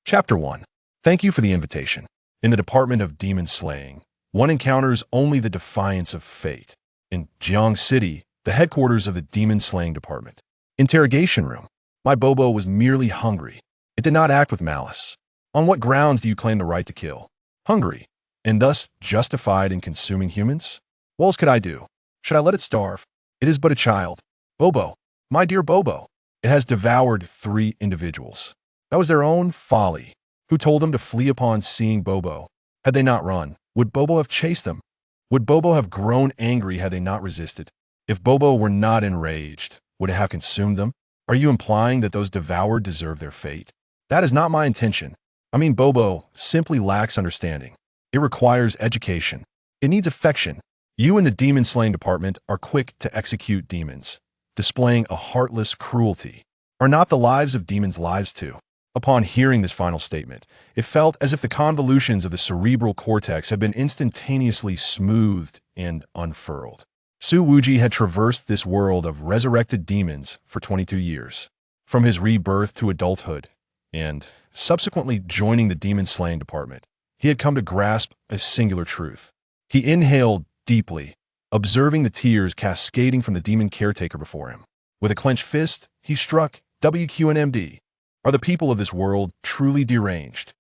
Chapter 1. Thank you for the invitation. In the Department of Demon Slaying, one encounters only the defiance of fate. In Jiangcheng City, the headquarters of the Demon Slaying Department. Interrogation room. My Bobo was merely hungry. It did not act with malice. On what grounds do you claim the right to kill? Hungry, and thus justified in consuming humans? What else could I do? Should I let it starve? It is but a child. Bobo, my dear Bobo. It has devoured 3 individuals. That was their own folly. Who told them to flee upon seeing Bobo? Had they not run, would Bobo have chased them? Would Bobo have grown angry had they not resisted? If Bobo were not enraged, would it have consumed them? Are you implying that those devoured deserve their fate? That is not my intention. I mean, Bobo simply lacks understanding. It requires education. It needs affection. You in the Demon Slaying Department are quick to execute demons, displaying a heartless cruelty. Are not the lives of demons lives too? Upon hearing this final statement, it felt as if the convolutions of the cerebral cortex had been instantaneously smoothed and unfurled. Su Wuji had traversed this world of resurrected demons for 22 years. From his rebirth to adulthood, and subsequently joining the Demon Slaying Department, he had come to grasp a singular truth. He inhaled deeply, observing the tears cascading from the demon caretaker before him. With a clenched fist, he struck WQNMD. Are the people of this world truly deranged?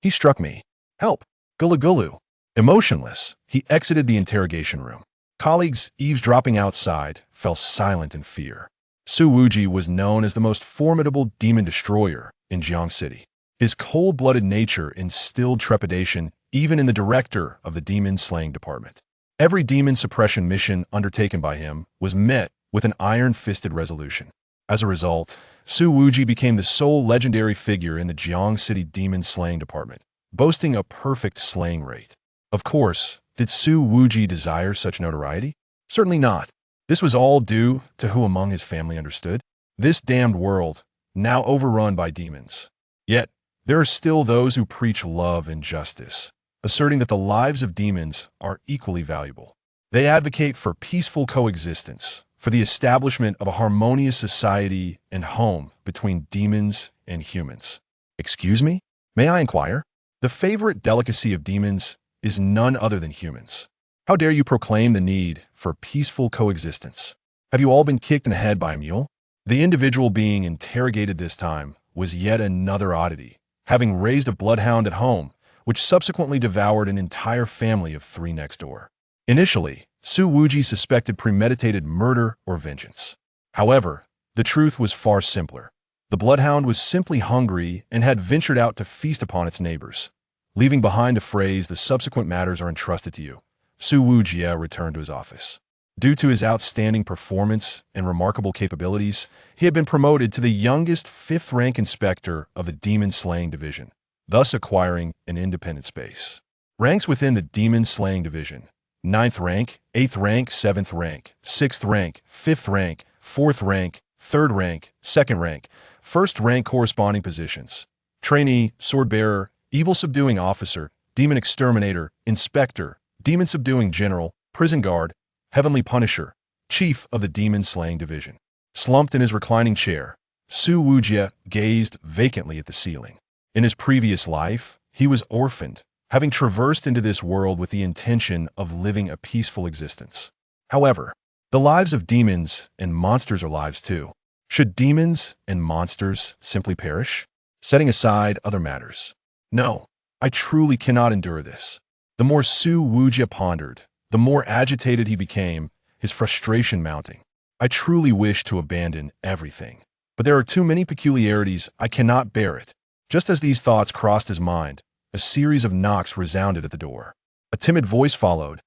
He struck me. Help! Gulu Gulu. Emotionless, he exited the interrogation room. Colleagues eavesdropping outside fell silent in fear. Su Wuji was known as the most formidable demon destroyer in Jiangcheng City. His cold-blooded nature instilled trepidation even in the director of the Demon Slaying Department. Every demon suppression mission undertaken by him was met with an iron-fisted resolution. As a result, Su Wuji became the sole legendary figure in the Jiangcheng City Demon Slaying Department, boasting a perfect slaying rate. Of course, did Su Wuji desire such notoriety? Certainly not. This was all due to who among his family understood? This damned world, now overrun by demons. Yet, there are still those who preach love and justice, asserting that the lives of demons are equally valuable. They advocate for peaceful coexistence, for the establishment of a harmonious society and home between demons and humans. Excuse me? May I inquire? The favorite delicacy of demons is none other than humans. How dare you proclaim the need for peaceful coexistence? Have you all been kicked in the head by a mule? The individual being interrogated this time was yet another oddity, having raised a bloodhound at home, which subsequently devoured an entire family of 3 next door. Initially, Su Wuji suspected premeditated murder or vengeance. However, the truth was far simpler. The bloodhound was simply hungry and had ventured out to feast upon its neighbors. Leaving behind a phrase, "The subsequent matters are entrusted to you," Su Wuji returned to his office. Due to his outstanding performance and remarkable capabilities, he had been promoted to the youngest 5th-rank inspector of the Demon Slaying Division, thus acquiring an independent space. Ranks within the Demon Slaying Division: 9th rank, 8th rank, 7th rank, 6th rank, 5th rank, 4th rank, 3rd rank, 2nd rank, 1st rank corresponding positions: trainee, sword bearer, evil subduing officer, demon exterminator, inspector, demon subduing general, prison guard, heavenly punisher, chief of the Demon Slaying Division. Slumped in his reclining chair, Su Wuji gazed vacantly at the ceiling. In his previous life, he was orphaned, having traversed into this world with the intention of living a peaceful existence. However, the lives of demons and monsters are lives too. Should demons and monsters simply perish? Setting aside other matters. No, I truly cannot endure this. The more Su Wuji pondered, the more agitated he became, his frustration mounting. I truly wish to abandon everything, but there are too many peculiarities. I cannot bear it. Just as these thoughts crossed his mind, a series of knocks resounded at the door. A timid voice followed.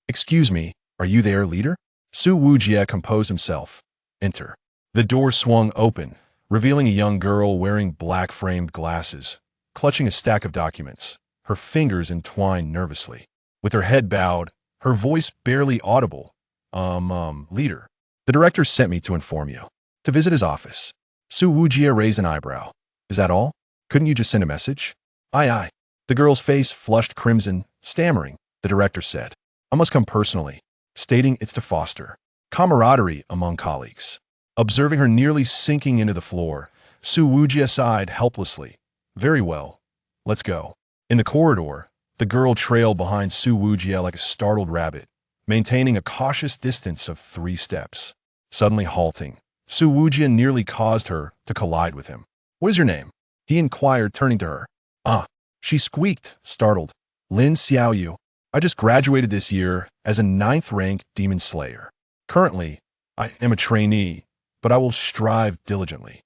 Excuse me, are you there, leader? Su Wuji composed himself. Enter. The door swung open, revealing a young girl wearing black-framed glasses, clutching a stack of documents, her fingers entwined nervously. With her head bowed, her voice barely audible. Leader. The director sent me to inform you. To visit his office. Su Wuji raised an eyebrow. Is that all? Couldn't you just send a message? Aye. The girl's face flushed crimson, stammering. The director said, I must come personally, stating it's to foster camaraderie among colleagues. Observing her nearly sinking into the floor, Su Wuji sighed helplessly. Very well. Let's go. In the corridor, the girl trailed behind Su Wuji like a startled rabbit, maintaining a cautious distance of 3 steps. Suddenly halting, Su Wuji nearly caused her to collide with him. "What is your name?" he inquired, turning to her. "Ah," she squeaked, startled. "Lin Xiaoyu. I just graduated this year as a 9th-rank demon slayer. Currently, I am a trainee, but I will strive diligently.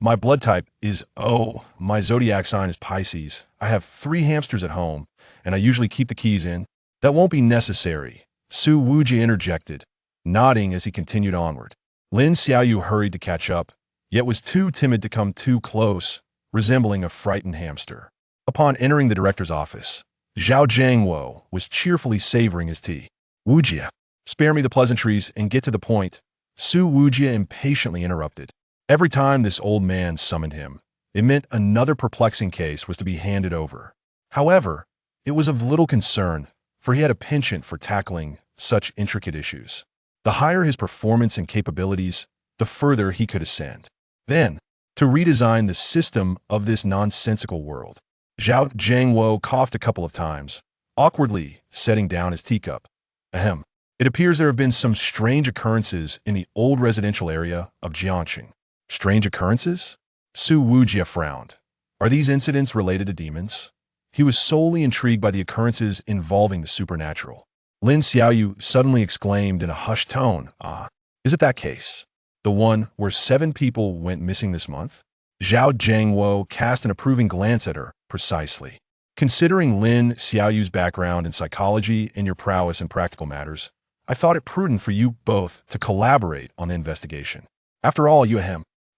My blood type is O. My zodiac sign is Pisces. I have 3 hamsters at home, and I usually keep the keys in." "That won't be necessary," Su Wuji interjected, nodding as he continued onward. Lin Xiaoyu hurried to catch up, yet was too timid to come too close, resembling a frightened hamster. Upon entering the director's office, Zhao Jiangwo was cheerfully savoring his tea. "Wujia, spare me the pleasantries and get to the point," Su Wuji impatiently interrupted. Every time this old man summoned him, it meant another perplexing case was to be handed over. However, it was of little concern, for he had a penchant for tackling such intricate issues. The higher his performance and capabilities, the further he could ascend. Then, to redesign the system of this nonsensical world. Zhao Jiangwo coughed a couple of times, awkwardly setting down his teacup. Ahem. It appears there have been some strange occurrences in the old residential area of Jiangcheng. Strange occurrences? Su Wuji frowned. Are these incidents related to demons? He was solely intrigued by the occurrences involving the supernatural. Lin Xiaoyu suddenly exclaimed in a hushed tone, "Ah, is it that case? The one where 7 people went missing this month?" Zhao Jiangwo cast an approving glance at her. "Precisely. Considering Lin Xiaoyu's background in psychology and your prowess in practical matters, I thought it prudent for you both to collaborate on the investigation. After all,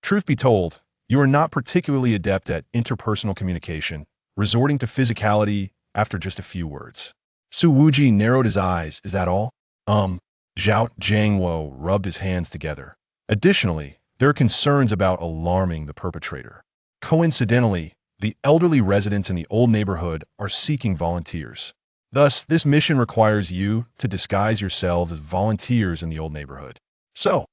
truth be told, you are not particularly adept at interpersonal communication, resorting to physicality after just a few words." Su Wuji narrowed his eyes. "Is that all?" Zhao Jiangwo rubbed his hands together. "Additionally, there are concerns about alarming the perpetrator. Coincidentally, the elderly residents in the old neighborhood are seeking volunteers. Thus, this mission requires you to disguise yourselves as volunteers in the old neighborhood. So,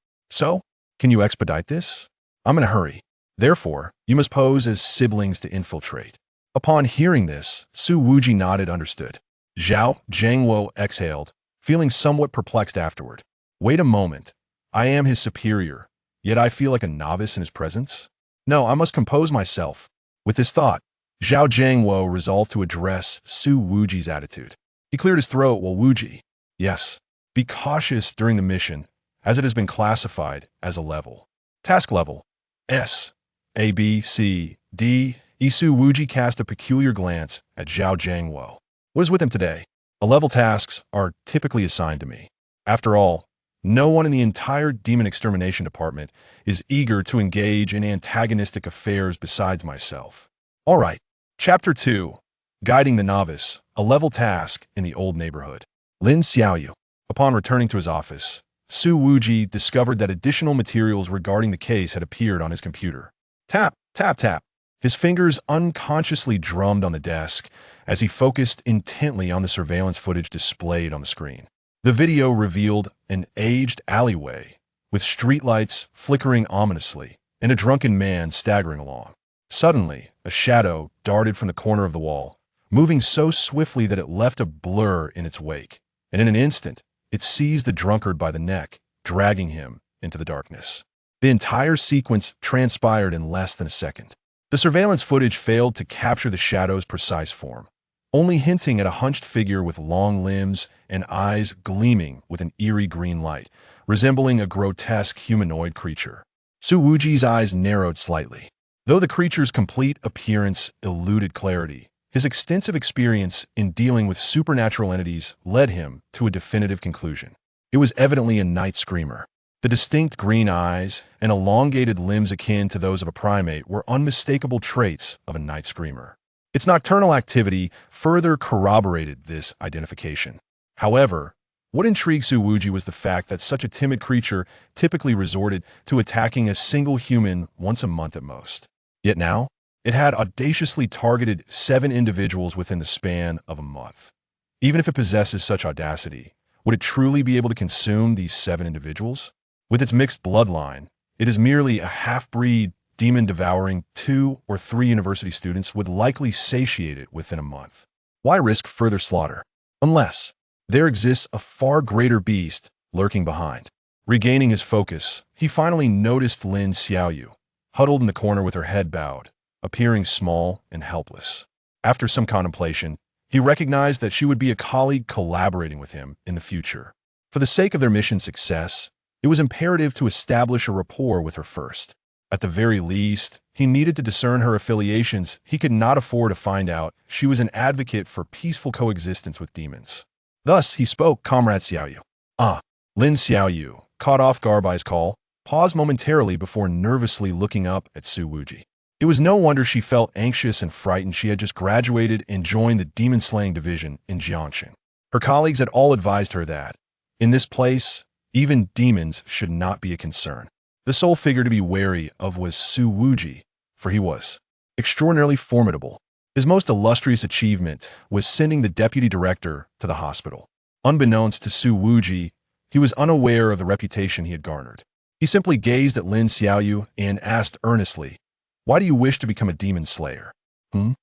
can you expedite this? I'm in a hurry. Therefore, you must pose as siblings to infiltrate." Upon hearing this, Su Wuji nodded, understood. Zhao Jiangwo exhaled, feeling somewhat perplexed afterward. "Wait a moment. I am his superior, yet I feel like a novice in his presence? No, I must compose myself." With this thought, Zhao Jiangwo resolved to address Su Wuji's attitude. He cleared his throat while Wuji, "Yes, be cautious during the mission, as it has been classified as a level. Task level S, A, B, C, D. Su Wuji cast a peculiar glance at Zhao Jiangwo. "What is with him today? A-level tasks are typically assigned to me. After all, no one in the entire demon extermination department is eager to engage in antagonistic affairs besides myself." All right. Chapter 2. Guiding the Novice, a level task in the old neighborhood. Lin Xiaoyu. Upon returning to his office, Su Wuji discovered that additional materials regarding the case had appeared on his computer. Tap, tap, tap. His fingers unconsciously drummed on the desk as he focused intently on the surveillance footage displayed on the screen. The video revealed an aged alleyway with streetlights flickering ominously and a drunken man staggering along. Suddenly, a shadow darted from the corner of the wall, moving so swiftly that it left a blur in its wake, and in an instant, it seized the drunkard by the neck, dragging him into the darkness. The entire sequence transpired in less than a second. The surveillance footage failed to capture the shadow's precise form, only hinting at a hunched figure with long limbs and eyes gleaming with an eerie green light, resembling a grotesque humanoid creature. Su Wuji's eyes narrowed slightly. Though the creature's complete appearance eluded clarity, his extensive experience in dealing with supernatural entities led him to a definitive conclusion. It was evidently a night screamer. The distinct green eyes and elongated limbs akin to those of a primate were unmistakable traits of a night screamer. Its nocturnal activity further corroborated this identification. However, what intrigued Su Wuji was the fact that such a timid creature typically resorted to attacking a single human once a month at most. Yet now, it had audaciously targeted 7 individuals within the span of a month. Even if it possesses such audacity, would it truly be able to consume these 7 individuals? With its mixed bloodline, it is merely a half-breed demon devouring 2 or 3 university students would likely satiate it within a month. Why risk further slaughter? Unless there exists a far greater beast lurking behind. Regaining his focus, he finally noticed Lin Xiaoyu, huddled in the corner with her head bowed, appearing small and helpless. After some contemplation, he recognized that she would be a colleague collaborating with him in the future. For the sake of their mission's success, it was imperative to establish a rapport with her first. At the very least, he needed to discern her affiliations. He could not afford to find out she was an advocate for peaceful coexistence with demons. Thus, he spoke, "Comrade Xiaoyu." Lin Xiaoyu, caught off guard by his call, paused momentarily before nervously looking up at Su Wuji. It was no wonder she felt anxious and frightened. She had just graduated and joined the demon-slaying division in Jiangcheng. Her colleagues had all advised her that, in this place, even demons should not be a concern. The sole figure to be wary of was Su Wuji, for he was extraordinarily formidable. His most illustrious achievement was sending the deputy director to the hospital. Unbeknownst to Su Wuji, he was unaware of the reputation he had garnered. He simply gazed at Lin Xiaoyu and asked earnestly, "Why do you wish to become a demon slayer?" Lin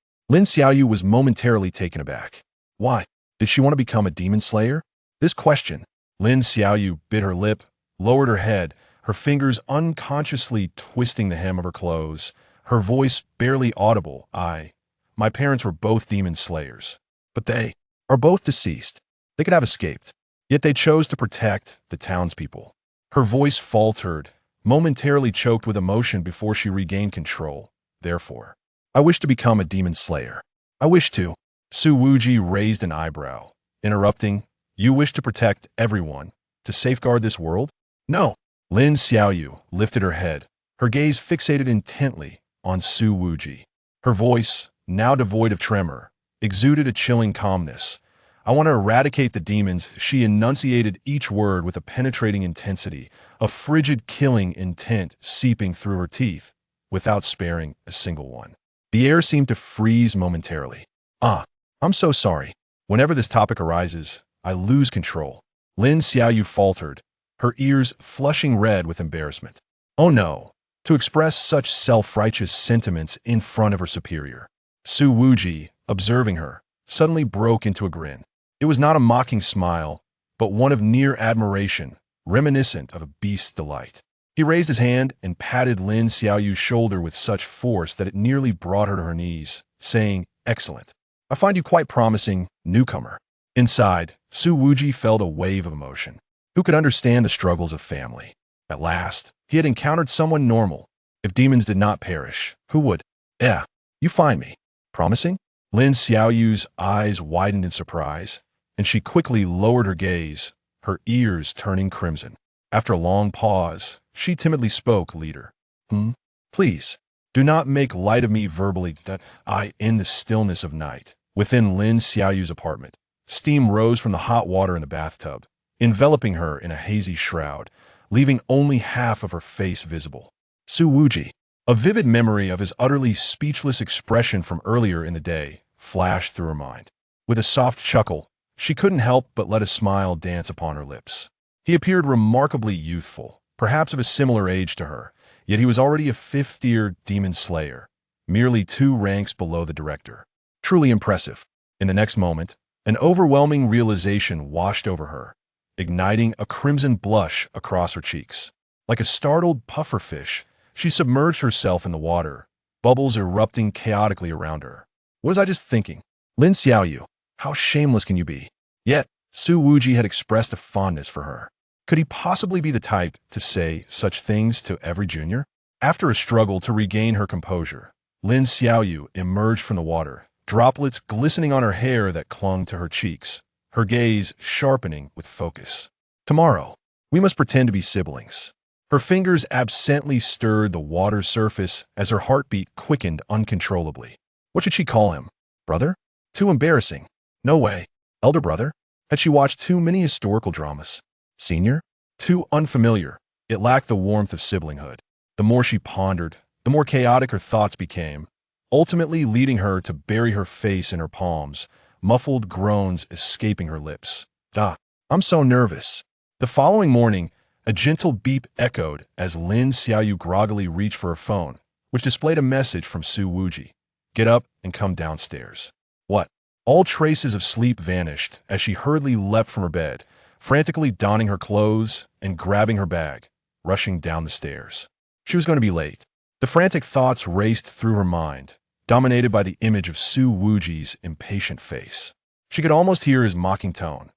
Xiaoyu was momentarily taken aback. Why? Did she want to become a demon slayer? This question, Lin Xiaoyu bit her lip, lowered her head, her fingers unconsciously twisting the hem of her clothes, her voice barely audible. My parents were both demon slayers, but they are both deceased. They could have escaped, yet they chose to protect the townspeople. Her voice faltered, momentarily choked with emotion before she regained control. Therefore, I wish to become a demon slayer. I wish to. Su Wuji raised an eyebrow, interrupting, "You wish to protect everyone, to safeguard this world?" "No." Lin Xiaoyu lifted her head, her gaze fixated intently on Su Wuji. Her voice, now devoid of tremor, exuded a chilling calmness. "I want to eradicate the demons." She enunciated each word with a penetrating intensity, a frigid killing intent seeping through her teeth, without sparing a single one. The air seemed to freeze momentarily. I'm so sorry. Whenever this topic arises, I lose control." Lin Xiaoyu faltered, her ears flushing red with embarrassment. Oh no, to express such self-righteous sentiments in front of her superior. Su Wuji, observing her, suddenly broke into a grin. It was not a mocking smile, but one of near admiration, reminiscent of a beast's delight. He raised his hand and patted Lin Xiaoyu's shoulder with such force that it nearly brought her to her knees, saying, "Excellent. I find you quite promising, newcomer." Inside, Su Wuji felt a wave of emotion. Who could understand the struggles of family? At last, he had encountered someone normal. If demons did not perish, who would? You find me promising? Lin Xiaoyu's eyes widened in surprise, and she quickly lowered her gaze, her ears turning crimson. After a long pause, she timidly spoke, "Leader. Please, do not make light of me verbally." That in the stillness of night, within Lin Xiaoyu's apartment, steam rose from the hot water in the bathtub, enveloping her in a hazy shroud, leaving only half of her face visible. Su Wuji, a vivid memory of his utterly speechless expression from earlier in the day, flashed through her mind. With a soft chuckle, she couldn't help but let a smile dance upon her lips. He appeared remarkably youthful, perhaps of a similar age to her, yet he was already a fifth-tier demon slayer, merely 2 ranks below the director. Truly impressive. In the next moment, an overwhelming realization washed over her, igniting a crimson blush across her cheeks. Like a startled pufferfish, she submerged herself in the water, bubbles erupting chaotically around her. What was I just thinking? Lin Xiaoyu, how shameless can you be? Yet, Su Wuji had expressed a fondness for her. Could he possibly be the type to say such things to every junior? After a struggle to regain her composure, Lin Xiaoyu emerged from the water, droplets glistening on her hair that clung to her cheeks, her gaze sharpening with focus. "Tomorrow, we must pretend to be siblings." Her fingers absently stirred the water's surface as her heartbeat quickened uncontrollably. What should she call him? Brother? Too embarrassing. No way. Elder brother? Had she watched too many historical dramas? Senior? Too unfamiliar. It lacked the warmth of siblinghood. The more she pondered, the more chaotic her thoughts became, ultimately leading her to bury her face in her palms, muffled groans escaping her lips. I'm so nervous." The following morning, a gentle beep echoed as Lin Xiaoyu groggily reached for her phone, which displayed a message from Su Wuji. Get up and come downstairs. What? All traces of sleep vanished as she hurriedly leapt from her bed, frantically donning her clothes and grabbing her bag, rushing down the stairs. She was going to be late. The frantic thoughts raced through her mind, dominated by the image of Su Wuji's impatient face. She could almost hear his mocking tone.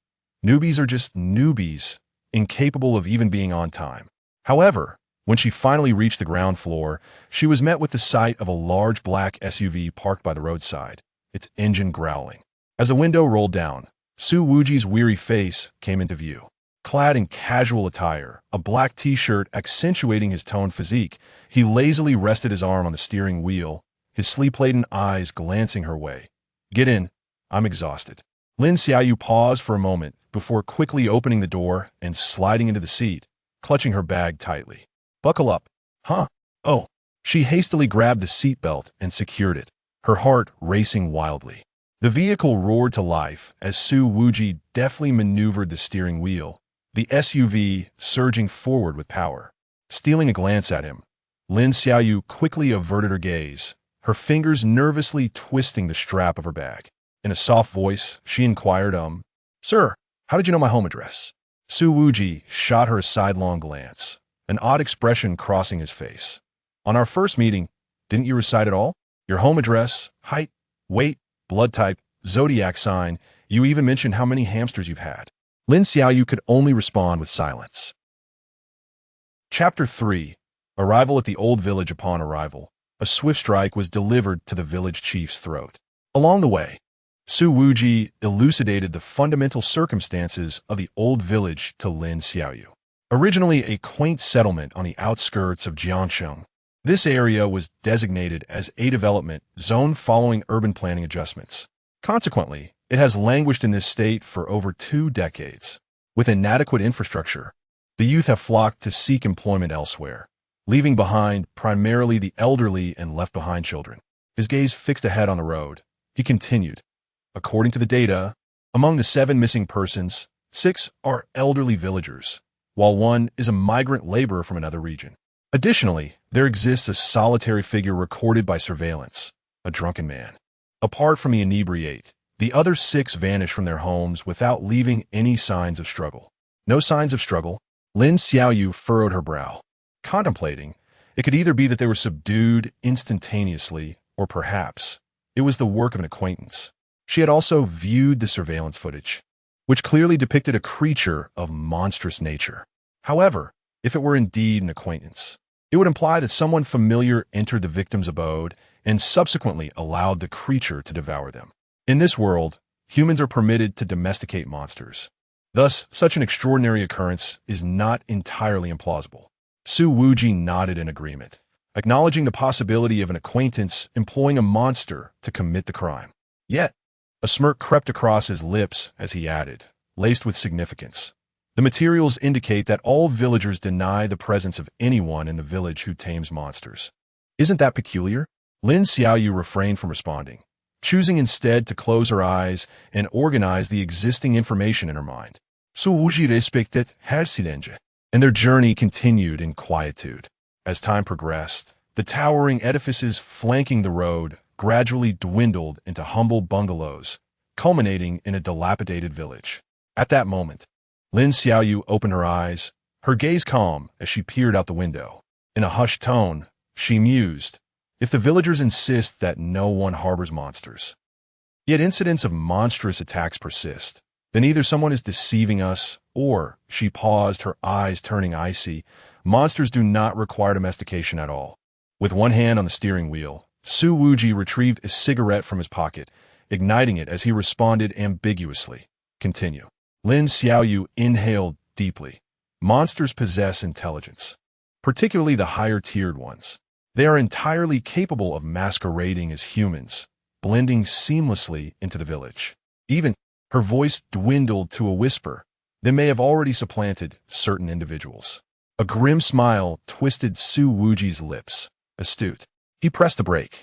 Newbies are just newbies, incapable of even being on time. However, when she finally reached the ground floor, she was met with the sight of a large black SUV parked by the roadside, its engine growling. As a window rolled down, Su Wuji's weary face came into view. Clad in casual attire, a black t-shirt accentuating his toned physique, he lazily rested his arm on the steering wheel, his sleep-laden eyes glancing her way. Get in. I'm exhausted. Lin Xiaoyu paused for a moment before quickly opening the door and sliding into the seat, clutching her bag tightly. Buckle up. Huh? Oh. She hastily grabbed the seatbelt and secured it, her heart racing wildly. The vehicle roared to life as Su Wuji deftly maneuvered the steering wheel, the SUV surging forward with power. Stealing a glance at him, Lin Xiaoyu quickly averted her gaze, her fingers nervously twisting the strap of her bag. In a soft voice, she inquired, Sir, how did you know my home address? Su Wuji shot her a sidelong glance, an odd expression crossing his face. On our first meeting, didn't you recite it all? Your home address, height, weight, blood type, zodiac sign, you even mentioned how many hamsters you've had. Lin Xiaoyu could only respond with silence. Chapter 3. Arrival at the old village. Upon arrival, a swift strike was delivered to the village chief's throat. Along the way, Su Wuji elucidated the fundamental circumstances of the old village to Lin Xiaoyu. Originally a quaint settlement on the outskirts of Jiangcheng, this area was designated as a development zone following urban planning adjustments. Consequently, it has languished in this state for over 2 decades. With inadequate infrastructure, the youth have flocked to seek employment elsewhere, leaving behind primarily the elderly and left-behind children. His gaze fixed ahead on the road, he continued. According to the data, among the 7 missing persons, 6 are elderly villagers, while 1 is a migrant laborer from another region. Additionally, there exists a solitary figure recorded by surveillance, a drunken man. Apart from the inebriate, the other 6 vanish from their homes without leaving any signs of struggle. No signs of struggle. Lin Xiaoyu furrowed her brow, contemplating. It could either be that they were subdued instantaneously, or perhaps it was the work of an acquaintance. She had also viewed the surveillance footage, which clearly depicted a creature of monstrous nature. However, if it were indeed an acquaintance, it would imply that someone familiar entered the victim's abode and subsequently allowed the creature to devour them. In this world, humans are permitted to domesticate monsters. Thus, such an extraordinary occurrence is not entirely implausible. Su Wuji nodded in agreement, acknowledging the possibility of an acquaintance employing a monster to commit the crime. Yet, a smirk crept across his lips as he added, laced with significance. The materials indicate that all villagers deny the presence of anyone in the village who tames monsters. Isn't that peculiar? Lin Xiaoyu refrained from responding, choosing instead to close her eyes and organize the existing information in her mind. Su Wuji respected her silence, and their journey continued in quietude. As time progressed, the towering edifices flanking the road gradually dwindled into humble bungalows, culminating in a dilapidated village. At that moment, Lin Xiaoyu opened her eyes, her gaze calm as she peered out the window. In a hushed tone, she mused, if the villagers insist that no one harbors monsters, yet incidents of monstrous attacks persist, then either someone is deceiving us, or, she paused, her eyes turning icy, monsters do not require domestication at all. With one hand on the steering wheel, Su Wuji retrieved a cigarette from his pocket, igniting it as he responded ambiguously. Continue. Lin Xiaoyu inhaled deeply. Monsters possess intelligence, particularly the higher-tiered ones. They are entirely capable of masquerading as humans, blending seamlessly into the village. Even, her voice dwindled to a whisper, they may have already supplanted certain individuals. A grim smile twisted Su Wuji's lips. Astute. He pressed the brake,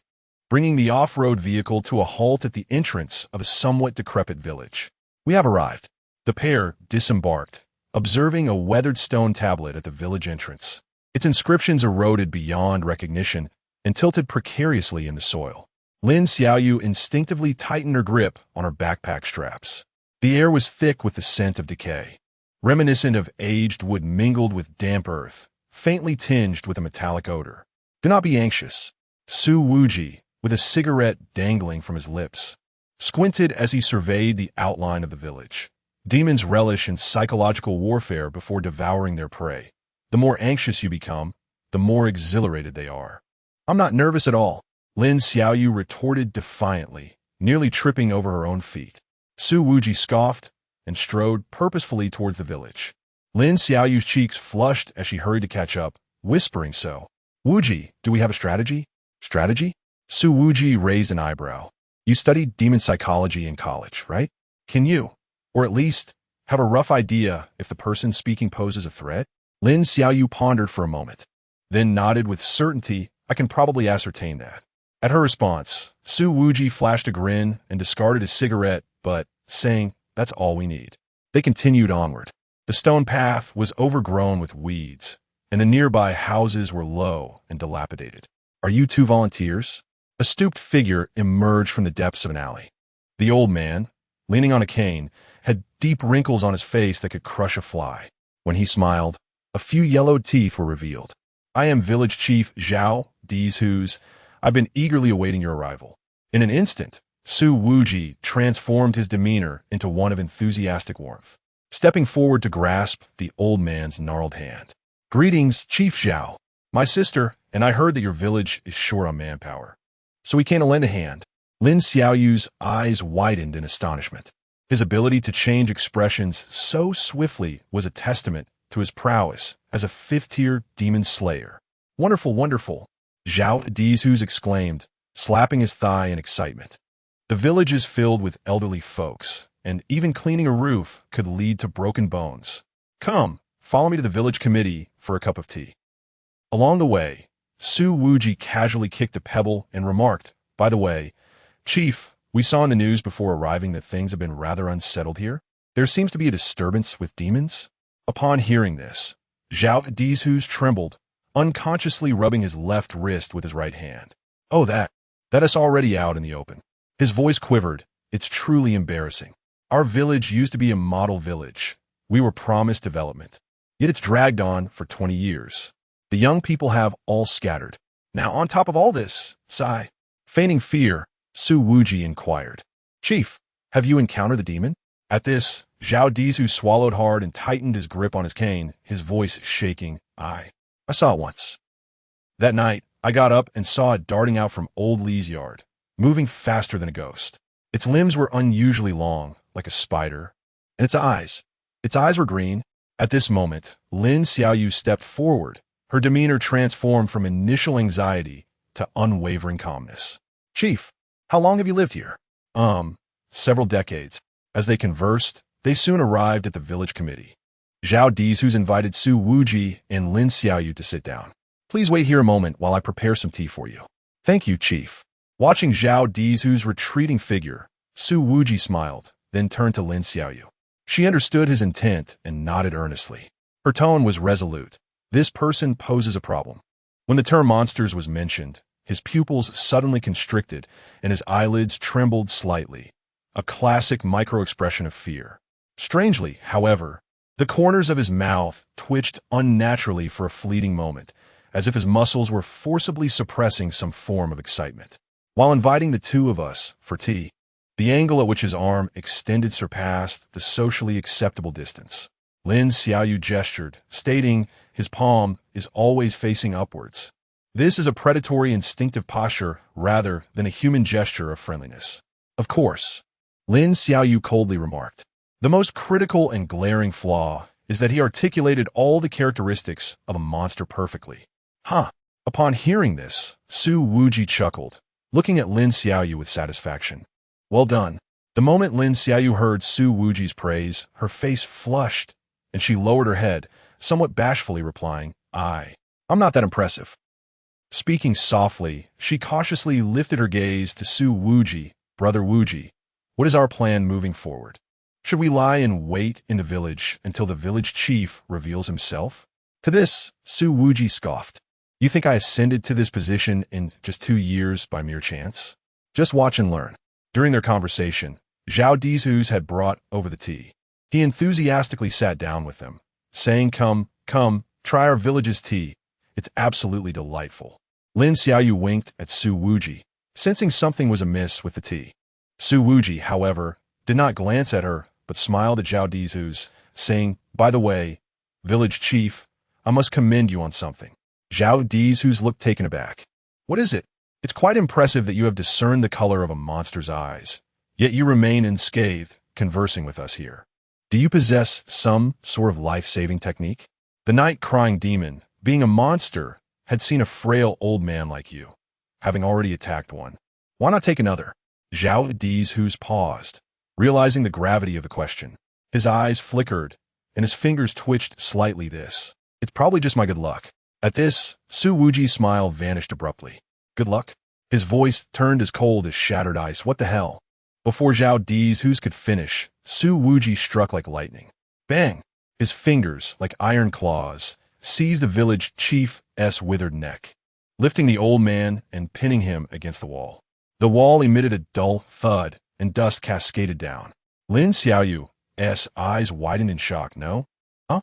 bringing the off-road vehicle to a halt at the entrance of a somewhat decrepit village. We have arrived. The pair disembarked, observing a weathered stone tablet at the village entrance. Its inscriptions eroded beyond recognition, and tilted precariously in the soil. Lin Xiaoyu instinctively tightened her grip on her backpack straps. The air was thick with the scent of decay, reminiscent of aged wood mingled with damp earth, faintly tinged with a metallic odor. Do not be anxious. Su Wuji, with a cigarette dangling from his lips, squinted as he surveyed the outline of the village. Demons relish in psychological warfare before devouring their prey. The more anxious you become, the more exhilarated they are. I'm not nervous at all, Lin Xiaoyu retorted defiantly, nearly tripping over her own feet. Su Wuji scoffed and strode purposefully towards the village. Lin Xiaoyu's cheeks flushed as she hurried to catch up, whispering so. Wuji, do we have a strategy? Strategy? Su Wuji raised an eyebrow. You studied demon psychology in college, right? Can you, or at least, have a rough idea if the person speaking poses a threat? Lin Xiaoyu pondered for a moment, then nodded with certainty. I can probably ascertain that. At her response, Su Wuji flashed a grin and discarded his cigarette, but, saying, that's all we need. They continued onward. The stone path was overgrown with weeds, and the nearby houses were low and dilapidated. Are you two volunteers? A stooped figure emerged from the depths of an alley. The old man, leaning on a cane, had deep wrinkles on his face that could crush a fly. When he smiled, a few yellowed teeth were revealed. I am Village Chief Zhao Dizhus. I've been eagerly awaiting your arrival. In an instant, Su Wuji transformed his demeanor into one of enthusiastic warmth, stepping forward to grasp the old man's gnarled hand. Greetings, Chief Zhao. My sister and I heard that your village is short on manpower, so we came to lend a hand. Lin Xiaoyu's eyes widened in astonishment. His ability to change expressions so swiftly was a testament to his prowess as a fifth-tier demon slayer. Wonderful, wonderful, Zhao Dizhus exclaimed, slapping his thigh in excitement. The village is filled with elderly folks, and even cleaning a roof could lead to broken bones. Come, follow me to the village committee for a cup of tea. Along the way, Su Wuji casually kicked a pebble and remarked, by the way, Chief, we saw in the news before arriving that things have been rather unsettled here. There seems to be a disturbance with demons. Upon hearing this, Zhao Dizhus trembled, unconsciously rubbing his left wrist with his right hand. Oh, that is already out in the open. His voice quivered. It's truly embarrassing. Our village used to be a model village. We were promised development. Yet it's dragged on for 20 years. The young people have all scattered. Now on top of all this, sigh. Feigning fear, Su Wuji inquired. Chief, have you encountered the demon? At this, Zhao Dizhu swallowed hard and tightened his grip on his cane, his voice shaking. I saw it once. That night, I got up and saw it darting out from old Lee's yard, moving faster than a ghost. Its limbs were unusually long, like a spider, and its eyes were green. At this moment, Lin Xiaoyu stepped forward, her demeanor transformed from initial anxiety to unwavering calmness. Chief, how long have you lived here? Several decades. As they conversed, they soon arrived at the village committee. Zhao Dizhus invited Su Wuji and Lin Xiaoyu to sit down. Please wait here a moment while I prepare some tea for you. Thank you, Chief. Watching Zhao Dizhu's retreating figure, Su Wuji smiled, then turned to Lin Xiaoyu. She understood his intent and nodded earnestly. Her tone was resolute. This person poses a problem. When the term monsters was mentioned, his pupils suddenly constricted and his eyelids trembled slightly, a classic micro-expression of fear. Strangely, however, the corners of his mouth twitched unnaturally for a fleeting moment, as if his muscles were forcibly suppressing some form of excitement. While inviting the two of us for tea, the angle at which his arm extended surpassed the socially acceptable distance. Lin Xiaoyu gestured, stating his palm is always facing upwards. This is a predatory instinctive posture rather than a human gesture of friendliness. Of course, Lin Xiaoyu coldly remarked. The most critical and glaring flaw is that he articulated all the characteristics of a monster perfectly. Huh. Upon hearing this, Su Wuji chuckled, looking at Lin Xiaoyu with satisfaction. Well done. The moment Lin Xiaoyu heard Su Wuji's praise, her face flushed, and she lowered her head, somewhat bashfully replying, I'm not that impressive. Speaking softly, she cautiously lifted her gaze to Su Wuji. Brother Wuji, what is our plan moving forward? Should we lie in wait in the village until the village chief reveals himself? To this, Su Wuji scoffed. You think I ascended to this position in just 2 years by mere chance? Just watch and learn. During their conversation, Zhao Dizhus had brought over the tea. He enthusiastically sat down with them, saying, Come, try our village's tea. It's absolutely delightful. Lin Xiaoyu winked at Su Wuji, sensing something was amiss with the tea. Su Wuji, however, did not glance at her, but smiled at Zhao Dizhus, saying, By the way, village chief, I must commend you on something. Zhao Dizhus looked taken aback. What is it? It's quite impressive that you have discerned the color of a monster's eyes, yet you remain unscathed, conversing with us here. Do you possess some sort of life-saving technique? The night-crying demon, being a monster, had seen a frail old man like you, having already attacked one. Why not take another? Zhao Dizhus paused, realizing the gravity of the question. His eyes flickered, and his fingers twitched slightly. It's probably just my good luck. At this, Su Wuji's smile vanished abruptly. Good luck? His voice turned as cold as shattered ice. What the hell? Before Zhao Dizhus could finish, Su Wuji struck like lightning. Bang! His fingers, like iron claws, seized the village chief's withered neck, lifting the old man and pinning him against the wall. The wall emitted a dull thud, and dust cascaded down. Lin Xiaoyu's eyes widened in shock. No? Huh?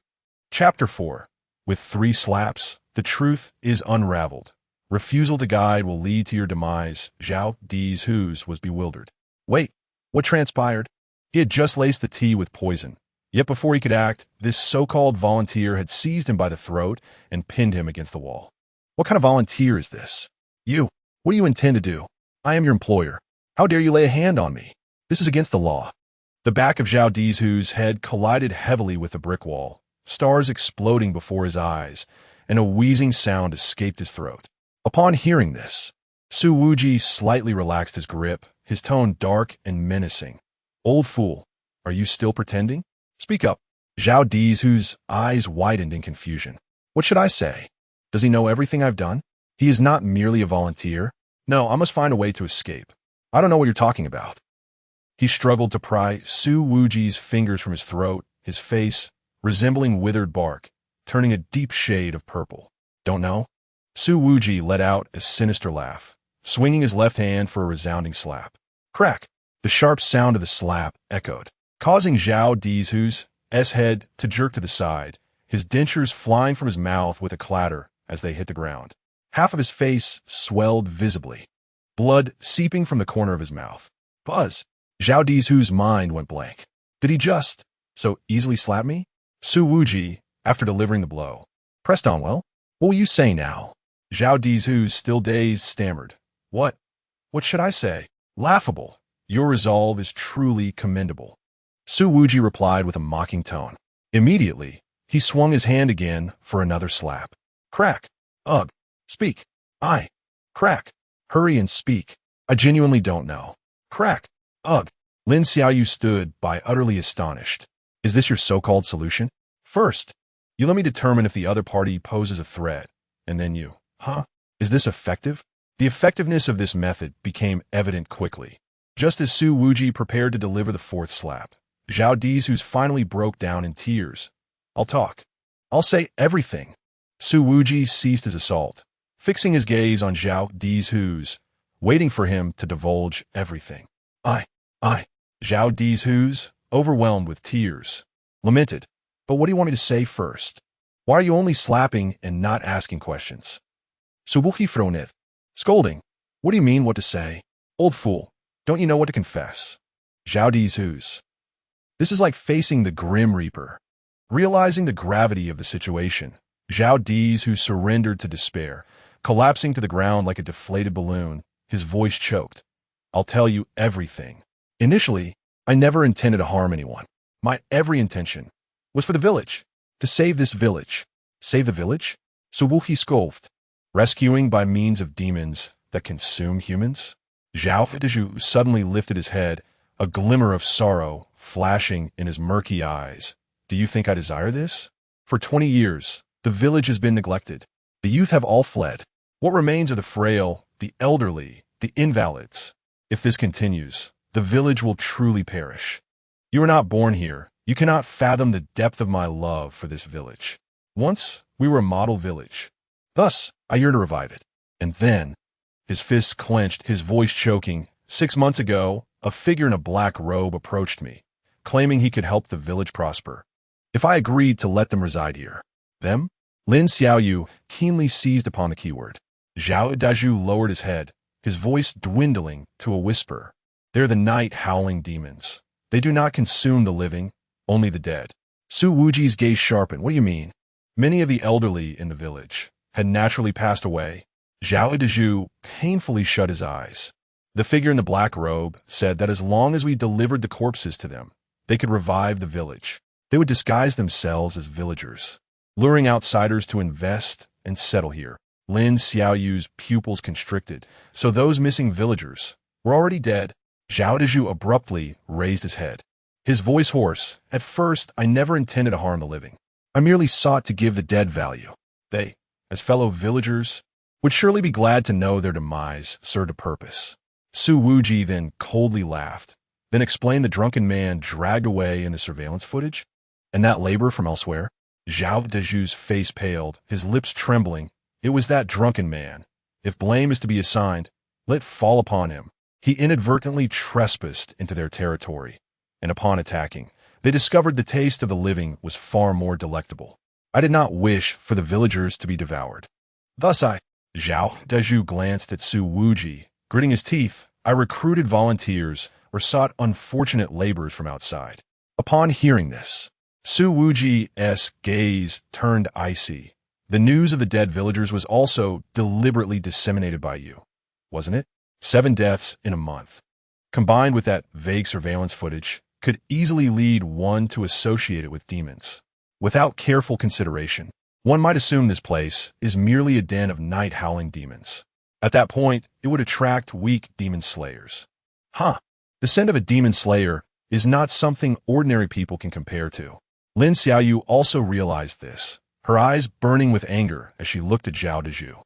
Chapter 4. With 3 slaps, the truth is unraveled. Refusal to guide will lead to your demise. Zhao Dizhus was bewildered. Wait, what transpired? He had just laced the tea with poison. Yet before he could act, this so-called volunteer had seized him by the throat and pinned him against the wall. What kind of volunteer is this? You. What do you intend to do? I am your employer. How dare you lay a hand on me? This is against the law. The back of Zhao Dizhus' head collided heavily with the brick wall, stars exploding before his eyes, and a wheezing sound escaped his throat. Upon hearing this, Su Wuji slightly relaxed his grip, his tone dark and menacing. Old fool, are you still pretending? Speak up. Zhao Dizhus' eyes widened in confusion. What should I say? Does he know everything I've done? He is not merely a volunteer. No, I must find a way to escape. I don't know what you're talking about. He struggled to pry Su Wuji's fingers from his throat, his face, resembling withered bark, turning a deep shade of purple. Don't know? Su Wuji let out a sinister laugh, swinging his left hand for a resounding slap. Crack! The sharp sound of the slap echoed, causing Zhao Dizhus' head to jerk to the side, his dentures flying from his mouth with a clatter as they hit the ground. Half of his face swelled visibly, blood seeping from the corner of his mouth. Buzz! Zhao Dizhus' mind went blank. Did he just so easily slap me? Su Wuji, after delivering the blow, pressed on. Well, what will you say now? Zhao Dizhus, still dazed, stammered. What? What should I say? Laughable. Your resolve is truly commendable. Su Wuji replied with a mocking tone. Immediately, he swung his hand again for another slap. Crack. Ugh. Speak. I. Crack. Hurry and speak. I genuinely don't know. Crack. Ugh. Lin Xiaoyu stood by, utterly astonished. Is this your so-called solution? First, you let me determine if the other party poses a threat, and then you. Huh? Is this effective? The effectiveness of this method became evident quickly. Just as Su Wuji prepared to deliver the 4th slap, Zhao Dizhus finally broke down in tears. I'll talk. I'll say everything. Su Wuji ceased his assault, fixing his gaze on Zhao Dizhus, waiting for him to divulge everything. Zhao Dizhus, overwhelmed with tears, lamented. But what do you want me to say first? Why are you only slapping and not asking questions? Su Wuji froneth, scolding. What do you mean what to say? Old fool, don't you know what to confess? Zhao Dizhus. This is like facing the Grim Reaper. Realizing the gravity of the situation, Zhao Dizhus surrendered to despair, collapsing to the ground like a deflated balloon, his voice choked. I'll tell you everything. Initially, I never intended to harm anyone. My every intention was for the village, to save this village. Save the village? Su Wuji scoffed. Rescuing by means of demons that consume humans? Zhao Dizhus suddenly lifted his head, a glimmer of sorrow flashing in his murky eyes. Do you think I desire this? For 20 years, the village has been neglected. The youth have all fled. What remains are the frail, the elderly, the invalids. If this continues, the village will truly perish. You were not born here. You cannot fathom the depth of my love for this village. Once, we were a model village. Thus, I yearn to revive it. And then, his fists clenched, his voice choking, 6 months ago, a figure in a black robe approached me, claiming he could help the village prosper if I agreed to let them reside here. Them? Lin Xiaoyu keenly seized upon the keyword. Zhao Daju lowered his head, his voice dwindling to a whisper. They're the night-howling demons. They do not consume the living, only the dead. Su Wuji's gaze sharpened. What do you mean? Many of the elderly in the village had naturally passed away. Zhao Daju painfully shut his eyes. The figure in the black robe said that as long as we delivered the corpses to them, they could revive the village. They would disguise themselves as villagers, luring outsiders to invest and settle here. Lin Xiaoyu's pupils constricted, so those missing villagers were already dead. Zhao Daju abruptly raised his head, his voice hoarse. At first, I never intended to harm the living. I merely sought to give the dead value. They, as fellow villagers, would surely be glad to know their demise served a purpose. Su Wuji then coldly laughed, then explained the drunken man dragged away in the surveillance footage, and that labor from elsewhere. Zhao Daju's face paled, his lips trembling. It was that drunken man. If blame is to be assigned, let fall upon him. He inadvertently trespassed into their territory, and upon attacking, they discovered the taste of the living was far more delectable. I did not wish for the villagers to be devoured. Thus Zhao Daju glanced at Su Wuji, gritting his teeth. I recruited volunteers or sought unfortunate laborers from outside. Upon hearing this, Su Wuji's gaze turned icy. The news of the dead villagers was also deliberately disseminated by you, wasn't it? 7 deaths in a month, combined with that vague surveillance footage, could easily lead one to associate it with demons. Without careful consideration, one might assume this place is merely a den of night-howling demons. At that point, it would attract weak demon slayers. The scent of a demon slayer is not something ordinary people can compare to. Lin Xiaoyu also realized this, her eyes burning with anger as she looked at Zhao Daju.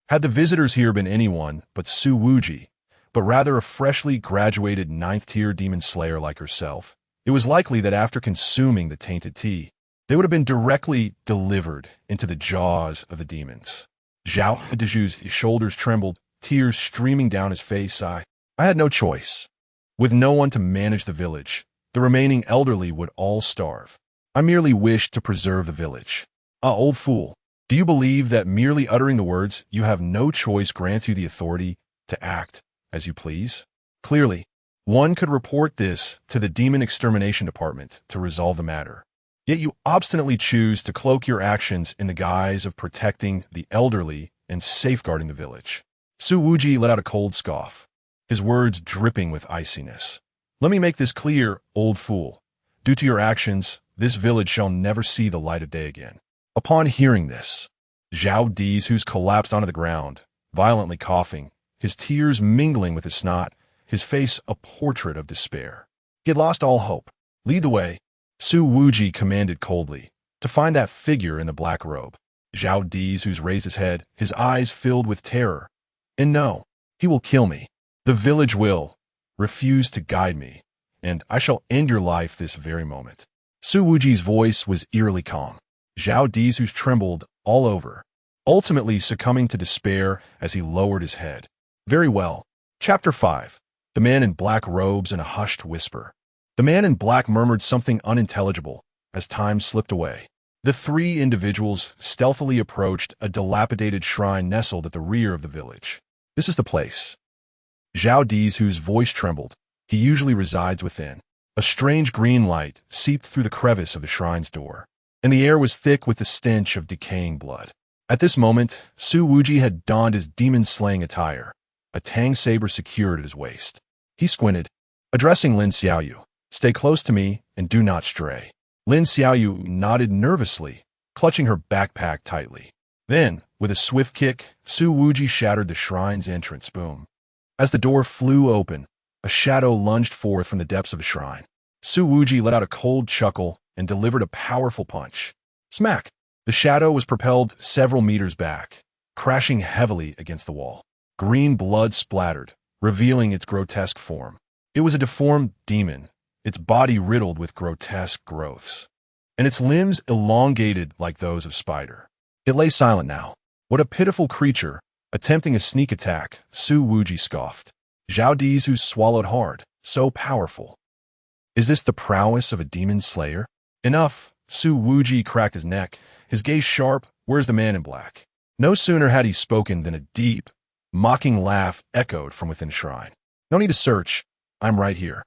Had the visitors here been anyone but Su Wuji, but rather a freshly graduated 9th-tier demon slayer like herself, it was likely that after consuming the tainted tea, they would have been directly delivered into the jaws of the demons. Zhao Daju's shoulders trembled, tears streaming down his face. I had no choice. With no one to manage the village, the remaining elderly would all starve. I merely wished to preserve the village. Old fool, do you believe that merely uttering the words, "you have no choice," grants you the authority to act as you please? Clearly, one could report this to the Demon Extermination Department to resolve the matter. Yet you obstinately choose to cloak your actions in the guise of protecting the elderly and safeguarding the village. Su Wuji let out a cold scoff, his words dripping with iciness. Let me make this clear, old fool. Due to your actions, this village shall never see the light of day again. Upon hearing this, Zhao Dizhu collapsed onto the ground, violently coughing, his tears mingling with his snot, his face a portrait of despair. He had lost all hope. Lead the way, Su Wuji commanded coldly, to find that figure in the black robe. Zhao Dizhu raised his head, his eyes filled with terror. And no, he will kill me. The village will refuse to guide me, and I shall end your life this very moment. Su Wuji's voice was eerily calm. Zhao Dizhu trembled all over, ultimately succumbing to despair as he lowered his head. Very well. Chapter 5. The Man in Black Robes in a Hushed Whisper. The man in black murmured something unintelligible as time slipped away. The 3 individuals stealthily approached a dilapidated shrine nestled at the rear of the village. This is the place. Zhao Dizhu's voice trembled. He usually resides within. A strange green light seeped through the crevice of the shrine's door, and the air was thick with the stench of decaying blood. At this moment, Su Wuji had donned his demon-slaying attire, a tang saber secured at his waist. He squinted, addressing Lin Xiaoyu. Stay close to me and do not stray. Lin Xiaoyu nodded nervously, clutching her backpack tightly. Then, with a swift kick, Su Wuji shattered the shrine's entrance. Boom. As the door flew open, a shadow lunged forth from the depths of the shrine. Su Wuji let out a cold chuckle and delivered a powerful punch. Smack! The shadow was propelled several meters back, crashing heavily against the wall. Green blood splattered, revealing its grotesque form. It was a deformed demon, its body riddled with grotesque growths, and its limbs elongated like those of spider. It lay silent now, What a pitiful creature! Attempting a sneak attack, Su Wuji scoffed. Zhao Dizu swallowed hard. So powerful. Is this the prowess of a demon slayer? Enough! Su Wuji cracked his neck, his gaze sharp. Where's the man in black? No sooner had he spoken than a deep, mocking laugh echoed from within the shrine. No need to search. I'm right here.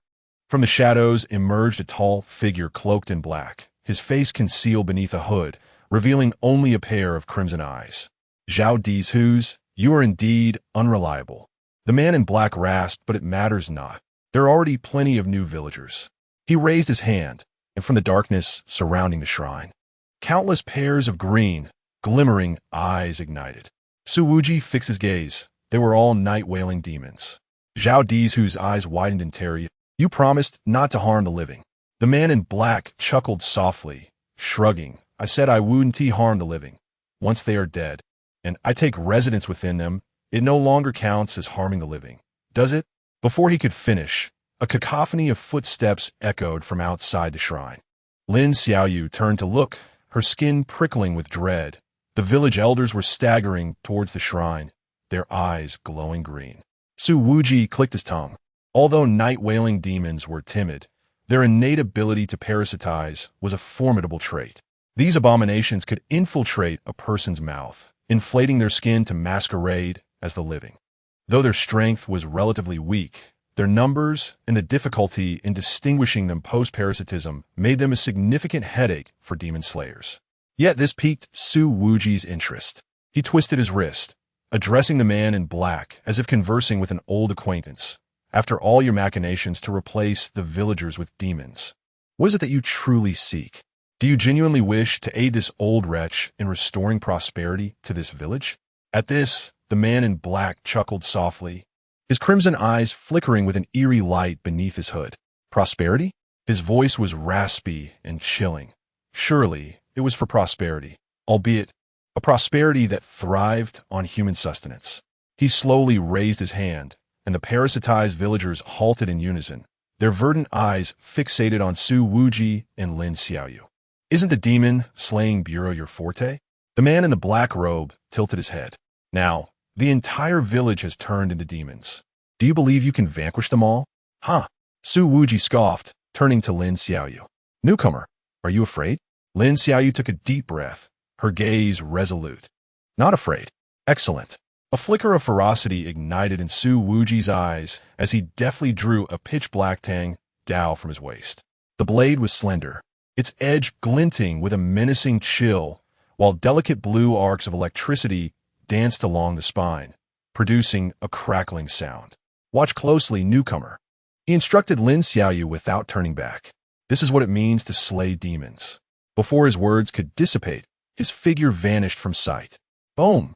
From the shadows emerged a tall figure cloaked in black, his face concealed beneath a hood, revealing only a pair of crimson eyes. Zhao Dizu's, you are indeed unreliable. The man in black rasped, but it matters not. There are already plenty of new villagers. He raised his hand, and from the darkness surrounding the shrine, countless pairs of green, glimmering eyes ignited. Su Wuji fixed his gaze. They were all night-wailing demons. Zhao Dizu's eyes widened in terror. You promised not to harm the living. The man in black chuckled softly, shrugging. I said I wouldn't harm the living. Once they are dead, and I take residence within them, it no longer counts as harming the living. Does it? Before he could finish, a cacophony of footsteps echoed from outside the shrine. Lin Xiaoyu turned to look, her skin prickling with dread. The village elders were staggering towards the shrine, their eyes glowing green. Su Wuji clicked his tongue. Although night-wailing demons were timid, their innate ability to parasitize was a formidable trait. These abominations could infiltrate a person's mouth, inflating their skin to masquerade as the living. Though their strength was relatively weak, their numbers and the difficulty in distinguishing them post-parasitism made them a significant headache for demon slayers. Yet this piqued Su Wuji's interest. He twisted his wrist, addressing the man in black as if conversing with an old acquaintance. After all your machinations to replace the villagers with demons, what is it that you truly seek? Do you genuinely wish to aid this old wretch in restoring prosperity to this village? At this, the man in black chuckled softly, his crimson eyes flickering with an eerie light beneath his hood. Prosperity? His voice was raspy and chilling. Surely, it was for prosperity, albeit a prosperity that thrived on human sustenance. He slowly raised his hand, and the parasitized villagers halted in unison, their verdant eyes fixated on Su Wuji and Lin Xiaoyu. Isn't the demon-slaying bureau your forte? The man in the black robe tilted his head. Now, the entire village has turned into demons. Do you believe you can vanquish them all? Huh? Su Wuji scoffed, turning to Lin Xiaoyu. Newcomer, are you afraid? Lin Xiaoyu took a deep breath, her gaze resolute. Not afraid. Excellent. A flicker of ferocity ignited in Su Wuji's eyes as he deftly drew a pitch-black tang dao from his waist. The blade was slender, its edge glinting with a menacing chill, while delicate blue arcs of electricity danced along the spine, producing a crackling sound. Watch closely, newcomer. He instructed Lin Xiaoyu without turning back. This is what it means to slay demons. Before his words could dissipate, his figure vanished from sight. Boom!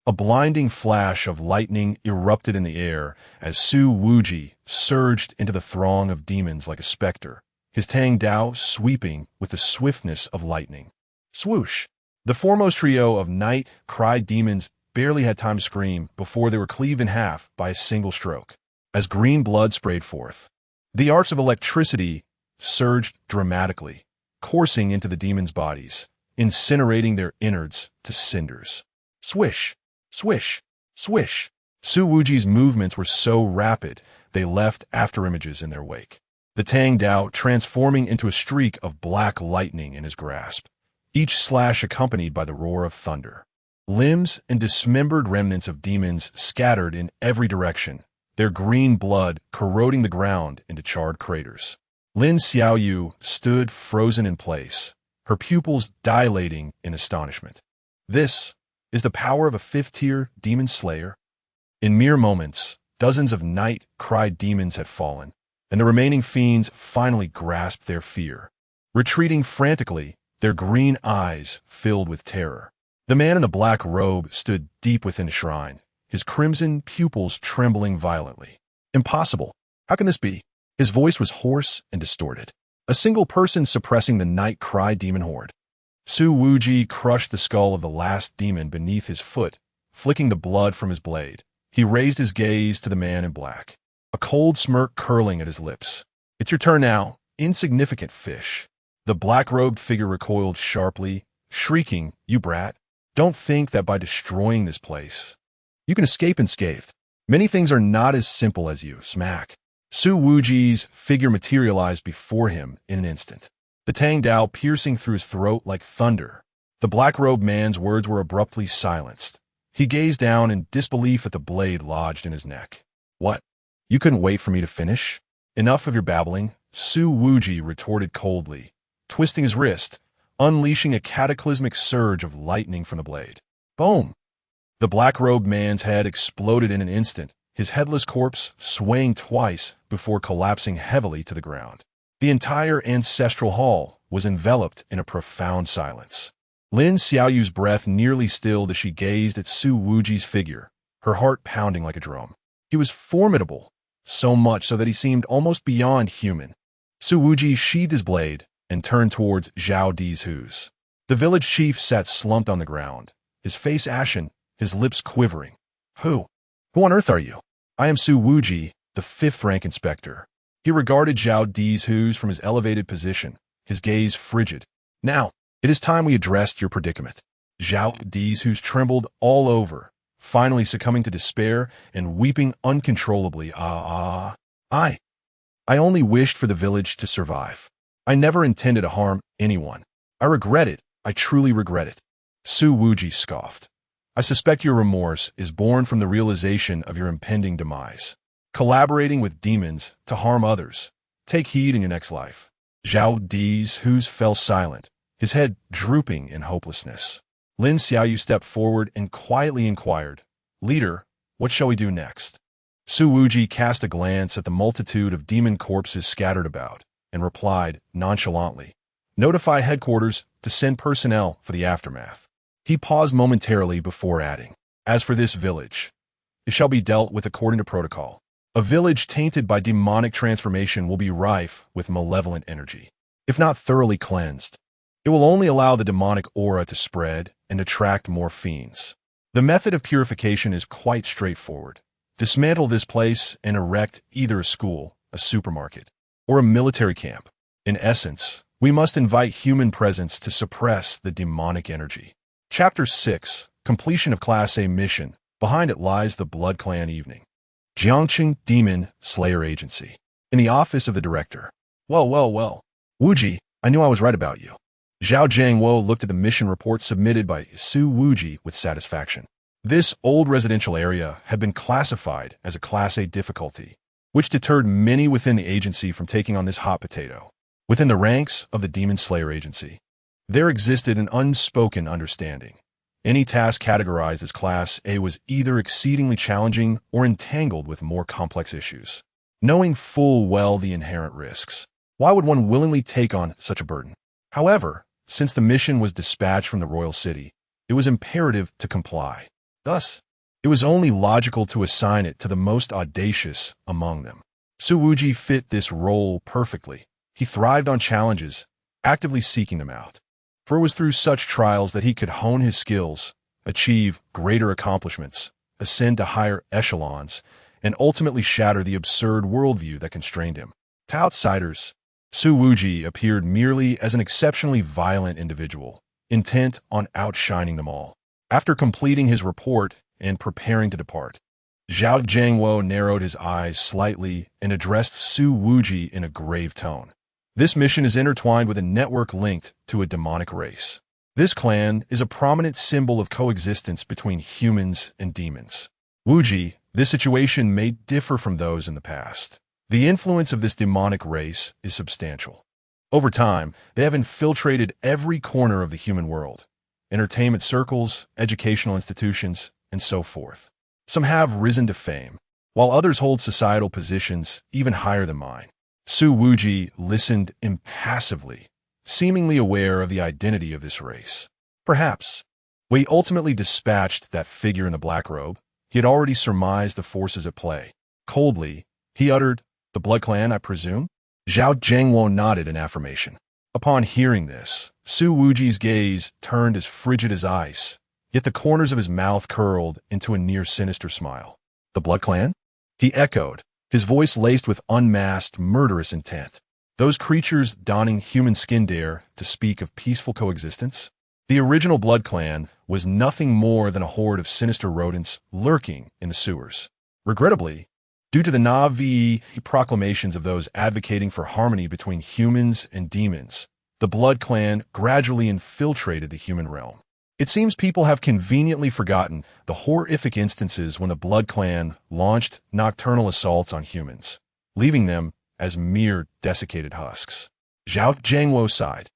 A blinding flash of lightning erupted in the air as Su Wuji surged into the throng of demons like a specter, his tang dao sweeping with the swiftness of lightning. Swoosh! The foremost trio of night-cried demons barely had time to scream before they were cleaved in half by a single stroke. As green blood sprayed forth, the arcs of electricity surged dramatically, coursing into the demons' bodies, incinerating their innards to cinders. Swish! Swish! Swish! Su Wuji's movements were so rapid, they left afterimages in their wake. The tang dao transforming into a streak of black lightning in his grasp, each slash accompanied by the roar of thunder. Limbs and dismembered remnants of demons scattered in every direction, their green blood corroding the ground into charred craters. Lin Xiaoyu stood frozen in place, her pupils dilating in astonishment. This is the power of a fifth-tier demon slayer. In mere moments, dozens of night-cried demons had fallen, and the remaining fiends finally grasped their fear. Retreating frantically, their green eyes filled with terror. The man in the black robe stood deep within the shrine, his crimson pupils trembling violently. Impossible! How can this be? His voice was hoarse and distorted. A single person suppressing the night-cry demon horde. Su Wuji crushed the skull of the last demon beneath his foot, flicking the blood from his blade. He raised his gaze to the man in black, a cold smirk curling at his lips. It's your turn now, insignificant fish. The black-robed figure recoiled sharply, shrieking, You brat! Don't think that by destroying this place, you can escape unscathed. Many things are not as simple as you. Smack. Su Wuji's figure materialized before him in an instant, the Tang Dao piercing through his throat like thunder. The black-robed man's words were abruptly silenced. He gazed down in disbelief at the blade lodged in his neck. What? You couldn't wait for me to finish? Enough of your babbling, Su Wuji retorted coldly, twisting his wrist, unleashing a cataclysmic surge of lightning from the blade. Boom! The black-robed man's head exploded in an instant, his headless corpse swaying twice before collapsing heavily to the ground. The entire ancestral hall was enveloped in a profound silence. Lin Xiaoyu's breath nearly stilled as she gazed at Su Wuji's figure, her heart pounding like a drum. He was formidable, so much so that he seemed almost beyond human. Su Wuji sheathed his blade and turned towards Zhao Di's hus. The village chief sat slumped on the ground, his face ashen, his lips quivering. Who on earth are you? I am Su Wuji, the 5th rank inspector. He regarded Zhao Di's hus from his elevated position, his gaze frigid. Now, it is time we addressed your predicament. Zhao Di's hus trembled all over, finally succumbing to despair and weeping uncontrollably. I only wished for the village to survive. I never intended to harm anyone. I regret it. I truly regret it. Su Wuji scoffed. I suspect your remorse is born from the realization of your impending demise. Collaborating with demons to harm others. Take heed in your next life. Zhao Di's hus fell silent, his head drooping in hopelessness. Lin Xiaoyu stepped forward and quietly inquired, Leader, what shall we do next? Su Wuji cast a glance at the multitude of demon corpses scattered about, and replied nonchalantly, Notify headquarters to send personnel for the aftermath. He paused momentarily before adding, As for this village, it shall be dealt with according to protocol. A village tainted by demonic transformation will be rife with malevolent energy. If not thoroughly cleansed, it will only allow the demonic aura to spread and attract more fiends. The method of purification is quite straightforward. Dismantle this place and erect either a school, a supermarket, or a military camp. In essence, we must invite human presence to suppress the demonic energy. Chapter 6, Completion of Class A Mission. Behind it lies the Blood Clan evening. Jiangcheng Demon Slayer Agency. In the office of the director. Well. Wuji, I knew I was right about you. Zhao Jiangwo looked at the mission report submitted by Su Wuji with satisfaction. This old residential area had been classified as a Class A difficulty, which deterred many within the agency from taking on this hot potato. Within the ranks of the Demon Slayer Agency, there existed an unspoken understanding. Any task categorized as Class A was either exceedingly challenging or entangled with more complex issues. Knowing full well the inherent risks, why would one willingly take on such a burden? However, since the mission was dispatched from the royal city, it was imperative to comply. Thus, it was only logical to assign it to the most audacious among them. Su Wuji fit this role perfectly. He thrived on challenges, actively seeking them out. For it was through such trials that he could hone his skills, achieve greater accomplishments, ascend to higher echelons, and ultimately shatter the absurd worldview that constrained him. To outsiders, Su Wuji appeared merely as an exceptionally violent individual, intent on outshining them all. After completing his report and preparing to depart, Zhao Jiangwo narrowed his eyes slightly and addressed Su Wuji in a grave tone. This mission is intertwined with a network linked to a demonic race. This clan is a prominent symbol of coexistence between humans and demons. Wuji, this situation may differ from those in the past. The influence of this demonic race is substantial. Over time, they have infiltrated every corner of the human world. Entertainment circles, educational institutions, and so forth. Some have risen to fame, while others hold societal positions even higher than mine. Su Wuji listened impassively, seemingly aware of the identity of this race. Perhaps, when he ultimately dispatched that figure in the black robe, he had already surmised the forces at play. Coldly, he uttered, "The Blood Clan, I presume?" Zhao Jiangwo nodded in affirmation. Upon hearing this, Su Wuji's gaze turned as frigid as ice, yet the corners of his mouth curled into a near-sinister smile. "The Blood Clan?" he echoed, his voice laced with unmasked, murderous intent. "Those creatures donning human skin dare to speak of peaceful coexistence? The original Blood Clan was nothing more than a horde of sinister rodents lurking in the sewers. Regrettably, due to the Na'vi proclamations of those advocating for harmony between humans and demons, the Blood Clan gradually infiltrated the human realm. It seems people have conveniently forgotten the horrific instances when the Blood Clan launched nocturnal assaults on humans, leaving them as mere desiccated husks. Zhao Jiangwo sighed,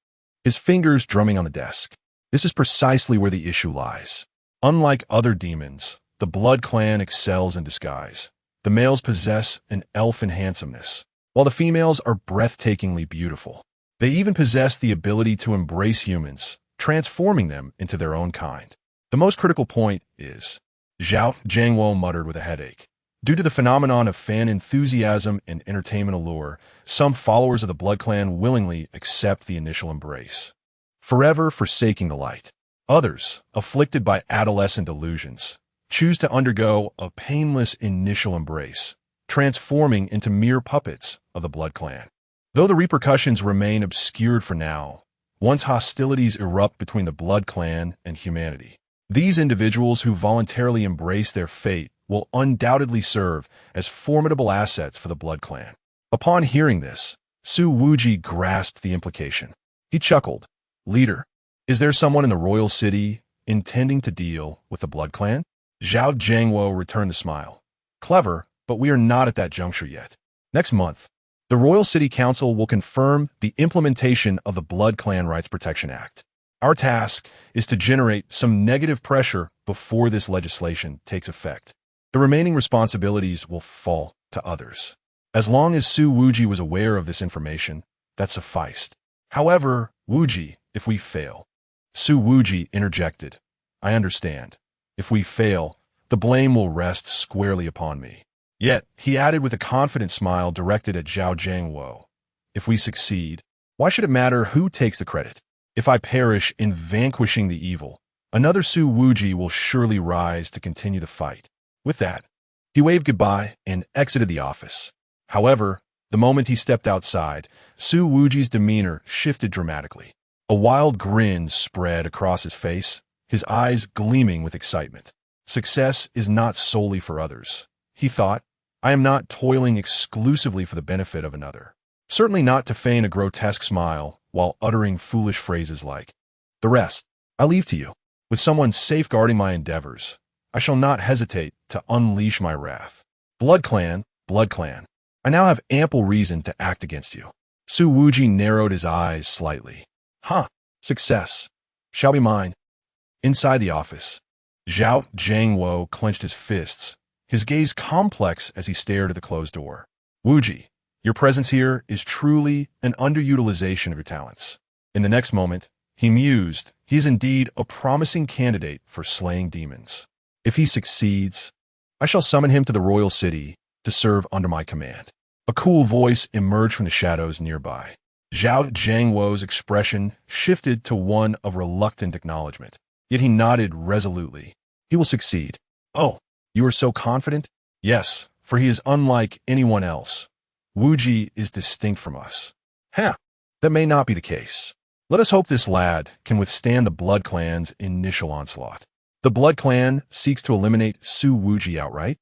his fingers drumming on the desk. This is precisely where the issue lies. Unlike other demons, the Blood Clan excels in disguise. The males possess an elfin handsomeness, while the females are breathtakingly beautiful. They even possess the ability to embrace humans, transforming them into their own kind. The most critical point is, Zhao Jiangwo muttered with a headache. Due to the phenomenon of fan enthusiasm and entertainment allure, some followers of the Blood Clan willingly accept the initial embrace, forever forsaking the light. Others, afflicted by adolescent delusions, choose to undergo a painless initial embrace, transforming into mere puppets of the Blood Clan. Though the repercussions remain obscured for now, once hostilities erupt between the Blood Clan and humanity, these individuals who voluntarily embrace their fate will undoubtedly serve as formidable assets for the Blood Clan. Upon hearing this, Su Wuji grasped the implication. He chuckled. Leader, is there someone in the royal city intending to deal with the Blood Clan? Zhao Jiangwo returned the smile. Clever, but we are not at that juncture yet. Next month, the Royal City Council will confirm the implementation of the Blood Clan Rights Protection Act. Our task is to generate some negative pressure before this legislation takes effect. The remaining responsibilities will fall to others. As long as Su Wuji was aware of this information, that sufficed. However, Wuji, if we fail. Su Wuji interjected. I understand. If we fail, the blame will rest squarely upon me. Yet, he added with a confident smile directed at Zhao Jiangwo. If we succeed, why should it matter who takes the credit? If I perish in vanquishing the evil, another Su Wuji will surely rise to continue the fight. With that, he waved goodbye and exited the office. However, the moment he stepped outside, Su Wuji's demeanor shifted dramatically. A wild grin spread across his face, his eyes gleaming with excitement. Success is not solely for others, he thought. I am not toiling exclusively for the benefit of another. Certainly not to feign a grotesque smile while uttering foolish phrases like, the rest, I leave to you. With someone safeguarding my endeavors, I shall not hesitate to unleash my wrath. Blood Clan, I now have ample reason to act against you. Su Wuji narrowed his eyes slightly. Success shall be mine. Inside the office, Zhao Jiangwo clenched his fists, his gaze complex as he stared at the closed door. Wuji, your presence here is truly an underutilization of your talents. In the next moment, he mused, he is indeed a promising candidate for slaying demons. If he succeeds, I shall summon him to the royal city to serve under my command. A cool voice emerged from the shadows nearby. Zhao Jiangwo's expression shifted to one of reluctant acknowledgement, yet he nodded resolutely. He will succeed. Oh, you are so confident? Yes, for he is unlike anyone else. Wuji is distinct from us. That may not be the case. Let us hope this lad can withstand the Blood Clan's initial onslaught. The Blood Clan seeks to eliminate Su Wuji outright.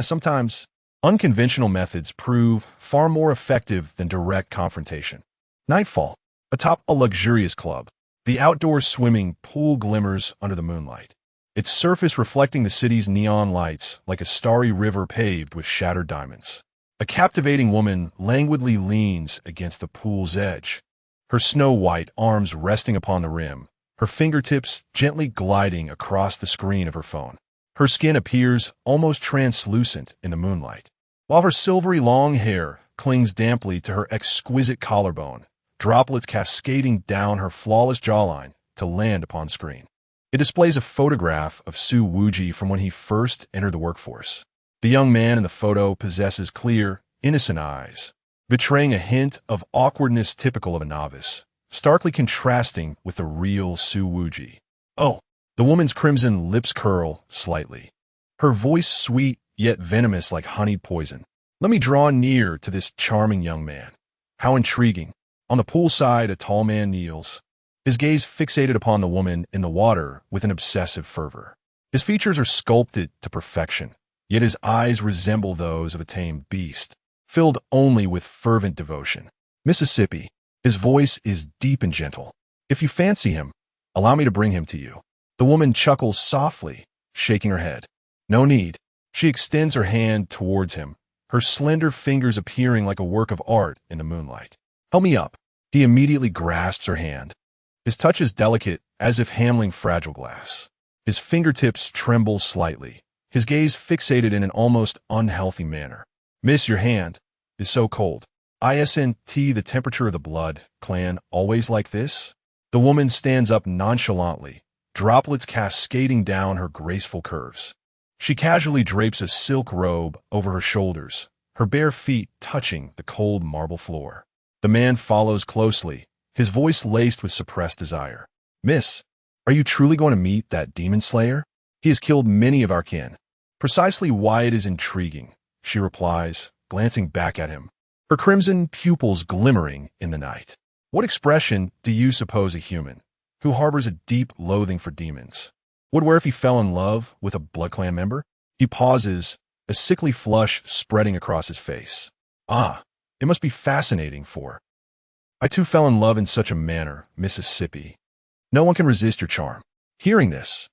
Sometimes unconventional methods prove far more effective than direct confrontation. Nightfall, atop a luxurious club. The outdoor swimming pool glimmers under the moonlight, its surface reflecting the city's neon lights like a starry river paved with shattered diamonds. A captivating woman languidly leans against the pool's edge, her snow-white arms resting upon the rim, her fingertips gently gliding across the screen of her phone. Her skin appears almost translucent in the moonlight, while her silvery long hair clings damply to her exquisite collarbone, droplets cascading down her flawless jawline to land upon screen. It displays a photograph of Su Wuji from when he first entered the workforce. The young man in the photo possesses clear, innocent eyes, betraying a hint of awkwardness typical of a novice, starkly contrasting with the real Su Wuji. Oh, the woman's crimson lips curl slightly, her voice sweet yet venomous like honeyed poison. Let me draw near to this charming young man. How intriguing. On the poolside, a tall man kneels, his gaze fixated upon the woman in the water with an obsessive fervor. His features are sculpted to perfection, yet his eyes resemble those of a tame beast, filled only with fervent devotion. Mississippi. His voice is deep and gentle. If you fancy him, allow me to bring him to you. The woman chuckles softly, shaking her head. No need. She extends her hand towards him, her slender fingers appearing like a work of art in the moonlight. Help me up. He immediately grasps her hand. His touch is delicate, as if handling fragile glass. His fingertips tremble slightly, his gaze fixated in an almost unhealthy manner. Miss, your hand is so cold. Isn't the temperature of the blood, clan, always like this? The woman stands up nonchalantly, droplets cascading down her graceful curves. She casually drapes a silk robe over her shoulders, her bare feet touching the cold marble floor. The man follows closely, his voice laced with suppressed desire. Miss, are you truly going to meet that demon slayer? He has killed many of our kin. Precisely why it is intriguing, she replies, glancing back at him, her crimson pupils glimmering in the night. What expression do you suppose a human, who harbors a deep loathing for demons, would wear if he fell in love with a Blood Clan member? He pauses, a sickly flush spreading across his face. Ah, it must be fascinating for. I too fell in love in such a manner, Mississippi. No one can resist your charm. Hearing this,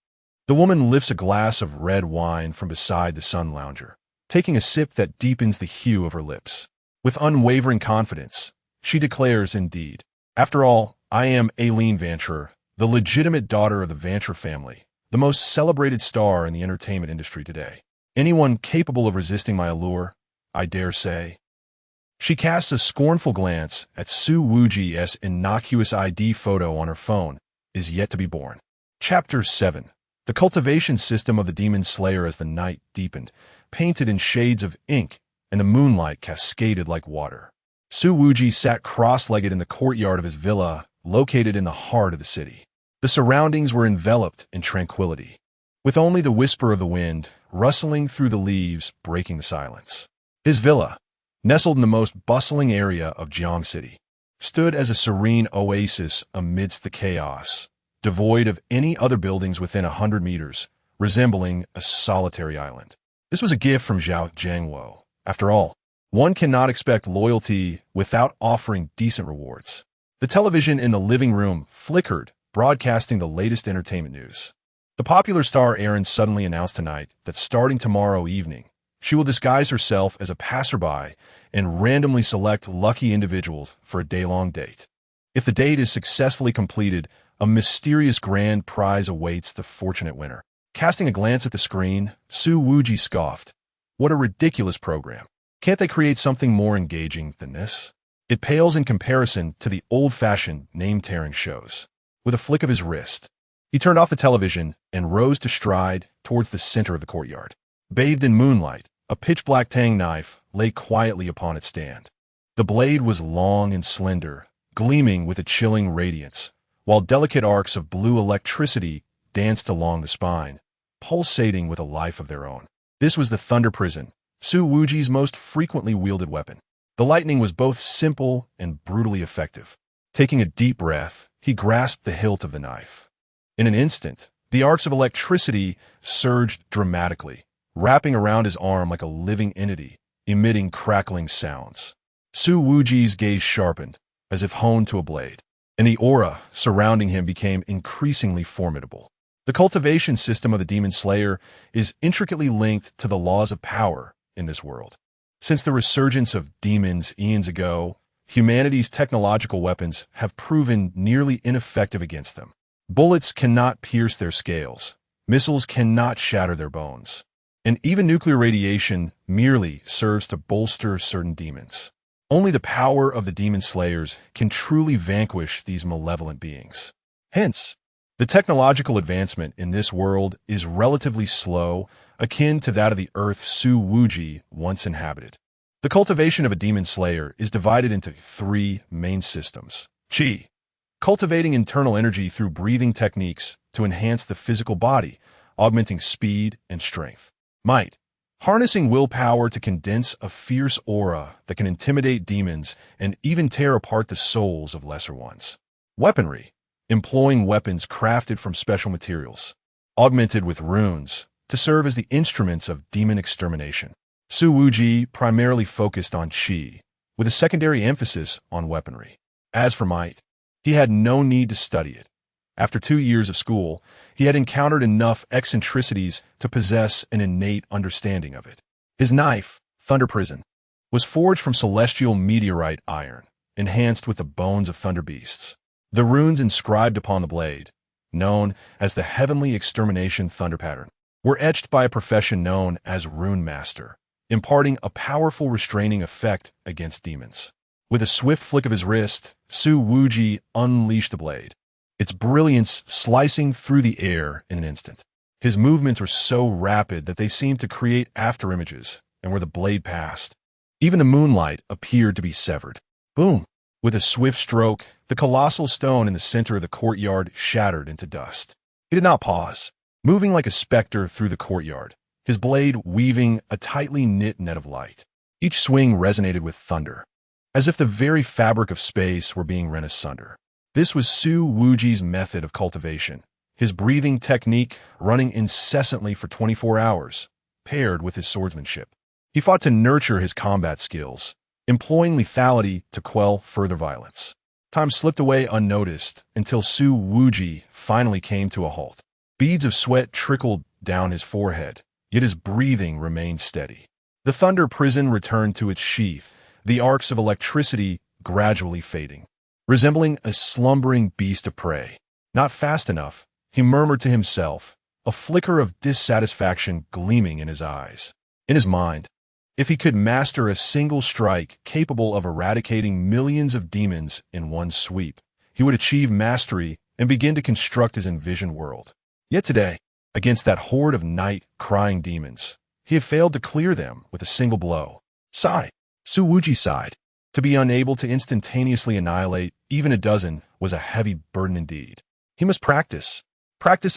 the woman lifts a glass of red wine from beside the sun lounger, taking a sip that deepens the hue of her lips. With unwavering confidence, she declares, indeed, after all, I am Aileen Vantreur, the legitimate daughter of the Vantreur family, the most celebrated star in the entertainment industry today. Anyone capable of resisting my allure, I dare say. She casts a scornful glance at Su Wuji's innocuous ID photo on her phone, is yet to be born. Chapter 7. The cultivation system of the demon slayer. As the night deepened, painted in shades of ink, and the moonlight cascaded like water, Su Wuji sat cross-legged in the courtyard of his villa, located in the heart of the city. The surroundings were enveloped in tranquility, with only the whisper of the wind rustling through the leaves breaking the silence. His villa, nestled in the most bustling area of Jiangcheng City, stood as a serene oasis amidst the chaos, devoid of any other buildings within 100 meters, resembling a solitary island. This was a gift from Jiangcheng. After all, one cannot expect loyalty without offering decent rewards. The television in the living room flickered, broadcasting the latest entertainment news. The popular star Erin suddenly announced tonight that starting tomorrow evening, she will disguise herself as a passerby and randomly select lucky individuals for a day-long date. If the date is successfully completed, a mysterious grand prize awaits the fortunate winner. Casting a glance at the screen, Su Wuji scoffed. What a ridiculous program. Can't they create something more engaging than this? It pales in comparison to the old-fashioned name-tearing shows. With a flick of his wrist, he turned off the television and rose to stride towards the center of the courtyard. Bathed in moonlight, a pitch-black tang knife lay quietly upon its stand. The blade was long and slender, gleaming with a chilling radiance, while delicate arcs of blue electricity danced along the spine, pulsating with a life of their own. This was the Thunder Prison, Su Wuji's most frequently wielded weapon. The lightning was both simple and brutally effective. Taking a deep breath, he grasped the hilt of the knife. In an instant, the arcs of electricity surged dramatically, wrapping around his arm like a living entity, emitting crackling sounds. Su Wuji's gaze sharpened, as if honed to a blade, and the aura surrounding him became increasingly formidable. The cultivation system of the demon slayer is intricately linked to the laws of power in this world. Since the resurgence of demons eons ago, humanity's technological weapons have proven nearly ineffective against them. Bullets cannot pierce their scales, missiles cannot shatter their bones, and even nuclear radiation merely serves to bolster certain demons. Only the power of the demon slayers can truly vanquish these malevolent beings. Hence, the technological advancement in this world is relatively slow, akin to that of the Earth Su Wuji once inhabited. The cultivation of a demon slayer is divided into 3 main systems. Qi, cultivating internal energy through breathing techniques to enhance the physical body, augmenting speed and strength. Might, harnessing willpower to condense a fierce aura that can intimidate demons and even tear apart the souls of lesser ones. Weaponry, employing weapons crafted from special materials, augmented with runes, to serve as the instruments of demon extermination. Su Wuji primarily focused on qi, with a secondary emphasis on weaponry. As for might, he had no need to study it. After 2 years of school, he had encountered enough eccentricities to possess an innate understanding of it. His knife, Thunder Prison, was forged from celestial meteorite iron, enhanced with the bones of thunder beasts. The runes inscribed upon the blade, known as the Heavenly Extermination Thunder Pattern, were etched by a profession known as Rune Master, imparting a powerful restraining effect against demons. With a swift flick of his wrist, Su Wuji unleashed the blade, its brilliance slicing through the air in an instant. His movements were so rapid that they seemed to create afterimages, and where the blade passed, even the moonlight appeared to be severed. Boom! With a swift stroke, the colossal stone in the center of the courtyard shattered into dust. He did not pause, moving like a specter through the courtyard, his blade weaving a tightly knit net of light. Each swing resonated with thunder, as if the very fabric of space were being rent asunder. This was Su Wuji's method of cultivation, his breathing technique running incessantly for 24 hours, paired with his swordsmanship. He fought to nurture his combat skills, employing lethality to quell further violence. Time slipped away unnoticed until Su Wuji finally came to a halt. Beads of sweat trickled down his forehead, yet his breathing remained steady. The Thunder Prison returned to its sheath, the arcs of electricity gradually fading. Resembling a slumbering beast of prey. Not fast enough, he murmured to himself, a flicker of dissatisfaction gleaming in his eyes. In his mind, if he could master a single strike capable of eradicating millions of demons in one sweep, he would achieve mastery and begin to construct his envisioned world. Yet today, against that horde of night-crying demons, he had failed to clear them with a single blow. Sigh. Su Wuji sighed. To be unable to instantaneously annihilate even a dozen was a heavy burden indeed. He must practice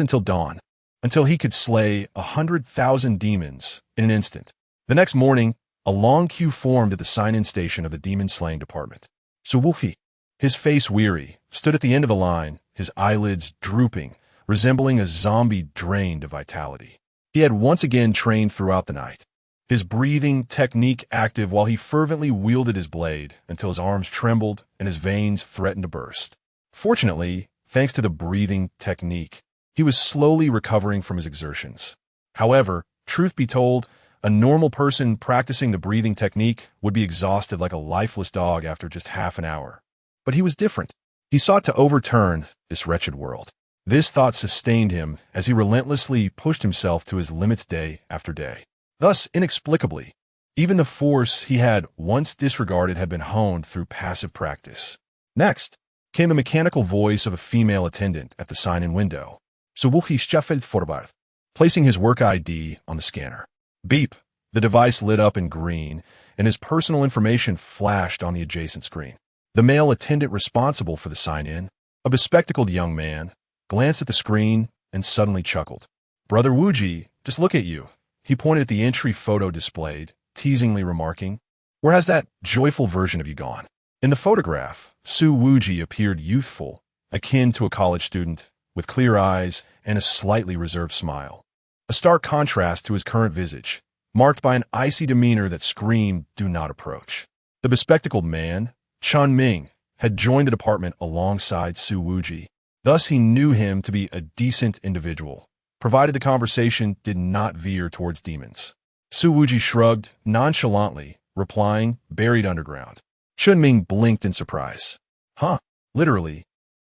until dawn, until he could slay 100,000 demons in an instant. The next morning, a long queue formed at the sign-in station of the demon-slaying department. Su Wuji, his face weary, stood at the end of the line, his eyelids drooping, resembling a zombie drained of vitality. He had once again trained throughout the night, his breathing technique active while he fervently wielded his blade until his arms trembled and his veins threatened to burst. Fortunately, thanks to the breathing technique, he was slowly recovering from his exertions. However, truth be told, a normal person practicing the breathing technique would be exhausted like a lifeless dog after just half an hour. But he was different. He sought to overturn this wretched world. This thought sustained him as he relentlessly pushed himself to his limits day after day. Thus, inexplicably, even the force he had once disregarded had been honed through passive practice. Next came the mechanical voice of a female attendant at the sign-in window. Su Wuji shuffled forward, placing his work ID on the scanner. Beep! The device lit up in green, and his personal information flashed on the adjacent screen. The male attendant responsible for the sign-in, a bespectacled young man, glanced at the screen and suddenly chuckled. "Brother Wuji, just look at you." He pointed at the entry photo displayed, teasingly remarking, "Where has that joyful version of you gone?" In the photograph, Su Wuji appeared youthful, akin to a college student, with clear eyes and a slightly reserved smile. A stark contrast to his current visage, marked by an icy demeanor that screamed, "Do not approach." The bespectacled man, Chun Ming, had joined the department alongside Su Wuji. Thus he knew him to be a decent individual, provided the conversation did not veer towards demons. Su Wuji shrugged nonchalantly, replying, "Buried underground." Chun Ming blinked in surprise. "Huh, literally,"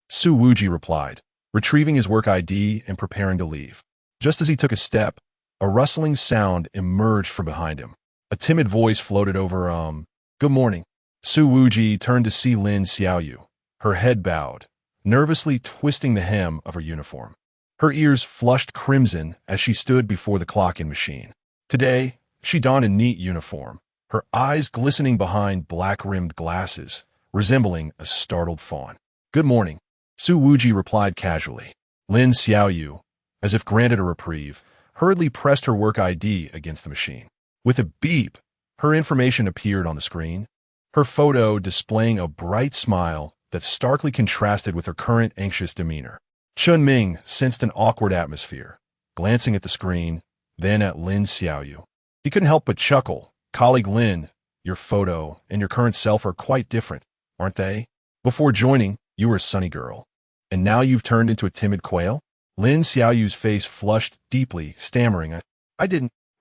Su Wuji replied, retrieving his work ID and preparing to leave. Just as he took a step, a rustling sound emerged from behind him. A timid voice floated over, "Good morning." Su Wuji turned to see Lin Xiaoyu, her head bowed, nervously twisting the hem of her uniform. Her ears flushed crimson as she stood before the clock-in machine. Today, she donned a neat uniform, her eyes glistening behind black-rimmed glasses, resembling a startled fawn. "Good morning," Su Wuji replied casually. Lin Xiaoyu, as if granted a reprieve, hurriedly pressed her work ID against the machine. With a beep, her information appeared on the screen, her photo displaying a bright smile that starkly contrasted with her current anxious demeanor. Chun Ming sensed an awkward atmosphere, glancing at the screen, then at Lin Xiaoyu. He couldn't help but chuckle. Colleague Lin, your photo and your current self are quite different, aren't they? Before joining, you were a sunny girl. And now you've turned into a timid quail? Lin Xiaoyu's face flushed deeply, stammering, I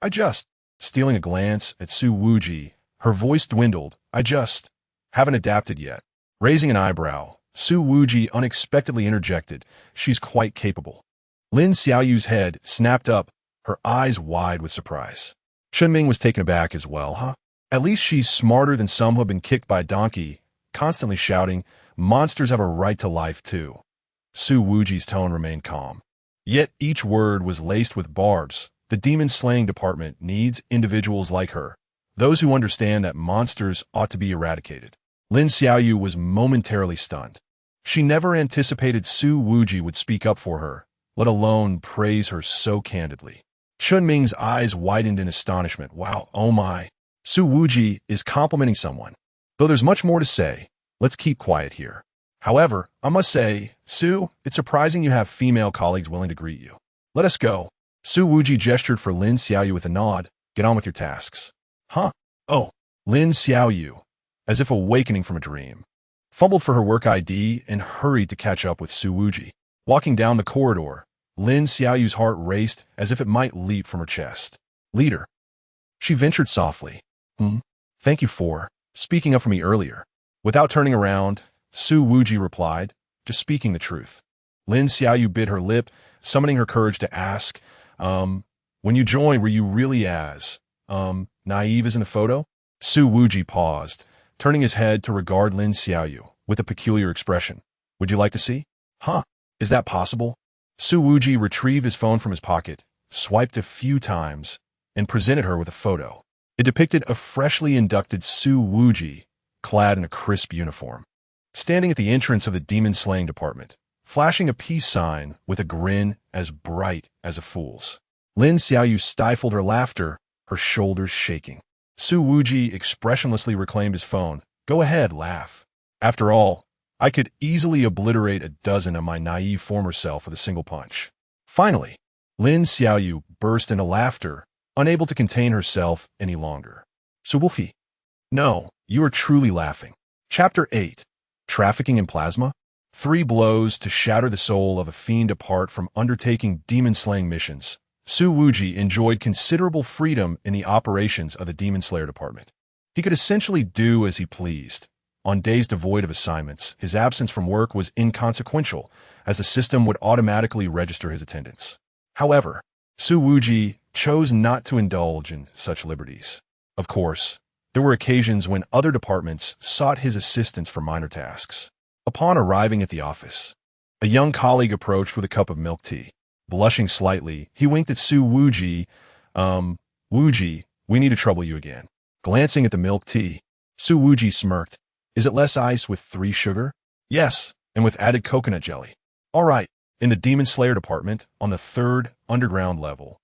just... Stealing a glance at Su Wuji, her voice dwindled. I just haven't adapted yet. Raising an eyebrow, Su Wuji unexpectedly interjected, she's quite capable. Lin Xiaoyu's head snapped up, her eyes wide with surprise. Chunming was taken aback as well, huh? At least she's smarter than some who have been kicked by a donkey, constantly shouting, monsters have a right to life too. Su Wuji's tone remained calm. Yet each word was laced with barbs. The demon slaying department needs individuals like her, those who understand that monsters ought to be eradicated. Lin Xiaoyu was momentarily stunned. She never anticipated Su Wuji would speak up for her, let alone praise her so candidly. Chunming's eyes widened in astonishment. Wow, oh my. Su Wuji is complimenting someone. Though there's much more to say, let's keep quiet here. However, I must say, Su, it's surprising you have female colleagues willing to greet you. Let us go. Su Wuji gestured for Lin Xiaoyu with a nod. Get on with your tasks. Huh? Oh, Lin Xiaoyu, as if awakening from a dream, fumbled for her work ID and hurried to catch up with Su Wuji. Walking down the corridor, Lin Xiaoyu's heart raced as if it might leap from her chest. Leader. She ventured softly. Thank you for speaking up for me earlier. Without turning around, Su Wuji replied, just speaking the truth. Lin Xiaoyu bit her lip, summoning her courage to ask, when you joined, were you really as, naive as in the photo? Su Wuji paused, turning his head to regard Lin Xiaoyu with a peculiar expression. Would you like to see? Huh? Is that possible? Su Wuji retrieved his phone from his pocket, swiped a few times, and presented her with a photo. It depicted a freshly inducted Su Wuji, clad in a crisp uniform, standing at the entrance of the demon-slaying department, flashing a peace sign with a grin as bright as a fool's. Lin Xiaoyu stifled her laughter, her shoulders shaking. Su Wuji expressionlessly reclaimed his phone. Go ahead, laugh. After all, I could easily obliterate a dozen of my naive former self with a single punch. Finally, Lin Xiaoyu burst into laughter, unable to contain herself any longer. Su Wuji. No, you are truly laughing. Chapter 8. Trafficking in Plasma? 3 blows to shatter the soul of a fiend apart from undertaking demon-slaying missions. Su Wuji enjoyed considerable freedom in the operations of the Demon Slayer department. He could essentially do as he pleased. On days devoid of assignments, his absence from work was inconsequential, as the system would automatically register his attendance. However, Su Wuji chose not to indulge in such liberties. Of course, there were occasions when other departments sought his assistance for minor tasks. Upon arriving at the office, a young colleague approached with a cup of milk tea. Blushing slightly, he winked at Su Wuji. Wuji, we need to trouble you again. Glancing at the milk tea, Su Wuji smirked. Is it less ice with 3 sugar? Yes, and with added coconut jelly. All right, in the Demon Slayer department, on the 3rd underground level.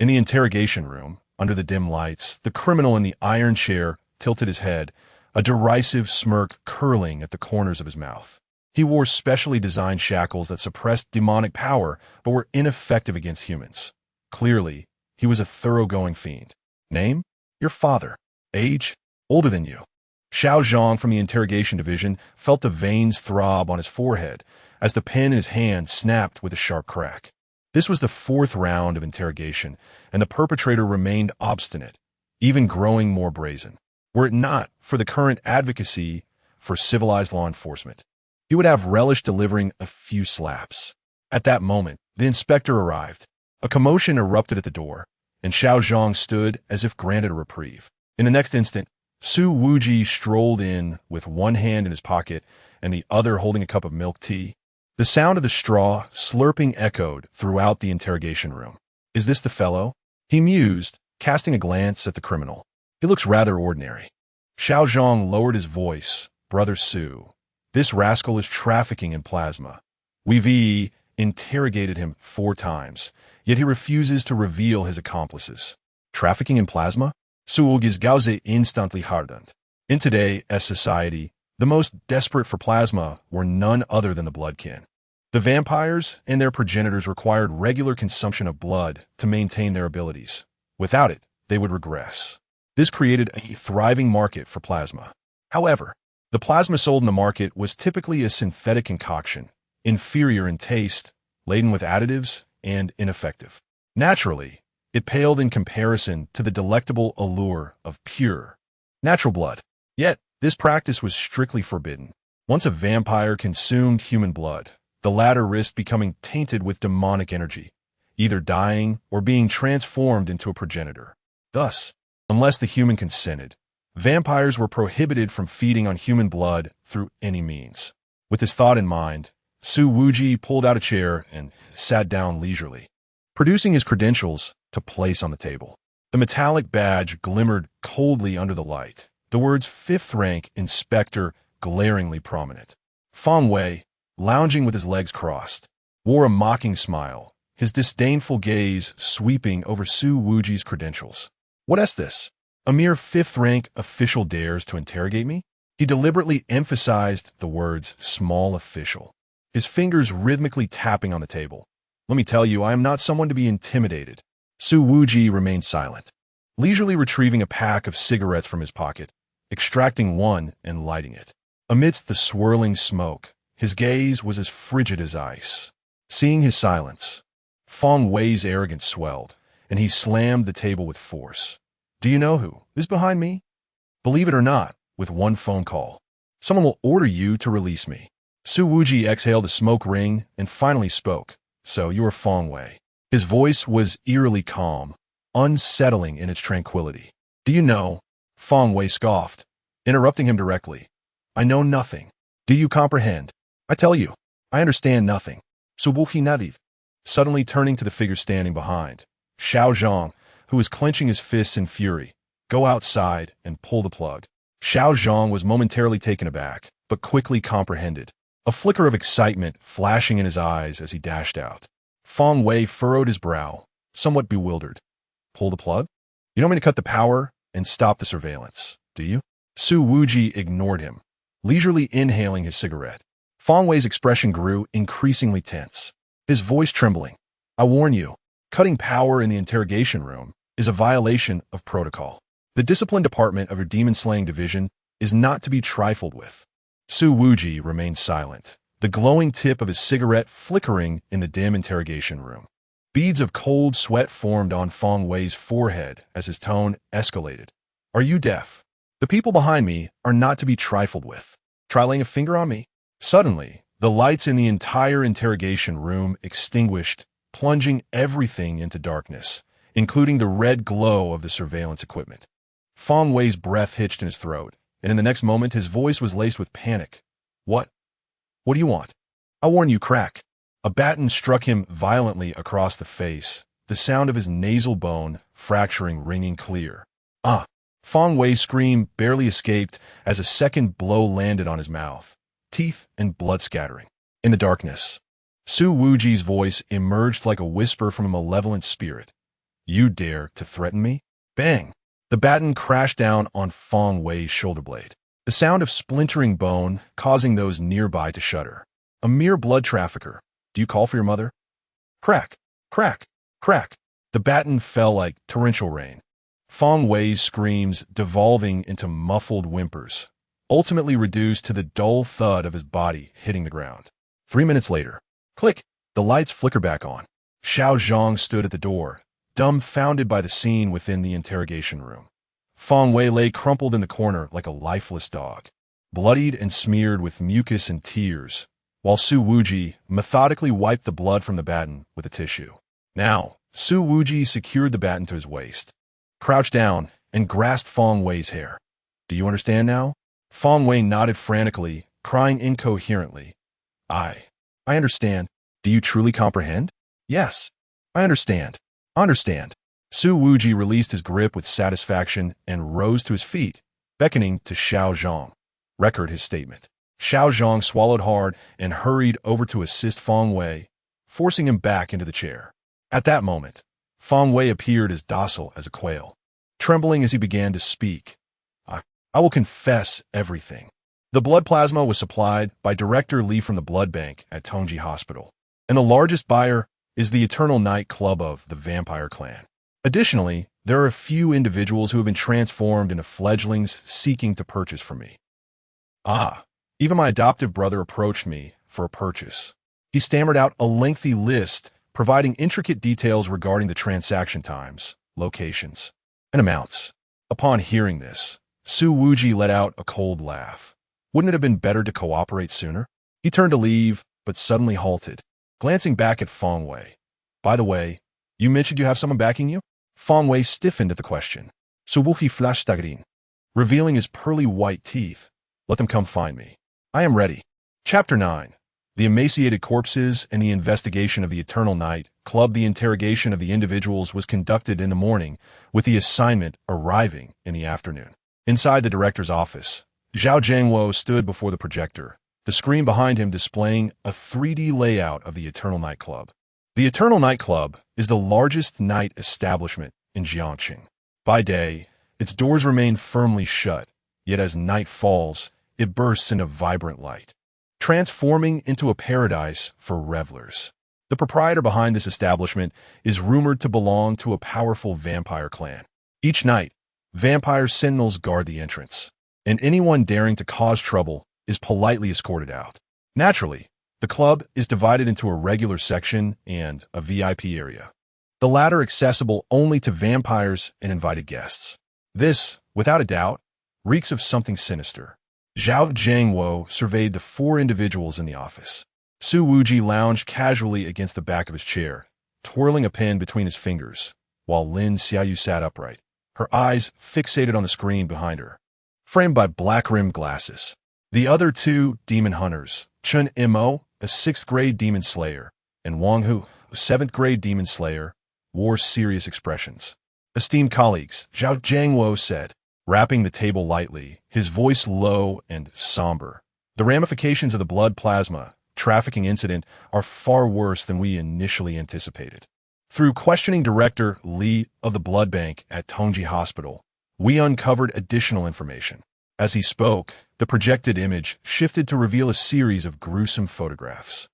In the interrogation room, under the dim lights, the criminal in the iron chair tilted his head, a derisive smirk curling at the corners of his mouth. He wore specially designed shackles that suppressed demonic power but were ineffective against humans. Clearly, he was a thoroughgoing fiend. Name? Your father. Age? Older than you. Xiao Zhang from the interrogation division felt the veins throb on his forehead as the pen in his hand snapped with a sharp crack. This was the 4th round of interrogation, and the perpetrator remained obstinate, even growing more brazen. Were it not for the current advocacy for civilized law enforcement, he would have relished delivering a few slaps. At that moment, the inspector arrived. A commotion erupted at the door, and Xiao Zhang stood as if granted a reprieve. In the next instant, Su Wuji strolled in with one hand in his pocket and the other holding a cup of milk tea. The sound of the straw slurping echoed throughout the interrogation room. Is this the fellow? He mused, casting a glance at the criminal. He looks rather ordinary. Xiao Zhang lowered his voice. Brother Su, this rascal is trafficking in plasma. We've interrogated him 4 times, yet he refuses to reveal his accomplices. Trafficking in plasma? Su Wuji's Gauze instantly hardened. In today's society, The most desperate for plasma were none other than the bloodkin. The vampires and their progenitors required regular consumption of blood to maintain their abilities. Without it, they would regress. This created a thriving market for plasma. However, the plasma sold in the market was typically a synthetic concoction, inferior in taste, laden with additives, and ineffective. Naturally, it paled in comparison to the delectable allure of pure, natural blood. Yet, this practice was strictly forbidden. Once a vampire consumed human blood, the latter risked becoming tainted with demonic energy, either dying or being transformed into a progenitor. Thus, unless the human consented, vampires were prohibited from feeding on human blood through any means. With this thought in mind, Su Wuji pulled out a chair and sat down leisurely, producing his credentials to place on the table. The metallic badge glimmered coldly under the light, the words Fifth Rank Inspector glaringly prominent. Feng Wei, lounging with his legs crossed, wore a mocking smile, his disdainful gaze sweeping over Su Wuji's credentials. What is this? A mere fifth-rank official dares to interrogate me? He deliberately emphasized the words small official, his fingers rhythmically tapping on the table. Let me tell you, I am not someone to be intimidated. Su Wuji remained silent, leisurely retrieving a pack of cigarettes from his pocket, extracting one and lighting it. Amidst the swirling smoke, his gaze was as frigid as ice. Seeing his silence, Feng Wei's arrogance swelled, and he slammed the table with force. Do you know who is behind me? Believe it or not, with one phone call, someone will order you to release me. Su Wuji exhaled a smoke ring and finally spoke. So you are Feng Wei. His voice was eerily calm, unsettling in its tranquility. Do you know? Feng Wei scoffed, interrupting him directly. I know nothing. Do you comprehend? I tell you, I understand nothing. Su Wuji Nadiv. Suddenly turning to the figure standing behind, Xiao Zhang, who was clenching his fists in fury. Go outside and pull the plug. Xiao Zhang was momentarily taken aback, but quickly comprehended, a flicker of excitement flashing in his eyes as he dashed out. Feng Wei furrowed his brow, somewhat bewildered. Pull the plug? You don't mean to cut the power and stop the surveillance, do you? Su Wuji ignored him, leisurely inhaling his cigarette. Feng Wei's expression grew increasingly tense, his voice trembling. I warn you, cutting power in the interrogation room is a violation of protocol. The discipline department of your demon-slaying division is not to be trifled with. Su Wuji remained silent, the glowing tip of his cigarette flickering in the dim interrogation room. Beads of cold sweat formed on Feng Wei's forehead as his tone escalated. Are you deaf? The people behind me are not to be trifled with. Try laying a finger on me. Suddenly, the lights in the entire interrogation room extinguished, plunging everything into darkness, including the red glow of the surveillance equipment. Feng Wei's breath hitched in his throat, and in the next moment his voice was laced with panic. What? What do you want? I warn you, crack. A baton struck him violently across the face, the sound of his nasal bone fracturing ringing clear. Ah! Feng Wei's scream barely escaped as a second blow landed on his mouth, teeth and blood scattering. In the darkness, Su Wuji's voice emerged like a whisper from a malevolent spirit. You dare to threaten me? Bang! The baton crashed down on Feng Wei's shoulder blade, the sound of splintering bone causing those nearby to shudder. A mere blood trafficker. Do you call for your mother? Crack! Crack! Crack! The baton fell like torrential rain. Feng Wei's screams devolving into muffled whimpers, ultimately reduced to the dull thud of his body hitting the ground. 3 minutes later, click! The lights flicker back on. Xiao Zhang stood at the door, dumbfounded by the scene within the interrogation room. Feng Wei lay crumpled in the corner like a lifeless dog, bloodied and smeared with mucus and tears, while Su Wuji methodically wiped the blood from the baton with a tissue. Now, Su Wuji secured the baton to his waist, crouched down, and grasped Feng Wei's hair. Do you understand now? Feng Wei nodded frantically, crying incoherently. I understand. Do you truly comprehend? Yes, I understand. Understand. Su Wuji released his grip with satisfaction and rose to his feet, beckoning to Xiao Zhang. Record his statement. Xiao Zhang swallowed hard and hurried over to assist Feng Wei, forcing him back into the chair. At that moment, Feng Wei appeared as docile as a quail, trembling as he began to speak. I will confess everything. The blood plasma was supplied by Director Li from the blood bank at Tongji Hospital, and the largest buyer is the Eternal Night Club of the Vampire Clan. Additionally, there are a few individuals who have been transformed into fledglings seeking to purchase from me. Even my adoptive brother approached me for a purchase. He stammered out a lengthy list, providing intricate details regarding the transaction times, locations, and amounts. Upon hearing this, Su Wuji let out a cold laugh. Wouldn't it have been better to cooperate sooner? He turned to leave, but suddenly halted, glancing back at Feng Wei. By the way, you mentioned you have someone backing you? Feng Wei stiffened at the question. Su Wuji flashed again, revealing his pearly white teeth. Let them come find me. I am ready. Chapter 9. The emaciated corpses and the investigation of the Eternal Night Club. The interrogation of the individuals was conducted in the morning, with the assignment arriving in the afternoon. Inside the director's office, Zhao Jiangwo stood before the projector, the screen behind him displaying a 3D layout of the Eternal Night Club. The Eternal Night Club is the largest night establishment in Jiangcheng. By day, its doors remain firmly shut, yet as night falls, it bursts into vibrant light, transforming into a paradise for revelers. The proprietor behind this establishment is rumored to belong to a powerful vampire clan. Each night, vampire sentinels guard the entrance, and anyone daring to cause trouble is politely escorted out. Naturally, the club is divided into a regular section and a VIP area, the latter accessible only to vampires and invited guests. This, without a doubt, reeks of something sinister. Zhao Jiangwo surveyed the 4 individuals in the office. Su Wuji lounged casually against the back of his chair, twirling a pen between his fingers, while Lin Xiaoyu sat upright, her eyes fixated on the screen behind her, framed by black-rimmed glasses. The other 2 demon hunters, Chen Mo, a 6th-grade demon slayer, and Wang Hu, a 7th-grade demon slayer, wore serious expressions. Esteemed colleagues, Zhao Jiangwo said, rapping the table lightly, his voice low and somber. The ramifications of the blood plasma trafficking incident are far worse than we initially anticipated. Through questioning Director Li of the blood bank at Tongji Hospital, we uncovered additional information. As he spoke, the projected image shifted to reveal a series of gruesome photographs.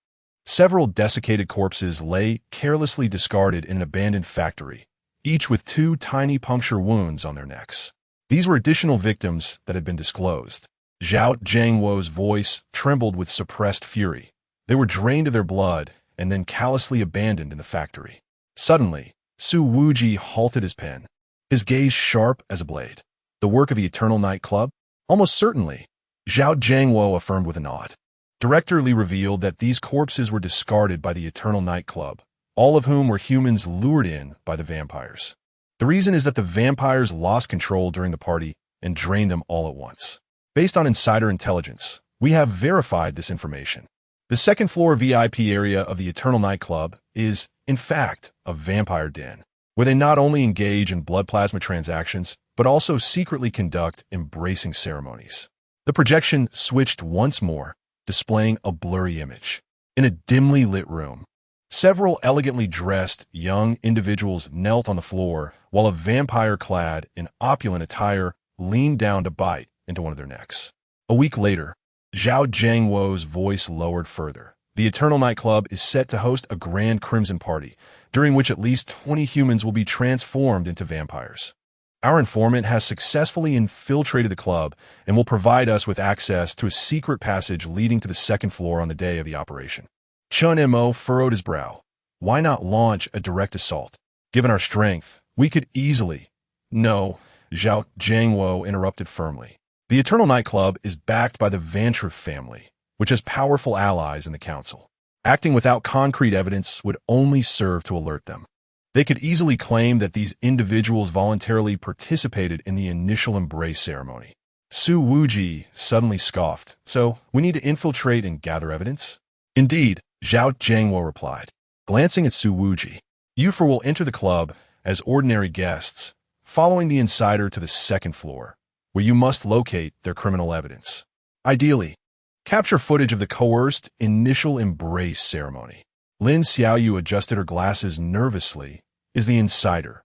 Several desiccated corpses lay carelessly discarded in an abandoned factory, each with 2 tiny puncture wounds on their necks. These were additional victims that had been disclosed. Zhao Jiangwo's voice trembled with suppressed fury. They were drained of their blood and then callously abandoned in the factory. Suddenly, Su Wuji halted his pen, his gaze sharp as a blade. The work of the Eternal Night Club? Almost certainly, Zhao Jiangwo affirmed with a nod. Director Li revealed that these corpses were discarded by the Eternal Night Club, all of whom were humans lured in by the vampires. The reason is that the vampires lost control during the party and drained them all at once. Based on insider intelligence, we have verified this information. The second-floor VIP area of the Eternal Night Club is, in fact, a vampire den, where they not only engage in blood plasma transactions, but also secretly conduct embracing ceremonies. The projection switched once more, displaying a blurry image. In a dimly lit room, several elegantly dressed young individuals knelt on the floor while a vampire clad in opulent attire leaned down to bite into one of their necks. A week later, Zhao Jiangwo's voice lowered further. The Eternal Night Club is set to host a grand crimson party, during which at least 20 humans will be transformed into vampires. Our informant has successfully infiltrated the club and will provide us with access to a secret passage leading to the second floor on the day of the operation. Chen Mo furrowed his brow. Why not launch a direct assault? Given our strength, we could easily... No, Zhao Jiangwo interrupted firmly. The Eternal Night Club is backed by the Vantruf family, which has powerful allies in the council. Acting without concrete evidence would only serve to alert them. They could easily claim that these individuals voluntarily participated in the initial embrace ceremony. Su Wuji suddenly scoffed. So, we need to infiltrate and gather evidence? Indeed, Zhao Jiangwo replied, glancing at Su Wuji. You four will enter the club as ordinary guests, following the insider to the second floor, where you must locate their criminal evidence. Ideally, capture footage of the coerced initial embrace ceremony. Lin Xiaoyu adjusted her glasses nervously. Is the insider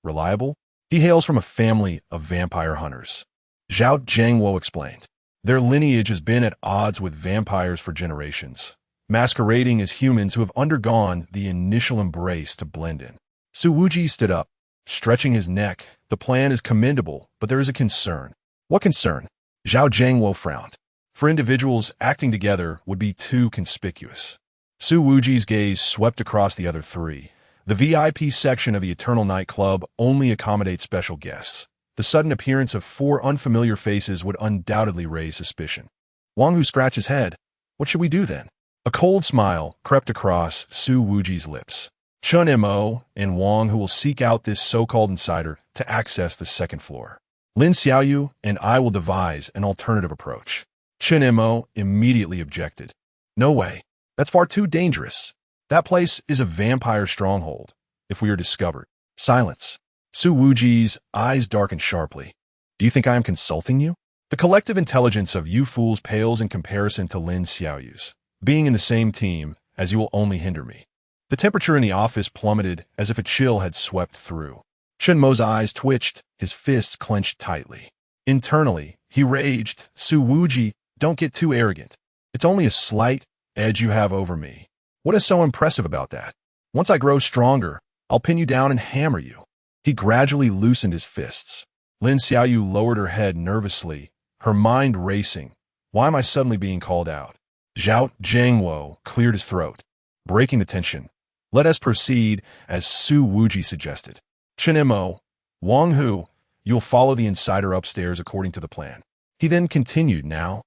reliable? He hails from a family of vampire hunters. Zhao Jiangwo explained. Their lineage has been at odds with vampires for generations, masquerading as humans who have undergone the initial embrace to blend in. Su Wuji stood up, stretching his neck. The plan is commendable, but there is a concern. What concern? Zhao Jiangwo frowned. For individuals acting together would be too conspicuous. Su Wuji's gaze swept across the other three. The VIP section of the Eternal Night Club only accommodates special guests. The sudden appearance of 4 unfamiliar faces would undoubtedly raise suspicion. Wang Hu scratched his head. What should we do then? A cold smile crept across Su Wuji's lips. Chun Mo and Wang Hu will seek out this so-called insider to access the second floor. Lin Xiaoyu and I will devise an alternative approach. Chun Mo immediately objected. No way. That's far too dangerous. That place is a vampire stronghold. If we are discovered. Silence. Su Wuji's eyes darkened sharply. Do you think I am consulting you? The collective intelligence of you fools pales in comparison to Lin Xiaoyu's. Being in the same team, as you will only hinder me. The temperature in the office plummeted as if a chill had swept through. Chun Mo's eyes twitched, his fists clenched tightly. Internally, he raged, Su Wuji, don't get too arrogant. It's only a slight edge you have over me. What is so impressive about that? Once I grow stronger, I'll pin you down and hammer you. He gradually loosened his fists. Lin Xiaoyu lowered her head nervously, her mind racing. Why am I suddenly being called out? Zhao Jiangwo cleared his throat, breaking the tension. Let us proceed, as Su Wuji suggested. Chun Mo, Wang Hu, you'll follow the insider upstairs according to the plan. He then continued, now,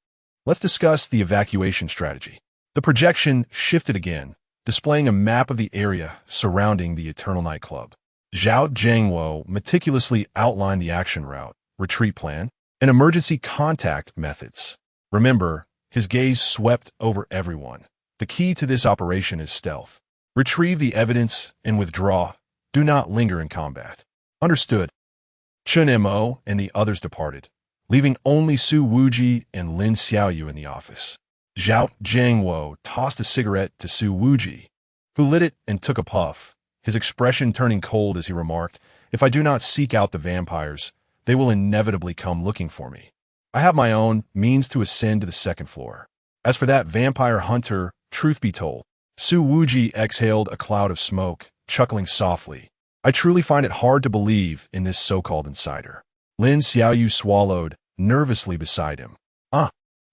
let's discuss the evacuation strategy. The projection shifted again, displaying a map of the area surrounding the Eternal Night Club. Zhao Jiangwo meticulously outlined the action route, retreat plan, and emergency contact methods. Remember, his gaze swept over everyone. The key to this operation is stealth. Retrieve the evidence and withdraw. Do not linger in combat. Understood. Chun Mo and the others departed, leaving only Su Wuji and Lin Xiaoyu in the office. Zhao Jiangwo tossed a cigarette to Su Wuji, who lit it and took a puff, his expression turning cold as he remarked, if I do not seek out the vampires, they will inevitably come looking for me. I have my own means to ascend to the second floor. As for that vampire hunter, truth be told, Su Wuji exhaled a cloud of smoke, chuckling softly. I truly find it hard to believe in this so-called insider. Lin Xiaoyu swallowed, nervously beside him.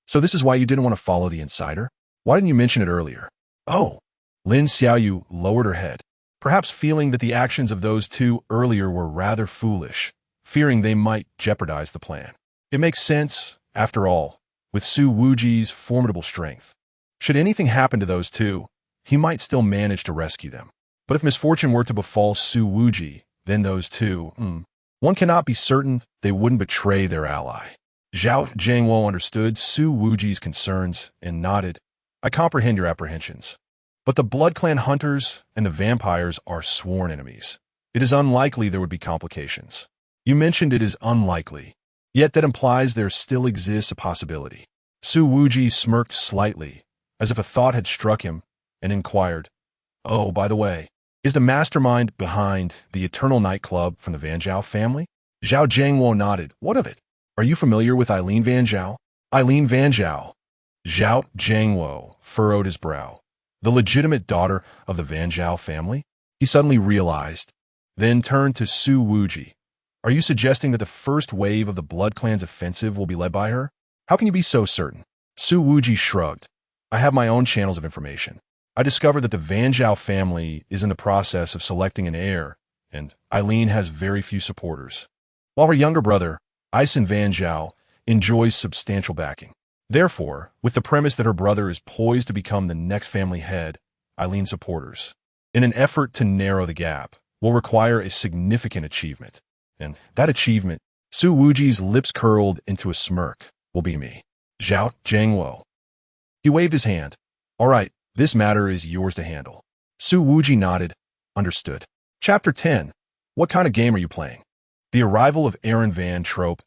So this is why you didn't want to follow the insider? Why didn't you mention it earlier? Oh. Lin Xiaoyu lowered her head, perhaps feeling that the actions of those two earlier were rather foolish, fearing they might jeopardize the plan. It makes sense, after all, with Su Wuji's formidable strength. Should anything happen to those two, he might still manage to rescue them. But if misfortune were to befall Su Wuji, then those two, one cannot be certain they wouldn't betray their ally. Zhao Jiangwo understood Su Wuji's concerns and nodded. I comprehend your apprehensions. But the Blood Clan hunters and the vampires are sworn enemies. It is unlikely there would be complications. You mentioned it is unlikely, yet that implies there still exists a possibility. Su Wuji smirked slightly, as if a thought had struck him, and inquired, oh, by the way, is the mastermind behind the Eternal Night Club from the Van Zhao family? Zhao Jiangwo nodded. What of it? Are you familiar with Eileen Van Zhao? Eileen Van Zhao. Zhao Jiangwo furrowed his brow. The legitimate daughter of the Van Zhao family? He suddenly realized, then turned to Su Wuji. Are you suggesting that the first wave of the Blood Clan's offensive will be led by her? How can you be so certain? Su Wuji shrugged. I have my own channels of information. I discovered that the Van Zhao family is in the process of selecting an heir, and Eileen has very few supporters, while her younger brother, Ison Van Zhao, enjoys substantial backing. Therefore, with the premise that her brother is poised to become the next family head, Eileen's supporters, in an effort to narrow the gap, will require a significant achievement. And that achievement, Su Wuji's lips curled into a smirk, will be me. Zhao Jiangwo. He waved his hand. All right, this matter is yours to handle. Su Wuji nodded. Understood. Chapter 10. What kind of game are you playing? The arrival of Aaron Van Troep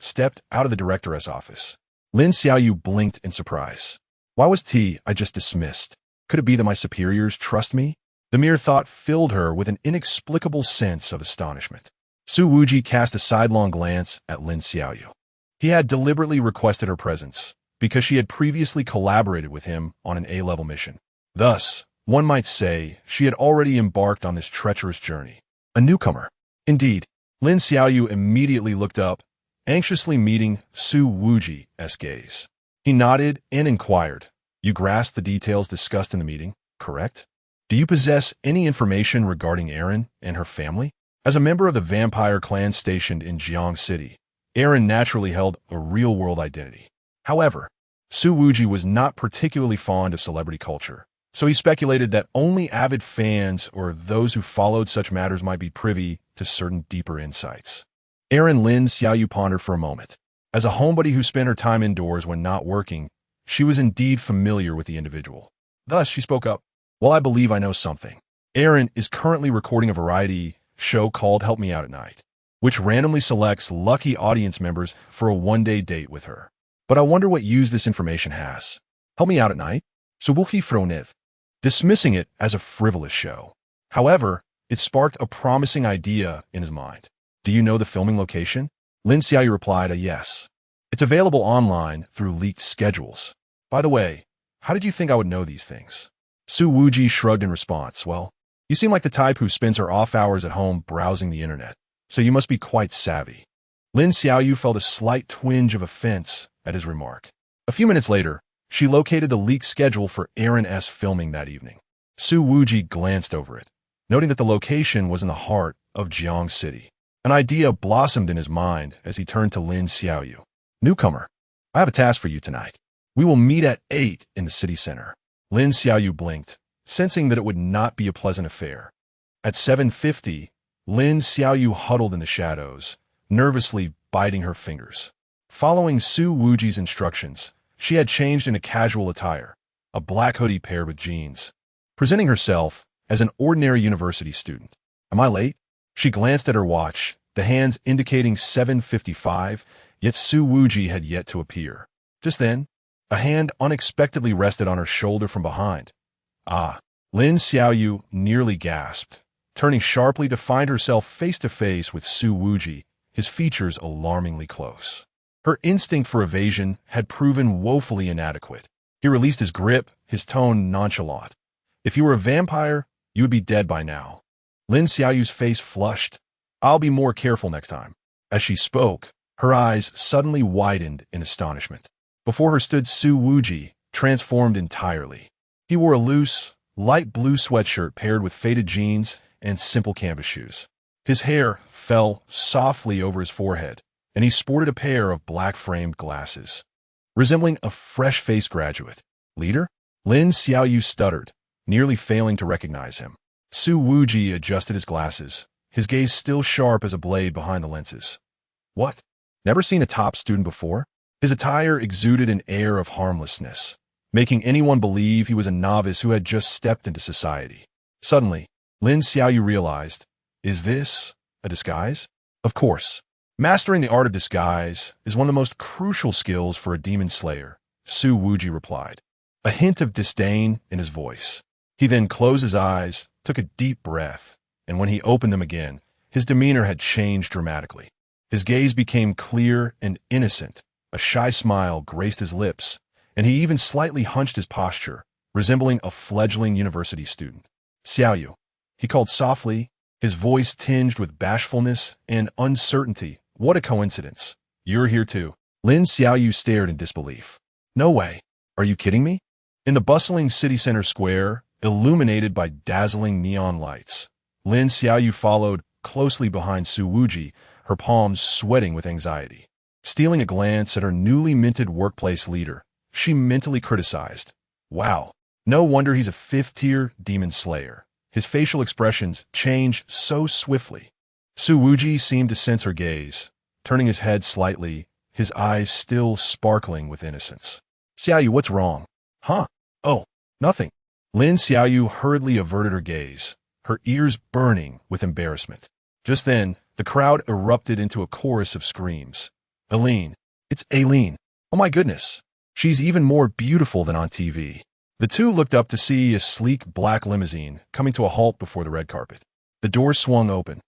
stepped out of the directoress office. Lin Xiaoyu blinked in surprise. Why was I just dismissed? Could it be that my superiors trust me? The mere thought filled her with an inexplicable sense of astonishment. Su Wuji cast a sidelong glance at Lin Xiaoyu. He had deliberately requested her presence because she had previously collaborated with him on an A-level mission. Thus, one might say she had already embarked on this treacherous journey. A newcomer. Indeed, Lin Xiaoyu immediately looked up, anxiously meeting Su Wuji's gaze. He nodded and inquired, "You grasp the details discussed in the meeting, correct? Do you possess any information regarding Erin and her family?" As a member of the vampire clan stationed in Jiangcheng City, Erin naturally held a real-world identity. However, Su Wuji was not particularly fond of celebrity culture, so he speculated that only avid fans or those who followed such matters might be privy to certain deeper insights. Lin Xiaoyu pondered for a moment. As a homebody who spent her time indoors when not working, she was indeed familiar with the individual. Thus, she spoke up. "Well, I believe I know something. Erin is currently recording a variety show called Help Me Out at Night, which randomly selects lucky audience members for a one-day date with her. But I wonder what use this information has. Help Me Out at Night? Su Wuji Froniv," dismissing it as a frivolous show. However, it sparked a promising idea in his mind. "Do you know the filming location?" Lin Xiaoyu replied, yes. "It's available online through leaked schedules. By the way, how did you think I would know these things?" Su Wuji shrugged in response. "Well, you seem like the type who spends her off hours at home browsing the internet, so you must be quite savvy." Lin Xiaoyu felt a slight twinge of offense at his remark. A few minutes later, she located the leaked schedule for Erin's filming that evening. Su Wuji glanced over it, noting that the location was in the heart of Jiangcheng City. An idea blossomed in his mind as he turned to Lin Xiaoyu. "Newcomer, I have a task for you tonight. We will meet at 8 in the city center." Lin Xiaoyu blinked, sensing that it would not be a pleasant affair. At 7:50, Lin Xiaoyu huddled in the shadows, nervously biting her fingers. Following Su Wuji's instructions, she had changed into casual attire, a black hoodie paired with jeans, presenting herself as an ordinary university student. "Am I late?" She glanced at her watch, the hands indicating 7:55, yet Su Wuji had yet to appear. Just then, a hand unexpectedly rested on her shoulder from behind. "Ah!" Lin Xiaoyu nearly gasped, turning sharply to find herself face-to-face with Su Wuji, his features alarmingly close. Her instinct for evasion had proven woefully inadequate. He released his grip, his tone nonchalant. "If you were a vampire, you would be dead by now." Lin Xiaoyu's face flushed. "I'll be more careful next time." As she spoke, her eyes suddenly widened in astonishment. Before her stood Su Wuji, transformed entirely. He wore a loose, light blue sweatshirt paired with faded jeans and simple canvas shoes. His hair fell softly over his forehead, and he sported a pair of black-framed glasses. Resembling a fresh-faced graduate. "Leader?" Lin Xiaoyu stuttered, nearly failing to recognize him. Su Wuji adjusted his glasses, his gaze still sharp as a blade behind the lenses. "What? Never seen a top student before?" His attire exuded an air of harmlessness, making anyone believe he was a novice who had just stepped into society. Suddenly, Lin Xiaoyu realized, is this a disguise? Of course. Mastering the art of disguise is one of the most crucial skills for a demon slayer, Su Wuji replied, a hint of disdain in his voice. He then closed his eyes, took a deep breath, and when he opened them again, his demeanor had changed dramatically. His gaze became clear and innocent, a shy smile graced his lips, and he even slightly hunched his posture, resembling a fledgling university student. "Xiaoyu," he called softly, his voice tinged with bashfulness and uncertainty. "What a coincidence. You're here too." Lin Xiaoyu stared in disbelief. "No way. Are you kidding me?" In the bustling city center square, illuminated by dazzling neon lights, Lin Xiaoyu followed closely behind Su Wuji, her palms sweating with anxiety. Stealing a glance at her newly minted workplace leader, she mentally criticized. Wow, no wonder he's a fifth-tier demon slayer. His facial expressions changed so swiftly. Su Wuji seemed to sense her gaze, turning his head slightly, his eyes still sparkling with innocence. "Xiaoyu, what's wrong?" "Huh? Oh, nothing." Lin Xiaoyu hurriedly averted her gaze, her ears burning with embarrassment. Just then, the crowd erupted into a chorus of screams. "Aileen! It's Aileen! Oh my goodness! She's even more beautiful than on TV." The two looked up to see a sleek black limousine coming to a halt before the red carpet. The door swung open,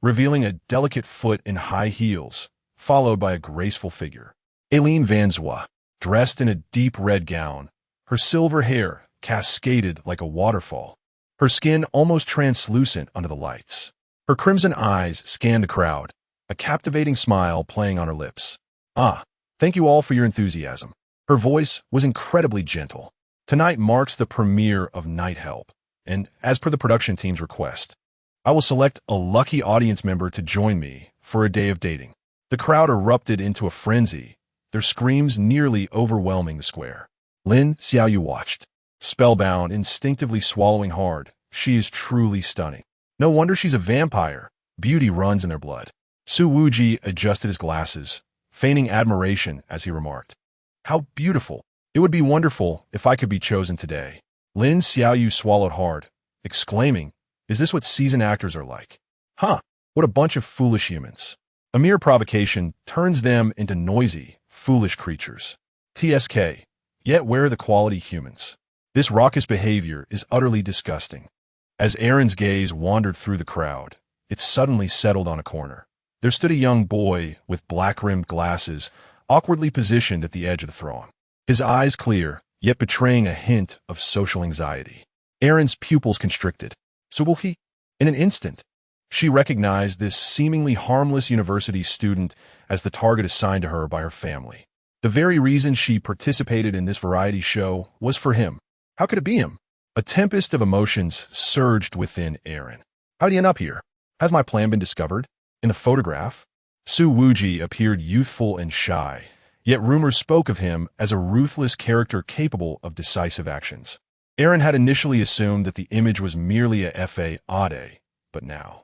revealing a delicate foot in high heels, followed by a graceful figure. Aileen Vanzwa, dressed in a deep red gown, her silver hair cascaded like a waterfall, her skin almost translucent under the lights. Her crimson eyes scanned the crowd, a captivating smile playing on her lips. "Ah, thank you all for your enthusiasm." Her voice was incredibly gentle. "Tonight marks the premiere of Night Help, and as per the production team's request, I will select a lucky audience member to join me for a day of dating." The crowd erupted into a frenzy, their screams nearly overwhelming the square. Lin Xiaoyu watched, spellbound, instinctively swallowing hard. She is truly stunning. No wonder she's a vampire. Beauty runs in their blood. Su Wuji adjusted his glasses, feigning admiration as he remarked, "How beautiful. It would be wonderful if I could be chosen today." Lin Xiaoyu swallowed hard, exclaiming, "Is this what seasoned actors are like? Huh, what a bunch of foolish humans. A mere provocation turns them into noisy, foolish creatures. TSK, yet where are the quality humans? This raucous behavior is utterly disgusting." As Aaron's gaze wandered through the crowd, it suddenly settled on a corner. There stood a young boy with black-rimmed glasses, awkwardly positioned at the edge of the throng. His eyes clear, yet betraying a hint of social anxiety. Aaron's pupils constricted. Su Wuji? In an instant, she recognized this seemingly harmless university student as the target assigned to her by her family. The very reason she participated in this variety show was for him. How could it be him? A tempest of emotions surged within Aaron. How'd he end up here? Has my plan been discovered? In the photograph, Su Wuji appeared youthful and shy, yet rumors spoke of him as a ruthless character capable of decisive actions. Aaron had initially assumed that the image was merely a fade, but now,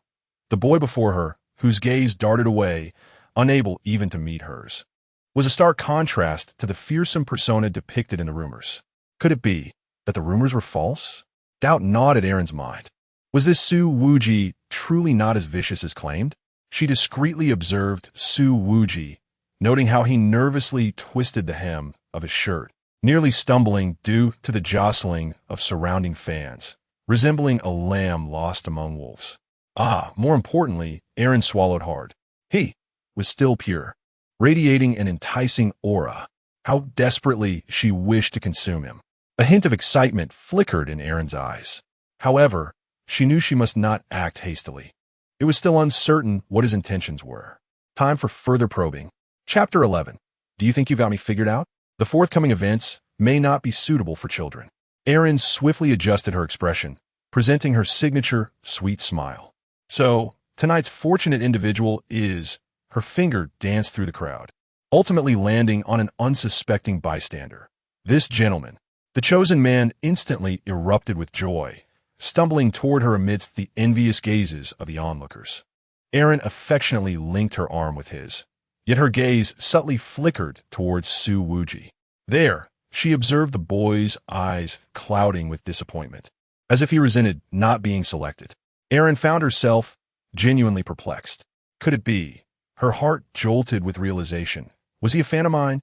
the boy before her, whose gaze darted away, unable even to meet hers, was a stark contrast to the fearsome persona depicted in the rumors. Could it be that the rumors were false? Doubt gnawed at Aaron's mind. Was this Su Wuji truly not as vicious as claimed? She discreetly observed Su Wuji, noting how he nervously twisted the hem of his shirt, nearly stumbling due to the jostling of surrounding fans, resembling a lamb lost among wolves. More importantly, Aaron swallowed hard. He was still pure, radiating an enticing aura. How desperately she wished to consume him. A hint of excitement flickered in Aaron's eyes. However, she knew she must not act hastily. It was still uncertain what his intentions were. Time for further probing. Chapter 11. Do you think you've got me figured out? The forthcoming events may not be suitable for children. Aaron swiftly adjusted her expression, presenting her signature sweet smile. So, tonight's fortunate individual is... Her finger danced through the crowd, ultimately landing on an unsuspecting bystander. This gentleman. The chosen man instantly erupted with joy, stumbling toward her amidst the envious gazes of the onlookers. Aaron affectionately linked her arm with his, yet her gaze subtly flickered towards Su Wuji. There, she observed the boy's eyes clouding with disappointment, as if he resented not being selected. Aaron found herself genuinely perplexed. Could it be? Her heart jolted with realization. Was he a fan of mine?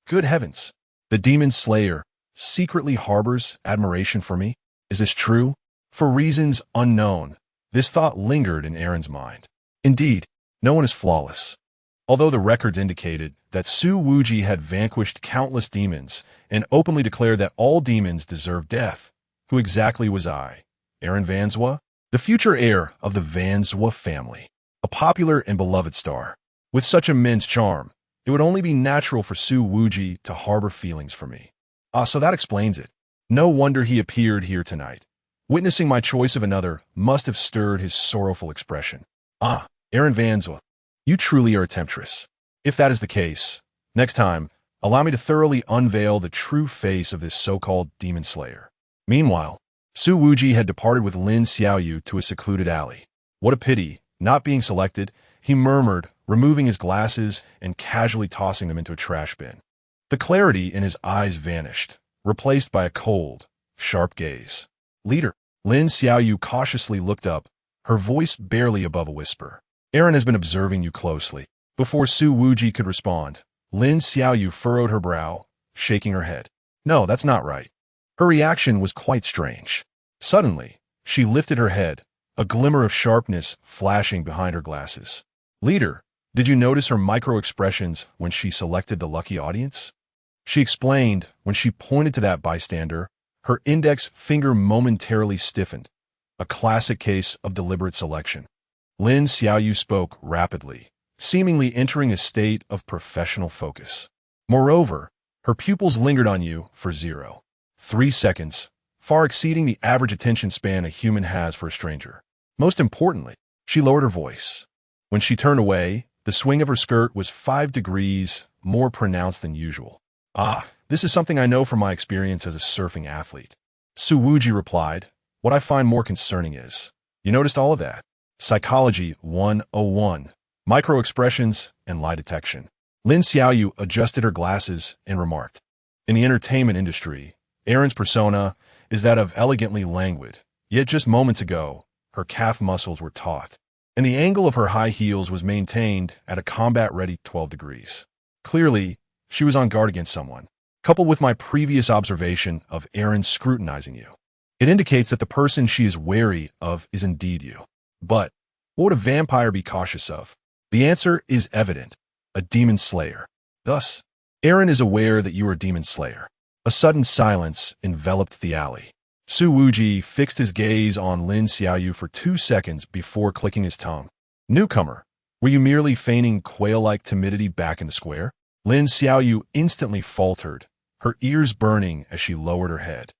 Good heavens! The demon slayer secretly harbors admiration for me? Is this true? For reasons unknown, this thought lingered in Aaron's mind. Indeed, no one is flawless. Although the records indicated that Su Wuji had vanquished countless demons and openly declared that all demons deserve death, who exactly was I, Aaron Vanzwa, the future heir of the Vanzwa family, a popular and beloved star? With such immense charm, it would only be natural for Su Wuji to harbor feelings for me. So that explains it. No wonder he appeared here tonight. Witnessing my choice of another must have stirred his sorrowful expression. Aaron Vanzwa, you truly are a temptress. If that is the case, next time, allow me to thoroughly unveil the true face of this so-called demon slayer. Meanwhile, Su Wuji had departed with Lin Xiaoyu to a secluded alley. What a pity, not being selected, he murmured, removing his glasses and casually tossing them into a trash bin. The clarity in his eyes vanished, replaced by a cold, sharp gaze. Leader, Lin Xiaoyu cautiously looked up, her voice barely above a whisper. Aaron has been observing you closely. Before Su Wuji could respond, Lin Xiaoyu furrowed her brow, shaking her head. No, that's not right. Her reaction was quite strange. Suddenly, she lifted her head, a glimmer of sharpness flashing behind her glasses. Leader, Did you notice her micro-expressions when she selected the lucky audience? She explained when she pointed to that bystander, her index finger momentarily stiffened, a classic case of deliberate selection. Lin Xiaoyu spoke rapidly, seemingly entering a state of professional focus. Moreover, her pupils lingered on you for 0.3 seconds, far exceeding the average attention span a human has for a stranger. Most importantly, she lowered her voice. When she turned away, the swing of her skirt was 5 degrees more pronounced than usual. Ah, this is something I know from my experience as a surfing athlete. Su Wuji replied, what I find more concerning is, you noticed all of that? Psychology 101, micro-expressions and lie detection. Lin Xiaoyu adjusted her glasses and remarked, in the entertainment industry, Erin's persona is that of elegantly languid, yet just moments ago, her calf muscles were taut, and the angle of her high heels was maintained at a combat-ready 12 degrees. Clearly, she was on guard against someone. Coupled with my previous observation of Erin scrutinizing you, it indicates that the person she is wary of is indeed you. But what would a vampire be cautious of? The answer is evident, a demon slayer. Thus, Erin is aware that you are a demon slayer. A sudden silence enveloped the alley. Su Wuji fixed his gaze on Lin Xiaoyu for 2 seconds before clicking his tongue. Newcomer, were you merely feigning quail-like timidity back in the square? Lin Xiaoyu instantly faltered, her ears burning as she lowered her head.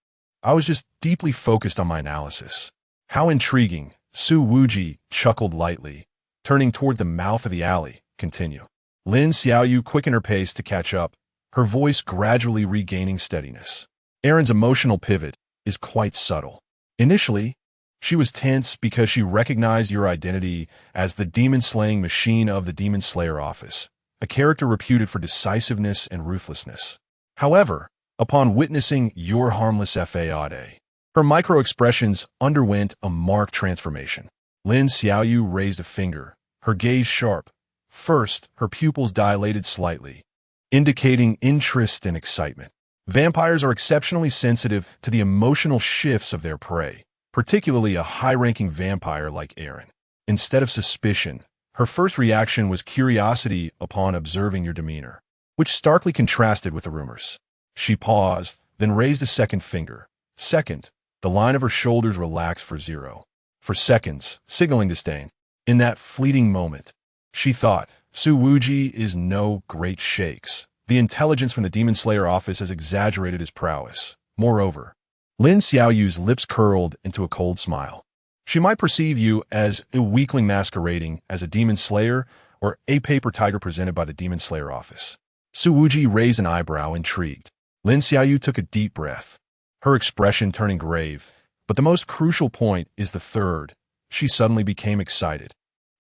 I was just deeply focused on my analysis. How intriguing, Su Wuji chuckled lightly, turning toward the mouth of the alley. Continue. Lin Xiaoyu quickened her pace to catch up, her voice gradually regaining steadiness. Erin's emotional pivot is quite subtle. Initially, she was tense because she recognized your identity as the demon-slaying machine of the Demon Slayer office, a character reputed for decisiveness and ruthlessness. However, upon witnessing your harmless fade, her micro-expressions underwent a marked transformation. Lin Xiaoyu raised a finger, her gaze sharp. First, her pupils dilated slightly, indicating interest and excitement. Vampires are exceptionally sensitive to the emotional shifts of their prey, particularly a high-ranking vampire like Erin. Instead of suspicion, her first reaction was curiosity upon observing your demeanor, which starkly contrasted with the rumors. She paused, then raised a second finger. Second, the line of her shoulders relaxed for 0.4 seconds, signaling disdain. In that fleeting moment, she thought, Su Wuji is no great shakes. The intelligence from the Demon Slayer office has exaggerated his prowess. Moreover, Lin Xiaoyu's lips curled into a cold smile. She might perceive you as a weakling masquerading as a Demon Slayer or a paper tiger presented by the Demon Slayer office. Su Wuji raised an eyebrow, intrigued. Lin Xiaoyu took a deep breath, her expression turning grave. But the most crucial point is the third. She suddenly became excited.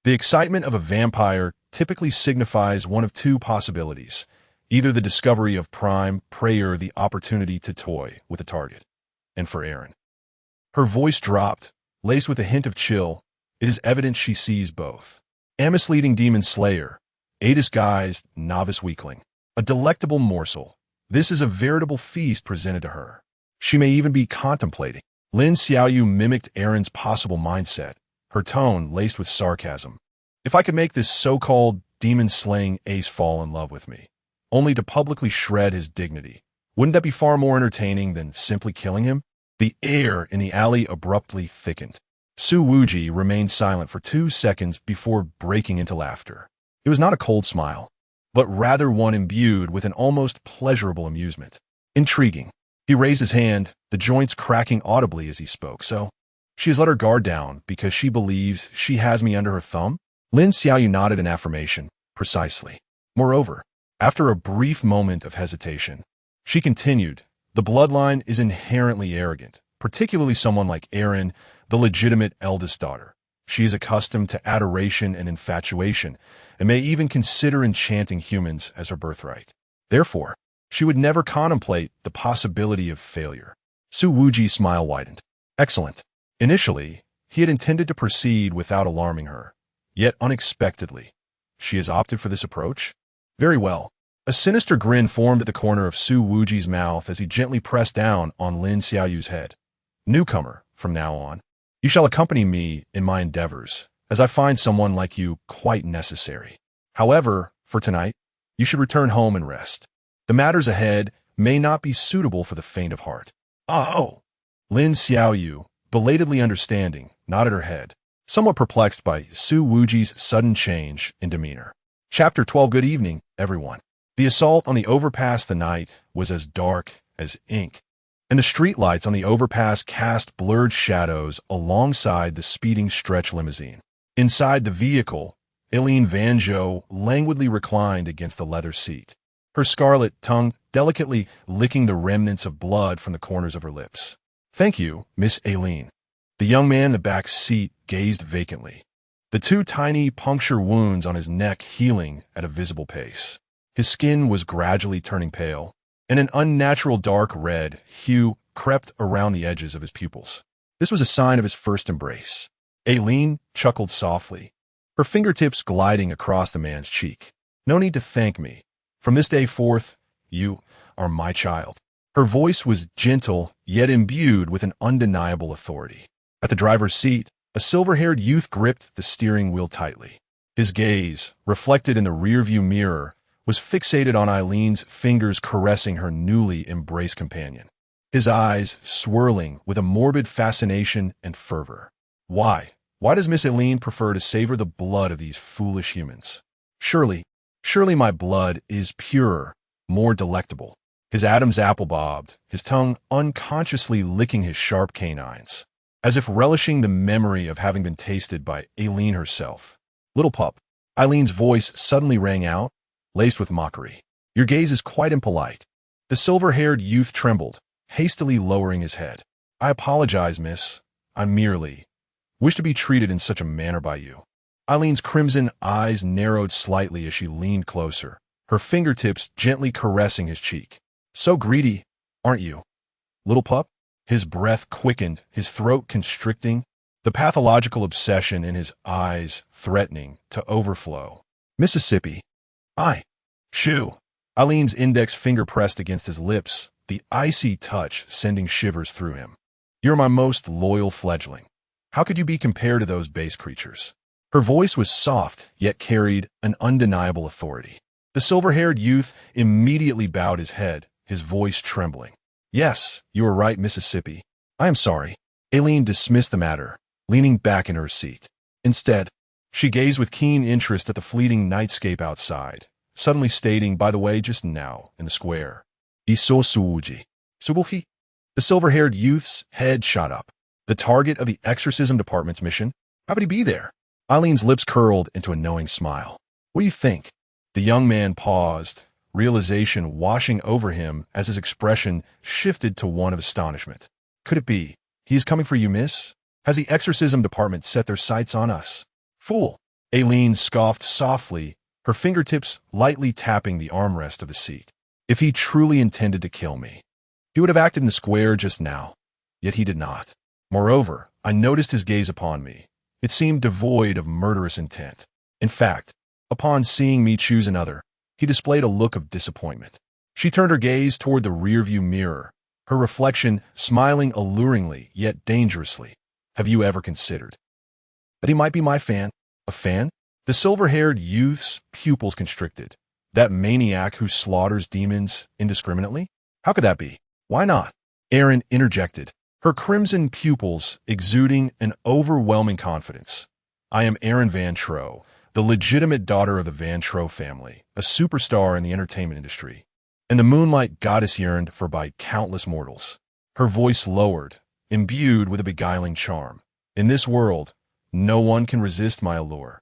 The excitement of a vampire typically signifies one of two possibilities, either the discovery of prime prey or the opportunity to toy with a target. And for Erin, her voice dropped, laced with a hint of chill. It is evident she sees both. A misleading demon slayer, a disguised novice weakling, a delectable morsel. This is a veritable feast presented to her. She may even be contemplating. Lin Xiaoyu mimicked Erin's possible mindset, her tone laced with sarcasm. If I could make this so-called demon-slaying ace fall in love with me, only to publicly shred his dignity, wouldn't that be far more entertaining than simply killing him? The air in the alley abruptly thickened. Su Wuji remained silent for 2 seconds before breaking into laughter. It was not a cold smile, but rather one imbued with an almost pleasurable amusement. Intriguing. He raised his hand, the joints cracking audibly as he spoke. So, she has let her guard down because she believes she has me under her thumb? Lin Xiaoyu nodded in affirmation. Precisely. Moreover, after a brief moment of hesitation, she continued, the bloodline is inherently arrogant, particularly someone like Erin, the legitimate eldest daughter. She is accustomed to adoration and infatuation, and may even consider enchanting humans as her birthright. Therefore, she would never contemplate the possibility of failure. Su Wuji's smile widened. Excellent. Initially, he had intended to proceed without alarming her. Yet unexpectedly, she has opted for this approach? Very well. A sinister grin formed at the corner of Su Wuji's mouth as he gently pressed down on Lin Xiaoyu's head. Newcomer, from now on, you shall accompany me in my endeavors, as I find someone like you quite necessary. However, for tonight, you should return home and rest. The matters ahead may not be suitable for the faint of heart. Oh! Lin Xiaoyu, belatedly understanding, nodded her head, somewhat perplexed by Su Wuji's sudden change in demeanor. Chapter 12. Good evening, everyone. The assault on the overpass the night was as dark as ink, and the streetlights on the overpass cast blurred shadows alongside the speeding stretch limousine. Inside the vehicle, Eileen Vanzhou languidly reclined against the leather seat, her scarlet tongue delicately licking the remnants of blood from the corners of her lips. Thank you, Miss Eileen. The young man in the back seat gazed vacantly, the two tiny puncture wounds on his neck healing at a visible pace. His skin was gradually turning pale, and an unnatural dark red hue crept around the edges of his pupils. This was a sign of his first embrace. Eileen chuckled softly, her fingertips gliding across the man's cheek. No need to thank me. From this day forth, you are my child. Her voice was gentle, yet imbued with an undeniable authority. At the driver's seat, a silver-haired youth gripped the steering wheel tightly. His gaze, reflected in the rearview mirror, was fixated on Eileen's fingers caressing her newly embraced companion, his eyes swirling with a morbid fascination and fervor. Why does Miss Eileen prefer to savor the blood of these foolish humans? Surely my blood is purer, more delectable. His Adam's apple bobbed, his tongue unconsciously licking his sharp canines, as if relishing the memory of having been tasted by Eileen herself. Little pup, Eileen's voice suddenly rang out, laced with mockery. Your gaze is quite impolite. The silver-haired youth trembled, hastily lowering his head. I apologize, miss. I merely wish to be treated in such a manner by you. Eileen's crimson eyes narrowed slightly as she leaned closer, her fingertips gently caressing his cheek. So greedy, aren't you, little pup? His breath quickened, his throat constricting, the pathological obsession in his eyes threatening to overflow. Mississippi. Shoo. Eileen's index finger pressed against his lips, the icy touch sending shivers through him. You're my most loyal fledgling. How could you be compared to those base creatures? Her voice was soft, yet carried an undeniable authority. The silver-haired youth immediately bowed his head, his voice trembling. Yes, you are right, Mississippi. I am sorry. Eileen dismissed the matter, leaning back in her seat. Instead, she gazed with keen interest at the fleeting nightscape outside, suddenly stating, by the way, just now, in the square, Iso Su Wuji. Subuhi? The silver-haired youth's head shot up. The target of the exorcism department's mission? How would he be there? Eileen's lips curled into a knowing smile. What do you think? The young man paused, realization washing over him as his expression shifted to one of astonishment. Could it be? He is coming for you, miss? Has the exorcism department set their sights on us? Fool! Eileen scoffed softly, her fingertips lightly tapping the armrest of the seat. If he truly intended to kill me, he would have acted in the square just now. Yet he did not. Moreover, I noticed his gaze upon me. It seemed devoid of murderous intent. In fact, upon seeing me choose another, he displayed a look of disappointment. She turned her gaze toward the rearview mirror, her reflection smiling alluringly yet dangerously. Have you ever considered that he might be my fan? A fan? The silver-haired youth's pupils constricted. That maniac who slaughters demons indiscriminately? How could that be? Why not? Erin interjected, her crimson pupils exuding an overwhelming confidence. I am Erin Van Tro, the legitimate daughter of the Van Tro family, a superstar in the entertainment industry, and the moonlight goddess yearned for by countless mortals. Her voice lowered, imbued with a beguiling charm. In this world, no one can resist my allure.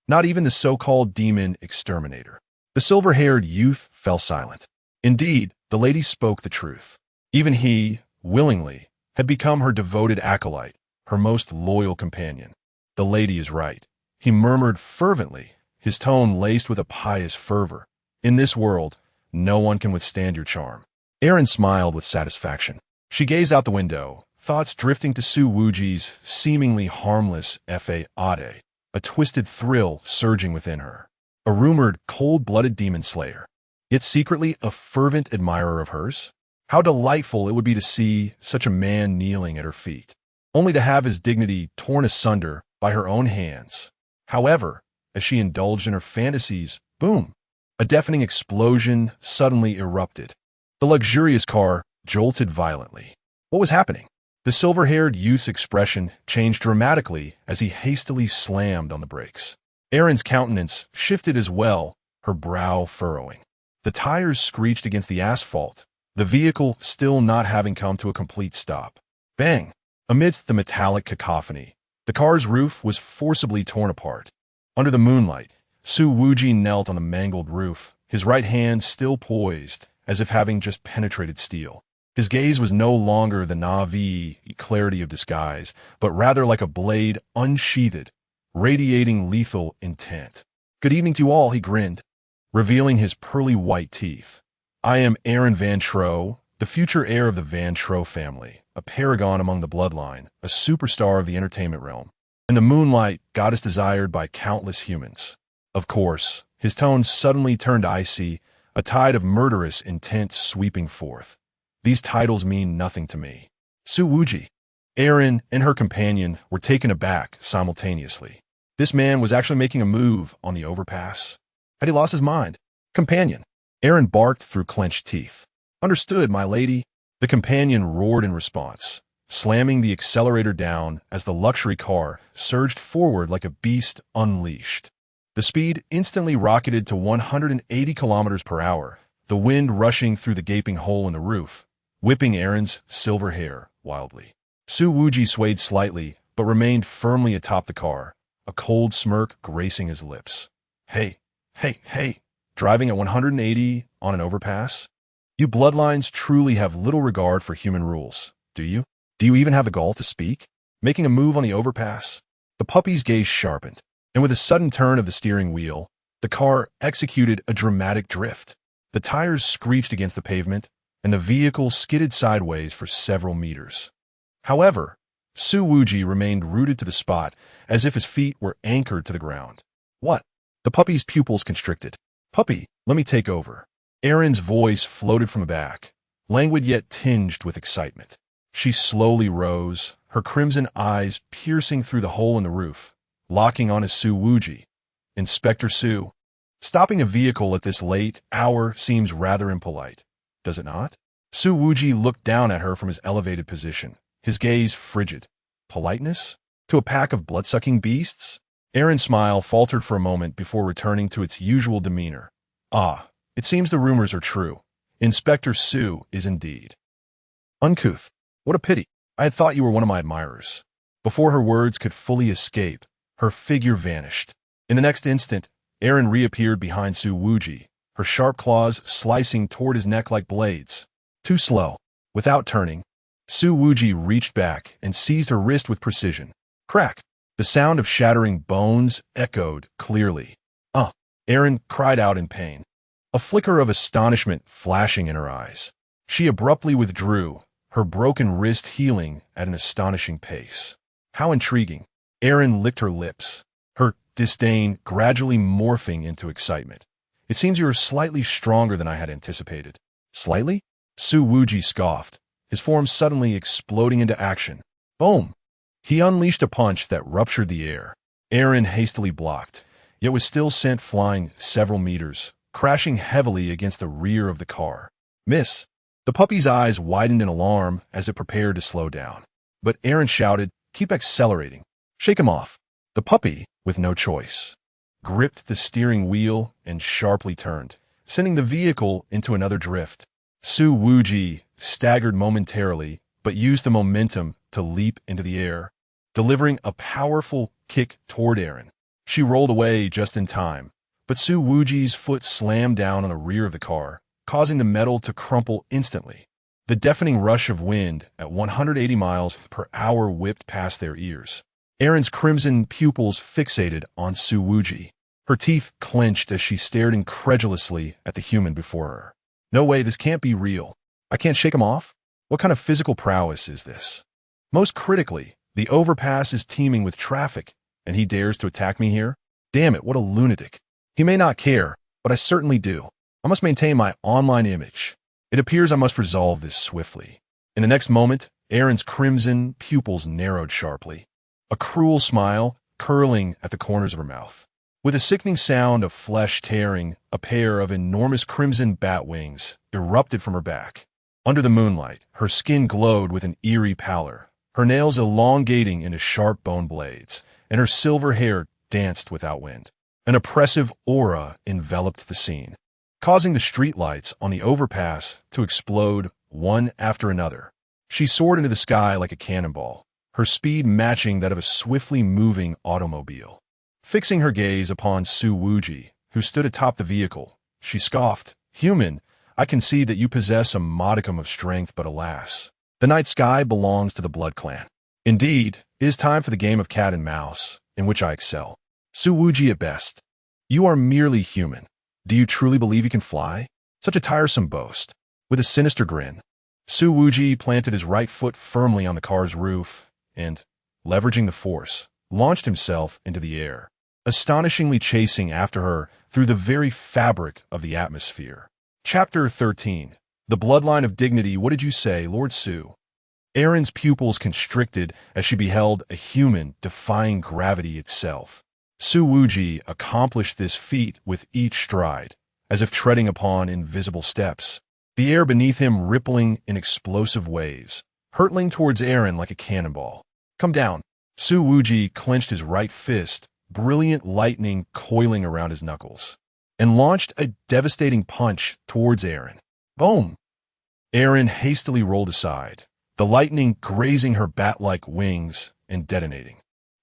Not even the so-called demon exterminator. The silver-haired youth fell silent. Indeed, the lady spoke the truth. Even he, willingly, had become her devoted acolyte, her most loyal companion. The lady is right, he murmured fervently, his tone laced with a pious fervor. In this world, no one can withstand your charm. Erin smiled with satisfaction. She gazed out the window, thoughts drifting to Su Wuji's seemingly harmless F.A. Ade, a twisted thrill surging within her. A rumored cold-blooded demon slayer, yet secretly a fervent admirer of hers? How delightful it would be to see such a man kneeling at her feet, only to have his dignity torn asunder by her own hands. However, as she indulged in her fantasies, Boom! A deafening explosion suddenly erupted. The luxurious car jolted violently. What was happening? The silver-haired youth's expression changed dramatically as he hastily slammed on the brakes. Erin's countenance shifted as well, her brow furrowing. The tires screeched against the asphalt, the vehicle still not having come to a complete stop. Bang! Amidst the metallic cacophony, the car's roof was forcibly torn apart. Under the moonlight, Su Wuji knelt on the mangled roof, his right hand still poised, as if having just penetrated steel. His gaze was no longer the naive clarity of disguise, but rather like a blade unsheathed, radiating lethal intent. "Good evening to you all," he grinned, revealing his pearly white teeth. "I am Aaron Van Tro, the future heir of the Van Tro family, a paragon among the bloodline, a superstar of the entertainment realm, and the moonlight goddess desired by countless humans." Of course, his tone suddenly turned icy, a tide of murderous intent sweeping forth. "These titles mean nothing to me." Su Wuji, Aaron, and her companion were taken aback simultaneously. This man was actually making a move on the overpass. Had he lost his mind? "Companion," Aaron barked through clenched teeth. "Understood, my lady." The companion roared in response, slamming the accelerator down as the luxury car surged forward like a beast unleashed. The speed instantly rocketed to 180 kilometers per hour, the wind rushing through the gaping hole in the roof, whipping Aaron's silver hair wildly. Su Wuji swayed slightly, but remained firmly atop the car, a cold smirk gracing his lips. Hey, driving at 180 on an overpass? You bloodlines truly have little regard for human rules, do you? Do you even have the gall to speak? Making a move on the overpass? The puppy's gaze sharpened, and with a sudden turn of the steering wheel, the car executed a dramatic drift. The tires screeched against the pavement, and the vehicle skidded sideways for several meters. However, Su Wuji remained rooted to the spot, as if his feet were anchored to the ground. "What?" The puppy's pupils constricted. "Puppy, let me take over." Erin's voice floated from the back, languid yet tinged with excitement. She slowly rose, her crimson eyes piercing through the hole in the roof, locking on Su Wuji. "Inspector Su, stopping a vehicle at this late hour seems rather impolite, does it not?" Su Wuji looked down at her from his elevated position, his gaze frigid. Politeness? To a pack of blood-sucking beasts? Erin's smile faltered for a moment before returning to its usual demeanor. "Ah, it seems the rumors are true. Inspector Su is indeed uncouth. What a pity. I had thought you were one of my admirers." Before her words could fully escape, her figure vanished. In the next instant, Erin reappeared behind Su Wuji, her sharp claws slicing toward his neck like blades. Too slow. Without turning, Su Wuji reached back and seized her wrist with precision. Crack! The sound of shattering bones echoed clearly. Erin cried out in pain, a flicker of astonishment flashing in her eyes. She abruptly withdrew, her broken wrist healing at an astonishing pace. How intriguing. Erin licked her lips, her disdain gradually morphing into excitement. "It seems you are slightly stronger than I had anticipated." "Slightly?" Su Wuji scoffed, his form suddenly exploding into action. Boom! He unleashed a punch that ruptured the air. Erin hastily blocked, yet was still sent flying several meters, crashing heavily against the rear of the car. "Miss!" The puppy's eyes widened in alarm as it prepared to slow down. But Erin shouted, "Keep accelerating. Shake him off." The puppy, with no choice, gripped the steering wheel and sharply turned, sending the vehicle into another drift. Su Wuji staggered momentarily, but used the momentum to leap into the air, delivering a powerful kick toward Erin. She rolled away just in time, but Su Wuji's foot slammed down on the rear of the car, causing the metal to crumple instantly. The deafening rush of wind at 180 miles per hour whipped past their ears. Erin's crimson pupils fixated on Su Wuji. Her teeth clenched as she stared incredulously at the human before her. "No way, this can't be real. I can't shake him off? What kind of physical prowess is this? Most critically, the overpass is teeming with traffic, and he dares to attack me here? Damn it, what a lunatic. He may not care, but I certainly do. I must maintain my online image. It appears I must resolve this swiftly." In the next moment, Erin's crimson pupils narrowed sharply, a cruel smile curling at the corners of her mouth. With a sickening sound of flesh tearing, a pair of enormous crimson bat wings erupted from her back. Under the moonlight, her skin glowed with an eerie pallor, her nails elongating into sharp bone blades, and her silver hair danced without wind. An oppressive aura enveloped the scene, causing the streetlights on the overpass to explode one after another. She soared into the sky like a cannonball, her speed matching that of a swiftly moving automobile. Fixing her gaze upon Su Wuji, who stood atop the vehicle, she scoffed, "Human, I can see that you possess a modicum of strength, but alas, the night sky belongs to the Blood Clan. Indeed, it is time for the game of cat and mouse, in which I excel. Su Wuji at best. You are merely human. Do you truly believe you can fly? Such a tiresome boast." With a sinister grin, Su Wuji planted his right foot firmly on the car's roof and, leveraging the force, launched himself into the air, astonishingly chasing after her through the very fabric of the atmosphere. Chapter 13. The Bloodline of Dignity. What did you say, Lord Su? Erin's pupils constricted as she beheld a human defying gravity itself. Su Wuji accomplished this feat with each stride, as if treading upon invisible steps, the air beneath him rippling in explosive waves, hurtling towards Erin like a cannonball. "Come down." Su Wuji clenched his right fist, brilliant lightning coiling around his knuckles, and launched a devastating punch towards Erin. Boom! Erin hastily rolled aside, the lightning grazing her bat-like wings and detonating,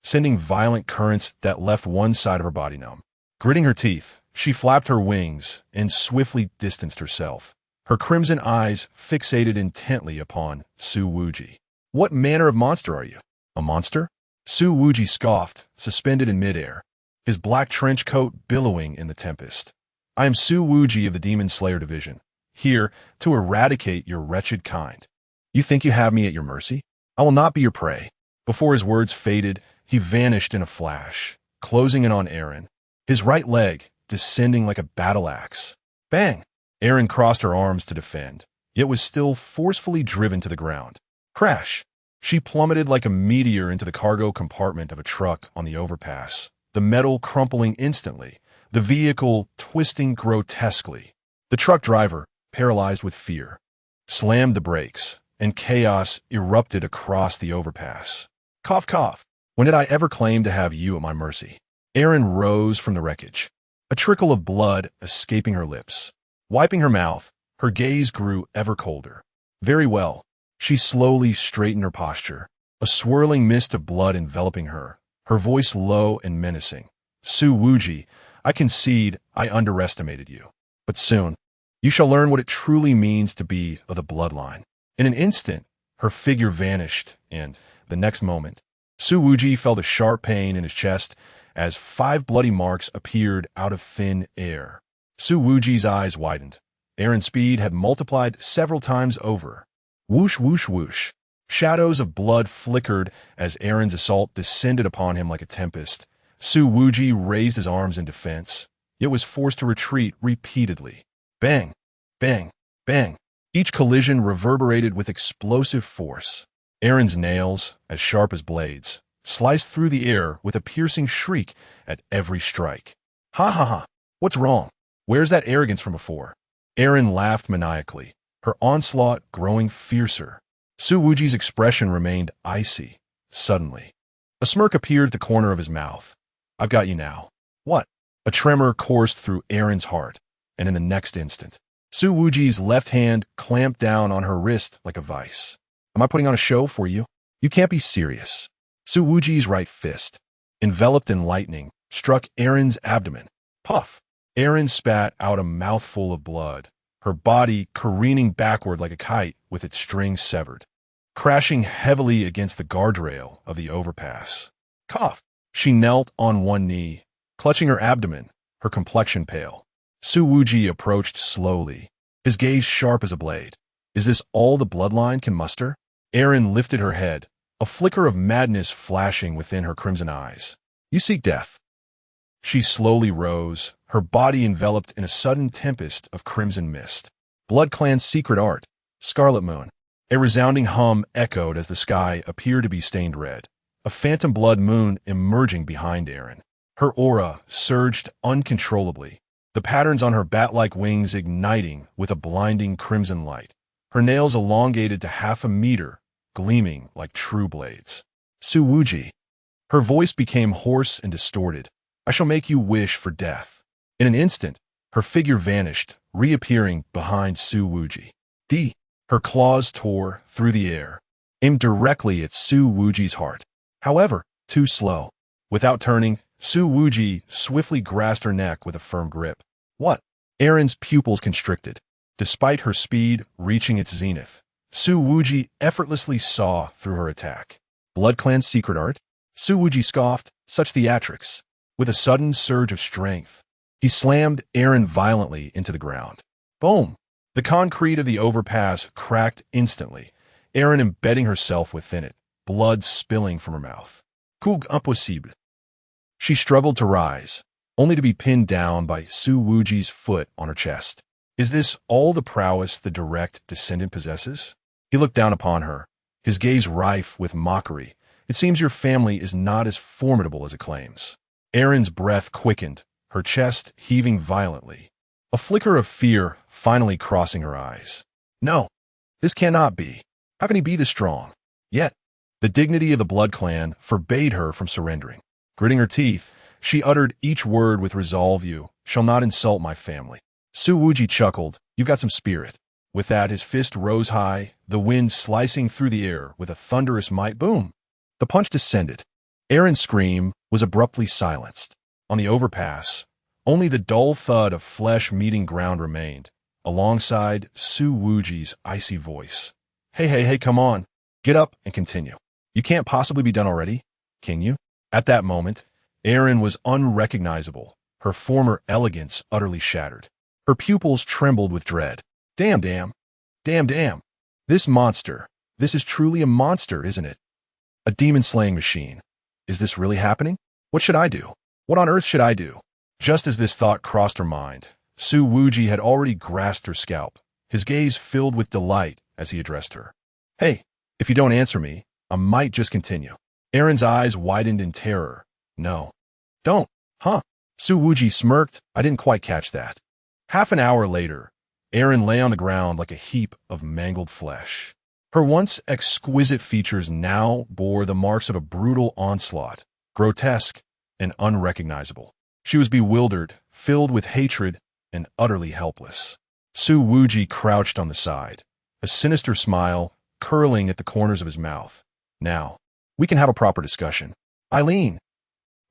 sending violent currents that left one side of her body numb. Gritting her teeth, she flapped her wings and swiftly distanced herself, her crimson eyes fixated intently upon Su Wuji. "What manner of monster are you? A monster?" Su Wuji scoffed, suspended in midair, his black trench coat billowing in the tempest. "I am Su Wuji of the Demon Slayer Division, here to eradicate your wretched kind. You think you have me at your mercy? I will not be your prey." Before his words faded, he vanished in a flash, closing in on Erin, his right leg descending like a battle axe. Bang! Erin crossed her arms to defend, yet was still forcefully driven to the ground. Crash! She plummeted like a meteor into the cargo compartment of a truck on the overpass, the metal crumpling instantly, the vehicle twisting grotesquely. The truck driver, paralyzed with fear, slammed the brakes, and chaos erupted across the overpass. Cough, cough. When did I ever claim to have you at my mercy? Erin rose from the wreckage, a trickle of blood escaping her lips. Wiping her mouth, her gaze grew ever colder. Very well. She slowly straightened her posture, a swirling mist of blood enveloping her, her voice low and menacing. "Su Wuji, I concede I underestimated you. But soon, you shall learn what it truly means to be of the bloodline." In an instant, her figure vanished, and, the next moment, Su Wuji felt a sharp pain in his chest as 5 bloody marks appeared out of thin air. Su Wuji's eyes widened. Erin's speed had multiplied several times over. Whoosh, whoosh, whoosh. Shadows of blood flickered as Erin's assault descended upon him like a tempest. Su Wuji raised his arms in defense, yet was forced to retreat repeatedly. Bang, bang, bang. Each collision reverberated with explosive force. Erin's nails, as sharp as blades, sliced through the air with a piercing shriek at every strike. "Ha ha ha! What's wrong? Where's that arrogance from before?" Erin laughed maniacally, her onslaught growing fiercer. Su Wuji's expression remained icy. Suddenly, a smirk appeared at the corner of his mouth. "I've got you now." "What?" A tremor coursed through Erin's heart, and in the next instant, Su Wuji's left hand clamped down on her wrist like a vice. "Am I putting on a show for you? You can't be serious." Su Wuji's right fist, enveloped in lightning, struck Erin's abdomen. Puff! Erin spat out a mouthful of blood, her body careening backward like a kite with its strings severed, crashing heavily against the guardrail of the overpass. Cough! She knelt on one knee, clutching her abdomen, her complexion pale. Su Wuji approached slowly, his gaze sharp as a blade. "Is this all the bloodline can muster?" Erin lifted her head, a flicker of madness flashing within her crimson eyes. "You seek death." She slowly rose, her body enveloped in a sudden tempest of crimson mist. Blood Clan's secret art, Scarlet Moon. A resounding hum echoed as the sky appeared to be stained red, a phantom blood moon emerging behind Erin. Her aura surged uncontrollably, the patterns on her bat-like wings igniting with a blinding crimson light. Her nails elongated to 1/2 meter, gleaming like true blades. Su Wuji. Her voice became hoarse and distorted. I shall make you wish for death. In an instant, her figure vanished, reappearing behind Su Wuji. Her claws tore through the air, aimed directly at Su Wuji's heart. However, too slow. Without turning, Su Wuji swiftly grasped her neck with a firm grip. What? Erin's pupils constricted. Despite her speed reaching its zenith, Su Wuji effortlessly saw through her attack. Blood Clan's secret art? Su Wuji scoffed, such theatrics. With a sudden surge of strength, he slammed Erin violently into the ground. Boom! The concrete of the overpass cracked instantly, Erin embedding herself within it, blood spilling from her mouth. Impossible. She struggled to rise, only to be pinned down by Su Wuji's foot on her chest. Is this all the prowess the direct descendant possesses? He looked down upon her, his gaze rife with mockery. It seems your family is not as formidable as it claims. Erin's breath quickened, her chest heaving violently, a flicker of fear finally crossing her eyes. No, this cannot be. How can he be this strong? Yet, the dignity of the Blood Clan forbade her from surrendering. Gritting her teeth, she uttered each word with resolve. You shall not insult my family. Su Wuji chuckled. You've got some spirit. With that, his fist rose high, the wind slicing through the air with a thunderous might. Boom! The punch descended. Erin's scream was abruptly silenced. On the overpass, only the dull thud of flesh meeting ground remained, alongside Su Wuji's icy voice. Hey, come on. Get up and continue. You can't possibly be done already, can you? At that moment, Erin was unrecognizable, her former elegance utterly shattered. Her pupils trembled with dread. Damn. This monster. This is truly a monster, isn't it? A demon-slaying machine. Is this really happening? What should I do? What on earth should I do? Just as this thought crossed her mind, Su Wuji had already grasped her scalp, his gaze filled with delight as he addressed her. Hey, if you don't answer me, I might just continue. Erin's eyes widened in terror. No. Don't. Huh? Su Wuji smirked. I didn't quite catch that. Half an hour later, Erin lay on the ground like a heap of mangled flesh. Her once exquisite features now bore the marks of a brutal onslaught, grotesque and unrecognizable. She was bewildered, filled with hatred, and utterly helpless. Su Wuji crouched on the side, a sinister smile curling at the corners of his mouth. Now, we can have a proper discussion. Eileen!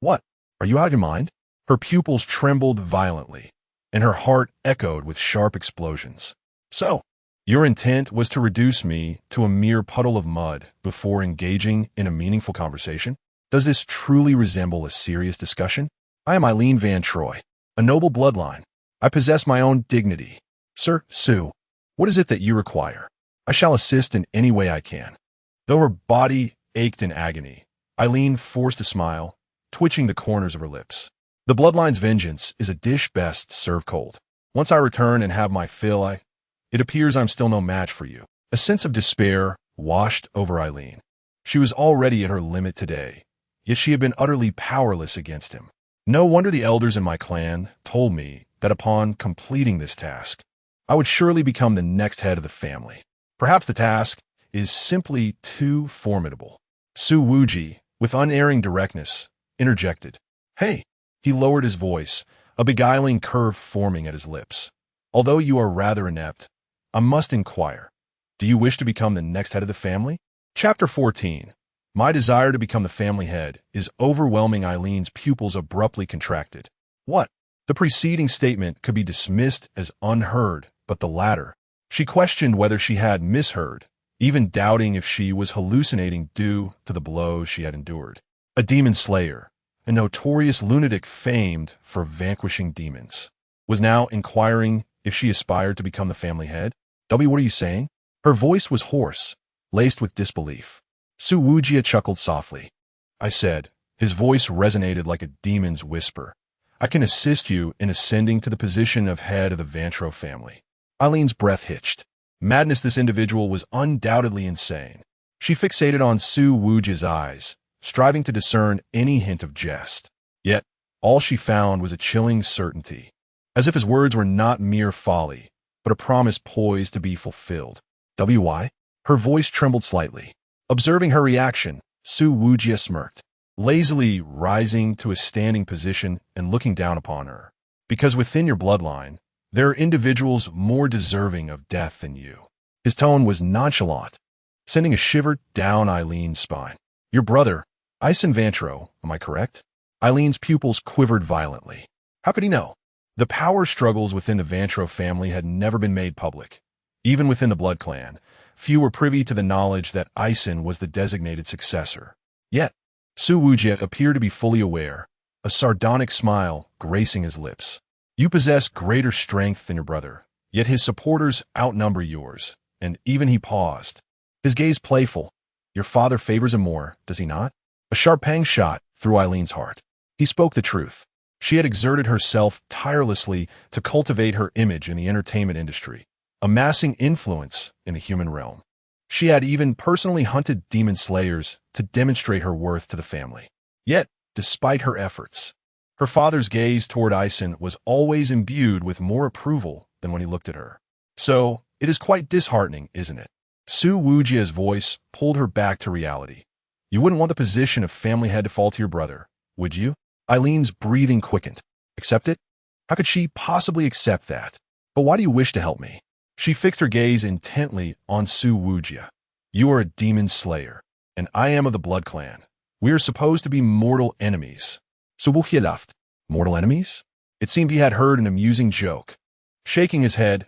What? Are you out of your mind? Her pupils trembled violently, and her heart echoed with sharp explosions. So, your intent was to reduce me to a mere puddle of mud before engaging in a meaningful conversation? Does this truly resemble a serious discussion? I am Eileen Van Troy, a noble bloodline. I possess my own dignity. Sir, Su, what is it that you require? I shall assist in any way I can. Though her body ached in agony, Eileen forced a smile, twitching the corners of her lips. The bloodline's vengeance is a dish best served cold. Once I return and have my fill, it appears I'm still no match for you. A sense of despair washed over Eileen. She was already at her limit today, yet she had been utterly powerless against him. No wonder the elders in my clan told me that upon completing this task, I would surely become the next head of the family. Perhaps the task is simply too formidable. Su Wuji, with unerring directness, interjected. Hey! He lowered his voice, a beguiling curve forming at his lips. Although you are rather inept, I must inquire. Do you wish to become the next head of the family? Chapter 14. My desire to become the family head is overwhelming. Eileen's pupils abruptly contracted. What? The preceding statement could be dismissed as unheard, but the latter. She questioned whether she had misheard, even doubting if she was hallucinating due to the blows she had endured. A demon slayer, a notorious lunatic famed for vanquishing demons, was now inquiring if she aspired to become the family head. W, what are you saying? Her voice was hoarse, laced with disbelief. Su Wuji chuckled softly. I said, his voice resonated like a demon's whisper. I can assist you in ascending to the position of head of the Vantro family. Eileen's breath hitched. Madness, this individual was undoubtedly insane. She fixated on Su Wuji's eyes, striving to discern any hint of jest. Yet, All she found was a chilling certainty, as if his words were not mere folly, but a promise poised to be fulfilled. Why? Her voice trembled slightly. Observing her reaction, Su Wuji smirked, lazily rising to a standing position and looking down upon her. Because within your bloodline, there are individuals more deserving of death than you. His tone was nonchalant, sending a shiver down Eileen's spine. Your brother, Ison Vantro, am I correct? Eileen's pupils quivered violently. How could he know? The power struggles within the Vantro family had never been made public. Even within the blood clan, few were privy to the knowledge that Ison was the designated successor. Yet, Su Wuji appeared to be fully aware, a sardonic smile gracing his lips. You possess greater strength than your brother, yet his supporters outnumber yours, and even he paused. His gaze playful. Your father favors him more, does he not? A sharp pang shot through Eileen's heart. He spoke the truth. She had exerted herself tirelessly to cultivate her image in the entertainment industry, amassing influence in the human realm. She had even personally hunted demon slayers to demonstrate her worth to the family. Yet, despite her efforts, her father's gaze toward Ison was always imbued with more approval than when he looked at her. So, it is quite disheartening, isn't it? Su Wuji's voice pulled her back to reality. You wouldn't want the position of family head to fall to your brother, would you? Eileen's breathing quickened. Accept it? How could she possibly accept that? But why do you wish to help me? She fixed her gaze intently on Su Wuji. You are a demon slayer, and I am of the blood clan. We are supposed to be mortal enemies. Su Wuji laughed. Mortal enemies? It seemed he had heard an amusing joke. Shaking his head,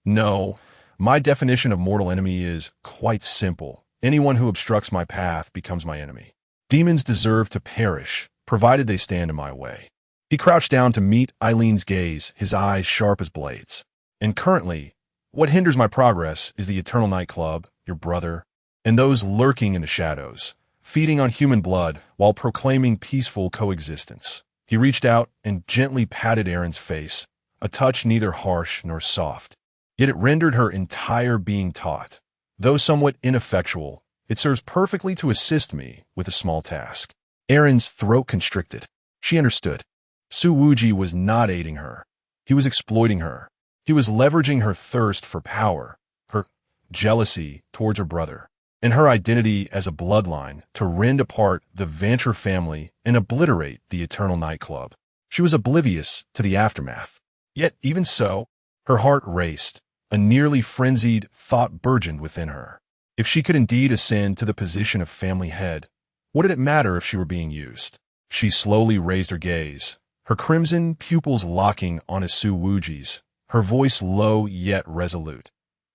no, my definition of mortal enemy is quite simple. Anyone who obstructs my path becomes my enemy. Demons deserve to perish, provided they stand in my way. He crouched down to meet Eileen's gaze, his eyes sharp as blades. And currently, what hinders my progress is the Eternal Nightclub, your brother, and those lurking in the shadows, feeding on human blood while proclaiming peaceful coexistence. He reached out and gently patted Erin's face, a touch neither harsh nor soft. Yet it rendered her entire being taut. Though somewhat ineffectual, it serves perfectly to assist me with a small task. Erin's throat constricted. She understood. Su Wuji was not aiding her. He was exploiting her. He was leveraging her thirst for power, her jealousy towards her brother, and her identity as a bloodline to rend apart the Vantro family and obliterate the Eternal Nightclub. She was oblivious to the aftermath. Yet even so, her heart raced. A nearly frenzied thought burgeoned within her. If she could indeed ascend to the position of family head, what did it matter if she were being used? She slowly raised her gaze, her crimson pupils locking on Su Wuji's, her voice low yet resolute.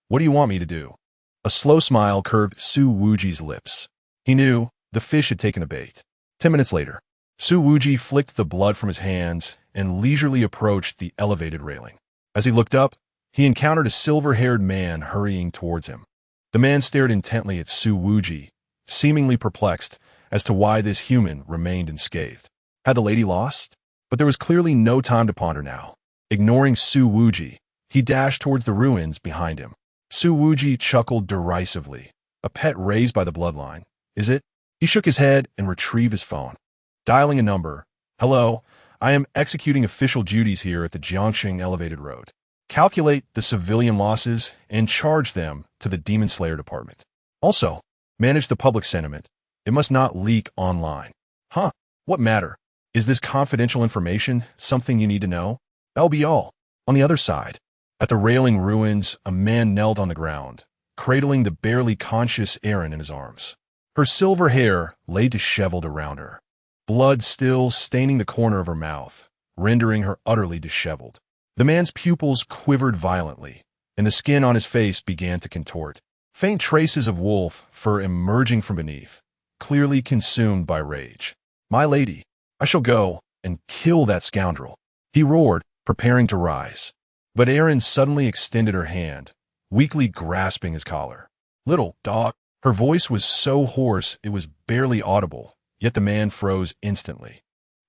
What do you want me to do? A slow smile curved Su Wuji's lips. He knew the fish had taken the bait. 10 minutes later, Su Wuji flicked the blood from his hands and leisurely approached the elevated railing. As he looked up, he encountered a silver-haired man hurrying towards him. The man stared intently at Su Wuji, seemingly perplexed as to why this human remained unscathed. Had the lady lost? But there was clearly no time to ponder now. Ignoring Su Wuji, he dashed towards the ruins behind him. Su Wuji chuckled derisively. A pet raised by the bloodline, is it? He shook his head and retrieved his phone. Dialing a number. Hello, I am executing official duties here at the Jiangcheng elevated road. Calculate the civilian losses and charge them to the Demon Slayer department. Also, manage the public sentiment. It must not leak online. Huh, what matter? Is this confidential information something you need to know? That'll be all. On the other side, at the railing ruins, a man knelt on the ground, cradling the barely conscious Erin in his arms. Her silver hair lay disheveled around her, blood still staining the corner of her mouth, rendering her utterly disheveled. The man's pupils quivered violently, and the skin on his face began to contort. Faint traces of wolf fur emerging from beneath, clearly consumed by rage. My lady, I shall go and kill that scoundrel. He roared, preparing to rise. But Erin suddenly extended her hand, weakly grasping his collar. Little dog. Her voice was so hoarse it was barely audible, yet the man froze instantly.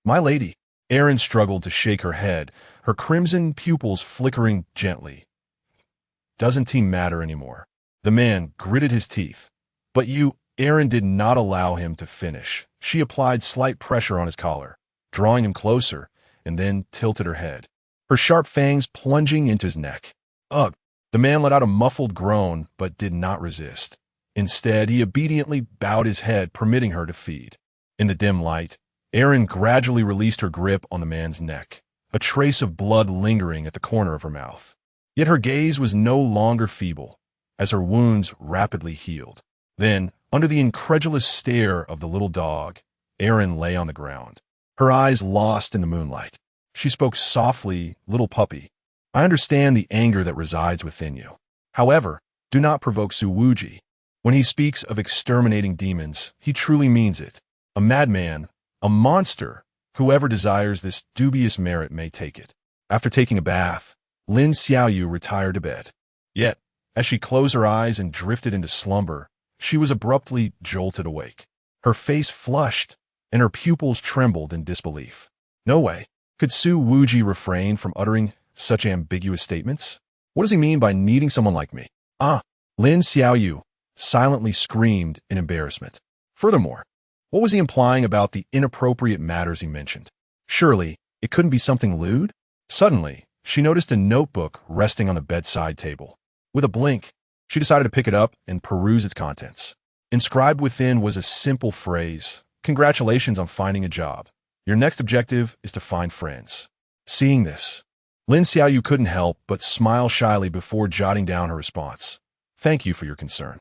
My lady. Erin struggled to shake her head, her crimson pupils flickering gently. Doesn't he matter anymore? The man gritted his teeth. But you, Erin did not allow him to finish. She applied slight pressure on his collar, drawing him closer, and then tilted her head, her sharp fangs plunging into his neck. Ugh! The man let out a muffled groan, but did not resist. Instead, he obediently bowed his head, permitting her to feed. In the dim light, Erin gradually released her grip on the man's neck, a trace of blood lingering at the corner of her mouth. Yet her gaze was no longer feeble, as her wounds rapidly healed. Then, under the incredulous stare of the little dog, Erin lay on the ground, her eyes lost in the moonlight. She spoke softly, "Little puppy, I understand the anger that resides within you. However, do not provoke Su Wuji. When he speaks of exterminating demons, he truly means it. A madman, a monster, whoever desires this dubious merit may take it." After taking a bath, Lin Xiaoyu retired to bed. Yet, as she closed her eyes and drifted into slumber, she was abruptly jolted awake. Her face flushed, and her pupils trembled in disbelief. No way. Could Su Wuji refrain from uttering such ambiguous statements? What does he mean by needing someone like me? Lin Xiaoyu silently screamed in embarrassment. Furthermore, what was he implying about the inappropriate matters he mentioned? Surely, it couldn't be something lewd? Suddenly, she noticed a notebook resting on the bedside table. With a blink, she decided to pick it up and peruse its contents. Inscribed within was a simple phrase: "Congratulations on finding a job. Your next objective is to find friends." Seeing this, Lin Xiaoyu couldn't help but smile shyly before jotting down her response. "Thank you for your concern.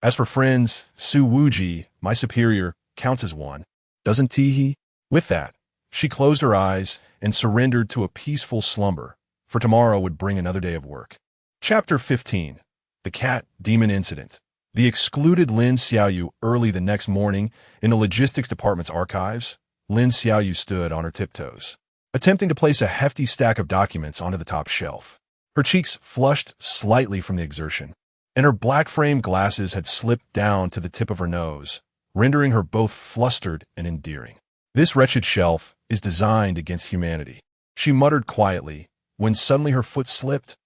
As for friends, Su Wuji, my superior, counts as one, doesn't he?" With that, she closed her eyes and surrendered to a peaceful slumber, for tomorrow would bring another day of work. Chapter 15. The Cat Demon Incident. The excluded Lin Xiaoyu early the next morning in the logistics department's archives. Lin Xiaoyu stood on her tiptoes, attempting to place a hefty stack of documents onto the top shelf. Her cheeks flushed slightly from the exertion, and her black-framed glasses had slipped down to the tip of her nose, rendering her both flustered and endearing. "This wretched shelf is designed against humanity," she muttered quietly, when suddenly her foot slipped.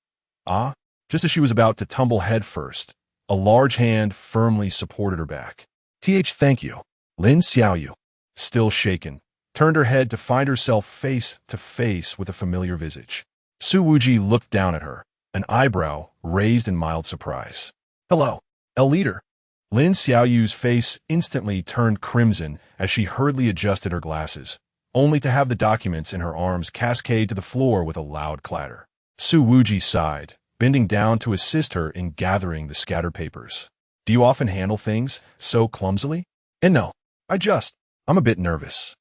Just as she was about to tumble headfirst, a large hand firmly supported her back. Thank you." Lin Xiaoyu, still shaken, turned her head to find herself face to face with a familiar visage. Su Wuji looked down at her, an eyebrow raised in mild surprise. "Hello, El Leader." Lin Xiaoyu's face instantly turned crimson as she hurriedly adjusted her glasses, only to have the documents in her arms cascade to the floor with a loud clatter. Su Wuji sighed, bending down to assist her in gathering the scattered papers. "Do you often handle things so clumsily?" "And no, I'm a bit nervous."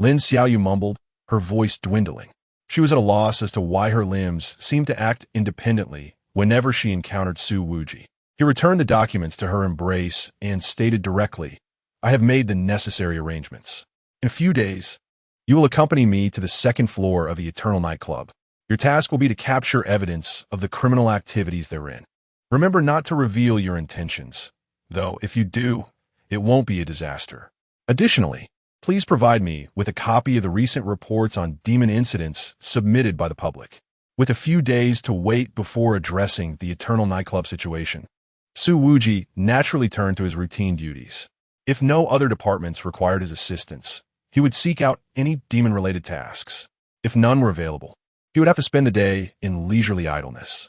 Lin Xiaoyu mumbled, her voice dwindling. She was at a loss as to why her limbs seemed to act independently whenever she encountered Su Wuji. He returned the documents to her embrace and stated directly, "I have made the necessary arrangements. In a few days, you will accompany me to the second floor of the Eternal Night Club. Your task will be to capture evidence of the criminal activities therein. Remember not to reveal your intentions, though if you do, it won't be a disaster. Additionally, please provide me with a copy of the recent reports on demon incidents submitted by the public." With a few days to wait before addressing the Eternal Nightclub situation, Su Wuji naturally turned to his routine duties. If no other departments required his assistance, he would seek out any demon-related tasks. If none were available, he would have to spend the day in leisurely idleness.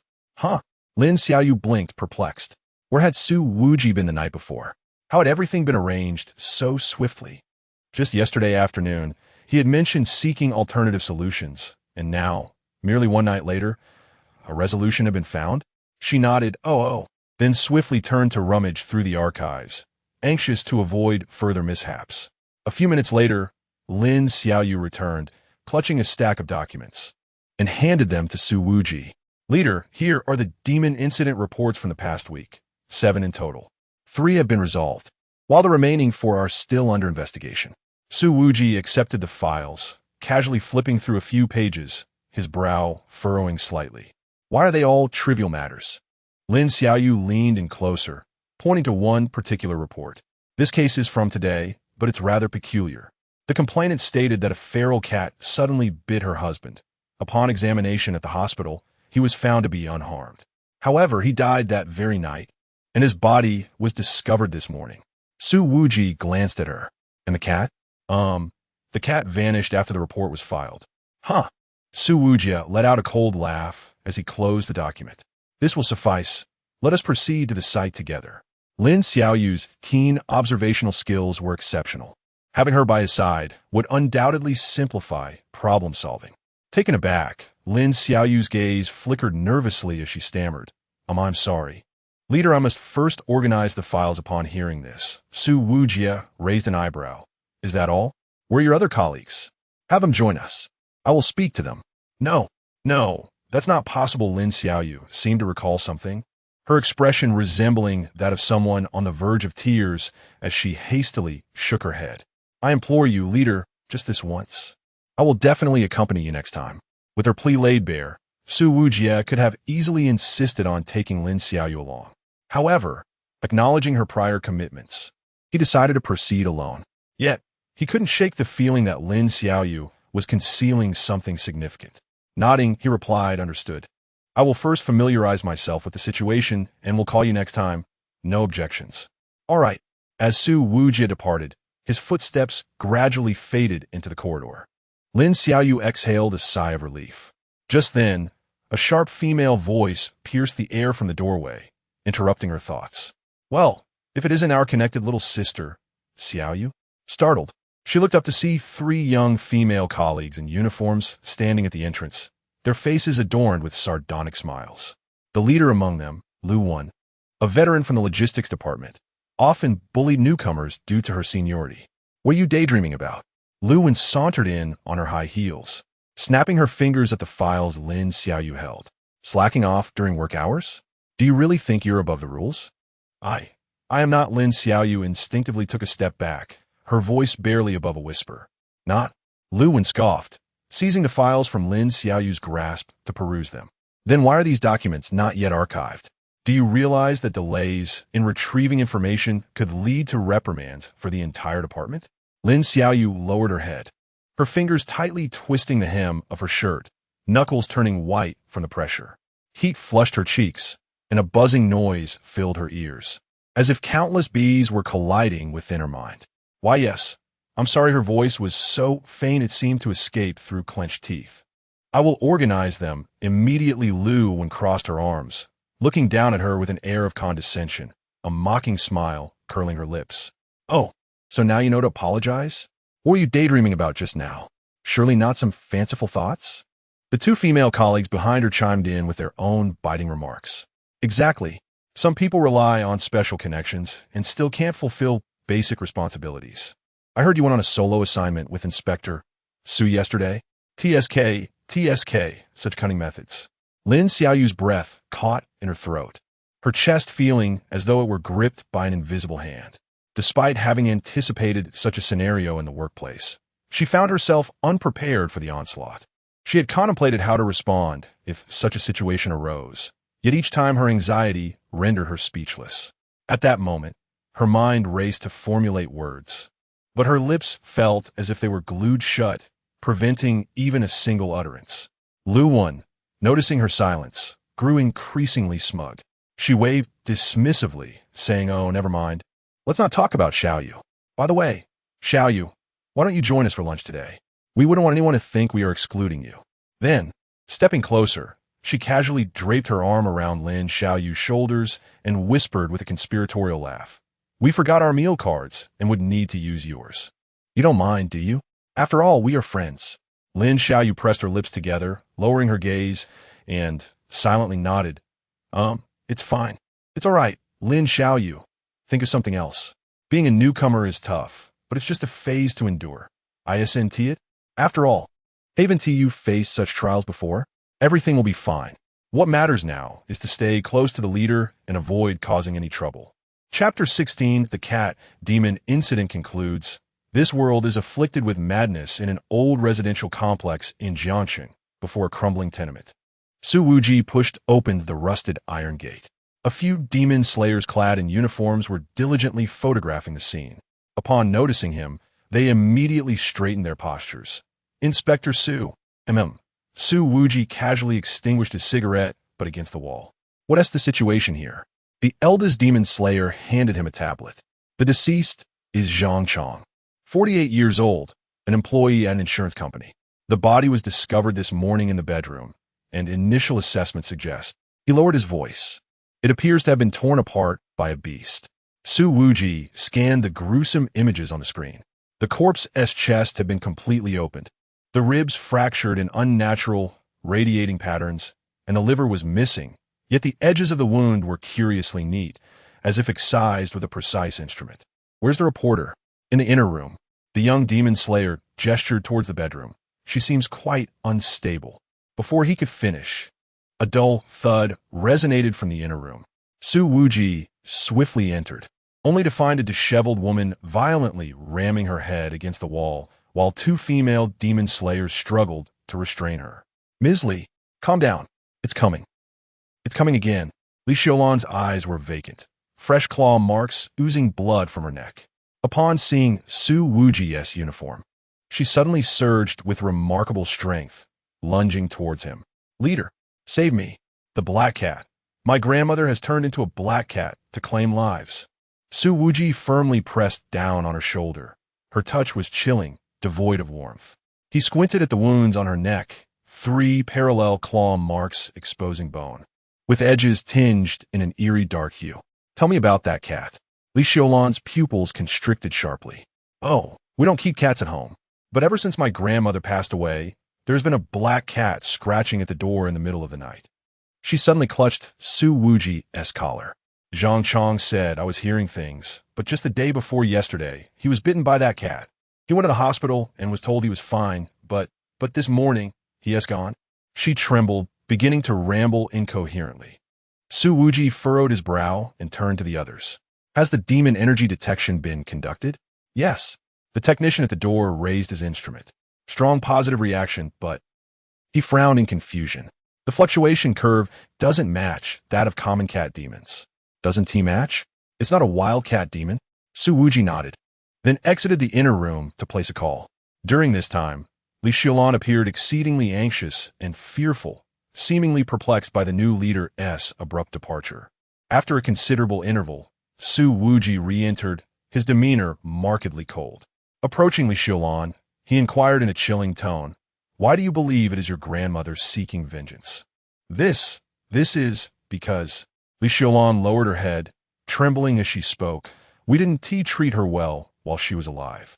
Lin Xiaoyu blinked, perplexed. Where had Su Wuji been the night before? How had everything been arranged so swiftly? Just yesterday afternoon, he had mentioned seeking alternative solutions, and now, merely one night later, a resolution had been found? She nodded, then swiftly turned to rummage through the archives, anxious to avoid further mishaps. A few minutes later, Lin Xiaoyu returned, clutching a stack of documents, and handed them to Su Wuji. "Leader, here are the demon incident reports from the past week. 7 in total. 3 have been resolved, while the remaining 4 are still under investigation." Su Wuji accepted the files, casually flipping through a few pages, his brow furrowing slightly. "Why are they all trivial matters?" Lin Xiaoyu leaned in closer, pointing to one particular report. "This case is from today, but it's rather peculiar. The complainant stated that a feral cat suddenly bit her husband. Upon examination at the hospital, he was found to be unharmed. However, he died that very night, and his body was discovered this morning." Su Wuji glanced at her. "And the cat?" The cat vanished after the report was filed. Huh. Su Wuji let out a cold laugh as he closed the document. This will suffice. Let us proceed to the site together. Lin Xiaoyu's keen observational skills were exceptional. Having her by his side would undoubtedly simplify problem-solving. Taken aback, Lin Xiaoyu's gaze flickered nervously as she stammered. I'm sorry. Leader, I must first organize the files upon hearing this. Su Wuji raised an eyebrow. Is that all? Where are your other colleagues? Have them join us. I will speak to them. No, that's not possible. Lin Xiaoyu seemed to recall something, her expression resembling that of someone on the verge of tears as she hastily shook her head. I implore you, leader, just this once. I will definitely accompany you next time. With her plea laid bare, Su Wuji could have easily insisted on taking Lin Xiaoyu along. However, acknowledging her prior commitments, he decided to proceed alone. Yet, he couldn't shake the feeling that Lin Xiaoyu was concealing something significant. Nodding, he replied, understood. I will first familiarize myself with the situation and will call you next time. No objections. All right. As Su Wuji departed, his footsteps gradually faded into the corridor. Lin Xiaoyu exhaled a sigh of relief. Just then, a sharp female voice pierced the air from the doorway, interrupting her thoughts. Well, if it isn't our connected little sister, Xiaoyu? Startled, she looked up to see 3 young female colleagues in uniforms standing at the entrance, their faces adorned with sardonic smiles. The leader among them, Lu Wen, a veteran from the logistics department, often bullied newcomers due to her seniority. What are you daydreaming about? Lu Wen sauntered in on her high heels, snapping her fingers at the files Lin Xiaoyu held. Slacking off during work hours? Do you really think you're above the rules? I am not. Lin Xiaoyu instinctively took a step back, her voice barely above a whisper. Not? Lu Wen scoffed, seizing the files from Lin Xiaoyu's grasp to peruse them. Then why are these documents not yet archived? Do you realize that delays in retrieving information could lead to reprimands for the entire department? Lin Xiaoyu lowered her head, her fingers tightly twisting the hem of her shirt, knuckles turning white from the pressure. Heat flushed her cheeks, and a buzzing noise filled her ears, as if countless bees were colliding within her mind. Why, yes. I'm sorry. Her voice was so faint it seemed to escape through clenched teeth. I will organize them immediately. Lu Wen crossed her arms, looking down at her with an air of condescension, a mocking smile curling her lips. Oh, so now you know to apologize? What were you daydreaming about just now? Surely not some fanciful thoughts? The 2 female colleagues behind her chimed in with their own biting remarks. Exactly. Some people rely on special connections and still can't fulfill basic responsibilities. I heard you went on a solo assignment with Inspector Su yesterday. TSK, such cunning methods. Lin Xiaoyu's breath caught in her throat, her chest feeling as though it were gripped by an invisible hand. Despite having anticipated such a scenario in the workplace, she found herself unprepared for the onslaught. She had contemplated how to respond if such a situation arose, yet each time her anxiety rendered her speechless. At that moment, her mind raced to formulate words, but her lips felt as if they were glued shut, preventing even a single utterance. Lu Wen, noticing her silence, grew increasingly smug. She waved dismissively, saying, "Oh, never mind. Let's not talk about Xiaoyu. By the way, Xiaoyu, why don't you join us for lunch today? We wouldn't want anyone to think we are excluding you." Then, stepping closer, she casually draped her arm around Lin Xiaoyu's shoulders and whispered with a conspiratorial laugh, "We forgot our meal cards and would need to use yours. You don't mind, do you? After all, we are friends." Lin Xiaoyu pressed her lips together, lowering her gaze, and silently nodded. It's fine. It's all right, Lin Xiaoyu. Think of something else. Being a newcomer is tough, but it's just a phase to endure. Isn't it? After all, haven't you faced such trials before? Everything will be fine. What matters now is to stay close to the leader and avoid causing any trouble. Chapter 16, The Cat Demon Incident concludes. This world is afflicted with madness in an old residential complex in Jiangcheng before a crumbling tenement. Su Wuji pushed open the rusted iron gate. A few demon slayers clad in uniforms were diligently photographing the scene. Upon noticing him, they immediately straightened their postures. "Inspector Su." Su Wuji casually extinguished his cigarette, but against the wall. "What's the situation here?" The eldest demon slayer handed him a tablet. "The deceased is Jiangcheng, 48 years old, an employee at an insurance company. The body was discovered this morning in the bedroom, and initial assessments suggest. He lowered his voice. It appears to have been torn apart by a beast. Su Wuji scanned the gruesome images on the screen. The corpse's chest had been completely opened, the ribs fractured in unnatural, radiating patterns, and the liver was missing, yet the edges of the wound were curiously neat, as if excised with a precise instrument. Where's the reporter? In the inner room. The young demon slayer gestured towards the bedroom. She seems quite unstable. Before he could finish, a dull thud resonated from the inner room. Su Wuji swiftly entered, only to find a disheveled woman violently ramming her head against the wall, while two female demon slayers struggled to restrain her. Ms. Li, calm down. It's coming. It's coming again. Li Xiaolan's eyes were vacant, fresh claw marks oozing blood from her neck. Upon seeing Su Wuji's uniform, she suddenly surged with remarkable strength, lunging towards him. Leader, save me. The black cat. My grandmother has turned into a black cat to claim lives. Su Wuji firmly pressed down on her shoulder. Her touch was chilling, devoid of warmth. He squinted at the wounds on her neck, 3 parallel claw marks exposing bone, with edges tinged in an eerie dark hue. Tell me about that cat. Li Xiaolan's pupils constricted sharply. Oh, we don't keep cats at home. But ever since my grandmother passed away, there's been a black cat scratching at the door in the middle of the night. She suddenly clutched Su Wuji's collar. Jiangcheng said I was hearing things, but just the day before yesterday, he was bitten by that cat. He went to the hospital and was told he was fine, but this morning, he has gone. She trembled, beginning to ramble incoherently. Su Wuji furrowed his brow and turned to the others. Has the demon energy detection been conducted? Yes. The technician at the door raised his instrument. Strong positive reaction, but he frowned in confusion. The fluctuation curve doesn't match that of common cat demons. Doesn't he match? It's not a wild cat demon. Su Wuji nodded, then exited the inner room to place a call. During this time, Li Xiaolan appeared exceedingly anxious and fearful, seemingly perplexed by the new leader's abrupt departure. After a considerable interval, Su Wuji re-entered, his demeanor markedly cold. Approaching Li Xiaolan, he inquired in a chilling tone, "Why do you believe it is your grandmother seeking vengeance?" This is because... Li Xiaolan lowered her head, trembling as she spoke. We didn't treat her well while she was alive.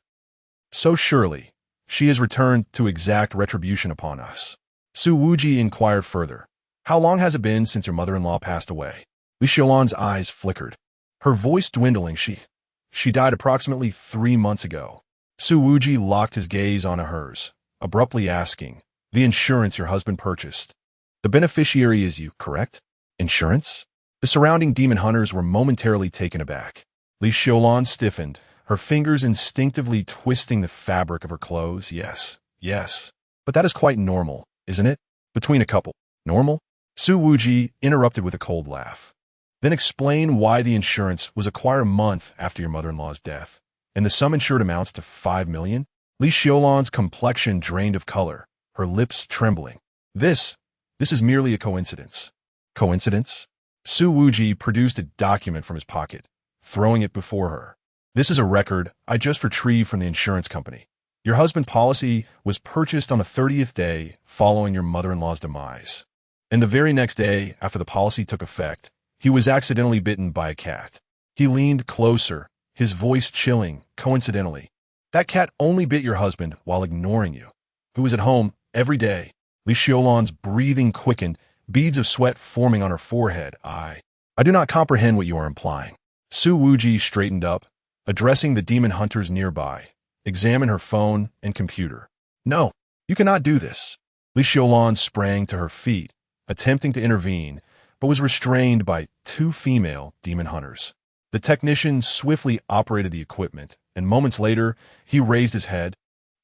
So surely, she has returned to exact retribution upon us. Su Wuji inquired further. How long has it been since your mother-in-law passed away? Li Xiaolan's eyes flickered, her voice dwindling. She died approximately 3 months ago. Su Wuji locked his gaze onto hers, abruptly asking, the insurance your husband purchased. The beneficiary is you, correct? Insurance? The surrounding demon hunters were momentarily taken aback. Li Xiaolan stiffened, her fingers instinctively twisting the fabric of her clothes. Yes. But that is quite normal, isn't it? Between a couple. Normal? Su Wuji interrupted with a cold laugh. Then explain why the insurance was acquired a month after your mother-in-law's death, and the sum insured amounts to 5 million? Li Xiaolan's complexion drained of color, her lips trembling. This is merely a coincidence. Coincidence? Su Wuji produced a document from his pocket, throwing it before her. This is a record I just retrieved from the insurance company. Your husband's policy was purchased on the 30th day following your mother-in-law's demise. And the very next day after the policy took effect, he was accidentally bitten by a cat. He leaned closer, his voice chilling, coincidentally. That cat only bit your husband while ignoring you, who was at home every day. Li Xiaolan's breathing quickened, beads of sweat forming on her forehead. I do not comprehend what you are implying. Su Wuji straightened up, addressing the demon hunters nearby, examined her phone and computer. No, you cannot do this. Li Xiaolan sprang to her feet, attempting to intervene, but was restrained by 2 female demon hunters. The technician swiftly operated the equipment, and moments later, he raised his head.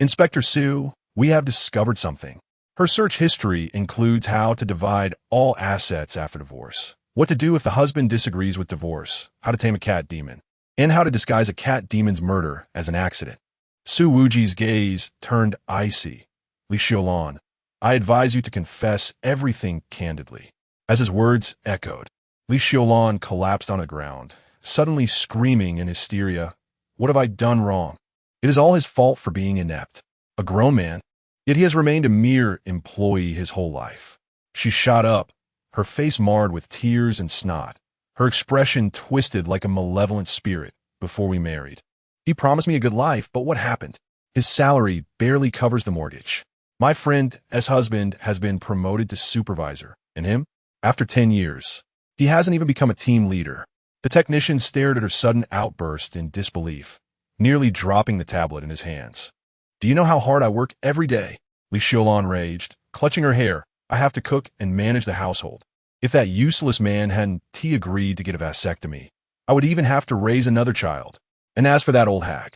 Inspector Su, we have discovered something. Her search history includes how to divide all assets after divorce, what to do if the husband disagrees with divorce, how to tame a cat demon, and how to disguise a cat demon's murder as an accident. Su Wuji's gaze turned icy. Li Xiaolan, I advise you to confess everything candidly. As his words echoed, Li Xiaolan collapsed on the ground, suddenly screaming in hysteria, What have I done wrong? It is all his fault for being inept. a grown man, yet he has remained a mere employee his whole life. She shot up, her face marred with tears and snot, her expression twisted like a malevolent spirit before we married. He promised me a good life, but what happened? His salary barely covers the mortgage. My friend's husband has been promoted to supervisor, and him? After 10 years. He hasn't even become a team leader. The technician stared at her sudden outburst in disbelief, nearly dropping the tablet in his hands. Do you know how hard I work every day? Li Xiaolan raged, clutching her hair. I have to cook and manage the household. If that useless man hadn't agreed to get a vasectomy, I would even have to raise another child. And as for that old hag,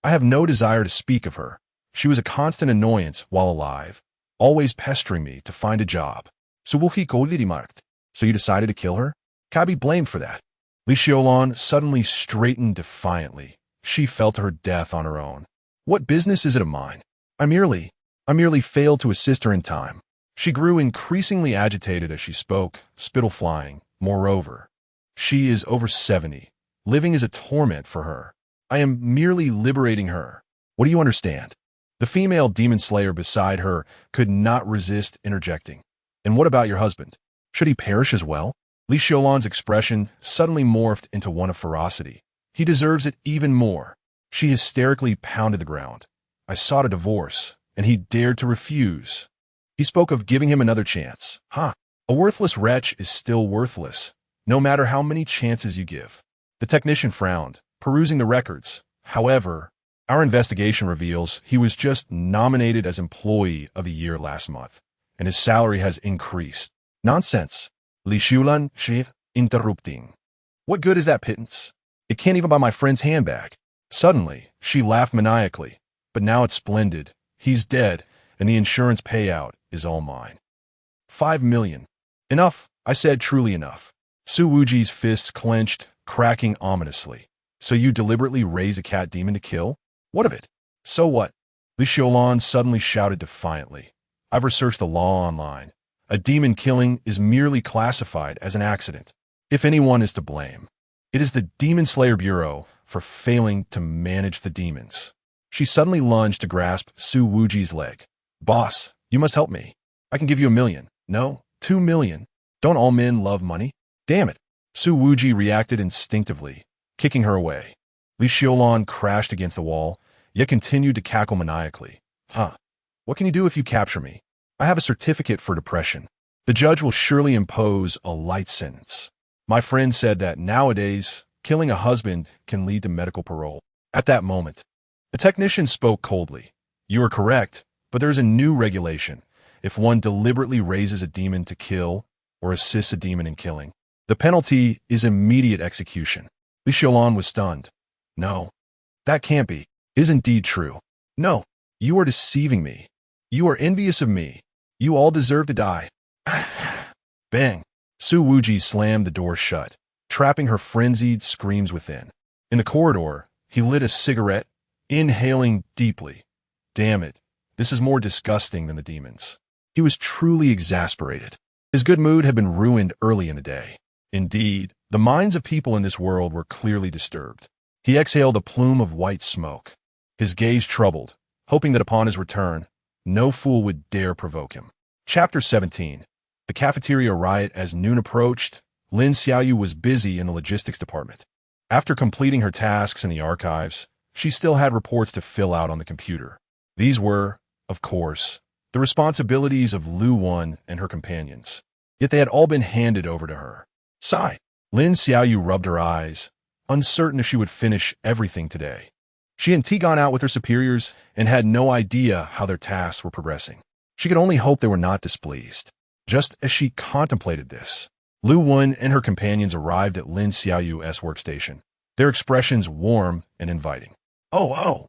I have no desire to speak of her. She was a constant annoyance while alive, always pestering me to find a job. Su Wuji. So you decided to kill her? Can I be blamed for that? Li Xiaolan suddenly straightened defiantly. She felt her death on her own. What business is it of mine? I merely failed to assist her in time. She grew increasingly agitated as she spoke, spittle flying. Moreover, she is over 70. Living is a torment for her. I am merely liberating her. What do you understand? The female demon slayer beside her could not resist interjecting. And what about your husband? Should he perish as well? Li Xiaolan's expression suddenly morphed into one of ferocity. He deserves it even more. She hysterically pounded the ground. I sought a divorce, and he dared to refuse. He spoke of giving him another chance. A worthless wretch is still worthless, no matter how many chances you give. The technician frowned, perusing the records. However, our investigation reveals he was just nominated as Employee of the Year last month, and his salary has increased. Nonsense. Li Xiaolan, interrupting. What good is that pittance? It can't even buy my friend's handbag. Suddenly, she laughed maniacally. But now it's splendid. He's dead, and the insurance payout is all mine. 5 million. Enough, I said, truly enough. Su Wuji's fists clenched, cracking ominously. So you deliberately raise a cat demon to kill? What of it? So what? Li Xiaolan suddenly shouted defiantly. I've researched the law online. A demon killing is merely classified as an accident. If anyone is to blame, it is the Demon Slayer Bureau for failing to manage the demons. She suddenly lunged to grasp Su Wuji's leg. Boss, you must help me. I can give you 1 million. No, 2 million. Don't all men love money? Damn it. Su Wuji reacted instinctively, kicking her away. Li Xiaolan crashed against the wall, yet continued to cackle maniacally. What can you do if you capture me? I have a certificate for depression. The judge will surely impose a light sentence. My friend said that nowadays, killing a husband can lead to medical parole. At that moment, the technician spoke coldly. You are correct, but there is a new regulation. If one deliberately raises a demon to kill or assists a demon in killing, the penalty is immediate execution. Li Xiaolan was stunned. No, that can't be. It is indeed true. No, you are deceiving me. You are envious of me. You all deserve to die. Bang. Su Wuji slammed the door shut, trapping her frenzied screams within. In the corridor, he lit a cigarette, inhaling deeply. Damn it, this is more disgusting than the demons. He was truly exasperated. His good mood had been ruined early in the day. Indeed, the minds of people in this world were clearly disturbed. He exhaled a plume of white smoke, his gaze troubled, hoping that upon his return, no fool would dare provoke him. Chapter 17. The cafeteria riot. As noon approached, Lin Xiaoyu was busy in the logistics department. After completing her tasks in the archives, she still had reports to fill out on the computer. These were, of course, the responsibilities of Lu Wen and her companions. Yet they had all been handed over to her. Sigh. Lin Xiaoyu rubbed her eyes, uncertain if she would finish everything today. She had gone out with her superiors and had no idea how their tasks were progressing. She could only hope they were not displeased. Just as she contemplated this, Lu Wen and her companions arrived at Lin Xiaoyu's workstation, their expressions warm and inviting. Oh.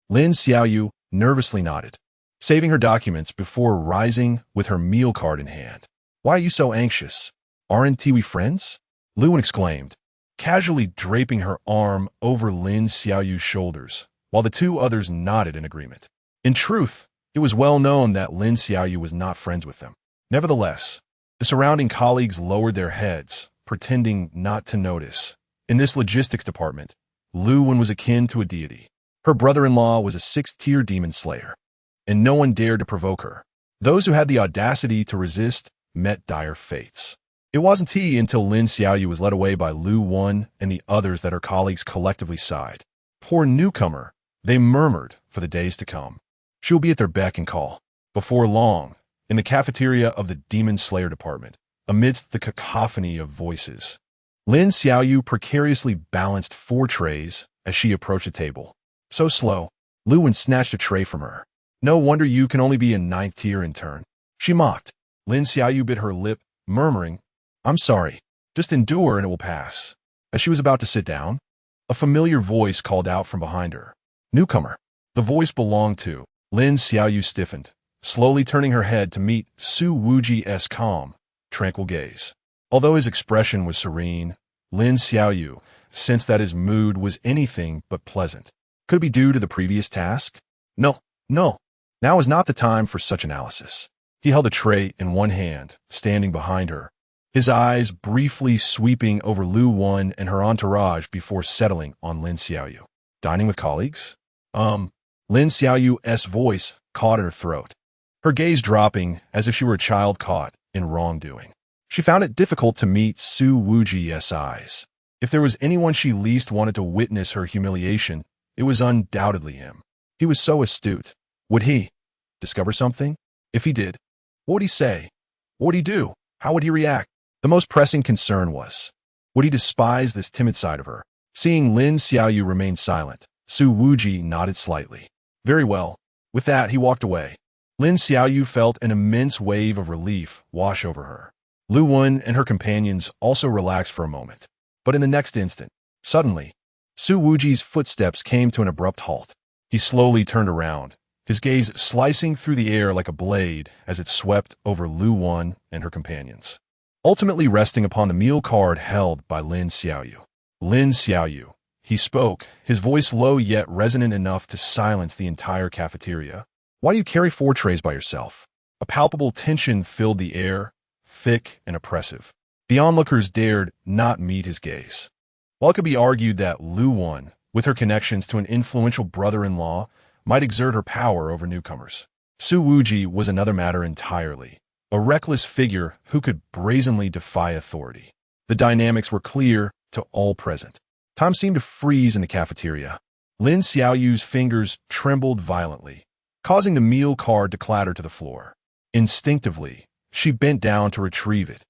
Lin Xiaoyu nervously nodded, saving her documents before rising with her meal card in hand. Why are you so anxious? Aren't we friends? Lu Wen exclaimed, casually draping her arm over Lin Xiaoyu's shoulders, while the two others nodded in agreement. In truth, it was well known that Lin Xiaoyu was not friends with them. Nevertheless, the surrounding colleagues lowered their heads, pretending not to notice. In this logistics department, Lu Wen was akin to a deity. Her brother-in-law was a 6th-tier demon slayer. and no one dared to provoke her. Those who had the audacity to resist met dire fates. It wasn't he until Lin Xiaoyu was led away by Lu Wen and the others that her colleagues collectively sighed. Poor newcomer, they murmured for the days to come. She'll be at their beck and call. Before long, in the cafeteria of the Demon Slayer department, amidst the cacophony of voices, Lin Xiaoyu precariously balanced 4 trays as she approached the table. So slow, Lu Wen snatched a tray from her. No wonder you can only be a 9th tier intern, she mocked. Lin Xiaoyu bit her lip, murmuring, I'm sorry, just endure and it will pass. As she was about to sit down, a familiar voice called out from behind her. Newcomer. The voice belonged to Lin Xiaoyu stiffened, slowly turning her head to meet Su Wuji's calm, tranquil gaze. Although his expression was serene, Lin Xiaoyu sensed that his mood was anything but pleasant. Could it be due to the previous task? No. Now is not the time for such analysis. He held a tray in one hand, standing behind her, his eyes briefly sweeping over Lu Wen and her entourage before settling on Lin Xiaoyu. Dining with colleagues? Lin Xiaoyu's voice caught at her throat, her gaze dropping as if she were a child caught in wrongdoing. She found it difficult to meet Su Wuji's eyes. If there was anyone she least wanted to witness her humiliation, it was undoubtedly him. He was so astute. Would he discover something? If he did, what would he say? What would he do? How would he react? The most pressing concern was, would he despise this timid side of her? Seeing Lin Xiaoyu remain silent, Su Wuji nodded slightly. Very well. With that, he walked away. Lin Xiaoyu felt an immense wave of relief wash over her. Lu Wen and her companions also relaxed for a moment. But in the next instant, suddenly, Su Wuji's footsteps came to an abrupt halt. He slowly turned around, his gaze slicing through the air like a blade as it swept over Lu Wen and her companions, ultimately resting upon the meal card held by Lin Xiaoyu. Lin Xiaoyu, he spoke, his voice low yet resonant enough to silence the entire cafeteria. Why do you carry 4 trays by yourself? A palpable tension filled the air, thick and oppressive. The onlookers dared not meet his gaze. While it could be argued that Lu Wen, with her connections to an influential brother-in-law, might exert her power over newcomers, Su Wuji was another matter entirely. A reckless figure who could brazenly defy authority. The dynamics were clear to all present. Time seemed to freeze in the cafeteria. Lin Xiaoyu's fingers trembled violently, causing the meal card to clatter to the floor. Instinctively, she bent down to retrieve it,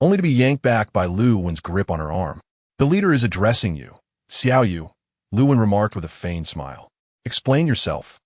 only to be yanked back by Lu Wen's grip on her arm. The leader is addressing you, Xiaoyu, Lu Wen remarked with a feigned smile. Explain yourself.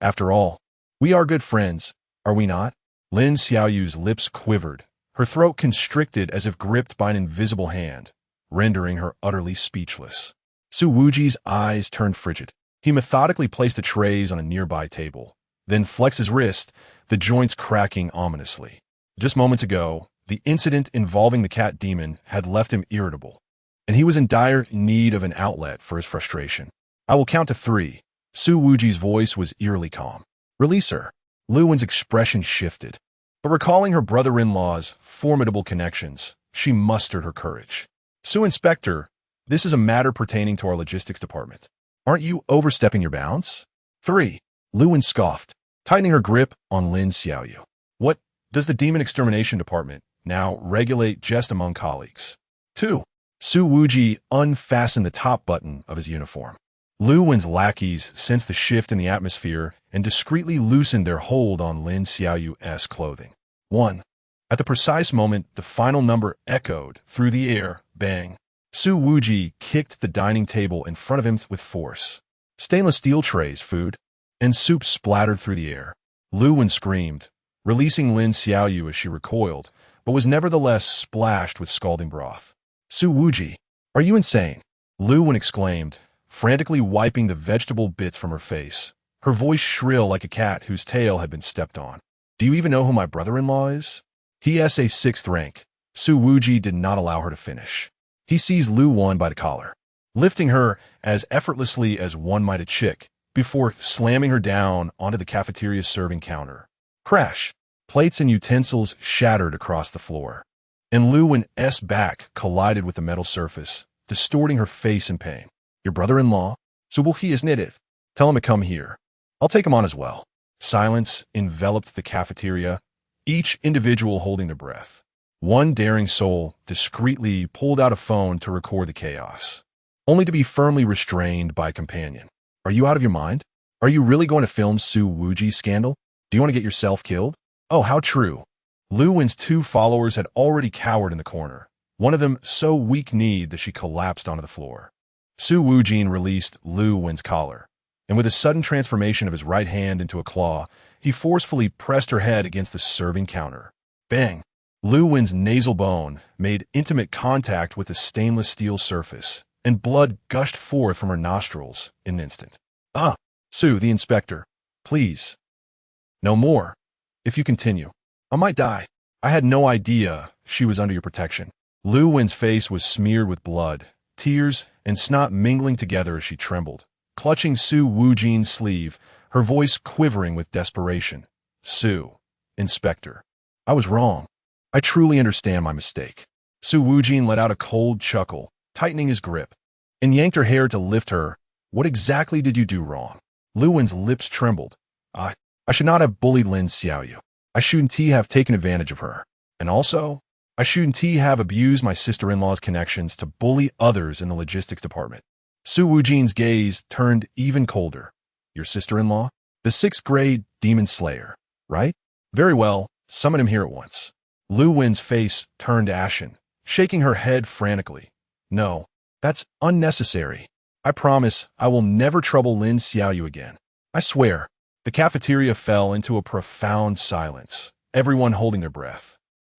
After all, we are good friends, are we not? Lin Xiaoyu's lips quivered, her throat constricted as if gripped by an invisible hand, rendering her utterly speechless. Su Wuji's eyes turned frigid. He methodically placed the trays on a nearby table, then flexed his wrist, the joints cracking ominously. Just moments ago, the incident involving the cat demon had left him irritable, and he was in dire need of an outlet for his frustration. I will count to 3. Su Wuji's voice was eerily calm. Release her. Lu Wen's expression shifted, but recalling her brother-in-law's formidable connections, she mustered her courage. Su Inspector, this is a matter pertaining to our logistics department. Aren't you overstepping your bounds? 3. Lu Wen scoffed, tightening her grip on Lin Xiaoyu. What does the Demon Extermination Department now regulate just among colleagues? 2. Su Wuji unfastened the top button of his uniform. Lu Wen's lackeys sensed the shift in the atmosphere and discreetly loosened their hold on Lin Xiaoyu's clothing. 1. At the precise moment the final number echoed through the air, bang, Su Wuji kicked the dining table in front of him with force. Stainless steel trays, food, and soup splattered through the air. Lu Wen screamed, releasing Lin Xiaoyu as she recoiled, but was nevertheless splashed with scalding broth. Su Wuji, are you insane? Lu Wen exclaimed, frantically wiping the vegetable bits from her face, her voice shrill like a cat whose tail had been stepped on. Do you even know who my brother-in-law is? He is a 6th rank. Su Wuji did not allow her to finish. He seized Lu Wen by the collar, lifting her as effortlessly as one might a chick, before slamming her down onto the cafeteria's serving counter. Crash! Plates and utensils shattered across the floor, and Lu Wen's back collided with the metal surface, distorting her face in pain. Your brother-in-law? Su Wuji is native. Tell him to come here. I'll take him on as well. Silence enveloped the cafeteria, each individual holding their breath. One daring soul discreetly pulled out a phone to record the chaos, only to be firmly restrained by a companion. Are you out of your mind? Are you really going to film Su Wuji's scandal? Do you want to get yourself killed? Oh, how true. Lu Wen's two followers had already cowered in the corner, one of them so weak-kneed that she collapsed onto the floor. Su Wuji released Lu Wen's collar, and with a sudden transformation of his right hand into a claw, he forcefully pressed her head against the serving counter. Bang! Lu Wen's nasal bone made intimate contact with the stainless steel surface, and blood gushed forth from her nostrils in an instant. Ah! Su, the inspector. Please. No more. If you continue, I might die. I had no idea she was under your protection. Lu Wen's face was smeared with blood, tears, and snot mingling together as she trembled, clutching Su Wuji's sleeve, her voice quivering with desperation. Su, Inspector. I was wrong. I truly understand my mistake. Su Wuji let out a cold chuckle, tightening his grip, and yanked her hair to lift her. What exactly did you do wrong? Lu Wen's lips trembled. I should not have bullied Lin Xiaoyu. I shouldn't have taken advantage of her. And also, I shouldn't have abused my sister-in-law's connections to bully others in the logistics department. Su Wuji's gaze turned even colder. Your sister-in-law? The 6th grade demon slayer, right? Very well, summon him here at once. Lu Wen's face turned ashen, shaking her head frantically. No, that's unnecessary. I promise I will never trouble Lin Xiaoyu again. I swear. The cafeteria fell into a profound silence, everyone holding their breath.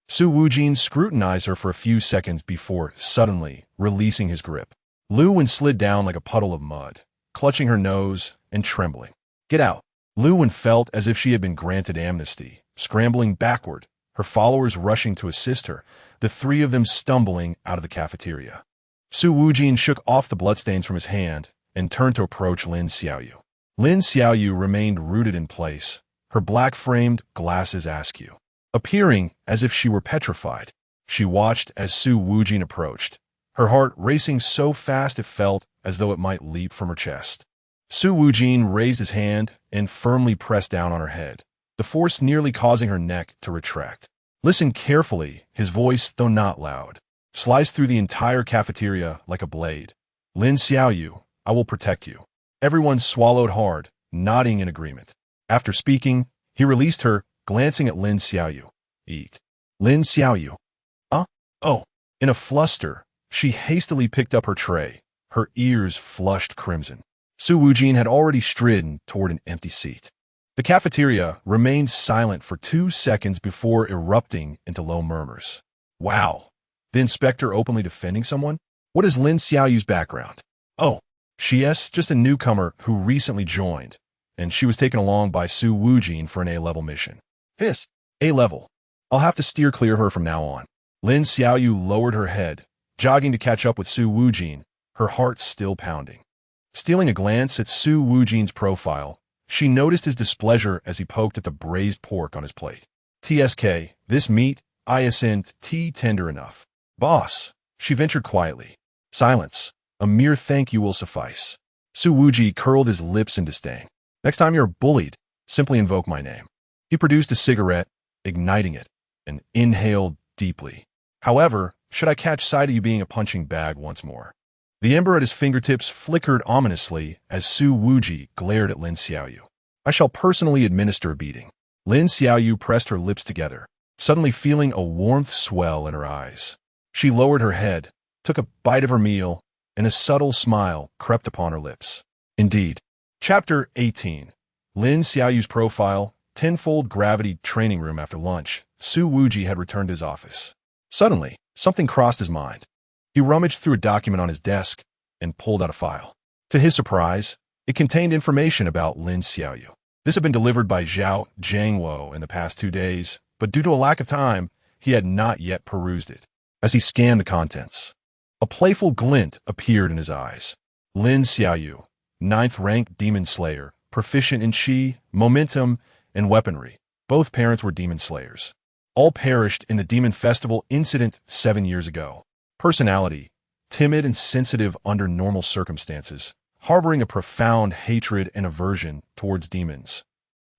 Su Wuji scrutinized her for a few seconds before suddenly releasing his grip. Lu Wen slid down like a puddle of mud, clutching her nose and trembling. Get out. Lu Wen felt as if she had been granted amnesty, scrambling backward, her followers rushing to assist her, the three of them stumbling out of the cafeteria. Su Wuji shook off the bloodstains from his hand and turned to approach Lin Xiaoyu. Lin Xiaoyu remained rooted in place, her black-framed glasses askew, appearing as if she were petrified. She watched as Su Wuji approached, her heart racing so fast it felt as though it might leap from her chest. Su Wuji raised his hand and firmly pressed down on her head, the force nearly causing her neck to retract. Listen carefully, his voice, though not loud, sliced through the entire cafeteria like a blade. Lin Xiaoyu, I will protect you. Everyone swallowed hard, nodding in agreement. After speaking, he released her, glancing at Lin Xiaoyu. Eat. Lin Xiaoyu. Oh. In a fluster, she hastily picked up her tray, her ears flushed crimson. Su Wuji had already stridden toward an empty seat. The cafeteria remained silent for 2 seconds before erupting into low murmurs. Wow. The inspector openly defending someone? What is Lin Xiaoyu's background? Oh. She is just a newcomer who recently joined, and she was taken along by Su Wuji for an A-level mission. Hiss! A-level. I'll have to steer clear of her from now on. Lin Xiaoyu lowered her head, jogging to catch up with Su Wuji, her heart still pounding. Stealing a glance at Su Wuji's profile, she noticed his displeasure as he poked at the braised pork on his plate. TSK, this meat, isn't tender enough. Boss, she ventured quietly. Silence. A mere thank you will suffice. Su Wuji curled his lips in disdain. Next time you're bullied, simply invoke my name. He produced a cigarette, igniting it, and inhaled deeply. However, should I catch sight of you being a punching bag once more? The ember at his fingertips flickered ominously as Su Wuji glared at Lin Xiaoyu. I shall personally administer a beating. Lin Xiaoyu pressed her lips together, suddenly feeling a warmth swell in her eyes. She lowered her head, took a bite of her meal, and a subtle smile crept upon her lips. Indeed. Chapter 18. Lin Xiaoyu's profile, tenfold gravity training room after lunch. Su Wuji had returned to his office. Suddenly, something crossed his mind. He rummaged through a document on his desk and pulled out a file. To his surprise, it contained information about Lin Xiaoyu. This had been delivered by Zhao Jiangwo in the past 2 days, but due to a lack of time, he had not yet perused it. As he scanned the contents, a playful glint appeared in his eyes. Lin Xiaoyu, 9th rank demon slayer, proficient in chi, momentum, and weaponry. Both parents were demon slayers. All perished in the demon festival incident 7 years ago. Personality, timid and sensitive under normal circumstances, harboring a profound hatred and aversion towards demons.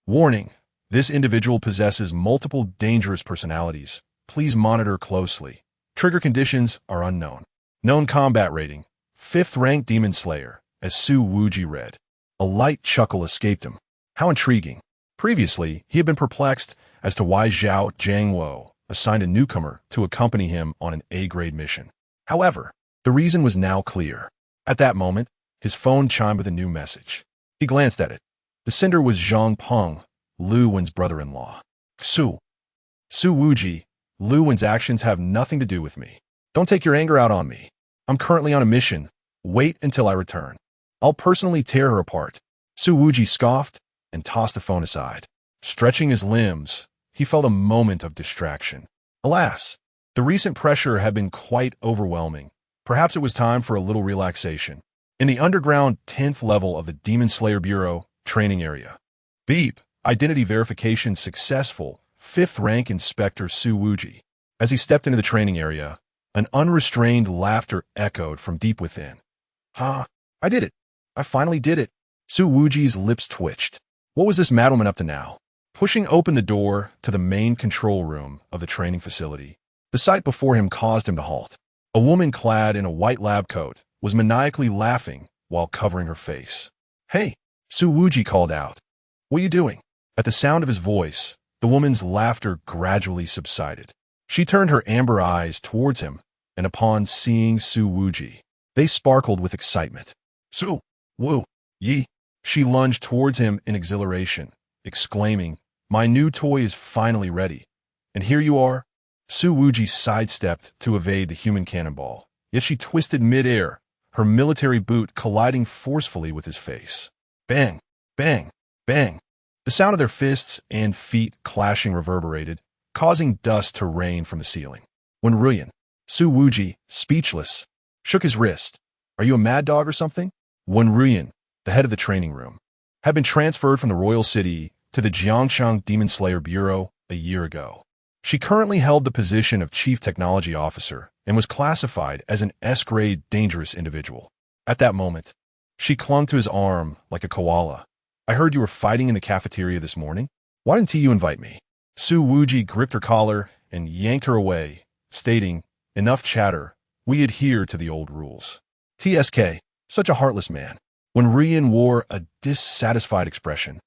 Warning: this individual possesses multiple dangerous personalities. Please monitor closely. Trigger conditions are unknown. Known combat rating: 5th rank Demon Slayer, as Su Wuji read. A light chuckle escaped him. How intriguing. Previously, he had been perplexed as to why Zhao Jiangwo assigned a newcomer to accompany him on an A-grade mission. However, the reason was now clear. At that moment, his phone chimed with a new message. He glanced at it. The sender was Zhang Peng, Lu Wen's brother-in-law. Su Wuji, Lu Wen's actions have nothing to do with me. Don't take your anger out on me. I'm currently on a mission. Wait until I return. I'll personally tear her apart. Su Wuji scoffed and tossed the phone aside. Stretching his limbs, he felt a moment of distraction. Alas, the recent pressure had been quite overwhelming. Perhaps it was time for a little relaxation. In the underground 10th level of the Demon Slayer Bureau training area. Beep. Identity verification successful. 5th rank Inspector Su Wuji. As he stepped into the training area, an unrestrained laughter echoed from deep within. Ha! I did it. I finally did it. Su Wuji's lips twitched. What was this madwoman up to now? Pushing open the door to the main control room of the training facility, the sight before him caused him to halt. A woman clad in a white lab coat was maniacally laughing while covering her face. Hey, Su Wuji called out. What are you doing? At the sound of his voice, the woman's laughter gradually subsided. She turned her amber eyes towards him, and upon seeing Su Wuji, they sparkled with excitement. Su Wuji. She lunged towards him in exhilaration, exclaiming, My new toy is finally ready. And here you are. Su Wuji sidestepped to evade the human cannonball, yet she twisted mid-air, her military boot colliding forcefully with his face. Bang, bang, bang. The sound of their fists and feet clashing reverberated, causing dust to rain from the ceiling. When Ruyan, Su Wuji, speechless, shook his wrist. Are you a mad dog or something? When Ruyan, the head of the training room, had been transferred from the royal city to the Jiangcheng Demon Slayer Bureau a year ago. She currently held the position of Chief Technology Officer and was classified as an S-grade dangerous individual. At that moment, she clung to his arm like a koala. I heard you were fighting in the cafeteria this morning. Why didn't you invite me? Su Wuji gripped her collar and yanked her away, stating, Enough chatter. We adhere to the old rules. TSK, such a heartless man. When Ruyan wore a dissatisfied expression,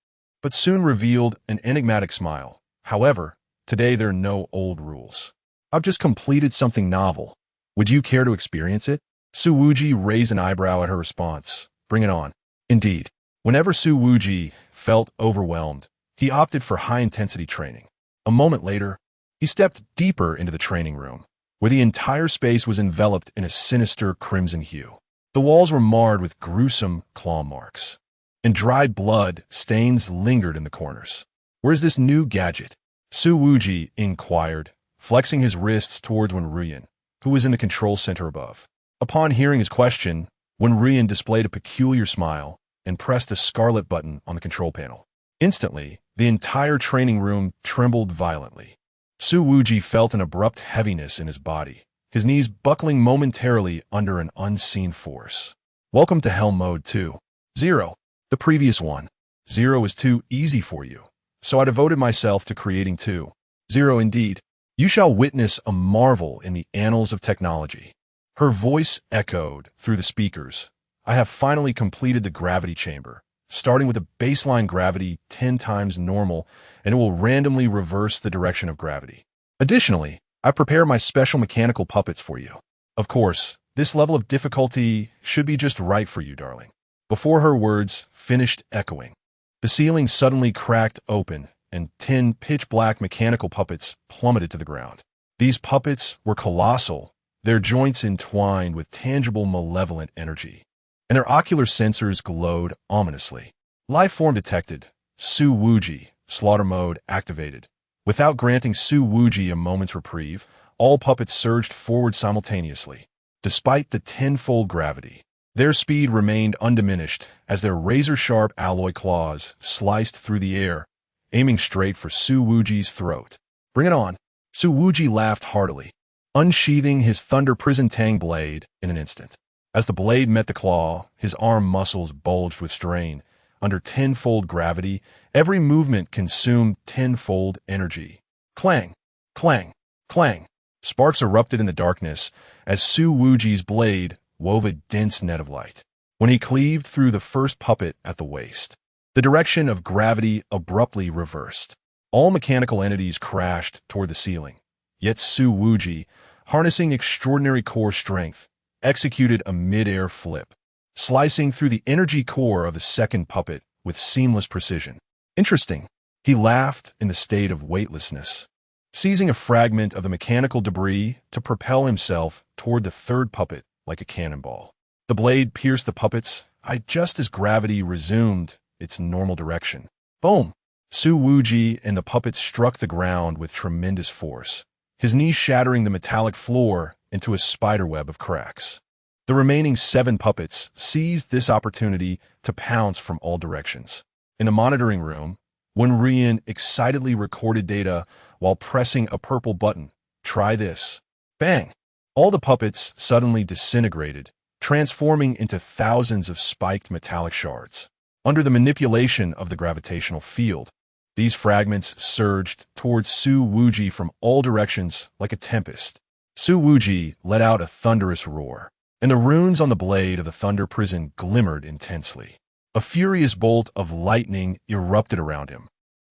but soon revealed an enigmatic smile. However, today there are no old rules. I've just completed something novel. Would you care to experience it? Su Wuji raised an eyebrow at her response. Bring it on. Indeed, whenever Su Wuji felt overwhelmed, he opted for high-intensity training. A moment later, he stepped deeper into the training room, where the entire space was enveloped in a sinister crimson hue. The walls were marred with gruesome claw marks, and dried blood stains lingered in the corners. Where's this new gadget? Su Wuji inquired, flexing his wrists towards Wen Ruyan, who was in the control center above. Upon hearing his question, Wen Ruyan displayed a peculiar smile and pressed a scarlet button on the control panel. Instantly, the entire training room trembled violently. Su Wuji felt an abrupt heaviness in his body, his knees buckling momentarily under an unseen force. Welcome to Hell Mode 2.0. The previous one, 0, was too easy for you, so I devoted myself to creating 2.0 indeed. You shall witness a marvel in the annals of technology. Her voice echoed through the speakers. I have finally completed the gravity chamber, starting with a baseline gravity 10 times normal, and it will randomly reverse the direction of gravity. Additionally, I prepare my special mechanical puppets for you. Of course, this level of difficulty should be just right for you, darling. Before her words finished echoing, the ceiling suddenly cracked open and 10 pitch-black mechanical puppets plummeted to the ground. These puppets were colossal, their joints entwined with tangible malevolent energy, and their ocular sensors glowed ominously. Life form detected. Su Wuji, slaughter mode activated. Without granting Su Wuji a moment's reprieve, all puppets surged forward simultaneously. Despite the tenfold gravity, their speed remained undiminished as their razor-sharp alloy claws sliced through the air, aiming straight for Su Wuji's throat. Bring it on. Su Wuji laughed heartily, unsheathing his Thunder Prison Tang blade in an instant. As the blade met the claw, his arm muscles bulged with strain, under tenfold gravity, every movement consumed tenfold energy. Clang, clang, clang. Sparks erupted in the darkness as Su Wuji's blade wove a dense net of light. When he cleaved through the first puppet at the waist, the direction of gravity abruptly reversed. All mechanical entities crashed toward the ceiling. Yet Su Wuji, harnessing extraordinary core strength, executed a mid-air flip, slicing through the energy core of the second puppet with seamless precision. Interesting. He laughed in the state of weightlessness, seizing a fragment of the mechanical debris to propel himself toward the third puppet like a cannonball. The blade pierced the puppet's eye just as gravity resumed its normal direction. Boom! Su Wuji and the puppet struck the ground with tremendous force, his knees shattering the metallic floor into a spiderweb of cracks. The remaining 7 puppets seized this opportunity to pounce from all directions. In the monitoring room, Wenrian excitedly recorded data while pressing a purple button. Try this. Bang! All the puppets suddenly disintegrated, transforming into thousands of spiked metallic shards. Under the manipulation of the gravitational field, these fragments surged towards Su Wuji from all directions like a tempest. Su Wuji let out a thunderous roar, and the runes on the blade of the thunder prison glimmered intensely. A furious bolt of lightning erupted around him,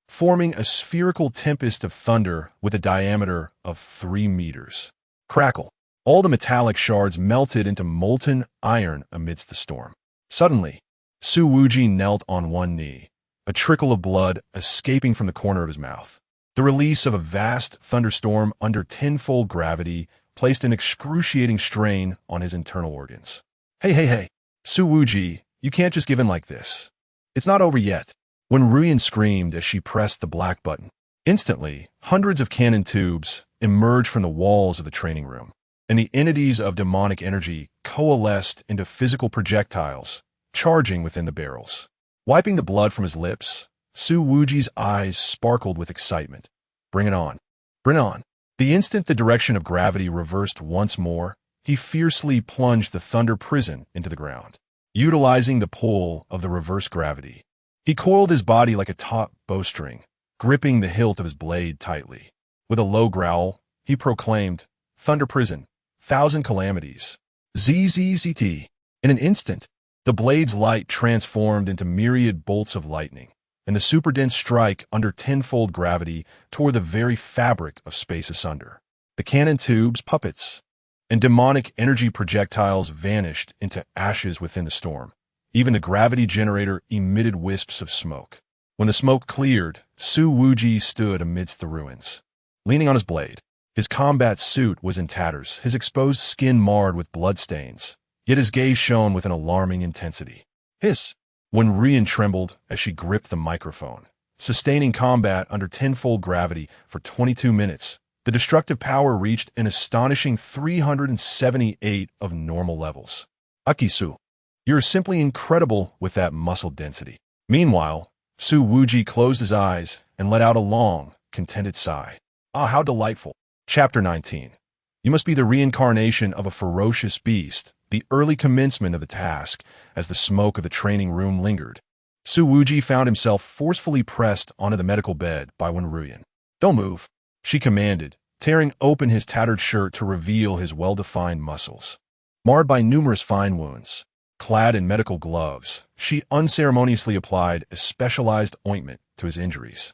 forming a spherical tempest of thunder with a diameter of 3 meters. Crackle! All the metallic shards melted into molten iron amidst the storm. Suddenly, Su Wuji knelt on one knee, a trickle of blood escaping from the corner of his mouth. The release of a vast thunderstorm under tenfold gravity placed an excruciating strain on his internal organs. Hey, Su Wuji, you can't just give in like this. It's not over yet. Wenrian screamed as she pressed the black button. Instantly, hundreds of cannon tubes emerged from the walls of the training room, and the entities of demonic energy coalesced into physical projectiles, charging within the barrels. Wiping the blood from his lips, Su Wuji's eyes sparkled with excitement. Bring it on. Bring it on. The instant the direction of gravity reversed once more, he fiercely plunged the thunder prison into the ground. Utilizing the pull of the reverse gravity, he coiled his body like a taut bowstring, gripping the hilt of his blade tightly. With a low growl, he proclaimed, "Thunder prison, 1,000 calamities. ZZZT." In an instant, the blade's light transformed into myriad bolts of lightning, and the superdense strike under tenfold gravity tore the very fabric of space asunder. The cannon tubes, puppets, and demonic energy projectiles vanished into ashes within the storm. Even the gravity generator emitted wisps of smoke. When the smoke cleared, Su Wuji stood amidst the ruins, leaning on his blade. His combat suit was in tatters, his exposed skin marred with bloodstains, yet his gaze shone with an alarming intensity. Hiss! Wenrian trembled as she gripped the microphone. Sustaining combat under tenfold gravity for 22 minutes, the destructive power reached an astonishing 378 of normal levels. Akisu, you're simply incredible with that muscle density. Meanwhile, Su Wuji closed his eyes and let out a long, contented sigh. Ah, how delightful. Chapter 19. You must be the reincarnation of a ferocious beast, the early commencement of the task, as the smoke of the training room lingered. Su Wuji found himself forcefully pressed onto the medical bed by Wenrian. Don't move, she commanded, tearing open his tattered shirt to reveal his well-defined muscles. Marred by numerous fine wounds, clad in medical gloves, she unceremoniously applied a specialized ointment to his injuries.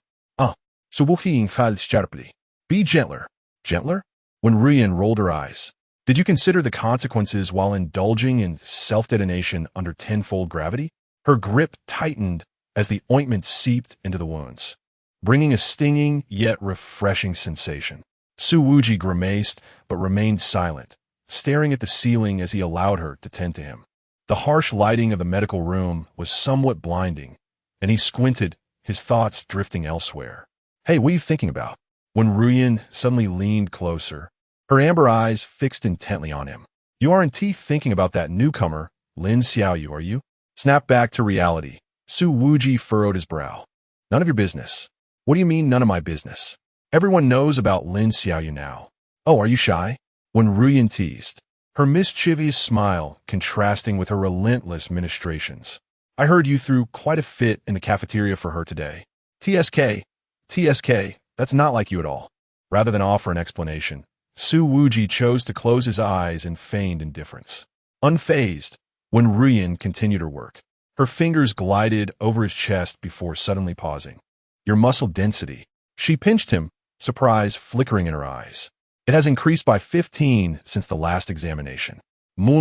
Su Wuji felt sharply. Be gentler. Gentler? Wenrian rolled her eyes. Did you consider the consequences while indulging in self-detonation under tenfold gravity? Her grip tightened as the ointment seeped into the wounds, bringing a stinging yet refreshing sensation. Su Wuji grimaced but remained silent, staring at the ceiling as he allowed her to tend to him. The harsh lighting of the medical room was somewhat blinding, and he squinted, his thoughts drifting elsewhere. Hey, what are you thinking about? Wenrian suddenly leaned closer, her amber eyes fixed intently on him. You aren't thinking about that newcomer, Lin Xiaoyu, are you? Snap back to reality. Su Wuji furrowed his brow. None of your business. What do you mean, none of my business? Everyone knows about Lin Xiaoyu now. Oh, are you shy? Wenrian teased, her mischievous smile contrasting with her relentless ministrations. I heard you threw quite a fit in the cafeteria for her today. TSK, TSK, that's not like you at all. Rather than offer an explanation, Su Wuji chose to close his eyes and feigned indifference. Unfazed, when Ruyan continued her work, her fingers glided over his chest before suddenly pausing. Your muscle density. She pinched him, surprise flickering in her eyes. It has increased by 15 since the last examination. Do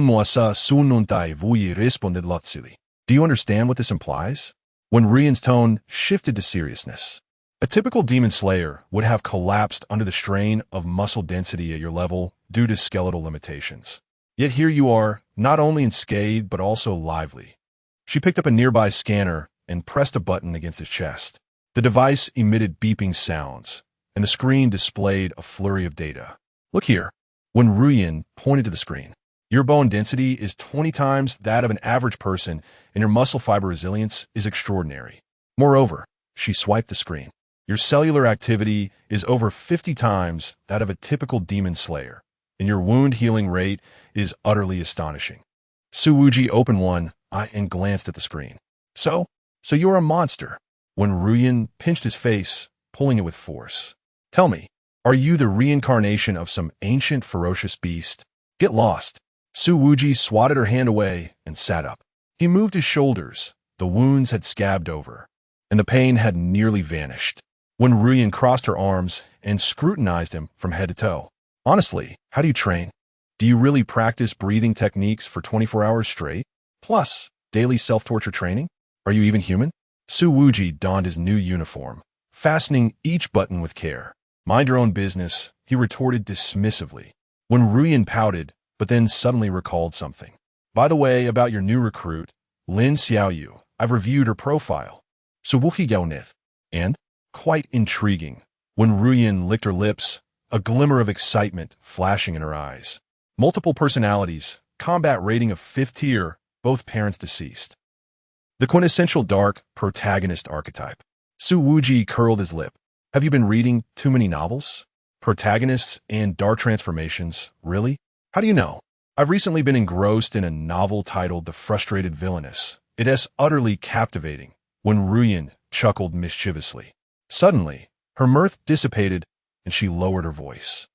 you understand what this implies? When Ruyan's tone shifted to seriousness. A typical demon slayer would have collapsed under the strain of muscle density at your level due to skeletal limitations. Yet here you are, not only unscathed but also lively. She picked up a nearby scanner and pressed a button against his chest. The device emitted beeping sounds, and the screen displayed a flurry of data. Look here. When Ruyan pointed to the screen, your bone density is 20 times that of an average person, and your muscle fiber resilience is extraordinary. Moreover, she swiped the screen. Your cellular activity is over 50 times that of a typical demon slayer, and your wound healing rate is utterly astonishing. Su Wuji opened one eye and glanced at the screen. So you're a monster. When Ruyan pinched his face, pulling it with force. Tell me, are you the reincarnation of some ancient ferocious beast? Get lost. Su Wuji swatted her hand away and sat up. He moved his shoulders. The wounds had scabbed over, and the pain had nearly vanished. When Ruyan crossed her arms and scrutinized him from head to toe. Honestly, how do you train? Do you really practice breathing techniques for 24 hours straight? Plus, daily self-torture training? Are you even human? Su Wuji donned his new uniform, fastening each button with care. Mind your own business, he retorted dismissively. When Ruyan pouted, but then suddenly recalled something. By the way, about your new recruit, Lin Xiaoyu, I've reviewed her profile. Su Wuji Yaonith. And? Quite intriguing. When Ruyan licked her lips, a glimmer of excitement flashing in her eyes. Multiple personalities, combat rating of 5th tier, both parents deceased. The quintessential dark protagonist archetype. Su Wuji curled his lip. Have you been reading too many novels? Protagonists and dark transformations, really? How do you know? I've recently been engrossed in a novel titled The Frustrated Villainess. It is utterly captivating. When Ruyan chuckled mischievously. Suddenly, her mirth dissipated and she lowered her voice.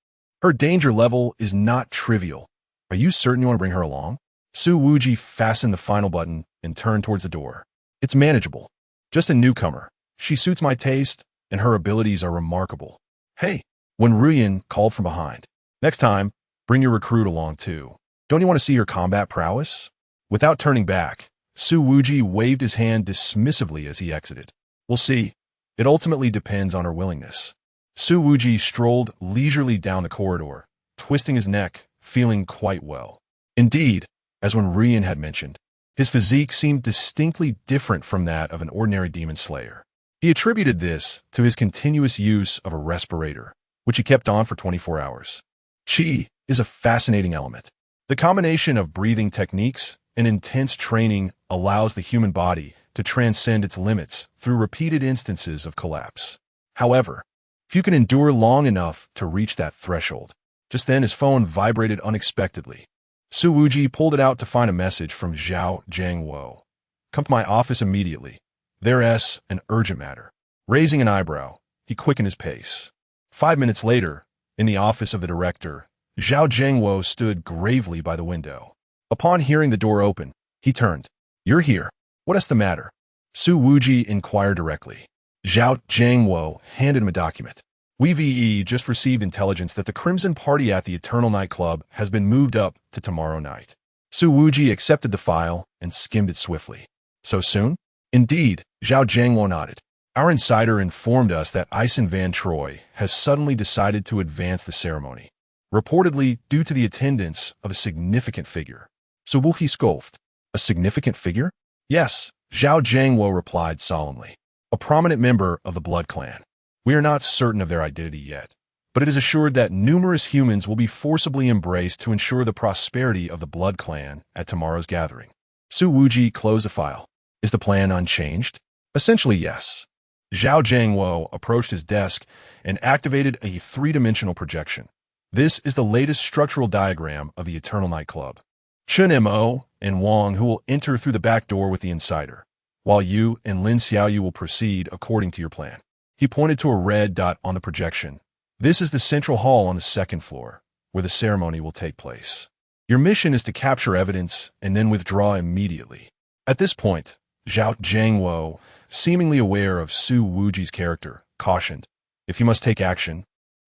Her danger level is not trivial. Are you certain you want to bring her along? Su Wuji fastened the final button and turned towards the door. It's manageable. Just a newcomer. She suits my taste, and her abilities are remarkable. Hey, when Ruyan called from behind. Next time, bring your recruit along too. Don't you want to see her combat prowess? Without turning back, Su Wuji waved his hand dismissively as he exited. We'll see. It ultimately depends on her willingness. Su Wuji strolled leisurely down the corridor, twisting his neck, feeling quite well. Indeed, as when Ruyan had mentioned, his physique seemed distinctly different from that of an ordinary demon slayer. He attributed this to his continuous use of a respirator, which he kept on for 24 hours. Qi is a fascinating element. The combination of breathing techniques and intense training allows the human body to transcend its limits through repeated instances of collapse. However, if you can endure long enough to reach that threshold. Just then his phone vibrated unexpectedly. Su Wuji pulled it out to find a message from Jiangcheng. Come to my office immediately. There's an urgent matter. Raising an eyebrow, he quickened his pace. 5 minutes later, in the office of the director, Zhao Jiangwo stood gravely by the window. Upon hearing the door open, he turned. You're here. What is the matter? Su Wuji inquired directly. Zhao Jiangwo handed him a document. We just received intelligence that the Crimson Party at the Eternal Night Club has been moved up to tomorrow night. Su Wuji accepted the file and skimmed it swiftly. So soon? Indeed, Zhao Jiangwo nodded. Our insider informed us that Ison Van Troy has suddenly decided to advance the ceremony, reportedly due to the attendance of a significant figure. Su Wuji scoffed. A significant figure? Yes, Zhao Jiangwo replied solemnly. A prominent member of the Blood Clan. We are not certain of their identity yet, but it is assured that numerous humans will be forcibly embraced to ensure the prosperity of the Blood Clan at tomorrow's gathering. Su Wuji closed the file. Is the plan unchanged? Essentially, yes. Zhao Jiangwo approached his desk and activated a three-dimensional projection. This is the latest structural diagram of the Eternal Night Club. Chun Mo and Wang, who will enter through the back door with the insider. while you and Lin Xiaoyu will proceed according to your plan. He pointed to a red dot on the projection. This is the central hall on the second floor, where the ceremony will take place. Your mission is to capture evidence and then withdraw immediately. At this point, Zhao Jiangwo, seemingly aware of Su Wuji's character, cautioned, "If you must take action,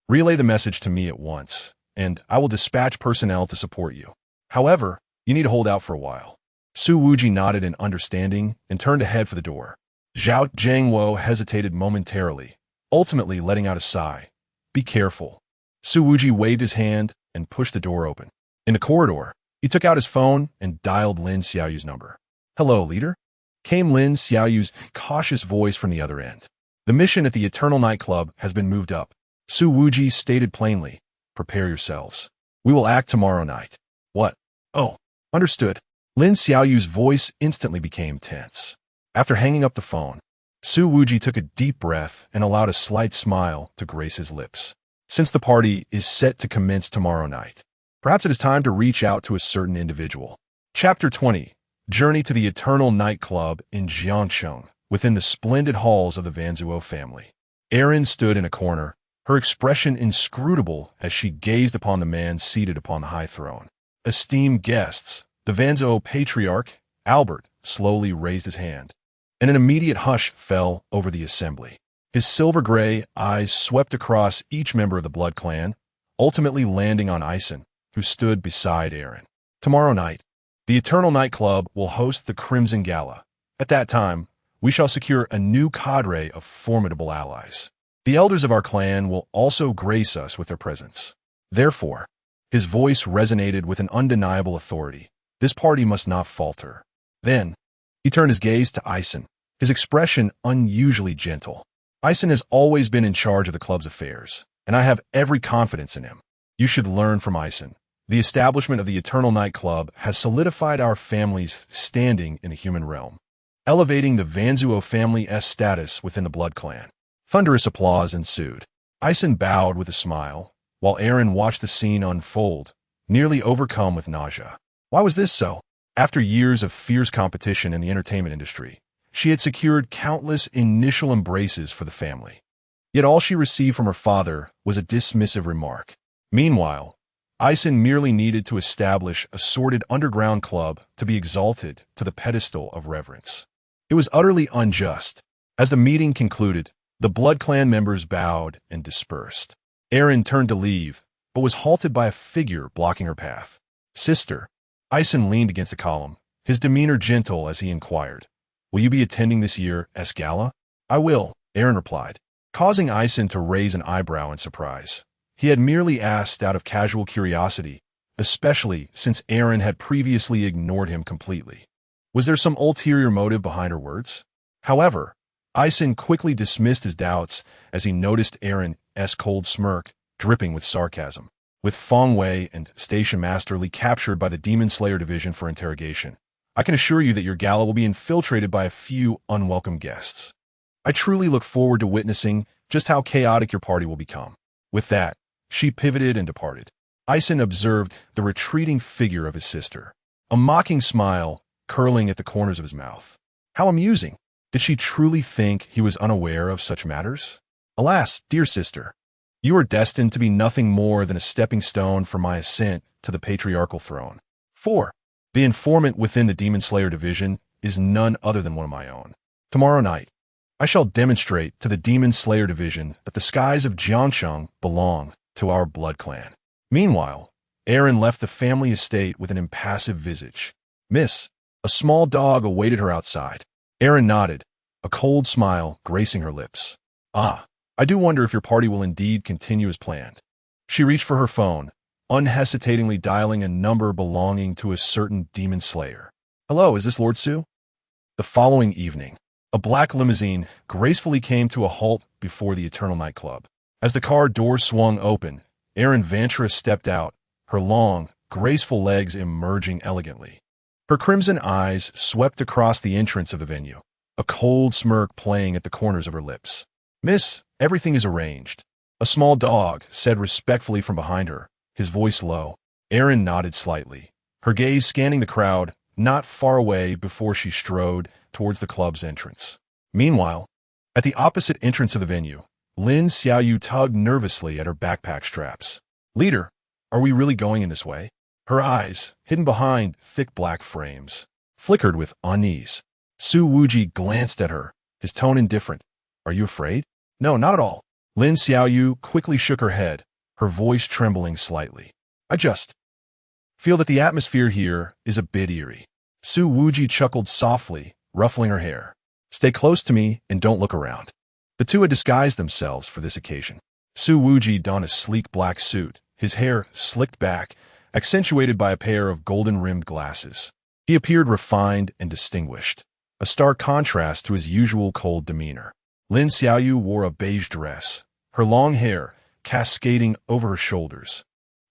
relay the message to me at once, and I will dispatch personnel to support you. However, you need to hold out for a while." Su Wuji nodded in understanding and turned to head for the door. Zhao Jiangwo hesitated momentarily, ultimately letting out a sigh. "Be careful." Su Wuji waved his hand and pushed the door open. In the corridor, he took out his phone and dialed Lin Xiaoyu's number. "Hello, leader?" came Lin Xiaoyu's cautious voice from the other end. "The mission at the Eternal Nightclub has been moved up." Su Wuji stated plainly, "Prepare yourselves. We will act tomorrow night." "What?" "Oh, understood." Lin Xiaoyu's voice instantly became tense. After hanging up the phone, Su Wuji took a deep breath and allowed a slight smile to grace his lips. Since the party is set to commence tomorrow night, perhaps it is time to reach out to a certain individual. Chapter 20. Journey to the Eternal Nightclub in Jiangcheng, within the splendid halls of the Vanzuo family. Erin stood in a corner, her expression inscrutable as she gazed upon the man seated upon the high throne. Esteemed guests, the Vanzuo patriarch, Albert, slowly raised his hand, and an immediate hush fell over the assembly. His silver-gray eyes swept across each member of the blood clan, ultimately landing on Ison, who stood beside Erin. Tomorrow night, the Eternal Nightclub will host the Crimson Gala. At that time, we shall secure a new cadre of formidable allies. The elders of our clan will also grace us with their presence. Therefore, his voice resonated with an undeniable authority. This party must not falter. Then, he turned his gaze to Ison, his expression unusually gentle. Ison has always been in charge of the club's affairs, and I have every confidence in him. You should learn from Ison. The establishment of the Eternal Nightclub has solidified our family's standing in the human realm, elevating the Vanzuo family's status within the blood clan. Thunderous applause ensued. Ison bowed with a smile, while Erin watched the scene unfold, nearly overcome with nausea. Why was this so? After years of fierce competition in the entertainment industry, she had secured countless initial embraces for the family. Yet all she received from her father was a dismissive remark. Meanwhile, Ison merely needed to establish a sordid underground club to be exalted to the pedestal of reverence. It was utterly unjust. As the meeting concluded, the blood clan members bowed and dispersed. Erin turned to leave, but was halted by a figure blocking her path. "Sister." Ison leaned against the column, his demeanor gentle as he inquired, "Will you be attending this year's gala?" "I will," Erin replied, causing Ison to raise an eyebrow in surprise. He had merely asked out of casual curiosity, especially since Erin had previously ignored him completely. Was there some ulterior motive behind her words? However, Ison quickly dismissed his doubts as he noticed Erin's cold smirk, dripping with sarcasm. With Feng Wei and Station Master Li captured by the Demon Slayer Division for interrogation, I can assure you that your gala will be infiltrated by a few unwelcome guests. I truly look forward to witnessing just how chaotic your party will become. With that, she pivoted and departed. Ison observed the retreating figure of his sister, a mocking smile curling at the corners of his mouth. How amusing! Did she truly think he was unaware of such matters? Alas, dear sister, you are destined to be nothing more than a stepping stone for my ascent to the patriarchal throne. 4. The informant within the Demon Slayer Division is none other than one of my own. Tomorrow night, I shall demonstrate to the Demon Slayer Division that the skies of Jiangcheng belong to our blood clan. Meanwhile, Erin left the family estate with an impassive visage. "Miss," a small dog awaited her outside. Erin nodded, a cold smile gracing her lips. "Ah, I do wonder if your party will indeed continue as planned." She reached for her phone, unhesitatingly dialing a number belonging to a certain demon slayer. "Hello, is this Lord Su?" The following evening, a black limousine gracefully came to a halt before the Eternal Nightclub. As the car door swung open, Erin Vantra stepped out, her long, graceful legs emerging elegantly. Her crimson eyes swept across the entrance of the venue, a cold smirk playing at the corners of her lips. "Miss, everything is arranged," a small dog said respectfully from behind her, his voice low. Erin nodded slightly, her gaze scanning the crowd, not far away before she strode towards the club's entrance. Meanwhile, at the opposite entrance of the venue, Lin Xiaoyu tugged nervously at her backpack straps. "Leader, are we really going in this way?" Her eyes, hidden behind thick black frames, flickered with unease. Su Wuji glanced at her, his tone indifferent. "Are you afraid?" "No, not at all." Lin Xiaoyu quickly shook her head, her voice trembling slightly. "I just feel that the atmosphere here is a bit eerie." Su Wuji chuckled softly, ruffling her hair. "Stay close to me and don't look around." The two had disguised themselves for this occasion. Su Wuji donned a sleek black suit, his hair slicked back, accentuated by a pair of golden-rimmed glasses. He appeared refined and distinguished, a stark contrast to his usual cold demeanor. Lin Xiaoyu wore a beige dress, her long hair cascading over her shoulders,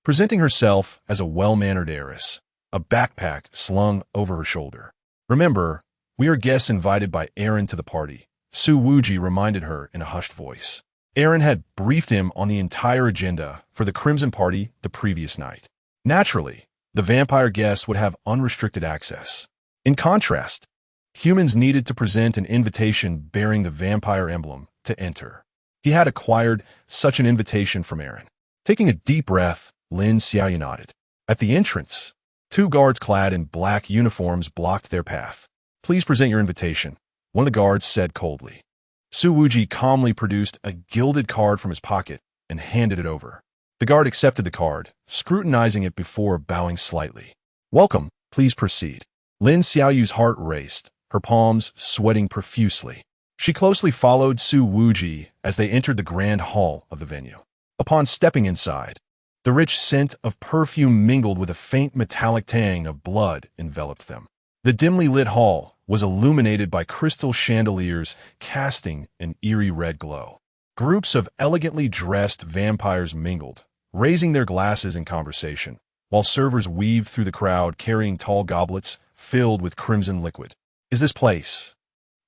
presenting herself as a well-mannered heiress, a backpack slung over her shoulder. "Remember, we are guests invited by Aaron to the party," Su Wuji reminded her in a hushed voice. Aaron had briefed him on the entire agenda for the Crimson Party the previous night. Naturally, the vampire guests would have unrestricted access. In contrast, humans needed to present an invitation bearing the vampire emblem to enter. He had acquired such an invitation from Aaron. Taking a deep breath, Lin Xiaoyu nodded. At the entrance, two guards clad in black uniforms blocked their path. "Please present your invitation," one of the guards said coldly. Su Wuji calmly produced a gilded card from his pocket and handed it over. The guard accepted the card, scrutinizing it before bowing slightly. "Welcome, please proceed." Lin Xiaoyu's heart raced, her palms sweating profusely. She closely followed Su Wuji as they entered the grand hall of the venue. Upon stepping inside, the rich scent of perfume mingled with a faint metallic tang of blood enveloped them. The dimly lit hall was illuminated by crystal chandeliers casting an eerie red glow. Groups of elegantly dressed vampires mingled, raising their glasses in conversation, while servers weaved through the crowd carrying tall goblets filled with crimson liquid. "Is this place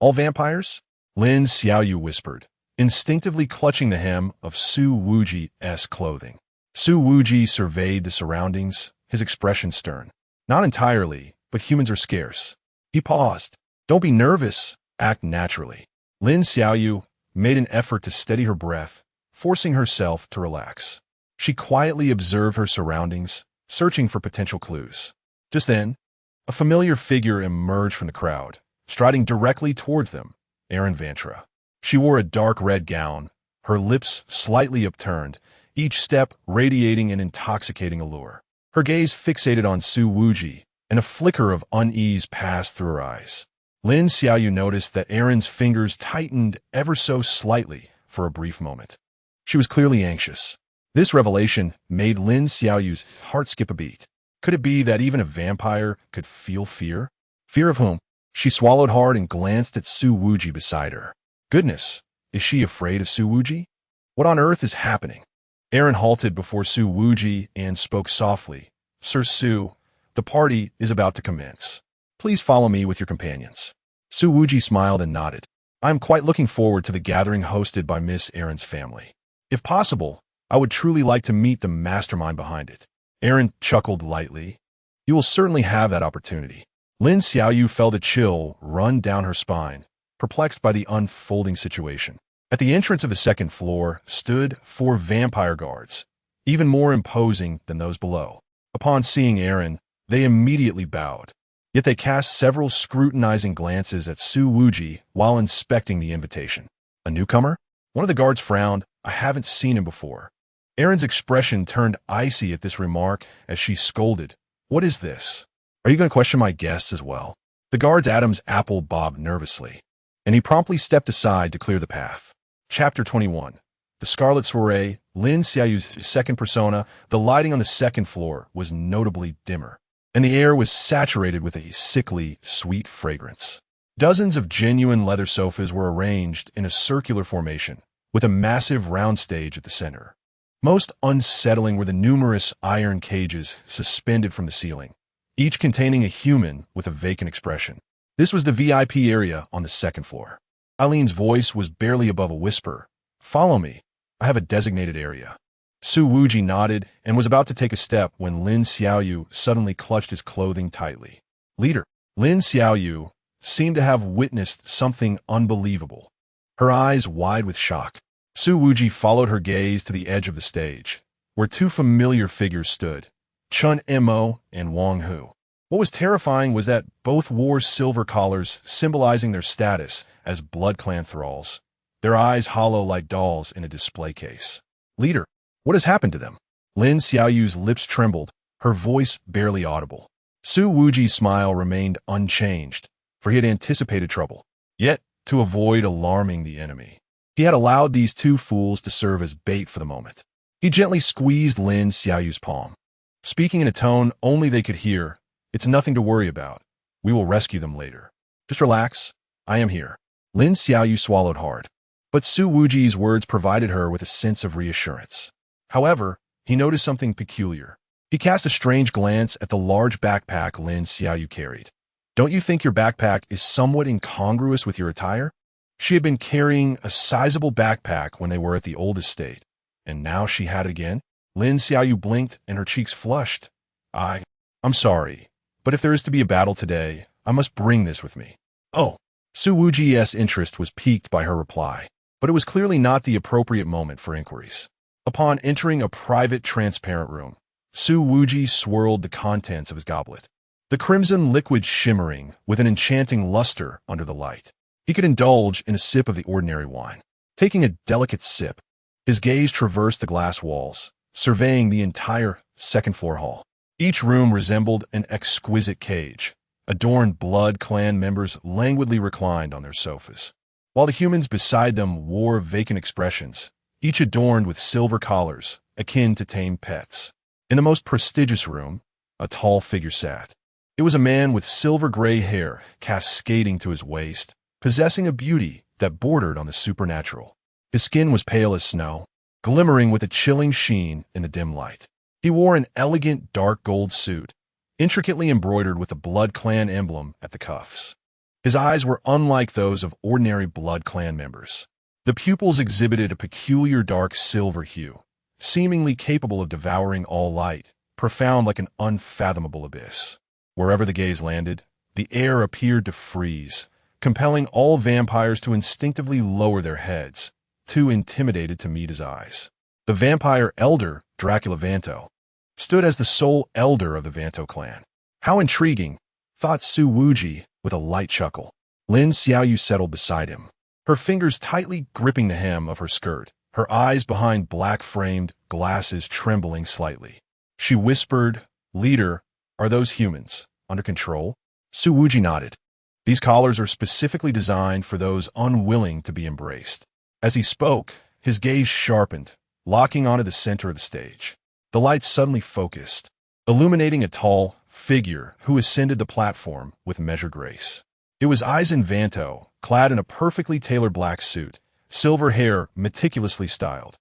all vampires?" Lin Xiaoyu whispered, instinctively clutching the hem of Su Wuji's clothing. Su Wuji surveyed the surroundings, his expression stern. "Not entirely, but humans are scarce." He paused. "Don't be nervous. Act naturally." Lin Xiaoyu made an effort to steady her breath, forcing herself to relax. She quietly observed her surroundings, searching for potential clues. Just then, a familiar figure emerged from the crowd, striding directly towards them. Aaron Vantra. She wore a dark red gown, her lips slightly upturned, each step radiating an intoxicating allure. Her gaze fixated on Su Wuji, and a flicker of unease passed through her eyes. Lin Xiaoyu noticed that Aaron's fingers tightened ever so slightly for a brief moment. She was clearly anxious. This revelation made Lin Xiaoyu's heart skip a beat. Could it be that even a vampire could feel fear? Fear of whom? She swallowed hard and glanced at Su Wuji beside her. Goodness, is she afraid of Su Wuji? What on earth is happening? Aaron halted before Su Wuji and spoke softly. "Sir Su, the party is about to commence. Please follow me with your companions." Su Wuji smiled and nodded. "I am quite looking forward to the gathering hosted by Miss Aaron's family. If possible, I would truly like to meet the mastermind behind it." Aaron chuckled lightly. "You will certainly have that opportunity." Lin Xiaoyu felt a chill run down her spine, perplexed by the unfolding situation. At the entrance of the second floor stood 4 vampire guards, even more imposing than those below. Upon seeing Aaron, they immediately bowed, yet they cast several scrutinizing glances at Su Wuji while inspecting the invitation. "A newcomer?" One of the guards frowned. "I haven't seen him before." Aaron's expression turned icy at this remark as she scolded. "What is this? Are you going to question my guests as well?" The guard's Adam's apple bobbed nervously, and he promptly stepped aside to clear the path. Chapter 21. The Scarlet Soiree, Lin Xiaoyu's second persona. The lighting on the second floor was notably dimmer, and the air was saturated with a sickly, sweet fragrance. Dozens of genuine leather sofas were arranged in a circular formation, with a massive round stage at the center. Most unsettling were the numerous iron cages suspended from the ceiling, each containing a human with a vacant expression. This was the VIP area on the second floor. Eileen's voice was barely above a whisper. "Follow me. I have a designated area." Su Wuji nodded and was about to take a step when Lin Xiaoyu suddenly clutched his clothing tightly. "Leader." Lin Xiaoyu, seemed to have witnessed something unbelievable. Her eyes wide with shock, Su Wuji followed her gaze to the edge of the stage, where two familiar figures stood, Chun Mo and Wang Hu. What was terrifying was that both wore silver collars symbolizing their status as Blood Clan thralls, their eyes hollow like dolls in a display case. "Leader, what has happened to them?" Lin Xiaoyu's lips trembled, her voice barely audible. Su Wuji's smile remained unchanged, for he had anticipated trouble. Yet, to avoid alarming the enemy, he had allowed these two fools to serve as bait for the moment. He gently squeezed Lin Xiaoyu's palm, speaking in a tone only they could hear. "It's nothing to worry about. We will rescue them later. Just relax. I am here." Lin Xiaoyu swallowed hard, but Su Wuji's words provided her with a sense of reassurance. However, he noticed something peculiar. He cast a strange glance at the large backpack Lin Xiaoyu carried. "Don't you think your backpack is somewhat incongruous with your attire?" She had been carrying a sizable backpack when they were at the old estate, and now she had it again. Lin Xiaoyu blinked and her cheeks flushed. I'm sorry, but if there is to be a battle today, I must bring this with me." "Oh." Su Wuji's interest was piqued by her reply, but it was clearly not the appropriate moment for inquiries. Upon entering a private, transparent room, Su Wuji swirled the contents of his goblet, the crimson liquid shimmering with an enchanting luster under the light. He could indulge in a sip of the ordinary wine. Taking a delicate sip, his gaze traversed the glass walls, surveying the entire second-floor hall. Each room resembled an exquisite cage. Adorned Blood Clan members languidly reclined on their sofas, while the humans beside them wore vacant expressions, each adorned with silver collars, akin to tame pets. In the most prestigious room, a tall figure sat. It was a man with silver-gray hair cascading to his waist, possessing a beauty that bordered on the supernatural. His skin was pale as snow, glimmering with a chilling sheen in the dim light. He wore an elegant dark gold suit, intricately embroidered with a Blood Clan emblem at the cuffs. His eyes were unlike those of ordinary Blood Clan members. The pupils exhibited a peculiar dark silver hue, seemingly capable of devouring all light, profound like an unfathomable abyss. Wherever the gaze landed, the air appeared to freeze, compelling all vampires to instinctively lower their heads, too intimidated to meet his eyes. The vampire elder, Dracula Vanto, stood as the sole elder of the Vanto clan. "How intriguing," thought Su Wuji with a light chuckle. Lin Xiaoyu settled beside him, her fingers tightly gripping the hem of her skirt, her eyes behind black-framed glasses trembling slightly. She whispered, "Leader, are those humans under control?" Su Wuji nodded. "These collars are specifically designed for those unwilling to be embraced." As he spoke, his gaze sharpened, locking onto the center of the stage. The lights suddenly focused, illuminating a tall figure who ascended the platform with measured grace. It was Aizen Vanto, clad in a perfectly tailored black suit, silver hair meticulously styled,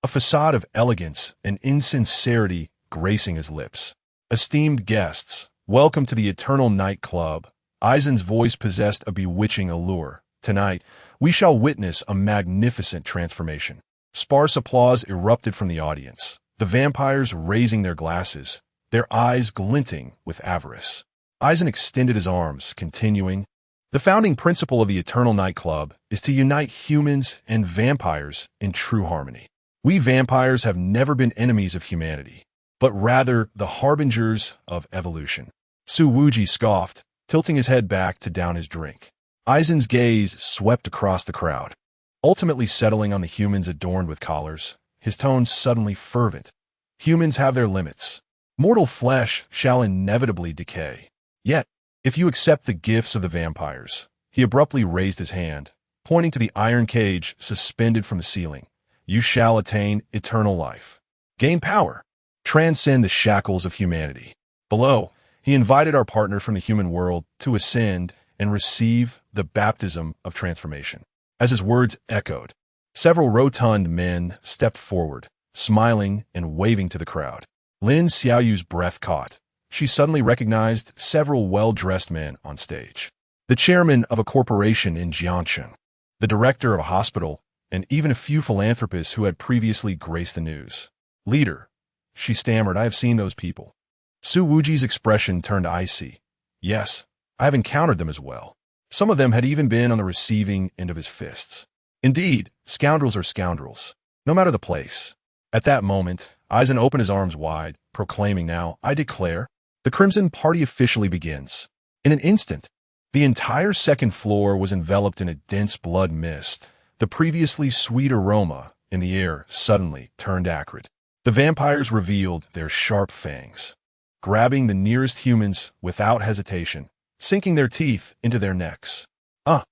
a facade of elegance and insincerity gracing his lips. "Esteemed guests, welcome to the Eternal Night Club." Aizen's voice possessed a bewitching allure. "Tonight, we shall witness a magnificent transformation." Sparse applause erupted from the audience, the vampires raising their glasses, their eyes glinting with avarice. Aizen extended his arms, continuing, "The founding principle of the Eternal Night Club is to unite humans and vampires in true harmony. We vampires have never been enemies of humanity, but rather the harbingers of evolution." Su Wuji scoffed, tilting his head back to down his drink. Aizen's gaze swept across the crowd, ultimately settling on the humans adorned with collars, his tone suddenly fervent. "Humans have their limits. Mortal flesh shall inevitably decay. Yet, if you accept the gifts of the vampires," he abruptly raised his hand, pointing to the iron cage suspended from the ceiling, "you shall attain eternal life. Gain power. Transcend the shackles of humanity." Below, he invited our partner from the human world to ascend and receive the baptism of transformation. As his words echoed, several rotund men stepped forward, smiling and waving to the crowd. Lin Xiaoyu's breath caught. She suddenly recognized several well-dressed men on stage. The chairman of a corporation in Jiangcheng, the director of a hospital, and even a few philanthropists who had previously graced the news. "Leader," she stammered, "I have seen those people." Su Wuji's expression turned icy. "Yes, I have encountered them as well." Some of them had even been on the receiving end of his fists. Indeed, scoundrels are scoundrels, no matter the place. At that moment, Eisen opened his arms wide, proclaiming now, "I declare, the Crimson Party officially begins." In an instant, the entire second floor was enveloped in a dense blood mist. The previously sweet aroma in the air suddenly turned acrid. The vampires revealed their sharp fangs, grabbing the nearest humans without hesitation, sinking their teeth into their necks. Ah!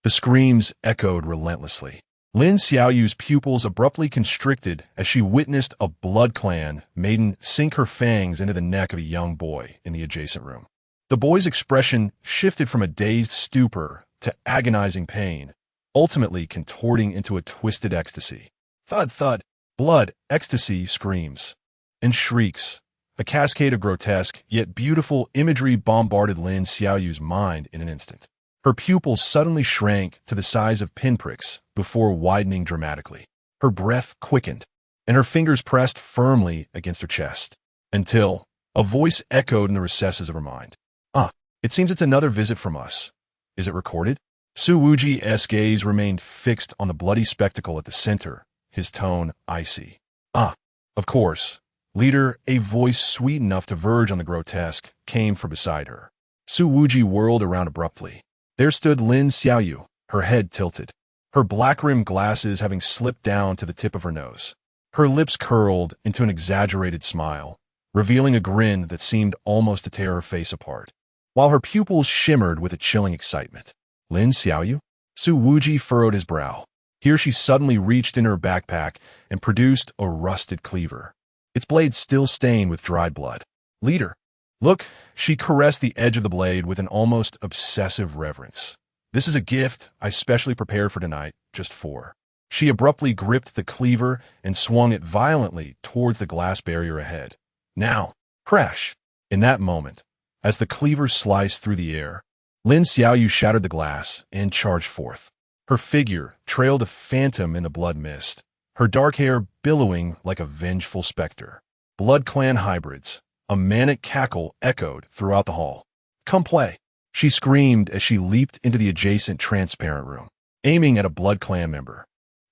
The screams echoed relentlessly. Lin Xiaoyu's pupils abruptly constricted as she witnessed a Blood Clan maiden sink her fangs into the neck of a young boy in the adjacent room. The boy's expression shifted from a dazed stupor to agonizing pain, ultimately contorting into a twisted ecstasy. Thud, thud, blood, ecstasy, screams, and shrieks. A cascade of grotesque, yet beautiful imagery bombarded Lin Xiaoyu's mind in an instant. Her pupils suddenly shrank to the size of pinpricks before widening dramatically. Her breath quickened, and her fingers pressed firmly against her chest, until a voice echoed in the recesses of her mind. "Ah, it seems it's another visit from us. Is it recorded?" Su Wuji's gaze remained fixed on the bloody spectacle at the center, his tone icy. "Ah, of course. Leader," a voice sweet enough to verge on the grotesque, came from beside her. Su Wuji whirled around abruptly. There stood Lin Xiaoyu, her head tilted, her black-rimmed glasses having slipped down to the tip of her nose. Her lips curled into an exaggerated smile, revealing a grin that seemed almost to tear her face apart, while her pupils shimmered with a chilling excitement. "Lin Xiaoyu?" Su Wuji furrowed his brow. Here she suddenly reached into her backpack and produced a rusted cleaver, its blade still stained with dried blood. "Leader, look," she caressed the edge of the blade with an almost obsessive reverence. "This is a gift I specially prepared for tonight, just for." She abruptly gripped the cleaver and swung it violently towards the glass barrier ahead. "Now!" Crash! In that moment, as the cleaver sliced through the air, Lin Xiaoyu shattered the glass and charged forth. Her figure trailed a phantom in the blood mist, her dark hair billowing like a vengeful specter. Blood Clan hybrids. A manic cackle echoed throughout the hall. "Come play," she screamed as she leaped into the adjacent transparent room, aiming at a Blood Clan member.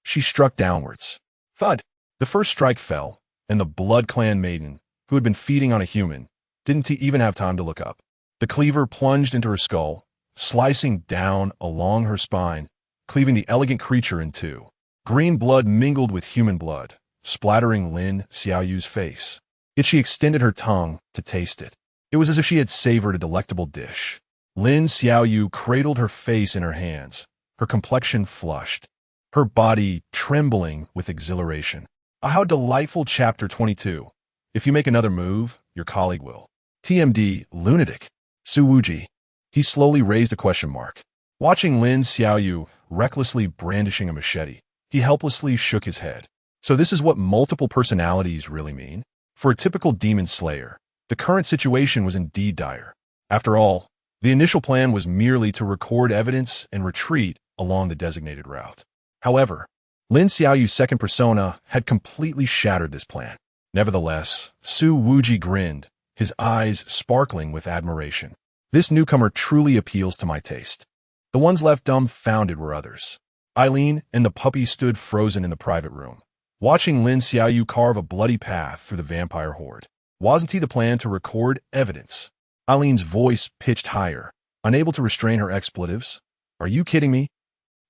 She struck downwards. Thud! The first strike fell, and the Blood Clan maiden, who had been feeding on a human, didn't even have time to look up. The cleaver plunged into her skull, slicing down along her spine, cleaving the elegant creature in two. Green blood mingled with human blood, splattering Lin Xiaoyu's face. Yet she extended her tongue to taste it. It was as if she had savored a delectable dish. Lin Xiaoyu cradled her face in her hands, her complexion flushed, her body trembling with exhilaration. Ah, how delightful. Chapter 22. If you make another move, your colleague will. TMD, lunatic. Su Wuji. He slowly raised a question mark. Watching Lin Xiaoyu recklessly brandishing a machete, he helplessly shook his head. So this is what multiple personalities really mean? For a typical demon slayer, the current situation was indeed dire. After all, the initial plan was merely to record evidence and retreat along the designated route. However, Lin Xiaoyu's second persona had completely shattered this plan. Nevertheless, Su Wuji grinned, his eyes sparkling with admiration. This newcomer truly appeals to my taste. The ones left dumbfounded were others. Eileen and the puppy stood frozen in the private room, watching Lin Xiaoyu carve a bloody path through the vampire horde. Wasn't he the plan to record evidence? Eileen's voice pitched higher, unable to restrain her expletives. Are you kidding me?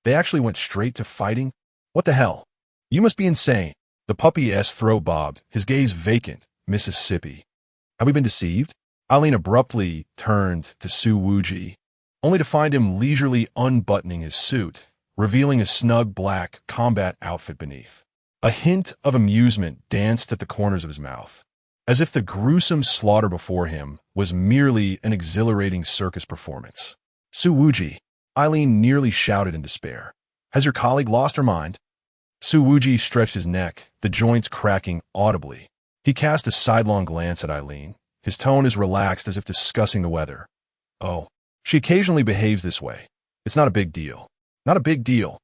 They actually went straight to fighting? What the hell? You must be insane. The puppy's throat bobbed, his gaze vacant. Mississippi. Have we been deceived? Eileen abruptly turned to Su Wuji, only to find him leisurely unbuttoning his suit, revealing a snug black combat outfit beneath. A hint of amusement danced at the corners of his mouth, as if the gruesome slaughter before him was merely an exhilarating circus performance. Su Wuji, Eileen nearly shouted in despair. Has your colleague lost her mind? Su Wuji stretched his neck, the joints cracking audibly. He cast a sidelong glance at Eileen, his tone as relaxed as if discussing the weather. Oh, she occasionally behaves this way. It's not a big deal. Not a big deal.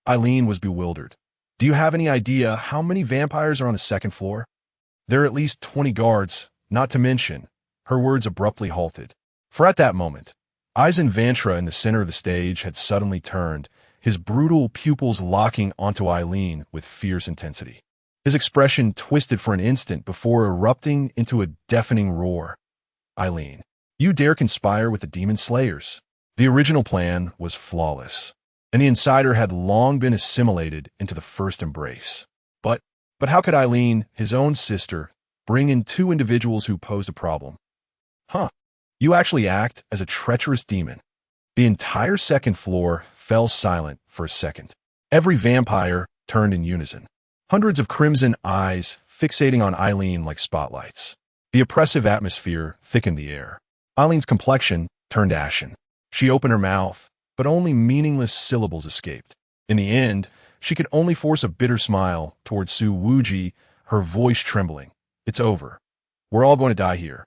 Eileen was bewildered. Do you have any idea how many vampires are on the second floor? There are at least 20 guards, not to mention. Her words abruptly halted. For at that moment, Eisen Vantra in the center of the stage had suddenly turned, his brutal pupils locking onto Eileen with fierce intensity. His expression twisted for an instant before erupting into a deafening roar. Eileen, you dare conspire with the Demon Slayers? The original plan was flawless, and the insider had long been assimilated into the first embrace. But how could Eileen, his own sister, bring in two individuals who posed a problem? Huh. You actually act as a treacherous demon. The entire second floor fell silent for a second. Every vampire turned in unison. Hundreds of crimson eyes fixating on Eileen like spotlights. The oppressive atmosphere thickened the air. Eileen's complexion turned ashen. She opened her mouth, but only meaningless syllables escaped. In the end, she could only force a bitter smile towards Su Wuji, her voice trembling. It's over. We're all going to die here.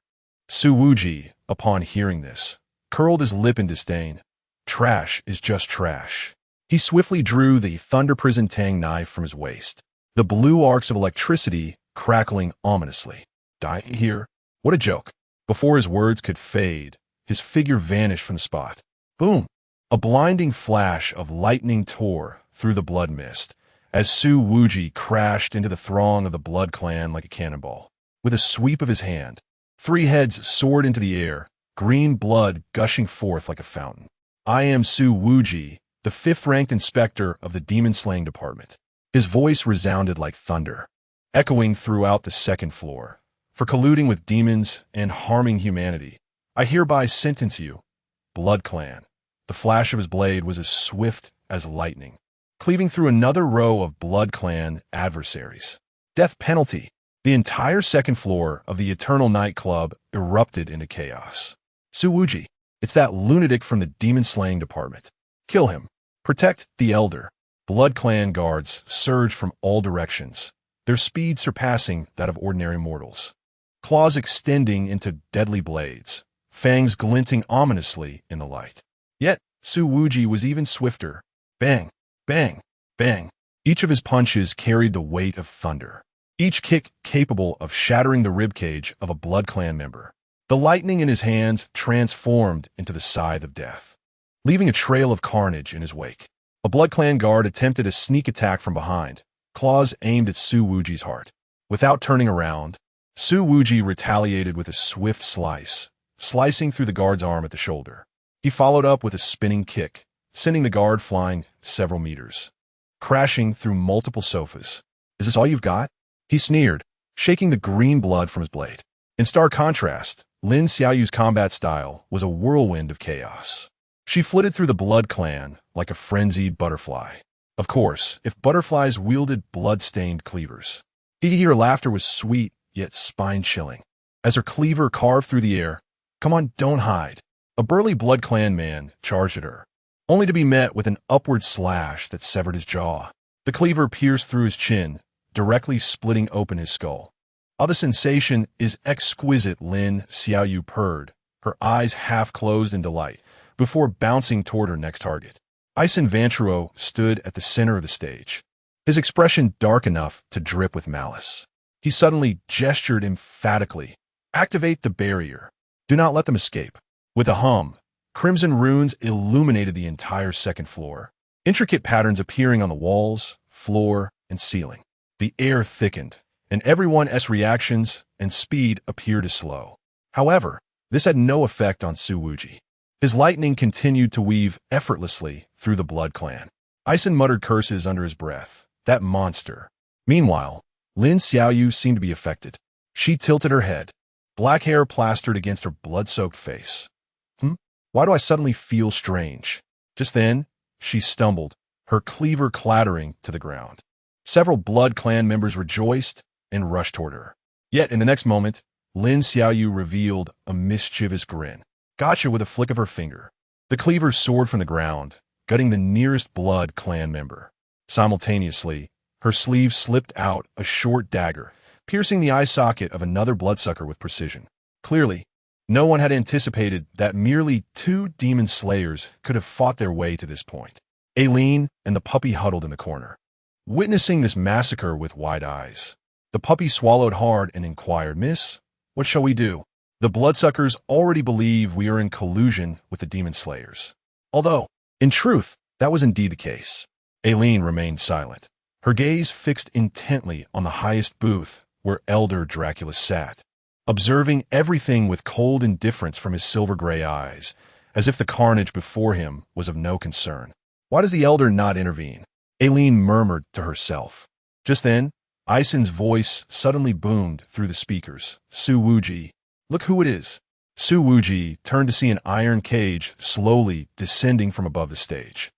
Su Wuji, upon hearing this, curled his lip in disdain. Trash is just trash. He swiftly drew the Thunder Prison Tang knife from his waist, the blue arcs of electricity crackling ominously. Die here? What a joke. Before his words could fade, his figure vanished from the spot. Boom! A blinding flash of lightning tore through the blood mist as Su Wuji crashed into the throng of the Blood Clan like a cannonball. With a sweep of his hand, three heads soared into the air, green blood gushing forth like a fountain. I am Su Wuji, the fifth-ranked inspector of the demon-slaying department. His voice resounded like thunder, echoing throughout the second floor. For colluding with demons and harming humanity, I hereby sentence you. Blood Clan. The flash of his blade was as swift as lightning, cleaving through another row of Blood Clan adversaries. Death penalty. The entire second floor of the Eternal Nightclub erupted into chaos. Su Wuji, it's that lunatic from the demon-slaying department. Kill him. Protect the Elder. Blood Clan guards surged from all directions, their speed surpassing that of ordinary mortals. Claws extending into deadly blades, fangs glinting ominously in the light. Yet, Su Wuji was even swifter. Bang, bang, bang. Each of his punches carried the weight of thunder, each kick capable of shattering the ribcage of a Blood Clan member. The lightning in his hands transformed into the scythe of death, leaving a trail of carnage in his wake. A Blood Clan guard attempted a sneak attack from behind, claws aimed at Su Wuji's heart. Without turning around, Su Wuji retaliated with a swift slice, slicing through the guard's arm at the shoulder. He followed up with a spinning kick, sending the guard flying several meters, crashing through multiple sofas. Is this all you've got? He sneered, shaking the green blood from his blade. In stark contrast, Lin Xiaoyu's combat style was a whirlwind of chaos. She flitted through the Blood Clan like a frenzied butterfly. Of course, if butterflies wielded blood-stained cleavers. Her laughter was sweet, yet spine-chilling. As her cleaver carved through the air, "Come on, don't hide." A burly Blood Clan man charged at her, only to be met with an upward slash that severed his jaw. The cleaver pierced through his chin, directly splitting open his skull. "Oh, the sensation is exquisite," Lin Xiaoyu purred, her eyes half closed in delight, before bouncing toward her next target. Eisen Vantra stood at the center of the stage, his expression dark enough to drip with malice. He suddenly gestured emphatically. "Activate the barrier. Do not let them escape." With a hum, crimson runes illuminated the entire second floor, intricate patterns appearing on the walls, floor, and ceiling. The air thickened, and everyone's reactions and speed appeared to slow. However, this had no effect on Su Wuji. His lightning continued to weave effortlessly through the Blood Clan. Eisen muttered curses under his breath. That monster. Meanwhile, Lin Xiaoyu seemed to be affected. She tilted her head, black hair plastered against her blood-soaked face. Why do I suddenly feel strange? Just then, she stumbled, her cleaver clattering to the ground. Several Blood Clan members rejoiced and rushed toward her. Yet in the next moment, Lin Xiaoyu revealed a mischievous grin. Gotcha with a flick of her finger. The cleaver soared from the ground, gutting the nearest Blood Clan member. Simultaneously, her sleeve slipped out a short dagger, piercing the eye socket of another bloodsucker with precision. Clearly, no one had anticipated that merely two demon slayers could have fought their way to this point. Aileen and the puppy huddled in the corner, witnessing this massacre with wide eyes. The puppy swallowed hard and inquired, "Miss, what shall we do?" The bloodsuckers already believe we are in collusion with the demon slayers. Although, in truth, that was indeed the case. Aileen remained silent, her gaze fixed intently on the highest booth where Elder Dracula sat, observing everything with cold indifference from his silver-gray eyes, as if the carnage before him was of no concern. Why does the Elder not intervene? Aileen murmured to herself. Just then, Aisen's voice suddenly boomed through the speakers. Su Wuji, look who it is. Su Wuji turned to see an iron cage slowly descending from above the stage,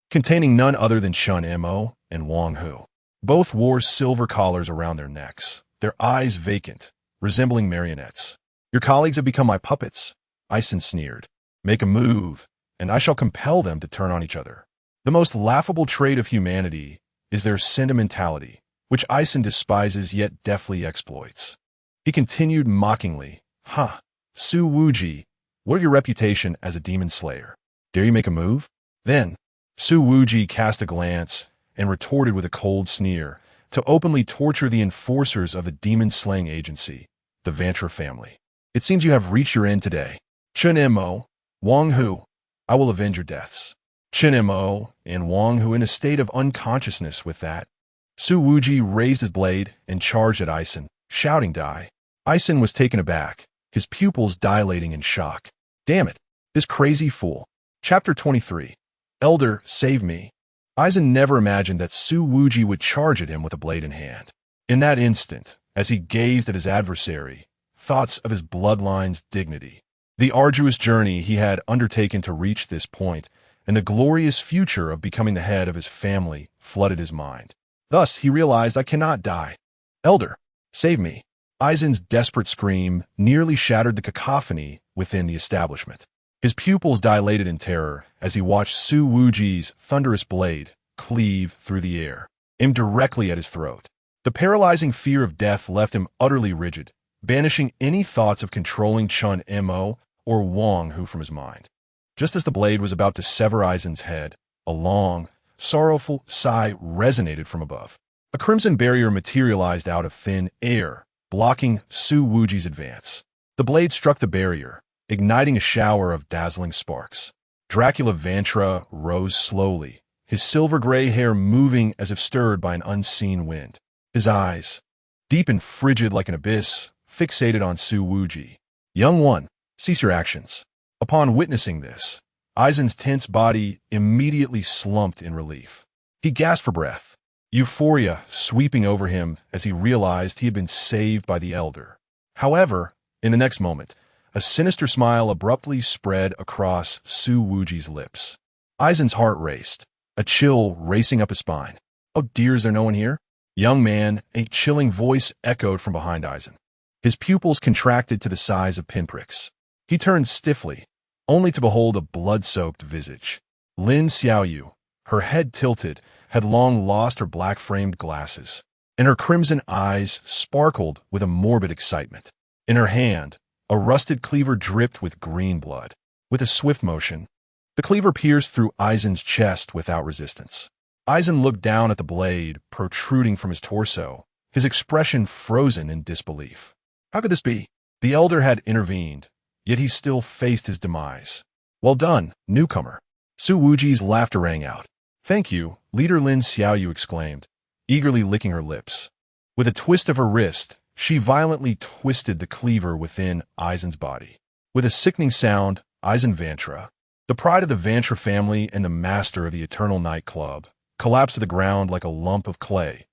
containing none other than Chun Mo and Wang Hu. Both wore silver collars around their necks, their eyes vacant, resembling marionettes. Your colleagues have become my puppets, Aisen sneered. Make a move, and I shall compel them to turn on each other. The most laughable trait of humanity is their sentimentality, which Aisen despises yet deftly exploits. He continued mockingly, "Ha, Su Wuji, what of your reputation as a demon slayer? Dare you make a move?" Then, Su Wuji cast a glance and retorted with a cold sneer, to openly torture the enforcers of the demon-slaying agency, the Vantra family. It seems you have reached your end today. Chun Mo, Wang Hu, I will avenge your deaths. Chun Mo and Wang Hu in a state of unconsciousness with that. Su Wuji raised his blade and charged at Aisen, shouting die. Aisen was taken aback, his pupils dilating in shock. Damn it, this crazy fool. Chapter 23. Elder, save me. Aisen never imagined that Su Wuji would charge at him with a blade in hand. In that instant, as he gazed at his adversary, thoughts of his bloodline's dignity, the arduous journey he had undertaken to reach this point, and the glorious future of becoming the head of his family flooded his mind. Thus, he realized, I cannot die. Elder, save me. Aisen's desperate scream nearly shattered the cacophony within the establishment. His pupils dilated in terror as he watched Su Wuji's thunderous blade cleave through the air, aimed directly at his throat. The paralyzing fear of death left him utterly rigid, banishing any thoughts of controlling Chun Mo or Wang Hu from his mind. Just as the blade was about to sever Aisen's head, a long, sorrowful sigh resonated from above. A crimson barrier materialized out of thin air, blocking Su Wuji's advance. The blade struck the barrier, igniting a shower of dazzling sparks. Dracula Vantra rose slowly, his silver-gray hair moving as if stirred by an unseen wind. His eyes, deep and frigid like an abyss, fixated on Su Wuji. Young one, cease your actions. Upon witnessing this, Aisen's tense body immediately slumped in relief. He gasped for breath, euphoria sweeping over him as he realized he had been saved by the Elder. However, in the next moment, a sinister smile abruptly spread across Su Wuji's lips. Aisen's heart raced, a chill racing up his spine. Oh dear, is there no one here? Young man, a chilling voice echoed from behind Aisen. His pupils contracted to the size of pinpricks. He turned stiffly, only to behold a blood-soaked visage. Lin Xiaoyu, her head tilted, had long lost her black-framed glasses, and her crimson eyes sparkled with a morbid excitement. In her hand, a rusted cleaver dripped with green blood. With a swift motion, the cleaver pierced through Aisen's chest without resistance. Aisen looked down at the blade protruding from his torso, his expression frozen in disbelief. How could this be? The Elder had intervened, yet he still faced his demise. Well done, newcomer. Su Wuji's laughter rang out. Thank you, Leader Lin Xiaoyu exclaimed, eagerly licking her lips. With a twist of her wrist, she violently twisted the cleaver within Aisen's body. With a sickening sound, Aisen Vantra, the pride of the Vantra family and the master of the Eternal Night Club, collapsed to the ground like a lump of clay,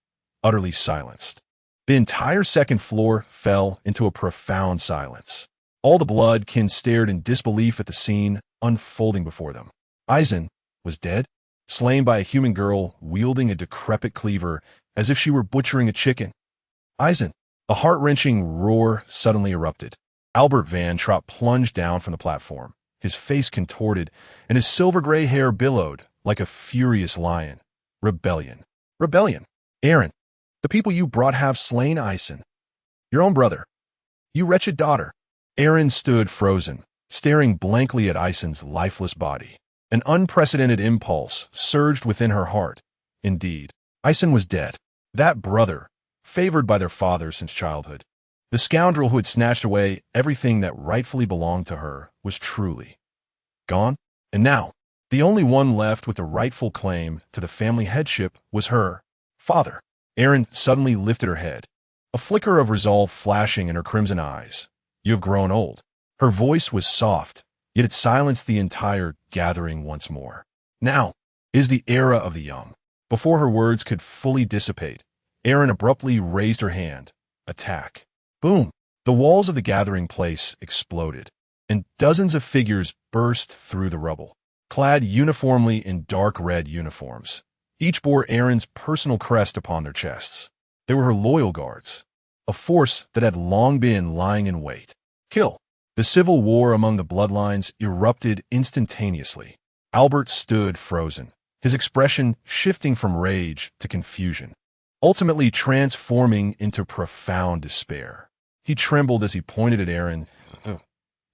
utterly silenced. The entire second floor fell into a profound silence. All the bloodkin stared in disbelief at the scene unfolding before them. Aisen was dead, slain by a human girl wielding a decrepit cleaver as if she were butchering a chicken. Aisen! A heart-wrenching roar suddenly erupted. Albert Van Trott plunged down from the platform, his face contorted, and his silver-gray hair billowed like a furious lion. Rebellion. Rebellion. Eren, the people you brought have slain Aisen. Your own brother. You wretched daughter. Eren stood frozen, staring blankly at Aisen's lifeless body. An unprecedented impulse surged within her heart. Indeed, Aisen was dead. That brother, favored by their father since childhood. The scoundrel who had snatched away everything that rightfully belonged to her was truly gone. And now, the only one left with a rightful claim to the family headship was her father. Erin suddenly lifted her head, a flicker of resolve flashing in her crimson eyes. You have grown old. Her voice was soft, yet it silenced the entire gathering once more. Now is the era of the young. Before her words could fully dissipate, Erin abruptly raised her hand. Attack. Boom! The walls of the gathering place exploded, and dozens of figures burst through the rubble, clad uniformly in dark red uniforms. Each bore Erin's personal crest upon their chests. They were her loyal guards, a force that had long been lying in wait. Kill. The civil war among the bloodlines erupted instantaneously. Albert stood frozen, his expression shifting from rage to confusion, ultimately transforming into profound despair. He trembled as he pointed at Erin.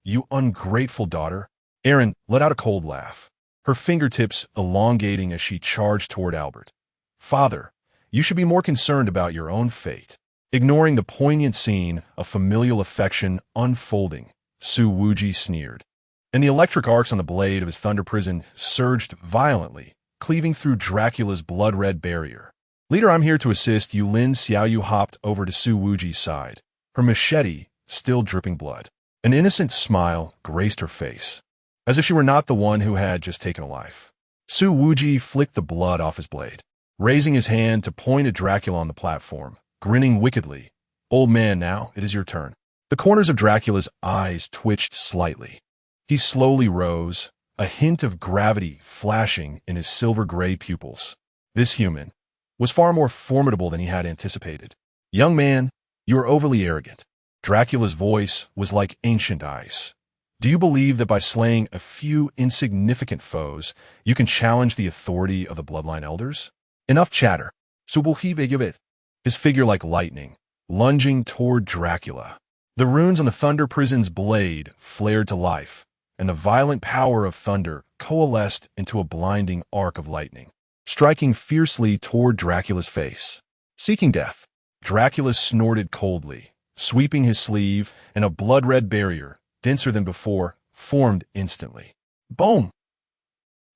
You ungrateful daughter. Erin let out a cold laugh, her fingertips elongating as she charged toward Albert. Father, you should be more concerned about your own fate. Ignoring the poignant scene of familial affection unfolding, Su Wuji sneered, and the electric arcs on the blade of his thunder prison surged violently, cleaving through Dracula's blood-red barrier. Leader, I'm here to assist you. Lin Xiaoyu hopped over to Su Wuji's side, her machete still dripping blood. An innocent smile graced her face, as if she were not the one who had just taken a life. Su Wuji flicked the blood off his blade, raising his hand to point at Dracula on the platform, grinning wickedly. Old man, now it is your turn. The corners of Dracula's eyes twitched slightly. He slowly rose, a hint of gravity flashing in his silver-gray pupils. This human was far more formidable than he had anticipated. Young man, you are overly arrogant. Dracula's voice was like ancient ice. Do you believe that by slaying a few insignificant foes, you can challenge the authority of the bloodline elders? Enough chatter. Su Wuji, his figure like lightning, lunging toward Dracula. The runes on the Thunder Prison's blade flared to life, and the violent power of thunder coalesced into a blinding arc of lightning, striking fiercely toward Dracula's face. Seeking death, Dracula snorted coldly, sweeping his sleeve, and a blood-red barrier, denser than before, formed instantly. Boom!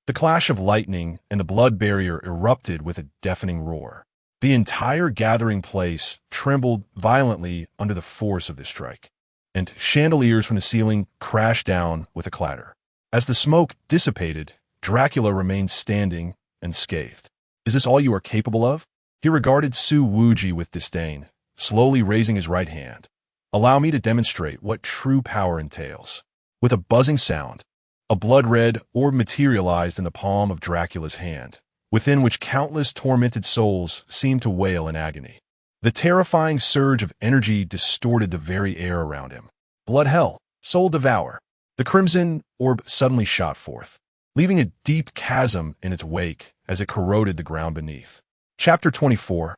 The clash of lightning and the blood barrier erupted with a deafening roar. The entire gathering place trembled violently under the force of this strike, and chandeliers from the ceiling crashed down with a clatter. As the smoke dissipated, Dracula remained standing and scathed. Is this all you are capable of? He regarded Su Wuji with disdain, slowly raising his right hand. Allow me to demonstrate what true power entails. With a buzzing sound, a blood-red orb materialized in the palm of Dracula's hand, within which countless tormented souls seemed to wail in agony. The terrifying surge of energy distorted the very air around him. Blood hell, soul devour. The crimson orb suddenly shot forth, leaving a deep chasm in its wake as it corroded the ground beneath. Chapter 24.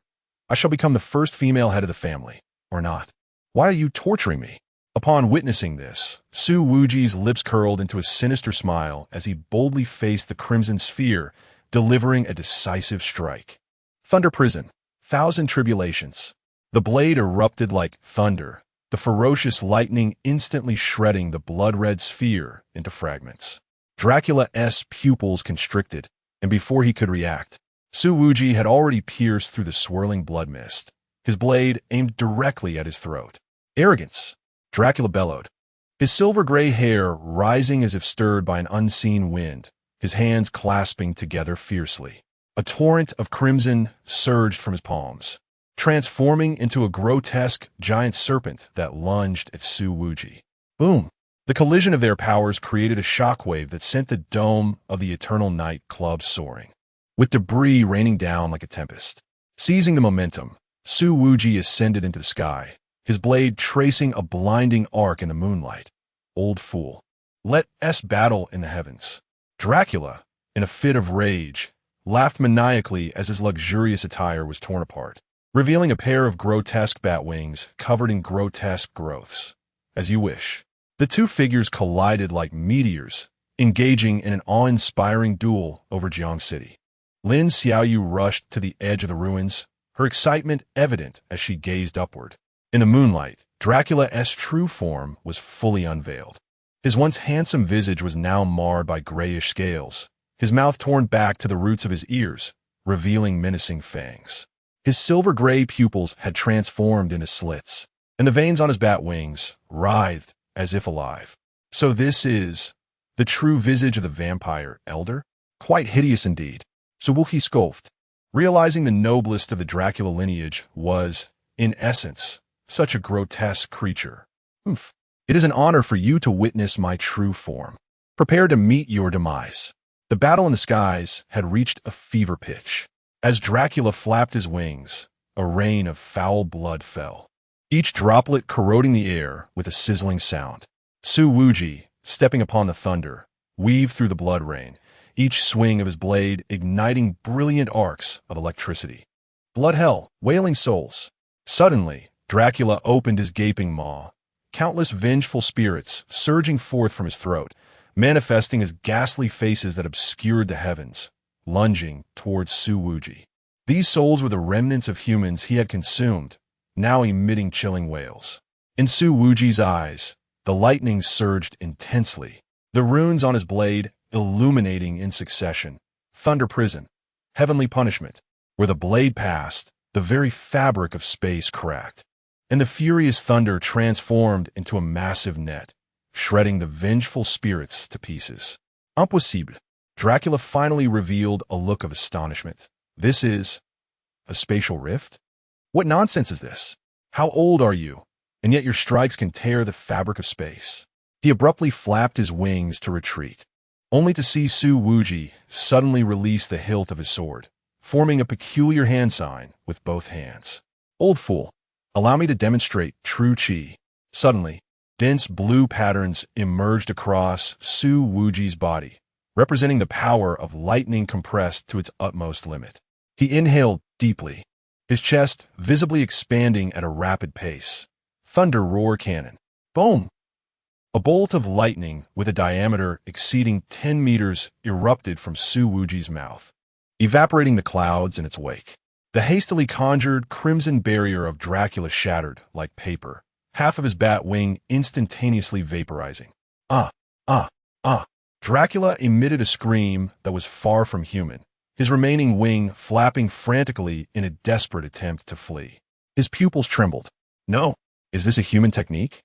I shall become the first female head of the family, or not. Why are you torturing me? Upon witnessing this, Su Wuji's lips curled into a sinister smile as he boldly faced the crimson sphere, delivering a decisive strike. Thunder Prison, 1,000 tribulations. The blade erupted like thunder, the ferocious lightning instantly shredding the blood-red sphere into fragments. Dracula's pupils constricted, and before he could react, Su Wuji had already pierced through the swirling blood mist, his blade aimed directly at his throat. Arrogance, Dracula bellowed, his silver-gray hair rising as if stirred by an unseen wind, his hands clasping together fiercely. A torrent of crimson surged from his palms, transforming into a grotesque giant serpent that lunged at Su Wuji. Boom! The collision of their powers created a shockwave that sent the dome of the Eternal Night Club soaring, with debris raining down like a tempest. Seizing the momentum, Su Wuji ascended into the sky, his blade tracing a blinding arc in the moonlight. Old fool. Let us battle in the heavens. Dracula, in a fit of rage, laughed maniacally as his luxurious attire was torn apart, revealing a pair of grotesque bat wings covered in grotesque growths. As you wish. The two figures collided like meteors, engaging in an awe-inspiring duel over Jiangcheng City. Lin Xiaoyu rushed to the edge of the ruins, her excitement evident as she gazed upward. In the moonlight, Dracula's true form was fully unveiled. His once handsome visage was now marred by grayish scales, his mouth torn back to the roots of his ears, revealing menacing fangs. His silver-gray pupils had transformed into slits, and the veins on his bat wings writhed as if alive. So this is the true visage of the vampire elder? Quite hideous indeed. Su Wuji scoffed, realizing the noblest of the Dracula lineage was, in essence, such a grotesque creature. Humph. It is an honor for you to witness my true form. Prepare to meet your demise. The battle in the skies had reached a fever pitch. As Dracula flapped his wings, a rain of foul blood fell, each droplet corroding the air with a sizzling sound. Su Wuji, stepping upon the thunder, weaved through the blood rain, each swing of his blade igniting brilliant arcs of electricity. Blood hell, wailing souls. Suddenly, Dracula opened his gaping maw, countless vengeful spirits surging forth from his throat, manifesting as ghastly faces that obscured the heavens, lunging towards Su Wuji. These souls were the remnants of humans he had consumed, now emitting chilling wails. In Su Wuji's eyes, the lightning surged intensely, the runes on his blade illuminating in succession. Thunder prison, heavenly punishment. Where the blade passed, the very fabric of space cracked, and the furious thunder transformed into a massive net, shredding the vengeful spirits to pieces. Impossible. Dracula finally revealed a look of astonishment. This is a spatial rift? What nonsense is this? How old are you? And yet your strikes can tear the fabric of space. He abruptly flapped his wings to retreat, only to see Su Wuji suddenly release the hilt of his sword, forming a peculiar hand sign with both hands. Old fool, allow me to demonstrate true chi. Suddenly, dense blue patterns emerged across Su Wuji's body, representing the power of lightning compressed to its utmost limit. He inhaled deeply, his chest visibly expanding at a rapid pace. Thunder roar cannon. Boom! A bolt of lightning with a diameter exceeding 10 meters erupted from Su Wuji's mouth, evaporating the clouds in its wake. The hastily conjured crimson barrier of Dracula shattered like paper, half of his bat wing instantaneously vaporizing. Dracula emitted a scream that was far from human, his remaining wing flapping frantically in a desperate attempt to flee. His pupils trembled. No, is this a human technique?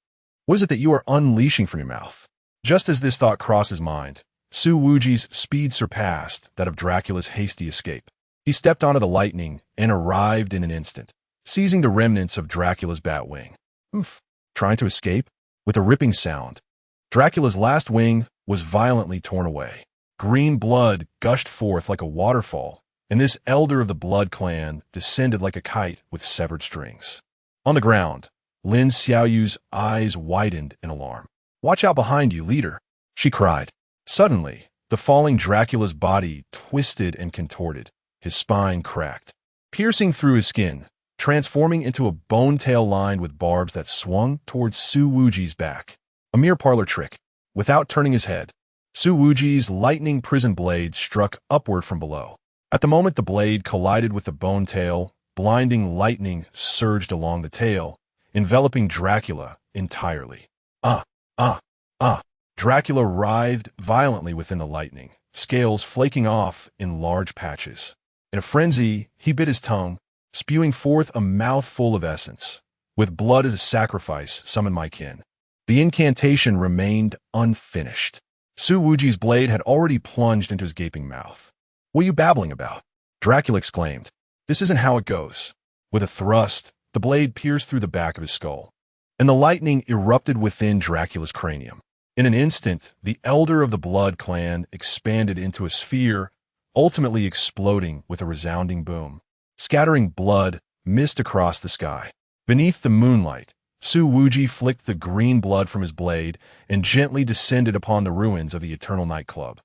What is it that you are unleashing from your mouth? Just as this thought crossed his mind, Su Wuji's speed surpassed that of Dracula's hasty escape. He stepped onto the lightning and arrived in an instant, seizing the remnants of Dracula's bat wing. Trying to escape? With a ripping sound, Dracula's last wing was violently torn away. Green blood gushed forth like a waterfall, and this elder of the Blood Clan descended like a kite with severed strings. On the ground, Lin Xiaoyu's eyes widened in alarm. "Watch out behind you, leader," she cried. Suddenly, the falling Dracula's body twisted and contorted, his spine cracked, piercing through his skin, transforming into a bone tail lined with barbs that swung towards Su Wuji's back. A mere parlor trick. Without turning his head, Su Wuji's lightning prison blade struck upward from below. At the moment the blade collided with the bone tail, blinding lightning surged along the tail, enveloping Dracula entirely. Dracula writhed violently within the lightning, scales flaking off in large patches. In a frenzy, he bit his tongue, spewing forth a mouthful of essence. With blood as a sacrifice, summon my kin. The incantation remained unfinished. Su Wuji's blade had already plunged into his gaping mouth. "What are you babbling about?" Dracula exclaimed. "This isn't how it goes." With a thrust, the blade pierced through the back of his skull, and the lightning erupted within Dracula's cranium. In an instant, the elder of the Blood Clan expanded into a sphere, ultimately exploding with a resounding boom, scattering blood, mist across the sky. Beneath the moonlight, Su Wuji flicked the green blood from his blade and gently descended upon the ruins of the Eternal Night Club.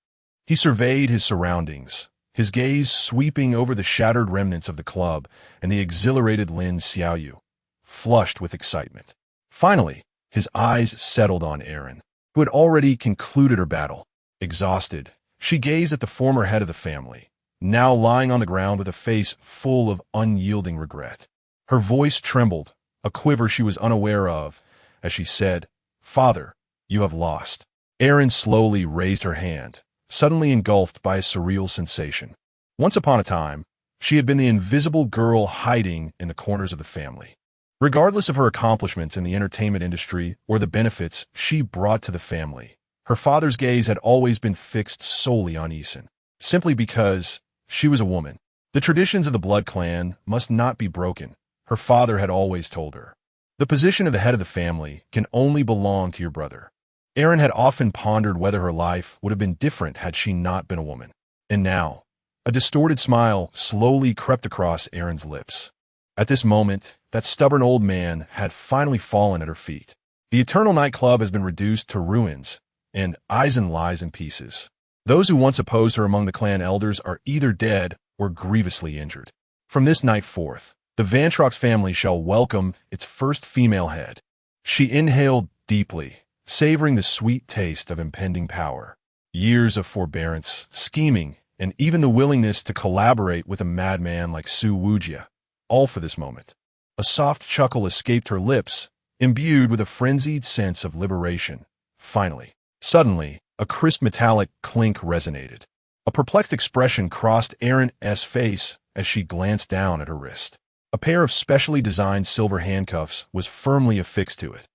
He surveyed his surroundings, his gaze sweeping over the shattered remnants of the club and the exhilarated Lin Xiaoyu, flushed with excitement. Finally, his eyes settled on Erin, who had already concluded her battle. Exhausted, she gazed at the former head of the family, now lying on the ground with a face full of unyielding regret. Her voice trembled, a quiver she was unaware of, as she said, "Father, you have lost." Erin slowly raised her hand, suddenly engulfed by a surreal sensation. Once upon a time, she had been the invisible girl hiding in the corners of the family. Regardless of her accomplishments in the entertainment industry or the benefits she brought to the family, her father's gaze had always been fixed solely on Isun, simply because she was a woman. The traditions of the blood clan must not be broken, her father had always told her. The position of the head of the family can only belong to your brother. Erin had often pondered whether her life would have been different had she not been a woman. And now, a distorted smile slowly crept across Erin's lips. At this moment, that stubborn old man had finally fallen at her feet. The Eternal Nightclub has been reduced to ruins, and Isun lies in pieces. Those who once opposed her among the clan elders are either dead or grievously injured. From this night forth, the Vantrox family shall welcome its first female head. She inhaled deeply, savoring the sweet taste of impending power. Years of forbearance, scheming, and even the willingness to collaborate with a madman like Su Wuji, all for this moment. A soft chuckle escaped her lips, imbued with a frenzied sense of liberation. Finally, suddenly, a crisp metallic clink resonated. A perplexed expression crossed Erin's face as she glanced down at her wrist. A pair of specially designed silver handcuffs was firmly affixed to it.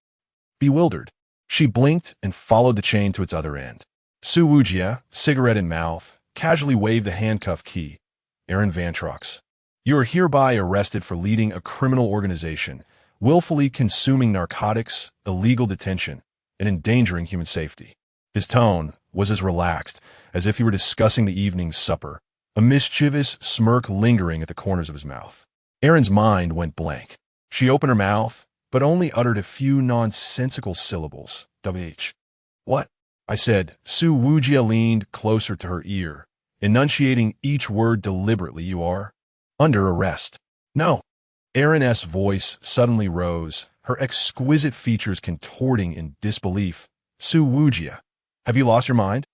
Bewildered, she blinked and followed the chain to its other end. Su Wuji, cigarette in mouth, casually waved the handcuff key. Erin Vantrox, you are hereby arrested for leading a criminal organization, willfully consuming narcotics, illegal detention, and endangering human safety. His tone was as relaxed as if he were discussing the evening's supper, a mischievous smirk lingering at the corners of his mouth. Erin's mind went blank. She opened her mouth, but only uttered a few nonsensical syllables. "WH. What?" I said. Su Wuji leaned closer to her ear, enunciating each word deliberately. "You are under arrest." "No." Erin's voice suddenly rose, her exquisite features contorting in disbelief. "Su Wuji, have you lost your mind?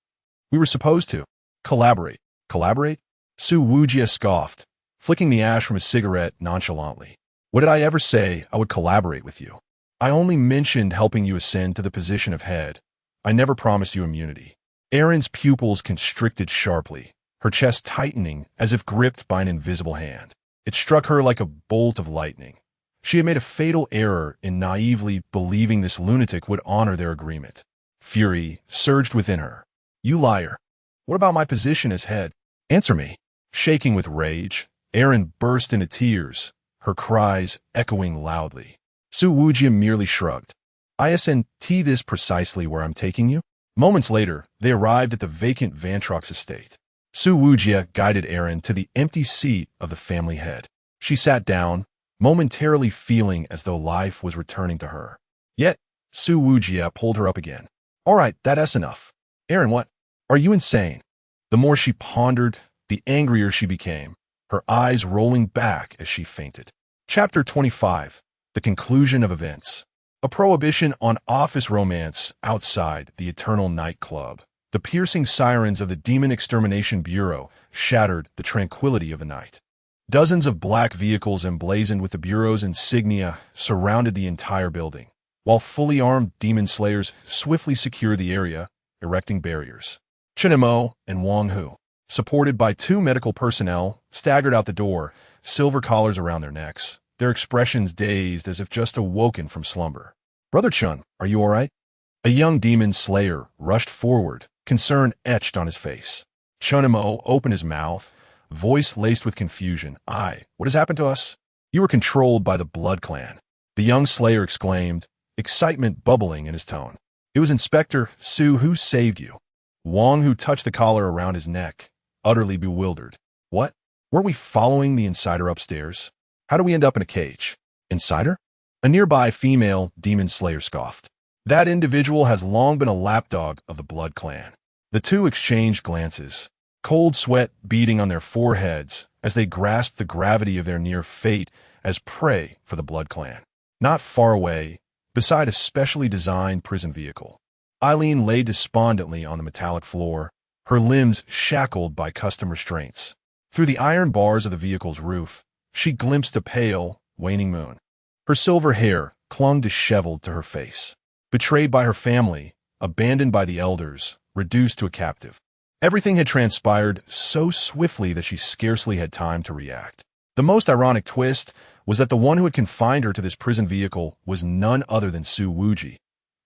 We were supposed to collaborate." "Collaborate?" Su Wuji scoffed, flicking the ash from his cigarette nonchalantly. "What did I ever say I would collaborate with you? I only mentioned helping you ascend to the position of head. I never promised you immunity." Erin's pupils constricted sharply, her chest tightening as if gripped by an invisible hand. It struck her like a bolt of lightning. She had made a fatal error in naively believing this lunatic would honor their agreement. Fury surged within her. "You liar! What about my position as head? Answer me." Shaking with rage, Erin burst into tears, her cries echoing loudly. Su Wuji merely shrugged. "Isn't this precisely where I'm taking you?" Moments later, they arrived at the vacant Vantrox estate. Su Wuji guided Erin to the empty seat of the family head. She sat down, momentarily feeling as though life was returning to her. Yet, Su Wuji pulled her up again. "All right, that's enough. Erin, what? Are you insane?" The more she pondered, the angrier she became, her eyes rolling back as she fainted. Chapter 25. The Conclusion of Events. A prohibition on office romance outside the Eternal Nightclub. The piercing sirens of the Demon Extermination Bureau shattered the tranquility of the night. Dozens of black vehicles emblazoned with the Bureau's insignia surrounded the entire building, while fully armed demon slayers swiftly secured the area, erecting barriers. Chenemo and Wang Hu, supported by 2 medical personnel, staggered out the door, silver collars around their necks, their expressions dazed as if just awoken from slumber. "Brother Chun, are you all right?" A young demon slayer rushed forward, concern etched on his face. Chunimo opened his mouth, voice laced with confusion. What has happened to us?" "You were controlled by the Blood Clan," the young slayer exclaimed, excitement bubbling in his tone. "It was Inspector Su who saved you." Wang, who touched the collar around his neck, utterly bewildered. "What? Weren't we following the insider upstairs? How do we end up in a cage?" "Insider?" A nearby female demon slayer scoffed. "That individual has long been a lapdog of the Blood Clan." The two exchanged glances, cold sweat beading on their foreheads as they grasped the gravity of their near fate as prey for the Blood Clan. Not far away, beside a specially designed prison vehicle, Eileen lay despondently on the metallic floor, her limbs shackled by custom restraints. Through the iron bars of the vehicle's roof, she glimpsed a pale, waning moon. Her silver hair clung disheveled to her face. Betrayed by her family, abandoned by the elders, reduced to a captive. Everything had transpired so swiftly that she scarcely had time to react. The most ironic twist was that the one who had confined her to this prison vehicle was none other than Su Wuji,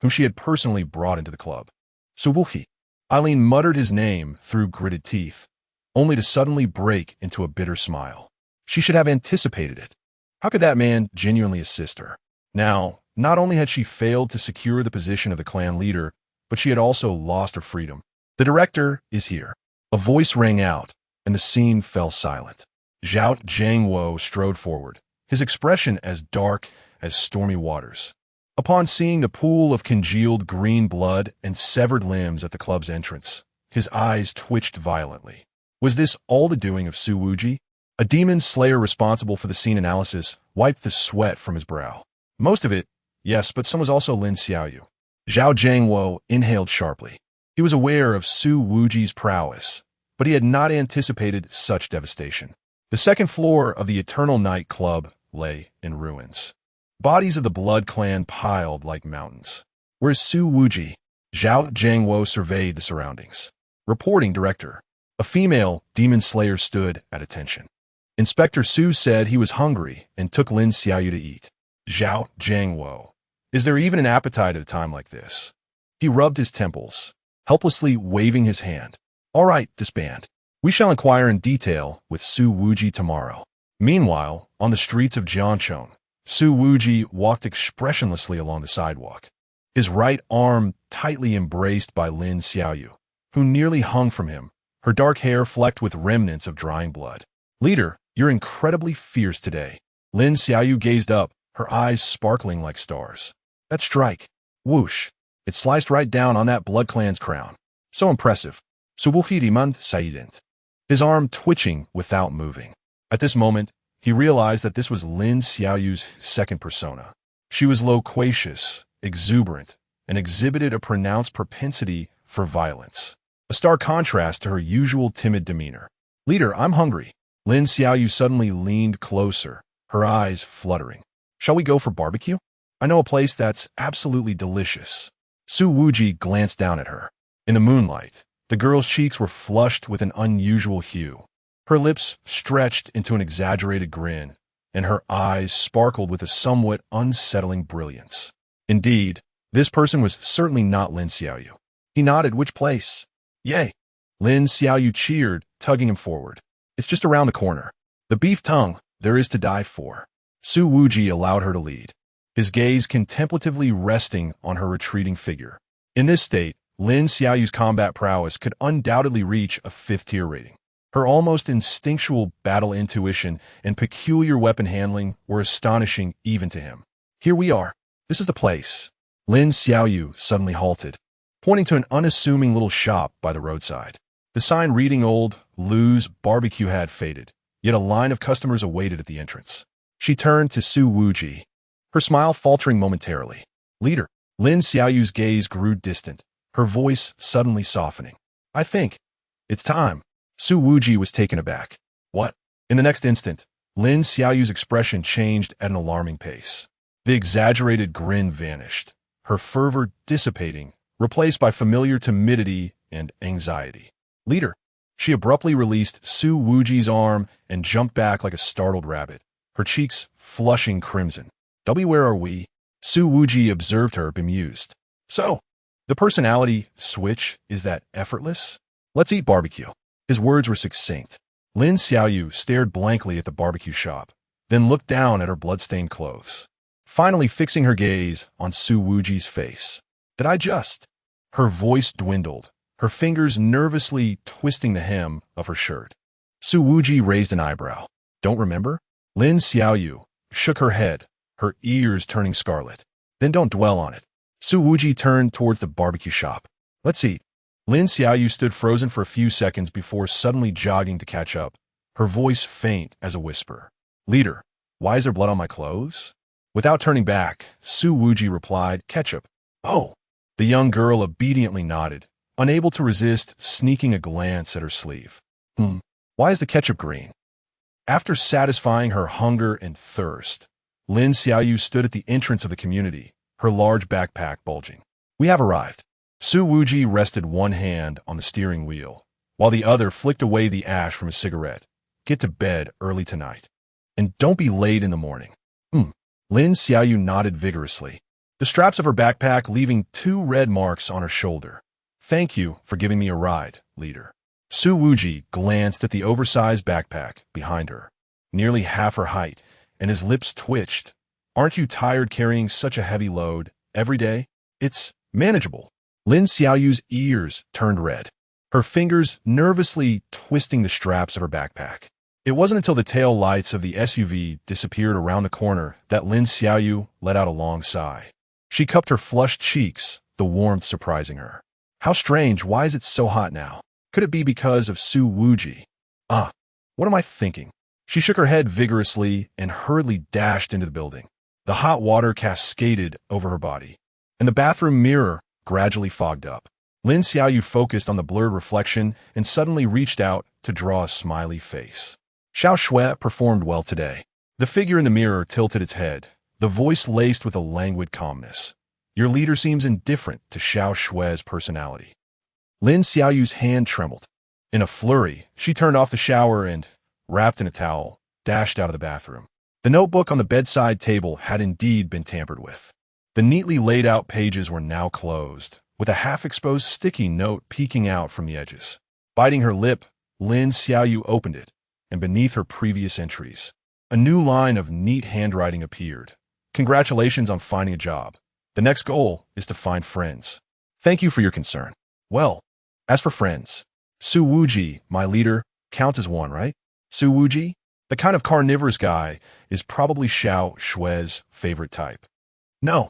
whom she had personally brought into the club. Su Wuji. Eileen muttered his name through gritted teeth, only to suddenly break into a bitter smile. She should have anticipated it. How could that man genuinely assist her? Now, not only had she failed to secure the position of the clan leader, but she had also lost her freedom. The director is here. A voice rang out, and the scene fell silent. Jiangcheng strode forward, his expression as dark as stormy waters. Upon seeing the pool of congealed green blood and severed limbs at the club's entrance, his eyes twitched violently. Was this all the doing of Su Wuji? A demon slayer responsible for the scene analysis wiped the sweat from his brow. Most of it, yes, but some was also Lin Xiaoyu. Zhao Jiangwo inhaled sharply. He was aware of Su Wuji's prowess, but he had not anticipated such devastation. The second floor of the Eternal Night Club lay in ruins. Bodies of the Blood Clan piled like mountains. Where's Su Wuji? Zhao Jiangwo surveyed the surroundings. Reporting director. A female demon slayer stood at attention. Inspector Su said he was hungry and took Lin Xiaoyu to eat. Zhao Jiangwo. Is there even an appetite at a time like this? He rubbed his temples, helplessly waving his hand. All right, disband. We shall inquire in detail with Su Wuji tomorrow. Meanwhile, on the streets of Jiangcheng, Su Wuji walked expressionlessly along the sidewalk, his right arm tightly embraced by Lin Xiaoyu, who nearly hung from him, her dark hair flecked with remnants of drying blood. Leader, you're incredibly fierce today. Lin Xiaoyu gazed up, her eyes sparkling like stars. That strike. Whoosh. It sliced right down on that Blood Clan's crown. So impressive. Su Wuji demand saident. His arm twitching without moving. At this moment, he realized that this was Lin Xiaoyu's second persona. She was loquacious, exuberant, and exhibited a pronounced propensity for violence. A stark contrast to her usual timid demeanor. Leader, I'm hungry. Lin Xiaoyu suddenly leaned closer, her eyes fluttering. Shall we go for barbecue? I know a place that's absolutely delicious. Su Wuji glanced down at her. In the moonlight, the girl's cheeks were flushed with an unusual hue. Her lips stretched into an exaggerated grin, and her eyes sparkled with a somewhat unsettling brilliance. Indeed, this person was certainly not Lin Xiaoyu. He nodded. Which place? Yay! Lin Xiaoyu cheered, tugging him forward. It's just around the corner. The beef tongue, there is to die for. Su Wuji allowed her to lead, his gaze contemplatively resting on her retreating figure. In this state, Lin Xiaoyu's combat prowess could undoubtedly reach a 5th-tier rating. Her almost instinctual battle intuition and peculiar weapon handling were astonishing even to him. Here we are. This is the place. Lin Xiaoyu suddenly halted, pointing to an unassuming little shop by the roadside. The sign reading Old Lou's Barbecue had faded, yet a line of customers awaited at the entrance. She turned to Su Wuji, her smile faltering momentarily. Leader. Lin Xiaoyu's gaze grew distant, her voice suddenly softening. I think it's time. Su Wuji was taken aback. What? In the next instant, Lin Xiaoyu's expression changed at an alarming pace. The exaggerated grin vanished, her fervor dissipating, replaced by familiar timidity and anxiety. Leader. She abruptly released Su Wuji's arm and jumped back like a startled rabbit, her cheeks flushing crimson. Where are we? Su Wuji observed her, bemused. So, the personality switch is that effortless? Let's eat barbecue. His words were succinct. Lin Xiaoyu stared blankly at the barbecue shop, then looked down at her blood-stained clothes, finally fixing her gaze on Su Wuji's face. Did I just? Her voice dwindled, her fingers nervously twisting the hem of her shirt. Su Wuji raised an eyebrow. Don't remember? Lin Xiaoyu shook her head, her ears turning scarlet. Then don't dwell on it. Su Wuji turned towards the barbecue shop. Let's eat. Lin Xiaoyu stood frozen for a few seconds before suddenly jogging to catch up, her voice faint as a whisper. Leader, why is there blood on my clothes? Without turning back, Su Wuji replied, Ketchup. Oh. The young girl obediently nodded, unable to resist sneaking a glance at her sleeve. Why is the ketchup green? After satisfying her hunger and thirst, Lin Xiaoyu stood at the entrance of the community, her large backpack bulging. We have arrived. Su Wuji rested one hand on the steering wheel, while the other flicked away the ash from a cigarette. Get to bed early tonight. And don't be late in the morning. Lin Xiaoyu nodded vigorously, the straps of her backpack leaving 2 red marks on her shoulder. Thank you for giving me a ride, leader. Su Wuji glanced at the oversized backpack behind her, nearly half her height, and his lips twitched. Aren't you tired carrying such a heavy load every day? It's manageable. Lin Xiaoyu's ears turned red, her fingers nervously twisting the straps of her backpack. It wasn't until the tail lights of the SUV disappeared around the corner that Lin Xiaoyu let out a long sigh. She cupped her flushed cheeks, the warmth surprising her. How strange, why is it so hot now? Could it be because of Su Wuji? What am I thinking? She shook her head vigorously and hurriedly dashed into the building. The hot water cascaded over her body, and the bathroom mirror gradually fogged up. Lin Xiaoyu focused on the blurred reflection and suddenly reached out to draw a smiley face. Xiao Shui performed well today. The figure in the mirror tilted its head, the voice laced with a languid calmness. Your leader seems indifferent to Xiao Shui's personality. Lin Xiaoyu's hand trembled. In a flurry, she turned off the shower and, wrapped in a towel, dashed out of the bathroom. The notebook on the bedside table had indeed been tampered with. The neatly laid out pages were now closed, with a half-exposed sticky note peeking out from the edges. Biting her lip, Lin Xiaoyu opened it, and beneath her previous entries, a new line of neat handwriting appeared. Congratulations on finding a job. The next goal is to find friends. Thank you for your concern. Well, as for friends, Su Wuji, my leader, counts as one, right? Su Wuji, the kind of carnivorous guy, is probably Xiao Shui's favorite type. No,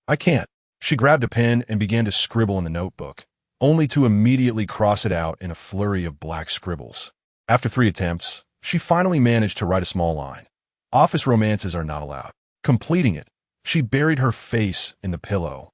I can't. She grabbed a pen and began to scribble in the notebook, only to immediately cross it out in a flurry of black scribbles. After 3 attempts, she finally managed to write a small line. Office romances are not allowed. Completing it, she buried her face in the pillow,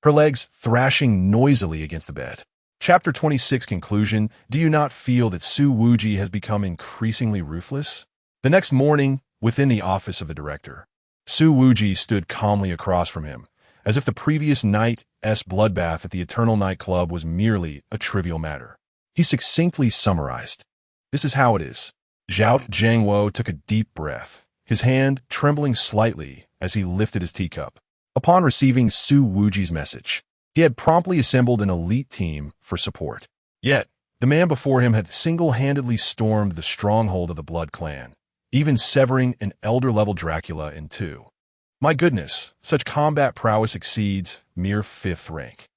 her legs thrashing noisily against the bed. Chapter 26 Conclusion. Do you not feel that Su Wuji has become increasingly ruthless? The next morning, within the office of the director, Su Wuji stood calmly across from him, as if the previous night's bloodbath at the Eternal Night Club was merely a trivial matter. He succinctly summarized. This is how it is. Zhao Jiangwo took a deep breath, his hand trembling slightly as he lifted his teacup. Upon receiving Su Wuji's message, he had promptly assembled an elite team for support. Yet, the man before him had single-handedly stormed the stronghold of the Blood Clan, even severing an elder-level Dracula in 2. My goodness, such combat prowess exceeds mere 5th rank.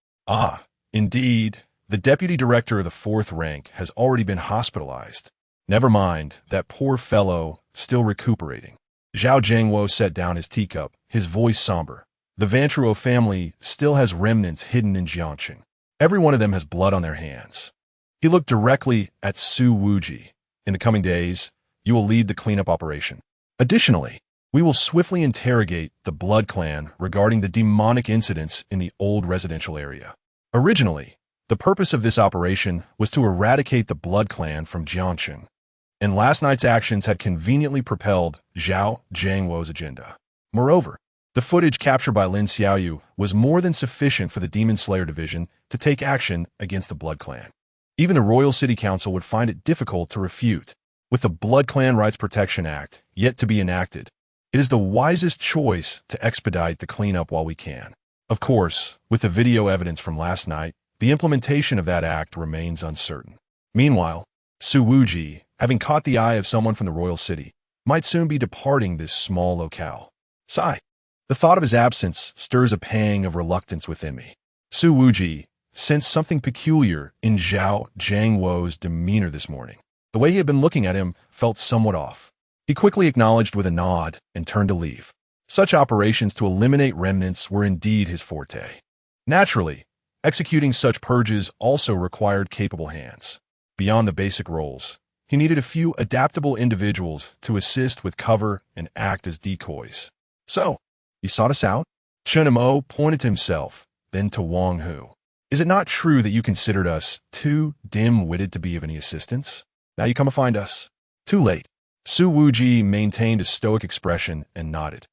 Indeed, the deputy director of the 4th rank has already been hospitalized. Never mind, that poor fellow, still recuperating. Zhao Jiangwo set down his teacup, his voice somber. The Vantruo family still has remnants hidden in Jiangcheng. Every one of them has blood on their hands. He looked directly at Su Wuji. In the coming days, you will lead the cleanup operation. Additionally, we will swiftly interrogate the Blood Clan regarding the demonic incidents in the old residential area. Originally, the purpose of this operation was to eradicate the Blood Clan from Jiangcheng, and last night's actions had conveniently propelled Zhao Jiangwo's agenda. Moreover, the footage captured by Lin Xiaoyu was more than sufficient for the Demon Slayer Division to take action against the Blood Clan. Even the Royal City Council would find it difficult to refute. With the Blood Clan Rights Protection Act yet to be enacted, it is the wisest choice to expedite the cleanup while we can. Of course, with the video evidence from last night, the implementation of that act remains uncertain. Meanwhile, Su Wuji, having caught the eye of someone from the Royal City, might soon be departing this small locale. Sigh. The thought of his absence stirs a pang of reluctance within me. Su Wuji sensed something peculiar in Zhao Jiangwo's demeanor this morning. The way he had been looking at him felt somewhat off. He quickly acknowledged with a nod and turned to leave. Such operations to eliminate remnants were indeed his forte. Naturally, executing such purges also required capable hands. Beyond the basic roles, he needed a few adaptable individuals to assist with cover and act as decoys. So, you sought us out? Chen Mo pointed to himself, then to Wang Hu. Is it not true that you considered us too dim-witted to be of any assistance? Now you come to find us. Too late. Su Wuji maintained a stoic expression and nodded.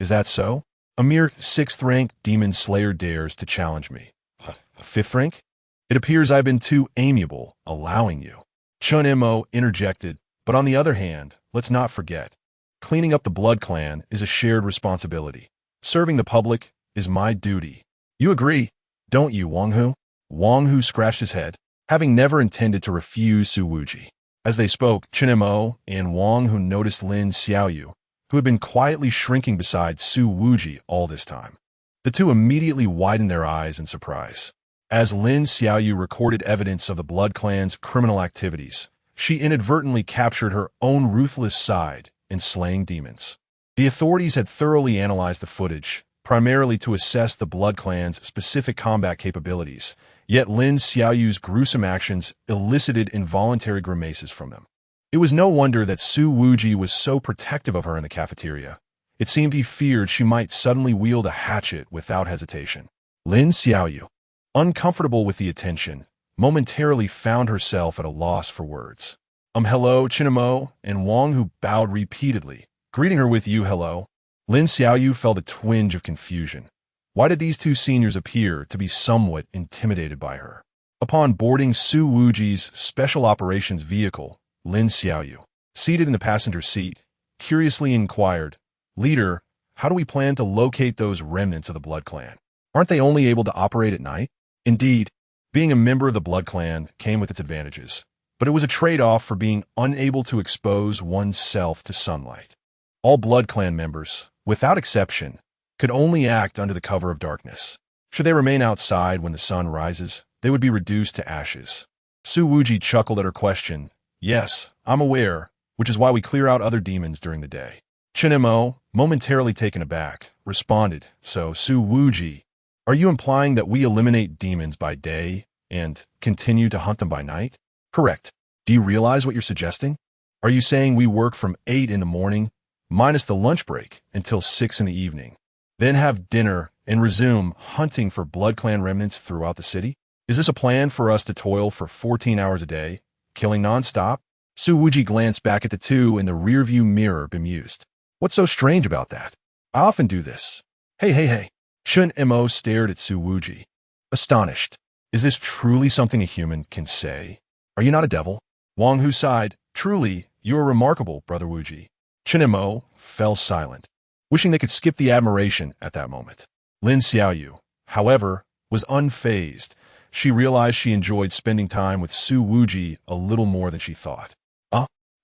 Is that so? A mere 6th-rank demon slayer dares to challenge me. A 5th rank? It appears I've been too amiable, allowing you. Chun Mo interjected, but on the other hand, let's not forget. Cleaning up the Blood Clan is a shared responsibility. Serving the public is my duty. You agree, don't you, Wang Hu? Wang Hu scratched his head, having never intended to refuse Su Wuji. As they spoke, Chun Mo and Wang Hu noticed Lin Xiaoyu, who had been quietly shrinking beside Su Wuji all this time. The two immediately widened their eyes in surprise. As Lin Xiaoyu recorded evidence of the Blood Clan's criminal activities, she inadvertently captured her own ruthless side in slaying demons. The authorities had thoroughly analyzed the footage, primarily to assess the Blood Clan's specific combat capabilities, yet Lin Xiaoyu's gruesome actions elicited involuntary grimaces from them. It was no wonder that Su Wuji was so protective of her in the cafeteria. It seemed he feared she might suddenly wield a hatchet without hesitation. Lin Xiaoyu, uncomfortable with the attention, momentarily found herself at a loss for words. Hello, Chun Mo, and Wang Hu bowed repeatedly, greeting her with you hello. Lin Xiaoyu felt a twinge of confusion. Why did these two seniors appear to be somewhat intimidated by her? Upon boarding Su Wuji's special operations vehicle, Lin Xiaoyu, seated in the passenger seat, curiously inquired, Leader, how do we plan to locate those remnants of the Blood Clan? Aren't they only able to operate at night? Indeed, being a member of the Blood Clan came with its advantages, but it was a trade-off for being unable to expose oneself to sunlight. All Blood Clan members, without exception, could only act under the cover of darkness. Should they remain outside when the sun rises, they would be reduced to ashes. Su Wuji chuckled at her question. Yes, I'm aware, which is why we clear out other demons during the day. Chun Mo, momentarily taken aback, responded, So, Su Wuji, are you implying that we eliminate demons by day and continue to hunt them by night? Correct. Do you realize what you're suggesting? Are you saying we work from 8 in the morning, minus the lunch break, until 6 in the evening, then have dinner and resume hunting for Blood Clan remnants throughout the city? Is this a plan for us to toil for 14 hours a day, killing non-stop? Su Wuji glanced back at the two in the rearview mirror, bemused. What's so strange about that? I often do this. Hey. Chun Mo stared at Su Wuji, astonished. Is this truly something a human can say? Are you not a devil? Wang Hu sighed. Truly, you are remarkable, Brother Wuji. Chun Mo fell silent, wishing they could skip the admiration at that moment. Lin Xiaoyu, however, was unfazed. She realized she enjoyed spending time with Su Wuji a little more than she thought.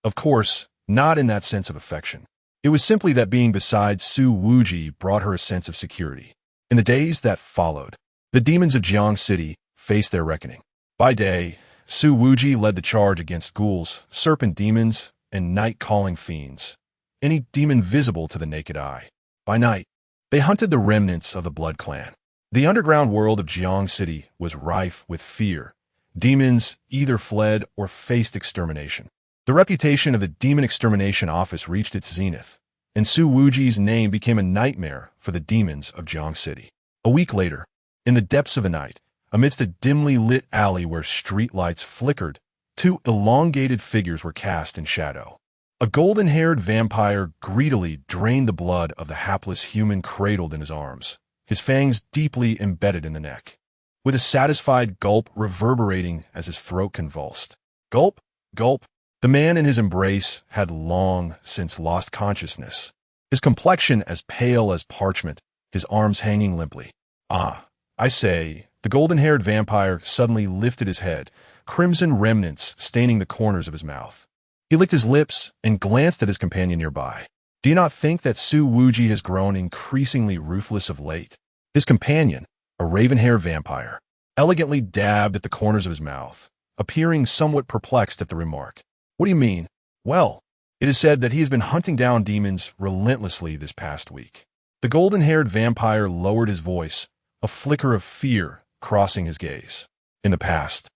Of course, not in that sense of affection. It was simply that being beside Su Wuji brought her a sense of security. In the days that followed, the demons of Jiangcheng City faced their reckoning. By day, Su Wuji led the charge against ghouls, serpent demons, and night-calling fiends, any demon visible to the naked eye. By night, they hunted the remnants of the Blood Clan. The underground world of Jiangcheng City was rife with fear. Demons either fled or faced extermination. The reputation of the Demon Extermination Office reached its zenith, and Su Wuji's name became a nightmare for the demons of Jiangcheng City. A week later, in the depths of the night, amidst a dimly lit alley where streetlights flickered, two elongated figures were cast in shadow. A golden-haired vampire greedily drained the blood of the hapless human cradled in his arms, his fangs deeply embedded in the neck, with a satisfied gulp reverberating as his throat convulsed. Gulp, gulp. The man in his embrace had long since lost consciousness, his complexion as pale as parchment, his arms hanging limply. I say, the golden-haired vampire suddenly lifted his head, crimson remnants staining the corners of his mouth. He licked his lips and glanced at his companion nearby. Do you not think that Su Wuji has grown increasingly ruthless of late? His companion, a raven-haired vampire, elegantly dabbed at the corners of his mouth, appearing somewhat perplexed at the remark. What do you mean? Well, it is said that he has been hunting down demons relentlessly this past week. The golden-haired vampire lowered his voice, a flicker of fear crossing his gaze. In the past,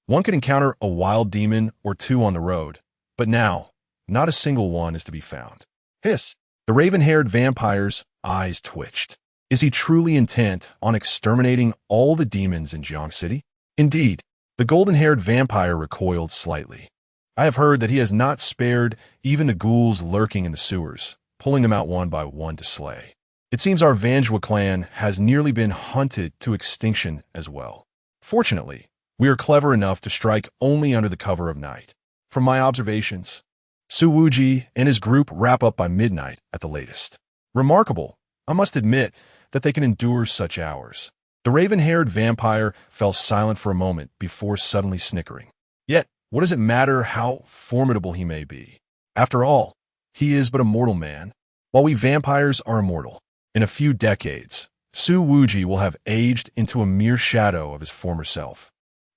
one could encounter a wild demon or two on the road, but now, not a single one is to be found. Hiss! The raven-haired vampire's eyes twitched. Is he truly intent on exterminating all the demons in Jiangcheng City? Indeed, the golden-haired vampire recoiled slightly. I have heard that he has not spared even the ghouls lurking in the sewers, pulling them out one by one to slay. It seems our Vanjua clan has nearly been hunted to extinction as well. Fortunately, we are clever enough to strike only under the cover of night. From my observations, Su Wuji and his group wrap up by midnight at the latest. Remarkable, I must admit, that they can endure such hours. The raven-haired vampire fell silent for a moment before suddenly snickering. Yet, what does it matter how formidable he may be? After all, he is but a mortal man, while we vampires are immortal. In a few decades, Su Wuji will have aged into a mere shadow of his former self,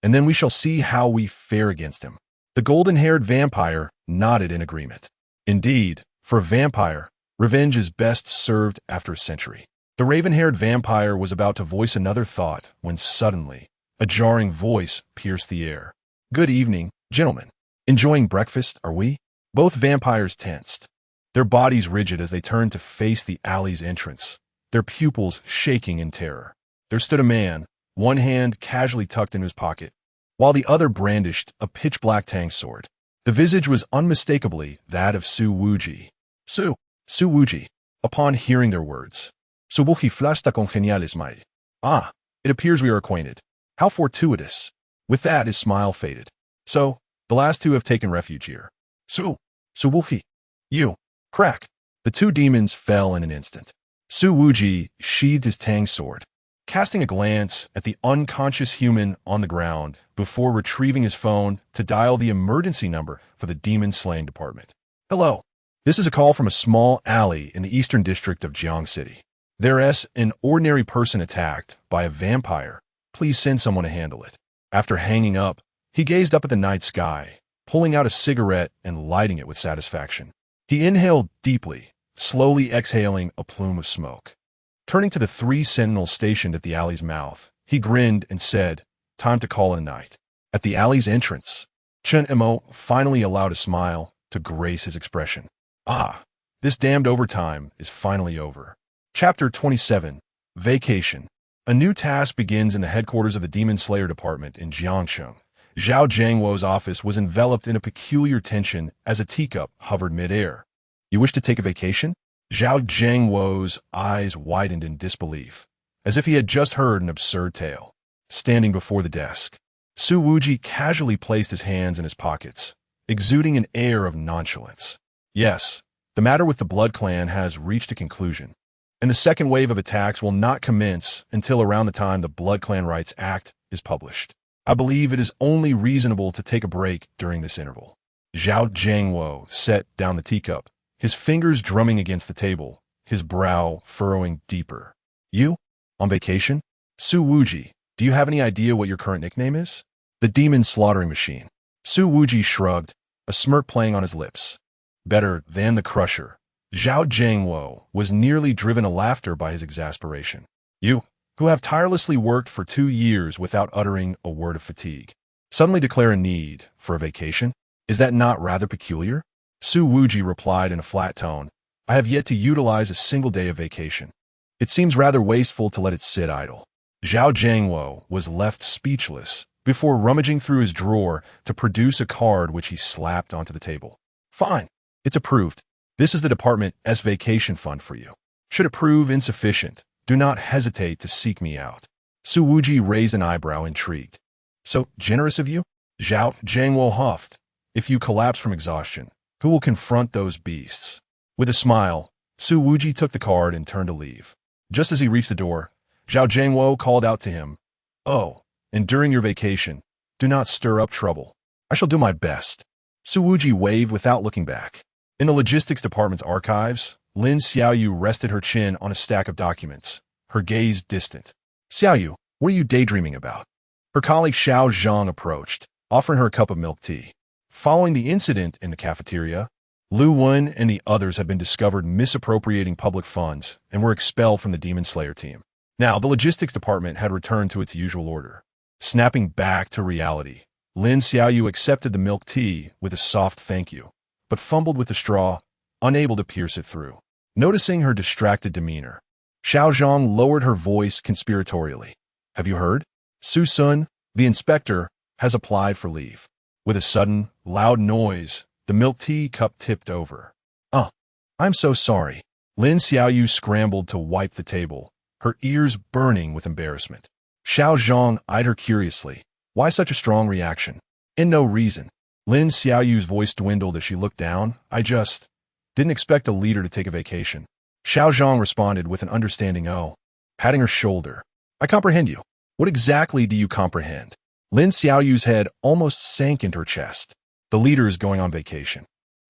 and then we shall see how we fare against him. The golden-haired vampire nodded in agreement. Indeed, for a vampire, revenge is best served after a century. The raven-haired vampire was about to voice another thought when suddenly, a jarring voice pierced the air. "Good evening, gentlemen. Enjoying breakfast, are we?" Both vampires tensed, their bodies rigid as they turned to face the alley's entrance, their pupils shaking in terror. There stood a man, one hand casually tucked into his pocket, while the other brandished a pitch-black tang sword. The visage was unmistakably that of Su Wuji. Su Wuji, upon hearing their words. Su Wuji flashta con geniales mai. "Ah, it appears we are acquainted. How fortuitous." With that, his smile faded. "So, the last two have taken refuge here. Su Wuji, you." Crack. The two demons fell in an instant. Su Wuji sheathed his tang sword, casting a glance at the unconscious human on the ground before retrieving his phone to dial the emergency number for the demon-slaying department. "Hello. This is a call from a small alley in the eastern district of Jiangcheng. There's an ordinary person attacked by a vampire. Please send someone to handle it." After hanging up, he gazed up at the night sky, pulling out a cigarette and lighting it with satisfaction. He inhaled deeply, slowly exhaling a plume of smoke. Turning to the three sentinels stationed at the alley's mouth, he grinned and said, "Time to call it a night." At the alley's entrance, Chen Mo finally allowed a smile to grace his expression. "Ah, this damned overtime is finally over." Chapter 27, Vacation. A new task begins in the headquarters of the Demon Slayer Department in Jiangcheng. Zhao Jiangwo's office was enveloped in a peculiar tension as a teacup hovered mid-air. "You wish to take a vacation?" Zhao Jiangwo's eyes widened in disbelief, as if he had just heard an absurd tale. Standing before the desk, Su Wuji casually placed his hands in his pockets, exuding an air of nonchalance. "Yes, the matter with the Blood Clan has reached a conclusion, and the second wave of attacks will not commence until around the time the Blood Clan Rights Act is published. I believe it is only reasonable to take a break during this interval." Zhao Jiangwo set down the teacup, his fingers drumming against the table, his brow furrowing deeper. "You? On vacation? Su Wuji, do you have any idea what your current nickname is?" "The Demon Slaughtering Machine." Su Wuji shrugged, a smirk playing on his lips. "Better than the Crusher." Zhao Jiangwo was nearly driven to laughter by his exasperation. "You, who have tirelessly worked for 2 years without uttering a word of fatigue, suddenly declare a need for a vacation? Is that not rather peculiar?" Su Wuji replied in a flat tone, "I have yet to utilize a single day of vacation. It seems rather wasteful to let it sit idle." Zhao Jiangwo was left speechless before rummaging through his drawer to produce a card which he slapped onto the table. "Fine. It's approved. This is the department's vacation fund for you. Should it prove insufficient, do not hesitate to seek me out." Su Wuji raised an eyebrow, intrigued. "So generous of you?" Zhao Jiangwo huffed. "If you collapse from exhaustion, who will confront those beasts?" With a smile, Su Wuji took the card and turned to leave. Just as he reached the door, Zhao Jiangwo called out to him, "Oh, and during your vacation, do not stir up trouble. I shall do my best." Su Wuji waved without looking back. In the logistics department's archives, Lin Xiaoyu rested her chin on a stack of documents, her gaze distant. "Xiaoyu, what are you daydreaming about?" Her colleague Xiao Zhang approached, offering her a cup of milk tea. Following the incident in the cafeteria, Lu Wen and the others had been discovered misappropriating public funds and were expelled from the Demon Slayer team. Now, the logistics department had returned to its usual order. Snapping back to reality, Lin Xiaoyu accepted the milk tea with a soft thank you, but fumbled with the straw, unable to pierce it through. Noticing her distracted demeanor, Xiao Zhang lowered her voice conspiratorially. "Have you heard? Su Sun, the inspector, has applied for leave." With a sudden, loud noise, the milk tea cup tipped over. "Oh, I'm so sorry." Lin Xiaoyu scrambled to wipe the table, her ears burning with embarrassment. Xiao Zhang eyed her curiously. Why such a strong reaction? And no reason. Lin Xiaoyu's voice dwindled as she looked down. I just didn't expect a leader to take a vacation. Xiao Zhang responded with an understanding "oh," patting her shoulder. I comprehend you. What exactly do you comprehend? Lin Xiaoyu's head almost sank into her chest. The leader is going on vacation.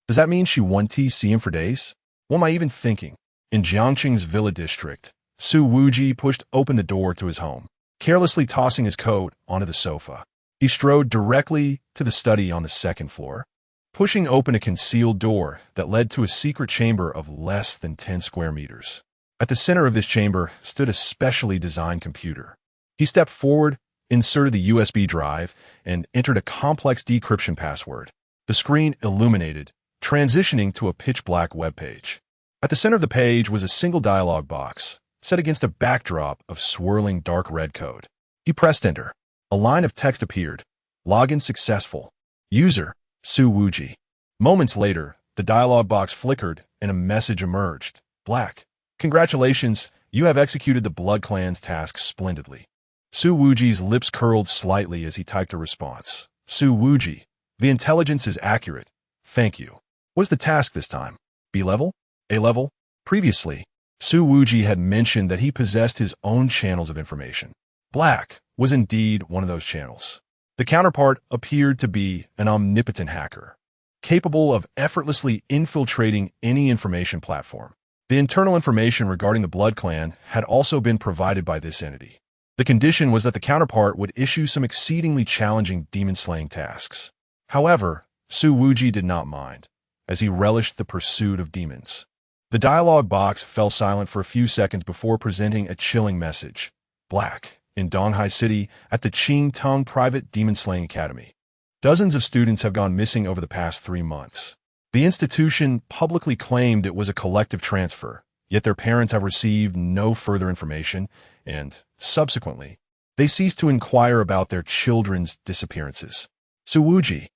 Does that mean she won't see him for days? What am I even thinking? In Jiangcheng's villa district, Su Wuji pushed open the door to his home, carelessly tossing his coat onto the sofa. He strode directly to the study on the second floor, pushing open a concealed door that led to a secret chamber of less than 10 square meters. At the center of this chamber stood a specially designed computer. He stepped forward, inserted the USB drive, and entered a complex decryption password. The screen illuminated, transitioning to a pitch-black webpage. At the center of the page was a single dialog box, set against a backdrop of swirling dark red code. He pressed enter. A line of text appeared. Login successful. User, Su Wuji. Moments later, the dialog box flickered and a message emerged. Black. Congratulations, you have executed the Blood Clan's task splendidly. Su Wuji's lips curled slightly as he typed a response. Su Wuji, the intelligence is accurate. Thank you. What's the task this time? B level? A level? Previously, Su Wuji had mentioned that he possessed his own channels of information. Black was indeed one of those channels. The counterpart appeared to be an omnipotent hacker, capable of effortlessly infiltrating any information platform. The internal information regarding the Blood Clan had also been provided by this entity. The condition was that the counterpart would issue some exceedingly challenging demon-slaying tasks. However, Su Wuji did not mind, as he relished the pursuit of demons. The dialog box fell silent for a few seconds before presenting a chilling message. Black, in Donghai City, at the Qingtong Private Demon-Slaying Academy. Dozens of students have gone missing over the past 3 months. The institution publicly claimed it was a collective transfer, yet their parents have received no further information, and, subsequently, they ceased to inquire about their children's disappearances. Su Wuji,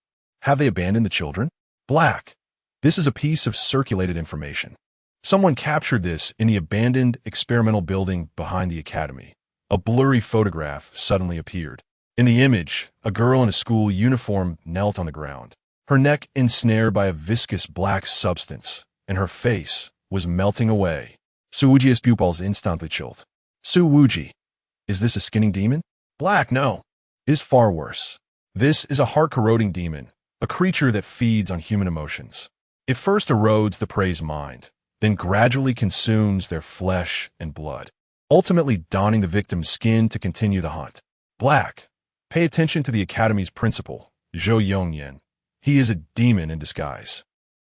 have they abandoned the children? Black, this is a piece of circulated information. Someone captured this in the abandoned experimental building behind the academy. A blurry photograph suddenly appeared. In the image, a girl in a school uniform knelt on the ground, her neck ensnared by a viscous black substance, and her face was melting away. Su Wuji's pupils instantly chilled. Su Wuji, is this a skinning demon? Black, no. It is far worse. This is a heart-corroding demon, a creature that feeds on human emotions. It first erodes the prey's mind, then gradually consumes their flesh and blood, ultimately donning the victim's skin to continue the hunt. Black, pay attention to the Academy's principal, Zhou Yongyan. He is a demon in disguise.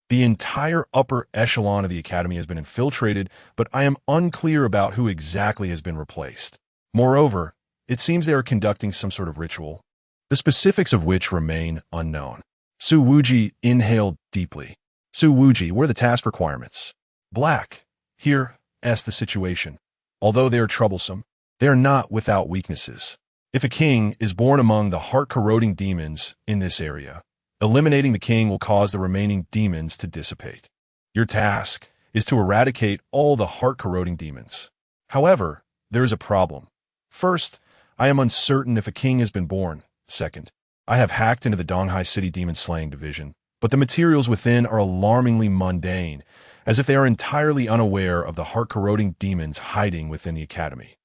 The entire upper echelon of the Academy has been infiltrated, but I am unclear about who exactly has been replaced. Moreover, it seems they are conducting some sort of ritual, the specifics of which remain unknown. Su Wuji inhaled deeply. Su Wuji, what are the task requirements? Black, here, is the situation. Although they are troublesome, they are not without weaknesses. If a king is born among the heart-corroding demons in this area, eliminating the king will cause the remaining demons to dissipate. Your task is to eradicate all the heart-corroding demons. However, there is a problem. First, I am uncertain if a king has been born. Second, I have hacked into the Donghai City Demon Slaying Division, but the materials within are alarmingly mundane, as if they are entirely unaware of the heart-corroding demons hiding within the Academy.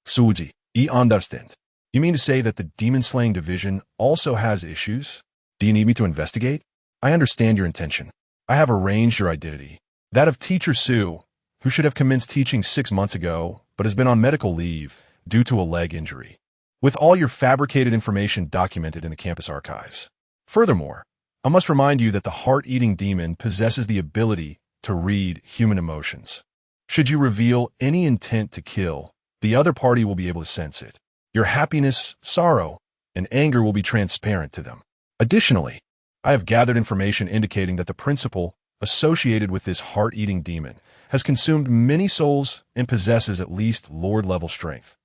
Suji, you understand? You mean to say that the Demon Slaying Division also has issues? Do you need me to investigate? I understand your intention. I have arranged your identity. That of Teacher Su, who should have commenced teaching 6 months ago, but has been on medical leave due to a leg injury. With all your fabricated information documented in the campus archives. Furthermore, I must remind you that the heart-eating demon possesses the ability to read human emotions. Should you reveal any intent to kill, the other party will be able to sense it. Your happiness, sorrow, and anger will be transparent to them. Additionally, I have gathered information indicating that the principal associated with this heart-eating demon has consumed many souls and possesses at least Lord-level strength.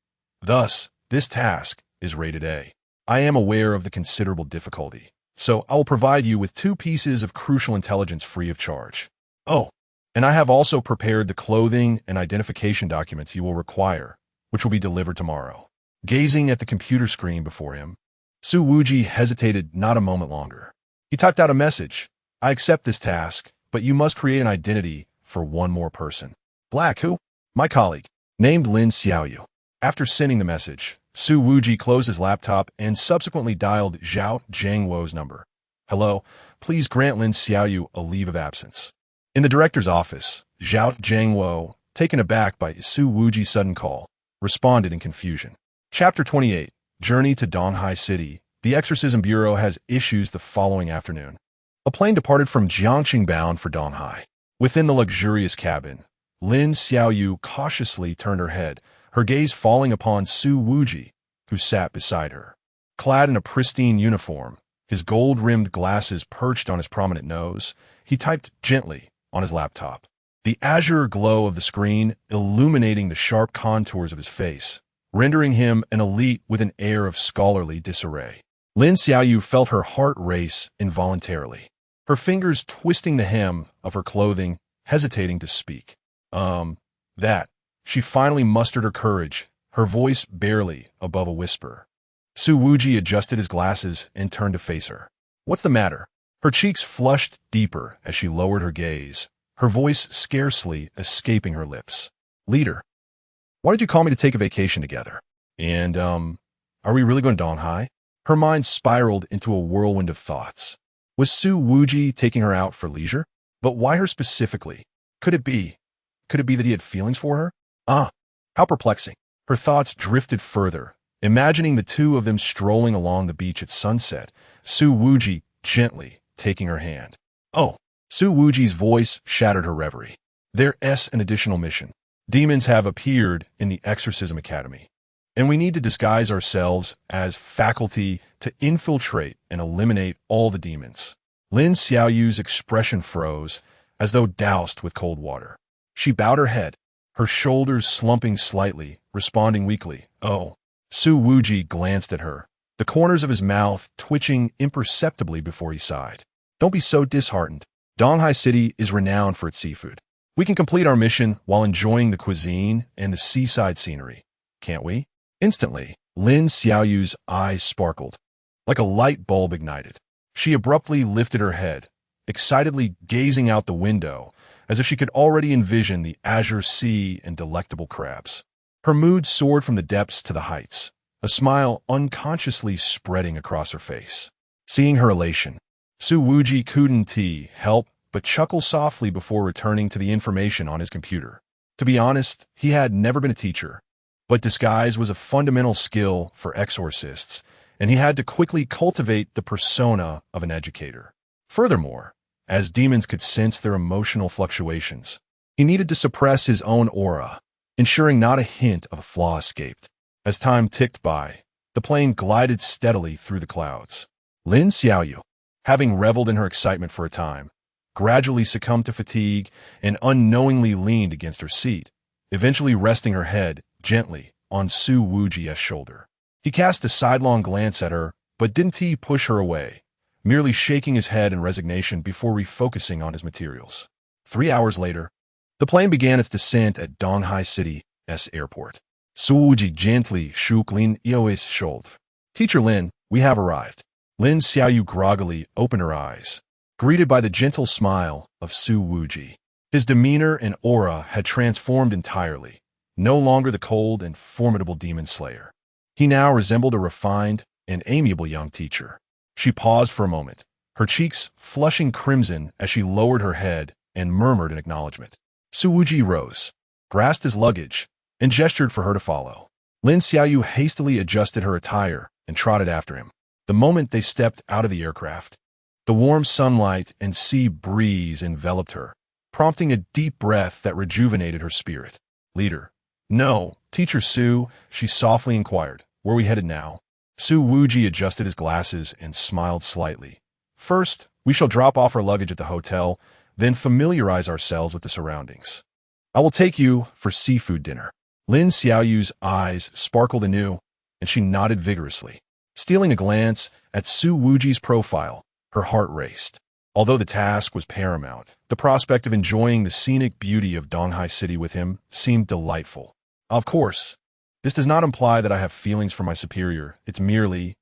Thus, this task is rated A. I am aware of the considerable difficulty, so I will provide you with 2 pieces of crucial intelligence free of charge. Oh, And I have also prepared the clothing and identification documents you will require, which will be delivered tomorrow. Gazing at the computer screen before him, Su Wuji hesitated not a moment longer. He typed out a message. I accept this task, but you must create an identity for one more person. Black who? My colleague, named Lin Xiaoyu. After sending the message, Su Wuji closed his laptop and subsequently dialed Zhao Zhangwo's number. Hello, please grant Lin Xiaoyu a leave of absence. In the director's office, Zhao Zhangwo, taken aback by Su Wuji's sudden call, responded in confusion. Chapter 28, Journey to Donghai City. The Exorcism Bureau has issues the following afternoon. A plane departed from Jiangcheng bound for Donghai. Within the luxurious cabin, Lin Xiaoyu cautiously turned her head, her gaze falling upon Su Wuji, who sat beside her. Clad in a pristine uniform, his gold-rimmed glasses perched on his prominent nose, he typed gently on his laptop. The azure glow of the screen illuminating the sharp contours of his face, rendering him an elite with an air of scholarly disarray. Lin Xiaoyu felt her heart race involuntarily, her fingers twisting the hem of her clothing, hesitating to speak. That. She finally mustered her courage, her voice barely above a whisper. Su Wuji adjusted his glasses and turned to face her. What's the matter? Her cheeks flushed deeper as she lowered her gaze, her voice scarcely escaping her lips. Leader, why did you call me to take a vacation together? And, are we really going to Donghai? Her mind spiraled into a whirlwind of thoughts. Was Su Wuji taking her out for leisure? But why her specifically? Could it be that he had feelings for her? How perplexing. Her thoughts drifted further, imagining the two of them strolling along the beach at sunset, Su Wuji gently taking her hand. Oh, Su Wuji's voice shattered her reverie. There's an additional mission. Demons have appeared in the Exorcism Academy, and we need to disguise ourselves as faculty to infiltrate and eliminate all the demons. Lin Xiaoyu's expression froze, as though doused with cold water. She bowed her head, her shoulders slumping slightly, responding weakly. Oh. Su Wuji glanced at her, the corners of his mouth twitching imperceptibly before he sighed. Don't be so disheartened. Donghai City is renowned for its seafood. We can complete our mission while enjoying the cuisine and the seaside scenery, can't we? Instantly, Lin Xiaoyu's eyes sparkled. Like a light bulb ignited. She abruptly lifted her head, excitedly gazing out the window, as if she could already envision the azure sea and delectable crabs. Her mood soared from the depths to the heights, a smile unconsciously spreading across her face. Seeing her elation, Su Wuji couldn't help but chuckle softly before returning to the information on his computer. To be honest, he had never been a teacher, but disguise was a fundamental skill for exorcists, and he had to quickly cultivate the persona of an educator. Furthermore, as demons could sense their emotional fluctuations, he needed to suppress his own aura, ensuring not a hint of a flaw escaped. As time ticked by, the plane glided steadily through the clouds. Lin Xiaoyu, having reveled in her excitement for a time, gradually succumbed to fatigue and unknowingly leaned against her seat, eventually resting her head gently on Su Wuji's shoulder. He cast a sidelong glance at her, but didn't push her away, merely shaking his head in resignation before refocusing on his materials. 3 hours later, the plane began its descent at Donghai City's airport. Su Wuji gently shook Lin Xiaoyu's shoulder. Teacher Lin, we have arrived. Lin Xiaoyu groggily opened her eyes, greeted by the gentle smile of Su Wuji. His demeanor and aura had transformed entirely, no longer the cold and formidable demon slayer. He now resembled a refined and amiable young teacher. She paused for a moment, her cheeks flushing crimson as she lowered her head and murmured in acknowledgement. Su Wuji rose, grasped his luggage, and gestured for her to follow. Lin Xiaoyu hastily adjusted her attire and trotted after him. The moment they stepped out of the aircraft, the warm sunlight and sea breeze enveloped her, prompting a deep breath that rejuvenated her spirit. Leader. No, Teacher Su, she softly inquired. Where are we headed now? Su Wuji adjusted his glasses and smiled slightly. First, we shall drop off our luggage at the hotel, then familiarize ourselves with the surroundings. I will take you for seafood dinner. Lin Xiaoyu's eyes sparkled anew, and she nodded vigorously. Stealing a glance at Su Wuji's profile, her heart raced. Although the task was paramount, the prospect of enjoying the scenic beauty of Donghai City with him seemed delightful. Of course, this does not imply that I have feelings for my superior. It's merely,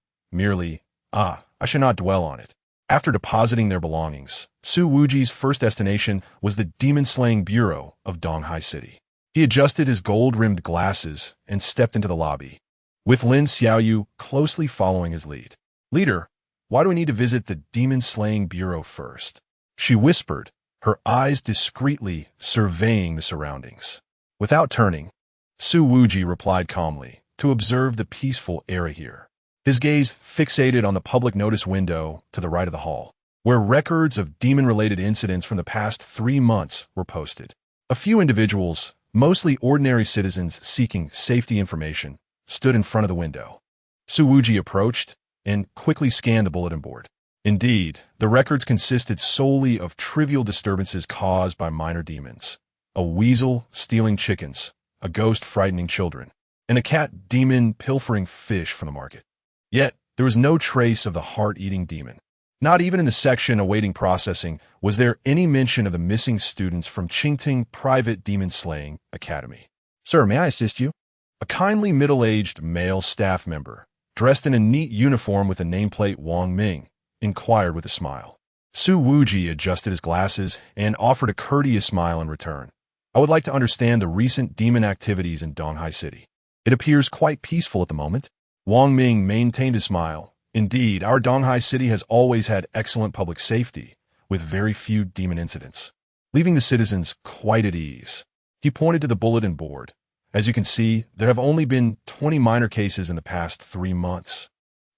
I should not dwell on it. After depositing their belongings, Su Wuji's first destination was the demon-slaying bureau of Donghai City. He adjusted his gold-rimmed glasses and stepped into the lobby, with Lin Xiaoyu closely following his lead. "Leader, why do we need to visit the demon-slaying bureau first?" she whispered, her eyes discreetly surveying the surroundings. Without turning, Su Wuji replied calmly, "To observe the peaceful era here." His gaze fixated on the public notice window to the right of the hall, where records of demon-related incidents from the past 3 months were posted. A few individuals, mostly ordinary citizens seeking safety information, stood in front of the window. Su Wuji approached and quickly scanned the bulletin board. Indeed, the records consisted solely of trivial disturbances caused by minor demons: a weasel stealing chickens, a ghost frightening children, and a cat demon pilfering fish from the market. Yet, there was no trace of the heart-eating demon. Not even in the section awaiting processing was there any mention of the missing students from Jiangcheng Private Demon Slaying Academy. "Sir, may I assist you?" A kindly middle-aged male staff member, dressed in a neat uniform with a nameplate Wang Ming, inquired with a smile. Su Wuji adjusted his glasses and offered a courteous smile in return. "I would like to understand the recent demon activities in Donghai City. It appears quite peaceful at the moment." Wang Ming maintained his smile. "Indeed, our Donghai City has always had excellent public safety, with very few demon incidents, leaving the citizens quite at ease." He pointed to the bulletin board. "As you can see, there have only been 20 minor cases in the past 3 months,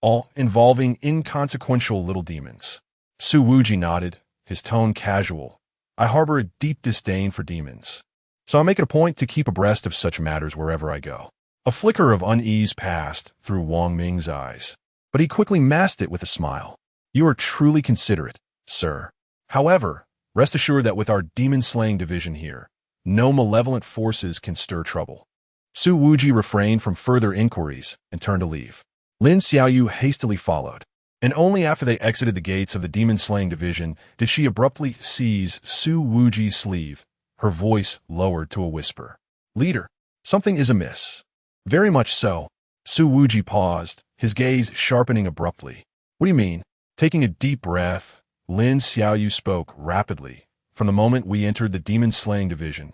all involving inconsequential little demons." Su Wuji nodded, his tone casual. "I harbor a deep disdain for demons, so I make it a point to keep abreast of such matters wherever I go." A flicker of unease passed through Wang Ming's eyes, but he quickly masked it with a smile. "You are truly considerate, sir. However, rest assured that with our demon-slaying division here, no malevolent forces can stir trouble." Su Wuji refrained from further inquiries and turned to leave. Lin Xiaoyu hastily followed, and only after they exited the gates of the demon-slaying division did she abruptly seize Su Wuji's sleeve, her voice lowered to a whisper. "Leader, something is amiss." "Very much so." Su Wuji paused, his gaze sharpening abruptly. "What do you mean?" Taking a deep breath, Lin Xiaoyu spoke rapidly. "From the moment we entered the demon-slaying division,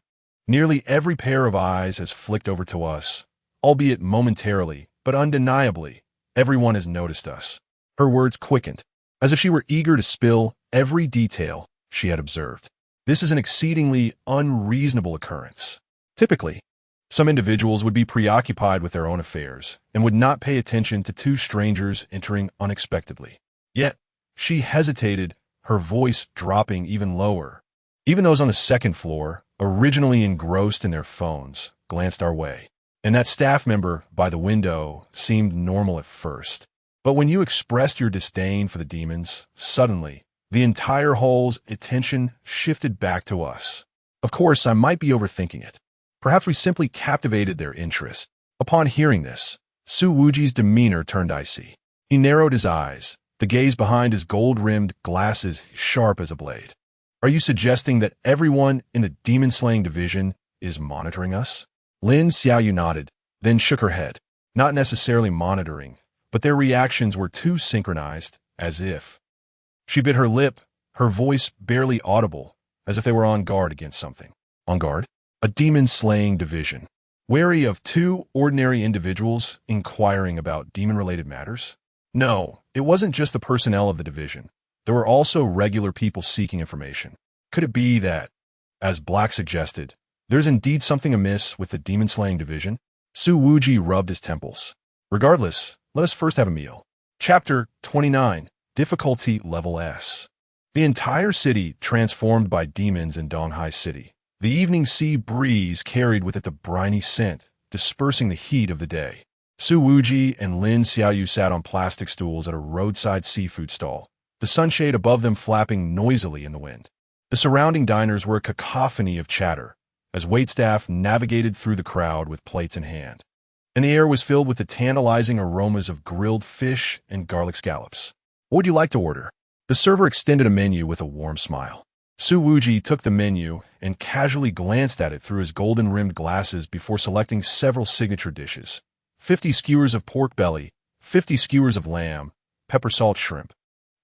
nearly every pair of eyes has flicked over to us, albeit momentarily, but undeniably, everyone has noticed us." Her words quickened, as if she were eager to spill every detail she had observed. "This is an exceedingly unreasonable occurrence. Typically, some individuals would be preoccupied with their own affairs and would not pay attention to 2 strangers entering unexpectedly. Yet, she hesitated, her voice dropping even lower. Even those on the 2nd floor, originally engrossed in their phones, glanced our way. And that staff member by the window seemed normal at first. But when you expressed your disdain for the demons, suddenly, the entire hall's attention shifted back to us. Of course, I might be overthinking it. Perhaps we simply captivated their interest." Upon hearing this, Su Wuji's demeanor turned icy. He narrowed his eyes, the gaze behind his gold-rimmed glasses sharp as a blade. "Are you suggesting that everyone in the demon-slaying division is monitoring us?" Lin Xiaoyu nodded, then shook her head. "Not necessarily monitoring, but their reactions were too synchronized, as if." She bit her lip, her voice barely audible, as if they were on guard against something. On guard? A demon-slaying division, wary of 2 ordinary individuals inquiring about demon-related matters? No, it wasn't just the personnel of the division. There were also regular people seeking information. Could it be that, as Black suggested, there's indeed something amiss with the demon-slaying division? Su Wuji rubbed his temples. "Regardless, let us first have a meal." Chapter 29, Difficulty Level S. The entire city transformed by demons in Donghai City. The evening sea breeze carried with it the briny scent, dispersing the heat of the day. Su Wuji and Lin Xiaoyu sat on plastic stools at a roadside seafood stall, the sunshade above them flapping noisily in the wind. The surrounding diners were a cacophony of chatter, as waitstaff navigated through the crowd with plates in hand. And the air was filled with the tantalizing aromas of grilled fish and garlic scallops. "What would you like to order?" The server extended a menu with a warm smile. Su Wuji took the menu and casually glanced at it through his golden-rimmed glasses before selecting several signature dishes. 50 skewers of pork belly, 50 skewers of lamb, pepper salt shrimp,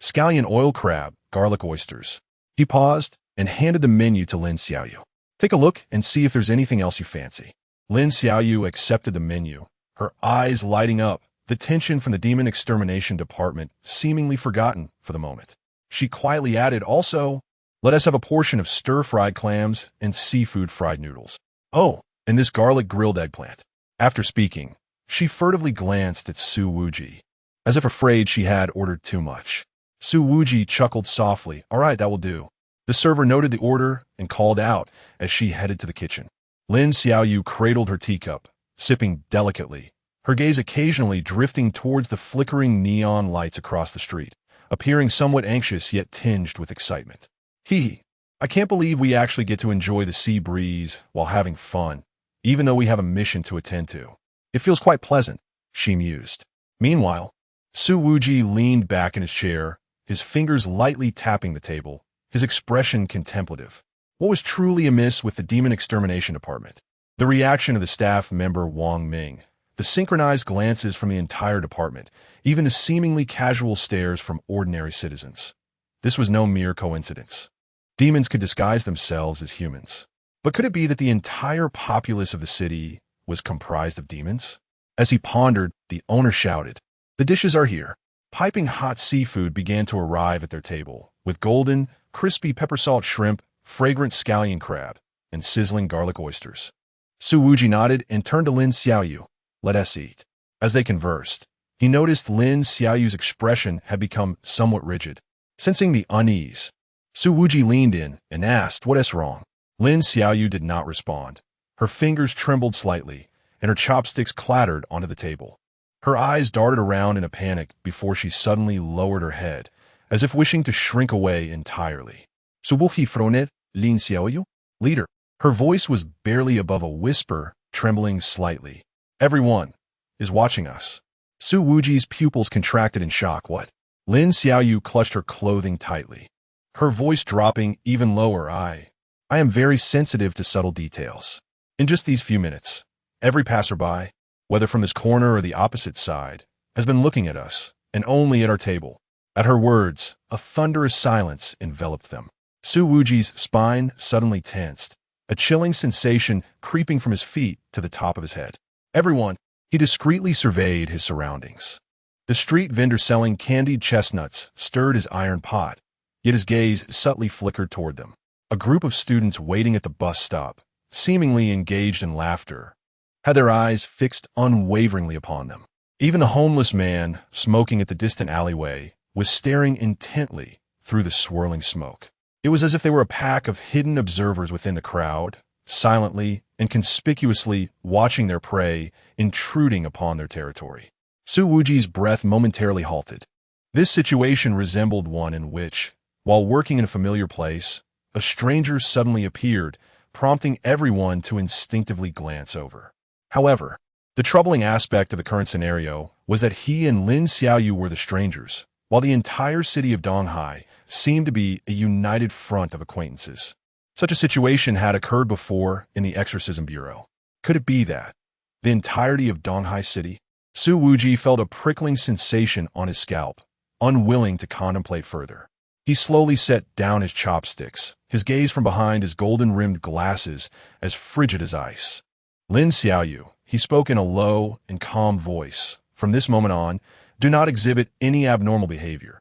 scallion oil crab, garlic oysters. He paused and handed the menu to Lin Xiaoyu. Take a look and see if there's anything else you fancy. Lin Xiaoyu accepted the menu, her eyes lighting up, the tension from the demon extermination department seemingly forgotten for the moment. She quietly added, also, let us have a portion of stir-fried clams and seafood fried noodles. Oh, and this garlic grilled eggplant. After speaking, she furtively glanced at Su Wuji, as if afraid she had ordered too much. Su Wuji chuckled softly. All right, that will do. The server noted the order and called out as she headed to the kitchen. Lin Xiaoyu cradled her teacup, sipping delicately, her gaze occasionally drifting towards the flickering neon lights across the street, appearing somewhat anxious yet tinged with excitement. I can't believe we actually get to enjoy the sea breeze while having fun, even though we have a mission to attend to. It feels quite pleasant, she mused. Meanwhile, Su Wuji leaned back in his chair, his fingers lightly tapping the table, his expression contemplative. What was truly amiss with the demon extermination department? The reaction of the staff member Wang Ming, the synchronized glances from the entire department, even the seemingly casual stares from ordinary citizens. This was no mere coincidence. Demons could disguise themselves as humans. But could it be that the entire populace of the city was comprised of demons? As he pondered, the owner shouted, "The dishes are here." Piping hot seafood began to arrive at their table, with golden, crispy pepper salt shrimp, fragrant scallion crab, and sizzling garlic oysters. Su Wuji nodded and turned to Lin Xiaoyu. Let us eat. As they conversed, he noticed Lin Xiaoyu's expression had become somewhat rigid. Sensing the unease, Su Wuji leaned in and asked, what is wrong? Lin Xiaoyu did not respond. Her fingers trembled slightly, and her chopsticks clattered onto the table. Her eyes darted around in a panic before she suddenly lowered her head, as if wishing to shrink away entirely. Su Wuji fronet, Lin Xiaoyu? Leader. Her voice was barely above a whisper, trembling slightly. Everyone is watching us. Su Wuji's pupils contracted in shock. What? Lin Xiaoyu clutched her clothing tightly, her voice dropping even lower. I am very sensitive to subtle details. In just these few minutes, every passerby, whether from this corner or the opposite side, has been looking at us, and only at our table. At her words, a thunderous silence enveloped them. Su Wuji's spine suddenly tensed, a chilling sensation creeping from his feet to the top of his head. Everyone, he discreetly surveyed his surroundings. The street vendor selling candied chestnuts stirred his iron pot, yet his gaze subtly flickered toward them. A group of students waiting at the bus stop, seemingly engaged in laughter, had their eyes fixed unwaveringly upon them. Even the homeless man, smoking at the distant alleyway, was staring intently through the swirling smoke. It was as if they were a pack of hidden observers within the crowd, silently and conspicuously watching their prey intruding upon their territory. Su Wuji's breath momentarily halted. This situation resembled one in which, while working in a familiar place, a stranger suddenly appeared, prompting everyone to instinctively glance over. However, the troubling aspect of the current scenario was that he and Lin Xiaoyu were the strangers, while the entire city of Donghai seemed to be a united front of acquaintances. Such a situation had occurred before in the Exorcism Bureau. Could it be that the entirety of Donghai City? Su Wuji felt a prickling sensation on his scalp, unwilling to contemplate further. He slowly set down his chopsticks, his gaze from behind his golden-rimmed glasses as frigid as ice. Lin Xiaoyu, he spoke in a low and calm voice. From this moment on, do not exhibit any abnormal behavior.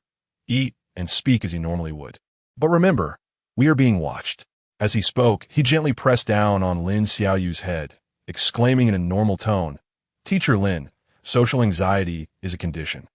Eat and speak as you normally would. But remember, we are being watched. As he spoke, he gently pressed down on Lin Xiaoyu's head, exclaiming in a normal tone, Teacher Lin, social anxiety is a condition.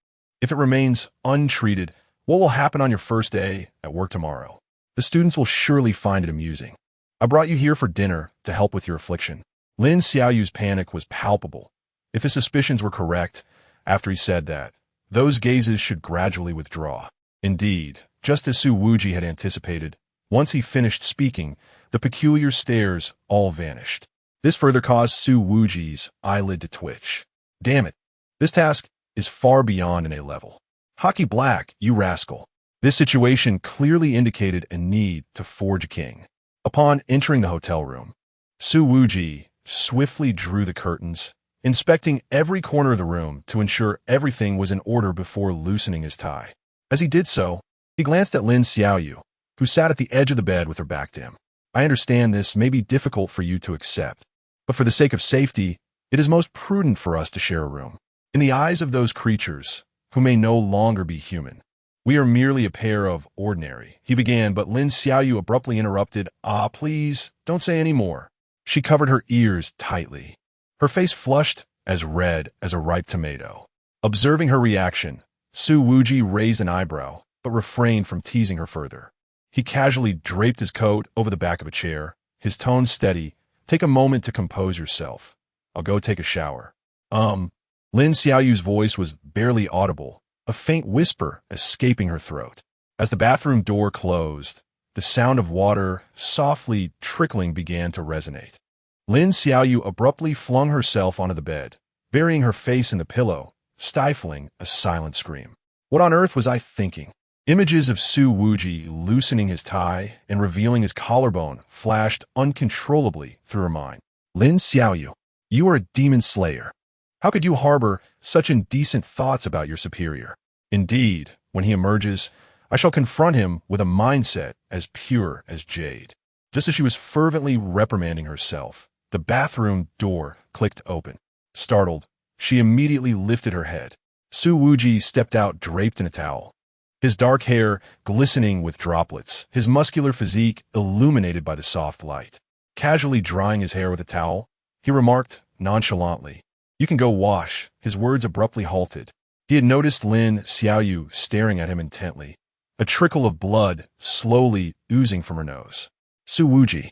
If it remains untreated, what will happen on your first day at work tomorrow? The students will surely find it amusing. I brought you here for dinner to help with your affliction. Lin Xiaoyu's panic was palpable. If his suspicions were correct, after he said that, those gazes should gradually withdraw. Indeed, just as Su Wuji had anticipated, once he finished speaking, the peculiar stares all vanished. This further caused Su Wuji's eyelid to twitch. Damn it, this task is far beyond an A level. Hockey black, you rascal. This situation clearly indicated a need to forge a king. Upon entering the hotel room, Su Wuji swiftly drew the curtains, inspecting every corner of the room to ensure everything was in order before loosening his tie. As he did so, he glanced at Lin Xiaoyu, who sat at the edge of the bed with her back to him. I understand this may be difficult for you to accept, but for the sake of safety, it is most prudent for us to share a room. In the eyes of those creatures, who may no longer be human, we are merely a pair of ordinary, he began, but Lin Xiaoyu abruptly interrupted. Please, don't say any more. She covered her ears tightly. Her face flushed as red as a ripe tomato. Observing her reaction, Su Wuji raised an eyebrow, but refrained from teasing her further. He casually draped his coat over the back of a chair, his tone steady. Take a moment to compose yourself. I'll go take a shower. Lin Xiaoyu's voice was barely audible, a faint whisper escaping her throat. As the bathroom door closed, the sound of water softly trickling began to resonate. Lin Xiaoyu abruptly flung herself onto the bed, burying her face in the pillow, stifling a silent scream. What on earth was I thinking? Images of Su Wuji loosening his tie and revealing his collarbone flashed uncontrollably through her mind. Lin Xiaoyu, you are a demon slayer. How could you harbor such indecent thoughts about your superior? Indeed, when he emerges, I shall confront him with a mindset as pure as jade. Just as she was fervently reprimanding herself, the bathroom door clicked open. Startled, she immediately lifted her head. Su Wuji stepped out draped in a towel, his dark hair glistening with droplets, his muscular physique illuminated by the soft light. Casually drying his hair with a towel, he remarked nonchalantly, "You can go wash." His words abruptly halted. He had noticed Lin Xiaoyu staring at him intently, a trickle of blood slowly oozing from her nose. Su Wuji.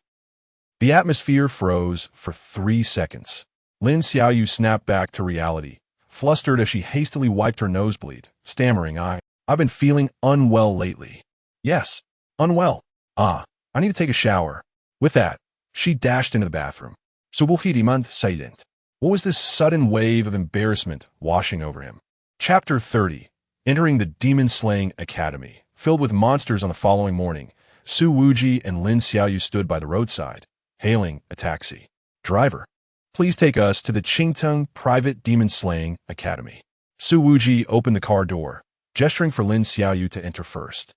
The atmosphere froze for 3 seconds. Lin Xiaoyu snapped back to reality, flustered as she hastily wiped her nosebleed, stammering, I've been feeling unwell lately. Yes, unwell. I need to take a shower. With that, she dashed into the bathroom. Su Wuji remained silent. What was this sudden wave of embarrassment washing over him? Chapter 30. Entering the Demon-Slaying Academy. Filled with monsters on the following morning, Su Wuji and Lin Xiaoyu stood by the roadside, hailing a taxi. Driver, please take us to the Jiangcheng Private Demon-Slaying Academy. Su Wuji opened the car door, gesturing for Lin Xiaoyu to enter first.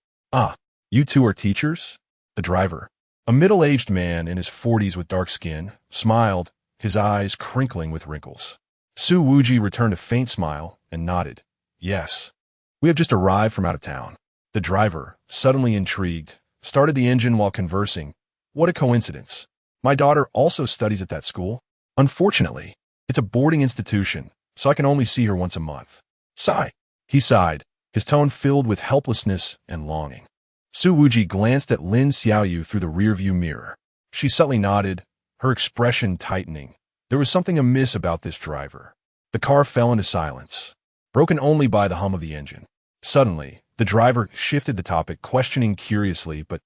You two are teachers? The driver, a middle-aged man in his 40s with dark skin, smiled, his eyes crinkling with wrinkles. Su Wuji returned a faint smile and nodded. Yes. We have just arrived from out of town. The driver, suddenly intrigued, started the engine while conversing. What a coincidence. My daughter also studies at that school. Unfortunately, it's a boarding institution, so I can only see her once a month. Sigh. He sighed, his tone filled with helplessness and longing. Su Wuji glanced at Lin Xiaoyu through the rearview mirror. She subtly nodded, her expression tightening. There was something amiss about this driver. The car fell into silence, broken only by the hum of the engine. Suddenly, the driver shifted the topic, questioning curiously, but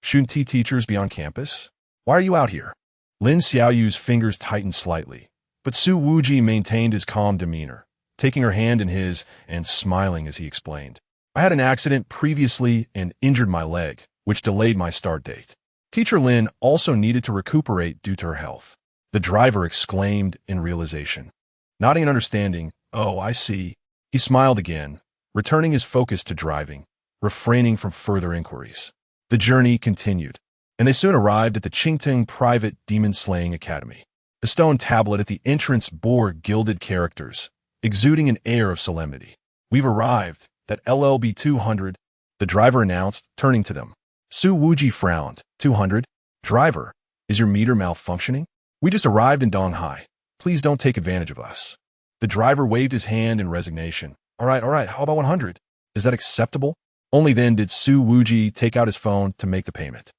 shouldn't teachers be on campus? Why are you out here? Lin Xiaoyu's fingers tightened slightly, but Su Wuji maintained his calm demeanor, taking her hand in his and smiling as he explained. I had an accident previously and injured my leg, which delayed my start date. Teacher Lin also needed to recuperate due to her health. The driver exclaimed in realization. Nodding in understanding, oh, I see. He smiled again, returning his focus to driving, refraining from further inquiries. The journey continued, and they soon arrived at the Jiangcheng Private Demon-Slaying Academy. The stone tablet at the entrance bore gilded characters, exuding an air of solemnity. We've arrived at LLB 200, the driver announced, turning to them. Su Wuji frowned. 200? Driver, is your meter malfunctioning? We just arrived in Donghai. Please don't take advantage of us. The driver waved his hand in resignation. All right, how about 100? Is that acceptable? Only then did Su Wuji take out his phone to make the payment.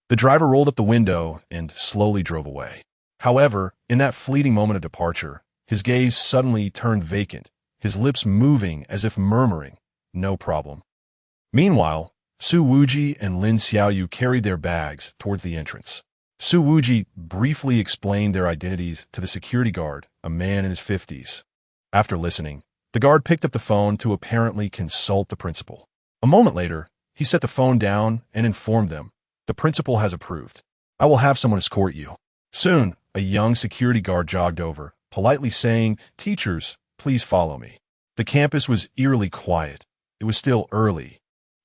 The driver rolled up the window and slowly drove away. However, in that fleeting moment of departure, his gaze suddenly turned vacant, his lips moving as if murmuring, no problem. Meanwhile, Su Wuji and Lin Xiaoyu carried their bags towards the entrance. Su Wuji briefly explained their identities to the security guard, a man in his 50s. After listening, the guard picked up the phone to apparently consult the principal. A moment later, He set the phone down and informed them, "The principal has approved. I will have someone escort you." Soon, a young security guard jogged over, politely saying, "Teachers, please follow me." The campus was eerily quiet. It was still early,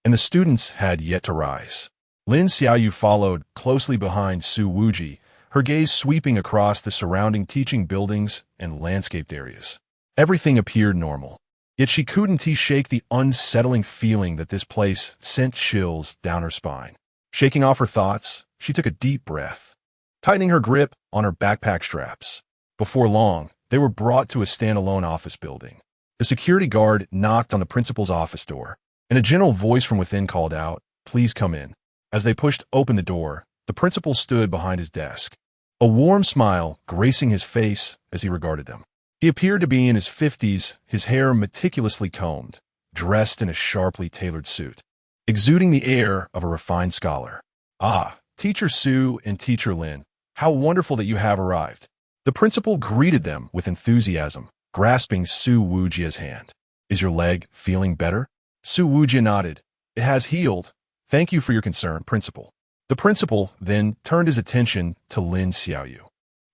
and the students had yet to rise. Lin Xiaoyu followed closely behind Su Wuji, her gaze sweeping across the surrounding teaching buildings and landscaped areas. Everything appeared normal, yet she couldn't shake the unsettling feeling that this place sent chills down her spine. Shaking off her thoughts, she took a deep breath, tightening her grip on her backpack straps. Before long, they were brought to a standalone office building. The security guard knocked on the principal's office door, and a gentle voice from within called out, "Please come in." As they pushed open the door, the principal stood behind his desk, a warm smile gracing his face as he regarded them. He appeared to be in his 50s, his hair meticulously combed, dressed in a sharply tailored suit, exuding the air of a refined scholar. "Ah, Teacher Su and Teacher Lin, how wonderful that you have arrived." The principal greeted them with enthusiasm, grasping Su Wuji's hand. "Is your leg feeling better?" Su Wuji nodded. "It has healed. Thank you for your concern, Principal." The principal then turned his attention to Lin Xiaoyu,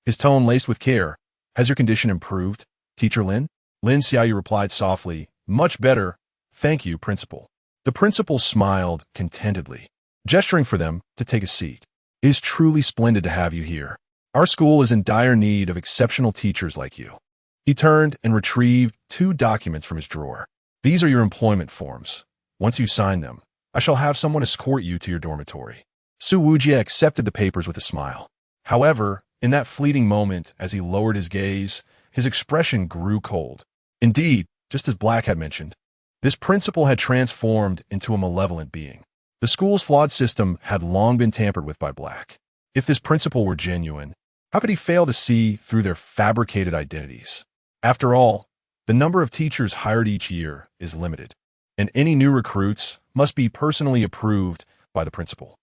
his tone laced with care. "Has your condition improved, Teacher Lin?" Lin Xiaoyu replied softly, "Much better. Thank you, Principal." The principal smiled contentedly, gesturing for them to take a seat. "It is truly splendid to have you here. Our school is in dire need of exceptional teachers like you." He turned and retrieved 2 documents from his drawer. "These are your employment forms. Once you sign them, I shall have someone escort you to your dormitory." Su Wuji accepted the papers with a smile. However, in that fleeting moment, as he lowered his gaze, his expression grew cold. Indeed, just as Black had mentioned, this principal had transformed into a malevolent being. The school's flawed system had long been tampered with by Black. If this principal were genuine, how could he fail to see through their fabricated identities? After all, the number of teachers hired each year is limited, and any new recruits must be personally approved by the principal.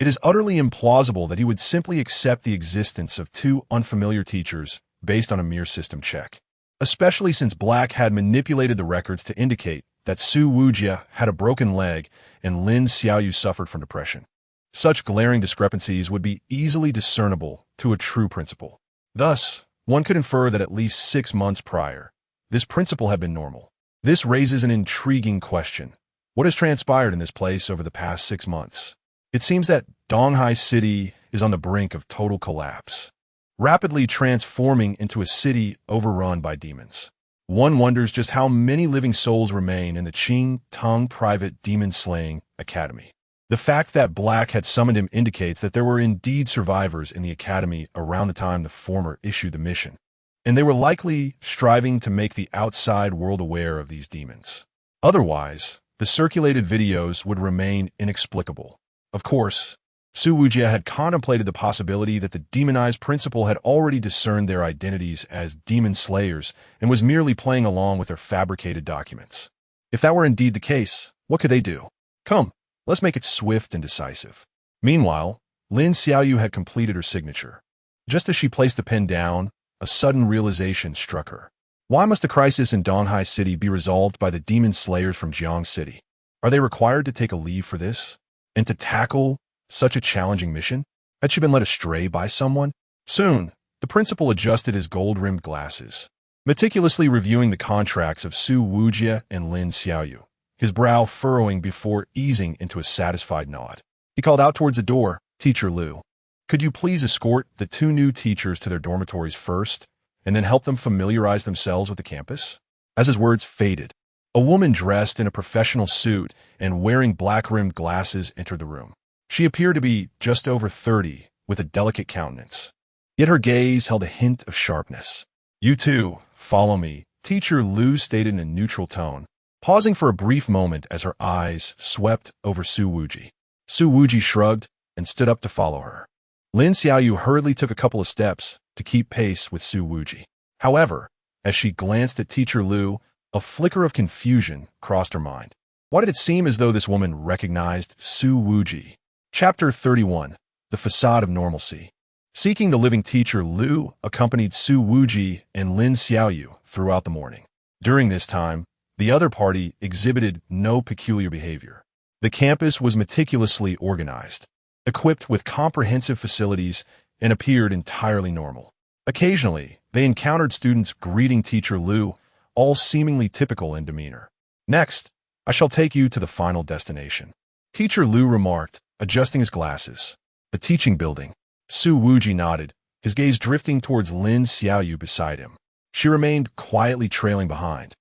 It is utterly implausible that he would simply accept the existence of 2 unfamiliar teachers based on a mere system check, especially since Black had manipulated the records to indicate that Su Wuji had a broken leg and Lin Xiaoyu suffered from depression. Such glaring discrepancies would be easily discernible to a true principal. Thus, one could infer that at least 6 months prior, this principal had been normal. This raises an intriguing question. What has transpired in this place over the past 6 months? It seems that Donghai City is on the brink of total collapse, rapidly transforming into a city overrun by demons. One wonders just how many living souls remain in the Jiangcheng Private Demon Slaying Academy. The fact that Black had summoned him indicates that there were indeed survivors in the academy around the time the former issued the mission, and they were likely striving to make the outside world aware of these demons. Otherwise, the circulated videos would remain inexplicable. Of course, Su Wuji had contemplated the possibility that the demonized principal had already discerned their identities as demon slayers and was merely playing along with their fabricated documents. If that were indeed the case, what could they do? Come, let's make it swift and decisive. Meanwhile, Lin Xiaoyu had completed her signature. Just as she placed the pen down, a sudden realization struck her. Why must the crisis in Donghai City be resolved by the demon slayers from Jiangcheng City? Are they required to take a leave for this? And to tackle such a challenging mission? Had she been led astray by someone? Soon, the principal adjusted his gold-rimmed glasses, meticulously reviewing the contracts of Su Wuji and Lin Xiaoyu, his brow furrowing before easing into a satisfied nod. He called out towards the door, "Teacher Liu, could you please escort the 2 new teachers to their dormitories first, and then help them familiarize themselves with the campus?" As his words faded, a woman dressed in a professional suit and wearing black-rimmed glasses entered the room. She appeared to be just over 30, with a delicate countenance. Yet her gaze held a hint of sharpness. "You two, follow me," Teacher Liu stated in a neutral tone, pausing for a brief moment as her eyes swept over Su Wuji. Su Wuji shrugged and stood up to follow her. Lin Xiaoyu hurriedly took a couple of steps to keep pace with Su Wuji. However, as she glanced at Teacher Liu, a flicker of confusion crossed her mind. Why did it seem as though this woman recognized Su Wuji? Chapter 31. The Facade of Normalcy. Seeking the living teacher, Liu accompanied Su Wuji and Lin Xiaoyu throughout the morning. During this time, the other party exhibited no peculiar behavior. The campus was meticulously organized, equipped with comprehensive facilities, and appeared entirely normal. Occasionally, they encountered students greeting Teacher Lu, all seemingly typical in demeanor. Next, I shall take you to the final destination, Teacher Lu remarked, adjusting his glasses. The teaching building. Su Wuji nodded, his gaze drifting towards Lin Xiaoyu beside him. She remained quietly trailing behind,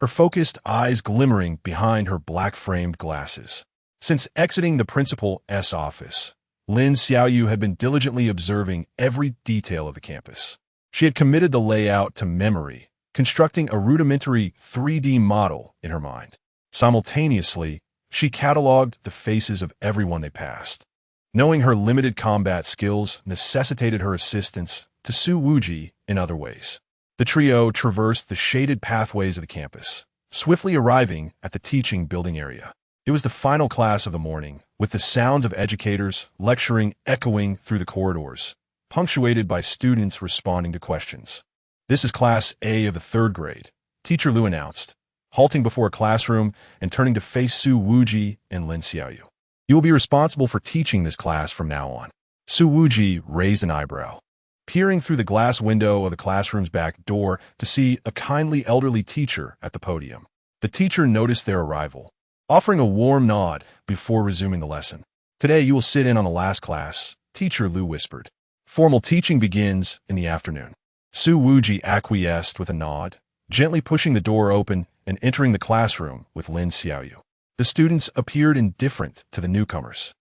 her focused eyes glimmering behind her black-framed glasses. Since exiting the principal's office, Lin Xiaoyu had been diligently observing every detail of the campus. She had committed the layout to memory, constructing a rudimentary 3D model in her mind. Simultaneously, she cataloged the faces of everyone they passed. Knowing her limited combat skills necessitated her assistance to Su Wuji in other ways. The trio traversed the shaded pathways of the campus, swiftly arriving at the teaching building area. It was the final class of the morning, with the sounds of educators lecturing echoing through the corridors, punctuated by students responding to questions. "This is Class A of the 3rd grade," Teacher Lu announced, halting before a classroom and turning to face Su Wuji and Lin Xiaoyu. "You will be responsible for teaching this class from now on." Su Wuji raised an eyebrow, peering through the glass window of the classroom's back door to see a kindly elderly teacher at the podium. The teacher noticed their arrival, offering a warm nod before resuming the lesson. "Today you will sit in on the last class," Teacher Lu whispered. "Formal teaching begins in the afternoon." Su Wuji acquiesced with a nod, gently pushing the door open and entering the classroom with Lin Xiaoyu. The students appeared indifferent to the newcomers,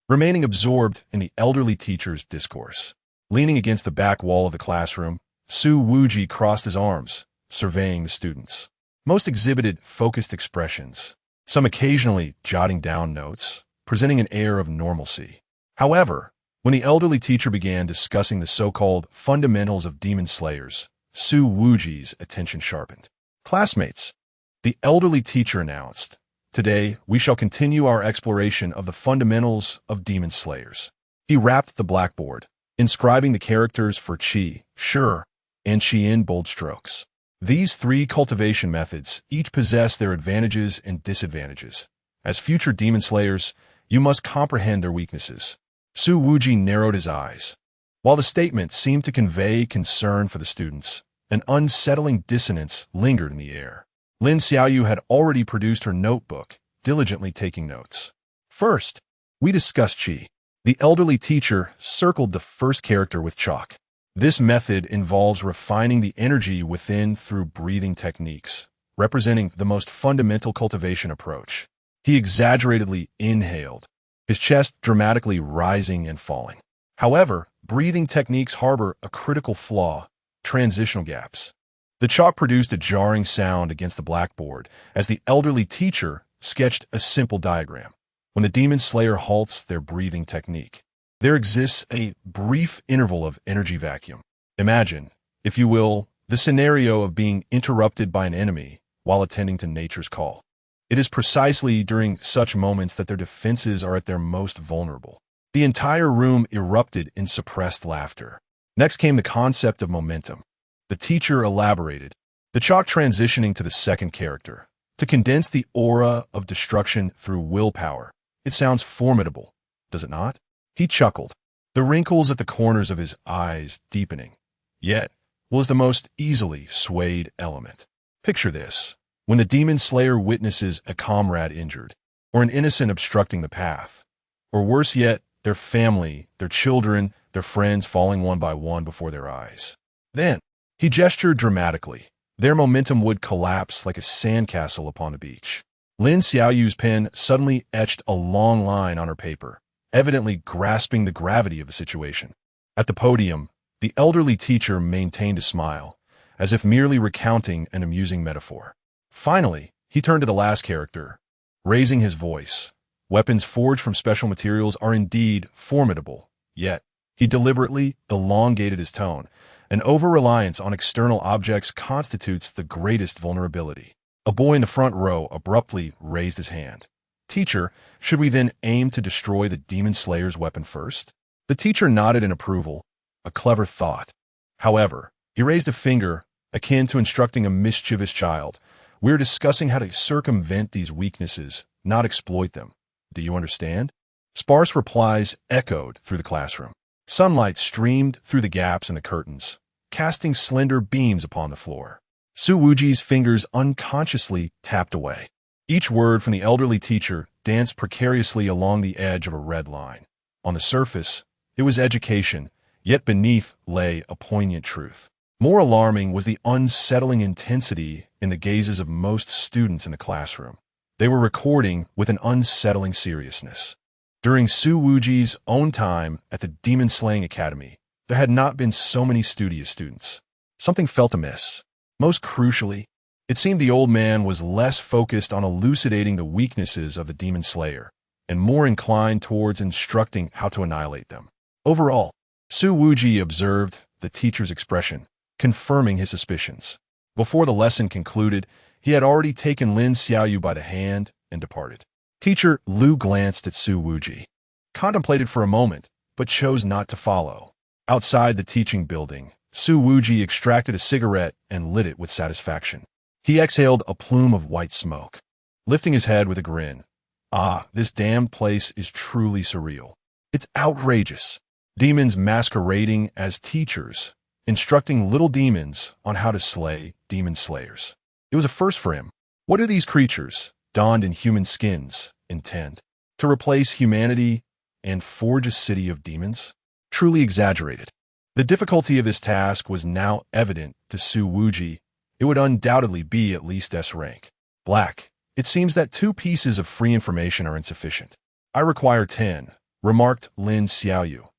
remaining absorbed in the elderly teacher's discourse. Leaning against the back wall of the classroom, Su Wuji crossed his arms, surveying the students. Most exhibited focused expressions, some occasionally jotting down notes, presenting an air of normalcy. However, when the elderly teacher began discussing the so-called fundamentals of demon slayers, Su Wuji's attention sharpened. "Classmates," the elderly teacher announced, "today we shall continue our exploration of the fundamentals of demon slayers." He rapped the blackboard, inscribing the characters for Qi, Shi, and Qi in bold strokes. These 3 cultivation methods each possess their advantages and disadvantages. As future demon slayers, you must comprehend their weaknesses. Su Wuji narrowed his eyes. While the statement seemed to convey concern for the students, an unsettling dissonance lingered in the air. Lin Xiaoyu had already produced her notebook, diligently taking notes. "First, we discussed Qi." The elderly teacher circled the first character with chalk. "This method involves refining the energy within through breathing techniques, representing the most fundamental cultivation approach." He exaggeratedly inhaled, his chest dramatically rising and falling. However, breathing techniques harbor a critical flaw: transitional gaps. The chalk produced a jarring sound against the blackboard as the elderly teacher sketched a simple diagram. When the demon slayer halts their breathing technique, there exists a brief interval of energy vacuum. Imagine, if you will, the scenario of being interrupted by an enemy while attending to nature's call. It is precisely during such moments that their defenses are at their most vulnerable. The entire room erupted in suppressed laughter. Next came the concept of momentum. The teacher elaborated, the chalk transitioning to the second character, to condense the aura of destruction through willpower. "It sounds formidable, does it not?" He chuckled, the wrinkles at the corners of his eyes deepening. Yet, was the most easily swayed element. Picture this: when the demon slayer witnesses a comrade injured, or an innocent obstructing the path, or worse yet, their family, their children, their friends falling one by one before their eyes. Then, he gestured dramatically. Their momentum would collapse like a sandcastle upon the beach. Lin Xiaoyu's pen suddenly etched a long line on her paper, evidently grasping the gravity of the situation. At the podium, the elderly teacher maintained a smile, as if merely recounting an amusing metaphor. Finally, he turned to the last character, raising his voice. "Weapons forged from special materials are indeed formidable, yet," he deliberately elongated his tone, "an over-reliance on external objects constitutes the greatest vulnerability." A boy in the front row abruptly raised his hand. "Teacher, should we then aim to destroy the demon slayer's weapon first?" The teacher nodded in approval. A clever thought. However, he raised a finger, akin to instructing a mischievous child. "We're discussing how to circumvent these weaknesses, not exploit them." Do you understand? Sparse replies echoed through the classroom. Sunlight streamed through the gaps in the curtains, casting slender beams upon the floor. Su Wuji's fingers unconsciously tapped away. Each word from the elderly teacher danced precariously along the edge of a red line. On the surface, it was education, yet beneath lay a poignant truth. More alarming was the unsettling intensity in the gazes of most students in the classroom. They were recording with an unsettling seriousness. During Su Wuji's own time at the Demon Slaying Academy, there had not been so many studious students. Something felt amiss. Most crucially, it seemed the old man was less focused on elucidating the weaknesses of the Demon Slayer and more inclined towards instructing how to annihilate them. Overall, Su Wuji observed the teacher's expression, confirming his suspicions. Before the lesson concluded, he had already taken Lin Xiaoyu by the hand and departed. Teacher Lu glanced at Su Wuji, contemplated for a moment, but chose not to follow. Outside the teaching building, Su Wuji extracted a cigarette and lit it with satisfaction. He exhaled a plume of white smoke, lifting his head with a grin. Ah, this damned place is truly surreal. It's outrageous. Demons masquerading as teachers, instructing little demons on how to slay demon slayers. It was a first for him. What do these creatures, donned in human skins, intend? To replace humanity and forge a city of demons? Truly exaggerated. The difficulty of this task was now evident to Su Wuji. It would undoubtedly be at least S rank. Black. It seems that 2 pieces of free information are insufficient. I require 10, remarked Lin Xiaoyu,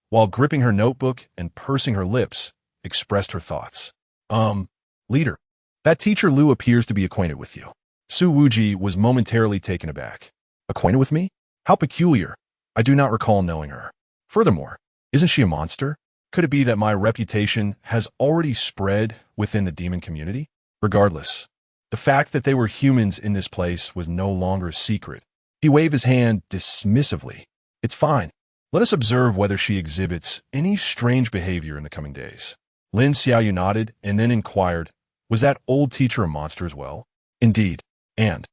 while gripping her notebook and pursing her lips, expressed her thoughts. Leader, that teacher Lu appears to be acquainted with you. Su Wuji was momentarily taken aback. Acquainted with me? How peculiar. I do not recall knowing her. Furthermore, isn't she a monster? Could it be that my reputation has already spread within the demon community? Regardless, the fact that they were humans in this place was no longer a secret. He waved his hand dismissively. It's fine. Let us observe whether she exhibits any strange behavior in the coming days. Lin Xiaoyu nodded and then inquired, was that old teacher a monster as well? Indeed. And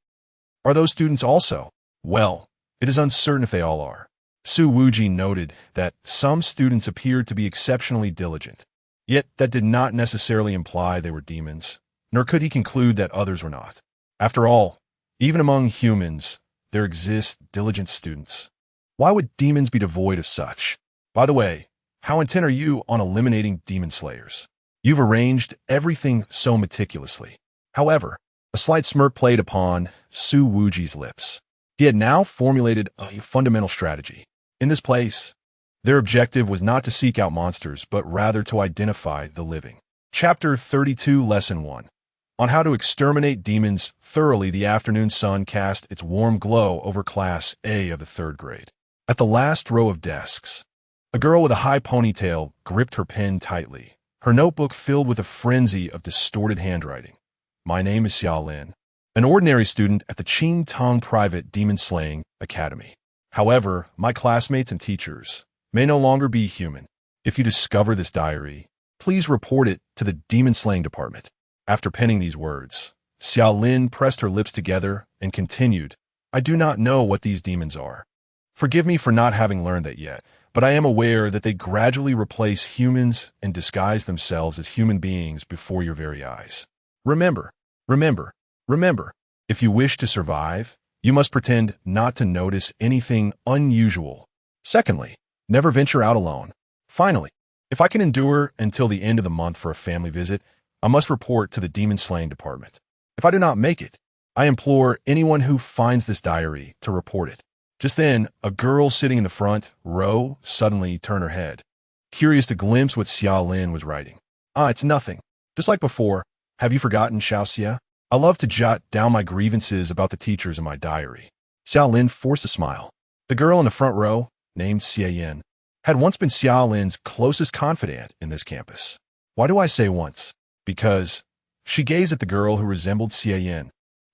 are those students also? Well, it is uncertain if they all are. Su Wuji noted that some students appeared to be exceptionally diligent, yet that did not necessarily imply they were demons, nor could he conclude that others were not. After all, even among humans, there exist diligent students. Why would demons be devoid of such? By the way, how intent are you on eliminating demon slayers? You've arranged everything so meticulously. However, a slight smirk played upon Su Wuji's lips. He had now formulated a fundamental strategy. In this place, their objective was not to seek out monsters, but rather to identify the living. Chapter 32, Lesson 1. On how to exterminate demons thoroughly, the afternoon sun cast its warm glow over Class A of the 3rd grade. At the last row of desks, a girl with a high ponytail gripped her pen tightly, her notebook filled with a frenzy of distorted handwriting. My name is Xia Lin, an ordinary student at the Jiangcheng Private Demon Slaying Academy. However, my classmates and teachers may no longer be human. If you discover this diary, please report it to the Demon Slaying Department. After penning these words, Xia Lin pressed her lips together and continued, I do not know what these demons are. Forgive me for not having learned that yet, but I am aware that they gradually replace humans and disguise themselves as human beings before your very eyes. Remember, if you wish to survive, you must pretend not to notice anything unusual. Secondly, never venture out alone. Finally, if I can endure until the end of the month for a family visit, I must report to the Demon Slaying Department. If I do not make it, I implore anyone who finds this diary to report it. Just then, a girl sitting in the front row suddenly turned her head, curious to glimpse what Xia Lin was writing. It's nothing. Just like before. Have you forgotten, Xiaoxia? I love to jot down my grievances about the teachers in my diary. Xia Lin forced a smile. The girl in the front row, named Xie Yin, had once been Xia Lin's closest confidant in this campus. Why do I say once? Because she gazed at the girl who resembled Xie Yin,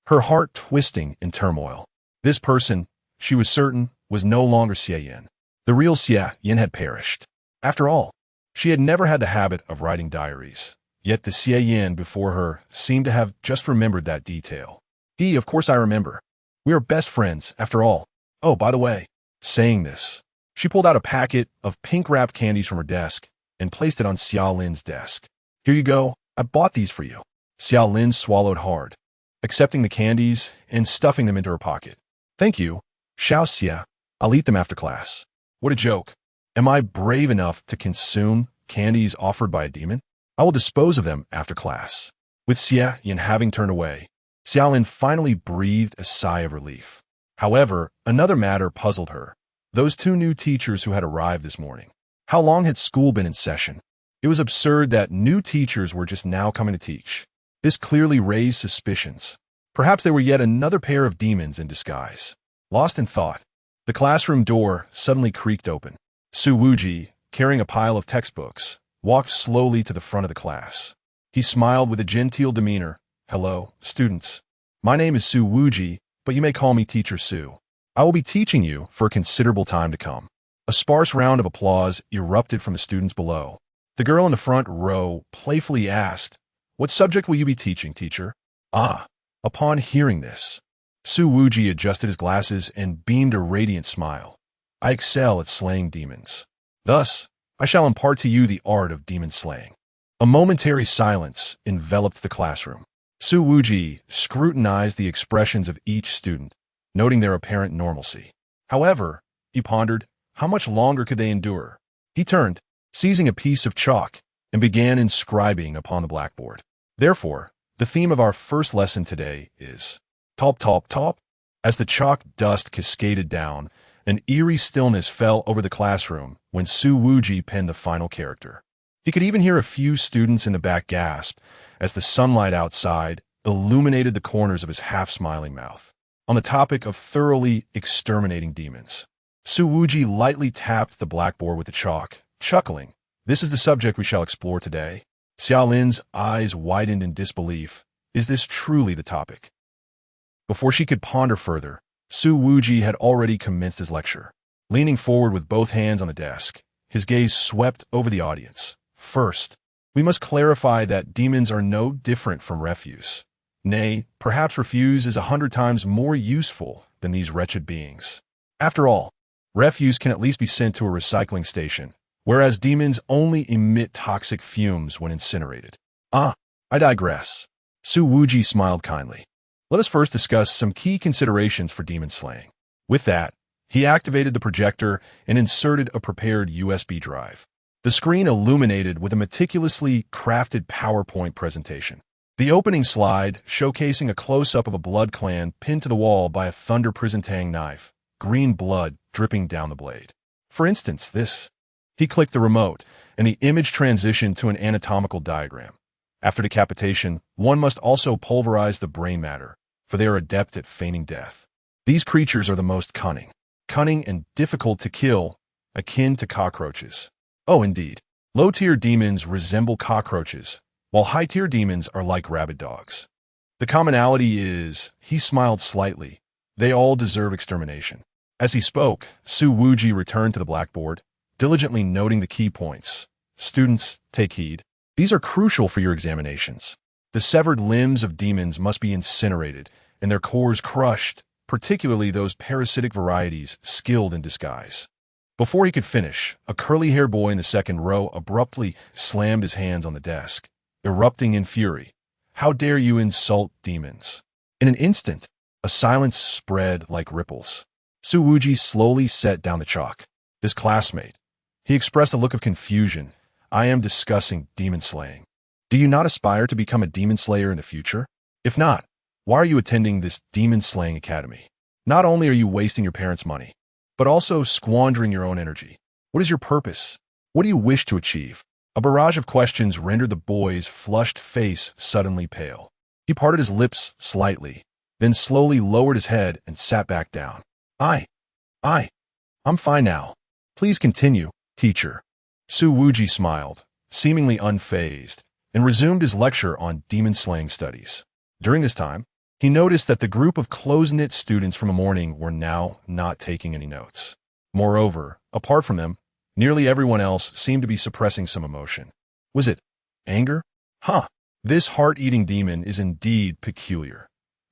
her heart twisting in turmoil. This person, she was certain, was no longer Xie Yin. The real Xie Yin had perished. After all, she had never had the habit of writing diaries. Yet the Xie Yin before her seemed to have just remembered that detail. Of course I remember. We are best friends, after all. Oh, by the way, saying this, she pulled out a packet of pink-wrapped candies from her desk and placed it on Xiaolin's desk. Here you go. I bought these for you. Xiaolin swallowed hard, accepting the candies and stuffing them into her pocket. Thank you, Xiao Xia. I'll eat them after class. What a joke. Am I brave enough to consume candies offered by a demon? I will dispose of them after class. With Xia Yin having turned away, Xiaolin finally breathed a sigh of relief. However, another matter puzzled her. Those two new teachers who had arrived this morning. How long had school been in session? It was absurd that new teachers were just now coming to teach. This clearly raised suspicions. Perhaps they were yet another pair of demons in disguise. Lost in thought, the classroom door suddenly creaked open. Su Wuji, carrying a pile of textbooks, walked slowly to the front of the class. He smiled with a genteel demeanor. Hello, students. My name is Su Wuji, but you may call me Teacher Su. I will be teaching you for a considerable time to come. A sparse round of applause erupted from the students below. The girl in the front row playfully asked, "What subject will you be teaching, teacher?" Ah, upon hearing this, Su Wuji adjusted his glasses and beamed a radiant smile. I excel at slaying demons. Thus, I shall impart to you the art of demon slaying. A momentary silence enveloped the classroom. Su Wuji scrutinized the expressions of each student, noting their apparent normalcy. However, he pondered, how much longer could they endure? He turned, seizing a piece of chalk, and began inscribing upon the blackboard. Therefore, the theme of our first lesson today is top, top, top. As the chalk dust cascaded down, an eerie stillness fell over the classroom when Su Wuji penned the final character. He could even hear a few students in the back gasp as the sunlight outside illuminated the corners of his half-smiling mouth. On the topic of thoroughly exterminating demons, Su Wuji lightly tapped the blackboard with the chalk, chuckling. This is the subject we shall explore today. Xiaolin's eyes widened in disbelief. Is this truly the topic? Before she could ponder further, Su Wuji had already commenced his lecture. Leaning forward with both hands on the desk, his gaze swept over the audience. First, we must clarify that demons are no different from refuse. Nay, perhaps refuse is 100 times more useful than these wretched beings. After all, refuse can at least be sent to a recycling station, whereas demons only emit toxic fumes when incinerated. I digress. Su Wuji smiled kindly. Let us first discuss some key considerations for demon slaying. With that, he activated the projector and inserted a prepared USB drive. The screen illuminated with a meticulously crafted PowerPoint presentation. The opening slide, showcasing a close-up of a blood clan pinned to the wall by a Thunder Prisantang knife, green blood dripping down the blade. For instance, this. He clicked the remote, and the image transitioned to an anatomical diagram. After decapitation, one must also pulverize the brain matter, for they are adept at feigning death. These creatures are the most cunning and difficult to kill, akin to cockroaches. Oh, indeed. Low-tier demons resemble cockroaches, while high-tier demons are like rabid dogs. The commonality is, he smiled slightly, they all deserve extermination. As he spoke, Su Wuji returned to the blackboard, diligently noting the key points. Students, take heed. These are crucial for your examinations. The severed limbs of demons must be incinerated, and their cores crushed, particularly those parasitic varieties skilled in disguise. Before he could finish, a curly-haired boy in the second row abruptly slammed his hands on the desk, erupting in fury. How dare you insult demons? In an instant, a silence spread like ripples. Su Wuji slowly set down the chalk. His classmate. He expressed a look of confusion. I am discussing demon slaying. Do you not aspire to become a demon slayer in the future? If not, why are you attending this demon slaying academy? Not only are you wasting your parents' money, but also squandering your own energy. What is your purpose? What do you wish to achieve? A barrage of questions rendered the boy's flushed face suddenly pale. He parted his lips slightly, then slowly lowered his head and sat back down. I'm fine now. Please continue, teacher. Su Wuji smiled, seemingly unfazed, and resumed his lecture on demon-slaying studies. During this time, he noticed that the group of close-knit students from the morning were now not taking any notes. Moreover, apart from them, nearly everyone else seemed to be suppressing some emotion. Was it anger? This heart-eating demon is indeed peculiar.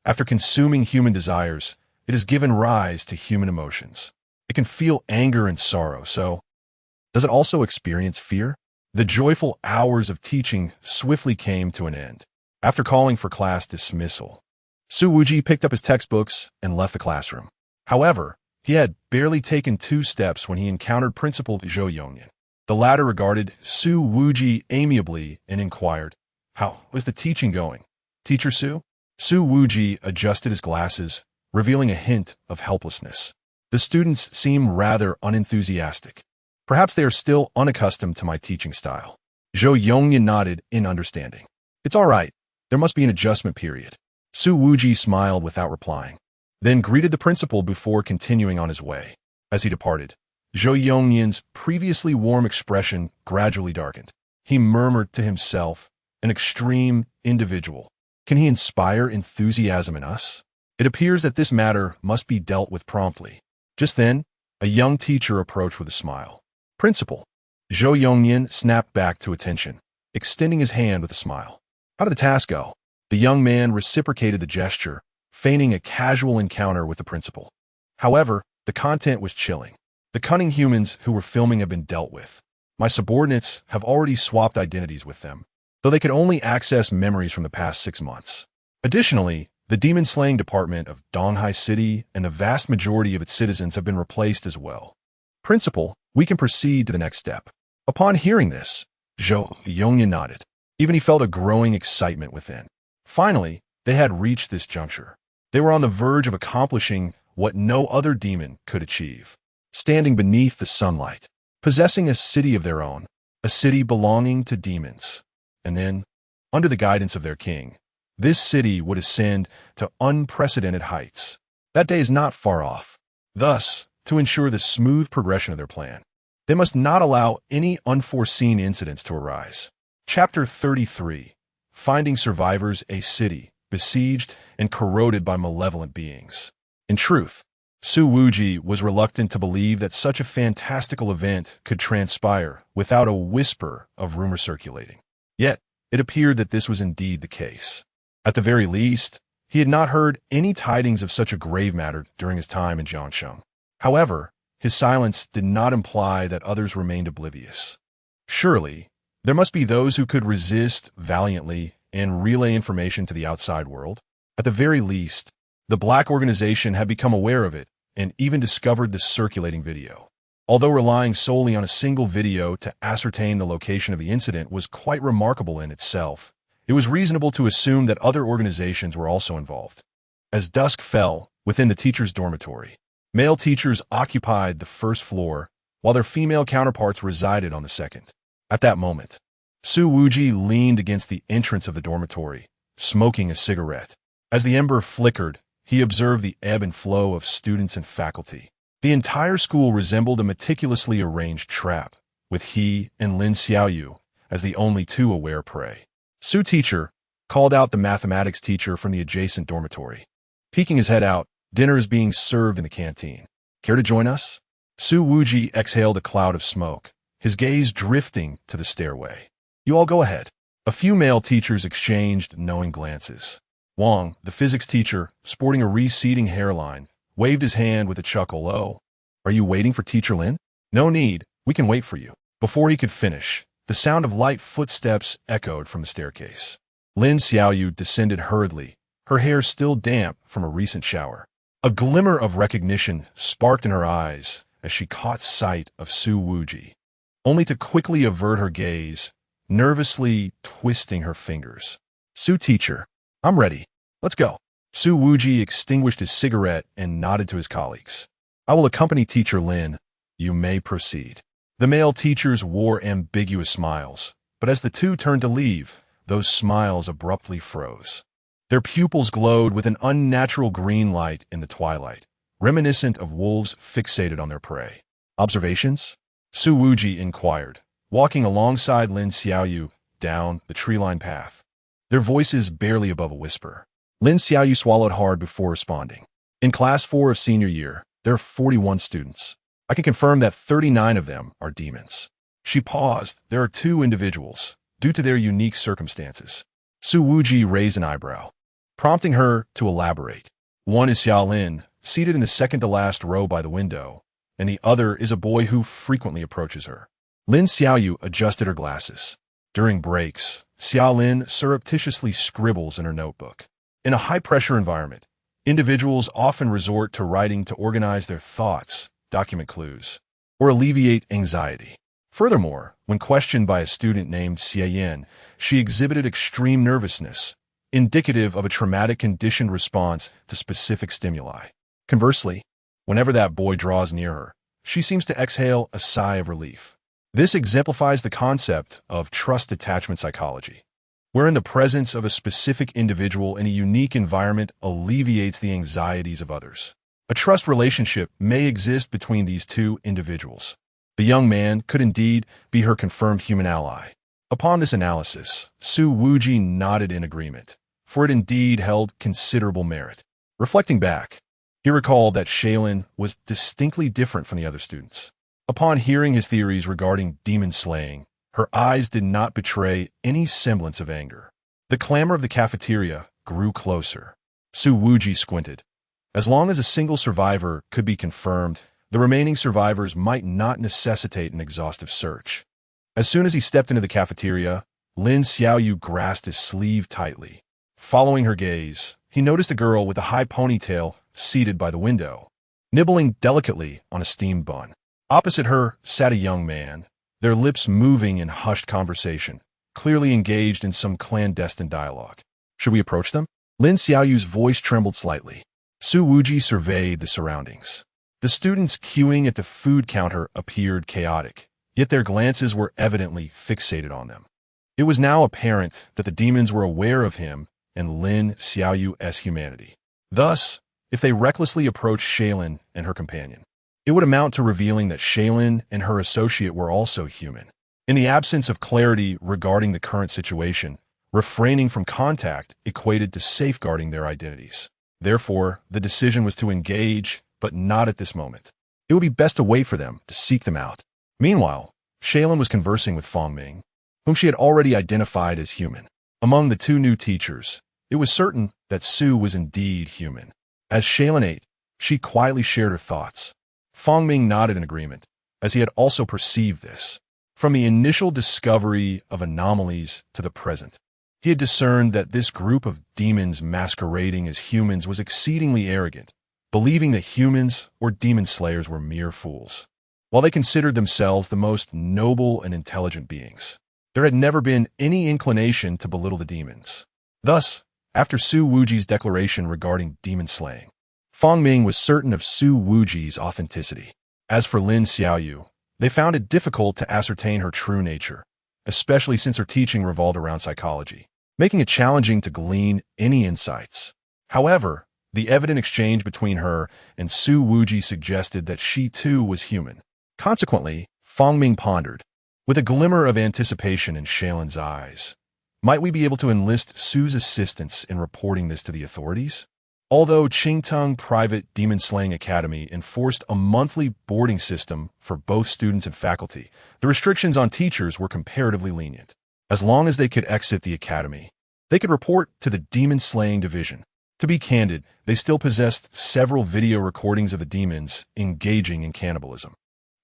After consuming human desires, it has given rise to human emotions. It can feel anger and sorrow, so does it also experience fear? The joyful hours of teaching swiftly came to an end. After calling for class dismissal, Su Wuji picked up his textbooks and left the classroom. However, he had barely taken 2 steps when he encountered Principal Zhou Yongyan. The latter regarded Su Wuji amiably and inquired, "How was the teaching going, Teacher Su?" Su Wuji adjusted his glasses, revealing a hint of helplessness. The students seem rather unenthusiastic. Perhaps they are still unaccustomed to my teaching style. Zhou Yongyan nodded in understanding. It's all right. There must be an adjustment period. Su Wuji smiled without replying, then greeted the principal before continuing on his way. As he departed, Zhou Yongyan's previously warm expression gradually darkened. He murmured to himself, an extreme individual. Can he inspire enthusiasm in us? It appears that this matter must be dealt with promptly. Just then, a young teacher approached with a smile. Principal. Zhou Yongyan snapped back to attention, extending his hand with a smile. How did the task go? The young man reciprocated the gesture, feigning a casual encounter with the principal. However, the content was chilling. The cunning humans who were filming have been dealt with. My subordinates have already swapped identities with them, though they could only access memories from the past 6 months. Additionally, the demon-slaying department of Donghai City and the vast majority of its citizens have been replaced as well. Principal, we can proceed to the next step. Upon hearing this, Zhou Yongyan nodded. Even he felt a growing excitement within. Finally, they had reached this juncture. They were on the verge of accomplishing what no other demon could achieve. Standing beneath the sunlight, possessing a city of their own, a city belonging to demons. And then, under the guidance of their king, this city would ascend to unprecedented heights. That day is not far off. Thus, to ensure the smooth progression of their plan, they must not allow any unforeseen incidents to arise. Chapter 33. Finding Survivors, a city besieged and corroded by malevolent beings. In truth, Su Wuji was reluctant to believe that such a fantastical event could transpire without a whisper of rumor circulating. Yet, it appeared that this was indeed the case. At the very least, he had not heard any tidings of such a grave matter during his time in Jiangcheng. However, his silence did not imply that others remained oblivious. Surely, there must be those who could resist valiantly and relay information to the outside world. At the very least, the Black organization had become aware of it and even discovered the circulating video. Although relying solely on a single video to ascertain the location of the incident was quite remarkable in itself, it was reasonable to assume that other organizations were also involved. As dusk fell within the teachers' dormitory, male teachers occupied the first floor, while their female counterparts resided on the second. At that moment, Su Wuji leaned against the entrance of the dormitory, smoking a cigarette. As the ember flickered, he observed the ebb and flow of students and faculty. The entire school resembled a meticulously arranged trap, with he and Lin Xiaoyu as the only 2 aware prey. Su Teacher called out the mathematics teacher from the adjacent dormitory. Peeking his head out, dinner is being served in the canteen. Care to join us? Su Wuji exhaled a cloud of smoke, his gaze drifting to the stairway. You all go ahead. A few male teachers exchanged knowing glances. Wang, the physics teacher, sporting a receding hairline, waved his hand with a chuckle. Oh, are you waiting for Teacher Lin? No need, we can wait for you. Before he could finish, the sound of light footsteps echoed from the staircase. Lin Xiaoyu descended hurriedly, her hair still damp from a recent shower. A glimmer of recognition sparked in her eyes as she caught sight of Su Wuji, only to quickly avert her gaze, nervously twisting her fingers. Su Teacher, I'm ready. Let's go. Su Wuji extinguished his cigarette and nodded to his colleagues. I will accompany Teacher Lin. You may proceed. The male teachers wore ambiguous smiles, but as the 2 turned to leave, those smiles abruptly froze. Their pupils glowed with an unnatural green light in the twilight, reminiscent of wolves fixated on their prey. Observations? Su Wuji inquired, walking alongside Lin Xiaoyu down the tree-lined path, their voices barely above a whisper. Lin Xiaoyu swallowed hard before responding. In Class 4 of senior year, there are 41 students. I can confirm that 39 of them are demons. She paused. There are 2 individuals, due to their unique circumstances. Su Wuji raised an eyebrow, prompting her to elaborate. One is Xiaolin, seated in the second-to-last row by the window, and the other is a boy who frequently approaches her. Lin Xiaoyu adjusted her glasses. During breaks, Xiaolin surreptitiously scribbles in her notebook. In a high-pressure environment, individuals often resort to writing to organize their thoughts, document clues, or alleviate anxiety. Furthermore, when questioned by a student named Xiaoyin, she exhibited extreme nervousness, indicative of a traumatic conditioned response to specific stimuli. Conversely, whenever that boy draws near her, she seems to exhale a sigh of relief. This exemplifies the concept of trust attachment psychology, wherein the presence of a specific individual in a unique environment alleviates the anxieties of others. A trust relationship may exist between these two individuals. The young man could indeed be her confirmed human ally. Upon this analysis, Su Wuji nodded in agreement, for it indeed held considerable merit. Reflecting back, he recalled that Shaylin was distinctly different from the other students. Upon hearing his theories regarding demon slaying, her eyes did not betray any semblance of anger. The clamor of the cafeteria grew closer. Su Wuji squinted. As long as a single survivor could be confirmed, the remaining survivors might not necessitate an exhaustive search. As soon as he stepped into the cafeteria, Lin Xiaoyu grasped his sleeve tightly. Following her gaze, he noticed a girl with a high ponytail seated by the window, nibbling delicately on a steamed bun. Opposite her sat a young man, their lips moving in hushed conversation, clearly engaged in some clandestine dialogue. Should we approach them? Lin Xiaoyu's voice trembled slightly. Su Wuji surveyed the surroundings. The students queuing at the food counter appeared chaotic, yet their glances were evidently fixated on them. It was now apparent that the demons were aware of him and Lin Xiaoyu's humanity. Thus, if they recklessly approached Shaylin and her companion, it would amount to revealing that Shaylin and her associate were also human. In the absence of clarity regarding the current situation, refraining from contact equated to safeguarding their identities. Therefore, the decision was to engage, but not at this moment. It would be best to wait for them to seek them out. Meanwhile, Shaylin was conversing with Fong Ming, whom she had already identified as human. Among the two new teachers, it was certain that Su was indeed human. As Shaylin ate, she quietly shared her thoughts. Fong Ming nodded in agreement, as he had also perceived this. From the initial discovery of anomalies to the present, he had discerned that this group of demons masquerading as humans was exceedingly arrogant, believing that humans or demon slayers were mere fools, while they considered themselves the most noble and intelligent beings. There had never been any inclination to belittle the demons. Thus, after Su Wuji's declaration regarding demon slaying, Fong Ming was certain of Su Wuji's authenticity. As for Lin Xiaoyu, they found it difficult to ascertain her true nature, especially since her teaching revolved around psychology, making it challenging to glean any insights. However, the evident exchange between her and Su Wuji suggested that she too was human. Consequently, Fong Ming pondered, with a glimmer of anticipation in Shaylin's eyes. Might we be able to enlist Su's assistance in reporting this to the authorities? Although Qingtung Private Demon Slaying Academy enforced a monthly boarding system for both students and faculty, the restrictions on teachers were comparatively lenient. As long as they could exit the academy, they could report to the Demon Slaying Division. To be candid, they still possessed several video recordings of the demons engaging in cannibalism.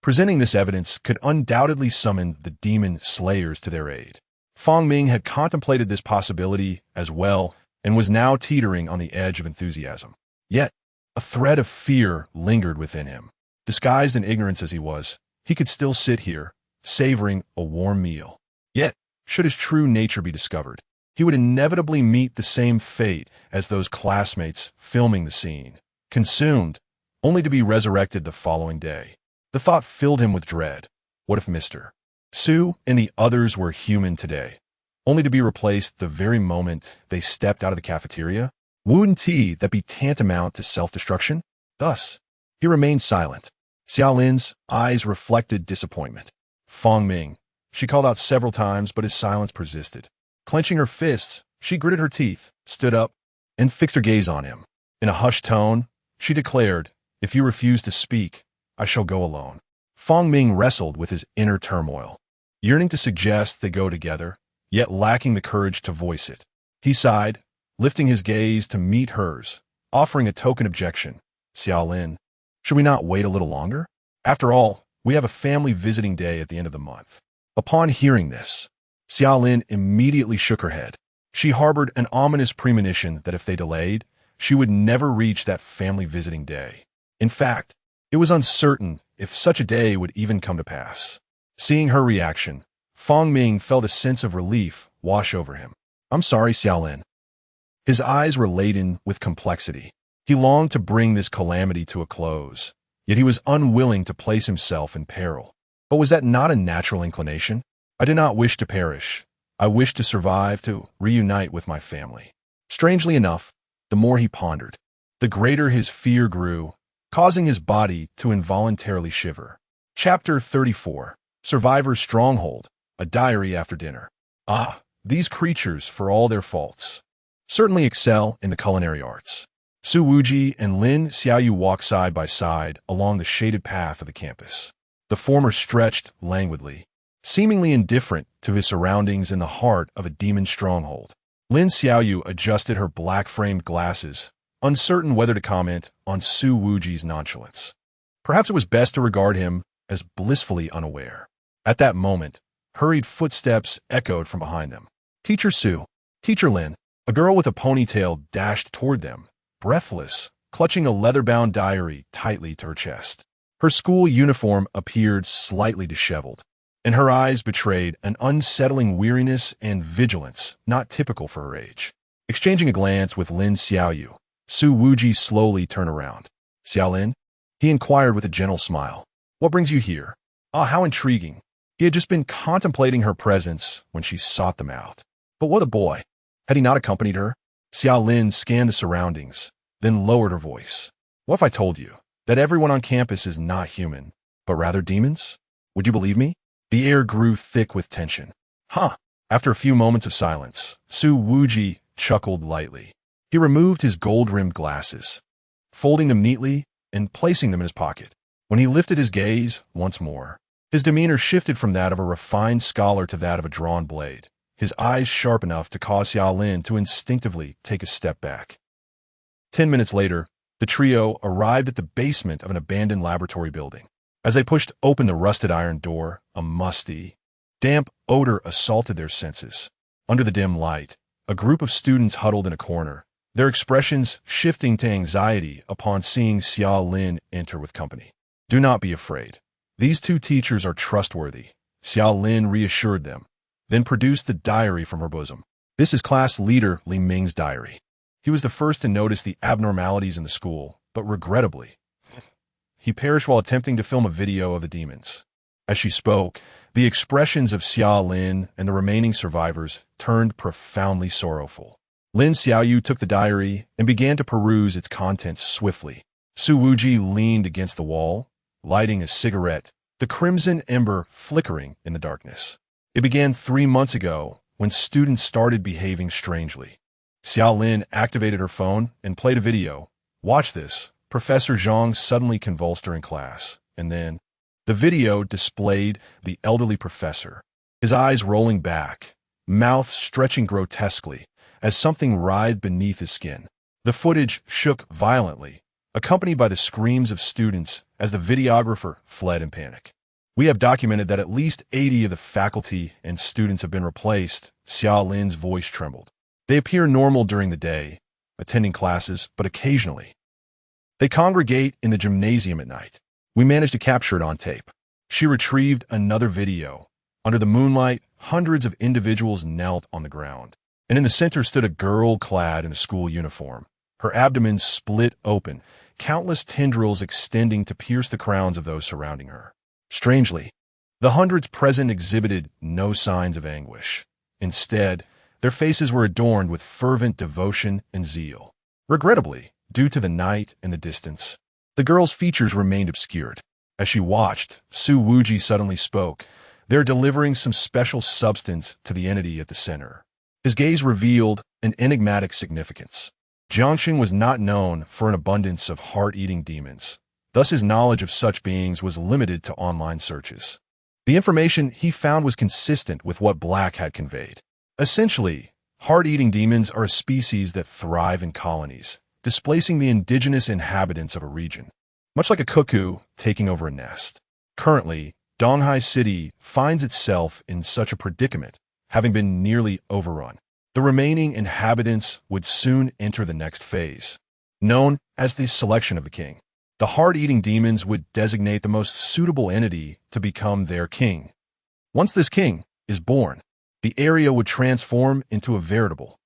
Presenting this evidence could undoubtedly summon the demon slayers to their aid. Fong Ming had contemplated this possibility as well and was now teetering on the edge of enthusiasm. Yet, a thread of fear lingered within him. Disguised in ignorance as he was, he could still sit here, savoring a warm meal. Yet, should his true nature be discovered, he would inevitably meet the same fate as those classmates filming the scene, consumed, only to be resurrected the following day. The thought filled him with dread. What if Mr. Su and the others were human today, only to be replaced the very moment they stepped out of the cafeteria? Wouldn't that be tantamount to self-destruction? Thus, he remained silent. Xiaolin's eyes reflected disappointment. Fong Ming, she called out several times, but his silence persisted. Clenching her fists, she gritted her teeth, stood up, and fixed her gaze on him. In a hushed tone, she declared, "If you refuse to speak, I shall go alone." Fong Ming wrestled with his inner turmoil, yearning to suggest they go together, yet lacking the courage to voice it. He sighed, lifting his gaze to meet hers, offering a token objection. Xiaolin. Should we not wait a little longer? After all, we have a family visiting day at the end of the month. Upon hearing this, Xiaolin immediately shook her head. She harbored an ominous premonition that if they delayed, she would never reach that family visiting day. In fact, it was uncertain if such a day would even come to pass. Seeing her reaction, Fang Ming felt a sense of relief wash over him. I'm sorry, Xiaolin. His eyes were laden with complexity. He longed to bring this calamity to a close, yet he was unwilling to place himself in peril. But was that not a natural inclination? I did not wish to perish. I wished to survive, to reunite with my family. Strangely enough, the more he pondered, the greater his fear grew, causing his body to involuntarily shiver. Chapter 34. Survivor's Stronghold, a diary after dinner. Ah, these creatures, for all their faults, certainly excel in the culinary arts. Su Wuji and Lin Xiaoyu walked side by side along the shaded path of the campus. The former stretched languidly, seemingly indifferent to his surroundings in the heart of a demon stronghold. Lin Xiaoyu adjusted her black-framed glasses, uncertain whether to comment on Su Wuji's nonchalance. Perhaps it was best to regard him as blissfully unaware. At that moment, hurried footsteps echoed from behind them. Teacher Su, Teacher Lin, a girl with a ponytail dashed toward them, breathless, clutching a leather-bound diary tightly to her chest. Her school uniform appeared slightly disheveled, and her eyes betrayed an unsettling weariness and vigilance not typical for her age. Exchanging a glance with Lin Xiaoyu, Su Wuji slowly turned around. Xiaolin? He inquired with a gentle smile. What brings you here? Ah, how intriguing. He had just been contemplating her presence when she sought them out. But what a boy. Had he not accompanied her? Xiaolin scanned the surroundings, then lowered her voice. What if I told you that everyone on campus is not human, but rather demons? Would you believe me? The air grew thick with tension. Huh. After a few moments of silence, Su Wuji chuckled lightly. He removed his gold-rimmed glasses, folding them neatly and placing them in his pocket. When he lifted his gaze once more, his demeanor shifted from that of a refined scholar to that of a drawn blade, his eyes sharp enough to cause Xiaolin to instinctively take a step back. 10 minutes later, the trio arrived at the basement of an abandoned laboratory building. As they pushed open the rusted iron door, a musty, damp odor assaulted their senses. Under the dim light, a group of students huddled in a corner, their expressions shifting to anxiety upon seeing Xiaolin enter with company. Do not be afraid. These two teachers are trustworthy, Xiaolin reassured them, then produced the diary from her bosom. This is class leader Li Ming's diary. He was the first to notice the abnormalities in the school, but regrettably, he perished while attempting to film a video of the demons. As she spoke, the expressions of Xiaolin and the remaining survivors turned profoundly sorrowful. Lin Xiaoyu took the diary and began to peruse its contents swiftly. Su Wuji leaned against the wall, lighting a cigarette, the crimson ember flickering in the darkness. It began 3 months ago when students started behaving strangely. Xiaolin activated her phone and played a video. Watch this. Professor Zhang suddenly convulsed her in class, and then the video displayed the elderly professor, his eyes rolling back, mouth stretching grotesquely as something writhed beneath his skin. The footage shook violently, accompanied by the screams of students as the videographer fled in panic. We have documented that at least 80 of the faculty and students have been replaced. Xiaolin's voice trembled. They appear normal during the day, attending classes, but occasionally they congregate in the gymnasium at night. We managed to capture it on tape. She retrieved another video. Under the moonlight, hundreds of individuals knelt on the ground, and in the center stood a girl clad in a school uniform. Her abdomen split open, countless tendrils extending to pierce the crowns of those surrounding her. Strangely, the hundreds present exhibited no signs of anguish. Instead, their faces were adorned with fervent devotion and zeal. Regrettably, due to the night and the distance, the girl's features remained obscured. As she watched, Su Wuji suddenly spoke. They're delivering some special substance to the entity at the center. His gaze revealed an enigmatic significance. Jiangcheng was not known for an abundance of heart-eating demons. Thus his knowledge of such beings was limited to online searches. The information he found was consistent with what Black had conveyed. Essentially, heart-eating demons are a species that thrive in colonies, displacing the indigenous inhabitants of a region, much like a cuckoo taking over a nest. Currently, Donghai City finds itself in such a predicament, having been nearly overrun. The remaining inhabitants would soon enter the next phase, known as the selection of the king. The heart-eating demons would designate the most suitable entity to become their king. Once this king is born, the area would transform into a veritable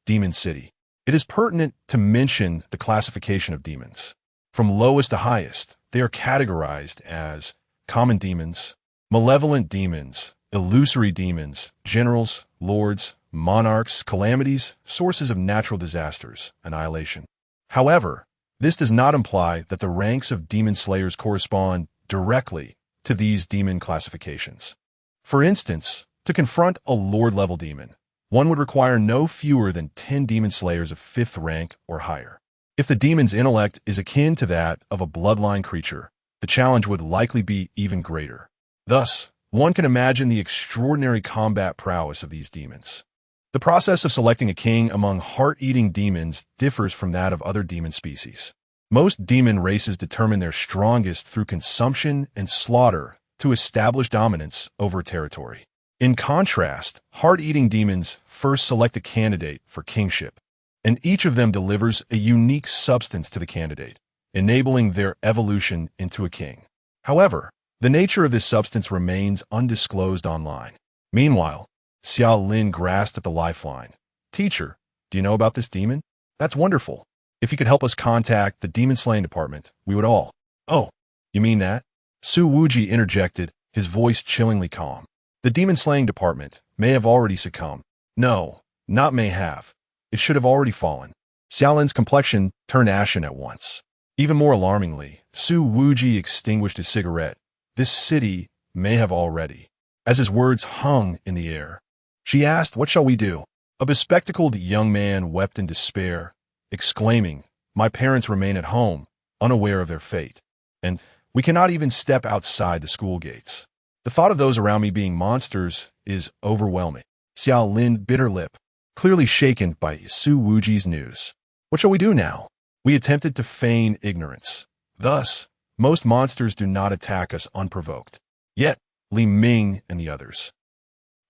demon city. It is pertinent to mention the classification of demons. From lowest to highest, they are categorized as common demons, malevolent demons, illusory demons, generals, lords, monarchs, calamities, sources of natural disasters, annihilation. However, this does not imply that the ranks of demon slayers correspond directly to these demon classifications. For instance, to confront a lord-level demon, one would require no fewer than 10 demon slayers of 5th rank or higher. If the demon's intellect is akin to that of a bloodline creature, the challenge would likely be even greater. Thus, one can imagine the extraordinary combat prowess of these demons. The process of selecting a king among heart-eating demons differs from that of other demon species. Most demon races determine their strongest through consumption and slaughter to establish dominance over a territory. In contrast, heart-eating demons first select a candidate for kingship, and each of them delivers a unique substance to the candidate, enabling their evolution into a king. However, the nature of this substance remains undisclosed online. Meanwhile, Xiao Lin grasped at the lifeline. "Teacher, do you know about this demon? That's wonderful. If you could help us contact the demon slaying department, we would all." "Oh, you mean that?" Su Wuji interjected, his voice chillingly calm. "The demon slaying department may have already succumbed." "No, not may have. It should have already fallen." Xiao Lin's complexion turned ashen at once. Even more alarmingly, Su Wuji extinguished his cigarette. "This city may have already." As his words hung in the air, she asked, "What shall we do?" A bespectacled young man wept in despair, exclaiming, "My parents remain at home, unaware of their fate, and we cannot even step outside the school gates. The thought of those around me being monsters is overwhelming." Xiao Lin bit her lip, clearly shaken by Su Wuji's news. "What shall we do now? We attempted to feign ignorance. Thus, most monsters do not attack us unprovoked. Yet, Li Ming and the others,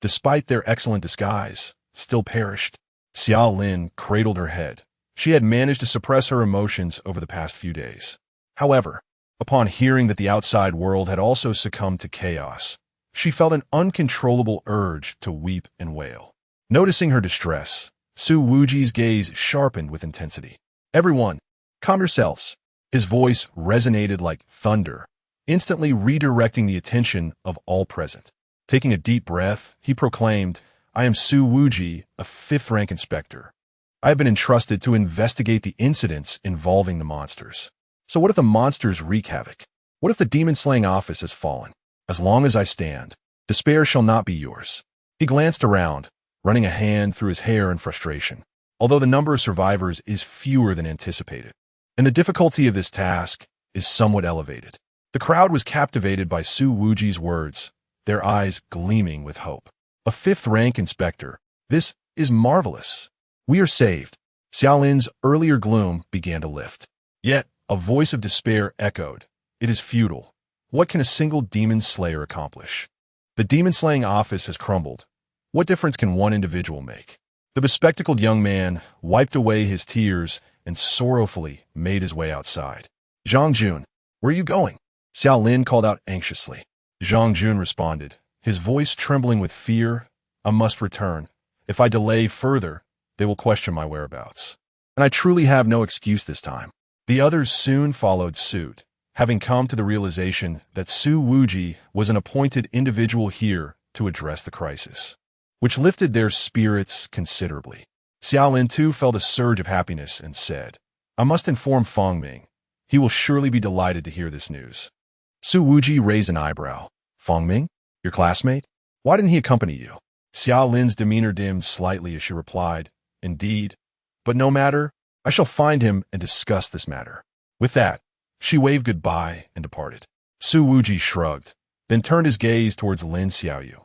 despite their excellent disguise, still perished." Xiao Lin cradled her head. She had managed to suppress her emotions over the past few days. However, upon hearing that the outside world had also succumbed to chaos, she felt an uncontrollable urge to weep and wail. Noticing her distress, Su Wuji's gaze sharpened with intensity. "Everyone, calm yourselves." His voice resonated like thunder, instantly redirecting the attention of all present. Taking a deep breath, he proclaimed, "I am Su Wuji, a 5th-rank inspector. I have been entrusted to investigate the incidents involving the monsters. So what if the monsters wreak havoc? What if the demon-slaying office has fallen? As long as I stand, despair shall not be yours." He glanced around, running a hand through his hair in frustration. Although the number of survivors is fewer than anticipated, and the difficulty of this task is somewhat elevated, the crowd was captivated by Su Wuji's words, their eyes gleaming with hope. "A 5th-rank inspector. This is marvelous. We are saved." Xiao Lin's earlier gloom began to lift. Yet, a voice of despair echoed, "It is futile. What can a single demon slayer accomplish? The demon-slaying office has crumbled. What difference can one individual make?" The bespectacled young man wiped away his tears and sorrowfully made his way outside. "Zhang Jun, where are you going?" Xiao Lin called out anxiously. Zhang Jun responded, his voice trembling with fear, "I must return. If I delay further, they will question my whereabouts. And I truly have no excuse this time." The others soon followed suit, having come to the realization that Su Wuji was an appointed individual here to address the crisis, which lifted their spirits considerably. Xiao Lin too felt a surge of happiness and said, "I must inform Feng Ming. He will surely be delighted to hear this news." Su Wuji raised an eyebrow. "Feng Ming? Your classmate? Why didn't he accompany you?" Xiao Lin's demeanor dimmed slightly as she replied, "Indeed, but no matter. I shall find him and discuss this matter." With that, she waved goodbye and departed. Su Wuji shrugged, then turned his gaze towards Lin Xiaoyu,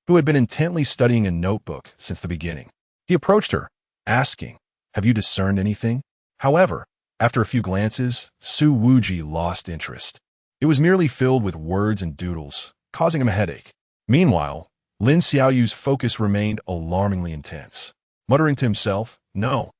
who had been intently studying a notebook since the beginning. He approached her, asking, "Have you discerned anything?" However, after a few glances, Su Wuji lost interest. It was merely filled with words and doodles, causing him a headache. Meanwhile, Lin Xiaoyu's focus remained alarmingly intense. Muttering to himself, "No,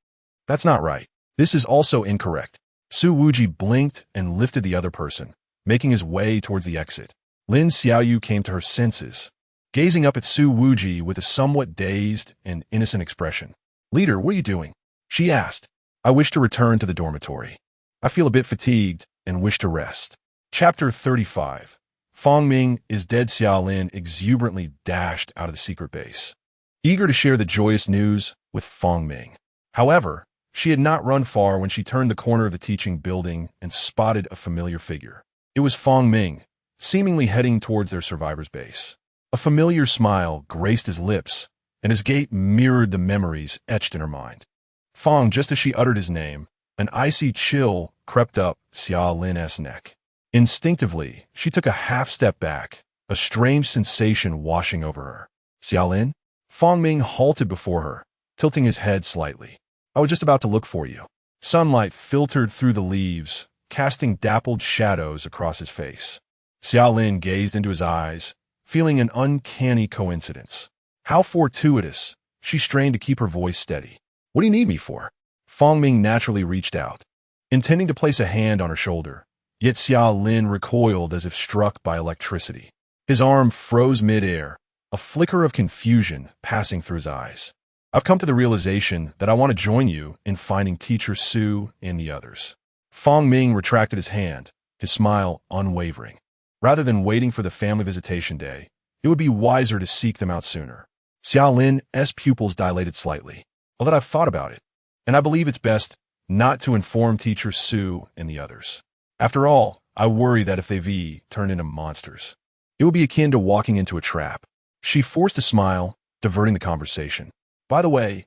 that's not right. This is also incorrect." Su Wuji blinked and lifted the other person, making his way towards the exit. Lin Xiaoyu came to her senses, gazing up at Su Wuji with a somewhat dazed and innocent expression. "Leader, what are you doing?" she asked. "I wish to return to the dormitory. I feel a bit fatigued and wish to rest." Chapter 35. Fang Ming is dead. Xiao Lin exuberantly dashed out of the secret base, eager to share the joyous news with Fang Ming. However, she had not run far when she turned the corner of the teaching building and spotted a familiar figure. It was Fang Ming, seemingly heading towards their survivor's base. A familiar smile graced his lips, and his gait mirrored the memories etched in her mind. Fang, just as she uttered his name, an icy chill crept up Xiao Lin's neck. Instinctively, she took a half-step back, a strange sensation washing over her. "Xiao Lin?" Fang Ming halted before her, tilting his head slightly. "I was just about to look for you." Sunlight filtered through the leaves, casting dappled shadows across his face. Xiao Lin gazed into his eyes, feeling an uncanny coincidence. How fortuitous! She strained to keep her voice steady. "What do you need me for?" Fang Ming naturally reached out, intending to place a hand on her shoulder. Yet Xiao Lin recoiled as if struck by electricity. His arm froze mid-air, a flicker of confusion passing through his eyes. "I've come to the realization that I want to join you in finding Teacher Su and the others." Fang Ming retracted his hand, his smile unwavering. Rather than waiting for the family visitation day, it would be wiser to seek them out sooner. Xiao Lin's pupils dilated slightly. "Well, that I've thought about it, and I believe it's best not to inform Teacher Su and the others. After all, I worry that if they turn into monsters, it would be akin to walking into a trap." She forced a smile, diverting the conversation. "By the way,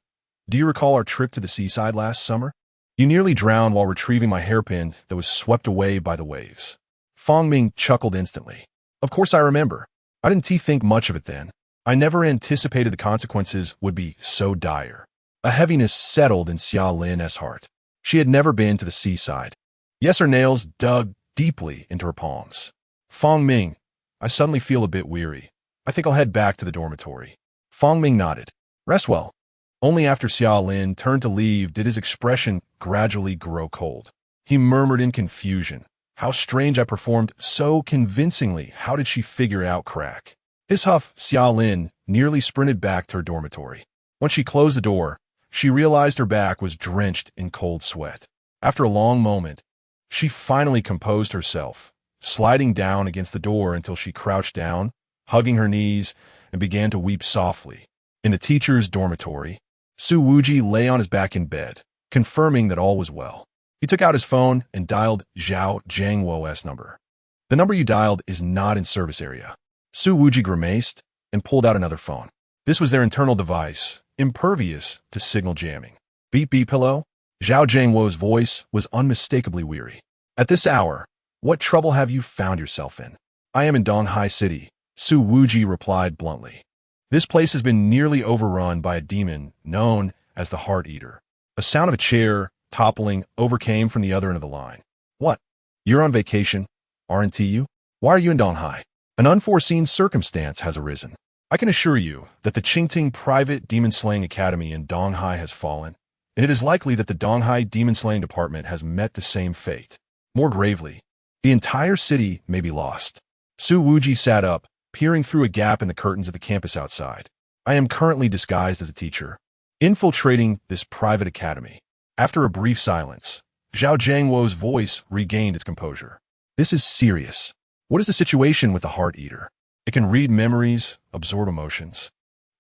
do you recall our trip to the seaside last summer? You nearly drowned while retrieving my hairpin that was swept away by the waves." Fang Ming chuckled instantly. "Of course I remember. I didn't think much of it then. I never anticipated the consequences would be so dire." A heaviness settled in Xiao Lin's heart. She had never been to the seaside. Yes, her nails dug deeply into her palms. "Fang Ming, I suddenly feel a bit weary. I think I'll head back to the dormitory." Fang Ming nodded. "Rest well." Only after Xiao Lin turned to leave did his expression gradually grow cold. He murmured in confusion, "How strange I performed so convincingly. How did she figure out crack?" His huff, Xiao Lin nearly sprinted back to her dormitory. When she closed the door, she realized her back was drenched in cold sweat. After a long moment, she finally composed herself, sliding down against the door until she crouched down, hugging her knees, and began to weep softly. In the teacher's dormitory, Su Wuji lay on his back in bed, confirming that all was well. He took out his phone and dialed Zhao Jiangwo's number. "The number you dialed is not in service area." Su Wuji grimaced and pulled out another phone. This was their internal device, impervious to signal jamming. "Beep beep, hello?" Zhao Jiangwo's voice was unmistakably weary. "At this hour, what trouble have you found yourself in?" "I am in Donghai City," Su Wuji replied bluntly. "This place has been nearly overrun by a demon known as the Heart Eater." A sound of a chair toppling overcame from the other end of the line. "What? You're on vacation, aren't you? Why are you in Donghai?" "An unforeseen circumstance has arisen. I can assure you that the Qingting Private Demon-Slaying Academy in Donghai has fallen, and it is likely that the Donghai Demon-Slaying Department has met the same fate. More gravely, the entire city may be lost." Su Wuji sat up, peering through a gap in the curtains of the campus outside. "I am currently disguised as a teacher, infiltrating this private academy." After a brief silence, Zhao Jiangwo's voice regained its composure. "This is serious. What is the situation with the Heart Eater?" "It can read memories, absorb emotions,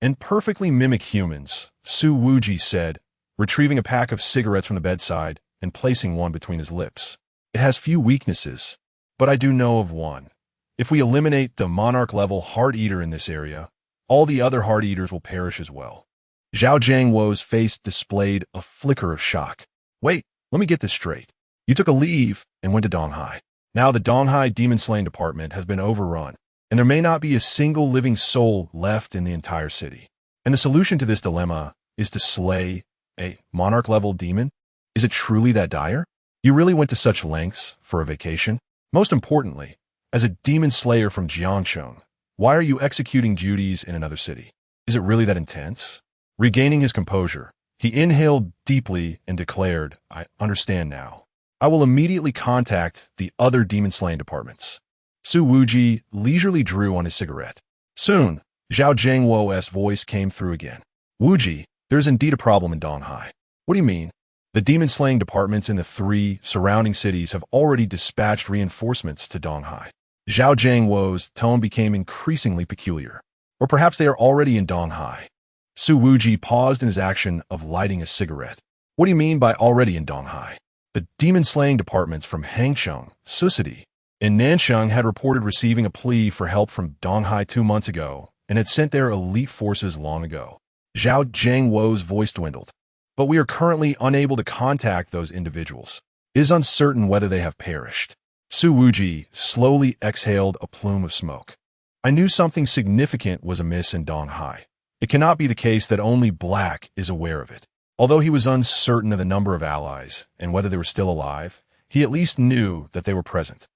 and perfectly mimic humans," Su Wuji said, retrieving a pack of cigarettes from the bedside and placing one between his lips. "It has few weaknesses, but I do know of one. If we eliminate the monarch-level Heart Eater in this area, all the other Heart Eaters will perish as well." Zhao Jiangwo's face displayed a flicker of shock. "Wait, let me get this straight. You took a leave and went to Donghai. Now the Donghai Demon-Slaying Department has been overrun, and there may not be a single living soul left in the entire city. And the solution to this dilemma is to slay a monarch-level demon?" Is it truly that dire? You really went to such lengths for a vacation? Most importantly, as a demon slayer from Jiangcheng, why are you executing duties in another city? Is it really that intense? Regaining his composure, he inhaled deeply and declared, I understand now. I will immediately contact the other demon-slaying departments. Su Wuji leisurely drew on his cigarette. Soon, Zhao Jiangwo's voice came through again. Wuji, there is indeed a problem in Donghai. What do you mean? The demon-slaying departments in the 3 surrounding cities have already dispatched reinforcements to Donghai. Zhao Jiangwo's tone became increasingly peculiar. Or perhaps they are already in Donghai. Su Wuji paused in his action of lighting a cigarette. What do you mean by already in Donghai? The demon-slaying departments from Hangcheng, Susity, and Nansheng had reported receiving a plea for help from Donghai 2 months ago and had sent their elite forces long ago. Zhao Jiangwo's voice dwindled. But we are currently unable to contact those individuals. It is uncertain whether they have perished. Su Wuji slowly exhaled a plume of smoke. I knew something significant was amiss in Donghai. It cannot be the case that only Black is aware of it. Although he was uncertain of the number of allies and whether they were still alive, he at least knew that they were present.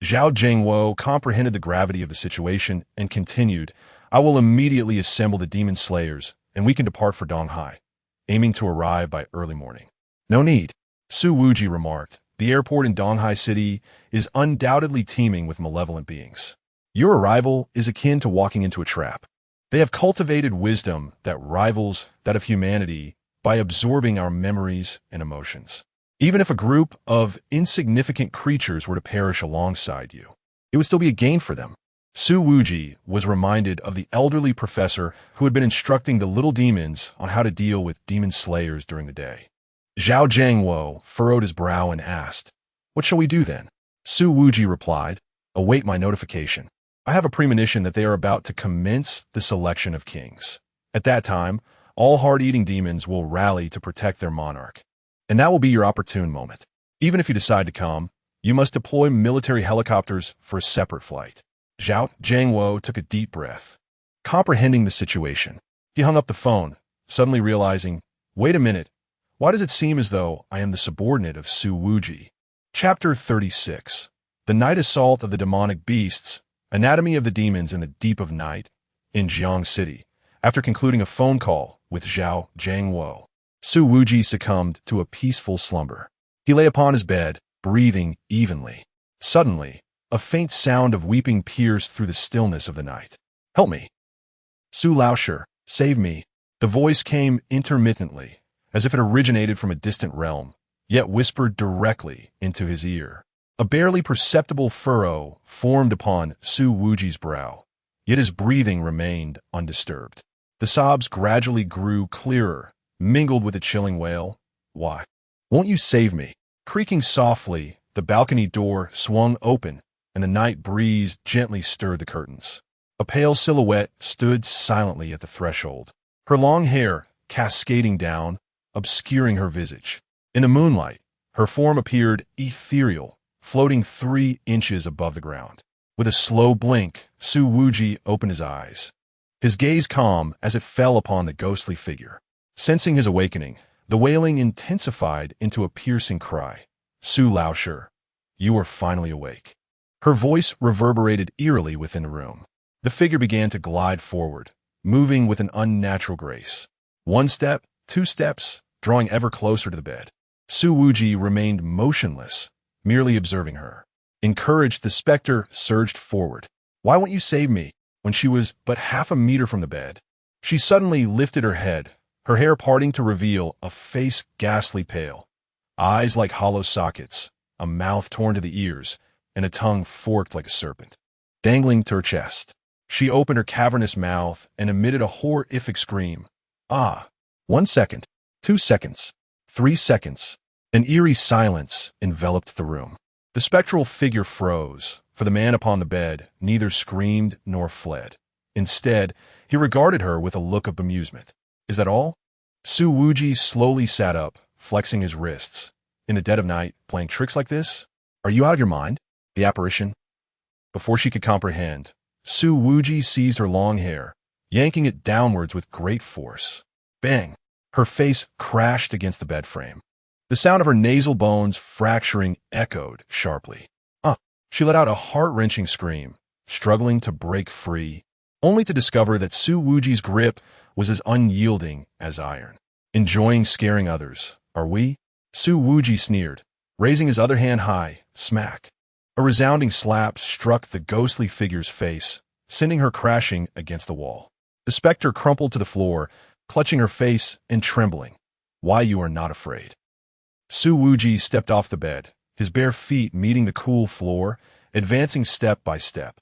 Zhao Jiangwo comprehended the gravity of the situation and continued, I will immediately assemble the demon slayers, and we can depart for Donghai, aiming to arrive by early morning. No need, Su Wuji remarked. The airport in Donghai City is undoubtedly teeming with malevolent beings. Your arrival is akin to walking into a trap. They have cultivated wisdom that rivals that of humanity by absorbing our memories and emotions. Even if a group of insignificant creatures were to perish alongside you, it would still be a gain for them. Su Wuji was reminded of the elderly professor who had been instructing the little demons on how to deal with demon slayers during the day. Zhao Jiangwo furrowed his brow and asked, What shall we do then? Su Wuji replied, Await my notification. I have a premonition that they are about to commence the selection of kings. At that time, all hard-eating demons will rally to protect their monarch. And that will be your opportune moment. Even if you decide to come, you must deploy military helicopters for a separate flight. Zhao Jiangwo took a deep breath. Comprehending the situation, he hung up the phone, suddenly realizing, Wait a minute, why does it seem as though I am the subordinate of Su Wuji? Chapter 36. The Night Assault of the Demonic Beasts, Anatomy of the Demons in the Deep of Night, in Jiangcheng City. After concluding a phone call with Zhao Jiangwo, Su Wuji succumbed to a peaceful slumber. He lay upon his bed, breathing evenly. Suddenly, a faint sound of weeping pierced through the stillness of the night. Help me. Su Laosher, save me. The voice came intermittently, as if it originated from a distant realm, yet whispered directly into his ear. A barely perceptible furrow formed upon Su Wuji's brow, yet his breathing remained undisturbed. The sobs gradually grew clearer, mingled with a chilling wail. Why? Won't you save me? Creaking softly, the balcony door swung open, and the night breeze gently stirred the curtains. A pale silhouette stood silently at the threshold, her long hair cascading down, obscuring her visage. In the moonlight, her form appeared ethereal, floating 3 inches above the ground. With a slow blink, Su Wuji opened his eyes, his gaze calm as it fell upon the ghostly figure. Sensing his awakening, the wailing intensified into a piercing cry. Su Laosher, you are finally awake. Her voice reverberated eerily within the room. The figure began to glide forward, moving with an unnatural grace. 1 step, 2 steps, drawing ever closer to the bed. Su Wuji remained motionless, merely observing her. Encouraged, the specter surged forward. Why won't you save me? When she was but half a meter from the bed, she suddenly lifted her head, her hair parting to reveal a face ghastly pale, eyes like hollow sockets, a mouth torn to the ears, and a tongue forked like a serpent, dangling to her chest. She opened her cavernous mouth and emitted a horrific scream. Ah! 1 second, 2 seconds, 3 seconds. An eerie silence enveloped the room. The spectral figure froze, for the man upon the bed neither screamed nor fled. Instead, he regarded her with a look of bemusement. Is that all? Su Wuji slowly sat up, flexing his wrists. In the dead of night, playing tricks like this? Are you out of your mind? The apparition? Before she could comprehend, Su Wuji seized her long hair, yanking it downwards with great force. Bang! Her face crashed against the bed frame. The sound of her nasal bones fracturing echoed sharply. She let out a heart-wrenching scream, struggling to break free, only to discover that Su Wuji's grip was as unyielding as iron. Enjoying scaring others, are we? Su Wuji sneered, raising his other hand high, smack. A resounding slap struck the ghostly figure's face, sending her crashing against the wall. The specter crumpled to the floor, clutching her face and trembling. Why you are not afraid. Su Wuji stepped off the bed, his bare feet meeting the cool floor, advancing step by step.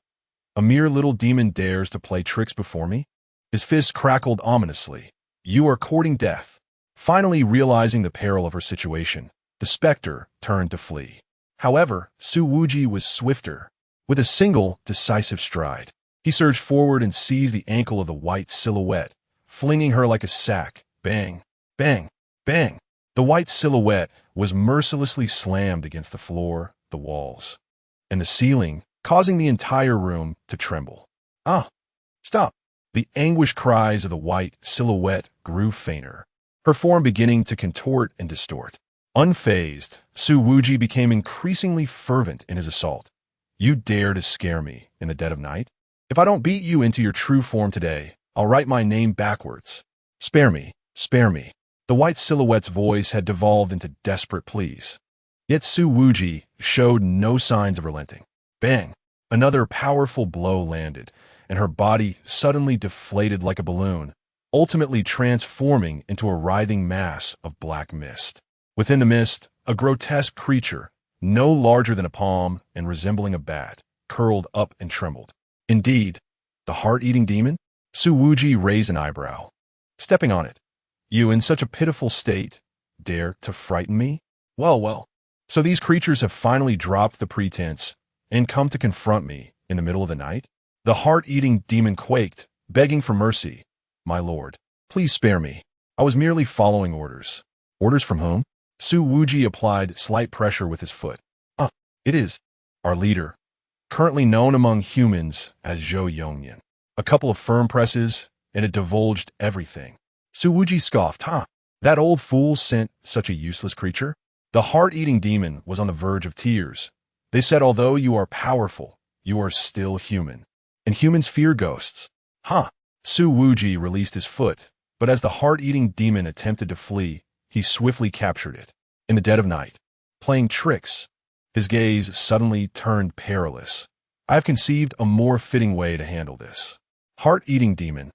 A mere little demon dares to play tricks before me? His fist crackled ominously. You are courting death. Finally realizing the peril of her situation, the specter turned to flee. However, Su Wuji was swifter. With a single, decisive stride, he surged forward and seized the ankle of the white silhouette, flinging her like a sack. Bang, bang, bang. The white silhouette was mercilessly slammed against the floor, the walls, and the ceiling, causing the entire room to tremble. Stop! The anguished cries of the white silhouette grew fainter, her form beginning to contort and distort. Unfazed, Su Wuji became increasingly fervent in his assault. You dare to scare me in the dead of night? If I don't beat you into your true form today, I'll write my name backwards. Spare me, spare me. The white silhouette's voice had devolved into desperate pleas. Yet Su Wuji showed no signs of relenting. Bang! Another powerful blow landed, and her body suddenly deflated like a balloon, ultimately transforming into a writhing mass of black mist. Within the mist, a grotesque creature, no larger than a palm and resembling a bat, curled up and trembled. Indeed, the heart-eating demon? Su Wuji raised an eyebrow. Stepping on it. You, in such a pitiful state, dare to frighten me? Well. So these creatures have finally dropped the pretense and come to confront me in the middle of the night? The heart-eating demon quaked, begging for mercy. My lord, please spare me. I was merely following orders. Orders from whom? Su Wuji applied slight pressure with his foot. It is our leader, currently known among humans as Zhou Yongnian. A couple of firm presses, and it divulged everything. Su Wuji scoffed. That old fool sent such a useless creature? The heart-eating demon was on the verge of tears. They said, although you are powerful, you are still human. And humans fear ghosts. Su Wuji released his foot, but as the heart-eating demon attempted to flee, he swiftly captured it. In the dead of night, playing tricks. His gaze suddenly turned perilous. I have conceived a more fitting way to handle this. Heart-eating demon.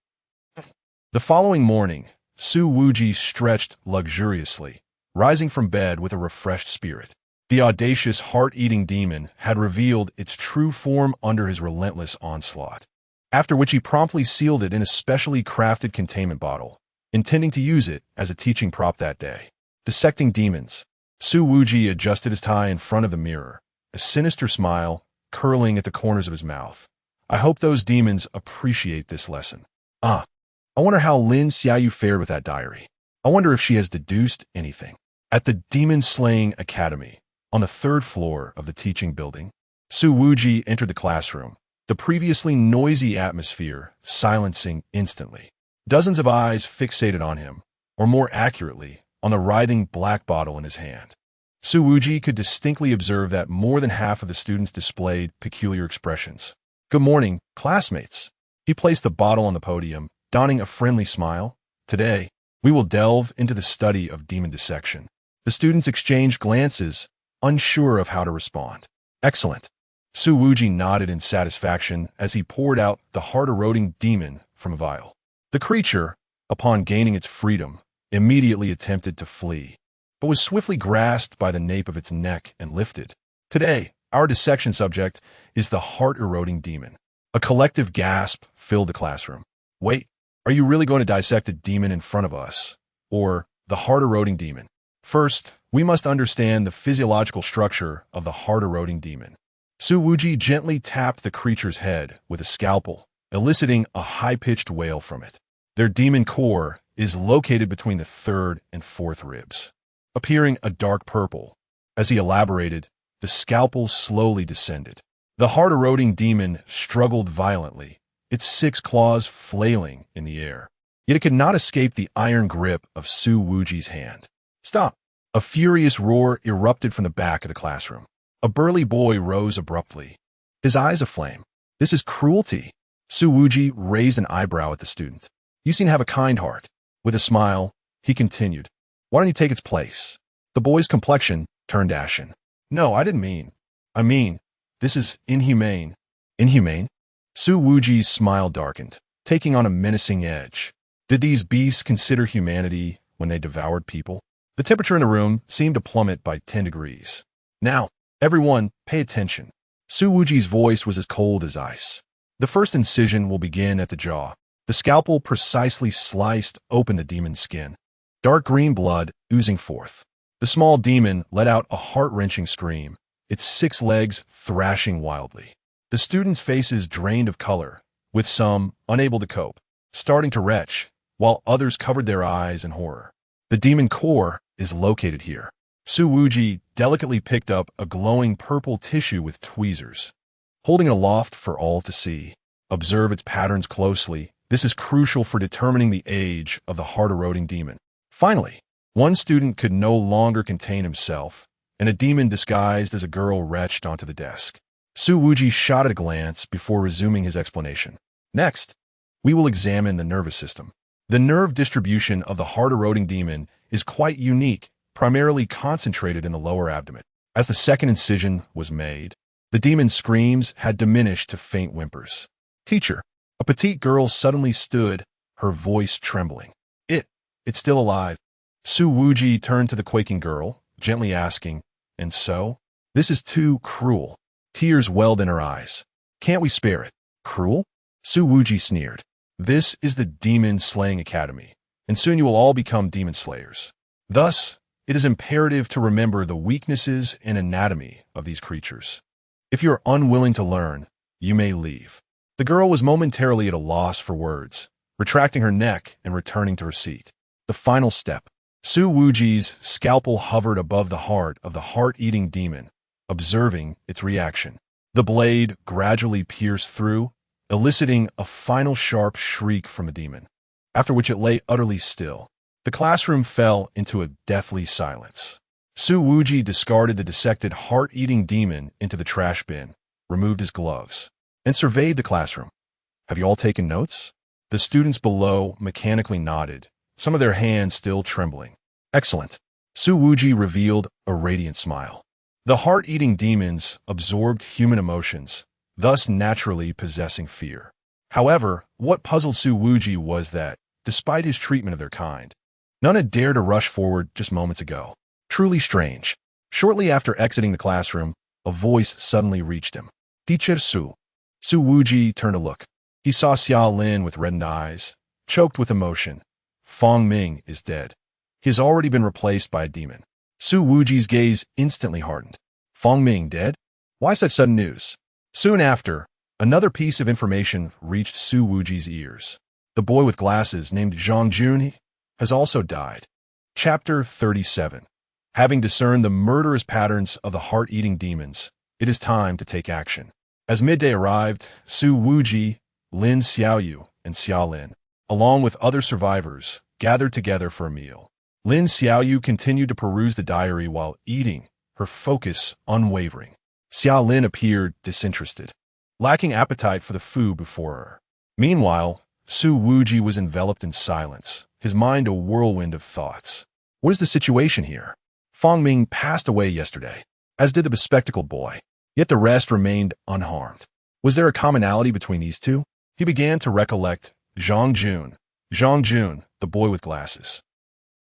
The following morning, Su Wuji stretched luxuriously, rising from bed with a refreshed spirit. The audacious heart-eating demon had revealed its true form under his relentless onslaught, after which he promptly sealed it in a specially crafted containment bottle, intending to use it as a teaching prop that day. Dissecting demons. Su Wuji adjusted his tie in front of the mirror, a sinister smile curling at the corners of his mouth. I hope those demons appreciate this lesson. I wonder how Lin Xiaoyu fared with that diary. I wonder if she has deduced anything. At the Demon Slaying Academy, on the 3rd floor of the teaching building, Su Wuji entered the classroom, the previously noisy atmosphere silencing instantly. Dozens of eyes fixated on him, or more accurately, on the writhing black bottle in his hand. Su Wuji could distinctly observe that more than half of the students displayed peculiar expressions. Good morning, classmates. He placed the bottle on the podium, donning a friendly smile. Today, we will delve into the study of demon dissection. The students exchanged glances, unsure of how to respond. Excellent. Su Wuji nodded in satisfaction as he poured out the heart-eroding demon from a vial. The creature, upon gaining its freedom, immediately attempted to flee, but was swiftly grasped by the nape of its neck and lifted. Today, our dissection subject is the heart-eroding demon. A collective gasp filled the classroom. Wait, are you really going to dissect a demon in front of us? Or the heart-eroding demon? First, we must understand the physiological structure of the heart-eroding demon. Su Wuji gently tapped the creature's head with a scalpel, eliciting a high-pitched wail from it. Their demon core is located between the 3rd and 4th ribs, appearing a dark purple. As he elaborated, the scalpel slowly descended. The heart-eroding demon struggled violently, its 6 claws flailing in the air. Yet it could not escape the iron grip of Su Wuji's hand. Stop! A furious roar erupted from the back of the classroom. A burly boy rose abruptly, his eyes aflame. This is cruelty. Su Wuji raised an eyebrow at the student. You seem to have a kind heart. With a smile, he continued. Why don't you take its place? The boy's complexion turned ashen. No, I didn't mean. I mean, this is inhumane. Inhumane? Su Wuji's smile darkened, taking on a menacing edge. Did these beasts consider humanity when they devoured people? The temperature in the room seemed to plummet by 10 degrees. Now, everyone, pay attention. Su Wuji's voice was as cold as ice. The first incision will begin at the jaw. The scalpel precisely sliced open the demon's skin. Dark green blood oozing forth. The small demon let out a heart-wrenching scream, its 6 legs thrashing wildly. The students' faces drained of color, with some, unable to cope, starting to retch, while others covered their eyes in horror. The demon core is located here. Su Wuji delicately picked up a glowing purple tissue with tweezers, holding it aloft for all to see. Observe its patterns closely. This is crucial for determining the age of the heart-eroding demon. Finally, one student could no longer contain himself, and a demon disguised as a girl retched onto the desk. Su Wuji shot at a glance before resuming his explanation. Next, we will examine the nervous system. The nerve distribution of the heart-eroding demon is quite unique, primarily concentrated in the lower abdomen. As the second incision was made, the demon's screams had diminished to faint whimpers. Teacher, a petite girl suddenly stood, her voice trembling. It's still alive. Su Wuji turned to the quaking girl, gently asking, and so? This is too cruel. Tears welled in her eyes. Can't we spare it? Cruel? Su Wuji sneered. This is the Demon Slaying Academy, and soon you will all become demon slayers. Thus, it is imperative to remember the weaknesses and anatomy of these creatures. If you are unwilling to learn, you may leave. The girl was momentarily at a loss for words, retracting her neck and returning to her seat. The final step. Su Wuji's scalpel hovered above the heart of the heart-eating demon, observing its reaction. The blade gradually pierced through, eliciting a final sharp shriek from the demon, after which it lay utterly still. The classroom fell into a deathly silence. Su Wuji discarded the dissected heart-eating demon into the trash bin, removed his gloves, and surveyed the classroom. Have you all taken notes? The students below mechanically nodded, some of their hands still trembling. Excellent. Su Wuji revealed a radiant smile. The heart-eating demons absorbed human emotions, thus naturally possessing fear. However, what puzzled Su Wuji was that, despite his treatment of their kind, none had dared to rush forward just moments ago. Truly strange. Shortly after exiting the classroom, a voice suddenly reached him. Teacher Su. Su Wuji turned to look. He saw Xia Lin with reddened eyes, choked with emotion. Fong Ming is dead. He has already been replaced by a demon. Su Wuji's gaze instantly hardened. Fong Ming dead? Why such sudden news? Soon after, another piece of information reached Su Wuji's ears. The boy with glasses named Jiangcheng has also died. Chapter 37. Having discerned the murderous patterns of the heart-eating demons, it is time to take action. As midday arrived, Su Wuji, Lin Xiaoyu, and Xia Lin, along with other survivors, gathered together for a meal. Lin Xiaoyu continued to peruse the diary while eating, her focus unwavering. Xia Lin appeared disinterested, lacking appetite for the food before her. Meanwhile, Su Wuji was enveloped in silence, his mind a whirlwind of thoughts. What is the situation here? Fong Ming passed away yesterday, as did the bespectacled boy, yet the rest remained unharmed. Was there a commonality between these two? He began to recollect Jiangcheng, the boy with glasses.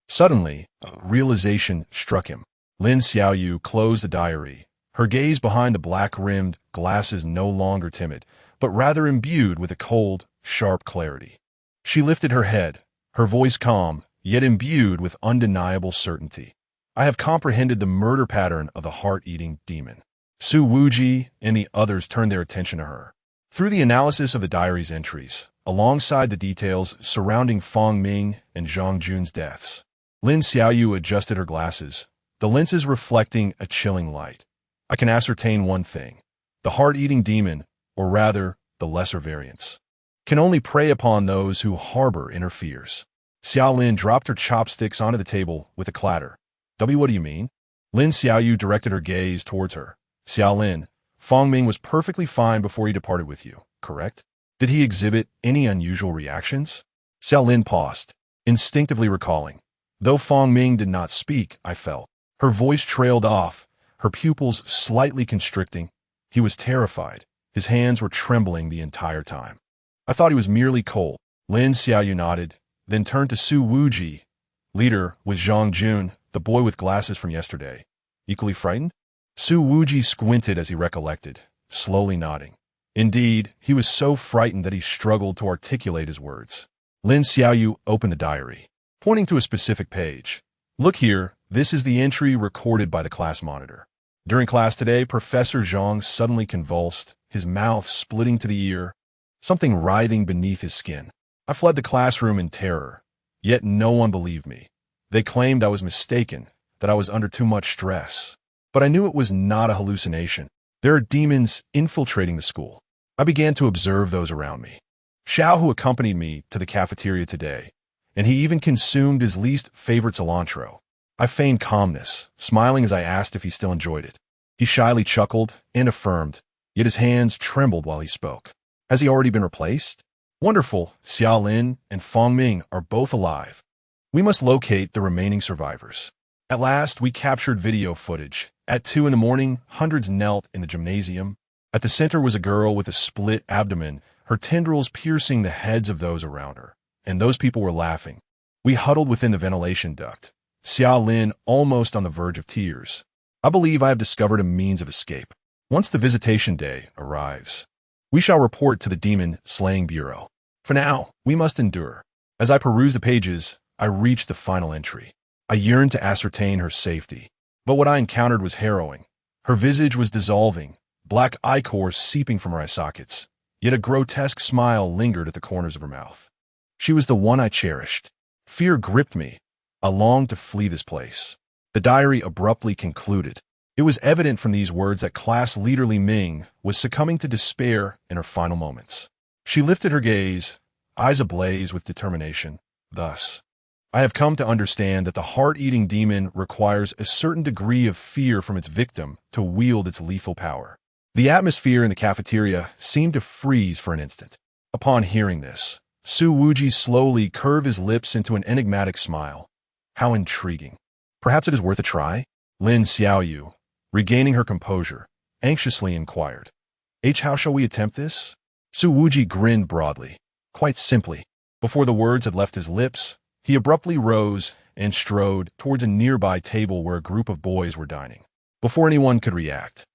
Suddenly, a realization struck him. Lin Xiaoyu closed the diary, her gaze behind the black-rimmed glasses no longer timid, but rather imbued with a cold, sharp clarity. She lifted her head, her voice calm, yet imbued with undeniable certainty. I have comprehended the murder pattern of the heart-eating demon. Su Wuji and the others turned their attention to her. Through the analysis of the diary's entries, alongside the details surrounding Fong Ming and Jiangcheng's deaths, Lin Xiaoyu adjusted her glasses, the lenses reflecting a chilling light. I can ascertain one thing. The heart-eating demon, or rather, the lesser variants, can only prey upon those who harbor inner fears. Xia Lin dropped her chopsticks onto the table with a clatter, What do you mean? Lin Xiaoyu directed her gaze towards her. Xiaolin, Fong Ming was perfectly fine before he departed with you, correct? Did he exhibit any unusual reactions? Xiaolin paused, instinctively recalling. Though Fong Ming did not speak, I felt. Her voice trailed off, her pupils slightly constricting. He was terrified. His hands were trembling the entire time. I thought he was merely cold. Lin Xiaoyu nodded, then turned to Su Wuji. Leader was Zhang Jun, the boy with glasses from yesterday. Equally frightened? Su Wuji squinted as he recollected, slowly nodding. Indeed, he was so frightened that he struggled to articulate his words. Lin Xiaoyu opened the diary, pointing to a specific page. Look here, this is the entry recorded by the class monitor. During class today, Professor Zhang suddenly convulsed, his mouth splitting to the ear, something writhing beneath his skin. I fled the classroom in terror, yet no one believed me. They claimed I was mistaken, that I was under too much stress. But I knew it was not a hallucination. There are demons infiltrating the school. I began to observe those around me. Xiao, who accompanied me to the cafeteria today, and he even consumed his least favorite cilantro. I feigned calmness, smiling as I asked if he still enjoyed it. He shyly chuckled and affirmed, yet his hands trembled while he spoke. Has he already been replaced? Wonderful, Xiaolin and Fong Ming are both alive. We must locate the remaining survivors. At last, we captured video footage. At 2 in the morning, hundreds knelt in the gymnasium. At the center was a girl with a split abdomen, her tendrils piercing the heads of those around her. And those people were laughing. We huddled within the ventilation duct, Xiaolin almost on the verge of tears. I believe I have discovered a means of escape. Once the visitation day arrives, we shall report to the Demon Slaying Bureau. For now, we must endure. As I perused the pages, I reached the final entry. I yearned to ascertain her safety. But what I encountered was harrowing. Her visage was dissolving, black ichors seeping from her eye sockets, yet a grotesque smile lingered at the corners of her mouth. She was the one I cherished. Fear gripped me. I longed to flee this place. The diary abruptly concluded. It was evident from these words that class leader Li Ming was succumbing to despair in her final moments. She lifted her gaze, eyes ablaze with determination. Thus, I have come to understand that the heart-eating demon requires a certain degree of fear from its victim to wield its lethal power. The atmosphere in the cafeteria seemed to freeze for an instant. Upon hearing this, Su Wuji slowly curved his lips into an enigmatic smile. How intriguing. Perhaps it is worth a try? Lin Xiaoyu, regaining her composure, anxiously inquired. How shall we attempt this? Su Wuji grinned broadly. Quite simply. Before the words had left his lips, he abruptly rose and strode towards a nearby table where a group of boys were dining. Before anyone could react,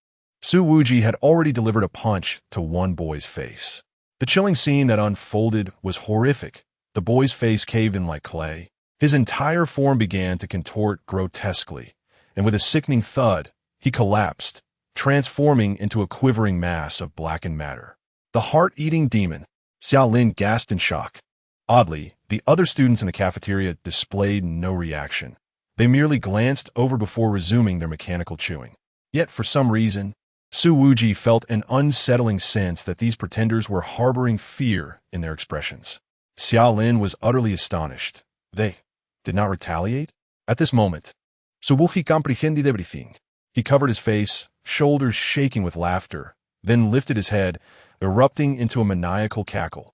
Su Wuji had already delivered a punch to one boy's face. The chilling scene that unfolded was horrific. The boy's face caved in like clay. His entire form began to contort grotesquely, and with a sickening thud, he collapsed, transforming into a quivering mass of blackened matter. The heart-eating demon. Xiaolin gasped in shock. Oddly, the other students in the cafeteria displayed no reaction. They merely glanced over before resuming their mechanical chewing. Yet, for some reason, Su Wuji felt an unsettling sense that these pretenders were harboring fear in their expressions. Xiaolin was utterly astonished. They did not retaliate? At this moment, Su Wuji comprehended everything. He covered his face, shoulders shaking with laughter, then lifted his head, erupting into a maniacal cackle.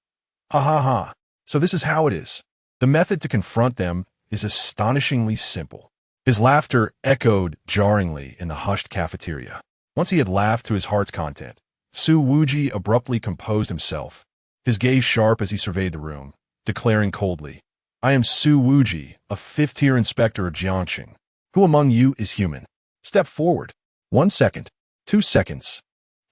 Ha ha ha. So this is how it is. The method to confront them is astonishingly simple. His laughter echoed jarringly in the hushed cafeteria. Once he had laughed to his heart's content, Su Wuji abruptly composed himself, his gaze sharp as he surveyed the room, declaring coldly, I am Su Wuji, a fifth-tier inspector of Jiangcheng. Who among you is human? Step forward. 1 second. 2 seconds.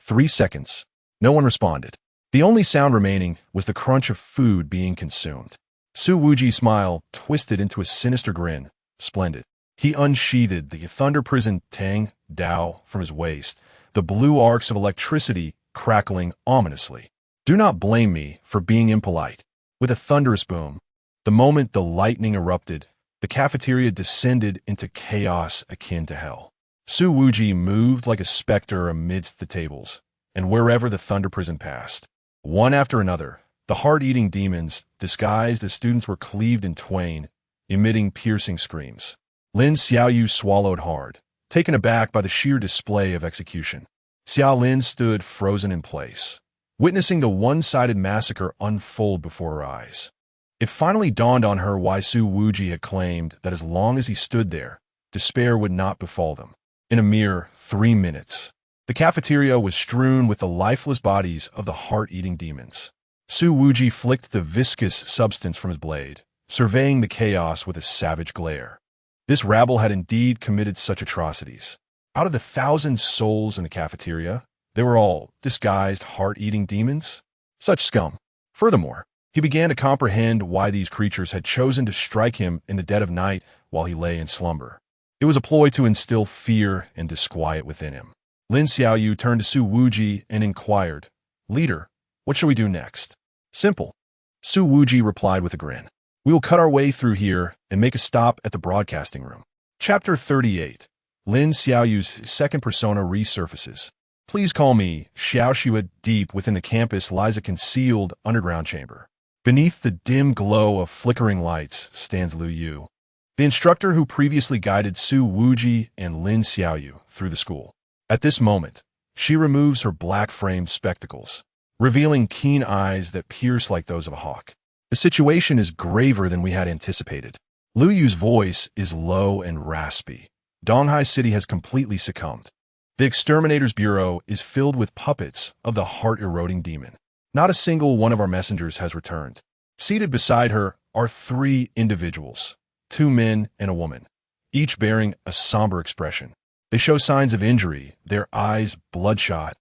3 seconds. No one responded. The only sound remaining was the crunch of food being consumed. Su Wuji's smile twisted into a sinister grin. Splendid. He unsheathed the thunder-prisoned Tang Dao from his waist, the blue arcs of electricity crackling ominously. Do not blame me for being impolite. With a thunderous boom, the moment the lightning erupted, the cafeteria descended into chaos akin to hell. Su Wuji moved like a specter amidst the tables, and wherever the thunder prison passed, one after another, the heart-eating demons, disguised as students, were cleaved in twain, emitting piercing screams. Lin Xiaoyu swallowed hard, taken aback by the sheer display of execution. Xiao Lin stood frozen in place, witnessing the one-sided massacre unfold before her eyes. It finally dawned on her why Su Wuji had claimed that as long as he stood there, despair would not befall them. In a mere 3 minutes, the cafeteria was strewn with the lifeless bodies of the heart-eating demons. Su Wuji flicked the viscous substance from his blade, surveying the chaos with a savage glare. This rabble had indeed committed such atrocities. Out of the 1,000 souls in the cafeteria, they were all disguised heart-eating demons? Such scum. Furthermore, he began to comprehend why these creatures had chosen to strike him in the dead of night while he lay in slumber. It was a ploy to instill fear and disquiet within him. Lin Xiaoyu turned to Su Wuji and inquired, "Leader, what shall we do next?" "Simple." Su Wuji replied with a grin. "We will cut our way through here and make a stop at the broadcasting room." Chapter 38. Lin Xiaoyu's second persona resurfaces. Please call me Xiaoxue. Deep within the campus lies a concealed underground chamber. Beneath the dim glow of flickering lights stands Lu Yu, the instructor who previously guided Su Wuji and Lin Xiaoyu through the school. At this moment, she removes her black-framed spectacles, revealing keen eyes that pierce like those of a hawk. The situation is graver than we had anticipated. Lu Yu's voice is low and raspy. Donghai City has completely succumbed. The Exterminator's Bureau is filled with puppets of the heart-eroding demon. Not a single one of our messengers has returned. Seated beside her are 3 individuals, 2 men and a woman, each bearing a somber expression. They show signs of injury, their eyes bloodshot,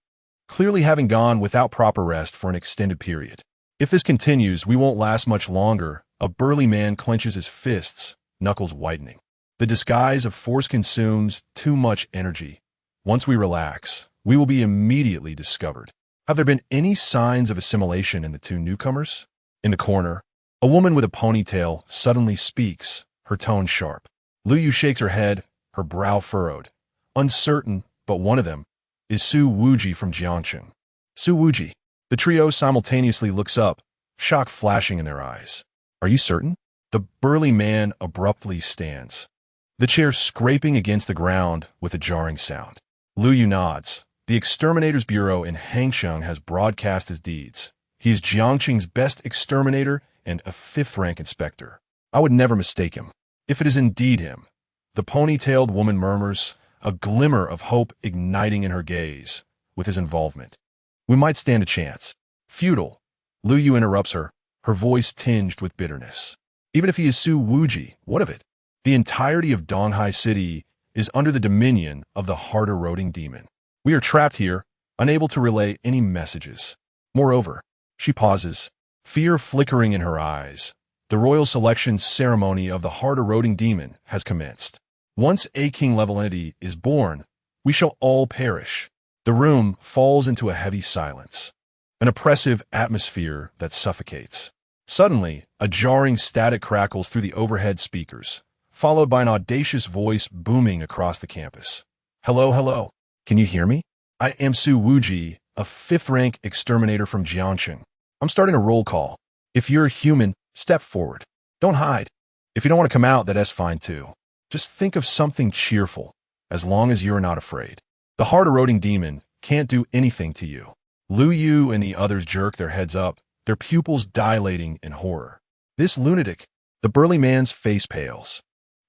clearly having gone without proper rest for an extended period. If this continues, we won't last much longer. A burly man clenches his fists, knuckles whitening. The disguise of force consumes too much energy. Once we relax, we will be immediately discovered. Have there been any signs of assimilation in the 2 newcomers? In the corner, a woman with a ponytail suddenly speaks, her tone sharp. Lu Yu shakes her head, her brow furrowed. Uncertain, but one of them is Su Wuji from Jiangcheng. Su Wuji. The trio simultaneously looks up, shock flashing in their eyes. Are you certain? The burly man abruptly stands, the chair scraping against the ground with a jarring sound. Lu Yu nods. The Exterminator's Bureau in Hangsheng has broadcast his deeds. He is Jiangcheng's best exterminator and a 5th-rank inspector. I would never mistake him. If it is indeed him, the ponytailed woman murmurs, a glimmer of hope igniting in her gaze with his involvement. We might stand a chance. Futile. Lu Yu interrupts her, her voice tinged with bitterness. Even if he is Su Wuji, what of it? The entirety of Donghai City is under the dominion of the heart-eroding demon. We are trapped here, unable to relay any messages. Moreover, she pauses, fear flickering in her eyes. The royal selection ceremony of the heart-eroding demon has commenced. Once a king-level entity is born, we shall all perish. The room falls into a heavy silence, an oppressive atmosphere that suffocates. Suddenly, a jarring static crackles through the overhead speakers, followed by an audacious voice booming across the campus. Hello, hello. Can you hear me? I am Su Wuji, a 5th-rank exterminator from Jiangcheng. I'm starting a roll call. If you're a human, step forward. Don't hide. If you don't want to come out, that's fine too. Just think of something cheerful, as long as you're not afraid. The heart-eroding demon can't do anything to you. Lu Yu and the others jerk their heads up, their pupils dilating in horror. This lunatic, the burly man's face pales.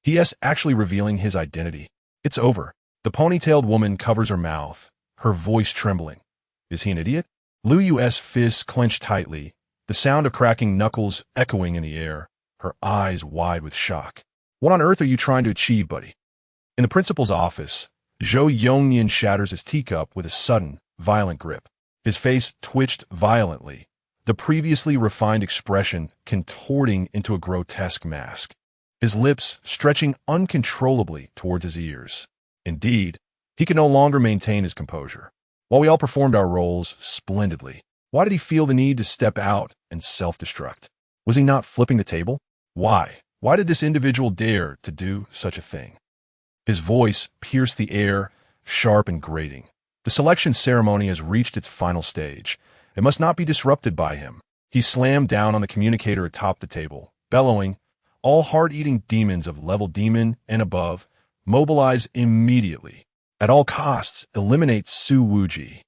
He is actually revealing his identity. It's over. The ponytailed woman covers her mouth, her voice trembling. Is he an idiot? Lu Yu's fists clench tightly, the sound of cracking knuckles echoing in the air, her eyes wide with shock. What on earth are you trying to achieve, buddy? In the principal's office, Zhou Yongnian shatters his teacup with a sudden, violent grip. His face twitched violently, the previously refined expression contorting into a grotesque mask, his lips stretching uncontrollably towards his ears. Indeed, he could no longer maintain his composure. While we all performed our roles splendidly, why did he feel the need to step out and self-destruct? Was he not flipping the table? Why? Why did this individual dare to do such a thing? His voice pierced the air, sharp and grating. The selection ceremony has reached its final stage. It must not be disrupted by him. He slammed down on the communicator atop the table, bellowing, All heart-eating demons of level demon and above, mobilize immediately. At all costs, eliminate Su Wuji.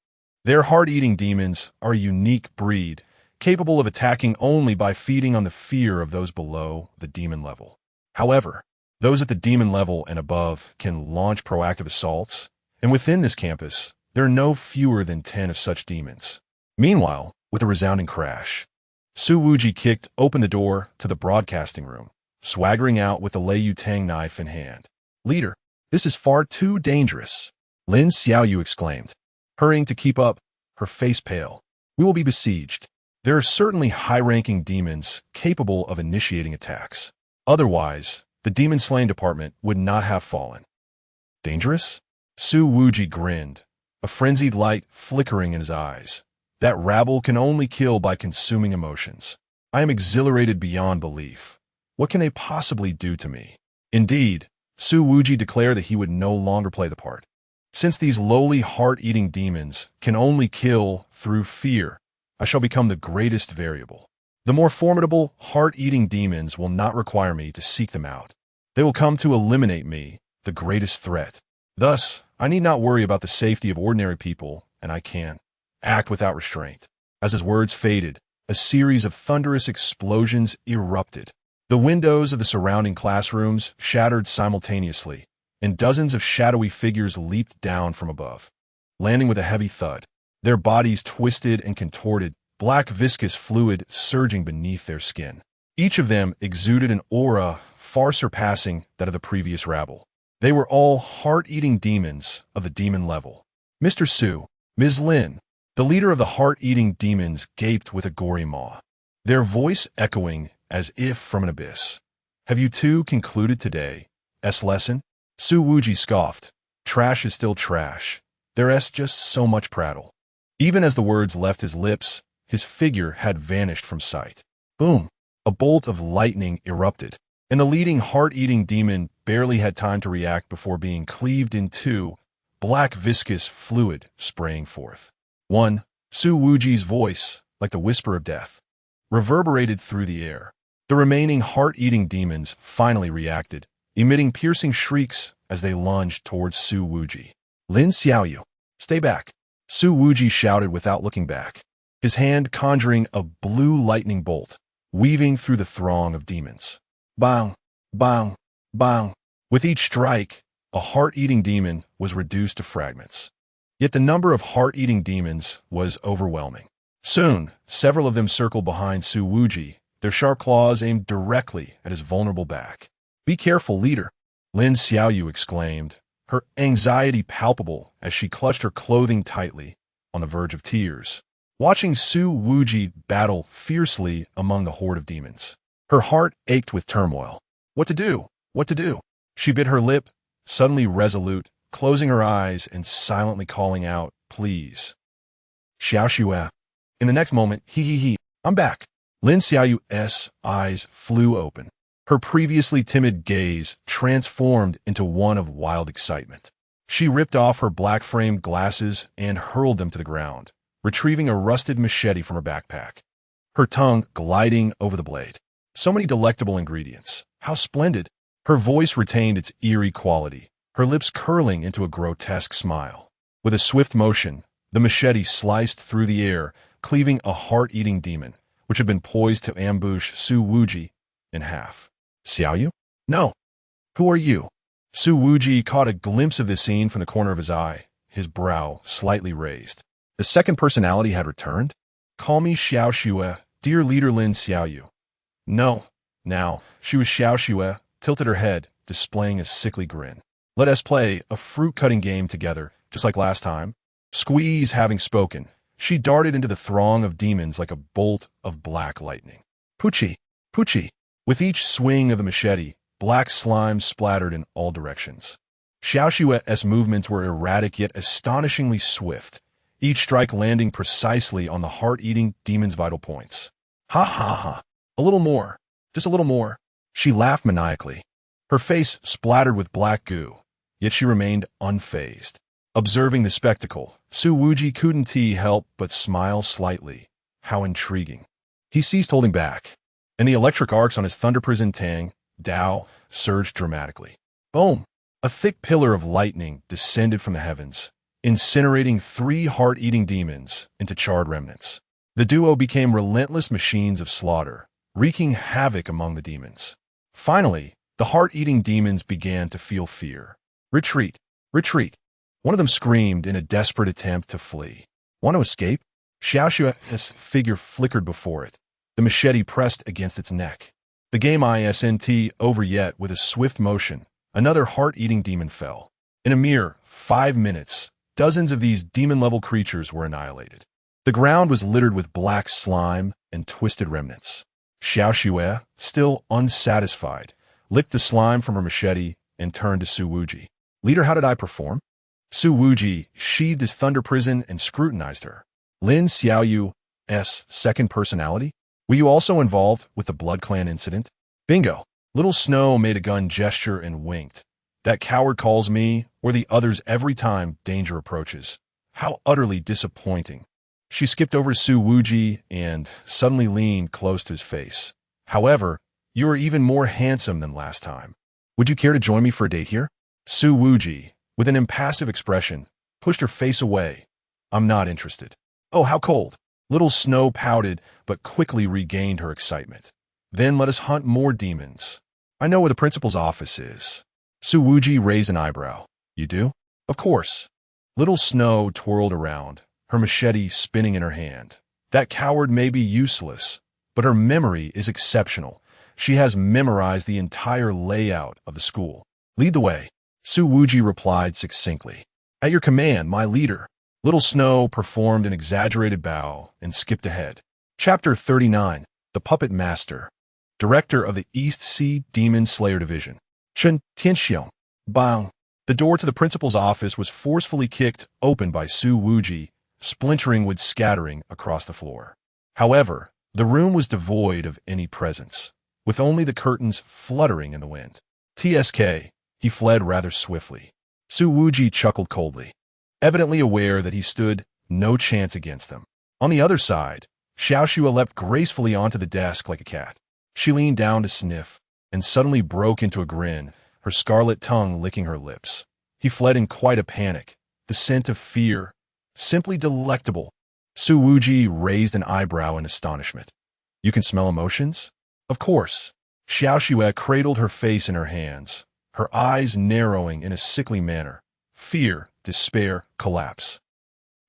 Their heart-eating demons are a unique breed, capable of attacking only by feeding on the fear of those below the demon level. However, those at the demon level and above can launch proactive assaults, and within this campus, there are no fewer than 10 of such demons. Meanwhile, with a resounding crash, Su Wuji kicked open the door to the broadcasting room, swaggering out with the Lei Yutang knife in hand. "Leader, this is far too dangerous," Lin Xiaoyu exclaimed, hurrying to keep up, her face pale. "We will be besieged. There are certainly high-ranking demons capable of initiating attacks. Otherwise, the demon slaying department would not have fallen." "Dangerous?" Su Wuji grinned, a frenzied light flickering in his eyes. "That rabble can only kill by consuming emotions. I am exhilarated beyond belief. What can they possibly do to me?" Indeed, Su Wuji declared that he would no longer play the part. "Since these lowly heart-eating demons can only kill through fear, I shall become the greatest variable. The more formidable heart-eating demons will not require me to seek them out. They will come to eliminate me, the greatest threat. Thus, I need not worry about the safety of ordinary people, and I can act without restraint." As his words faded, a series of thunderous explosions erupted. The windows of the surrounding classrooms shattered simultaneously, and dozens of shadowy figures leaped down from above, landing with a heavy thud. Their bodies twisted and contorted, black viscous fluid surging beneath their skin. Each of them exuded an aura far surpassing that of the previous rabble. They were all heart-eating demons of the demon level. "Mr. Su, Ms. Lin," the leader of the heart-eating demons gaped with a gory maw, their voice echoing as if from an abyss. "Have you two concluded today's lesson?" Su Wuji scoffed. "Trash is still trash. There's just so much prattle." Even as the words left his lips, his figure had vanished from sight. Boom! A bolt of lightning erupted, and the leading heart-eating demon barely had time to react before being cleaved in two, black viscous fluid spraying forth. One, Su Wuji's voice, like the whisper of death, reverberated through the air. The remaining heart-eating demons finally reacted, emitting piercing shrieks as they lunged towards Su Wuji. "Lin Xiaoyu, stay back," Su Wuji shouted without looking back, his hand conjuring a blue lightning bolt, weaving through the throng of demons. Bang! Bang! Bang! With each strike, a heart-eating demon was reduced to fragments. Yet the number of heart-eating demons was overwhelming. Soon, several of them circled behind Su Wuji, their sharp claws aimed directly at his vulnerable back. "Be careful, leader," Lin Xiaoyu exclaimed, her anxiety palpable as she clutched her clothing tightly, on the verge of tears, watching Su Wuji battle fiercely among the horde of demons. Her heart ached with turmoil. What to do? What to do? She bit her lip, suddenly resolute, closing her eyes and silently calling out, "Please." "Xiao Xue." In the next moment, he, "I'm back." Lin Xiaoyu's eyes flew open. Her previously timid gaze transformed into one of wild excitement. She ripped off her black-framed glasses and hurled them to the ground, retrieving a rusted machete from her backpack, her tongue gliding over the blade. So many delectable ingredients. How splendid! Her voice retained its eerie quality, her lips curling into a grotesque smile. With a swift motion, the machete sliced through the air, cleaving a heart-eating demon, which had been poised to ambush Su Wuji, in half. "Xiaoyu? No. Who are you?" Su Wuji caught a glimpse of this scene from the corner of his eye, his brow slightly raised. The second personality had returned? "Call me Xiao Xue, dear leader Lin Xiaoyu." "No." Now, she was Xiao Xue, tilted her head, displaying a sickly grin. "Let us play a fruit-cutting game together, just like last time." Squeeze having spoken, she darted into the throng of demons like a bolt of black lightning. "Puchi! Puchi!" With each swing of the machete, black slime splattered in all directions. Xiao Xue's movements were erratic yet astonishingly swift, each strike landing precisely on the heart-eating demon's vital points. "Ha ha ha! A little more, just a little more." She laughed maniacally. Her face splattered with black goo, yet she remained unfazed. Observing the spectacle, Su Wuji couldn't help but smile slightly. How intriguing. He ceased holding back, and the electric arcs on his thunder prison tang Tao surged dramatically. Boom! A thick pillar of lightning descended from the heavens, incinerating 3 heart-eating demons into charred remnants. The duo became relentless machines of slaughter, wreaking havoc among the demons. Finally, the heart-eating demons began to feel fear. Retreat! Retreat! One of them screamed in a desperate attempt to flee. Want to escape? Xiaoxue's figure flickered before it. The machete pressed against its neck. The game isn't over yet. With a swift motion, another heart-eating demon fell. In a mere 5 minutes, dozens of these demon-level creatures were annihilated. The ground was littered with black slime and twisted remnants. Xiaoxue, still unsatisfied, licked the slime from her machete and turned to Su Wuji. Leader, how did I perform? Su Wuji sheathed his thunder prison and scrutinized her. Lin Xiaoyu's second personality? Were you also involved with the Blood Clan incident? Bingo. Little Snow made a gun gesture and winked. That coward calls me or the others every time danger approaches. How utterly disappointing. She skipped over to Su Wuji and suddenly leaned close to his face. However, you are even more handsome than last time. Would you care to join me for a date here? Su Wuji, with an impassive expression, pushed her face away. I'm not interested. Oh, how cold. Little Snow pouted, but quickly regained her excitement. Then let us hunt more demons. I know where the principal's office is. Su Wuji raised an eyebrow. You do? Of course. Little Snow twirled around, her machete spinning in her hand. That coward may be useless, but her memory is exceptional. She has memorized the entire layout of the school. Lead the way. Su Wuji replied succinctly. At your command, my leader. Little Snow performed an exaggerated bow and skipped ahead. Chapter 39. The Puppet Master. Director of the East Sea Demon Slayer Division. Chen Tianxiong. Bang. The door to the principal's office was forcefully kicked open by Su Wuji, splintering wood scattering across the floor. However, the room was devoid of any presence, with only the curtains fluttering in the wind. TSK. He fled rather swiftly. Su Wuji chuckled coldly, evidently aware that he stood no chance against them. On the other side, Xiaoxue leapt gracefully onto the desk like a cat. She leaned down to sniff, and suddenly broke into a grin, her scarlet tongue licking her lips. He fled in quite a panic, the scent of fear, simply delectable. Su Wuji raised an eyebrow in astonishment. You can smell emotions? Of course. Xiaoxue cradled her face in her hands, her eyes narrowing in a sickly manner. Fear, despair, collapse.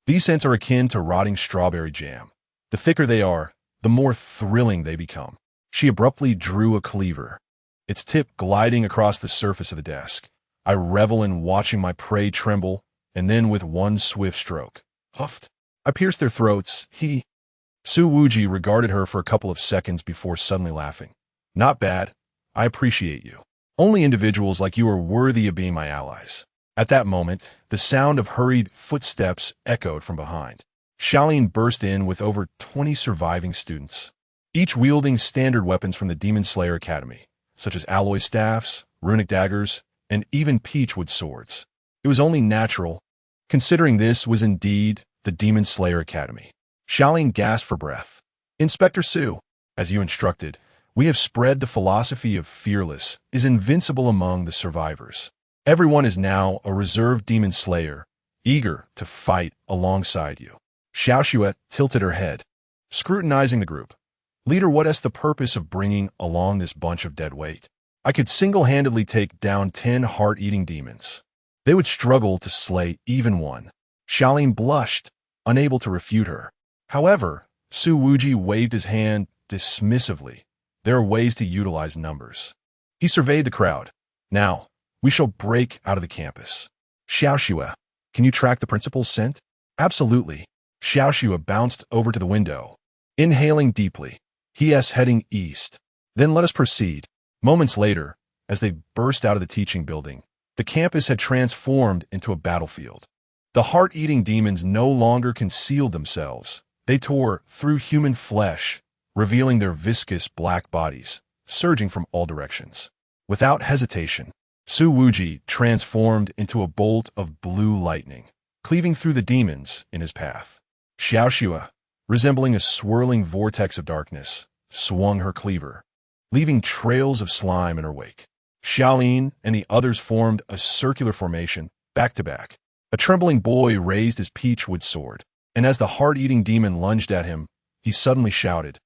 These scents are akin to rotting strawberry jam. The thicker they are, the more thrilling they become. She abruptly drew a cleaver, its tip gliding across the surface of the desk. I revel in watching my prey tremble, and then with one swift stroke, huffed, I pierced their throats. Su Wuji regarded her for a couple of seconds before suddenly laughing. Not bad. I appreciate you. Only individuals like you are worthy of being my allies. At that moment, the sound of hurried footsteps echoed from behind. Shaolin burst in with over 20 surviving students, each wielding standard weapons from the Demon Slayer Academy, such as alloy staffs, runic daggers, and even peachwood swords. It was only natural, considering this was indeed the Demon Slayer Academy. Shaolin gasped for breath. Inspector Su, as you instructed, we have spread the philosophy of fearless is invincible among the survivors. Everyone is now a reserve demon slayer, eager to fight alongside you. Xiaoxue tilted her head, scrutinizing the group. Leader, what is the purpose of bringing along this bunch of dead weight? I could single-handedly take down 10 heart-eating demons. They would struggle to slay even one. Shaolin blushed, unable to refute her. However, Su Wuji waved his hand dismissively. There are ways to utilize numbers. He surveyed the crowd. Now, we shall break out of the campus. Xiaoxue, can you track the principal's scent? Absolutely. Xiaoxue bounced over to the window, inhaling deeply. He is heading east. Then let us proceed. Moments later, as they burst out of the teaching building, the campus had transformed into a battlefield. The heart-eating demons no longer concealed themselves. They tore through human flesh, revealing their viscous black bodies, surging from all directions. Without hesitation, Su Wuji transformed into a bolt of blue lightning, cleaving through the demons in his path. Xiaoxue, resembling a swirling vortex of darkness, swung her cleaver. leaving trails of slime in her wake. Xiaolin and the others formed a circular formation, back to back. A trembling boy raised his peachwood sword, and as the heart-eating demon lunged at him, he suddenly shouted,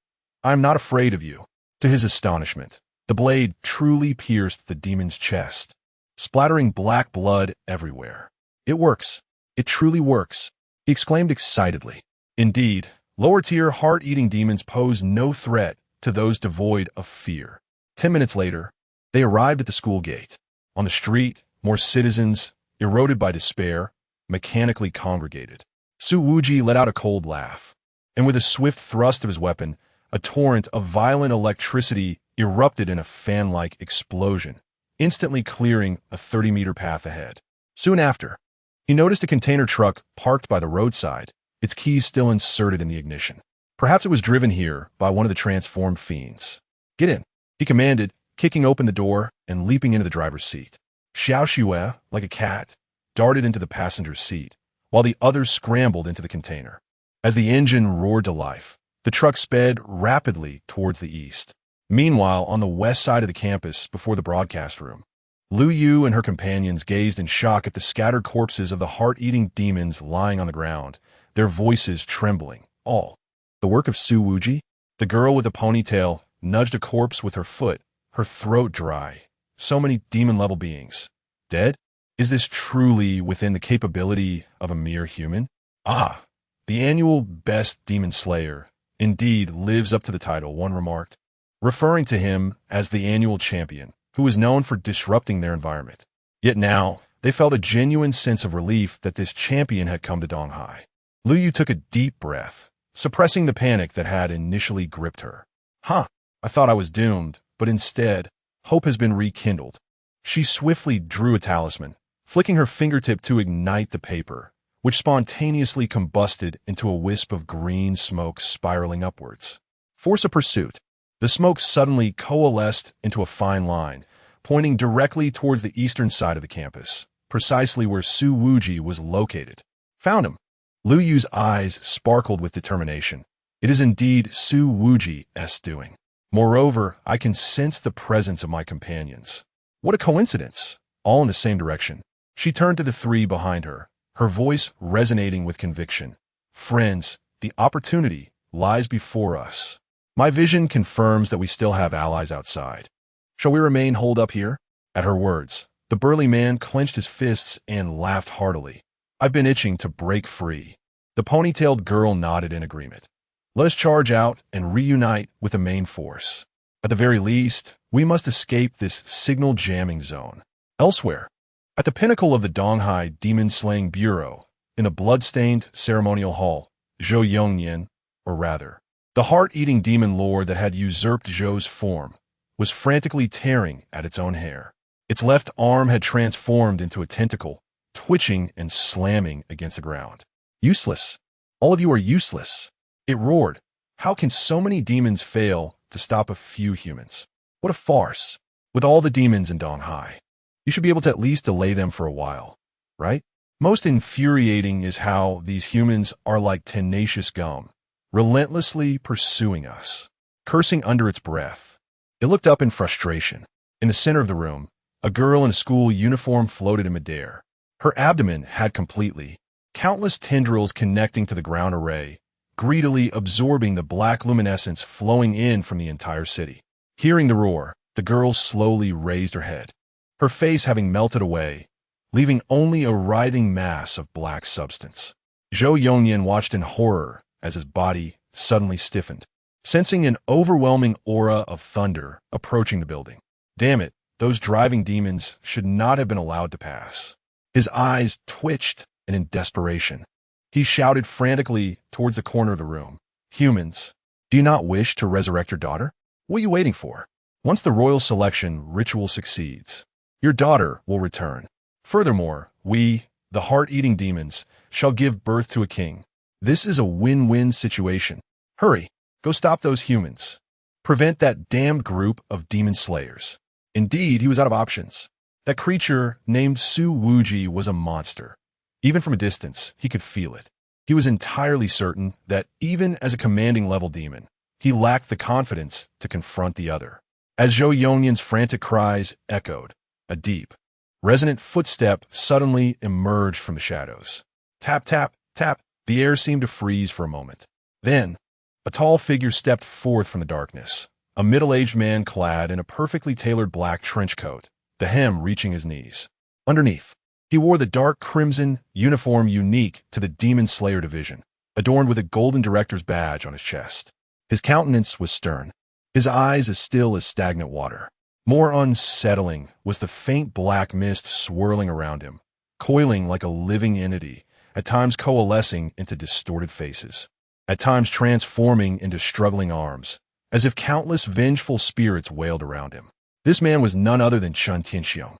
"I am not afraid of you." To his astonishment, the blade truly pierced the demon's chest, splattering black blood everywhere. "It works. It truly works," he exclaimed excitedly. Indeed, lower-tier heart-eating demons pose no threat to those devoid of fear. 10 minutes later, they arrived at the school gate. On the street, more citizens, eroded by despair, mechanically congregated. Su Wuji let out a cold laugh, and with a swift thrust of his weapon, a torrent of violent electricity erupted in a fan-like explosion, instantly clearing a 30-meter path ahead. Soon after, he noticed a container truck parked by the roadside, its keys still inserted in the ignition. Perhaps it was driven here by one of the transformed fiends. "Get in," he commanded, kicking open the door and leaping into the driver's seat. Xiao Xue, like a cat, darted into the passenger's seat, while the others scrambled into the container. As the engine roared to life, the truck sped rapidly towards the east. Meanwhile, on the west side of the campus, before the broadcast room, Lu Yu and her companions gazed in shock at the scattered corpses of the heart-eating demons lying on the ground, their voices trembling. All the work of Su Wuji? The girl with the ponytail nudged a corpse with her foot, her throat dry. So many demon-level beings. Dead? Is this truly within the capability of a mere human? Ah, the annual Best Demon Slayer indeed lives up to the title, one remarked, referring to him as the annual champion, who was known for disrupting their environment. Yet now, they felt a genuine sense of relief that this champion had come to Donghai. Lu Yu took a deep breath, suppressing the panic that had initially gripped her. I thought I was doomed, but instead, hope has been rekindled. She swiftly drew a talisman, flicking her fingertip to ignite the paper, which spontaneously combusted into a wisp of green smoke spiraling upwards. Force of pursuit. The smoke suddenly coalesced into a fine line, pointing directly towards the eastern side of the campus, precisely where Su Wuji was located. Found him. Lu Yu's eyes sparkled with determination. It is indeed Su Wuji's doing. Moreover, I can sense the presence of my companions. What a coincidence! All in the same direction. She turned to the three behind her, her voice resonating with conviction. Friends, the opportunity lies before us. My vision confirms that we still have allies outside. Shall we remain holed up here? At her words, the burly man clenched his fists and laughed heartily. I've been itching to break free. The ponytailed girl nodded in agreement. Let us charge out and reunite with the main force. At the very least, we must escape this signal jamming zone. Elsewhere, at the pinnacle of the Donghai Demon-Slaying Bureau, in the blood-stained ceremonial hall, Zhou Yongnian, or rather, the heart-eating demon lord that had usurped Zhou's form, was frantically tearing at its own hair. Its left arm had transformed into a tentacle, twitching and slamming against the ground. Useless. All of you are useless. It roared. How can so many demons fail to stop a few humans? What a farce. With all the demons in Donghai, you should be able to at least delay them for a while, right? Most infuriating is how these humans are like tenacious gum, relentlessly pursuing us, cursing under its breath. It looked up in frustration. In the center of the room, a girl in a school uniform floated in midair. Her abdomen had completely, countless tendrils connecting to the ground array, greedily absorbing the black luminescence flowing in from the entire city. Hearing the roar, the girl slowly raised her head, her face having melted away, leaving only a writhing mass of black substance. Zhou Yongnian watched in horror as his body suddenly stiffened, sensing an overwhelming aura of thunder approaching the building. Damn it, those driving demons should not have been allowed to pass. His eyes twitched, and in desperation, he shouted frantically towards the corner of the room. Humans, do you not wish to resurrect your daughter? What are you waiting for? Once the royal selection ritual succeeds, your daughter will return. Furthermore, we, the heart-eating demons, shall give birth to a king. This is a win-win situation. Hurry, go stop those humans. Prevent that damned group of demon slayers. Indeed, he was out of options. That creature named Su Wuji was a monster. Even from a distance, he could feel it. He was entirely certain that even as a commanding level demon, he lacked the confidence to confront the other. As Zhou Yongnian's frantic cries echoed, a deep, resonant footstep suddenly emerged from the shadows. Tap, tap, tap. The air seemed to freeze for a moment. Then, a tall figure stepped forth from the darkness, a middle-aged man clad in a perfectly tailored black trench coat, the hem reaching his knees. Underneath, he wore the dark crimson uniform unique to the Demon Slayer division, adorned with a golden director's badge on his chest. His countenance was stern, his eyes as still as stagnant water. More unsettling was the faint black mist swirling around him, coiling like a living entity, at times coalescing into distorted faces, at times transforming into struggling arms, as if countless vengeful spirits wailed around him. This man was none other than Chen Tianxiong,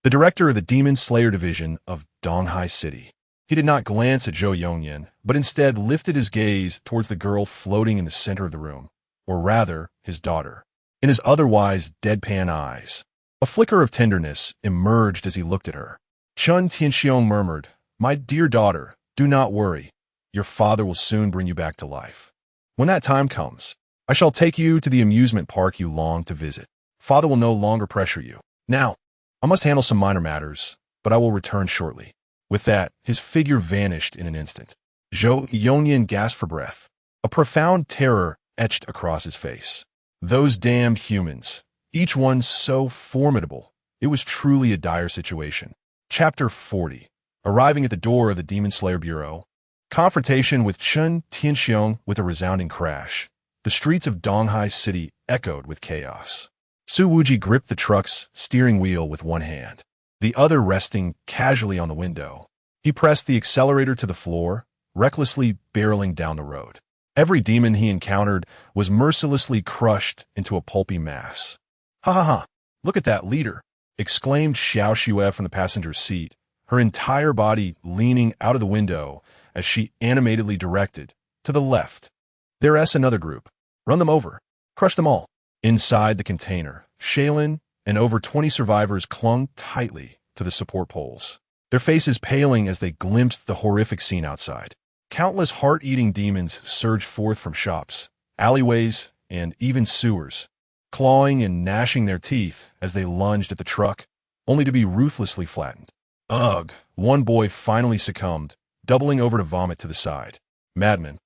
the director of the Demon Slayer division of Donghai City. He did not glance at Zhou Yongnian, but instead lifted his gaze towards the girl floating in the center of the room, or rather, his daughter. In his otherwise deadpan eyes, a flicker of tenderness emerged as he looked at her. Chen Tianxiong murmured, "My dear daughter, do not worry. Your father will soon bring you back to life. When that time comes, I shall take you to the amusement park you long to visit. Father will no longer pressure you. Now, I must handle some minor matters, but I will return shortly." With that, his figure vanished in an instant. Zhou Yongnian gasped for breath. A profound terror etched across his face. Those damned humans, each one so formidable. It was truly a dire situation. Chapter 40. Arriving at the door of the Demon Slayer Bureau. Confrontation with Chen Tianxiong with a resounding crash. The streets of Donghai City echoed with chaos. Su Wuji gripped the truck's steering wheel with one hand, the other resting casually on the window. He pressed the accelerator to the floor, recklessly barreling down the road. Every demon he encountered was mercilessly crushed into a pulpy mass. "Ha ha ha! Look at that leader!" exclaimed Xiao Xue from the passenger seat, her entire body leaning out of the window as she animatedly directed, "To the left. There's another group. Run them over. Crush them all." Inside the container, Shaylin and over 20 survivors clung tightly to the support poles, their faces paling as they glimpsed the horrific scene outside. Countless heart-eating demons surged forth from shops, alleyways, and even sewers, clawing and gnashing their teeth as they lunged at the truck, only to be ruthlessly flattened. Ugh! One boy finally succumbed, doubling over to vomit to the side. "Madmen.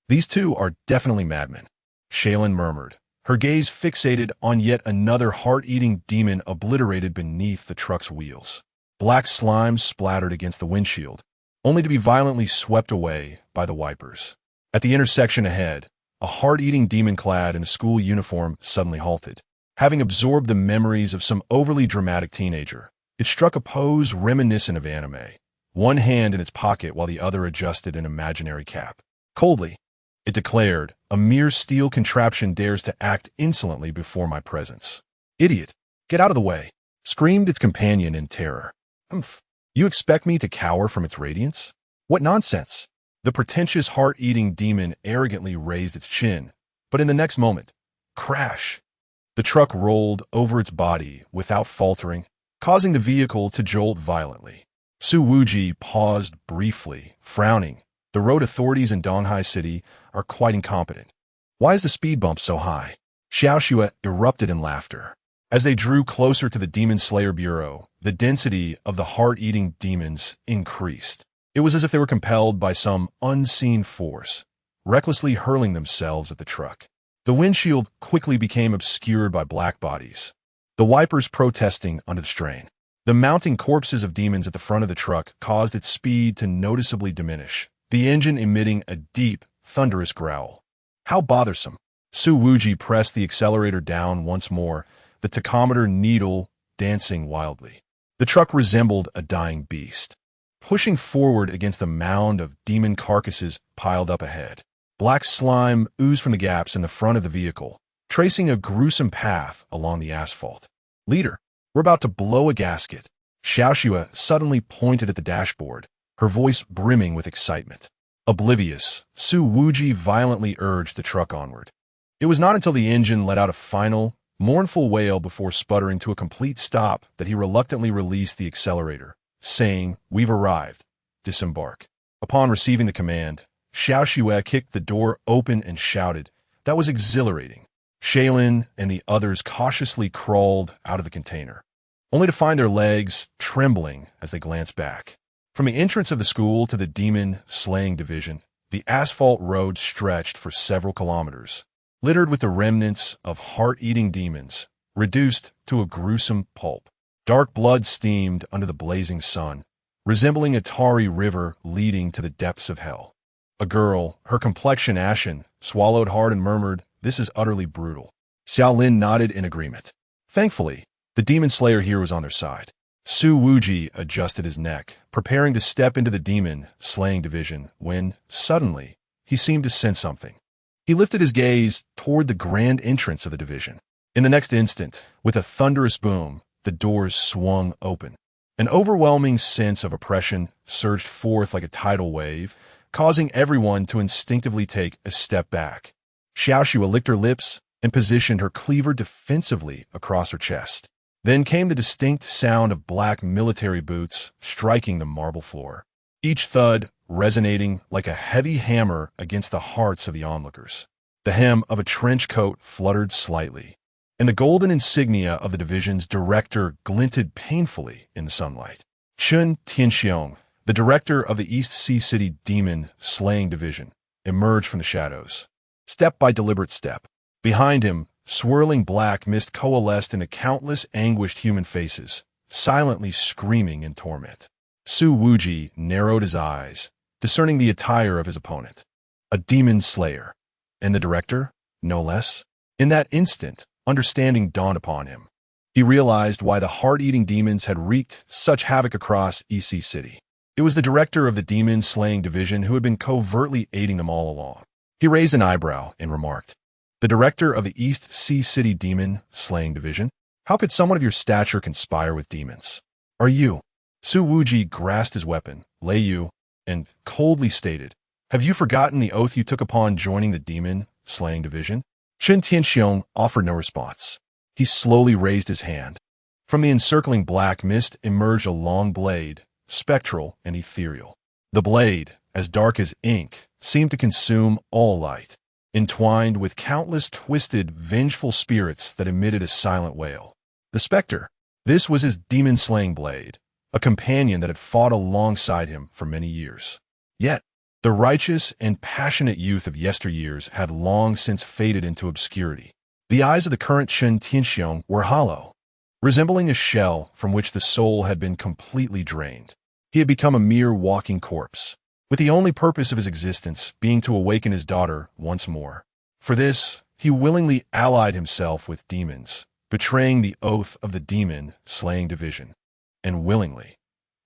These two are definitely madmen," Shaylin murmured, her gaze fixated on yet another heart-eating demon obliterated beneath the truck's wheels. Black slime splattered against the windshield, only to be violently swept away by the wipers. At the intersection ahead, a heart-eating demon clad in a school uniform suddenly halted. Having absorbed the memories of some overly dramatic teenager, it struck a pose reminiscent of anime, one hand in its pocket while the other adjusted an imaginary cap. Coldly, it declared, "A mere steel contraption dares to act insolently before my presence. Idiot, get out of the way," screamed its companion in terror. "Humph. You expect me to cower from its radiance? What nonsense!" The pretentious heart-eating demon arrogantly raised its chin, but in the next moment, crash! The truck rolled over its body without faltering, causing the vehicle to jolt violently. Su Wuji paused briefly, frowning. The road authorities in Donghai City are quite incompetent. Why is the speed bump so high? Xiao Xue erupted in laughter. As they drew closer to the Demon Slayer Bureau, the density of the heart-eating demons increased. It was as if they were compelled by some unseen force, recklessly hurling themselves at the truck. The windshield quickly became obscured by black bodies, the wipers protesting under the strain. The mounting corpses of demons at the front of the truck caused its speed to noticeably diminish, the engine emitting a deep, thunderous growl. How bothersome! Su Wuji pressed the accelerator down once more, the tachometer needle dancing wildly. The truck resembled a dying beast, pushing forward against the mound of demon carcasses piled up ahead. Black slime oozed from the gaps in the front of the vehicle, tracing a gruesome path along the asphalt. "Leader, we're about to blow a gasket." Xiao Xue suddenly pointed at the dashboard, her voice brimming with excitement. Oblivious, Su Wuji violently urged the truck onward. It was not until the engine let out a final, mournful wail before sputtering to a complete stop that he reluctantly released the accelerator, saying, "We've arrived. Disembark." Upon receiving the command, Xiao Xue kicked the door open and shouted, "That was exhilarating. Shaylin and the others cautiously crawled out of the container, only to find their legs trembling as they glanced back. From the entrance of the school to the demon-slaying division, the asphalt road stretched for several kilometers, littered with the remnants of heart-eating demons, reduced to a gruesome pulp. Dark blood steamed under the blazing sun, resembling a tarry river leading to the depths of hell. A girl, her complexion ashen, swallowed hard and murmured, "This is utterly brutal." Xiaolin nodded in agreement. Thankfully, the demon slayer here was on their side. Su Wuji adjusted his neck, preparing to step into the demon-slaying division, when, suddenly, he seemed to sense something. He lifted his gaze toward the grand entrance of the division. In the next instant, with a thunderous boom, the doors swung open. An overwhelming sense of oppression surged forth like a tidal wave, causing everyone to instinctively take a step back. Xiaoxua licked her lips and positioned her cleaver defensively across her chest. Then came the distinct sound of black military boots striking the marble floor, each thud resonating like a heavy hammer against the hearts of the onlookers. The hem of a trench coat fluttered slightly, and the golden insignia of the division's director glinted painfully in the sunlight. Chun Tianxiong, the director of the East Sea City Demon-Slaying Division, emerged from the shadows, step by deliberate step. Behind him, swirling black mist coalesced into countless anguished human faces, silently screaming in torment. Su Wuji narrowed his eyes, discerning the attire of his opponent. A demon slayer. And the director, no less. In that instant, understanding dawned upon him. He realized why the heart-eating demons had wreaked such havoc across EC City. It was the director of the demon-slaying division who had been covertly aiding them all along. He raised an eyebrow and remarked, "The director of the East Sea City Demon-Slaying Division? How could someone of your stature conspire with demons? Are you?" Su Wuji grasped his weapon, "Lei Yu," and coldly stated, "Have you forgotten the oath you took upon joining the Demon-Slaying Division?" Chen Tianxiong offered no response. He slowly raised his hand. From the encircling black mist emerged a long blade, spectral and ethereal. The blade, as dark as ink, seemed to consume all light, entwined with countless twisted, vengeful spirits that emitted a silent wail. The specter. This was his demon-slaying blade, a companion that had fought alongside him for many years. Yet, the righteous and passionate youth of yesteryears had long since faded into obscurity. The eyes of the current Chen Tianxiong were hollow, resembling a shell from which the soul had been completely drained. He had become a mere walking corpse, with the only purpose of his existence being to awaken his daughter once more. For this, he willingly allied himself with demons, betraying the oath of the demon-slaying division, and willingly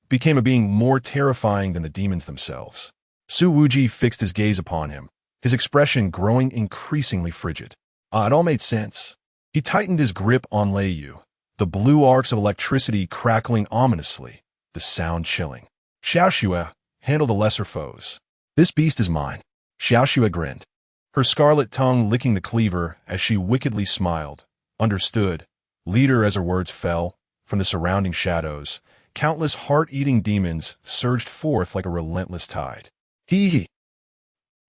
became a being more terrifying than the demons themselves. Su Wuji fixed his gaze upon him, his expression growing increasingly frigid. It all made sense. He tightened his grip on Lei Yu, the blue arcs of electricity crackling ominously, the sound chilling. Xiaoxua, handle the lesser foes. This beast is mine. Xiaoxua grinned, her scarlet tongue licking the cleaver as she wickedly smiled. Understood, leader as her words fell, from the surrounding shadows, countless heart-eating demons surged forth like a relentless tide. Hee!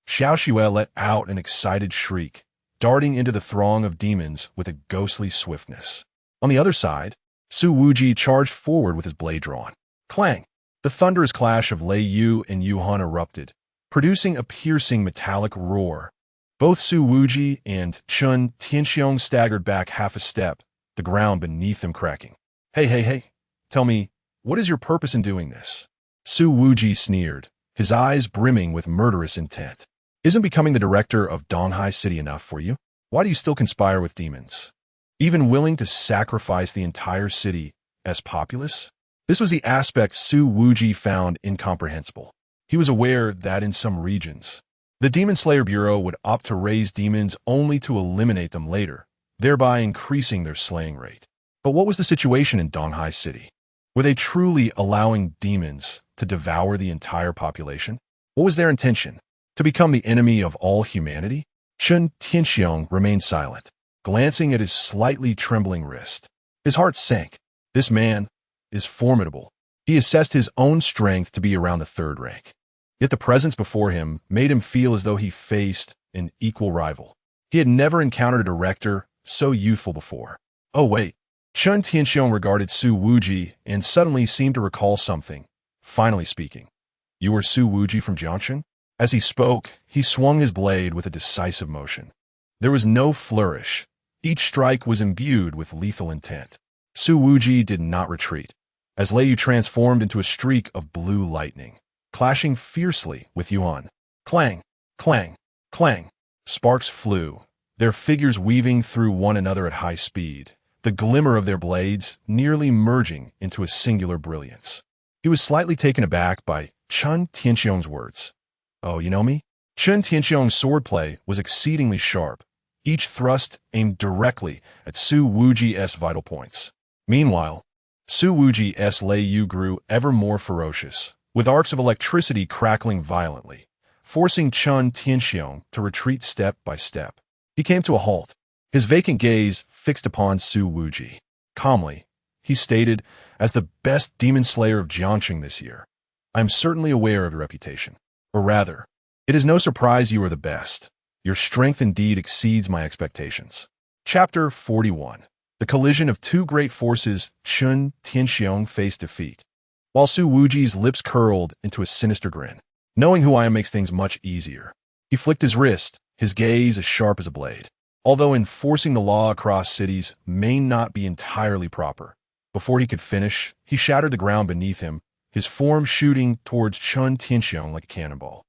Xiaoxua let out an excited shriek, darting into the throng of demons with a ghostly swiftness. On the other side, Su Wuji charged forward with his blade drawn. Clang! The thunderous clash of Lei Yu and Yu Han erupted, producing a piercing metallic roar. Both Su Wuji and Chun Tianxiong staggered back half a step, the ground beneath them cracking. Hey. Tell me, what is your purpose in doing this? Su Wuji sneered, his eyes brimming with murderous intent. Isn't becoming the director of Donghai City enough for you? Why do you still conspire with demons? Even willing to sacrifice the entire city as populace? This was the aspect Su Wuji found incomprehensible. He was aware that in some regions, the Demon Slayer Bureau would opt to raise demons only to eliminate them later, thereby increasing their slaying rate. But what was the situation in Donghai City? Were they truly allowing demons to devour the entire population? What was their intention? To become the enemy of all humanity? Chun Tianxiong remained silent, glancing at his slightly trembling wrist. His heart sank. This man is formidable. He assessed his own strength to be around the third rank. Yet the presence before him made him feel as though he faced an equal rival. He had never encountered a director so youthful before. Oh wait. Chen Tianxiong regarded Su Wuji and suddenly seemed to recall something, finally speaking. You are Su Wuji from Jiangcheng? As he spoke, he swung his blade with a decisive motion. There was no flourish. Each strike was imbued with lethal intent. Su Wuji did not retreat, as Lei Yu transformed into a streak of blue lightning, clashing fiercely with Yuan. Clang, clang, clang. Sparks flew, their figures weaving through one another at high speed, the glimmer of their blades nearly merging into a singular brilliance. He was slightly taken aback by Chen Tianxiong's words. Oh, you know me? Chen Tianxiong's swordplay was exceedingly sharp, each thrust aimed directly at Su Wuji's vital points. Meanwhile, Su Wuji's Lei Yu grew ever more ferocious, with arcs of electricity crackling violently, forcing Chen Tianxiong to retreat step by step. He came to a halt, his vacant gaze fixed upon Su Wuji. Calmly, he stated, as the best demon slayer of Jiangcheng this year, I am certainly aware of your reputation. Or rather, it is no surprise you are the best. Your strength indeed exceeds my expectations. Chapter 41. The collision of two great forces. Chen Tianxiong faced defeat, while Su Wuji's lips curled into a sinister grin. Knowing who I am makes things much easier. He flicked his wrist, his gaze as sharp as a blade. Although enforcing the law across cities may not be entirely proper, before he could finish, he shattered the ground beneath him, his form shooting towards Chen Tianxiong like a cannonball.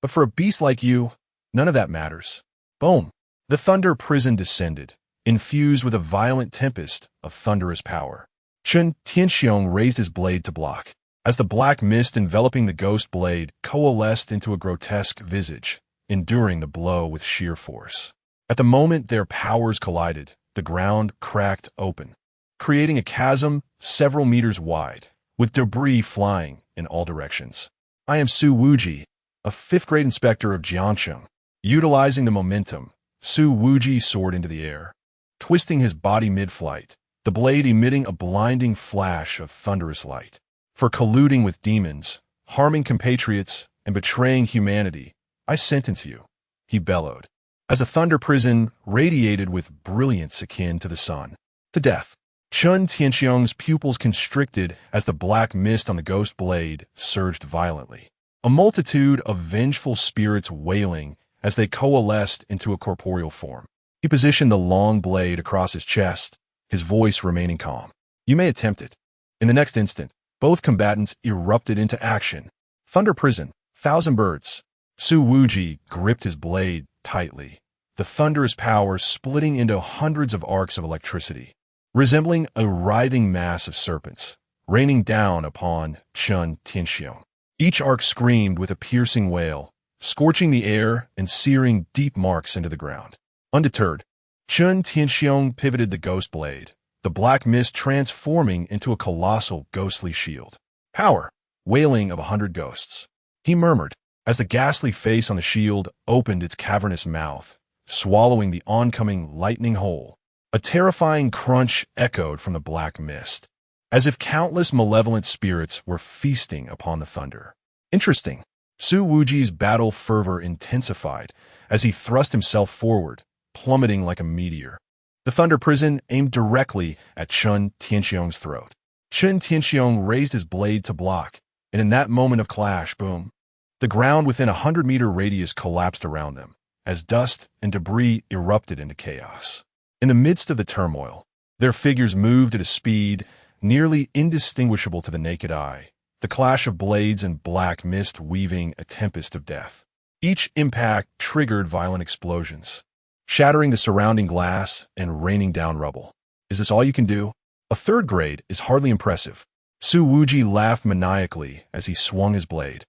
But for a beast like you, none of that matters. Boom! The thunder prison descended, infused with a violent tempest of thunderous power. Chen Tianxiong raised his blade to block, as the black mist enveloping the ghost blade coalesced into a grotesque visage, enduring the blow with sheer force. At the moment their powers collided, the ground cracked open, creating a chasm several meters wide, with debris flying in all directions. I am Su Wuji, a fifth-grade inspector of Jiangcheng. Utilizing the momentum, Su Wuji soared into the air, twisting his body mid-flight, the blade emitting a blinding flash of thunderous light. For colluding with demons, harming compatriots, and betraying humanity, I sentence you, he bellowed, as a thunder prison radiated with brilliance akin to the sun. To death. Chen Tianxiong's pupils constricted as the black mist on the ghost blade surged violently, a multitude of vengeful spirits wailing as they coalesced into a corporeal form. He positioned the long blade across his chest, his voice remaining calm. You may attempt it. In the next instant, both combatants erupted into action. Thunder prison, 1,000 birds. Su Wuji gripped his blade tightly, the thunderous power splitting into hundreds of arcs of electricity, resembling a writhing mass of serpents, raining down upon Chen Tianxiong. Each arc screamed with a piercing wail, scorching the air and searing deep marks into the ground. Undeterred, Chen Tianxiong pivoted the ghost blade, the black mist transforming into a colossal ghostly shield. Power, wailing of 100 ghosts. He murmured, as the ghastly face on the shield opened its cavernous mouth, swallowing the oncoming lightning whole. A terrifying crunch echoed from the black mist, as if countless malevolent spirits were feasting upon the thunder. Interesting. Su Wuji's battle fervor intensified as he thrust himself forward, plummeting like a meteor. The thunder prison aimed directly at Chen Tianxiong's throat. Chen Tianxiong raised his blade to block, and in that moment of clash, boom, the ground within a 100-meter radius collapsed around them, as dust and debris erupted into chaos. In the midst of the turmoil, their figures moved at a speed nearly indistinguishable to the naked eye, the clash of blades and black mist weaving a tempest of death. Each impact triggered violent explosions, shattering the surrounding glass and raining down rubble. Is this all you can do? A third grade is hardly impressive. Su Wuji laughed maniacally as he swung his blade,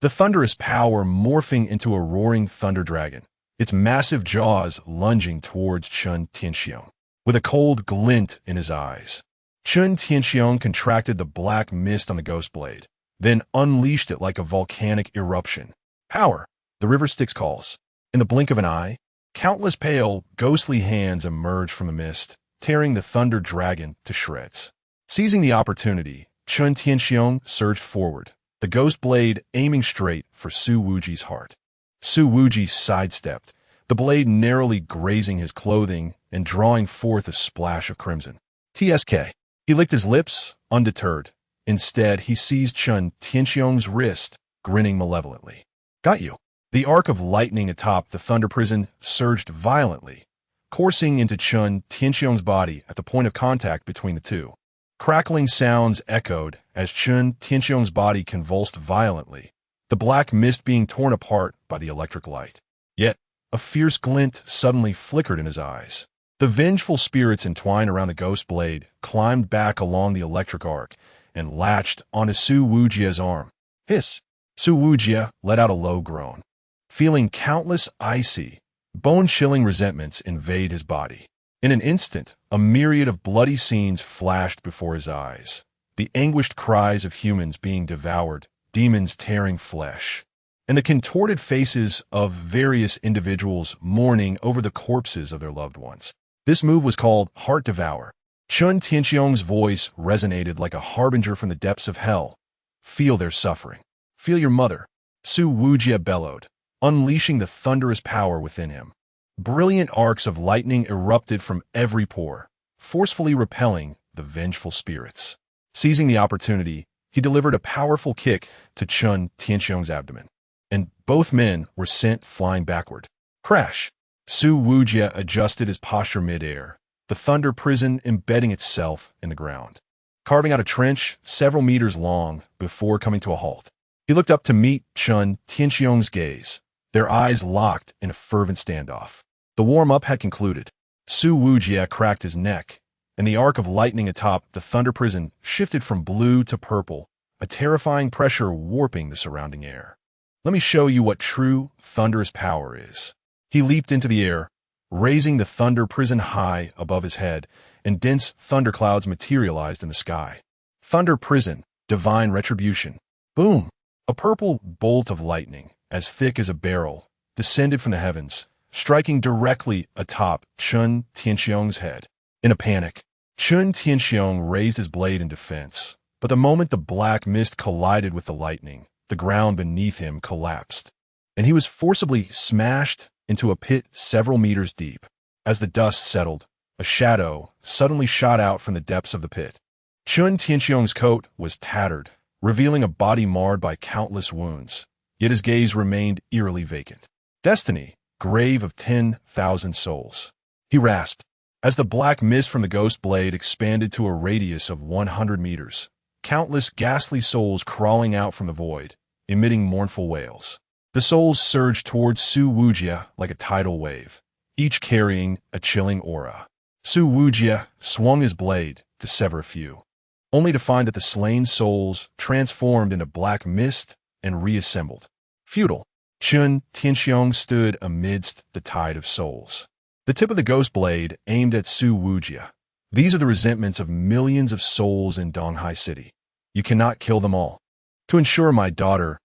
the thunderous power morphing into a roaring thunder dragon, its massive jaws lunging towards Chen Tianxiong, with a cold glint in his eyes. Chen Tianxiong contracted the black mist on the ghost blade, then unleashed it like a volcanic eruption. Power, the river Styx calls. In the blink of an eye, countless pale, ghostly hands emerged from the mist, tearing the thunder dragon to shreds. Seizing the opportunity, Chen Tianxiong surged forward, the ghost blade aiming straight for Su Wuji's heart. Su Wuji sidestepped, the the blade narrowly grazing his clothing and drawing forth a splash of crimson. TSK. He licked his lips, undeterred. Instead, he seized Chun Tianxiong's wrist, grinning malevolently. Got you. The arc of lightning atop the thunder prison surged violently, coursing into Chun Tianxiong's body at the point of contact between the two. Crackling sounds echoed as Chun Tianxiong's body convulsed violently, the black mist being torn apart by the electric light. Yet, a fierce glint suddenly flickered in his eyes. The vengeful spirits entwined around the ghost blade climbed back along the electric arc and latched onto Su Wuji's arm. Hiss! Su Wuji let out a low groan. Feeling countless icy, bone-chilling resentments invade his body. In an instant, a myriad of bloody scenes flashed before his eyes. The anguished cries of humans being devoured, demons tearing flesh, and the contorted faces of various individuals mourning over the corpses of their loved ones. This move was called Heart Devour. Chun Tianxiong's voice resonated like a harbinger from the depths of hell. Feel their suffering. Feel your mother. Su Wuji bellowed, unleashing the thunderous power within him. Brilliant arcs of lightning erupted from every pore, forcefully repelling the vengeful spirits. Seizing the opportunity, he delivered a powerful kick to Chun Tianxiong's abdomen, and both men were sent flying backward. Crash! Su Wuji adjusted his posture mid-air, the thunder prison embedding itself in the ground, carving out a trench several meters long before coming to a halt. He looked up to meet Chun Tianxiong's gaze, their eyes locked in a fervent standoff. The warm-up had concluded. Su Wuji cracked his neck, and the arc of lightning atop the thunder prison shifted from blue to purple, a terrifying pressure warping the surrounding air. Let me show you what true thunderous power is. He leaped into the air, raising the thunder prison high above his head, and dense thunderclouds materialized in the sky. Thunder prison, divine retribution. Boom! A purple bolt of lightning, as thick as a barrel, descended from the heavens, striking directly atop Chun Tianxiong's head. In a panic, Chun Tianxiong raised his blade in defense, but the moment the black mist collided with the lightning, the ground beneath him collapsed, and he was forcibly smashed into a pit several meters deep. As the dust settled, a shadow suddenly shot out from the depths of the pit. Chun Tianxiong's coat was tattered, revealing a body marred by countless wounds, yet his gaze remained eerily vacant. Destiny, grave of 10,000 souls. He rasped, as the black mist from the ghost blade expanded to a radius of 100 meters, countless ghastly souls crawling out from the void, emitting mournful wails. The souls surged towards Su Wuji like a tidal wave, each carrying a chilling aura. Su Wuji swung his blade to sever a few, only to find that the slain souls transformed into black mist and reassembled. Futile. Chun Tianxiong stood amidst the tide of souls. The tip of the ghost blade aimed at Su Wuji. These are the resentments of millions of souls in Donghai City. You cannot kill them all. To ensure my daughter's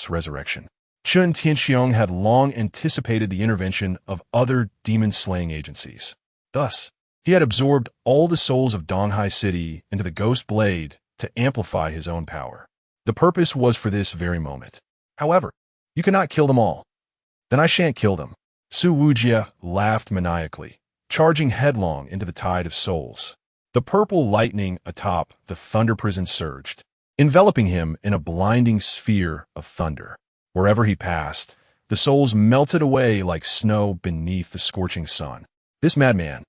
resurrection, Chun Tianxiong had long anticipated the intervention of other demon-slaying agencies. Thus, he had absorbed all the souls of Donghai City into the ghost blade to amplify his own power. The purpose was for this very moment. However, you cannot kill them all. Then I shan't kill them. Su Wuji laughed maniacally, charging headlong into the tide of souls. The purple lightning atop the thunder prison surged, enveloping him in a blinding sphere of thunder. Wherever he passed, the souls melted away like snow beneath the scorching sun. This madman,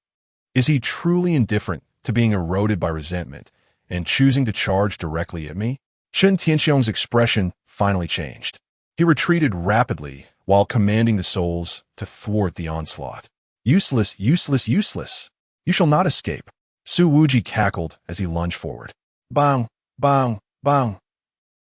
is he truly indifferent to being eroded by resentment and choosing to charge directly at me? Chun Tianxiong's expression finally changed. He retreated rapidly while commanding the souls to thwart the onslaught. Useless, useless, useless. You shall not escape. Su Wuji cackled as he lunged forward. Bang, bang, bang.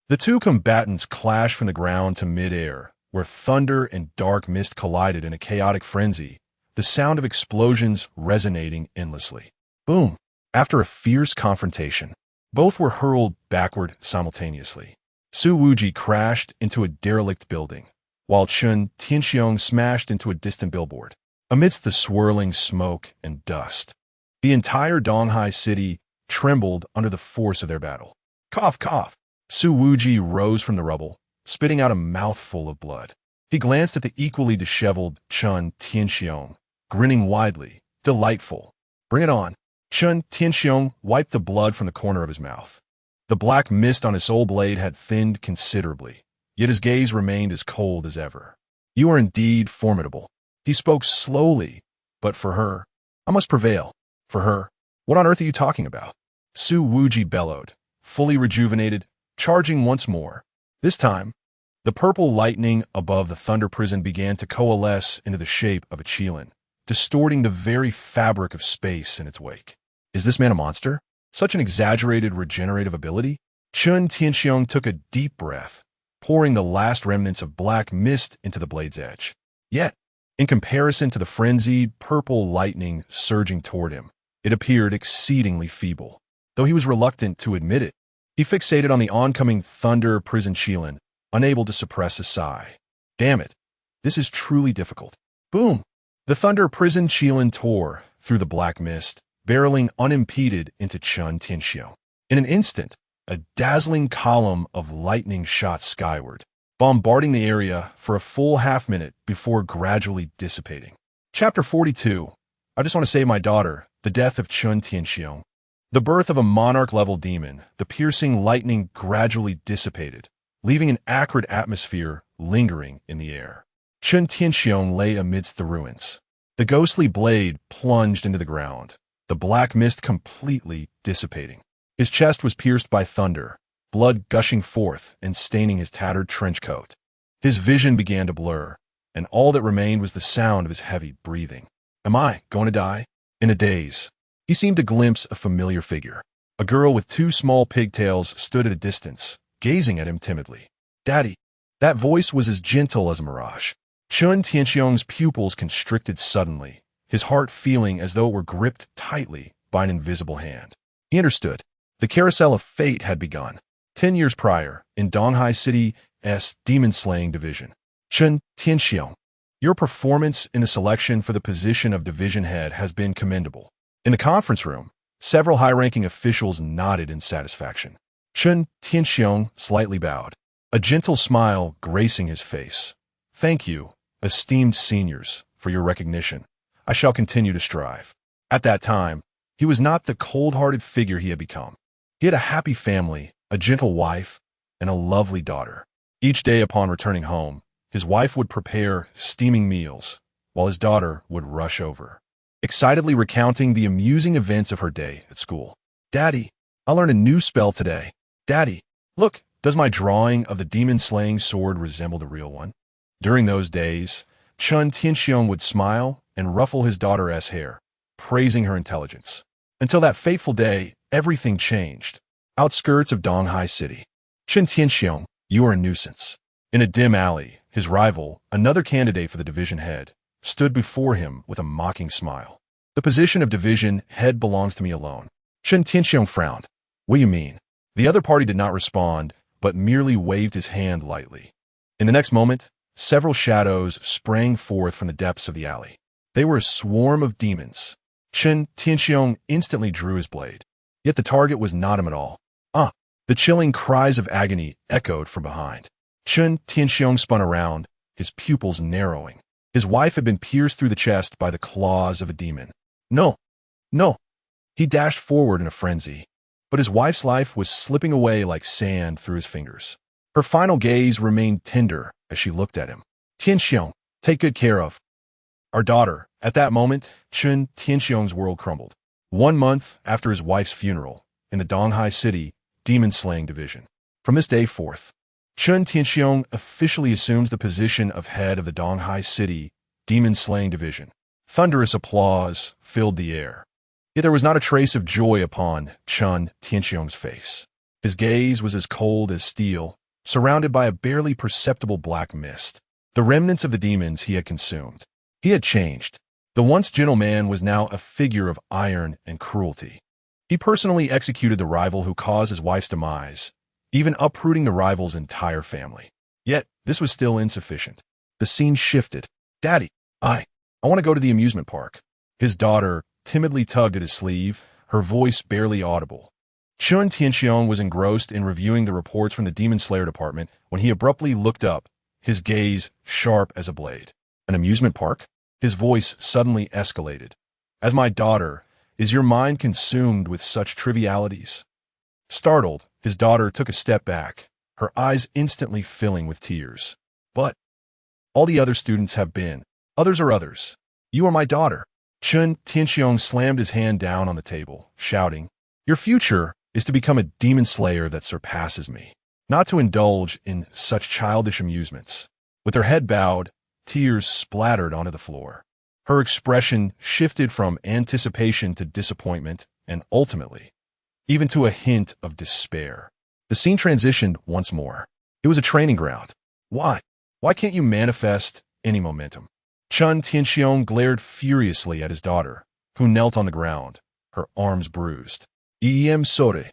The two combatants clashed from the ground to mid-air, where thunder and dark mist collided in a chaotic frenzy, the sound of explosions resonating endlessly. Boom! After a fierce confrontation, both were hurled backward simultaneously. Su Wuji crashed into a derelict building, while Chun Tianxiong smashed into a distant billboard. Amidst the swirling smoke and dust, the entire Donghai City trembled under the force of their battle. Cough, cough! Su Wuji rose from the rubble, spitting out a mouthful of blood. He glanced at the equally disheveled Chun Tianxiong, grinning widely. Delightful. Bring it on. Chun Tianxiong wiped the blood from the corner of his mouth. The black mist on his soul blade had thinned considerably, yet his gaze remained as cold as ever. You are indeed formidable. He spoke slowly, but for her, I must prevail. For her, what on earth are you talking about? Su Wuji bellowed, fully rejuvenated, charging once more. This time, the purple lightning above the thunder prison began to coalesce into the shape of a qilin, distorting the very fabric of space in its wake. Is this man a monster? Such an exaggerated regenerative ability? Chun Tianxiong took a deep breath, pouring the last remnants of black mist into the blade's edge. Yet, in comparison to the frenzied purple lightning surging toward him, it appeared exceedingly feeble. Though he was reluctant to admit it, he fixated on the oncoming thunder prison qilin, unable to suppress a sigh. Damn it, this is truly difficult. Boom! The thunder prison qilin tore through the black mist, barreling unimpeded into Chun Tianxiong. In an instant, a dazzling column of lightning shot skyward, bombarding the area for a full half-minute before gradually dissipating. Chapter 42. I just want to save my daughter, the death of Chun Tianxiong. The birth of a monarch-level demon, the piercing lightning gradually dissipated, leaving an acrid atmosphere lingering in the air. Chun Tianxiong lay amidst the ruins. The ghostly blade plunged into the ground, the black mist completely dissipating. His chest was pierced by thunder, blood gushing forth and staining his tattered trench coat. His vision began to blur, and all that remained was the sound of his heavy breathing. Am I going to die? In a daze, he seemed to glimpse a familiar figure. A girl with two small pigtails stood at a distance, gazing at him timidly. Daddy. That voice was as gentle as a mirage. Chun Tianxiong's pupils constricted suddenly, his heart feeling as though it were gripped tightly by an invisible hand. He understood. The carousel of fate had begun. 10 years prior, in Donghai City's demon-slaying division. Chun Tianxiong, your performance in the selection for the position of division head has been commendable. In the conference room, several high-ranking officials nodded in satisfaction. Chun Tianxiong slightly bowed, a gentle smile gracing his face. Thank you, esteemed seniors, for your recognition. I shall continue to strive. At that time, he was not the cold-hearted figure he had become. He had a happy family, a gentle wife, and a lovely daughter. Each day upon returning home, his wife would prepare steaming meals, while his daughter would rush over, excitedly recounting the amusing events of her day at school. Daddy, I learned a new spell today. Daddy, look, does my drawing of the demon-slaying sword resemble the real one? During those days, Chun Tianxiong would smile and ruffle his daughter's hair, praising her intelligence. Until that fateful day, everything changed. Outskirts of Donghai City. Chun Tianxiong, you are a nuisance. In a dim alley, his rival, another candidate for the division head, stood before him with a mocking smile. The position of division head belongs to me alone. Chun Tianxiong frowned. What do you mean? The other party did not respond, but merely waved his hand lightly. In the next moment, several shadows sprang forth from the depths of the alley. They were a swarm of demons. Chun Tianxiong instantly drew his blade. Yet the target was not him at all. The chilling cries of agony echoed from behind. Chun Tianxiong spun around, his pupils narrowing. His wife had been pierced through the chest by the claws of a demon. No! No! He dashed forward in a frenzy, but his wife's life was slipping away like sand through his fingers. Her final gaze remained tender as she looked at him. Tianxiong, take good care of our daughter. At that moment, Chun Tianxiong's world crumbled. 1 month after his wife's funeral, in the Donghai City demon-slaying division. From this day forth, Chun Tianxiong officially assumes the position of head of the Donghai City demon-slaying division. Thunderous applause filled the air. Yet there was not a trace of joy upon Chun Tianxiong's face. His gaze was as cold as steel, surrounded by a barely perceptible black mist, the remnants of the demons he had consumed. He had changed. The once gentle man was now a figure of iron and cruelty. He personally executed the rival who caused his wife's demise, even uprooting the rival's entire family. Yet, this was still insufficient. The scene shifted. Daddy, I want to go to the amusement park. His daughter timidly tugged at his sleeve, her voice barely audible. Chun Tianxiong was engrossed in reviewing the reports from the Demon Slayer department when he abruptly looked up, his gaze sharp as a blade. An amusement park? His voice suddenly escalated. As my daughter, is your mind consumed with such trivialities? Startled, his daughter took a step back, her eyes instantly filling with tears. But all the other students have been. Others are others. You are my daughter. Chen Tianxiong slammed his hand down on the table, shouting, Your future is to become a demon slayer that surpasses me, not to indulge in such childish amusements. With her head bowed, tears splattered onto the floor. Her expression shifted from anticipation to disappointment and ultimately, even to a hint of despair. The scene transitioned once more. It was a training ground. Why? Why can't you manifest any momentum? Chen Tianxiong glared furiously at his daughter, who knelt on the ground, her arms bruised. Em sore.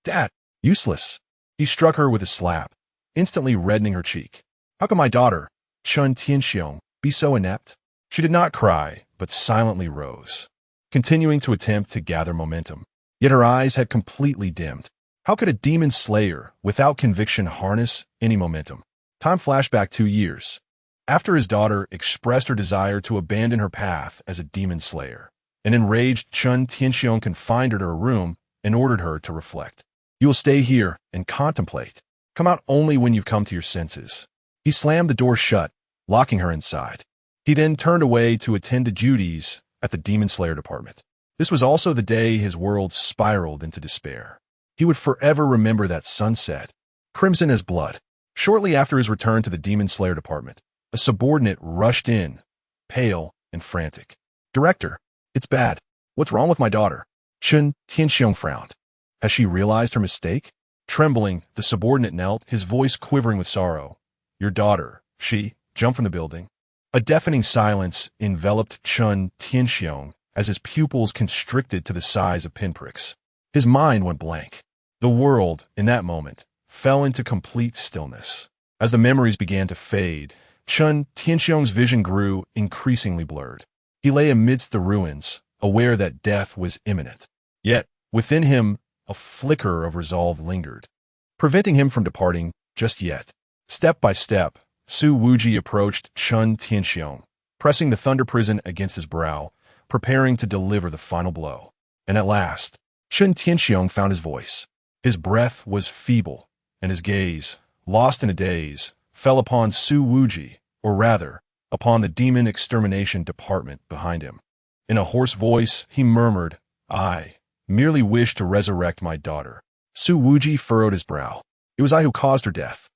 Dad, useless. He struck her with a slap, instantly reddening her cheek. How can my daughter, Chen Tianxiong, be so inept? She did not cry, but silently rose, continuing to attempt to gather momentum. Yet her eyes had completely dimmed. How could a demon slayer, without conviction, harness any momentum? Time flashed back 2 years. After his daughter expressed her desire to abandon her path as a demon slayer, an enraged Chen Tianxiong confined her to her room and ordered her to reflect. You will stay here and contemplate. Come out only when you've come to your senses. He slammed the door shut, locking her inside. He then turned away to attend to duties at the Demon Slayer department. This was also the day his world spiraled into despair. He would forever remember that sunset, crimson as blood. Shortly after his return to the Demon Slayer department, a subordinate rushed in, pale and frantic. Director, it's bad. What's wrong with my daughter? Chen Tianxiong frowned. Has she realized her mistake? Trembling, the subordinate knelt, his voice quivering with sorrow. Your daughter, she, jumped from the building. A deafening silence enveloped Chen Tianxiong as his pupils constricted to the size of pinpricks. His mind went blank. The world, in that moment, fell into complete stillness. As the memories began to fade, Chen Tianxiong's vision grew increasingly blurred. He lay amidst the ruins, aware that death was imminent. Yet, within him, a flicker of resolve lingered, preventing him from departing just yet. Step by step, Su Wuji approached Chen Tianxiong, pressing the thunder prison against his brow, preparing to deliver the final blow. And at last, Chen Tianxiong found his voice. His breath was feeble, and his gaze, lost in a daze, fell upon Su Wuji, or rather, upon the demon extermination department behind him. In a hoarse voice, he murmured, I merely wish to resurrect my daughter. Su Wuji furrowed his brow. It was I who caused her death.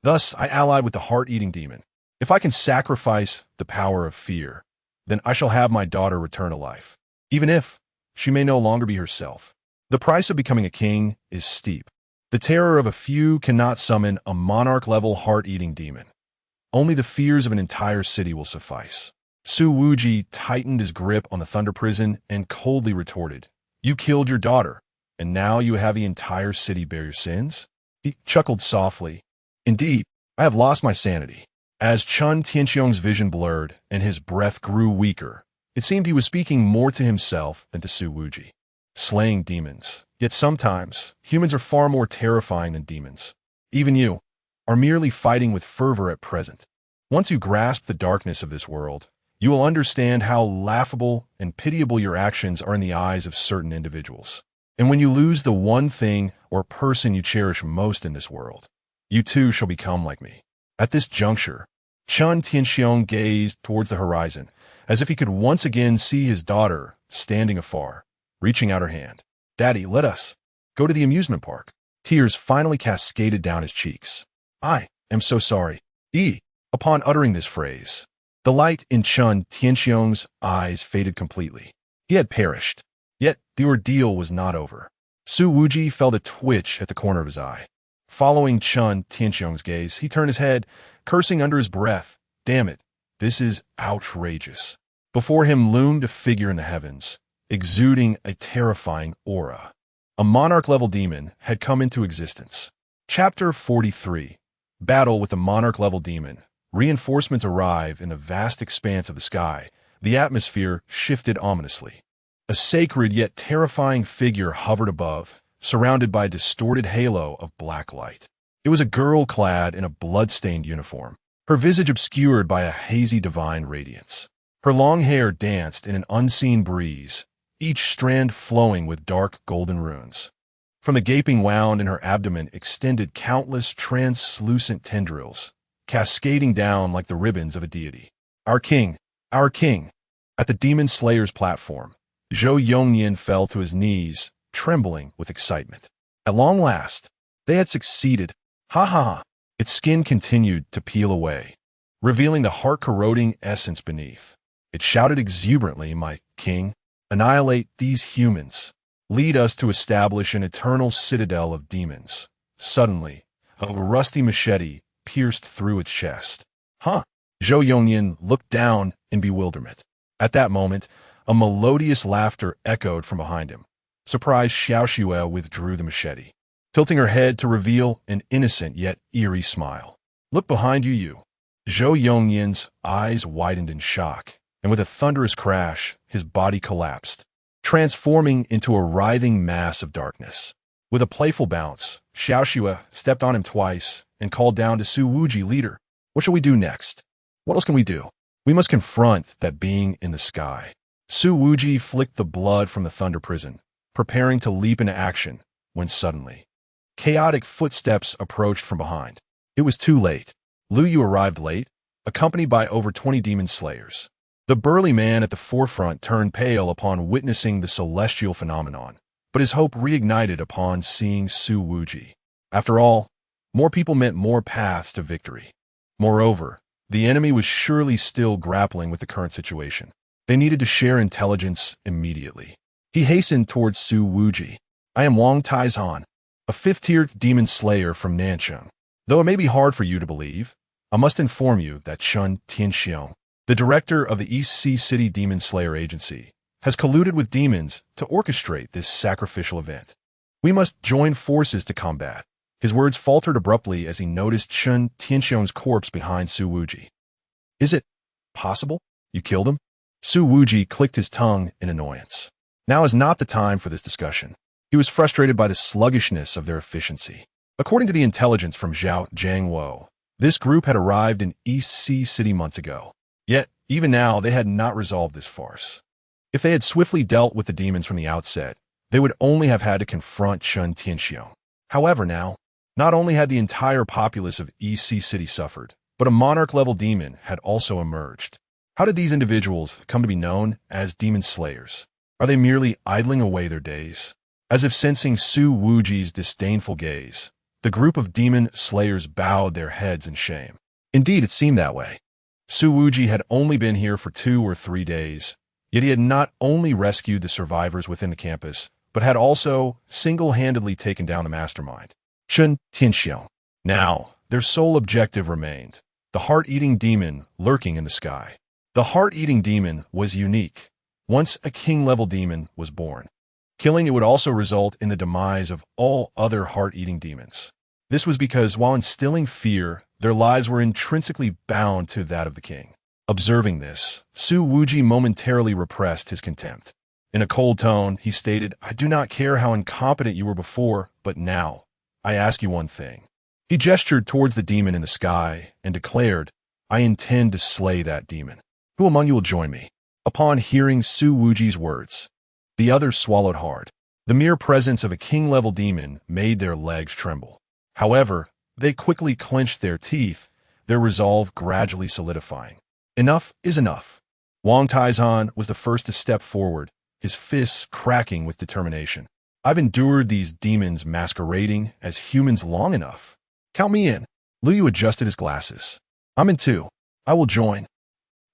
Thus, I allied with the heart-eating demon. If I can sacrifice the power of fear, then I shall have my daughter return to life, even if she may no longer be herself. The price of becoming a king is steep. The terror of a few cannot summon a monarch-level heart-eating demon. Only the fears of an entire city will suffice. Su Wuji tightened his grip on the thunder prison and coldly retorted, You killed your daughter, and now you have the entire city bear your sins? He chuckled softly. Indeed, I have lost my sanity. As Chen Tianxiong's vision blurred and his breath grew weaker, it seemed he was speaking more to himself than to Su Wuji. Slaying demons. Yet sometimes, humans are far more terrifying than demons. Even you are merely fighting with fervor at present. Once you grasp the darkness of this world, you will understand how laughable and pitiable your actions are in the eyes of certain individuals. And when you lose the one thing or person you cherish most in this world, you too shall become like me. At this juncture, Chen Tianxiong gazed towards the horizon, as if he could once again see his daughter standing afar, reaching out her hand. Daddy, let us go to the amusement park. Tears finally cascaded down his cheeks. I am so sorry. Upon uttering this phrase, the light in Chen Tianxiong's eyes faded completely. He had perished. Yet the ordeal was not over. Su Wuji felt a twitch at the corner of his eye. Following Chen Tianxiong's gaze, he turned his head, cursing under his breath. Damn it, this is outrageous. Before him loomed a figure in the heavens, exuding a terrifying aura. A monarch-level demon had come into existence. Chapter 43. Battle with the monarch-level demon. Reinforcements arrive in the vast expanse of the sky. The atmosphere shifted ominously. A sacred yet terrifying figure hovered above, surrounded by a distorted halo of black light. It was a girl clad in a blood-stained uniform, her visage obscured by a hazy divine radiance. Her long hair danced in an unseen breeze, each strand flowing with dark golden runes. From the gaping wound in her abdomen extended countless translucent tendrils, cascading down like the ribbons of a deity. Our king! Our king! At the demon slayer's platform, Zhou Yongnian fell to his knees, trembling with excitement. At long last, they had succeeded. Ha ha ha! Its skin continued to peel away, revealing the heart-corroding essence beneath. It shouted exuberantly, "My king, annihilate these humans. Lead us to establish an eternal citadel of demons." Suddenly, a rusty machete pierced through its chest. Huh! Zhou Yongnian looked down in bewilderment. At that moment, a melodious laughter echoed from behind him. Surprised, Xiao Xue withdrew the machete, tilting her head to reveal an innocent yet eerie smile. "Look behind you." Zhou Yongnian's eyes widened in shock, and with a thunderous crash, his body collapsed, transforming into a writhing mass of darkness. With a playful bounce, Xiao Xue stepped on him twice and called down to Su Wuji, "Leader, what shall we do next? What else can we do? We must confront that being in the sky." Su Wuji flicked the blood from the thunder prison, preparing to leap into action, when suddenly, chaotic footsteps approached from behind. It was too late. Lu Yu arrived late, accompanied by over 20 demon slayers. The burly man at the forefront turned pale upon witnessing the celestial phenomenon, but his hope reignited upon seeing Su Wuji. After all, more people meant more paths to victory. Moreover, the enemy was surely still grappling with the current situation. They needed to share intelligence immediately. He hastened towards Su Wuji. "I am Wang Taizhan, a fifth-tier demon slayer from Jiangcheng. Though it may be hard for you to believe, I must inform you that Sun Tianxiong, the director of the East Sea City Demon Slayer Agency, has colluded with demons to orchestrate this sacrificial event. We must join forces to combat." His words faltered abruptly as he noticed Sun Tianxiong's corpse behind Su Wuji. "Is it possible? You killed him?" Su Wuji clicked his tongue in annoyance. Now is not the time for this discussion. He was frustrated by the sluggishness of their efficiency. According to the intelligence from Jiangcheng, this group had arrived in East Sea City months ago. Yet, even now, they had not resolved this farce. If they had swiftly dealt with the demons from the outset, they would only have had to confront Sun Tianxiong. However, now, not only had the entire populace of East Sea City suffered, but a monarch-level demon had also emerged. How did these individuals come to be known as demon slayers? Are they merely idling away their days? As if sensing Su Wuji's disdainful gaze, the group of demon slayers bowed their heads in shame. Indeed, it seemed that way. Su Wuji had only been here for 2 or 3 days, yet he had not only rescued the survivors within the campus, but had also single-handedly taken down the mastermind, Sun Tianxiong. Now, their sole objective remained, the heart-eating demon lurking in the sky. The heart-eating demon was unique. Once a king-level demon was born, killing it would also result in the demise of all other heart-eating demons. This was because while instilling fear, their lives were intrinsically bound to that of the king. Observing this, Su Wuji momentarily repressed his contempt. In a cold tone, he stated, "I do not care how incompetent you were before, but now, I ask you one thing." He gestured towards the demon in the sky and declared, "I intend to slay that demon. Who among you will join me?" Upon hearing Su Wuji's words, the others swallowed hard. The mere presence of a king-level demon made their legs tremble. However, they quickly clenched their teeth, their resolve gradually solidifying. Enough is enough. Wang Taizhan was the first to step forward, his fists cracking with determination. "I've endured these demons masquerading as humans long enough. Count me in." Lu Yu adjusted his glasses. "I'm in too. I will join."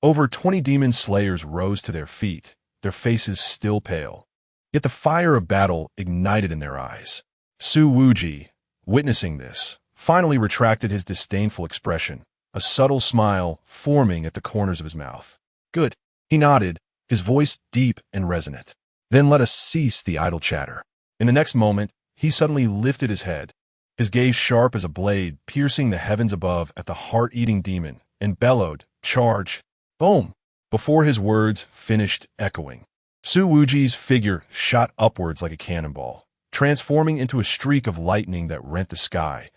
Over 20 demon slayers rose to their feet, their faces still pale. Yet the fire of battle ignited in their eyes. Su Wuji, witnessing this, finally retracted his disdainful expression, a subtle smile forming at the corners of his mouth. "Good." He nodded, his voice deep and resonant. "Then let us cease the idle chatter." In the next moment, he suddenly lifted his head, his gaze sharp as a blade piercing the heavens above at the heart-eating demon, and bellowed, "Charge!" Boom! Before his words finished echoing, Su Wuji's figure shot upwards like a cannonball, transforming into a streak of lightning that rent the sky,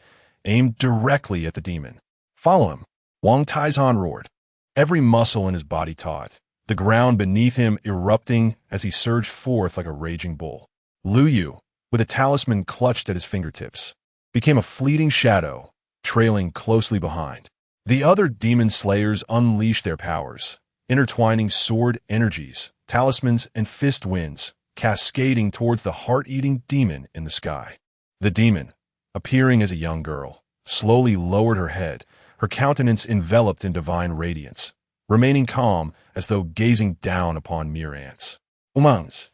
aimed directly at the demon. "Follow him," Wang Taizhan roared. Every muscle in his body taut, the ground beneath him erupting as he surged forth like a raging bull. Lu Yu, with a talisman clutched at his fingertips, became a fleeting shadow, trailing closely behind. The other demon slayers unleashed their powers, intertwining sword energies, talismans, and fist winds, cascading towards the heart-eating demon in the sky. The demon, appearing as a young girl, slowly lowered her head, her countenance enveloped in divine radiance, remaining calm as though gazing down upon mere ants. "Umangs."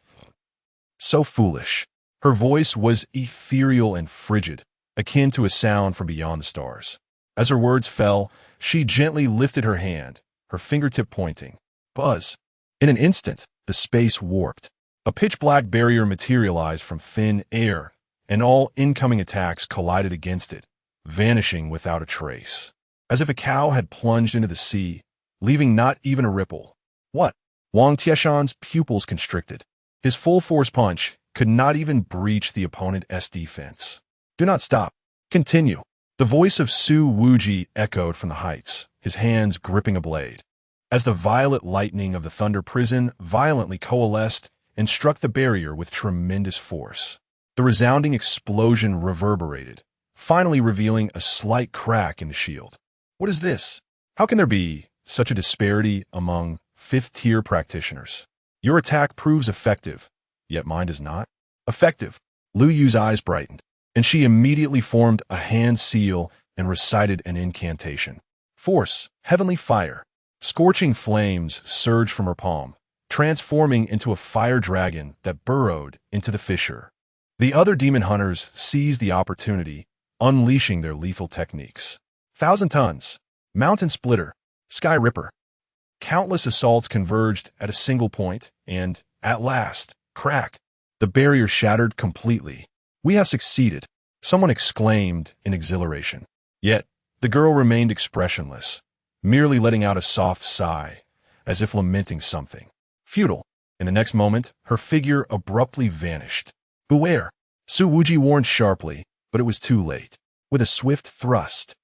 So foolish. Her voice was ethereal and frigid, akin to a sound from beyond the stars. As her words fell, she gently lifted her hand, her fingertip pointing. Buzz. In an instant, the space warped. A pitch-black barrier materialized from thin air, and all incoming attacks collided against it, vanishing without a trace. As if a cow had plunged into the sea, leaving not even a ripple. What? Wang Tieshan's pupils constricted. His full-force punch could not even breach the opponent's defense. "Do not stop. Continue." The voice of Su Wuji echoed from the heights, his hands gripping a blade. As the violet lightning of the Thunder Prison violently coalesced and struck the barrier with tremendous force. The resounding explosion reverberated, finally revealing a slight crack in the shield. What is this? How can there be such a disparity among fifth-tier practitioners? Your attack proves effective, yet mine does not. Effective. Lu Yu's eyes brightened, and she immediately formed a hand seal and recited an incantation. Force, heavenly fire. Scorching flames surged from her palm, transforming into a fire dragon that burrowed into the fissure. The other demon hunters seized the opportunity, unleashing their lethal techniques. 1,000 tons, mountain splitter, sky ripper. Countless assaults converged at a single point, and, at last, crack. The barrier shattered completely. "We have succeeded," someone exclaimed in exhilaration. Yet, the girl remained expressionless, merely letting out a soft sigh, as if lamenting something. Futile. In the next moment, her figure abruptly vanished. "Beware!" Su Wuji warned sharply, but it was too late. With a swift thrust,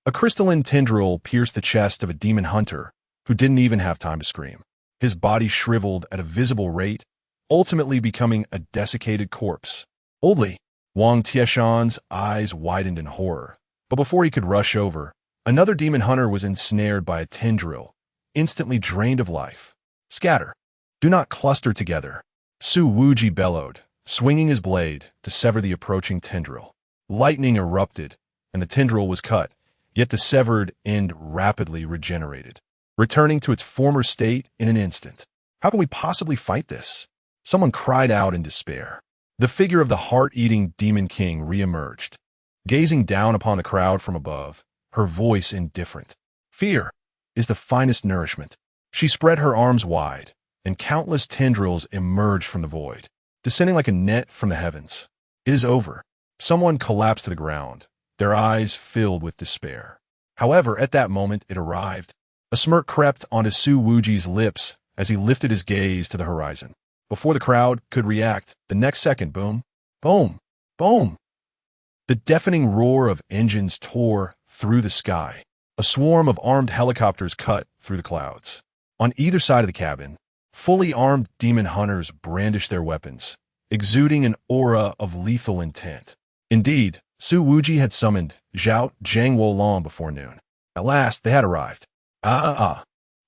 a crystalline tendril pierced the chest of a demon hunter who didn't even have time to scream. His body shriveled at a visible rate, ultimately becoming a desiccated corpse. Oldly, Wang Tieshan's eyes widened in horror, but before he could rush over, another demon hunter was ensnared by a tendril, instantly drained of life. "Scatter. Do not cluster together," Su Wuji bellowed, swinging his blade to sever the approaching tendril. Lightning erupted, and the tendril was cut, yet the severed end rapidly regenerated, returning to its former state in an instant. "How can we possibly fight this?" Someone cried out in despair. The figure of the heart-eating demon king reemerged, gazing down upon the crowd from above, her voice indifferent. "Fear is the finest nourishment." She spread her arms wide, and countless tendrils emerged from the void, descending like a net from the heavens. "It is over." Someone collapsed to the ground, their eyes filled with despair. However, at that moment it arrived. A smirk crept onto Su Wuji's lips as he lifted his gaze to the horizon. Before the crowd could react, the next second, boom, boom, boom. The deafening roar of engines tore through the sky. A swarm of armed helicopters cut through the clouds. On either side of the cabin, fully armed demon hunters brandished their weapons, exuding an aura of lethal intent. Indeed, Su Wuji had summoned Jiangcheng long before noon. At last, they had arrived.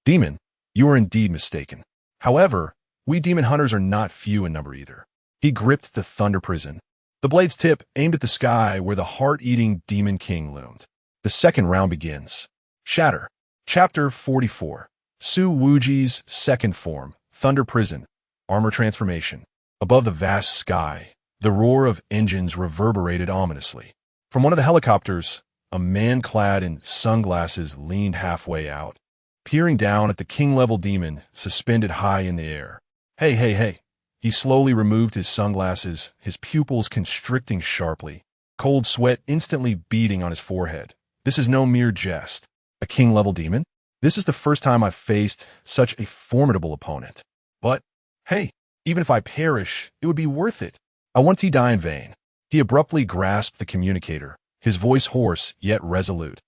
Demon, you are indeed mistaken. However, we demon hunters are not few in number either. He gripped the Thunder Prison, the blade's tip aimed at the sky where the heart-eating demon king loomed. The second round begins. Shatter. Chapter 44. Su Wuji's second form, Thunder Prison, armor transformation. Above the vast sky, the roar of engines reverberated ominously. From one of the helicopters, a man clad in sunglasses leaned halfway out, peering down at the king-level demon suspended high in the air. Hey. He slowly removed his sunglasses, his pupils constricting sharply, cold sweat instantly beading on his forehead. This is no mere jest. A king-level demon? This is the first time I've faced such a formidable opponent. But, hey, even if I perish, it would be worth it. I won't die in vain. He abruptly grasped the communicator, his voice hoarse yet resolute.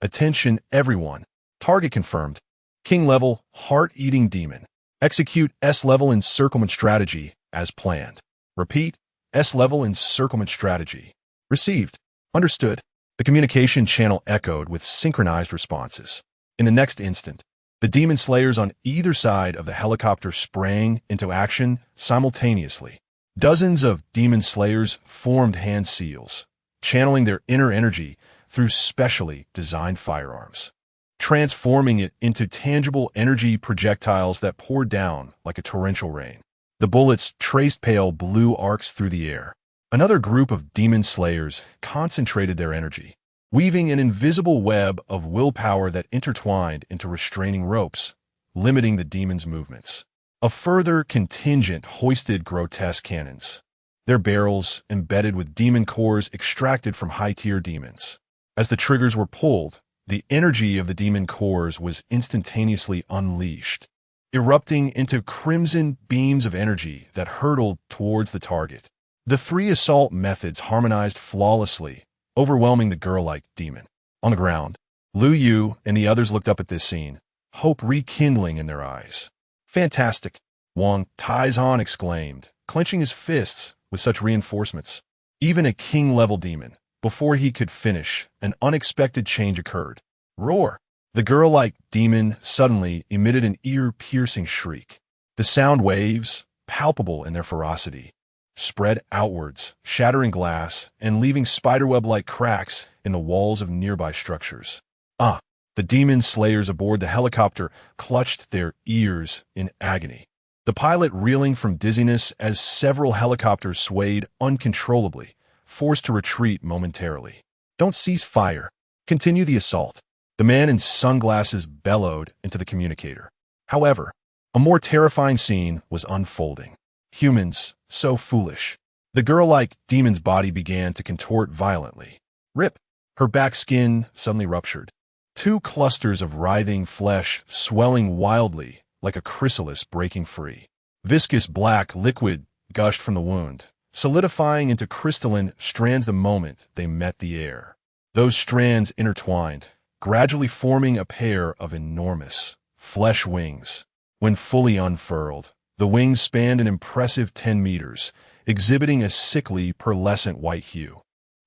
Attention, everyone. Target confirmed. King level, heart-eating demon. Execute S-level encirclement strategy as planned. Repeat, S-level encirclement strategy. Received. Understood. The communication channel echoed with synchronized responses. In the next instant, the demon slayers on either side of the helicopter sprang into action simultaneously. Dozens of demon slayers formed hand seals, channeling their inner energy through specially designed firearms, transforming it into tangible energy projectiles that poured down like a torrential rain. The bullets traced pale blue arcs through the air. Another group of demon slayers concentrated their energy, weaving an invisible web of willpower that intertwined into restraining ropes, limiting the demon's movements. A further contingent hoisted grotesque cannons, their barrels embedded with demon cores extracted from high-tier demons. As the triggers were pulled, the energy of the demon cores was instantaneously unleashed, erupting into crimson beams of energy that hurtled towards the target. The three assault methods harmonized flawlessly, overwhelming the girl-like demon. On the ground, Lu Yu and the others looked up at this scene, hope rekindling in their eyes. Fantastic, Wang Taizan exclaimed, clenching his fists with such reinforcements. Even a king-level demon. Before he could finish, an unexpected change occurred. Roar! The girl-like demon suddenly emitted an ear-piercing shriek. The sound waves, palpable in their ferocity, spread outwards, shattering glass and leaving spiderweb-like cracks in the walls of nearby structures. The demon slayers aboard the helicopter clutched their ears in agony. The pilot reeling from dizziness as several helicopters swayed uncontrollably, forced to retreat momentarily. Don't cease fire. Continue the assault. The man in sunglasses bellowed into the communicator. However, a more terrifying scene was unfolding. Humans, so foolish. The girl-like demon's body began to contort violently. Rip! Her back skin suddenly ruptured. Two clusters of writhing flesh swelling wildly like a chrysalis breaking free. Viscous black liquid gushed from the wound, solidifying into crystalline strands the moment they met the air. Those strands intertwined, gradually forming a pair of enormous, flesh wings. When fully unfurled, the wings spanned an impressive 10 meters, exhibiting a sickly, pearlescent white hue.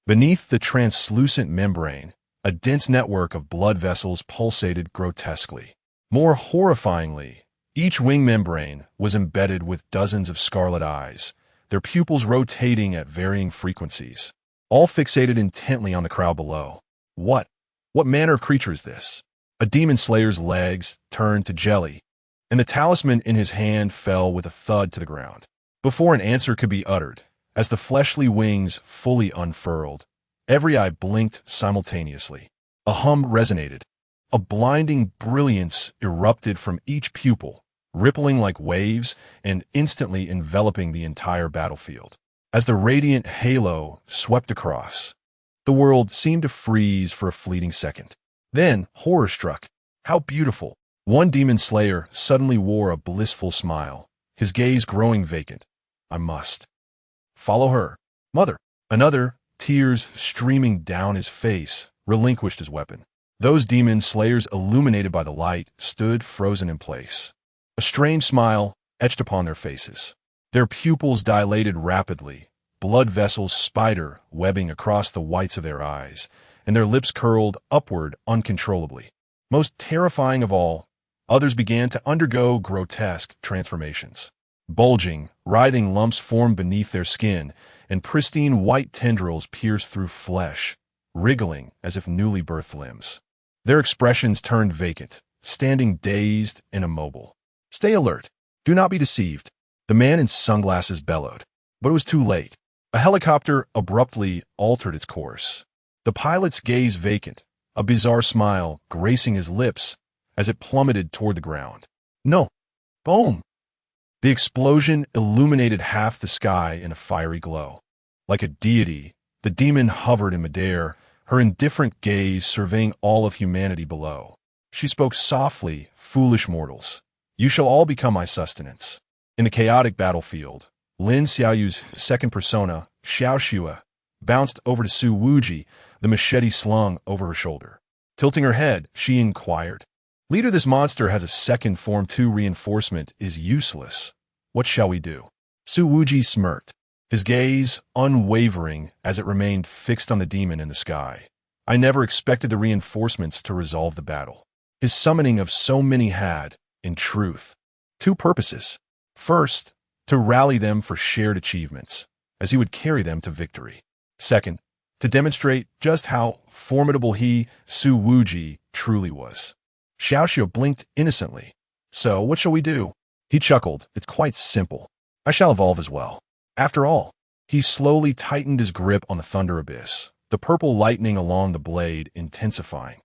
Beneath the translucent membrane, a dense network of blood vessels pulsated grotesquely. More horrifyingly, each wing membrane was embedded with dozens of scarlet eyes, their pupils rotating at varying frequencies, all fixated intently on the crowd below. What manner of creature is this? A demon slayer's legs turned to jelly, and the talisman in his hand fell with a thud to the ground. Before an answer could be uttered, as the fleshly wings fully unfurled, every eye blinked simultaneously. A hum resonated. A blinding brilliance erupted from each pupil, rippling like waves and instantly enveloping the entire battlefield. As the radiant halo swept across, the world seemed to freeze for a fleeting second. Then, horror struck. How beautiful! One demon slayer suddenly wore a blissful smile, his gaze growing vacant. I must follow her. Mother! Another, tears streaming down his face, relinquished his weapon. Those demon slayers, illuminated by the light, stood frozen in place. A strange smile etched upon their faces. Their pupils dilated rapidly, blood vessels spider webbing across the whites of their eyes, and their lips curled upward uncontrollably. Most terrifying of all, others began to undergo grotesque transformations. Bulging, writhing lumps formed beneath their skin, and pristine white tendrils pierced through flesh, wriggling as if newly birthed limbs. Their expressions turned vacant, standing dazed and immobile. Stay alert. Do not be deceived. The man in sunglasses bellowed. But it was too late. A helicopter abruptly altered its course. The pilot's gaze vacant, a bizarre smile gracing his lips as it plummeted toward the ground. No. Boom! The explosion illuminated half the sky in a fiery glow. Like a deity, the demon hovered in midair, her indifferent gaze surveying all of humanity below. She spoke softly, foolish mortals. You shall all become my sustenance. In the chaotic battlefield, Lin Xiaoyu's second persona, Xiao Xue, bounced over to Su Wuji, the machete slung over her shoulder. Tilting her head, she inquired, "Leader, this monster has a second form 2 reinforcement is useless. What shall we do?" Su Wuji smirked, his gaze unwavering as it remained fixed on the demon in the sky. "I never expected the reinforcements to resolve the battle." His summoning of so many had, in truth, two purposes. First, to rally them for shared achievements, as he would carry them to victory. Second, to demonstrate just how formidable he, Su Wuji, truly was. Xiaoxiu blinked innocently. "So, what shall we do?" He chuckled. "It's quite simple. I shall evolve as well." After all, he slowly tightened his grip on the thunder abyss, the purple lightning along the blade intensifying.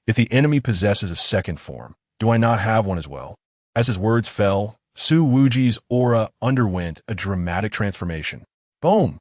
"If the enemy possesses a second form, do I not have one as well?" As his words fell, Su Wuji's aura underwent a dramatic transformation. Boom!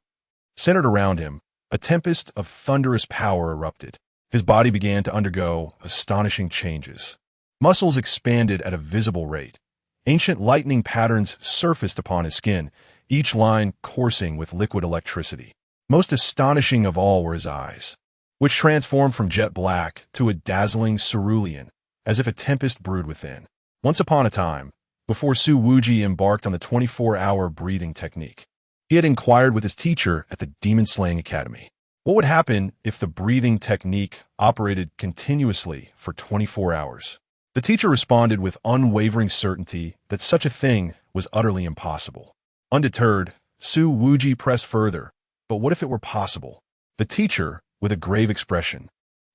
Centered around him, a tempest of thunderous power erupted. His body began to undergo astonishing changes. Muscles expanded at a visible rate. Ancient lightning patterns surfaced upon his skin, each line coursing with liquid electricity. Most astonishing of all were his eyes, which transformed from jet black to a dazzling cerulean, as if a tempest brewed within. Once upon a time, before Su Wuji embarked on the 24-hour breathing technique, he had inquired with his teacher at the demon-slaying academy, what would happen if the breathing technique operated continuously for 24 hours? The teacher responded with unwavering certainty that such a thing was utterly impossible. Undeterred, Su Wuji pressed further. But what if it were possible? The teacher, with a grave expression,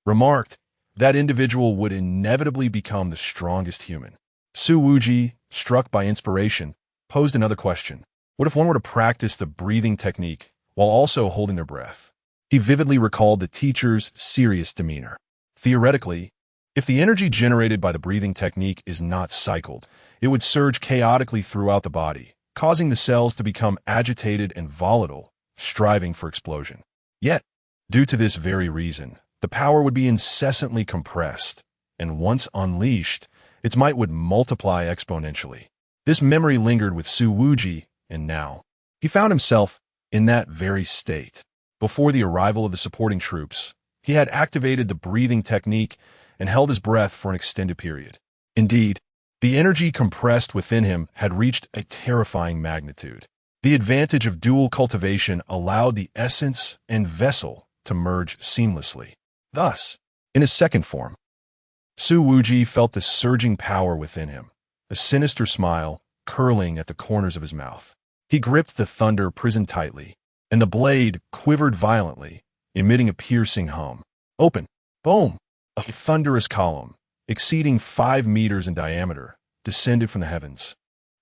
remarked, that individual would inevitably become the strongest human. Su Wuji, struck by inspiration, posed another question. What if one were to practice the breathing technique while also holding their breath? He vividly recalled the teacher's serious demeanor. Theoretically, if the energy generated by the breathing technique is not cycled, it would surge chaotically throughout the body, causing the cells to become agitated and volatile, striving for explosion. Yet, due to this very reason, the power would be incessantly compressed, and once unleashed, its might would multiply exponentially. This memory lingered with Su Wuji, and now, he found himself in that very state. Before the arrival of the supporting troops, he had activated the breathing technique and held his breath for an extended period. Indeed, the energy compressed within him had reached a terrifying magnitude. The advantage of dual cultivation allowed the essence and vessel to merge seamlessly. Thus, in his second form, Su Wuji felt the surging power within him, a sinister smile curling at the corners of his mouth. He gripped the thunder prison tightly, and the blade quivered violently, emitting a piercing hum. Open! Boom! A thunderous column, exceeding 5 meters in diameter, descended from the heavens.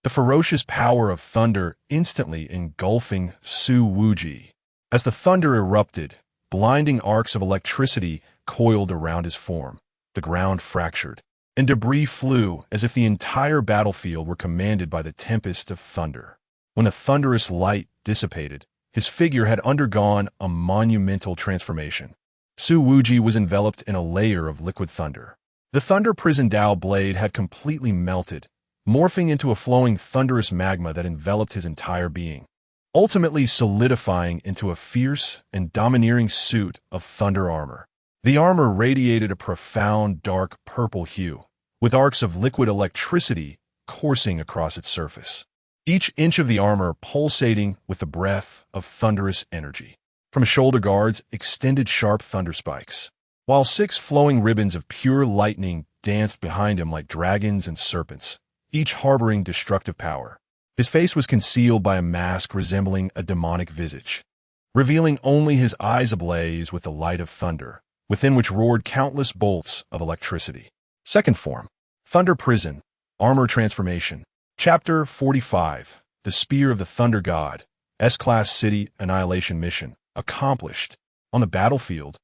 The ferocious power of thunder instantly engulfing Su Wuji. As the thunder erupted, blinding arcs of electricity coiled around his form. The ground fractured, and debris flew as if the entire battlefield were commanded by the tempest of thunder. When the thunderous light dissipated, his figure had undergone a monumental transformation. Su Wuji was enveloped in a layer of liquid thunder. The thunder prison Dao blade had completely melted, morphing into a flowing thunderous magma that enveloped his entire being, ultimately solidifying into a fierce and domineering suit of thunder armor. The armor radiated a profound dark purple hue, with arcs of liquid electricity coursing across its surface. Each inch of the armor pulsating with the breath of thunderous energy. From shoulder guards extended sharp thunder spikes, while 6 flowing ribbons of pure lightning danced behind him like dragons and serpents, each harboring destructive power. His face was concealed by a mask resembling a demonic visage, revealing only his eyes ablaze with the light of thunder, within which roared countless bolts of electricity. Second form, Thunder Prison, Armor Transformation. Chapter 45, The Spear of the Thunder God, S-Class City Annihilation Mission, accomplished. On the battlefield,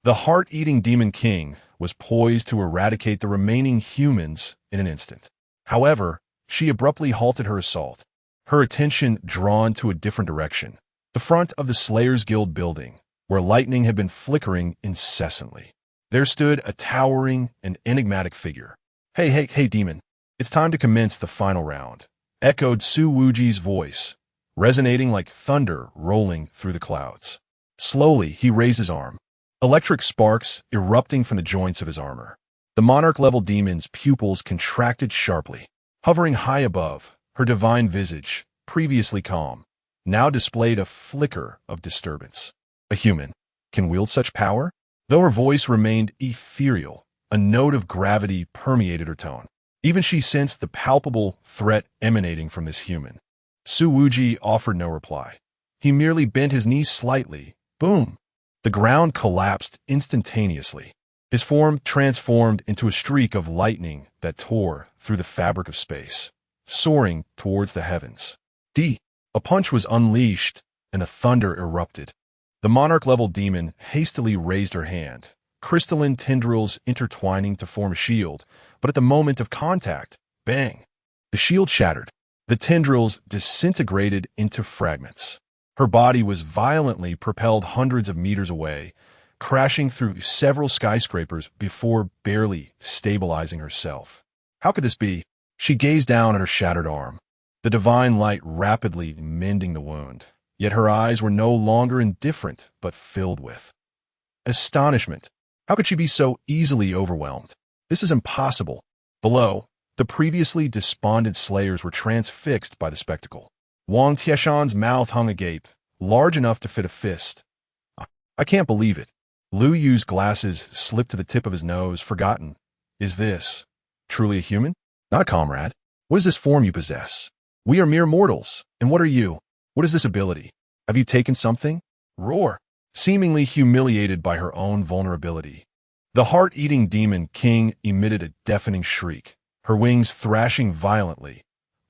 the heart-eating Demon King was poised to eradicate the remaining humans in an instant. However, she abruptly halted her assault, her attention drawn to a different direction, the front of the Slayers Guild building, where lightning had been flickering incessantly. There stood a towering and enigmatic figure. Hey, demon. It's time to commence the final round, echoed Su Wuji's voice, resonating like thunder rolling through the clouds. Slowly, he raised his arm. electric sparks erupting from the joints of his armor. The monarch-level demon's pupils contracted sharply. Hovering high above, her divine visage, previously calm, now displayed a flicker of disturbance. A human can wield such power? Though her voice remained ethereal, a note of gravity permeated her tone. Even she sensed the palpable threat emanating from this human. Su Wuji offered no reply. He merely bent his knees slightly. Boom! The ground collapsed instantaneously. His form transformed into a streak of lightning that tore through the fabric of space, soaring towards the heavens. A punch was unleashed, and a thunder erupted. The monarch-level demon hastily raised her hand, crystalline tendrils intertwining to form a shield, but at the moment of contact, bang! The shield shattered. The tendrils disintegrated into fragments. Her body was violently propelled hundreds of meters away, crashing through several skyscrapers before barely stabilizing herself. How could this be? She gazed down at her shattered arm, the divine light rapidly mending the wound. Yet her eyes were no longer indifferent, but filled with astonishment. How could she be so easily overwhelmed? This is impossible. Below, the previously despondent slayers were transfixed by the spectacle. Wang Tieshan's mouth hung agape, large enough to fit a fist. I can't believe it. Lu Yu's glasses slipped to the tip of his nose, forgotten. Is this truly a human? Not a comrade. What is this form you possess? We are mere mortals. And what are you? What is this ability? Have you taken something? Roar. Seemingly humiliated by her own vulnerability, the heart-eating demon king emitted a deafening shriek, her wings thrashing violently,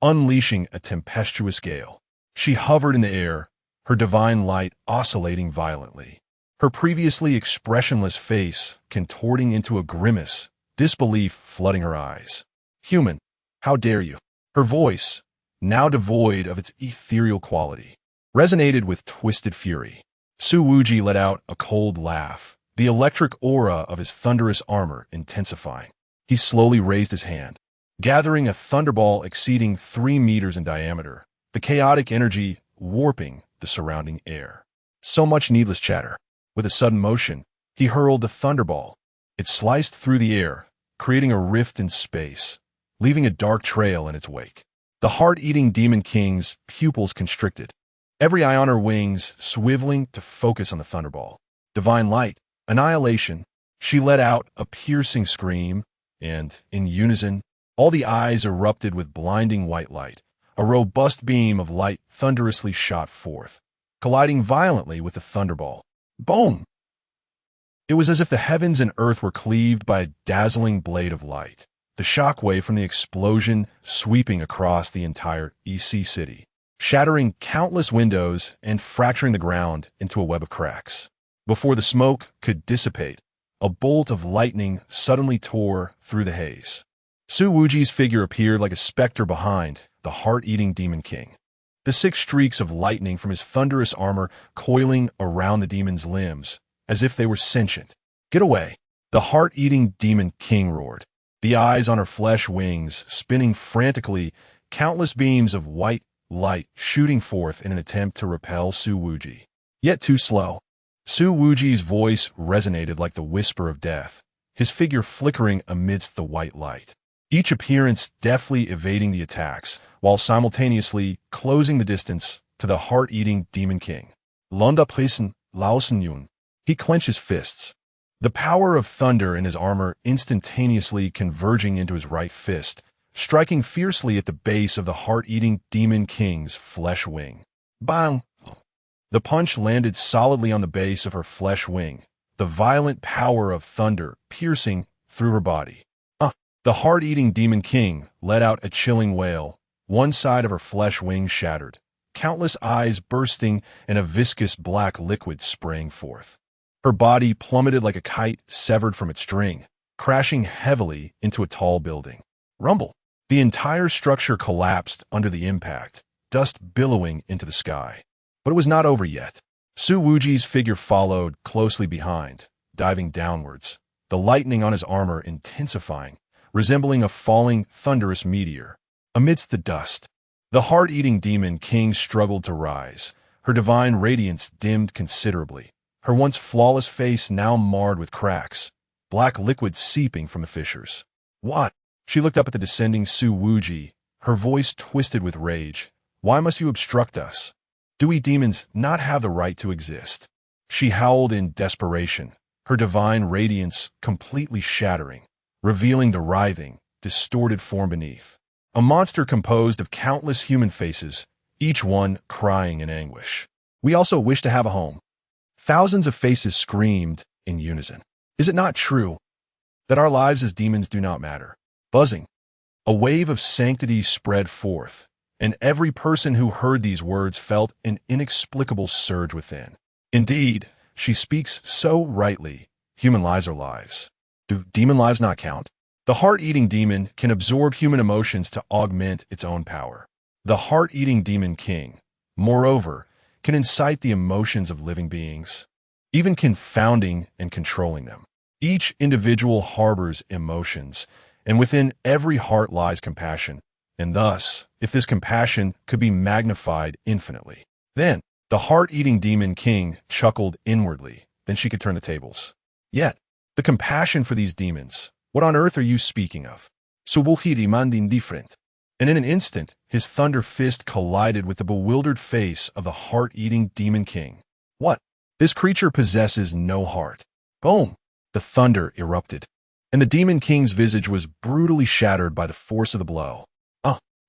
unleashing a tempestuous gale. She hovered in the air, her divine light oscillating violently, her previously expressionless face contorting into a grimace, disbelief flooding her eyes. Human, how dare you? Her voice, now devoid of its ethereal quality, resonated with twisted fury. Su Wuji let out a cold laugh, the electric aura of his thunderous armor intensifying. He slowly raised his hand, gathering a thunderball exceeding 3 meters in diameter, the chaotic energy warping the surrounding air. So much needless chatter. With a sudden motion, he hurled the thunderball. It sliced through the air, creating a rift in space, leaving a dark trail in its wake. The heart-eating demon king's pupils constricted, every eye on her wings swiveling to focus on the thunderball. Divine light, annihilation. She let out a piercing scream, and, in unison, all the eyes erupted with blinding white light. A robust beam of light thunderously shot forth, colliding violently with the thunderball. Boom! It was as if the heavens and earth were cleaved by a dazzling blade of light, the shockwave from the explosion sweeping across the entire EC city, shattering countless windows and fracturing the ground into a web of cracks. Before the smoke could dissipate, a bolt of lightning suddenly tore through the haze. Su Wuji's figure appeared like a specter behind the heart-eating demon king, the 6 streaks of lightning from his thunderous armor coiling around the demon's limbs as if they were sentient. Get away! The heart-eating demon king roared, the eyes on her flesh wings spinning frantically, countless beams of white light shooting forth in an attempt to repel Su Wuji. Yet too slow. Su Wuji's voice resonated like the whisper of death, his figure flickering amidst the white light, each appearance deftly evading the attacks, while simultaneously closing the distance to the heart-eating demon king. Lunda Prisen, Laosen Yun. He clenched his fists, the power of thunder in his armor instantaneously converging into his right fist, striking fiercely at the base of the heart-eating demon king's flesh wing. Bang! The punch landed solidly on the base of her flesh wing, the violent power of thunder piercing through her body. The heart-eating demon king let out a chilling wail, one side of her flesh wing shattered, countless eyes bursting and a viscous black liquid spraying forth. Her body plummeted like a kite severed from its string, crashing heavily into a tall building. Rumble! The entire structure collapsed under the impact, dust billowing into the sky. But it was not over yet. Su Wuji's figure followed closely behind, diving downwards, the lightning on his armor intensifying, resembling a falling, thunderous meteor. Amidst the dust, the heart-eating demon king struggled to rise, her divine radiance dimmed considerably, her once flawless face now marred with cracks, black liquid seeping from the fissures. What? She looked up at the descending Su Wuji, her voice twisted with rage. Why must you obstruct us? Do we demons not have the right to exist? She howled in desperation, her divine radiance completely shattering, revealing the writhing, distorted form beneath. A monster composed of countless human faces, each one crying in anguish. We also wish to have a home. Thousands of faces screamed in unison. Is it not true that our lives as demons do not matter? Buzzing. A wave of sanctity spread forth, and every person who heard these words felt an inexplicable surge within. Indeed, she speaks so rightly. Human lives are lives. Do demon lives not count? The heart-eating demon can absorb human emotions to augment its own power. The heart-eating demon king, moreover, can incite the emotions of living beings, even confounding and controlling them. Each individual harbors emotions, and within every heart lies compassion, and thus, if this compassion could be magnified infinitely, then the heart-eating demon king chuckled inwardly, then she could turn the tables. Yet, the compassion for these demons, what on earth are you speaking of? Su Wuji demanding different. And in an instant, his thunder fist collided with the bewildered face of the heart-eating demon king. What? This creature possesses no heart. Boom! The thunder erupted, and the demon king's visage was brutally shattered by the force of the blow.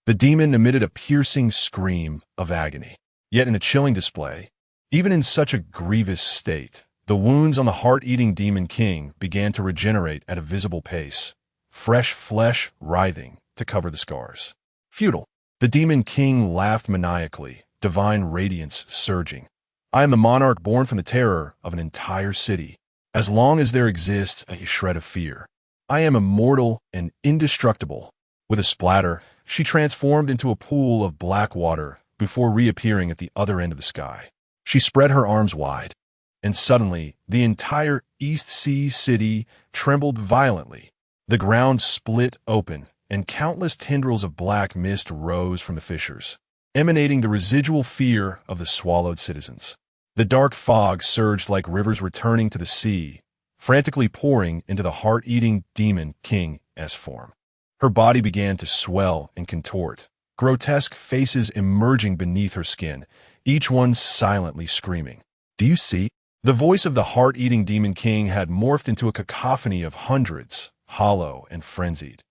The demon emitted a piercing scream of agony. Yet in a chilling display, even in such a grievous state, the wounds on the heart-eating demon king began to regenerate at a visible pace, fresh flesh writhing to cover the scars. Futile. The demon king laughed maniacally, divine radiance surging. I am the monarch born from the terror of an entire city. As long as there exists a shred of fear, I am immortal and indestructible. With a splatter, she transformed into a pool of black water before reappearing at the other end of the sky. She spread her arms wide, and suddenly the entire East Sea city trembled violently. The ground split open, and countless tendrils of black mist rose from the fissures, emanating the residual fear of the swallowed citizens. The dark fog surged like rivers returning to the sea, frantically pouring into the heart-eating demon king's form. Her body began to swell and contort, grotesque faces emerging beneath her skin, each one silently screaming. Do you see? The voice of the heart-eating demon king had morphed into a cacophony of hundreds, hollow and frenzied.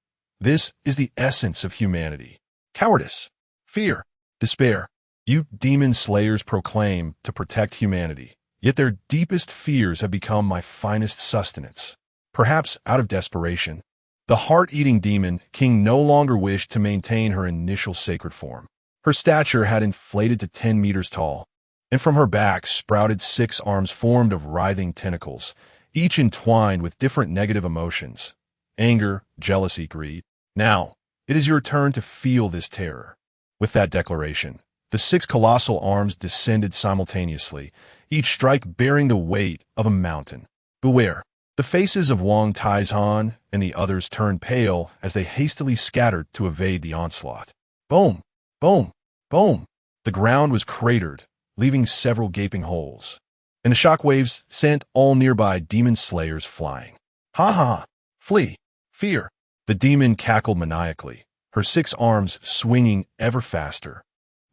This is the essence of humanity. Cowardice, fear, despair. You demon slayers proclaim to protect humanity, yet their deepest fears have become my finest sustenance. Perhaps out of desperation, the heart-eating demon king no longer wished to maintain her initial sacred form. Her stature had inflated to 10 meters tall, and from her back sprouted 6 arms formed of writhing tentacles, each entwined with different negative emotions: anger, jealousy, greed. Now, it is your turn to feel this terror. With that declaration, the 6 colossal arms descended simultaneously, each strike bearing the weight of a mountain. Beware. The faces of Wang Taizhan and the others turned pale as they hastily scattered to evade the onslaught. Boom! Boom! Boom! The ground was cratered, leaving several gaping holes, and the shockwaves sent all nearby demon slayers flying. Ha ha! Flee! Fear! The demon cackled maniacally, her 6 arms swinging ever faster,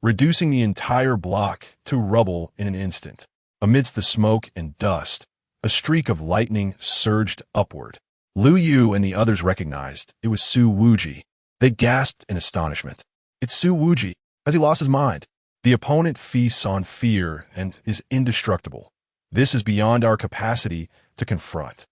reducing the entire block to rubble in an instant. Amidst the smoke and dust, a streak of lightning surged upward. Lu Yu and the others recognized it was Su Wuji. They gasped in astonishment. It's Su Wuji. Has he lost his mind? The opponent feasts on fear and is indestructible. This is beyond our capacity to confront.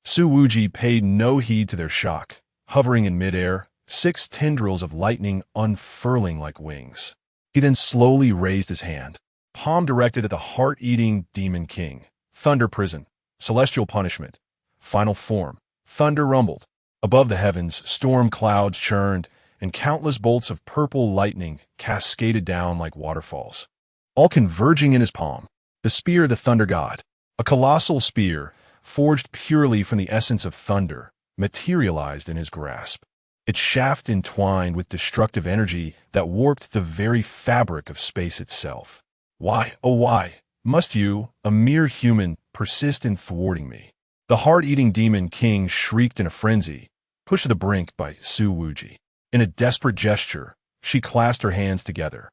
Su Wuji paid no heed to their shock, hovering in midair, 6 tendrils of lightning unfurling like wings. He then slowly raised his hand, palm directed at the heart-eating demon king. Thunder prison. Celestial punishment. Final form. Thunder rumbled. Above the heavens, storm clouds churned, and countless bolts of purple lightning cascaded down like waterfalls, all converging in his palm. The spear of the thunder god. A colossal spear, forged purely from the essence of thunder, materialized in his grasp. Its shaft entwined with destructive energy that warped the very fabric of space itself. Why, oh why, must you, a mere human, persist in thwarting me. The heart-eating demon king shrieked in a frenzy, pushed to the brink by Su Wuji. In a desperate gesture, she clasped her hands together,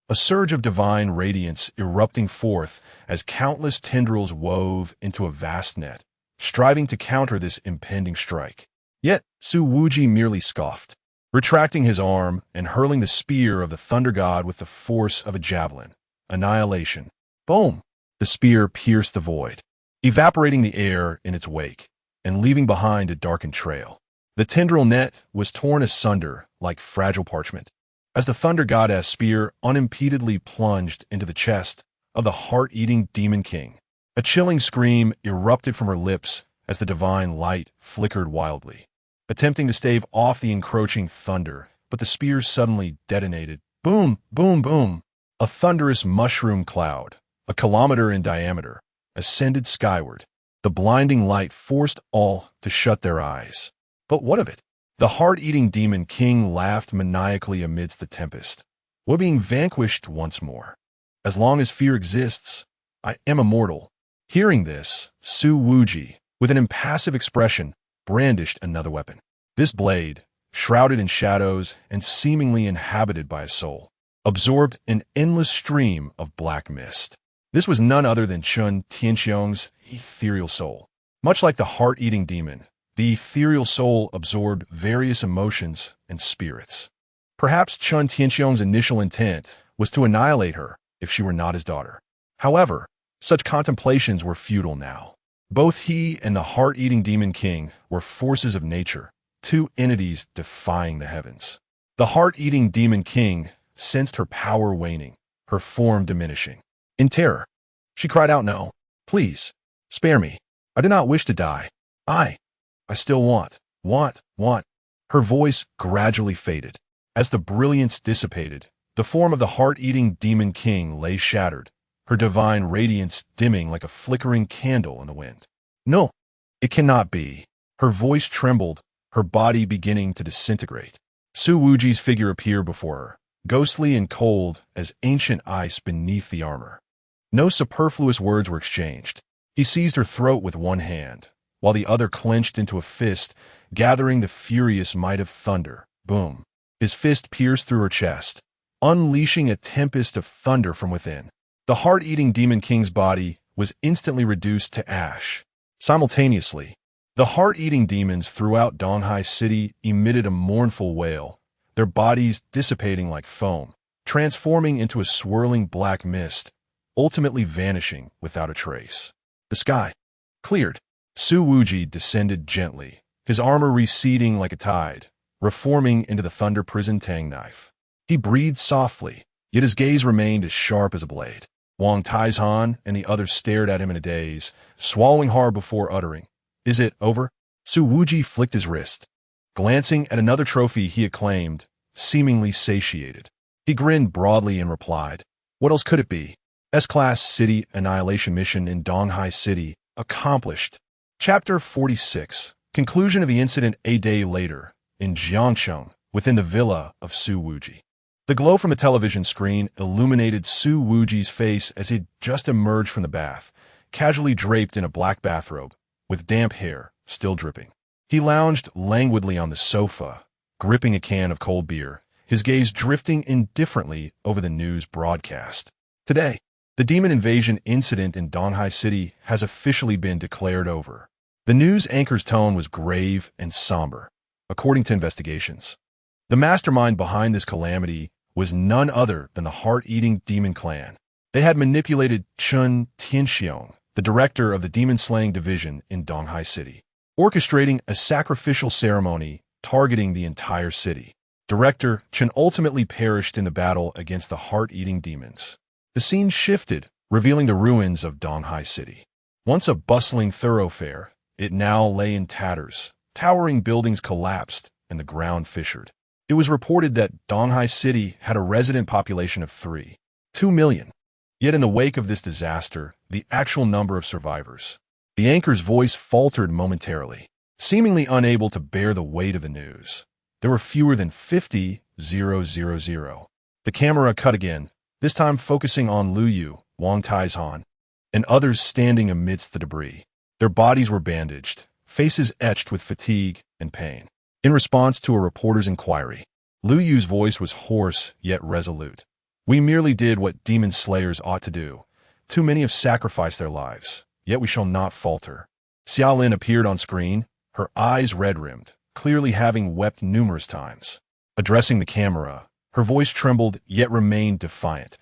a surge of divine radiance erupting forth as countless tendrils wove into a vast net, striving to counter this impending strike. Yet Su Wuji merely scoffed, retracting his arm and hurling the spear of the thunder god with the force of a javelin. Annihilation. Boom! The spear pierced the void, evaporating the air in its wake and leaving behind a darkened trail. The tendril net was torn asunder like fragile parchment, as the thunder goddess spear unimpededly plunged into the chest of the heart-eating demon king. A chilling scream erupted from her lips as the divine light flickered wildly, attempting to stave off the encroaching thunder, but the spear suddenly detonated. Boom, boom, boom! A thunderous mushroom cloud, a kilometer in diameter, ascended skyward. The blinding light forced all to shut their eyes. But what of it? The heart-eating demon king laughed maniacally amidst the tempest. We're being vanquished once more. As long as fear exists, I am immortal. Hearing this, Su Wuji, with an impassive expression, brandished another weapon. This blade, shrouded in shadows and seemingly inhabited by a soul, absorbed an endless stream of black mist. This was none other than Chun Tianxiong's ethereal soul. Much like the heart-eating demon, the ethereal soul absorbed various emotions and spirits. Perhaps Chun Tianxiong's initial intent was to annihilate her if she were not his daughter. However, such contemplations were futile now. Both he and the heart-eating demon king were forces of nature, two entities defying the heavens. The heart-eating demon king sensed her power waning, her form diminishing. In terror, she cried out, "No, please, spare me. I do not wish to die. I still want. Her voice gradually faded. As the brilliance dissipated, the form of the heart-eating demon king lay shattered, her divine radiance dimming like a flickering candle in the wind. No, it cannot be. Her voice trembled, her body beginning to disintegrate. Su Wuji's figure appeared before her, ghostly and cold as ancient ice beneath the armor. No superfluous words were exchanged. He seized her throat with one hand, while the other clenched into a fist, gathering the furious might of thunder. Boom! His fist pierced through her chest, unleashing a tempest of thunder from within. The heart-eating demon king's body was instantly reduced to ash. Simultaneously, the heart-eating demons throughout Donghai City emitted a mournful wail, their bodies dissipating like foam, transforming into a swirling black mist, ultimately vanishing without a trace. The sky cleared. Su Wuji descended gently, his armor receding like a tide, reforming into the thunder prison tang knife. He breathed softly, yet his gaze remained as sharp as a blade. Wang Taizhan and the others stared at him in a daze, swallowing hard before uttering, "Is it over?" Su Wuji flicked his wrist, glancing at another trophy he had claimed, seemingly satiated. He grinned broadly and replied, "What else could it be? S-Class City Annihilation Mission in Donghai City, accomplished." Chapter 46. Conclusion of the incident a day later, in Jiangcheng, within the villa of Su Wuji. The glow from the television screen illuminated Su Wuji's face as he had just emerged from the bath, casually draped in a black bathrobe, with damp hair still dripping. He lounged languidly on the sofa, gripping a can of cold beer, his gaze drifting indifferently over the news broadcast. Today, the demon invasion incident in Donghai City has officially been declared over. The news anchor's tone was grave and somber, according to investigations. The mastermind behind this calamity was none other than the heart-eating demon clan. They had manipulated Chun Tianxiong, the director of the demon-slaying division in Donghai City, orchestrating a sacrificial ceremony targeting the entire city. Director Chun ultimately perished in the battle against the heart-eating demons. The scene shifted, revealing the ruins of Donghai City. Once a bustling thoroughfare, it now lay in tatters. Towering buildings collapsed and the ground fissured. It was reported that Donghai City had a resident population of 2 million. Yet in the wake of this disaster, the actual number of survivors. The anchor's voice faltered momentarily, seemingly unable to bear the weight of the news. There were fewer than 50,000. The camera cut again, this time focusing on Lu Yu, Wang Taizhan, and others standing amidst the debris. Their bodies were bandaged, faces etched with fatigue and pain. In response to a reporter's inquiry, Lu Yu's voice was hoarse yet resolute. "We merely did what demon slayers ought to do. Too many have sacrificed their lives, yet we shall not falter." Xiaolin appeared on screen, her eyes red-rimmed, clearly having wept numerous times. Addressing the camera, her voice trembled yet remained defiant.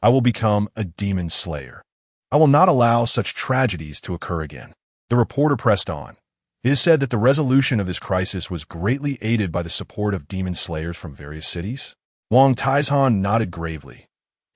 "I will become a demon slayer. I will not allow such tragedies to occur again." The reporter pressed on. "It is said that the resolution of this crisis was greatly aided by the support of demon slayers from various cities." Wang Taizhan nodded gravely.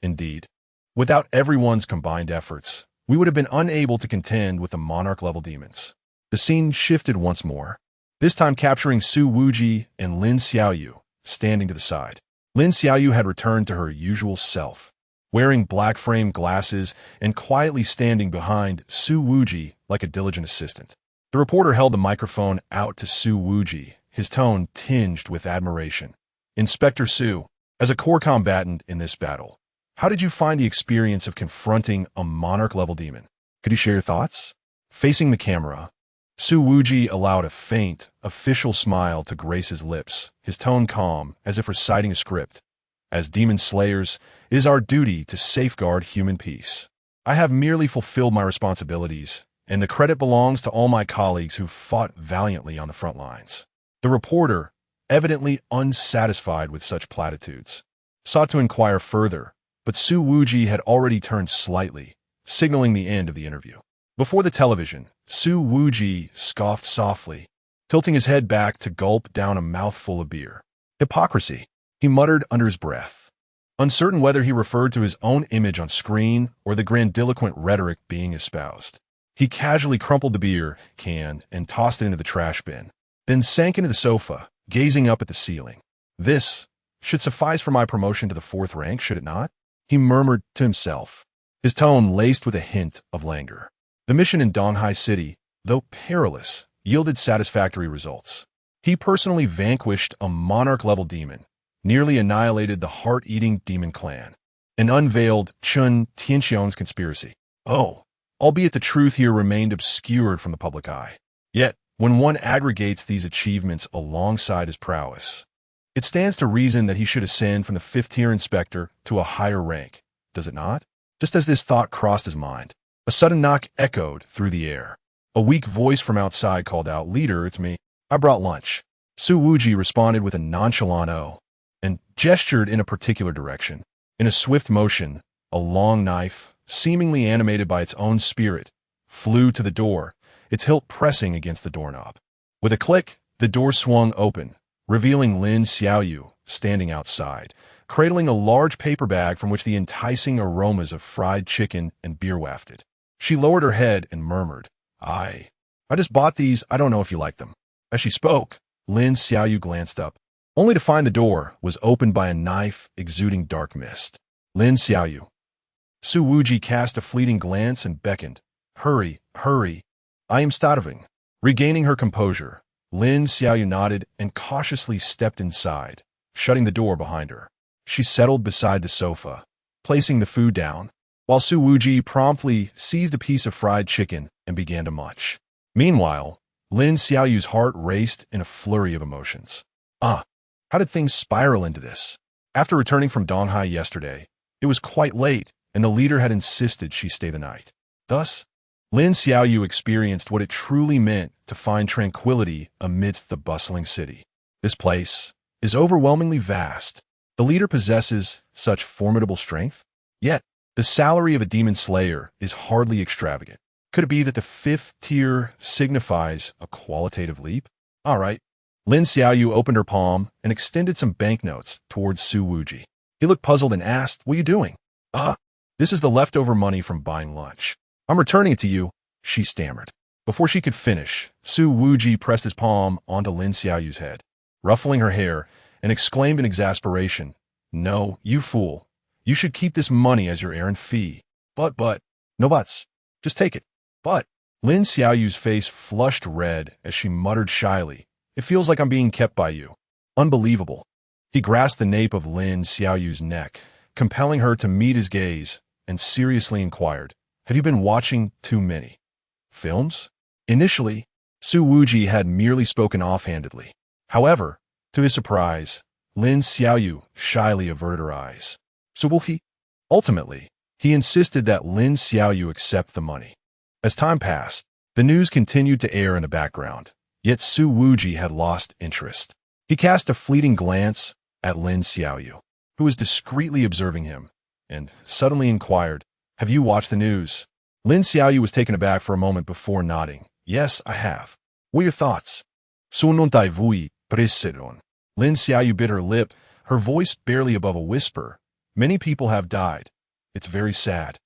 "Indeed. Without everyone's combined efforts, we would have been unable to contend with the monarch-level demons." The scene shifted once more, this time capturing Su Wuji and Lin Xiaoyu, standing to the side. Lin Xiaoyu had returned to her usual self, wearing black-framed glasses and quietly standing behind Su Wuji like a diligent assistant. The reporter held the microphone out to Su Wuji, his tone tinged with admiration. "Inspector Su, as a core combatant in this battle, how did you find the experience of confronting a monarch-level demon? Could you share your thoughts?" Facing the camera, Su Wuji allowed a faint, official smile to grace his lips, his tone calm, as if reciting a script. "As demon slayers, it is our duty to safeguard human peace. I have merely fulfilled my responsibilities, and the credit belongs to all my colleagues who fought valiantly on the front lines." The reporter, evidently unsatisfied with such platitudes, sought to inquire further, but Su Wuji had already turned slightly, signaling the end of the interview. Before the television, Su Wuji scoffed softly, tilting his head back to gulp down a mouthful of beer. "Hypocrisy," he muttered under his breath, uncertain whether he referred to his own image on screen or the grandiloquent rhetoric being espoused. He casually crumpled the beer can and tossed it into the trash bin, then sank into the sofa, gazing up at the ceiling. "This should suffice for my promotion to the 4th rank, should it not?" he murmured to himself, his tone laced with a hint of languor. The mission in Donghai City, though perilous, yielded satisfactory results. He personally vanquished a monarch-level demon, nearly annihilated the heart-eating demon clan, and unveiled Chun Tianxiong's conspiracy. Albeit the truth here remained obscured from the public eye. Yet, when one aggregates these achievements alongside his prowess, it stands to reason that he should ascend from the 5th-tier inspector to a higher rank, does it not? Just as this thought crossed his mind, a sudden knock echoed through the air. A weak voice from outside called out, "Leader, it's me. I brought lunch." Su Wuji responded with a nonchalant "oh," and gestured in a particular direction. In a swift motion, a long knife, seemingly animated by its own spirit, flew to the door, its hilt pressing against the doorknob. With a click, the door swung open, revealing Lin Xiaoyu standing outside, cradling a large paper bag from which the enticing aromas of fried chicken and beer wafted. She lowered her head and murmured, I just bought these, I don't know if you like them." As she spoke, Lin Xiaoyu glanced up, only to find the door was opened by a knife exuding dark mist. "Lin Xiaoyu." Su Wuji cast a fleeting glance and beckoned, Hurry, I am starving." Regaining her composure, Lin Xiaoyu nodded and cautiously stepped inside, shutting the door behind her. She settled beside the sofa, placing the food down, while Su Wuji promptly seized a piece of fried chicken and began to munch. Meanwhile, Lin Xiaoyu's heart raced in a flurry of emotions. How did things spiral into this? After returning from Donghai yesterday, it was quite late, and the leader had insisted she stay the night. Thus, Lin Xiaoyu experienced what it truly meant to find tranquility amidst the bustling city. This place is overwhelmingly vast. The leader possesses such formidable strength, yet the salary of a demon slayer is hardly extravagant. Could it be that the 5th tier signifies a qualitative leap? All right. Lin Xiaoyu opened her palm and extended some banknotes towards Su Wuji. He looked puzzled and asked, "What are you doing?" This is the leftover money from buying lunch. I'm returning it to you," she stammered. Before she could finish, Su Wuji pressed his palm onto Lin Xiaoyu's head, ruffling her hair, and exclaimed in exasperation, "No, you fool. You should keep this money as your errand fee." But, no buts. Just take it. But, Lin Xiaoyu's face flushed red as she muttered shyly, "It feels like I'm being kept by you." Unbelievable. He grasped the nape of Lin Xiaoyu's neck, compelling her to meet his gaze, and seriously inquired, Have you been watching too many films? Initially, Su Wuji had merely spoken offhandedly. However, to his surprise, Lin Xiaoyu shyly averted her eyes. Su Wuji? Ultimately, he insisted that Lin Xiaoyu accept the money. As time passed, the news continued to air in the background, yet Su Wuji had lost interest. He cast a fleeting glance at Lin Xiaoyu, who was discreetly observing him, and suddenly inquired, "Have you watched the news?" Lin Xiaoyu was taken aback for a moment before nodding. "Yes, I have. What are your thoughts?" Lin Xiaoyu bit her lip, her voice barely above a whisper. "Many people have died. It's very sad."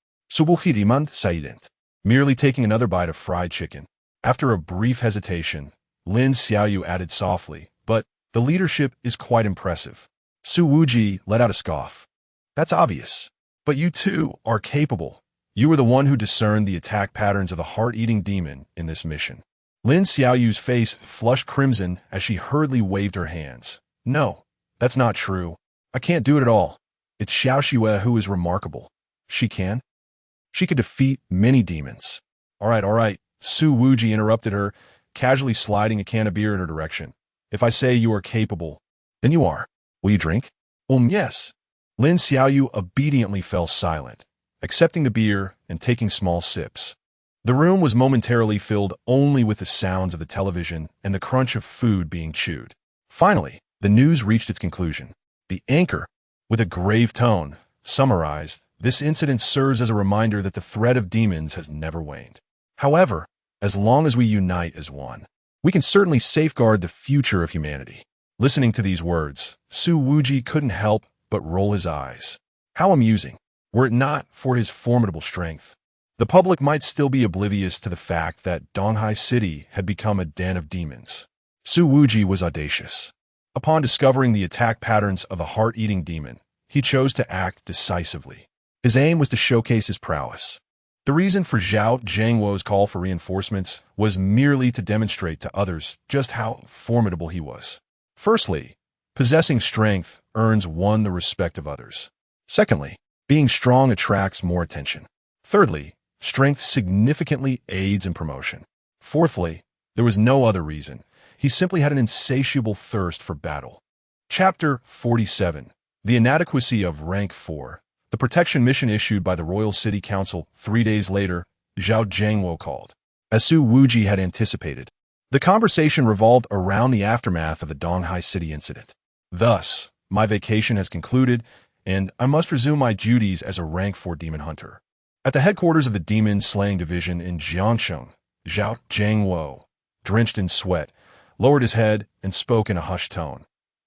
Merely taking another bite of fried chicken. After a brief hesitation, Lin Xiaoyu added softly, "But the leadership is quite impressive." Su Wuji let out a scoff. "That's obvious. But you too are capable. You were the one who discerned the attack patterns of the heart-eating demon in this mission." Lin Xiaoyu's face flushed crimson as she hurriedly waved her hands. "No, that's not true. I can't do it at all. It's Xiao Xue who is remarkable. She could defeat many demons." All right, Su Wuji interrupted her, casually sliding a can of beer in her direction. "If I say you are capable, then you are. Will you drink?" Yes." Lin Xiaoyu obediently fell silent, accepting the beer and taking small sips. The room was momentarily filled only with the sounds of the television and the crunch of food being chewed. Finally, the news reached its conclusion. The anchor, with a grave tone, summarized, "This incident serves as a reminder that the threat of demons has never waned. However, as long as we unite as one, we can certainly safeguard the future of humanity." Listening to these words, Su Wuji couldn't help but roll his eyes. How amusing. Were it not for his formidable strength, the public might still be oblivious to the fact that Donghai City had become a den of demons. Su Wuji was audacious. Upon discovering the attack patterns of a heart-eating demon, he chose to act decisively. His aim was to showcase his prowess. The reason for Zhao Jiangwo's call for reinforcements was merely to demonstrate to others just how formidable he was. Firstly, possessing strength earns one the respect of others. Secondly, being strong attracts more attention. Thirdly, strength significantly aids in promotion. Fourthly, there was no other reason. He simply had an insatiable thirst for battle. Chapter 47. The Inadequacy of Rank 4. The protection mission issued by the Royal City Council 3 days later, Zhao Jiangwo called. As Su Wuji had anticipated, the conversation revolved around the aftermath of the Donghai City incident. "Thus, my vacation has concluded, and I must resume my duties as a Rank 4 demon hunter." At the headquarters of the Demon Slaying Division in Jiangcheng, Zhao Jiangwo, drenched in sweat, lowered his head and spoke in a hushed tone.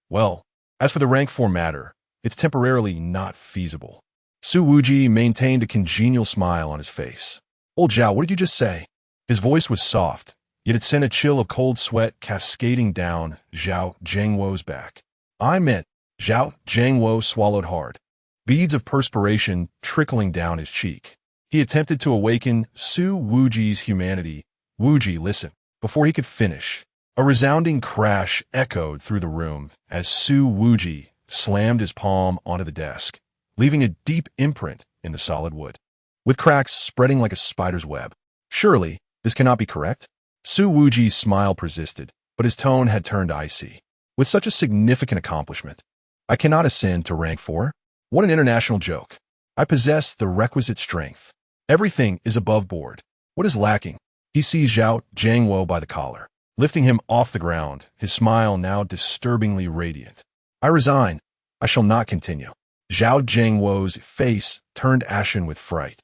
"Well, as for the Rank 4 matter, it's temporarily not feasible." Su Wuji maintained a congenial smile on his face. "Old Zhao, what did you just say?" His voice was soft, yet it sent a chill of cold sweat cascading down Zhao Jiangwo's back. "I meant," Zhao Jiangwo swallowed hard, beads of perspiration trickling down his cheek. He attempted to awaken Su Wuji's humanity. "Wuji, listen." Before he could finish, a resounding crash echoed through the room as Su Wuji slammed his palm onto the desk, leaving a deep imprint in the solid wood, with cracks spreading like a spider's web. "Surely, this cannot be correct?" Su Wuji's smile persisted, but his tone had turned icy. "With such a significant accomplishment, I cannot ascend to Rank 4? What an international joke. I possess the requisite strength. Everything is above board. What is lacking?" He seized Zhao Jiangwo by the collar, lifting him off the ground, his smile now disturbingly radiant. "I resign. I shall not continue." Zhao Jiangwo's face turned ashen with fright,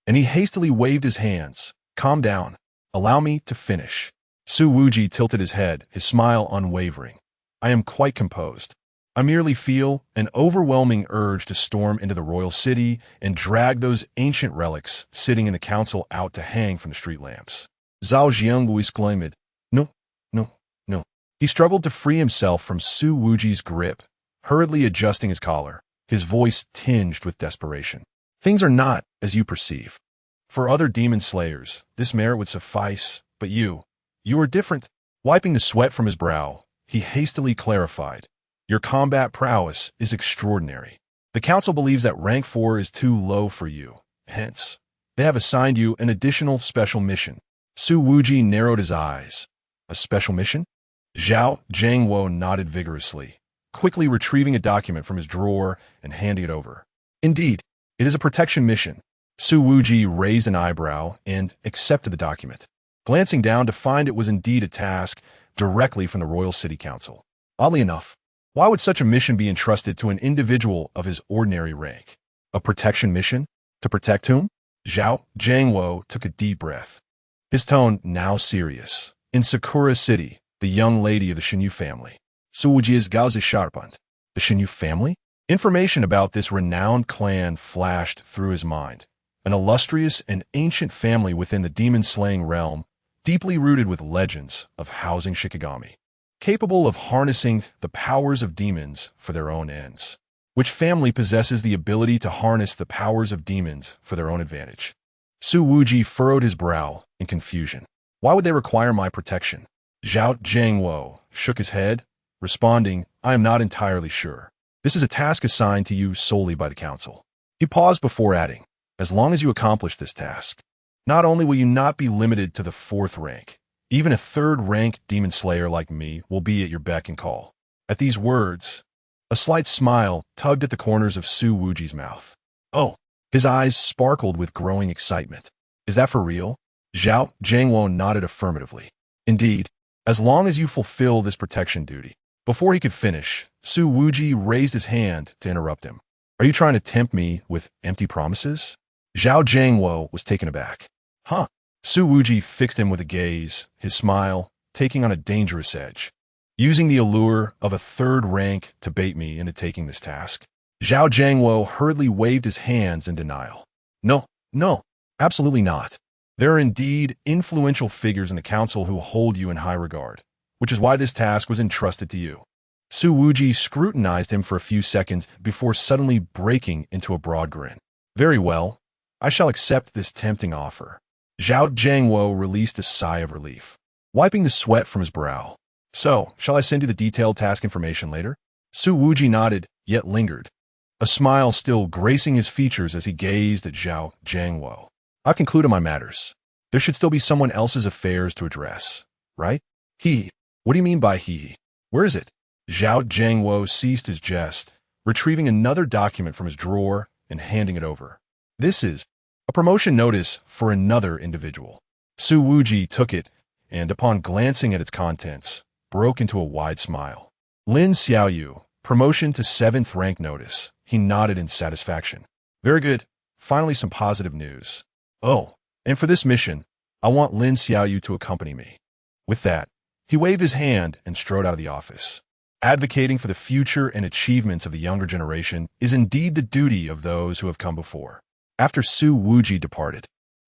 and he hastily waved his hands. "Calm down. Allow me to finish." Su Wuji tilted his head, his smile unwavering. "I am quite composed. I merely feel an overwhelming urge to storm into the royal city and drag those ancient relics sitting in the council out to hang from the street lamps." Zhao Jiangwu exclaimed, "No, no, no." He struggled to free himself from Su Wuji's grip, hurriedly adjusting his collar, his voice tinged with desperation. "Things are not as you perceive. For other demon slayers, this merit would suffice, but you are different." Wiping the sweat from his brow, he hastily clarified, "Your combat prowess is extraordinary. The council believes that Rank 4 is too low for you. Hence, They have assigned you an additional special mission. Su Wuji narrowed his eyes. A special mission? Zhao Jiangwo nodded vigorously, quickly retrieving a document from his drawer and handing it over. Indeed, it is a protection mission. Su Wuji raised an eyebrow and accepted the document, glancing down to find it was indeed a task directly from the Royal City Council. Oddly enough, why would such a mission be entrusted to an individual of his ordinary rank? A protection mission? To protect whom? Zhao Jiangwo took a deep breath, his tone now serious. In Sakura City, the young lady of the Shinyu family, Su Wuji is Gaozi Sharpant. The Shinyu family? Information about this renowned clan flashed through his mind. An illustrious and ancient family within the demon-slaying realm, deeply rooted with legends of housing Shikigami, capable of harnessing the powers of demons for their own ends. Which family possesses the ability to harness the powers of demons for their own advantage? Su Wuji furrowed his brow in confusion. Why would they require my protection? Zhao Jiangwo shook his head, responding, I am not entirely sure. This is a task assigned to you solely by the council. He paused before adding, as long as you accomplish this task, not only will you not be limited to the 4th rank, even a 3rd rank demon slayer like me will be at your beck and call. At these words, a slight smile tugged at the corners of Su Wuji's mouth. Oh, his eyes sparkled with growing excitement. Is that for real? Zhao Jiangwo nodded affirmatively. Indeed, as long as you fulfill this protection duty. Before he could finish, Su Wuji raised his hand to interrupt him. Are you trying to tempt me with empty promises? Zhao Jiangwo was taken aback. Huh? Su Wuji fixed him with a gaze, his smile taking on a dangerous edge. Using the allure of a 3rd rank to bait me into taking this task? Zhao Jiangwo hurriedly waved his hands in denial. No, absolutely not. There are indeed influential figures in the council who hold you in high regard, which is why this task was entrusted to you. Su Wuji scrutinized him for a few seconds before suddenly breaking into a broad grin. Very well, I shall accept this tempting offer. Zhao Jiangwo released a sigh of relief, wiping the sweat from his brow. So, shall I send you the detailed task information later? Su Wuji nodded, yet lingered, a smile still gracing his features as he gazed at Zhao Jiangwo. I've concluded my matters. There should still be someone else's affairs to address, right? He. What do you mean by he? Where is it? Zhao Jiangwo ceased his jest, retrieving another document from his drawer and handing it over. This is a promotion notice for another individual. Su Wuji took it and, upon glancing at its contents, broke into a wide smile. Lin Xiaoyu, promotion to 7th rank notice. He nodded in satisfaction. Very good. Finally some positive news. Oh, and for this mission, I want Lin Xiaoyu to accompany me. With that, he waved his hand and strode out of the office. Advocating for the future and achievements of the younger generation is indeed the duty of those who have come before. After Su Wuji departed,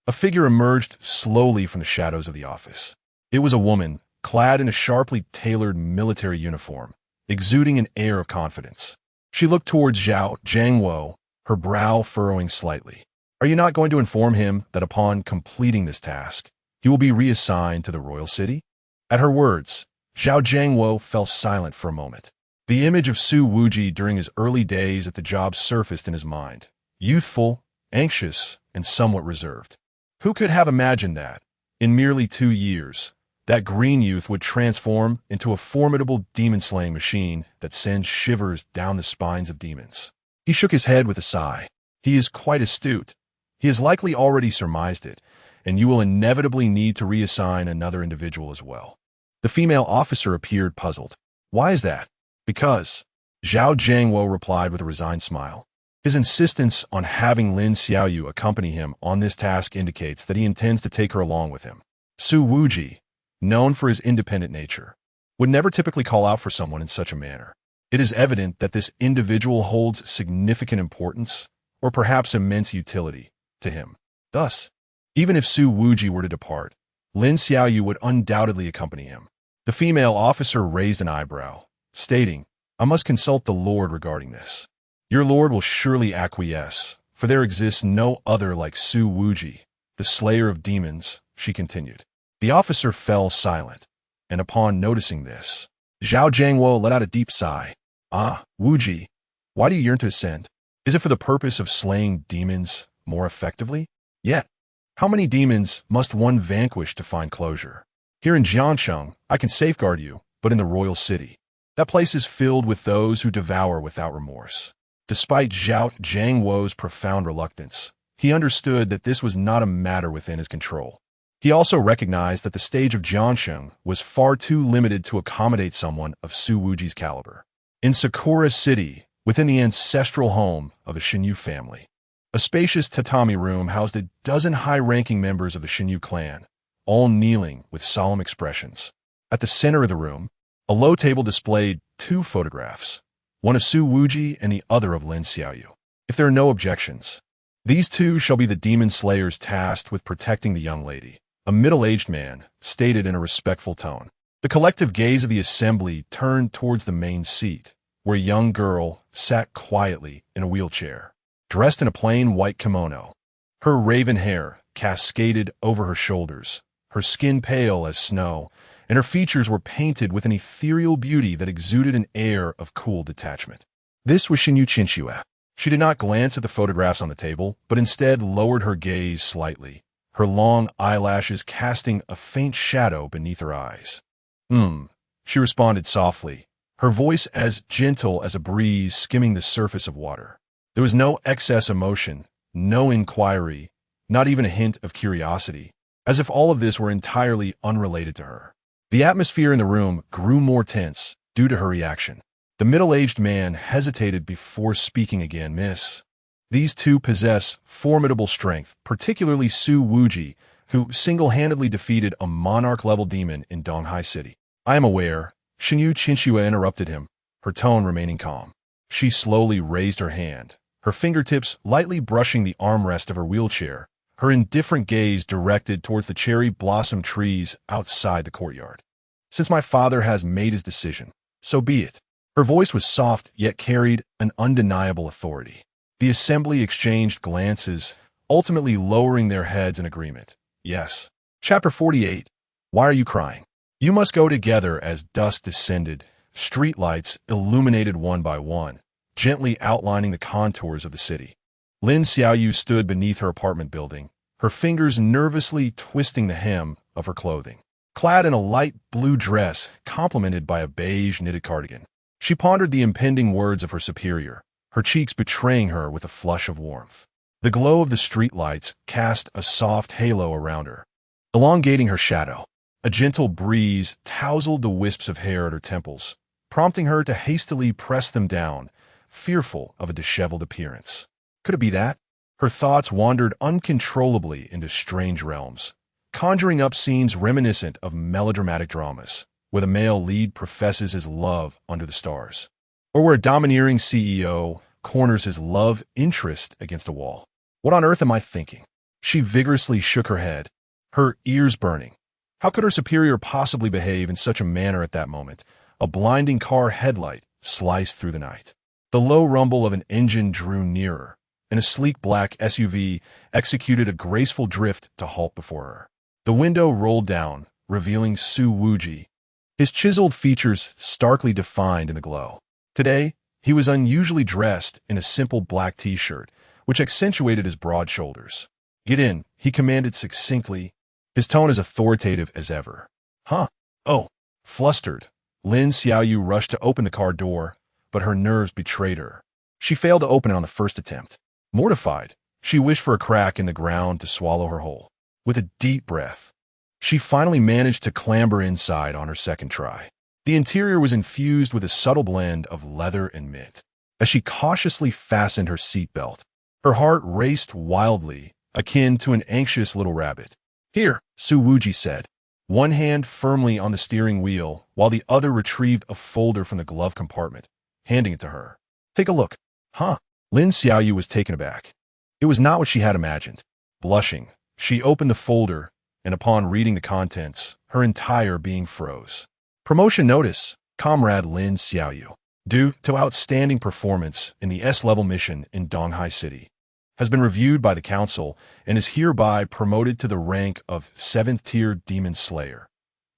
a figure emerged slowly from the shadows of the office. It was a woman, clad in a sharply tailored military uniform, exuding an air of confidence. She looked towards Zhao Jiangwo, her brow furrowing slightly. Are you not going to inform him that upon completing this task, he will be reassigned to the royal city? At her words, Zhao Jiangwo fell silent for a moment. The image of Su Wuji during his early days at the job surfaced in his mind. Youthful, anxious, and somewhat reserved. Who could have imagined that, in merely 2 years, that green youth would transform into a formidable demon-slaying machine that sends shivers down the spines of demons? He shook his head with a sigh. He is quite astute. He has likely already surmised it, and you will inevitably need to reassign another individual as well. The female officer appeared puzzled. Why is that? Because, Zhao Jiangwo replied with a resigned smile. His insistence on having Lin Xiaoyu accompany him on this task indicates that he intends to take her along with him. Su Wuji, known for his independent nature, would never typically call out for someone in such a manner. It is evident that this individual holds significant importance, or perhaps immense utility, to him. Thus, even if Su Wuji were to depart, Lin Xiaoyu would undoubtedly accompany him. The female officer raised an eyebrow, stating, I must consult the Lord regarding this. Your Lord will surely acquiesce, for there exists no other like Su Wuji, the slayer of demons, she continued. The officer fell silent, and upon noticing this, Zhao Jiangwo let out a deep sigh. Ah, Wuji, why do you yearn to ascend? Is it for the purpose of slaying demons more effectively? Yet, How many demons must one vanquish to find closure? Here in Jiangcheng, I can safeguard you, but in the royal city, that place is filled with those who devour without remorse. Despite Zhao Jiangwo's profound reluctance, he understood that this was not a matter within his control. He also recognized that the stage of Jiangcheng was far too limited to accommodate someone of Su Wuji's caliber. In Sakura City, within the ancestral home of the Xinyu family, a spacious tatami room housed a dozen high-ranking members of the Xinyu clan, all kneeling with solemn expressions. At the center of the room, a low table displayed two photographs, one of Su Wuji and the other of Lin Xiaoyu. If there are no objections, these two shall be the demon slayers tasked with protecting the young lady. A middle-aged man stated in a respectful tone. The collective gaze of the assembly turned towards the main seat, where a young girl sat quietly in a wheelchair, dressed in a plain white kimono. Her raven hair cascaded over her shoulders, her skin pale as snow, and her features were painted with an ethereal beauty that exuded an air of cool detachment. This was Xinyu Qinxue. She did not glance at the photographs on the table, but instead lowered her gaze slightly, her long eyelashes casting a faint shadow beneath her eyes. She responded softly, her voice as gentle as a breeze skimming the surface of water. There was no excess emotion, no inquiry, not even a hint of curiosity, as if all of this were entirely unrelated to her. The atmosphere in the room grew more tense due to her reaction. The middle-aged man hesitated before speaking again. Miss, these two possess formidable strength, particularly Su Wuji, who single-handedly defeated a monarch-level demon in Donghai City. I am aware, Xinyu Qinxue interrupted him, her tone remaining calm. She slowly raised her hand, her fingertips lightly brushing the armrest of her wheelchair, her indifferent gaze directed towards the cherry blossom trees outside the courtyard. Since my father has made his decision, so be it. Her voice was soft yet carried an undeniable authority. The assembly exchanged glances, ultimately lowering their heads in agreement. Yes. Chapter 48. Why are you crying? You must go together. As dusk descended, streetlights illuminated one by one, gently outlining the contours of the city. Lin Xiaoyu stood beneath her apartment building, her fingers nervously twisting the hem of her clothing. Clad in a light blue dress complemented by a beige knitted cardigan, she pondered the impending words of her superior, her cheeks betraying her with a flush of warmth. The glow of the streetlights cast a soft halo around her, elongating her shadow. A gentle breeze tousled the wisps of hair at her temples, prompting her to hastily press them down, fearful of a disheveled appearance. Could it be that? Her thoughts wandered uncontrollably into strange realms, conjuring up scenes reminiscent of melodramatic dramas, where the male lead professes his love under the stars, or where a domineering CEO corners his love interest against a wall. What on earth am I thinking? She vigorously shook her head, her ears burning. How could her superior possibly behave in such a manner at that moment? A blinding car headlight sliced through the night. The low rumble of an engine drew nearer, and a sleek black SUV executed a graceful drift to halt before her. The window rolled down, revealing Su Wuji, his chiseled features starkly defined in the glow. Today, he was unusually dressed in a simple black t-shirt, which accentuated his broad shoulders. Get in, he commanded succinctly, his tone as authoritative as ever. Huh? Oh. Flustered, Lin Xiaoyu rushed to open the car door, but her nerves betrayed her. She failed to open it on the first attempt. Mortified, she wished for a crack in the ground to swallow her whole. With a deep breath, she finally managed to clamber inside on her second try. The interior was infused with a subtle blend of leather and mint. As she cautiously fastened her seatbelt, her heart raced wildly, akin to an anxious little rabbit. Here, Su Wuji said, one hand firmly on the steering wheel while the other retrieved a folder from the glove compartment, handing it to her. Take a look. Huh? Lin Xiaoyu was taken aback. It was not what she had imagined. Blushing, she opened the folder, and upon reading the contents, her entire being froze. Promotion notice, Comrade Lin Xiaoyu, due to outstanding performance in the S-level mission in Donghai City, has been reviewed by the Council and is hereby promoted to the rank of 7th Tier Demon Slayer.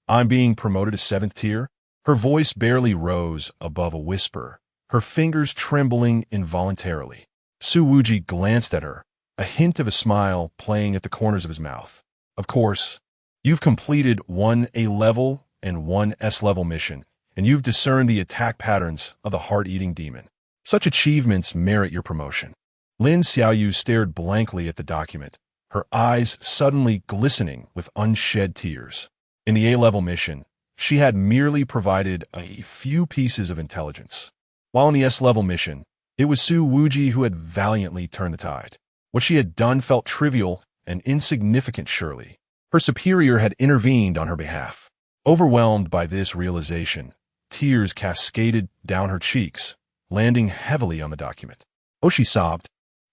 I'm being promoted to 7th Tier? Her voice barely rose above a whisper, her fingers trembling involuntarily. Su Wuji glanced at her, a hint of a smile playing at the corners of his mouth. Of course, you've completed one A-level and one S-level mission, and you've discerned the attack patterns of the heart-eating demon. Such achievements merit your promotion. Lin Xiaoyu stared blankly at the document, her eyes suddenly glistening with unshed tears. In the A-level mission, she had merely provided a few pieces of intelligence, while in the S-level mission, it was Su Wuji who had valiantly turned the tide. What she had done felt trivial and insignificant surely. Her superior had intervened on her behalf. Overwhelmed by this realization, tears cascaded down her cheeks, landing heavily on the document. Oh, she sobbed,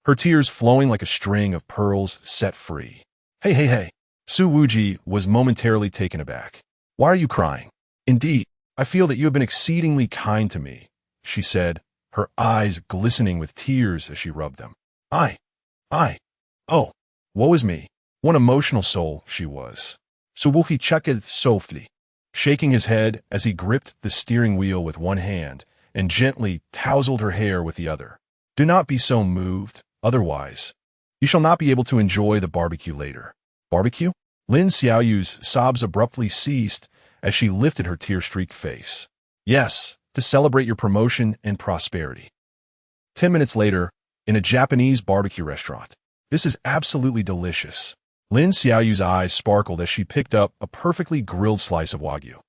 her tears flowing like a string of pearls set free. Hey. Su Wuji was momentarily taken aback. Why are you crying? Indeed, I feel that you have been exceedingly kind to me, she said, her eyes glistening with tears as she rubbed them. Oh, woe is me. What emotional soul she was. Su Wuji chuckled softly, shaking his head as he gripped the steering wheel with one hand and gently tousled her hair with the other. Do not be so moved, otherwise, you shall not be able to enjoy the barbecue later. Barbecue? Lin Xiaoyu's sobs abruptly ceased as she lifted her tear-streaked face. Yes, to celebrate your promotion and prosperity. 10 minutes later, in a Japanese barbecue restaurant. This is absolutely delicious. Lin Xiaoyu's eyes sparkled as she picked up a perfectly grilled slice of Wagyu,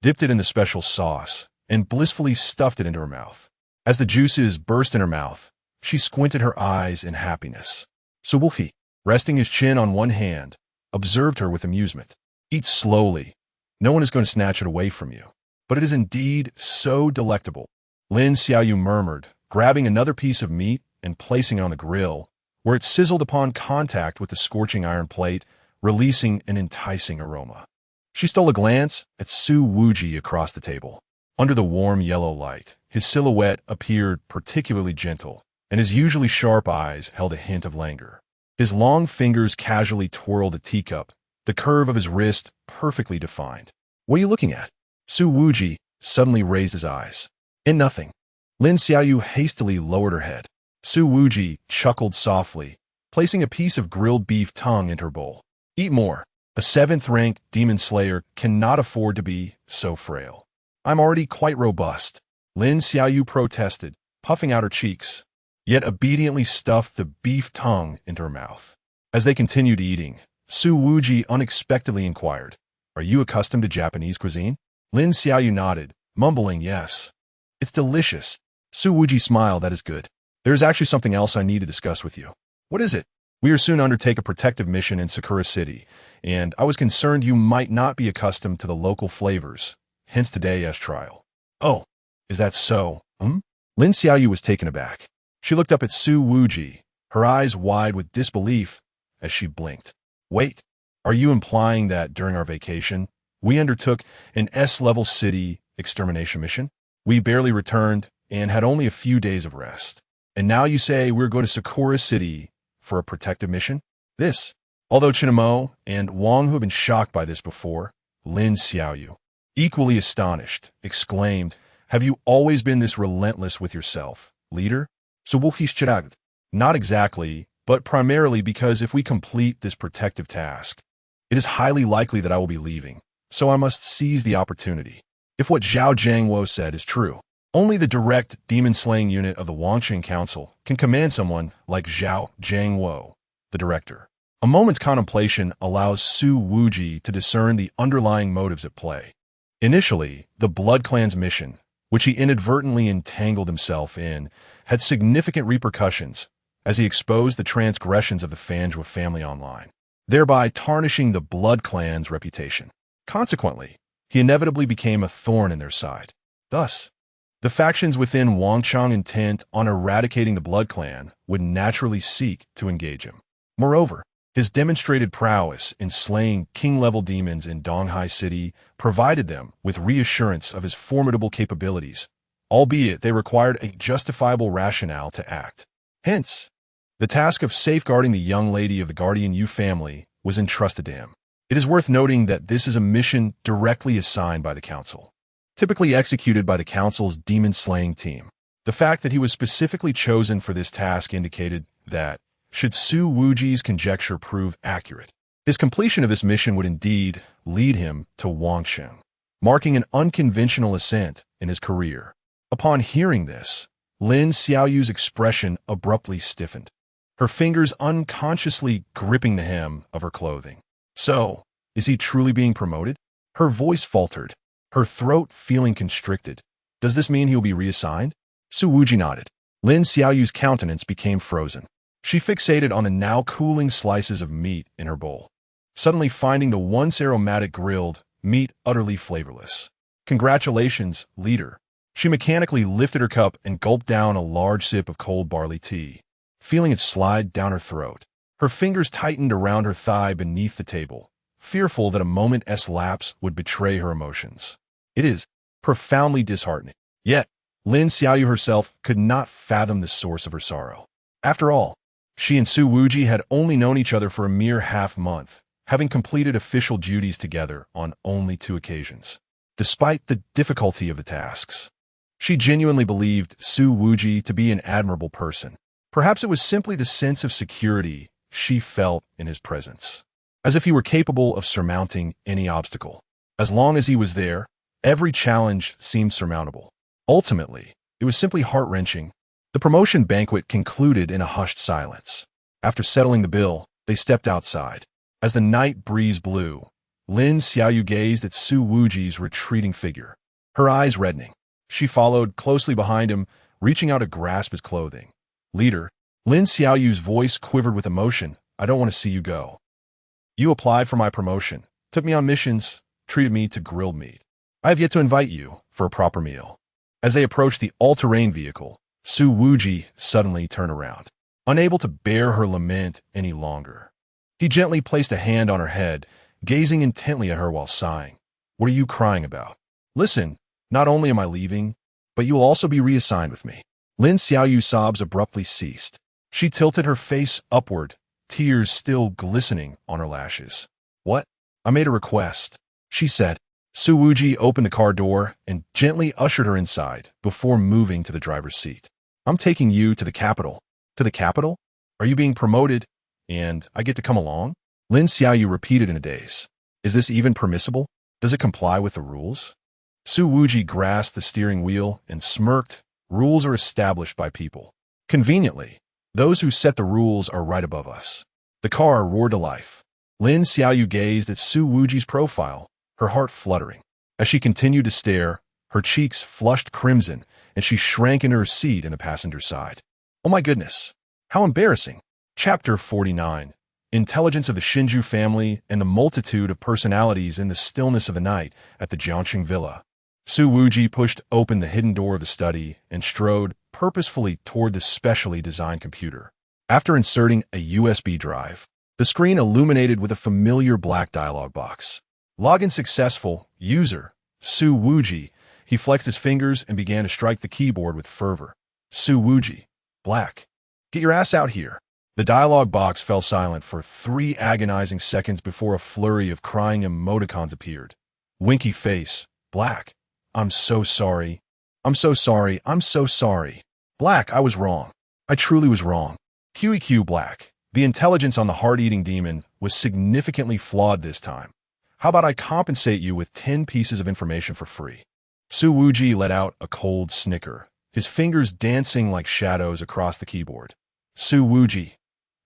dipped it in the special sauce, and blissfully stuffed it into her mouth. As the juices burst in her mouth, she squinted her eyes in happiness. Su Wuji, resting his chin on one hand, observed her with amusement. Eat slowly. No one is going to snatch it away from you. But it is indeed so delectable. Lin Xiaoyu murmured, grabbing another piece of meat and placing it on the grill, where it sizzled upon contact with the scorching iron plate, releasing an enticing aroma. She stole a glance at Su Wuji across the table. Under the warm yellow light, his silhouette appeared particularly gentle, and his usually sharp eyes held a hint of languor. His long fingers casually twirled a teacup, the curve of his wrist perfectly defined. What are you looking at? Su Wuji suddenly raised his eyes. In nothing. Lin Xiaoyu hastily lowered her head. Su Wuji chuckled softly, placing a piece of grilled beef tongue into her bowl. Eat more. A 7th-ranked demon slayer cannot afford to be so frail. I'm already quite robust. Lin Xiaoyu protested, puffing out her cheeks, yet obediently stuffed the beef tongue into her mouth. As they continued eating, Su Wuji unexpectedly inquired, Are you accustomed to Japanese cuisine? Lin Xiaoyu nodded, mumbling yes. It's delicious. Su Wuji smiled, that is good. There is actually something else I need to discuss with you. What is it? We are soon to undertake a protective mission in Sakura City, and I was concerned you might not be accustomed to the local flavors, hence today's trial. Oh, is that so? Lin Xiaoyu was taken aback. She looked up at Su Wuji, her eyes wide with disbelief as she blinked. Wait, are you implying that during our vacation, we undertook an S-level city extermination mission? We barely returned and had only a few days of rest. And now you say we're going to Sakura City for a protective mission? This, although Chinamo and Wang, who have been shocked by this before, Lin Xiaoyu, equally astonished, exclaimed, Have you always been this relentless with yourself, leader? Su Wuji shrugged. Not exactly, but primarily because if we complete this protective task, it is highly likely that I will be leaving, so I must seize the opportunity. If what Zhao Jiangwo said is true, only the direct demon-slaying unit of the Jiangcheng Council can command someone like Zhao Jiangwo, the director. A moment's contemplation allows Su Wuji to discern the underlying motives at play. Initially, the Blood Clan's mission, which he inadvertently entangled himself in, had significant repercussions as he exposed the transgressions of the Fanjua family online, thereby tarnishing the Blood Clan's reputation. Consequently, he inevitably became a thorn in their side. Thus, the factions within Wangchang intent on eradicating the Blood Clan would naturally seek to engage him. Moreover, his demonstrated prowess in slaying king-level demons in Donghai City provided them with reassurance of his formidable capabilities, albeit they required a justifiable rationale to act. Hence, the task of safeguarding the young lady of the Guardian Yu family was entrusted to him. It is worth noting that this is a mission directly assigned by the Council, typically executed by the Council's demon-slaying team. The fact that he was specifically chosen for this task indicated that, should Su Wuji's conjecture prove accurate. His completion of this mission would indeed lead him to Jiangcheng, marking an unconventional ascent in his career. Upon hearing this, Lin Xiaoyu's expression abruptly stiffened, her fingers unconsciously gripping the hem of her clothing. So, is he truly being promoted? Her voice faltered, her throat feeling constricted. Does this mean he'll be reassigned? Su Wuji nodded. Lin Xiaoyu's countenance became frozen. She fixated on the now cooling slices of meat in her bowl, suddenly finding the once aromatic grilled meat utterly flavorless. Congratulations, leader. She mechanically lifted her cup and gulped down a large sip of cold barley tea, feeling it slide down her throat. Her fingers tightened around her thigh beneath the table, fearful that a moment's lapse would betray her emotions. It is profoundly disheartening. Yet, Lin Xiaoyu herself could not fathom the source of her sorrow. After all, she and Su Wuji had only known each other for a mere half-month, having completed official duties together on only 2 occasions. Despite the difficulty of the tasks, she genuinely believed Su Wuji to be an admirable person. Perhaps it was simply the sense of security she felt in his presence, as if he were capable of surmounting any obstacle. As long as he was there, every challenge seemed surmountable. Ultimately, it was simply heart-wrenching. The promotion banquet concluded in a hushed silence. After settling the bill, they stepped outside. As the night breeze blew, Lin Xiaoyu gazed at Su Wuji's retreating figure, her eyes reddening. She followed closely behind him, reaching out to grasp his clothing. Leader, Lin Xiaoyu's voice quivered with emotion. I don't want to see you go. You applied for my promotion, took me on missions, treated me to grilled meat. I have yet to invite you for a proper meal. As they approached the all-terrain vehicle, Su Wuji suddenly turned around, unable to bear her lament any longer. He gently placed a hand on her head, gazing intently at her while sighing. What are you crying about? Listen, not only am I leaving, but you will also be reassigned with me. Lin Xiaoyu's sobs abruptly ceased. She tilted her face upward, tears still glistening on her lashes. What? I made a request, she said. Su Wuji opened the car door and gently ushered her inside before moving to the driver's seat. I'm taking you to the capital. To the capital? Are you being promoted? And I get to come along? Lin Xiaoyu repeated in a daze. Is this even permissible? Does it comply with the rules? Su Wuji grasped the steering wheel and smirked. Rules are established by people. Conveniently, those who set the rules are right above us. The car roared to life. Lin Xiaoyu gazed at Su Wuji's profile, her heart fluttering. As she continued to stare, her cheeks flushed crimson, and she shrank into her seat in the passenger side. Oh my goodness! How embarrassing! Chapter 49. Intelligence of the Shinju family and the multitude of personalities in the stillness of the night at the Jiangcheng villa. Su Wuji pushed open the hidden door of the study and strode purposefully toward the specially designed computer. After inserting a USB drive, the screen illuminated with a familiar black dialog box. Login successful, user, Su Wuji. He flexed his fingers and began to strike the keyboard with fervor. Su Wuji. Black. Get your ass out here. The dialog box fell silent for 3 agonizing seconds before a flurry of crying emoticons appeared. Winky face. Black. I'm so sorry. I'm so sorry. I'm so sorry. Black, I was wrong. I truly was wrong. QEQ Black. The intelligence on the heart-eating demon was significantly flawed this time. How about I compensate you with 10 pieces of information for free? Su Wuji let out a cold snicker, his fingers dancing like shadows across the keyboard. Su Wuji.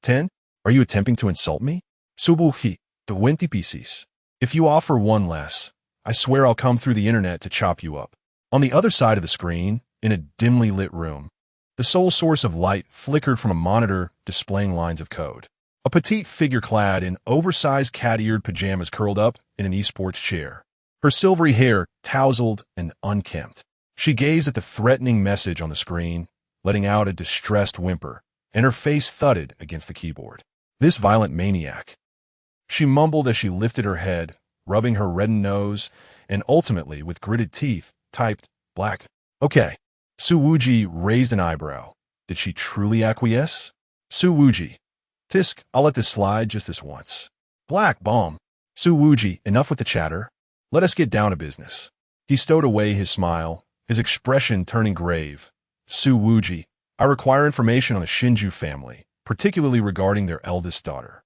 10? Are you attempting to insult me? Su Wuji. 20 pieces. If you offer 1 less, I swear I'll come through the internet to chop you up. On the other side of the screen, in a dimly lit room, the sole source of light flickered from a monitor displaying lines of code. A petite figure clad in oversized cat-eared pajamas curled up in an esports chair, her silvery hair tousled and unkempt. She gazed at the threatening message on the screen, letting out a distressed whimper, and her face thudded against the keyboard. This violent maniac. She mumbled as she lifted her head, rubbing her reddened nose, and ultimately, with gritted teeth, typed, Black. Okay. Su Wuji raised an eyebrow. Did she truly acquiesce? Su Wuji. Tisk, I'll let this slide just this once. Black bomb. Su Wuji, enough with the chatter. Let us get down to business. He stowed away his smile, his expression turning grave. Su Wuji, I require information on the Shinju family. particularly regarding their eldest daughter.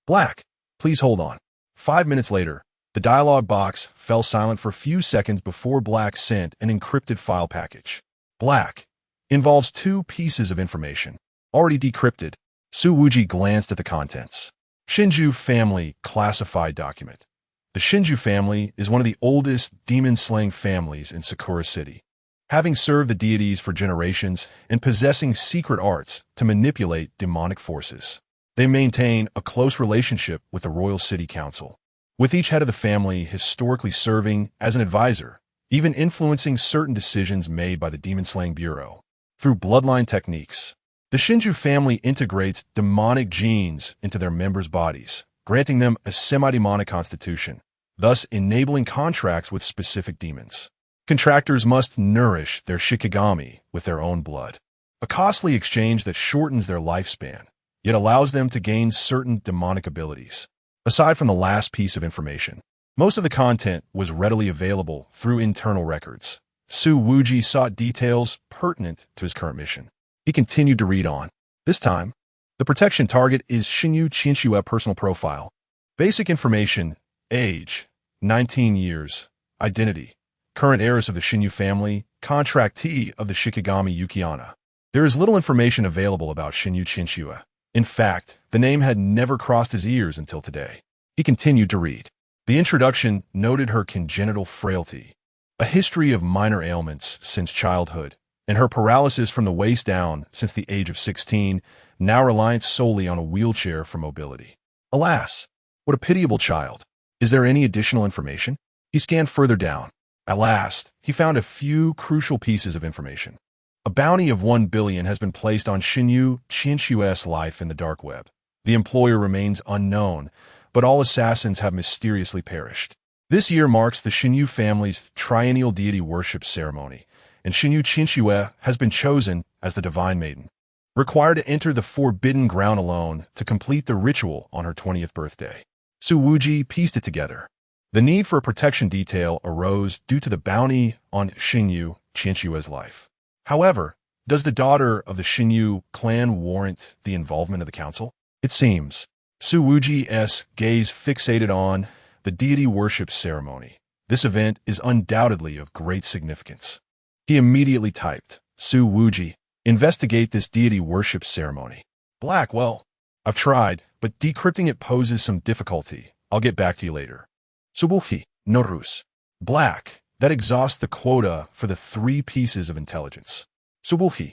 Black, please hold on. 5 minutes later, the dialog box fell silent for a few seconds before Black sent an encrypted file package. Black involves 2 pieces of information, already decrypted. Su Wuji glanced at the contents. Shinju family classified document. The Shinju family is one of the oldest demon-slaying families in Sakura City, having served the deities for generations and possessing secret arts to manipulate demonic forces. They maintain a close relationship with the Royal City Council, with each head of the family historically serving as an advisor, even influencing certain decisions made by the Demon-Slaying Bureau. Through bloodline techniques, the Shinju family integrates demonic genes into their members' bodies, granting them a semi-demonic constitution, thus enabling contracts with specific demons. Contractors must nourish their shikigami with their own blood, a costly exchange that shortens their lifespan, yet allows them to gain certain demonic abilities. Aside from the last piece of information, most of the content was readily available through internal records. Su Wuji sought details pertinent to his current mission. He continued to read on. This time, the protection target is Xinyu Qianxue personal profile. Basic information: age, 19 years, identity, current heiress of the Xinyu family, contractee of the Shikigami Yukiana. There is little information available about Xinyu Qianxue. In fact, the name had never crossed his ears until today. He continued to read. The introduction noted her congenital frailty, a history of minor ailments since childhood, and her paralysis from the waist down since the age of 16, now reliant solely on a wheelchair for mobility. Alas, what a pitiable child. Is there any additional information? He scanned further down. At last, he found a few crucial pieces of information. A bounty of 1 billion has been placed on Xinyu Qianxue's life in the dark web. The employer remains unknown, but all assassins have mysteriously perished. This year marks the Xinyu family's triennial deity worship ceremony, and Xinyu Qianxue has been chosen as the Divine Maiden, required to enter the Forbidden Ground alone to complete the ritual on her 20th birthday. Su Wuji pieced it together. The need for a protection detail arose due to the bounty on Xinyu Qianxue's life. However, does the daughter of the Xinyu clan warrant the involvement of the council? It seems. Su Wuji's gaze fixated on the deity worship ceremony. This event is undoubtedly of great significance. He immediately typed, Su Wuji, investigate this deity worship ceremony. Black, well, I've tried, but decrypting it poses some difficulty. I'll get back to you later. Su Wuji, Norus. Black, that exhausts the quota for the 3 pieces of intelligence. Su Wuji.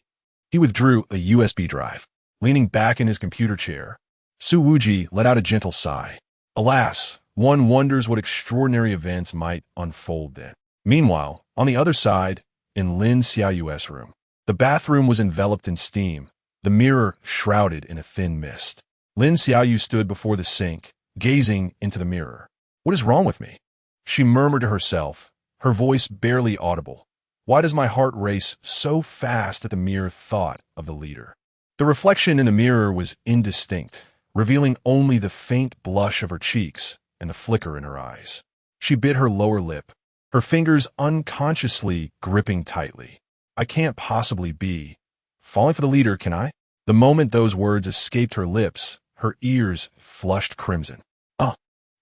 He withdrew a USB drive. Leaning back in his computer chair, Su Wuji let out a gentle sigh. Alas, one wonders what extraordinary events might unfold then. Meanwhile, on the other side, in Lin Xiaoyu's room, the bathroom was enveloped in steam, the mirror shrouded in a thin mist. Lin Xiaoyu stood before the sink, gazing into the mirror. What is wrong with me? She murmured to herself, her voice barely audible. Why does my heart race so fast at the mere thought of the leader? The reflection in the mirror was indistinct, revealing only the faint blush of her cheeks and the flicker in her eyes. She bit her lower lip, her fingers unconsciously gripping tightly. I can't possibly be falling for the leader, can I? The moment those words escaped her lips, her ears flushed crimson.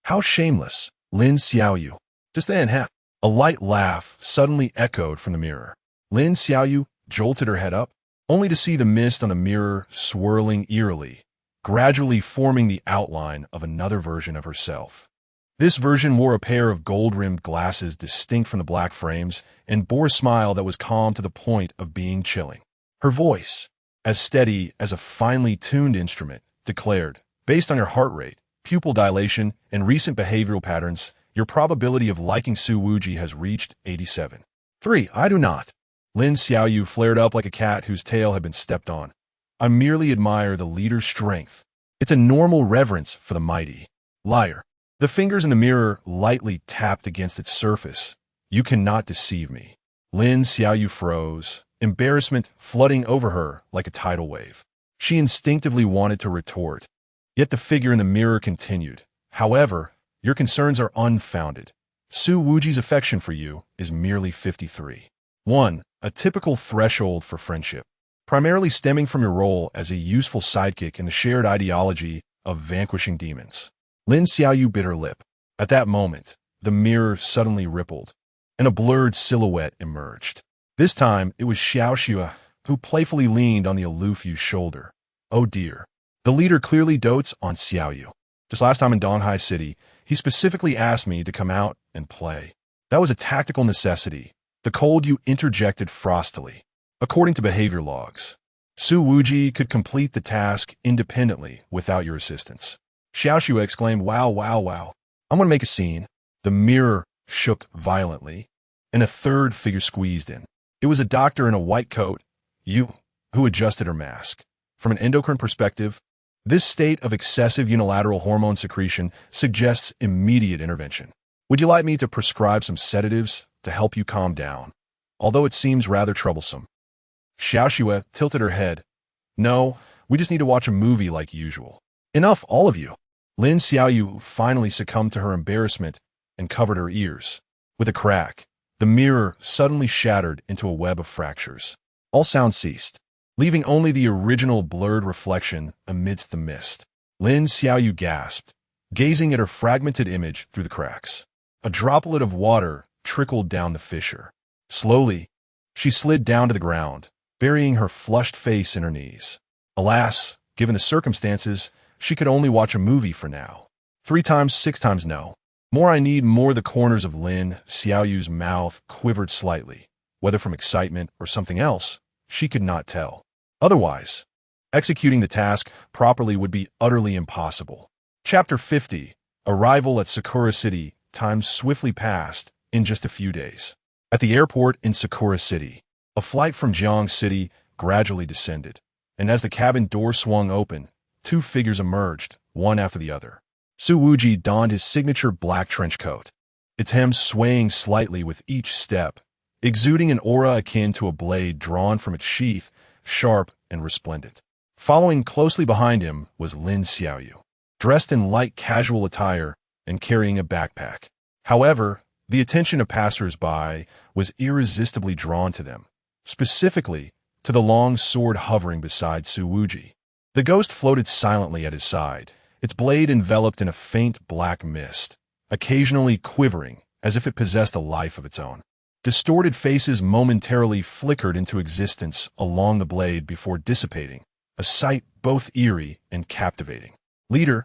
How shameless, Lin Xiaoyu. Just then, a light laugh suddenly echoed from the mirror. Lin Xiaoyu jolted her head up, only to see the mist on the mirror swirling eerily, gradually forming the outline of another version of herself. This version wore a pair of gold-rimmed glasses distinct from the black frames and bore a smile that was calm to the point of being chilling. Her voice, as steady as a finely tuned instrument, declared, based on your heart rate, pupil dilation, and recent behavioral patterns, your probability of liking Su Wuji has reached 87. 3. I do not. Lin Xiaoyu flared up like a cat whose tail had been stepped on. I merely admire the leader's strength. It's a normal reverence for the mighty. Liar. The fingers in the mirror lightly tapped against its surface. You cannot deceive me. Lin Xiaoyu froze, embarrassment flooding over her like a tidal wave. She instinctively wanted to retort. Yet the figure in the mirror continued. However, your concerns are unfounded. Su Wuji's affection for you is merely 53. 1. A typical threshold for friendship. primarily stemming from your role as a useful sidekick in the shared ideology of vanquishing demons. Lin Xiaoyu bit her lip. At that moment, the mirror suddenly rippled, and a blurred silhouette emerged. This time, it was Xiaoxue, who playfully leaned on the aloof Yu's shoulder. Oh dear. The leader clearly dotes on Xiaoyu. Just last time in Donghai City, he specifically asked me to come out and play. That was a tactical necessity. The cold you interjected frostily. According to behavior logs, Su Wuji could complete the task independently without your assistance. Xiaoxue exclaimed, wow, wow, wow. I'm going to make a scene. The mirror shook violently, and a third figure squeezed in. It was a doctor in a white coat, Yu, who adjusted her mask. From an endocrine perspective, this state of excessive unilateral hormone secretion suggests immediate intervention. Would you like me to prescribe some sedatives to help you calm down? Although it seems rather troublesome. Xiaoxue tilted her head. No, we just need to watch a movie like usual. Enough, all of you. Lin Xiaoyu finally succumbed to her embarrassment and covered her ears. With a crack, the mirror suddenly shattered into a web of fractures. All sound ceased, leaving only the original blurred reflection amidst the mist. Lin Xiaoyu gasped, gazing at her fragmented image through the cracks. A droplet of water trickled down the fissure. Slowly, she slid down to the ground, burying her flushed face in her knees. Alas, given the circumstances, she could only watch a movie for now. 3 times, 6 times no. More the corners of Lin Xiaoyu's mouth quivered slightly. Whether from excitement or something else, she could not tell. Otherwise, executing the task properly would be utterly impossible. Chapter 50. Arrival at Sakura City. Time swiftly passed in just a few days. At the airport in Sakura City, a flight from Jiangcheng City gradually descended, and as the cabin door swung open, 2 figures emerged, one after the other. Su Wuji donned his signature black trench coat, its hem swaying slightly with each step, exuding an aura akin to a blade drawn from its sheath, sharp and resplendent. Following closely behind him was Lin Xiaoyu, dressed in light casual attire and carrying a backpack. However, the attention of passers-by was irresistibly drawn to them, specifically to the long sword hovering beside Su Wuji. The ghost floated silently at his side, its blade enveloped in a faint black mist, occasionally quivering as if it possessed a life of its own. Distorted faces momentarily flickered into existence along the blade before dissipating, a sight both eerie and captivating. Leader,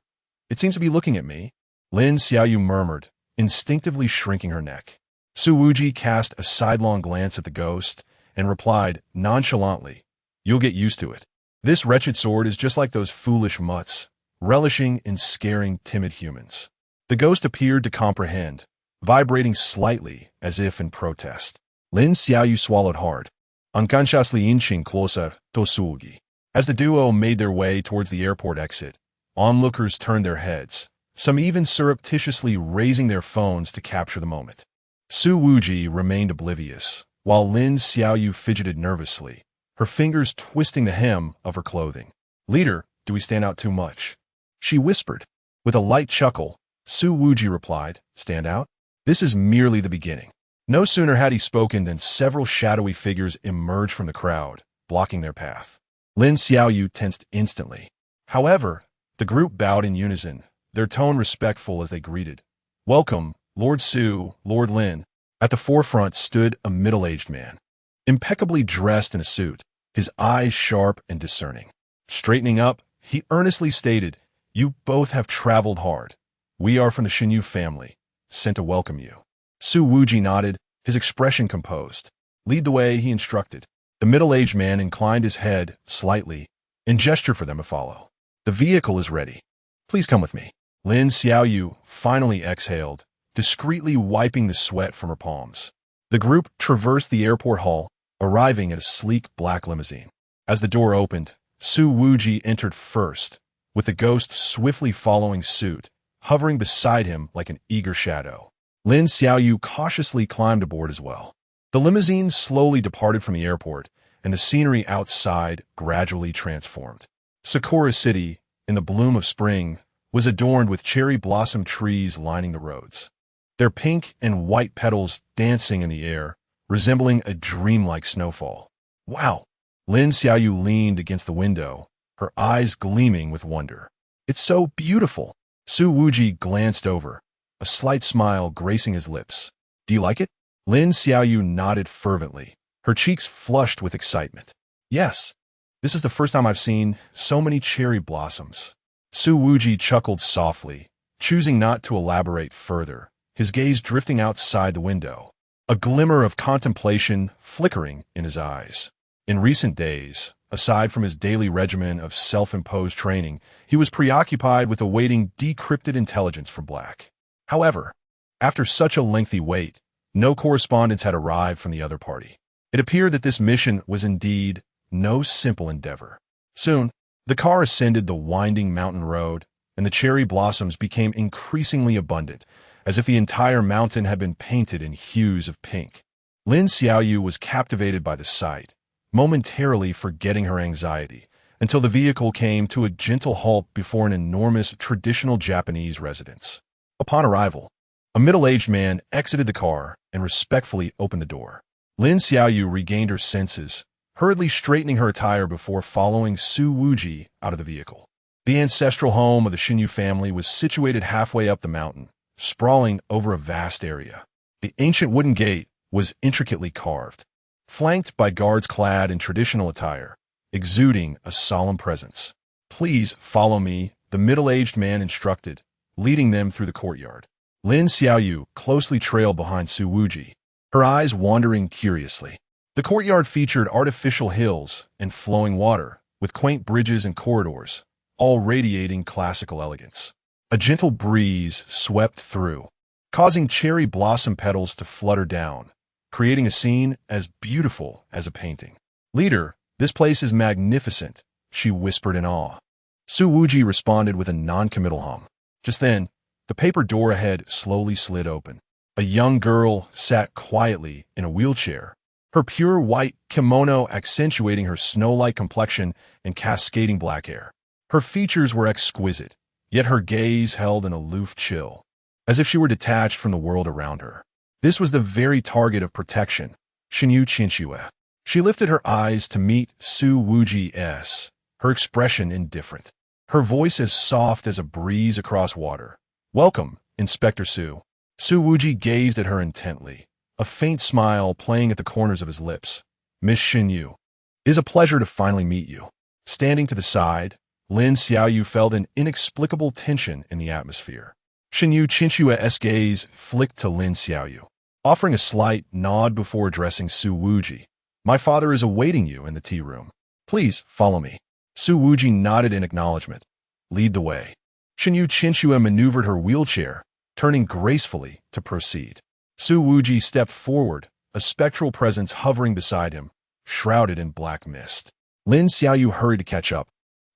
it seems to be looking at me, Lin Xiaoyu murmured, instinctively shrinking her neck. Su Wuji cast a sidelong glance at the ghost and replied nonchalantly, you'll get used to it. This wretched sword is just like those foolish mutts, relishing in scaring timid humans. The ghost appeared to comprehend, vibrating slightly as if in protest. Lin Xiaoyu swallowed hard, unconsciously inching closer to Su Wuji. As the duo made their way towards the airport exit, onlookers turned their heads, some even surreptitiously raising their phones to capture the moment. Su Wuji remained oblivious, while Lin Xiaoyu fidgeted nervously, her fingers twisting the hem of her clothing. Leader, do we stand out too much? She whispered. With a light chuckle, Su Wuji replied, stand out? This is merely the beginning. No sooner had he spoken than several shadowy figures emerged from the crowd, blocking their path. Lin Xiaoyu tensed instantly. However, the group bowed in unison, their tone respectful as they greeted. Welcome, Lord Su, Lord Lin. At the forefront stood a middle-aged man, impeccably dressed in a suit, his eyes sharp and discerning. Straightening up, he earnestly stated, you both have traveled hard. We are from the Xinyu family, sent to welcome you. Su Wuji nodded, his expression composed. Lead the way, he instructed. The middle-aged man inclined his head slightly and gestured for them to follow. The vehicle is ready. Please come with me. Lin Xiaoyu finally exhaled, discreetly wiping the sweat from her palms. The group traversed the airport hall, arriving at a sleek black limousine. As the door opened, Su Wuji entered first, with the ghost swiftly following suit, hovering beside him like an eager shadow. Lin Xiaoyu cautiously climbed aboard as well. The limousine slowly departed from the airport, and the scenery outside gradually transformed. Sakura City, in the bloom of spring, was adorned with cherry blossom trees lining the roads, their pink and white petals dancing in the air, resembling a dreamlike snowfall. Wow, Lin Xiaoyu leaned against the window, her eyes gleaming with wonder. It's so beautiful. Su Wuji glanced over, a slight smile gracing his lips. Do you like it? Lin Xiaoyu nodded fervently, her cheeks flushed with excitement. Yes. This is the first time I've seen so many cherry blossoms. Su Wuji chuckled softly, choosing not to elaborate further, his gaze drifting outside the window, a glimmer of contemplation flickering in his eyes. In recent days, aside from his daily regimen of self-imposed training, he was preoccupied with awaiting decrypted intelligence from Black. However, after such a lengthy wait, no correspondence had arrived from the other party. It appeared that this mission was indeed no simple endeavor. Soon, the car ascended the winding mountain road, and the cherry blossoms became increasingly abundant, as if the entire mountain had been painted in hues of pink. Lin Xiaoyu was captivated by the sight, momentarily forgetting her anxiety, until the vehicle came to a gentle halt before an enormous traditional Japanese residence. Upon arrival, a middle-aged man exited the car and respectfully opened the door. Lin Xiaoyu regained her senses, hurriedly straightening her attire before following Su Wuji out of the vehicle. The ancestral home of the Xinyu family was situated halfway up the mountain, sprawling over a vast area. The ancient wooden gate was intricately carved, flanked by guards clad in traditional attire, exuding a solemn presence. Please follow me, the middle-aged man instructed, leading them through the courtyard. Lin Xiaoyu closely trailed behind Su Wuji, her eyes wandering curiously. The courtyard featured artificial hills and flowing water, with quaint bridges and corridors, all radiating classical elegance. A gentle breeze swept through, causing cherry blossom petals to flutter down, creating a scene as beautiful as a painting. Leader, this place is magnificent, she whispered in awe. Su Wuji responded with a non-committal hum. Just then, the paper door ahead slowly slid open. A young girl sat quietly in a wheelchair, her pure white kimono accentuating her snow-like complexion and cascading black hair. Her features were exquisite, yet her gaze held an aloof chill, as if she were detached from the world around her. This was the very target of protection, Xinyu Qinxue. She lifted her eyes to meet Su Wuji's, her expression indifferent, her voice as soft as a breeze across water. Welcome, Inspector Su. Su Wuji gazed at her intently, a faint smile playing at the corners of his lips. Miss Xinyu, it is a pleasure to finally meet you. Standing to the side, Lin Xiaoyu felt an inexplicable tension in the atmosphere. Xinyu Qinxue's gaze flicked to Lin Xiaoyu, offering a slight nod before addressing Su Wuji. My father is awaiting you in the tea room. Please follow me. Su Wuji nodded in acknowledgement. Lead the way. Xinyu Qinxue maneuvered her wheelchair, turning gracefully to proceed. Su Wuji stepped forward, a spectral presence hovering beside him, shrouded in black mist. Lin Xiaoyu hurried to catch up,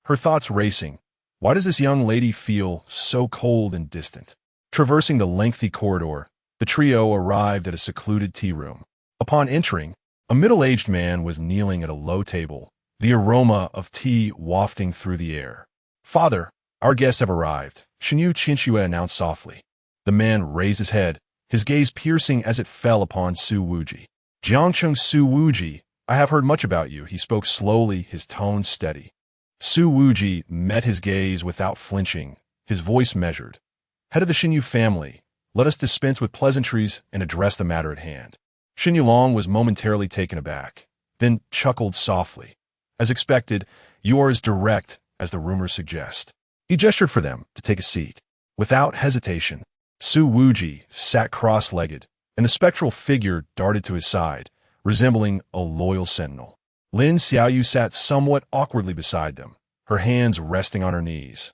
her thoughts racing. Why does this young lady feel so cold and distant? Traversing the lengthy corridor, the trio arrived at a secluded tea room. Upon entering, a middle-aged man was kneeling at a low table, the aroma of tea wafting through the air. Father, our guests have arrived, Xinyu Qinxue announced softly. The man raised his head, his gaze piercing as it fell upon Su Wuji. Jiangcheng Su Wuji, I have heard much about you, he spoke slowly, his tone steady. Su Wuji met his gaze without flinching, his voice measured. Head of the Xinyu family, let us dispense with pleasantries and address the matter at hand. Xinyu Long was momentarily taken aback, then chuckled softly. As expected, you are as direct as the rumors suggest. He gestured for them to take a seat. Without hesitation, Su Wuji sat cross-legged, and the spectral figure darted to his side, resembling a loyal sentinel. Lin Xiaoyu sat somewhat awkwardly beside them, her hands resting on her knees,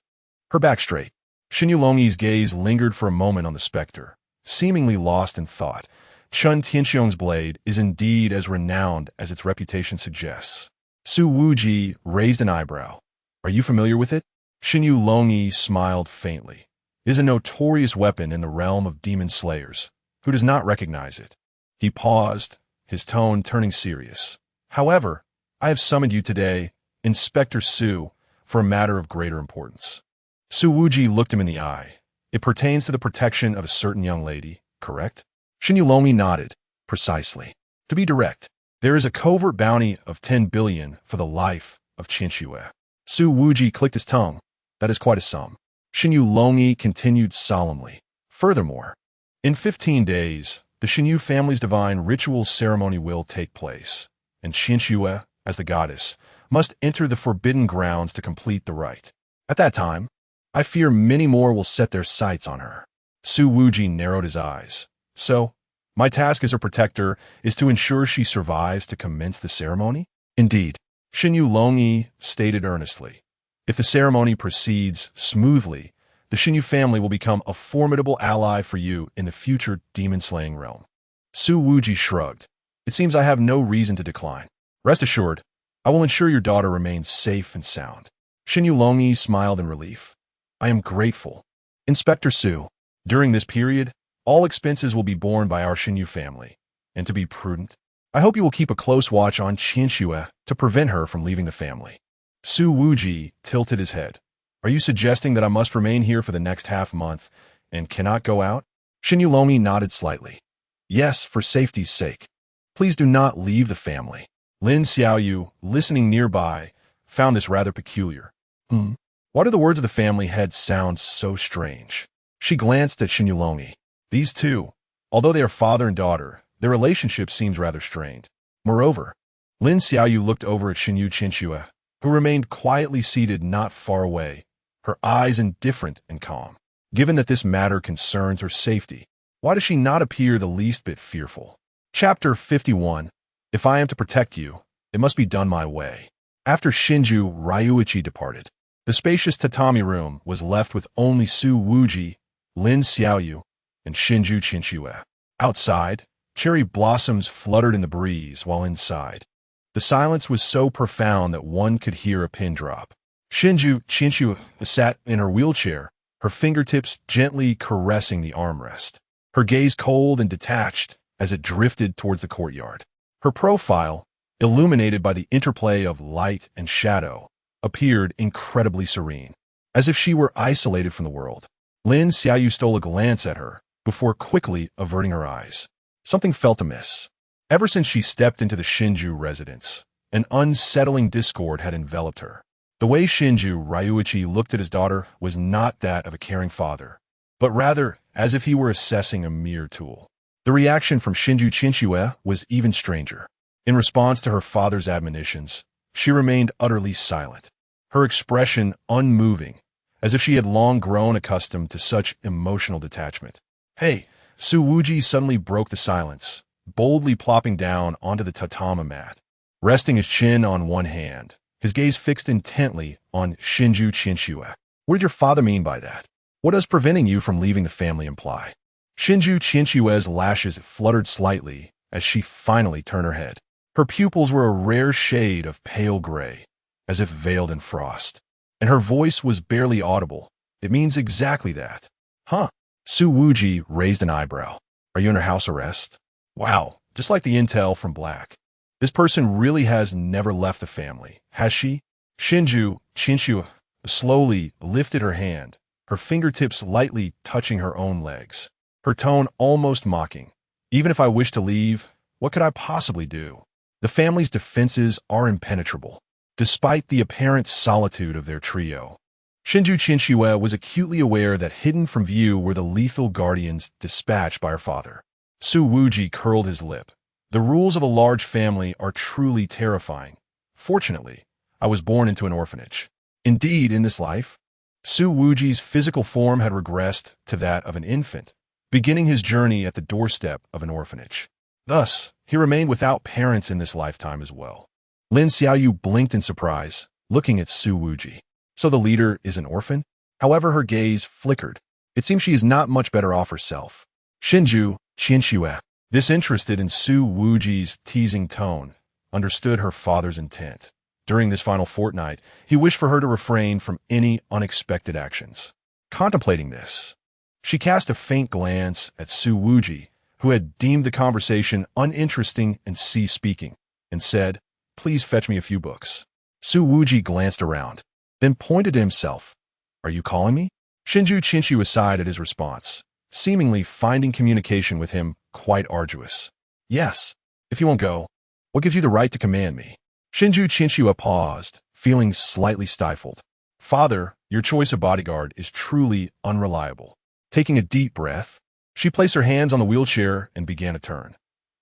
her back straight. Xinyu Longyi's gaze lingered for a moment on the specter, seemingly lost in thought. Chun Tianxiong's blade is indeed as renowned as its reputation suggests. Su Wuji raised an eyebrow. Are you familiar with it? Xinyu Longyi smiled faintly. It is a notorious weapon in the realm of demon slayers. Who does not recognize it? He paused, his tone turning serious. However, I have summoned you today, Inspector Su, for a matter of greater importance. Su Wuji looked him in the eye. It pertains to the protection of a certain young lady, correct? Xinyu Longyi nodded. Precisely. To be direct, There is a covert bounty of 10 billion for the life of Qinshue. Su Wuji clicked his tongue. That is quite a sum. Xinyu Longyi continued solemnly. Furthermore, in 15 days, the Xinyu family's divine ritual ceremony will take place, and Qinshue, as the goddess, must enter the forbidden grounds to complete the rite. At that time, I fear many more will set their sights on her. Su Wuji narrowed his eyes. So, my task as her protector is to ensure she survives to commence the ceremony? Indeed, Xinyu Longyi stated earnestly. If the ceremony proceeds smoothly, the Xinyu family will become a formidable ally for you in the future demon-slaying realm. Su Wuji shrugged. It seems I have no reason to decline. Rest assured, I will ensure your daughter remains safe and sound. Xinyu Longyi smiled in relief. I am grateful. Inspector Su, during this period, all expenses will be borne by our Xinyu family. And to be prudent, I hope you will keep a close watch on Qinshue to prevent her from leaving the family. Su Wuji tilted his head. Are you suggesting that I must remain here for the next half-month and cannot go out? Xinyu Longyi nodded slightly. Yes, for safety's sake. Please do not leave the family. Lin Xiaoyu, listening nearby, found this rather peculiar. Why do the words of the family head sound so strange? She glanced at Xinyu Longyi. These two, although they are father and daughter, their relationship seems rather strained. Moreover, Lin Xiaoyu looked over at Xinyu Qinshue, who remained quietly seated not far away, her eyes indifferent and calm. Given that this matter concerns her safety, why does she not appear the least bit fearful? Chapter 51. If I am to protect you, it must be done my way. After Shinju Ryuichi departed, the spacious tatami room was left with only Su Wuji, Lin Xiaoyu, and Shinju Qinshue. Outside, cherry blossoms fluttered in the breeze, while inside, the silence was so profound that one could hear a pin drop. Shinju Qinshue sat in her wheelchair, her fingertips gently caressing the armrest, her gaze cold and detached as it drifted towards the courtyard. Her profile, illuminated by the interplay of light and shadow, appeared incredibly serene, as if she were isolated from the world. Lin Xiaoyu stole a glance at her, before quickly averting her eyes. Something felt amiss. Ever since she stepped into the Shinju residence, an unsettling discord had enveloped her. The way Shinju Ryuichi looked at his daughter was not that of a caring father, but rather as if he were assessing a mere tool. The reaction from Shinju Qinshue was even stranger. In response to her father's admonitions, she remained utterly silent, her expression unmoving, as if she had long grown accustomed to such emotional detachment. Hey, Su Wuji suddenly broke the silence, boldly plopping down onto the tatami mat, resting his chin on one hand, his gaze fixed intently on Shinju Qinshue. What did your father mean by that? What does preventing you from leaving the family imply? Shinju Qinshue's lashes fluttered slightly as she finally turned her head. Her pupils were a rare shade of pale gray, as if veiled in frost, and her voice was barely audible. It means exactly that. Huh? Su Wuji raised an eyebrow. Are you under house arrest? Wow, just like the intel from Black. This person really has never left the family, has she? Shinju Qinshue slowly lifted her hand, her fingertips lightly touching her own legs, her tone almost mocking. Even if I wish to leave, what could I possibly do? The family's defenses are impenetrable, despite the apparent solitude of their trio. Shinju Qinshue was acutely aware that hidden from view were the lethal guardians dispatched by her father. Su Wuji curled his lip. The rules of a large family are truly terrifying. Fortunately, I was born into an orphanage. Indeed, in this life, Su Wuji's physical form had regressed to that of an infant, beginning his journey at the doorstep of an orphanage. Thus, he remained without parents in this lifetime as well. Lin Xiaoyu blinked in surprise, looking at Su Wuji. So the leader is an orphan? However, her gaze flickered. It seems she is not much better off herself. Shinju Qinshue, disinterested in Su Wuji's teasing tone, understood her father's intent. During this final fortnight, he wished for her to refrain from any unexpected actions. Contemplating this, she cast a faint glance at Su Wuji, who had deemed the conversation uninteresting and ceased speaking, and said, "Please fetch me a few books." Su Wuji glanced around, then pointed to himself. "Are you calling me?" Shinju Qinshue sighed at his response, seemingly finding communication with him quite arduous. "Yes, if you won't go, What gives you the right to command me? Shinju Chinchua paused, feeling slightly stifled. Father, your choice of bodyguard is truly unreliable. Taking a deep breath, she placed her hands on the wheelchair and began a turn.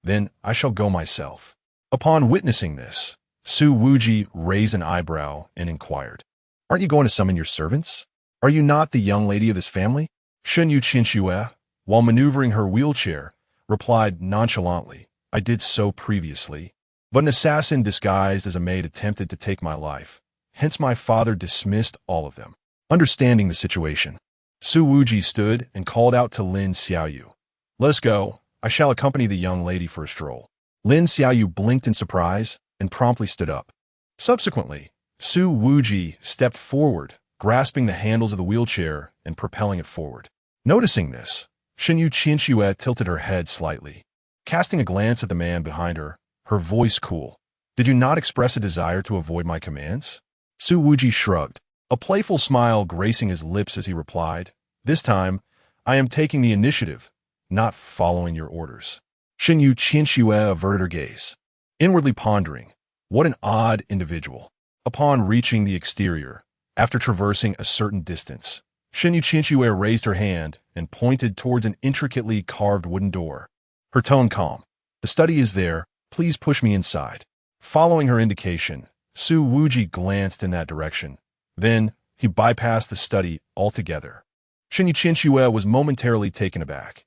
Then I shall go myself. Upon witnessing this, Su Wuji raised an eyebrow and inquired, Aren't you going to summon your servants? Are you not the young lady of this family? Shinju Chinchua, while maneuvering her wheelchair, replied nonchalantly, I did so previously, but an assassin disguised as a maid attempted to take my life. Hence my father dismissed all of them. Understanding the situation, Su Wuji stood and called out to Lin Xiaoyu. Let us go. I shall accompany the young lady for a stroll. Lin Xiaoyu blinked in surprise and promptly stood up. Subsequently, Su Wuji stepped forward, grasping the handles of the wheelchair and propelling it forward. Noticing this, Shinju Chinchua tilted her head slightly. Casting a glance at the man behind her, her voice cool. Did you not express a desire to avoid my commands? Su Wuji shrugged, a playful smile gracing his lips as he replied, This time, I am taking the initiative, not following your orders. Shinju Chinchua averted her gaze, inwardly pondering, what an odd individual. Upon reaching the exterior, after traversing a certain distance, Shinju Chinchua raised her hand and pointed towards an intricately carved wooden door. Her tone calm. The study is there, please push me inside. Following her indication, Su Wuji glanced in that direction. Then, he bypassed the study altogether. Shinju Chinchua was momentarily taken aback.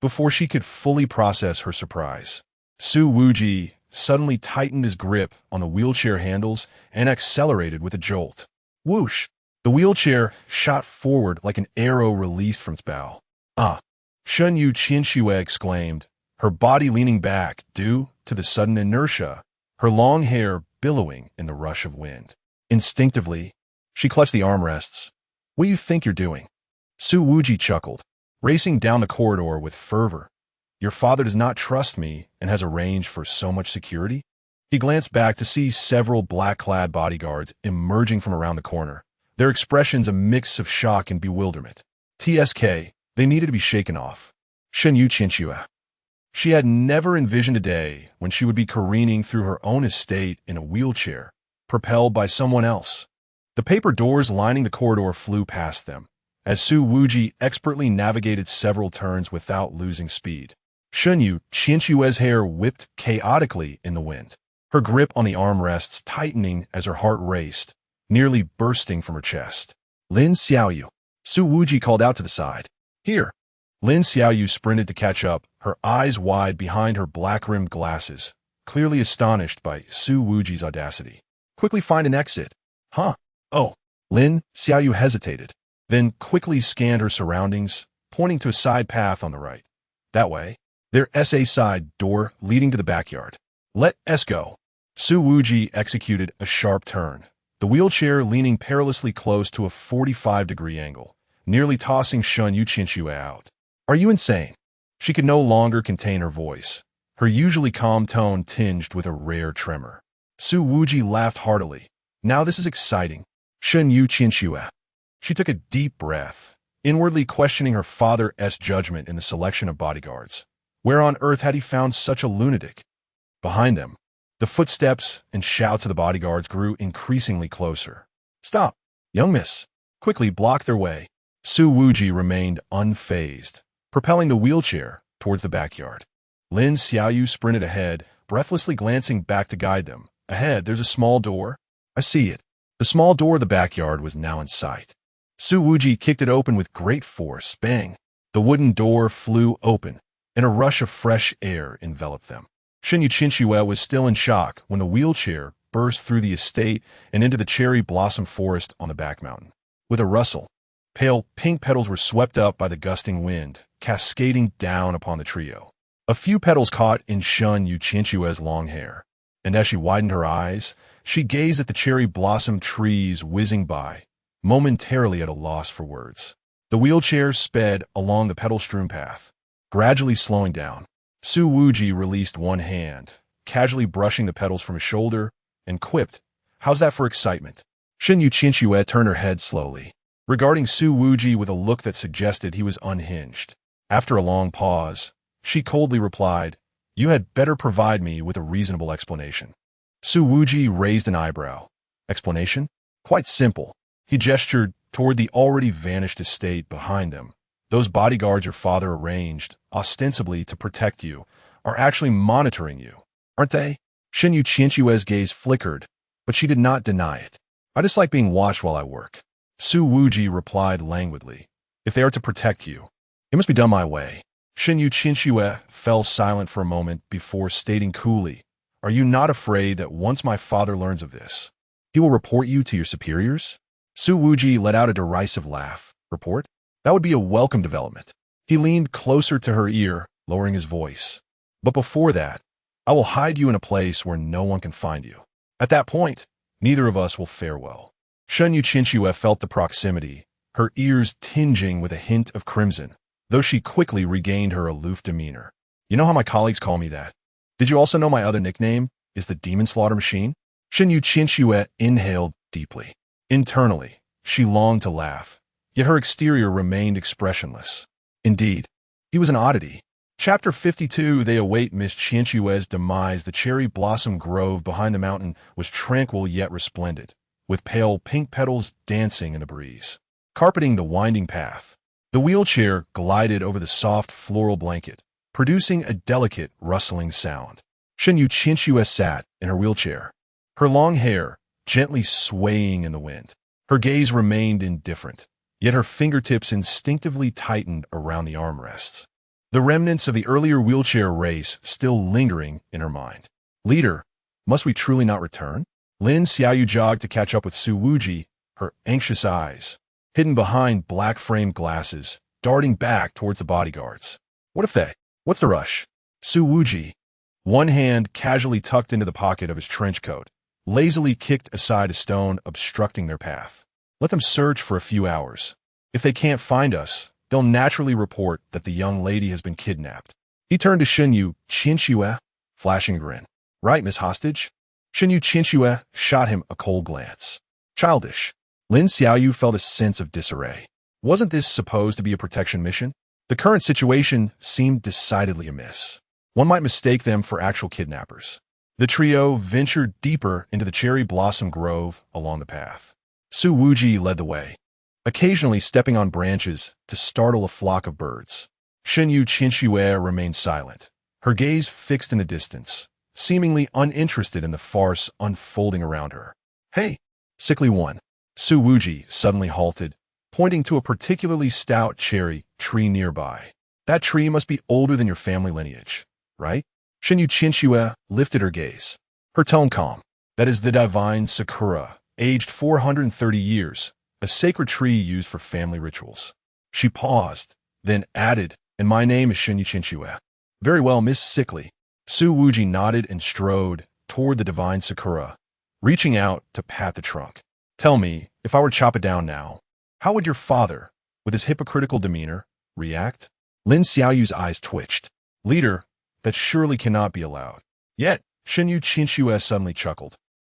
Before she could fully process her surprise, Su Wuji suddenly tightened his grip on the wheelchair handles and accelerated with a jolt. Whoosh! The wheelchair shot forward like an arrow released from its bow. Ah! Shinju Chinchua exclaimed, her body leaning back due to the sudden inertia, her long hair billowing in the rush of wind. Instinctively, she clutched the armrests. What do you think you're doing? Su Wuji chuckled, racing down the corridor with fervor. Your father does not trust me and has arranged for so much security? He glanced back to see several black-clad bodyguards emerging from around the corner, their expressions a mix of shock and bewilderment. TSK, they needed to be shaken off. Shinju Chinchua. She had never envisioned a day when she would be careening through her own estate in a wheelchair, propelled by someone else. The paper doors lining the corridor flew past them, as Su Wuji expertly navigated several turns without losing speed. Shinju Chinchua's hair whipped chaotically in the wind, her grip on the armrests tightening as her heart raced, nearly bursting from her chest. Lin Xiaoyu. Su Wuji called out to the side. Here. Lin Xiaoyu sprinted to catch up, her eyes wide behind her black-rimmed glasses, clearly astonished by Su Wuji's audacity. Quickly find an exit. Huh? Oh. Lin Xiaoyu hesitated, then quickly scanned her surroundings, pointing to a side path on the right. That way. Their SA side door leading to the backyard. Let us go. Su Wuji executed a sharp turn, the wheelchair leaning perilously close to a 45-degree angle, nearly tossing Shinju Chinchua out. Are you insane? She could no longer contain her voice, her usually calm tone tinged with a rare tremor. Su Wuji laughed heartily. Now this is exciting. Shinju Chinchua. She took a deep breath, inwardly questioning her father's judgment in the selection of bodyguards. Where on earth had he found such a lunatic? Behind them, the footsteps and shouts of the bodyguards grew increasingly closer. Stop, young miss. Quickly block their way. Su Wuji remained unfazed, propelling the wheelchair towards the backyard. Lin Xiaoyu sprinted ahead, breathlessly glancing back to guide them. Ahead, there's a small door. I see it. The small door of the backyard was now in sight. Su Wuji kicked it open with great force. Bang! The wooden door flew open, and a rush of fresh air enveloped them. Shinju Chinchua was still in shock when the wheelchair burst through the estate and into the cherry blossom forest on the back mountain. With a rustle, pale pink petals were swept up by the gusting wind, cascading down upon the trio. A few petals caught in Shinju Chinchua's long hair, and as she widened her eyes, she gazed at the cherry blossom trees whizzing by, momentarily at a loss for words. The wheelchair sped along the petal-strewn path, gradually slowing down. Su Wuji released one hand, casually brushing the petals from his shoulder, and quipped, How's that for excitement? Shinju Chinchua turned her head slowly, regarding Su Wuji with a look that suggested he was unhinged. After a long pause, she coldly replied, You had better provide me with a reasonable explanation. Su Wuji raised an eyebrow. Explanation? Quite simple. He gestured toward the already vanished estate behind them. Those bodyguards your father arranged, ostensibly to protect you, are actually monitoring you, aren't they? Shen Yuqianque's gaze flickered, but she did not deny it. I just like being watched while I work. Su Wuji replied languidly. If they are to protect you, it must be done my way. Shen Yuqianque fell silent for a moment before stating coolly, Are you not afraid that once my father learns of this, he will report you to your superiors? Su Wuji let out a derisive laugh. Report? That would be a welcome development. He leaned closer to her ear, lowering his voice. But before that, I will hide you in a place where no one can find you. At that point, neither of us will fare well. Shen Yuqianque felt the proximity, her ears tinging with a hint of crimson, though she quickly regained her aloof demeanor. You know how my colleagues call me that? Did you also know my other nickname is the Demon Slaughter Machine? Shen Yuqianque inhaled deeply. Internally, she longed to laugh, yet her exterior remained expressionless. Indeed, he was an oddity. Chapter 52, They await Miss Qianque's demise. The cherry blossom grove behind the mountain was tranquil yet resplendent, with pale pink petals dancing in the breeze, carpeting the winding path. The wheelchair glided over the soft floral blanket, producing a delicate rustling sound. Shen Yuqianque sat in her wheelchair, her long hair gently swaying in the wind. Her gaze remained indifferent, yet her fingertips instinctively tightened around the armrests, the remnants of the earlier wheelchair race still lingering in her mind. Leader, must we truly not return? Lin Xiaoyu jogged to catch up with Su Wuji, her anxious eyes, hidden behind black-framed glasses, darting back towards the bodyguards. What if they? What's the rush? Su Wuji, one hand casually tucked into the pocket of his trench coat, lazily kicked aside a stone obstructing their path. Let them search for a few hours. If they can't find us, they'll naturally report that the young lady has been kidnapped. He turned to Shen Yuqianque, flashing a grin. Right, Miss Hostage? Shen Yuqianque shot him a cold glance. Childish. Lin Xiaoyu felt a sense of disarray. Wasn't this supposed to be a protection mission? The current situation seemed decidedly amiss. One might mistake them for actual kidnappers. The trio ventured deeper into the cherry blossom grove along the path. Su Wuji led the way, occasionally stepping on branches to startle a flock of birds. Shen Yuqianque remained silent, her gaze fixed in the distance, seemingly uninterested in the farce unfolding around her. Hey, sickly one. Su Wuji suddenly halted, pointing to a particularly stout cherry tree nearby. That tree must be older than your family lineage, right? Shen Yuqianque lifted her gaze, her tone calm. That is the divine sakura, aged 430 years, a sacred tree used for family rituals. She paused, then added, And my name is Shen Yuqianque. Very well, Miss Sickly. Su Wuji nodded and strode toward the divine sakura, reaching out to pat the trunk. Tell me, if I were to chop it down now, how would your father, with his hypocritical demeanor, react? Lin Xiaoyu's eyes twitched. Leader, that surely cannot be allowed. Yet, Shen Yuqianque suddenly chuckled.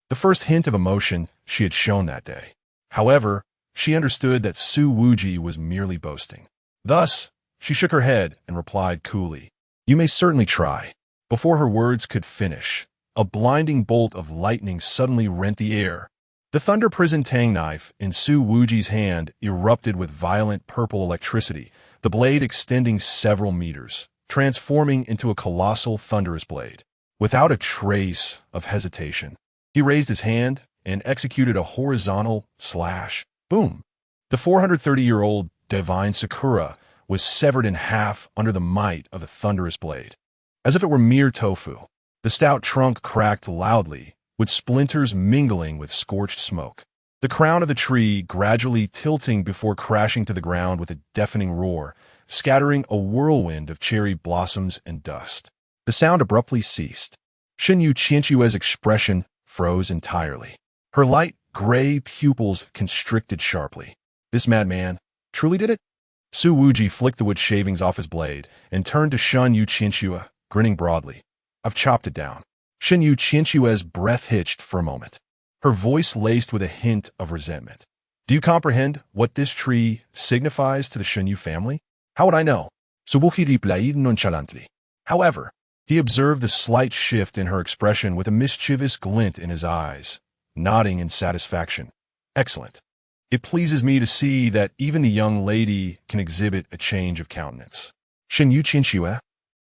The first hint of emotion she had shown that day. However, she understood that Su Wuji was merely boasting. Thus, she shook her head and replied coolly, You may certainly try. Before her words could finish, a blinding bolt of lightning suddenly rent the air. The thunder prison tang knife in Su Wuji's hand erupted with violent purple electricity, the blade extending several meters, transforming into a colossal thunderous blade. Without a trace of hesitation, he raised his hand and executed a horizontal slash. Boom! The 430-year-old divine sakura was severed in half under the might of the thunderous blade. As if it were mere tofu, the stout trunk cracked loudly, with splinters mingling with scorched smoke. The crown of the tree gradually tilting before crashing to the ground with a deafening roar, scattering a whirlwind of cherry blossoms and dust. The sound abruptly ceased. Shen Yuqianque's expression froze entirely. Her light gray pupils constricted sharply. This madman truly did it? Su Wuji flicked the wood shavings off his blade and turned to Shen Yuqianque, grinning broadly. I've chopped it down. Shen Yuqianque's breath hitched for a moment, her voice laced with a hint of resentment. Do you comprehend what this tree signifies to the Shenyu family? How would I know? Su Wuji replied nonchalantly. However, He observed the slight shift in her expression with a mischievous glint in his eyes, nodding in satisfaction. Excellent. It pleases me to see that even the young lady can exhibit a change of countenance. Shen yu qinxue?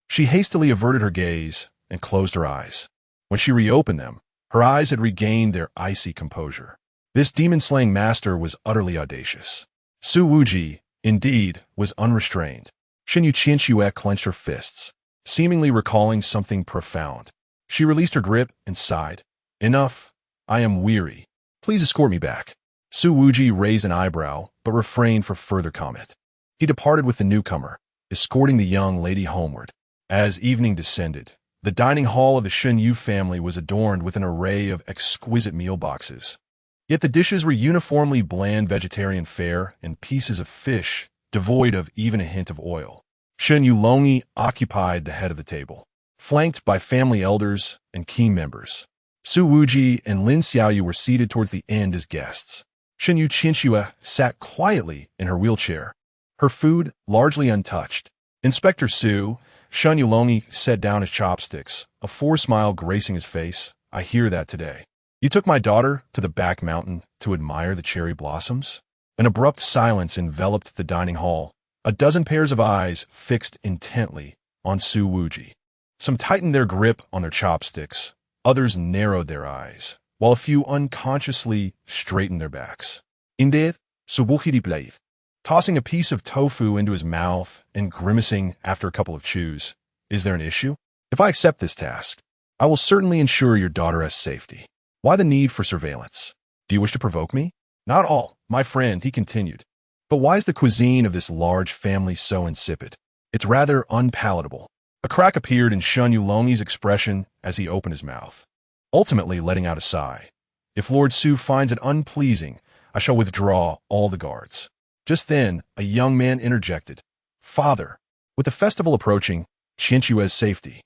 She hastily averted her gaze and closed her eyes. When she reopened them, her eyes had regained their icy composure. This demon-slaying master was utterly audacious. Su Wuji, indeed, was unrestrained. Shen yu qinxue clenched her fists, seemingly recalling something profound. She released her grip and sighed. Enough. I am weary. Please escort me back. Su Wuji raised an eyebrow, but refrained from further comment. He departed with the newcomer, escorting the young lady homeward. As evening descended, the dining hall of the Shen Yu family was adorned with an array of exquisite meal boxes. Yet the dishes were uniformly bland vegetarian fare and pieces of fish, devoid of even a hint of oil. Shen Yu Longi occupied the head of the table, flanked by family elders and key members. Su Wuji and Lin Xiaoyu were seated towards the end as guests. Shen Yu Qinxue sat quietly in her wheelchair, her food largely untouched. Inspector Su, Shen Yu Longi set down his chopsticks, a forced smile gracing his face. I hear that today. You took my daughter to the back mountain to admire the cherry blossoms? An abrupt silence enveloped the dining hall, a dozen pairs of eyes fixed intently on Su Wuji. Some tightened their grip on their chopsticks, others narrowed their eyes, while a few unconsciously straightened their backs. Indeed, Su Wuji, tossing a piece of tofu into his mouth and grimacing after a couple of chews. Is there an issue? If I accept this task, I will certainly ensure your daughter has safety. Why the need for surveillance? Do you wish to provoke me? Not all, my friend, he continued. But why is the cuisine of this large family so insipid? It's rather unpalatable. A crack appeared in Shen Yu Longi's expression as he opened his mouth, ultimately letting out a sigh. If Lord Su finds it unpleasing, I shall withdraw all the guards. Just then, a young man interjected. Father, with the festival approaching, Qianque's safety.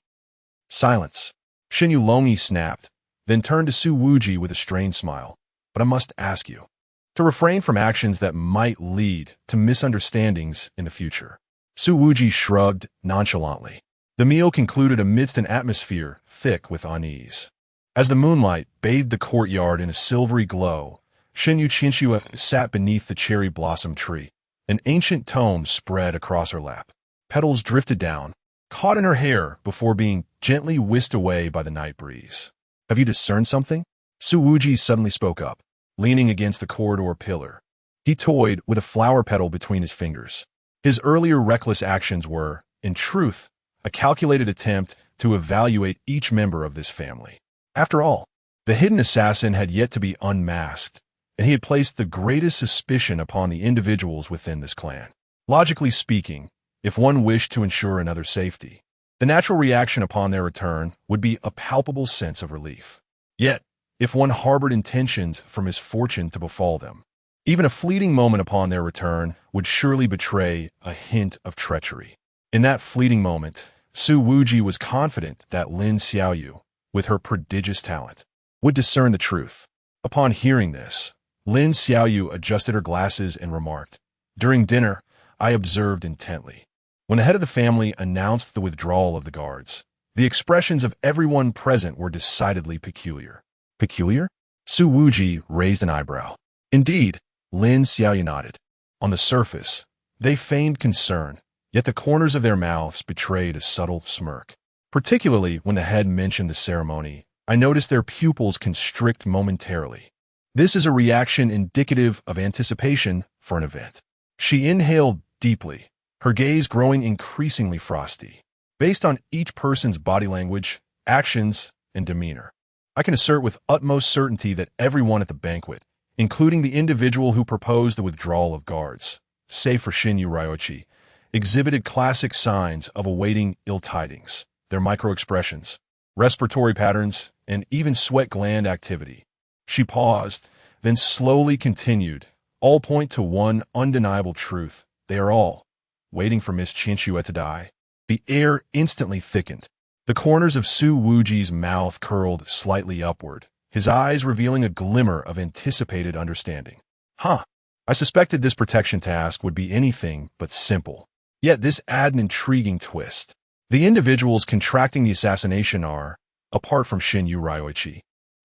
Silence. Shen Yu Longi snapped, then turned to Su Wuji with a strained smile. But I must ask you to refrain from actions that might lead to misunderstandings in the future. Su Wuji shrugged nonchalantly. The meal concluded amidst an atmosphere thick with unease. As the moonlight bathed the courtyard in a silvery glow, Shen Yu Qinxue sat beneath the cherry blossom tree. An ancient tome spread across her lap. Petals drifted down, caught in her hair before being gently whisked away by the night breeze. Have you discerned something? Su Wuji suddenly spoke up, leaning against the corridor pillar. He toyed with a flower petal between his fingers. His earlier reckless actions were, in truth, a calculated attempt to evaluate each member of this family. After all, the hidden assassin had yet to be unmasked, and he had placed the greatest suspicion upon the individuals within this clan. Logically speaking, if one wished to ensure another's safety, the natural reaction upon their return would be a palpable sense of relief. Yet, if one harbored intentions for misfortune to befall them, even a fleeting moment upon their return would surely betray a hint of treachery. In that fleeting moment, Su Wuji was confident that Lin Xiaoyu, with her prodigious talent, would discern the truth. Upon hearing this, Lin Xiaoyu adjusted her glasses and remarked, During dinner, I observed intently. When the head of the family announced the withdrawal of the guards, the expressions of everyone present were decidedly peculiar. Peculiar? Su Wuji raised an eyebrow. Indeed, Lin Xiaoyu nodded. On the surface, they feigned concern, yet the corners of their mouths betrayed a subtle smirk. Particularly when the head mentioned the ceremony, I noticed their pupils constrict momentarily. This is a reaction indicative of anticipation for an event. She inhaled deeply, her gaze growing increasingly frosty. Based on each person's body language, actions, and demeanor, I can assert with utmost certainty that everyone at the banquet, including the individual who proposed the withdrawal of guards, save for Shin Yu Ryoichi, exhibited classic signs of awaiting ill tidings. Their micro-expressions, respiratory patterns, and even sweat gland activity. She paused, then slowly continued, all point to one undeniable truth. They are all waiting for Miss Qianque's to die. The air instantly thickened. The corners of Su Wuji's mouth curled slightly upward, his eyes revealing a glimmer of anticipated understanding. I suspected this protection task would be anything but simple. Yet this added an intriguing twist. The individuals contracting the assassination are, apart from Shinyu Ryoichi,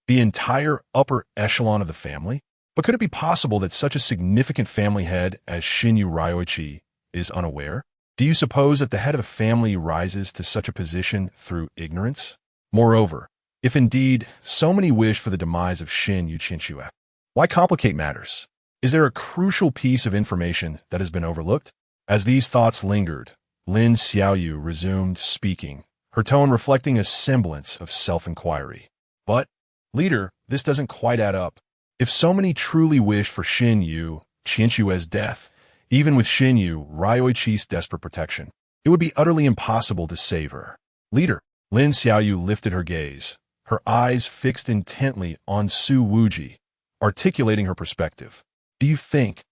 the entire upper echelon of the family? But could it be possible that such a significant family head as Shinyu Ryoichi is unaware? Do you suppose that the head of a family rises to such a position through ignorance? Moreover, if indeed so many wish for the demise of Shinyu Qianxue, why complicate matters? Is there a crucial piece of information that has been overlooked? As these thoughts lingered, Lin Xiaoyu resumed speaking, her tone reflecting a semblance of self-inquiry. But, leader, this doesn't quite add up. If so many truly wish for Shinyu Qianxue's death, even with Shinyu Ryoichi's desperate protection, it would be utterly impossible to save her. Leader, Lin Xiaoyu lifted her gaze, her eyes fixed intently on Su Wuji, articulating her perspective. Do you think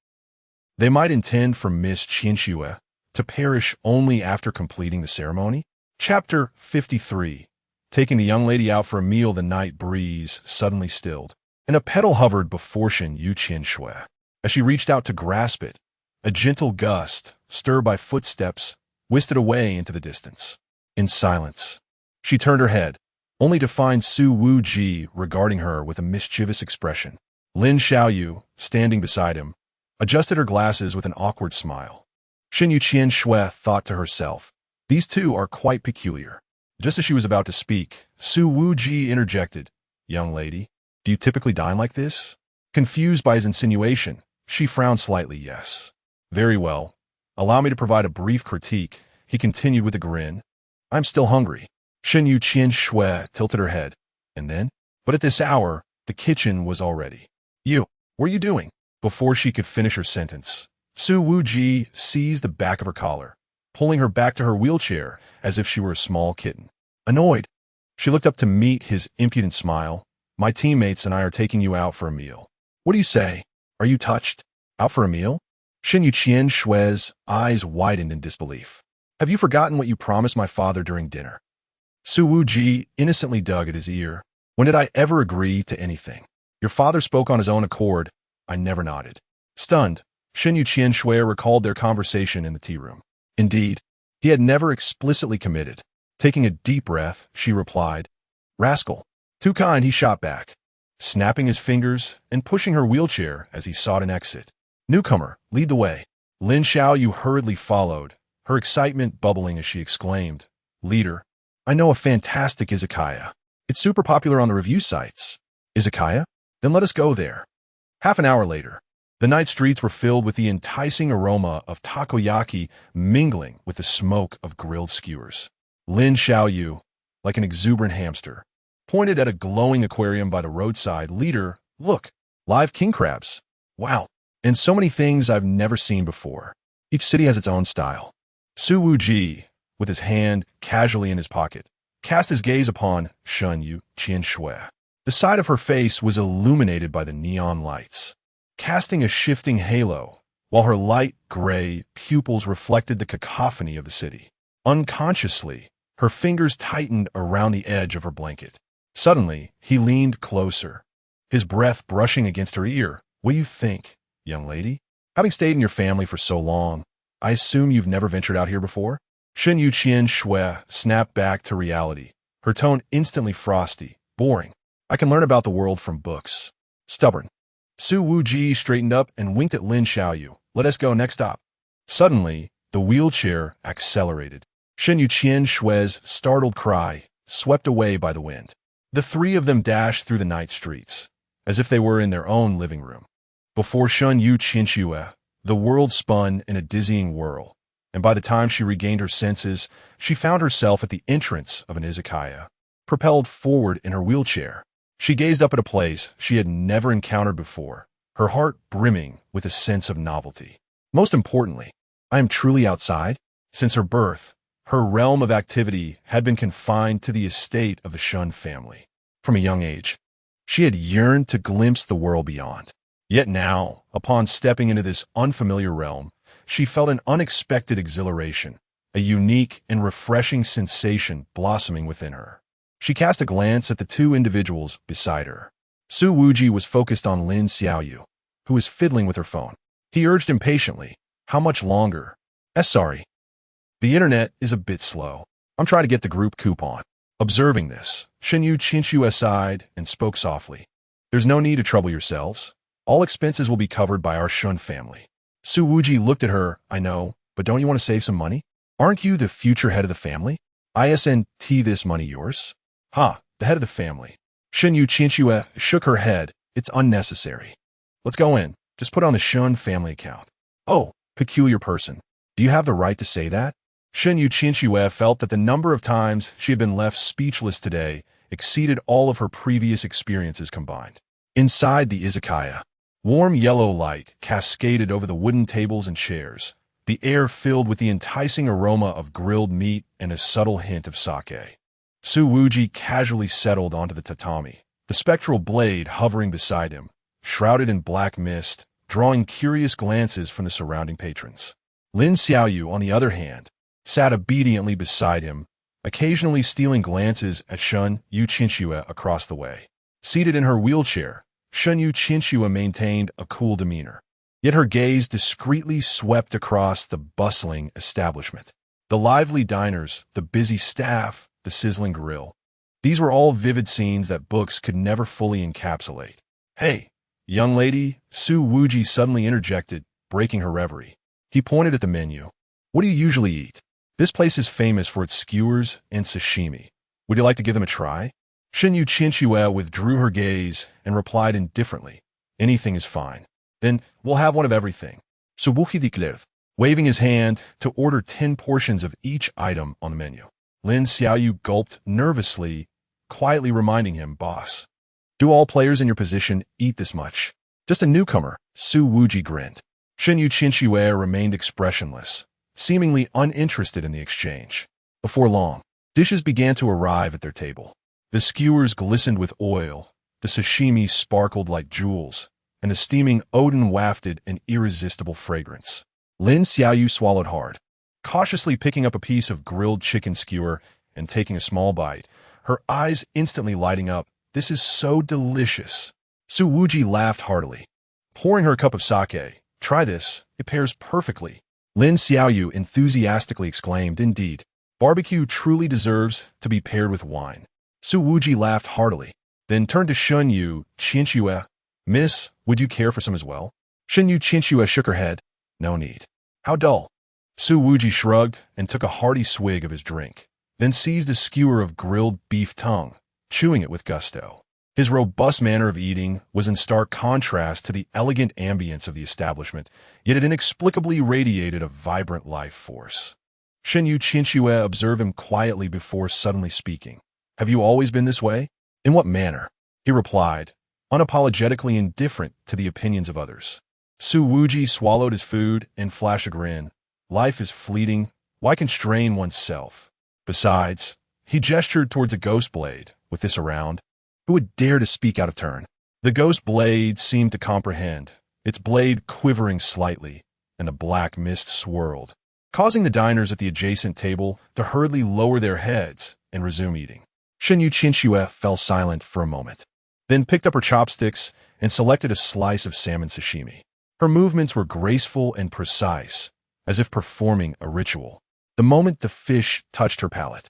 they might intend for Miss Qianxue to perish only after completing the ceremony? Chapter 53. Taking the young lady out for a meal, the night breeze suddenly stilled, and a petal hovered before Shinyu Qianxue. As she reached out to grasp it, a gentle gust, stirred by footsteps, whisked it away into the distance. In silence, she turned her head, only to find Su Wuji regarding her with a mischievous expression. Lin Xiaoyu, standing beside him, adjusted her glasses with an awkward smile. Shinyu Qianxue thought to herself, these two are quite peculiar. Just as she was about to speak, Su Wuji interjected, Young lady, do you typically dine like this? Confused by his insinuation, she frowned slightly. Yes. Very well. Allow me to provide a brief critique, he continued with a grin. I'm still hungry. Shinyu Qianxue tilted her head. And then? But at this hour, the kitchen was already. You, what are you doing? Before she could finish her sentence, Su Wuji seized the back of her collar, pulling her back to her wheelchair as if she were a small kitten. Annoyed, she looked up to meet his impudent smile. My teammates and I are taking you out for a meal. What do you say? Are you touched? Out for a meal? Shinyu Qianxue's eyes widened in disbelief. Have you forgotten what you promised my father during dinner? Su Wuji innocently dug at his ear. When did I ever agree to anything? Your father spoke on his own accord. I never nodded. Stunned, Shinyu Qianxue recalled their conversation in the tea room. Indeed, he had never explicitly committed. Taking a deep breath, she replied, Rascal. Too kind, he shot back, snapping his fingers and pushing her wheelchair as he sought an exit. Newcomer, lead the way. Lin Xiaoyu hurriedly followed, her excitement bubbling as she exclaimed, Leader, I know a fantastic izakaya. It's super popular on the review sites. Izakaya? Then let us go there. Half an hour later, the night streets were filled with the enticing aroma of takoyaki mingling with the smoke of grilled skewers. Lin Xiaoyu, like an exuberant hamster, pointed at a glowing aquarium by the roadside. Leader, look, live king crabs. Wow. And so many things I've never seen before. Each city has its own style. Su Wuji, with his hand casually in his pocket, cast his gaze upon Shinyu Qianxue. The side of her face was illuminated by the neon lights, casting a shifting halo, while her light gray pupils reflected the cacophony of the city. Unconsciously, her fingers tightened around the edge of her blanket. Suddenly, he leaned closer, his breath brushing against her ear. What do you think, young lady? Having stayed in your family for so long, I assume you've never ventured out here before? Shinyu Qianxue snapped back to reality, her tone instantly frosty. Boring. I can learn about the world from books. Stubborn. Su Wuji straightened up and winked at Lin Xiaoyu. Let us go, next stop. Suddenly, the wheelchair accelerated. Shinyu Qianxue's startled cry swept away by the wind. The three of them dashed through the night streets, as if they were in their own living room. Before Shinyu Qianxue, the world spun in a dizzying whirl, and by the time she regained her senses, she found herself at the entrance of an izakaya, propelled forward in her wheelchair. She gazed up at a place she had never encountered before, her heart brimming with a sense of novelty. Most importantly, I am truly outside. Since her birth, her realm of activity had been confined to the estate of the Shun family. From a young age, she had yearned to glimpse the world beyond. Yet now, upon stepping into this unfamiliar realm, she felt an unexpected exhilaration, a unique and refreshing sensation blossoming within her. She cast a glance at the two individuals beside her. Su Wuji was focused on Lin Xiaoyu, who was fiddling with her phone. He urged impatiently, How much longer? Sorry. The internet is a bit slow. I'm trying to get the group coupon. Observing this, Shenyu Qinshu sighed and spoke softly. There's no need to trouble yourselves. All expenses will be covered by our Shun family. Su Wuji looked at her. I know, but don't you want to save some money? Aren't you the future head of the family? Isn't this money yours? The head of the family. Shenyu Qinshu shook her head. It's unnecessary. Let's go in. Just put on the Shun family account. Oh, peculiar person. Do you have the right to say that? Shenyu Qinshu felt that the number of times she had been left speechless today exceeded all of her previous experiences combined. Inside the izakaya, warm yellow light cascaded over the wooden tables and chairs, the air filled with the enticing aroma of grilled meat and a subtle hint of sake. Su Wuji casually settled onto the tatami, the spectral blade hovering beside him, shrouded in black mist, drawing curious glances from the surrounding patrons. Lin Xiaoyu, on the other hand, sat obediently beside him, occasionally stealing glances at Shun Yu Qinshu across the way. Seated in her wheelchair, Shun Yu Qinshu maintained a cool demeanor, yet her gaze discreetly swept across the bustling establishment. The lively diners, the busy staff, the sizzling grill. These were all vivid scenes that books could never fully encapsulate. Hey, young lady, Su Wuji suddenly interjected, breaking her reverie. He pointed at the menu. What do you usually eat? This place is famous for its skewers and sashimi. Would you like to give them a try? Shenyu Qinshu withdrew her gaze and replied indifferently. Anything is fine. Then we'll have one of everything. Su Wuji declared, waving his hand to order 10 portions of each item on the menu. Lin Xiaoyu gulped nervously, quietly reminding him, boss. Do all players in your position eat this much? Just a newcomer, Su Wuji grinned. Shenyu Qinshu remained expressionless, seemingly uninterested in the exchange. Before long, dishes began to arrive at their table. The skewers glistened with oil, the sashimi sparkled like jewels, and the steaming odin wafted an irresistible fragrance. Lin Xiaoyu swallowed hard, cautiously picking up a piece of grilled chicken skewer and taking a small bite, her eyes instantly lighting up. This is so delicious. Su Wuji laughed heartily, pouring her a cup of sake. Try this, it pairs perfectly. Lin Xiaoyu enthusiastically exclaimed, indeed, barbecue truly deserves to be paired with wine. Su Wuji laughed heartily, then turned to Shun Yu Qinshu. Miss, would you care for some as well? Shun Yu Qinshu shook her head. No need. How dull. Su Wuji shrugged and took a hearty swig of his drink, then seized a skewer of grilled beef tongue, chewing it with gusto. His robust manner of eating was in stark contrast to the elegant ambience of the establishment, yet it inexplicably radiated a vibrant life force. Shenyu Qinshu observed him quietly before suddenly speaking. Have you always been this way? In what manner? He replied, unapologetically indifferent to the opinions of others. Su Wuji swallowed his food and flashed a grin. Life is fleeting. Why constrain oneself? Besides, he gestured towards a ghost blade. With this around, who would dare to speak out of turn? The ghost blade seemed to comprehend, its blade quivering slightly, and the black mist swirled, causing the diners at the adjacent table to hurriedly lower their heads and resume eating. Shenyu Qinshu fell silent for a moment, then picked up her chopsticks and selected a slice of salmon sashimi. Her movements were graceful and precise, as if performing a ritual. The moment the fish touched her palate,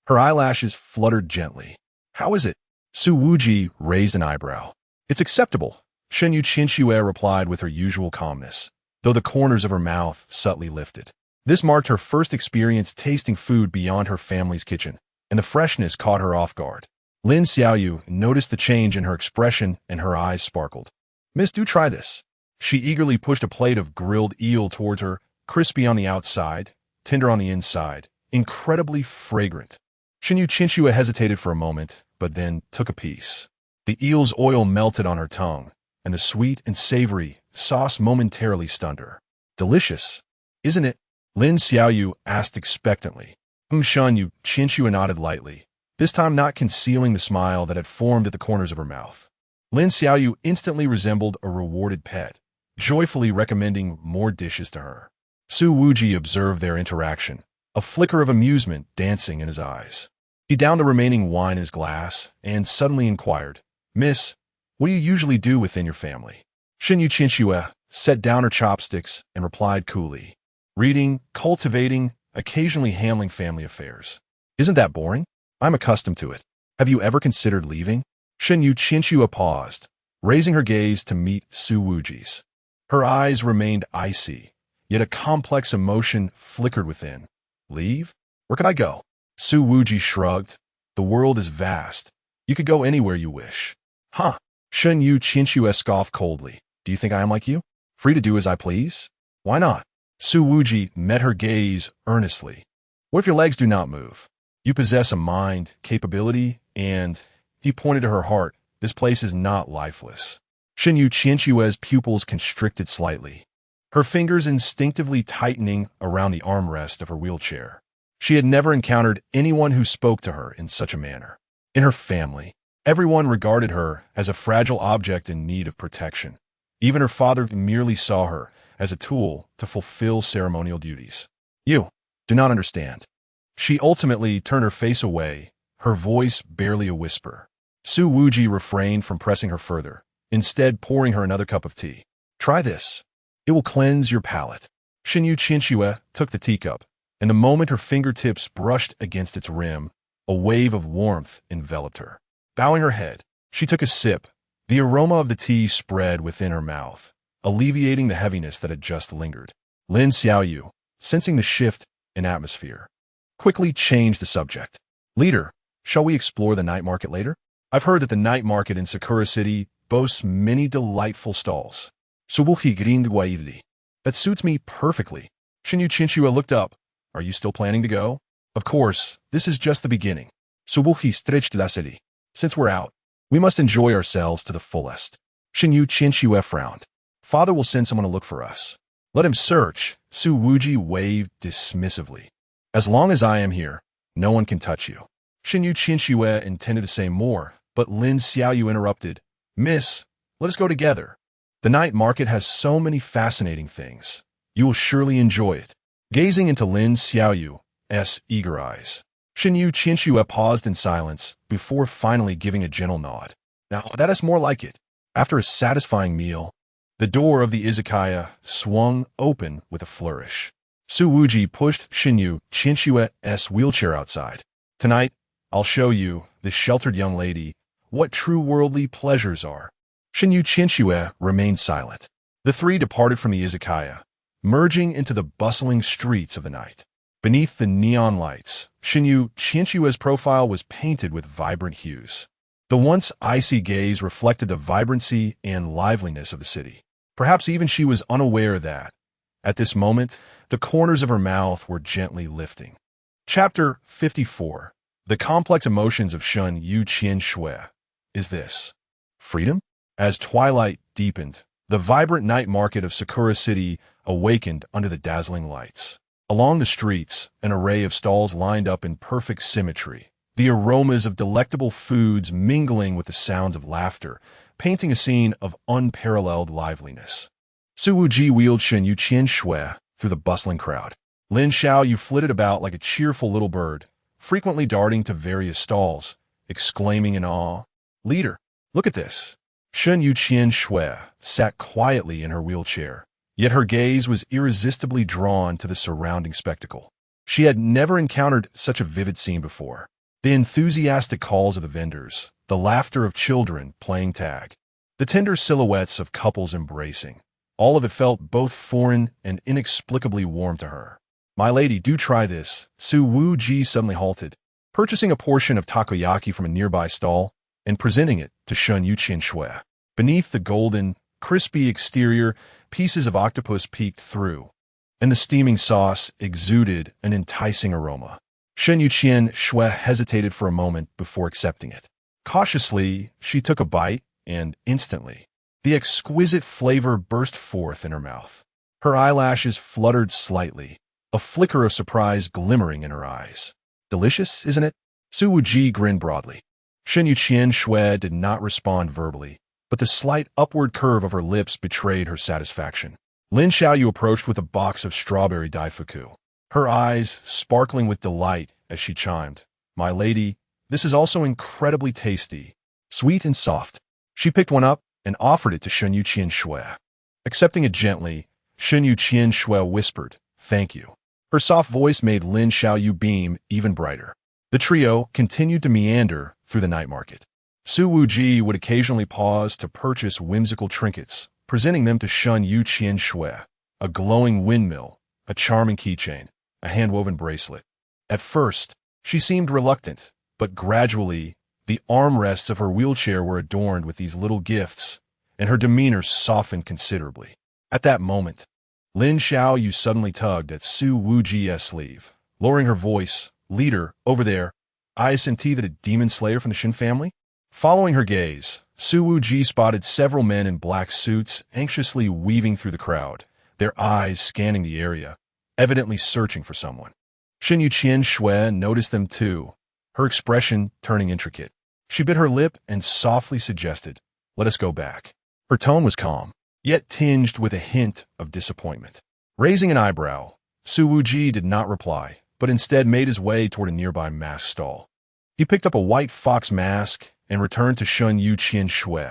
her eyelashes fluttered gently. How is it? Su Wuji raised an eyebrow. It's acceptable, Shenyu Qinshu replied with her usual calmness, though the corners of her mouth subtly lifted. This marked her first experience tasting food beyond her family's kitchen, and the freshness caught her off guard. Lin Xiaoyu noticed the change in her expression and her eyes sparkled. Miss, do try this. She eagerly pushed a plate of grilled eel towards her, crispy on the outside, tender on the inside, incredibly fragrant. Shenyu Qinshu hesitated for a moment, but then took a piece. The eel's oil melted on her tongue, and the sweet and savory sauce momentarily stunned her. Delicious, isn't it? Lin Xiaoyu asked expectantly. Shun Yu Qinshu nodded lightly, this time not concealing the smile that had formed at the corners of her mouth. Lin Xiaoyu instantly resembled a rewarded pet, joyfully recommending more dishes to her. Su Wuji observed their interaction, a flicker of amusement dancing in his eyes. He downed the remaining wine in his glass and suddenly inquired, Miss, what do you usually do within your family? Shenyu Qinshu set down her chopsticks and replied coolly, reading, cultivating, occasionally handling family affairs. Isn't that boring? I'm accustomed to it. Have you ever considered leaving? Shen Yuqianxue paused, raising her gaze to meet Su Wuji's. Her eyes remained icy, yet a complex emotion flickered within. Leave? Where could I go? Su Wuji shrugged. The world is vast. You could go anywhere you wish. Huh? Shen Yuqianxue scoffed coldly. Do you think I am like you? Free to do as I please? Why not? Su Wuji met her gaze earnestly. What if your legs do not move? You possess a mind, capability, and, he pointed to her heart, this place is not lifeless. Shen Yuqianxue's pupils constricted slightly, her fingers instinctively tightening around the armrest of her wheelchair. She had never encountered anyone who spoke to her in such a manner. In her family, everyone regarded her as a fragile object in need of protection. Even her father merely saw her as a tool to fulfill ceremonial duties. You do not understand. She ultimately turned her face away, her voice barely a whisper. Su Wuji refrained from pressing her further, instead pouring her another cup of tea. Try this. It will cleanse your palate. Shen Yuqianxue took the teacup, and the moment her fingertips brushed against its rim, a wave of warmth enveloped her. Bowing her head, she took a sip. The aroma of the tea spread within her mouth, alleviating the heaviness that had just lingered. Lin Xiaoyu, sensing the shift in atmosphere, quickly changed the subject. Leader, shall we explore the night market later? I've heard that the night market in Sakura City boasts many delightful stalls. Su Wuji, that suits me perfectly. Shen Yuqianxue looked up. Are you still planning to go? Of course, this is just the beginning. Su Wuji stretched la city. Since we're out, we must enjoy ourselves to the fullest. Shen Yuqianxue frowned. Father will send someone to look for us. Let him search. Su Wuji waved dismissively. As long as I am here, no one can touch you. Shen Yuqianxue intended to say more, but Lin Xiaoyu interrupted. Miss, let us go together. The night market has so many fascinating things. You will surely enjoy it. Gazing into Lin Xiaoyu's eager eyes, Shen Yuqianxue paused in silence before finally giving a gentle nod. Now, that is more like it. After a satisfying meal, the door of the izakaya swung open with a flourish. Su Wuji pushed Shen Yuqianxue's wheelchair outside. Tonight, I'll show you, this sheltered young lady, what true worldly pleasures are. Shen Yuqianxue remained silent. The three departed from the izakaya, merging into the bustling streets of the night. Beneath the neon lights, Shen Yuqianxue's profile was painted with vibrant hues. The once icy gaze reflected the vibrancy and liveliness of the city. Perhaps even she was unaware that, at this moment, the corners of her mouth were gently lifting. Chapter 54. The complex emotions of Shen Yuqianxue. Is this freedom? As twilight deepened, the vibrant night market of Sakura City awakened under the dazzling lights. Along the streets, an array of stalls lined up in perfect symmetry, the aromas of delectable foods mingling with the sounds of laughter, painting a scene of unparalleled liveliness. Su Wuji wheeled Shen Yuqianxue through the bustling crowd. Lin Xiaoyu flitted about like a cheerful little bird, frequently darting to various stalls, exclaiming in awe, Leader, look at this. Shen Yuqianxue sat quietly in her wheelchair, yet her gaze was irresistibly drawn to the surrounding spectacle. She had never encountered such a vivid scene before. The enthusiastic calls of the vendors, the laughter of children playing tag, the tender silhouettes of couples embracing, all of it felt both foreign and inexplicably warm to her. My lady, do try this. Su Wuji suddenly halted, purchasing a portion of takoyaki from a nearby stall and presenting it to Shen Yuqianxue. Beneath the golden, crispy exterior, pieces of octopus peeked through, and the steaming sauce exuded an enticing aroma. Shen Yuqianxue hesitated for a moment before accepting it. Cautiously, she took a bite, and instantly, the exquisite flavor burst forth in her mouth. Her eyelashes fluttered slightly, a flicker of surprise glimmering in her eyes. Delicious, isn't it? Su Wuji grinned broadly. Shen Yuqianxue did not respond verbally, but the slight upward curve of her lips betrayed her satisfaction. Lin Xiaoyu approached with a box of strawberry daifuku, her eyes sparkling with delight as she chimed, My lady, this is also incredibly tasty, sweet and soft. She picked one up and offered it to Shen Yuqianxue. Accepting it gently, Shen Yuqianxue whispered, Thank you. Her soft voice made Lin Xiaoyu beam even brighter. The trio continued to meander through the night market. Su Wuji would occasionally pause to purchase whimsical trinkets, presenting them to Shun Yu Qian Shui, a glowing windmill, a charming keychain, a hand-woven bracelet. At first, she seemed reluctant, but gradually, the armrests of her wheelchair were adorned with these little gifts, and her demeanor softened considerably. At that moment, Lin Xiaoyu suddenly tugged at Su Wuji's sleeve, lowering her voice. "Leader, over there, I see that a demon slayer from the Shin family?" Following her gaze, Su Wuji spotted several men in black suits anxiously weaving through the crowd, their eyes scanning the area, evidently searching for someone. Shin Yu Qian Shui noticed them too, her expression turning intricate. She bit her lip and softly suggested, "Let us go back." Her tone was calm, yet tinged with a hint of disappointment. Raising an eyebrow, Su Wuji did not reply, but instead made his way toward a nearby mask stall. He picked up a white fox mask and returned to Shun Yu Qian Shui,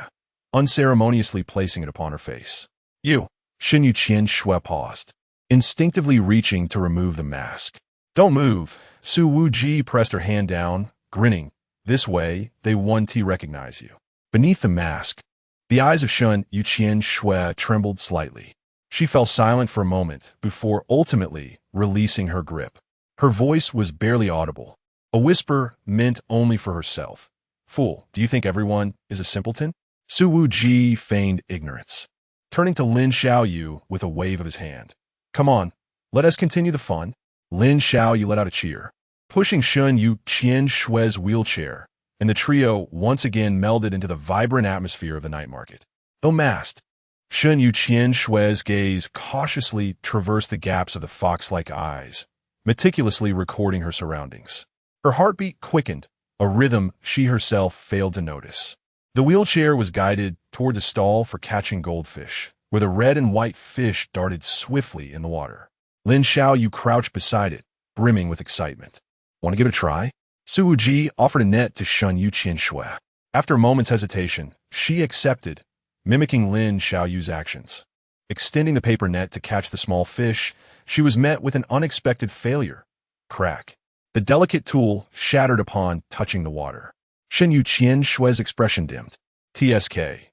unceremoniously placing it upon her face. "You." Shun Yu Qian Shui paused, instinctively reaching to remove the mask. "Don't move." Su Wuji pressed her hand down, grinning. "This way, they won't recognize you." Beneath the mask, the eyes of Shun Yu Qian Shui trembled slightly. She fell silent for a moment before ultimately releasing her grip. Her voice was barely audible, a whisper meant only for herself. "Fool, do you think everyone is a simpleton?" Su Wuji feigned ignorance, turning to Lin Xiaoyu with a wave of his hand. "Come on, let us continue the fun." Lin Xiaoyu let out a cheer, pushing Shun Yu Qian Shui's wheelchair, and the trio once again melded into the vibrant atmosphere of the night market. Though masked, Shun Yu Qian Shui's gaze cautiously traversed the gaps of the fox-like eyes, meticulously recording her surroundings. Her heartbeat quickened, a rhythm she herself failed to notice. The wheelchair was guided toward the stall for catching goldfish, where the red and white fish darted swiftly in the water. Lin Xiaoyu crouched beside it, brimming with excitement. "Want to give it a try?" Su Wuji offered a net to Shun Yu Qian Shui. After a moment's hesitation, she accepted, mimicking Lin Xiaoyu's actions. Extending the paper net to catch the small fish, she was met with an unexpected failure. Crack. The delicate tool shattered upon touching the water. Shin Yu Qian Shui's expression dimmed. TSK.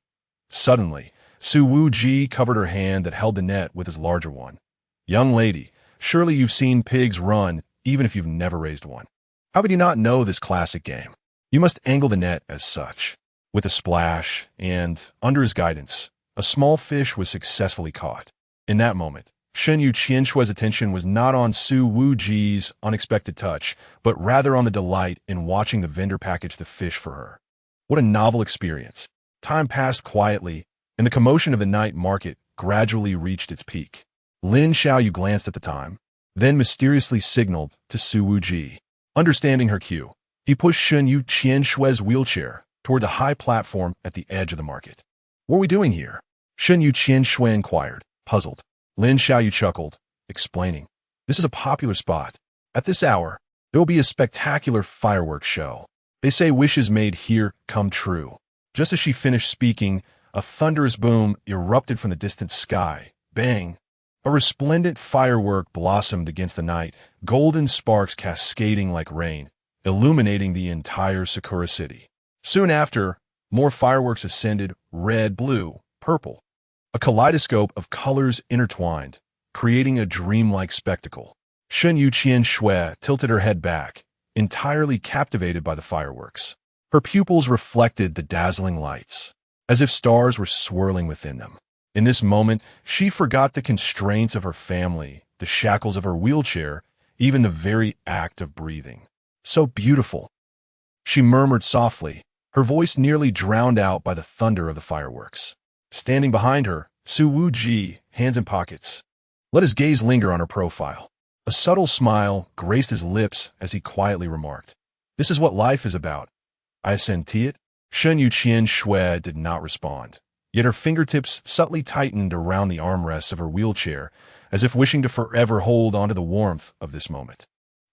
Suddenly, Su Wuji covered her hand that held the net with his larger one. "Young lady, surely you've seen pigs run, even if you've never raised one. How could you not know this classic game? You must angle the net as such." With a splash, and, under his guidance, a small fish was successfully caught. In that moment, Shin Yu Qian Shui's attention was not on Su Wuji's unexpected touch, but rather on the delight in watching the vendor package the fish for her. What a novel experience. Time passed quietly, and the commotion of the night market gradually reached its peak. Lin Xiaoyu glanced at the time, then mysteriously signaled to Su Wuji. Understanding her cue, he pushed Shin Yu Qian Shui's wheelchair toward the high platform at the edge of the market. "What are we doing here?" Shin Yu Qian Shui inquired, puzzled. Lin Xiaoyu chuckled, explaining, "This is a popular spot. At this hour, there will be a spectacular fireworks show. They say wishes made here come true." Just as she finished speaking, a thunderous boom erupted from the distant sky. Bang! A resplendent firework blossomed against the night, golden sparks cascading like rain, illuminating the entire Sakura city. Soon after, more fireworks ascended, red, blue, purple. A kaleidoscope of colors intertwined, creating a dreamlike spectacle. Shin Yu Qian Shui tilted her head back, entirely captivated by the fireworks. Her pupils reflected the dazzling lights, as if stars were swirling within them. In this moment, she forgot the constraints of her family, the shackles of her wheelchair, even the very act of breathing. "So beautiful," she murmured softly, her voice nearly drowned out by the thunder of the fireworks. Standing behind her, Su Wuji, hands in pockets. Let his gaze linger on her profile. A subtle smile graced his lips as he quietly remarked, "This is what life is about. I assent to it." Shin Yu Qian Shui did not respond, yet her fingertips subtly tightened around the armrests of her wheelchair, as if wishing to forever hold onto the warmth of this moment.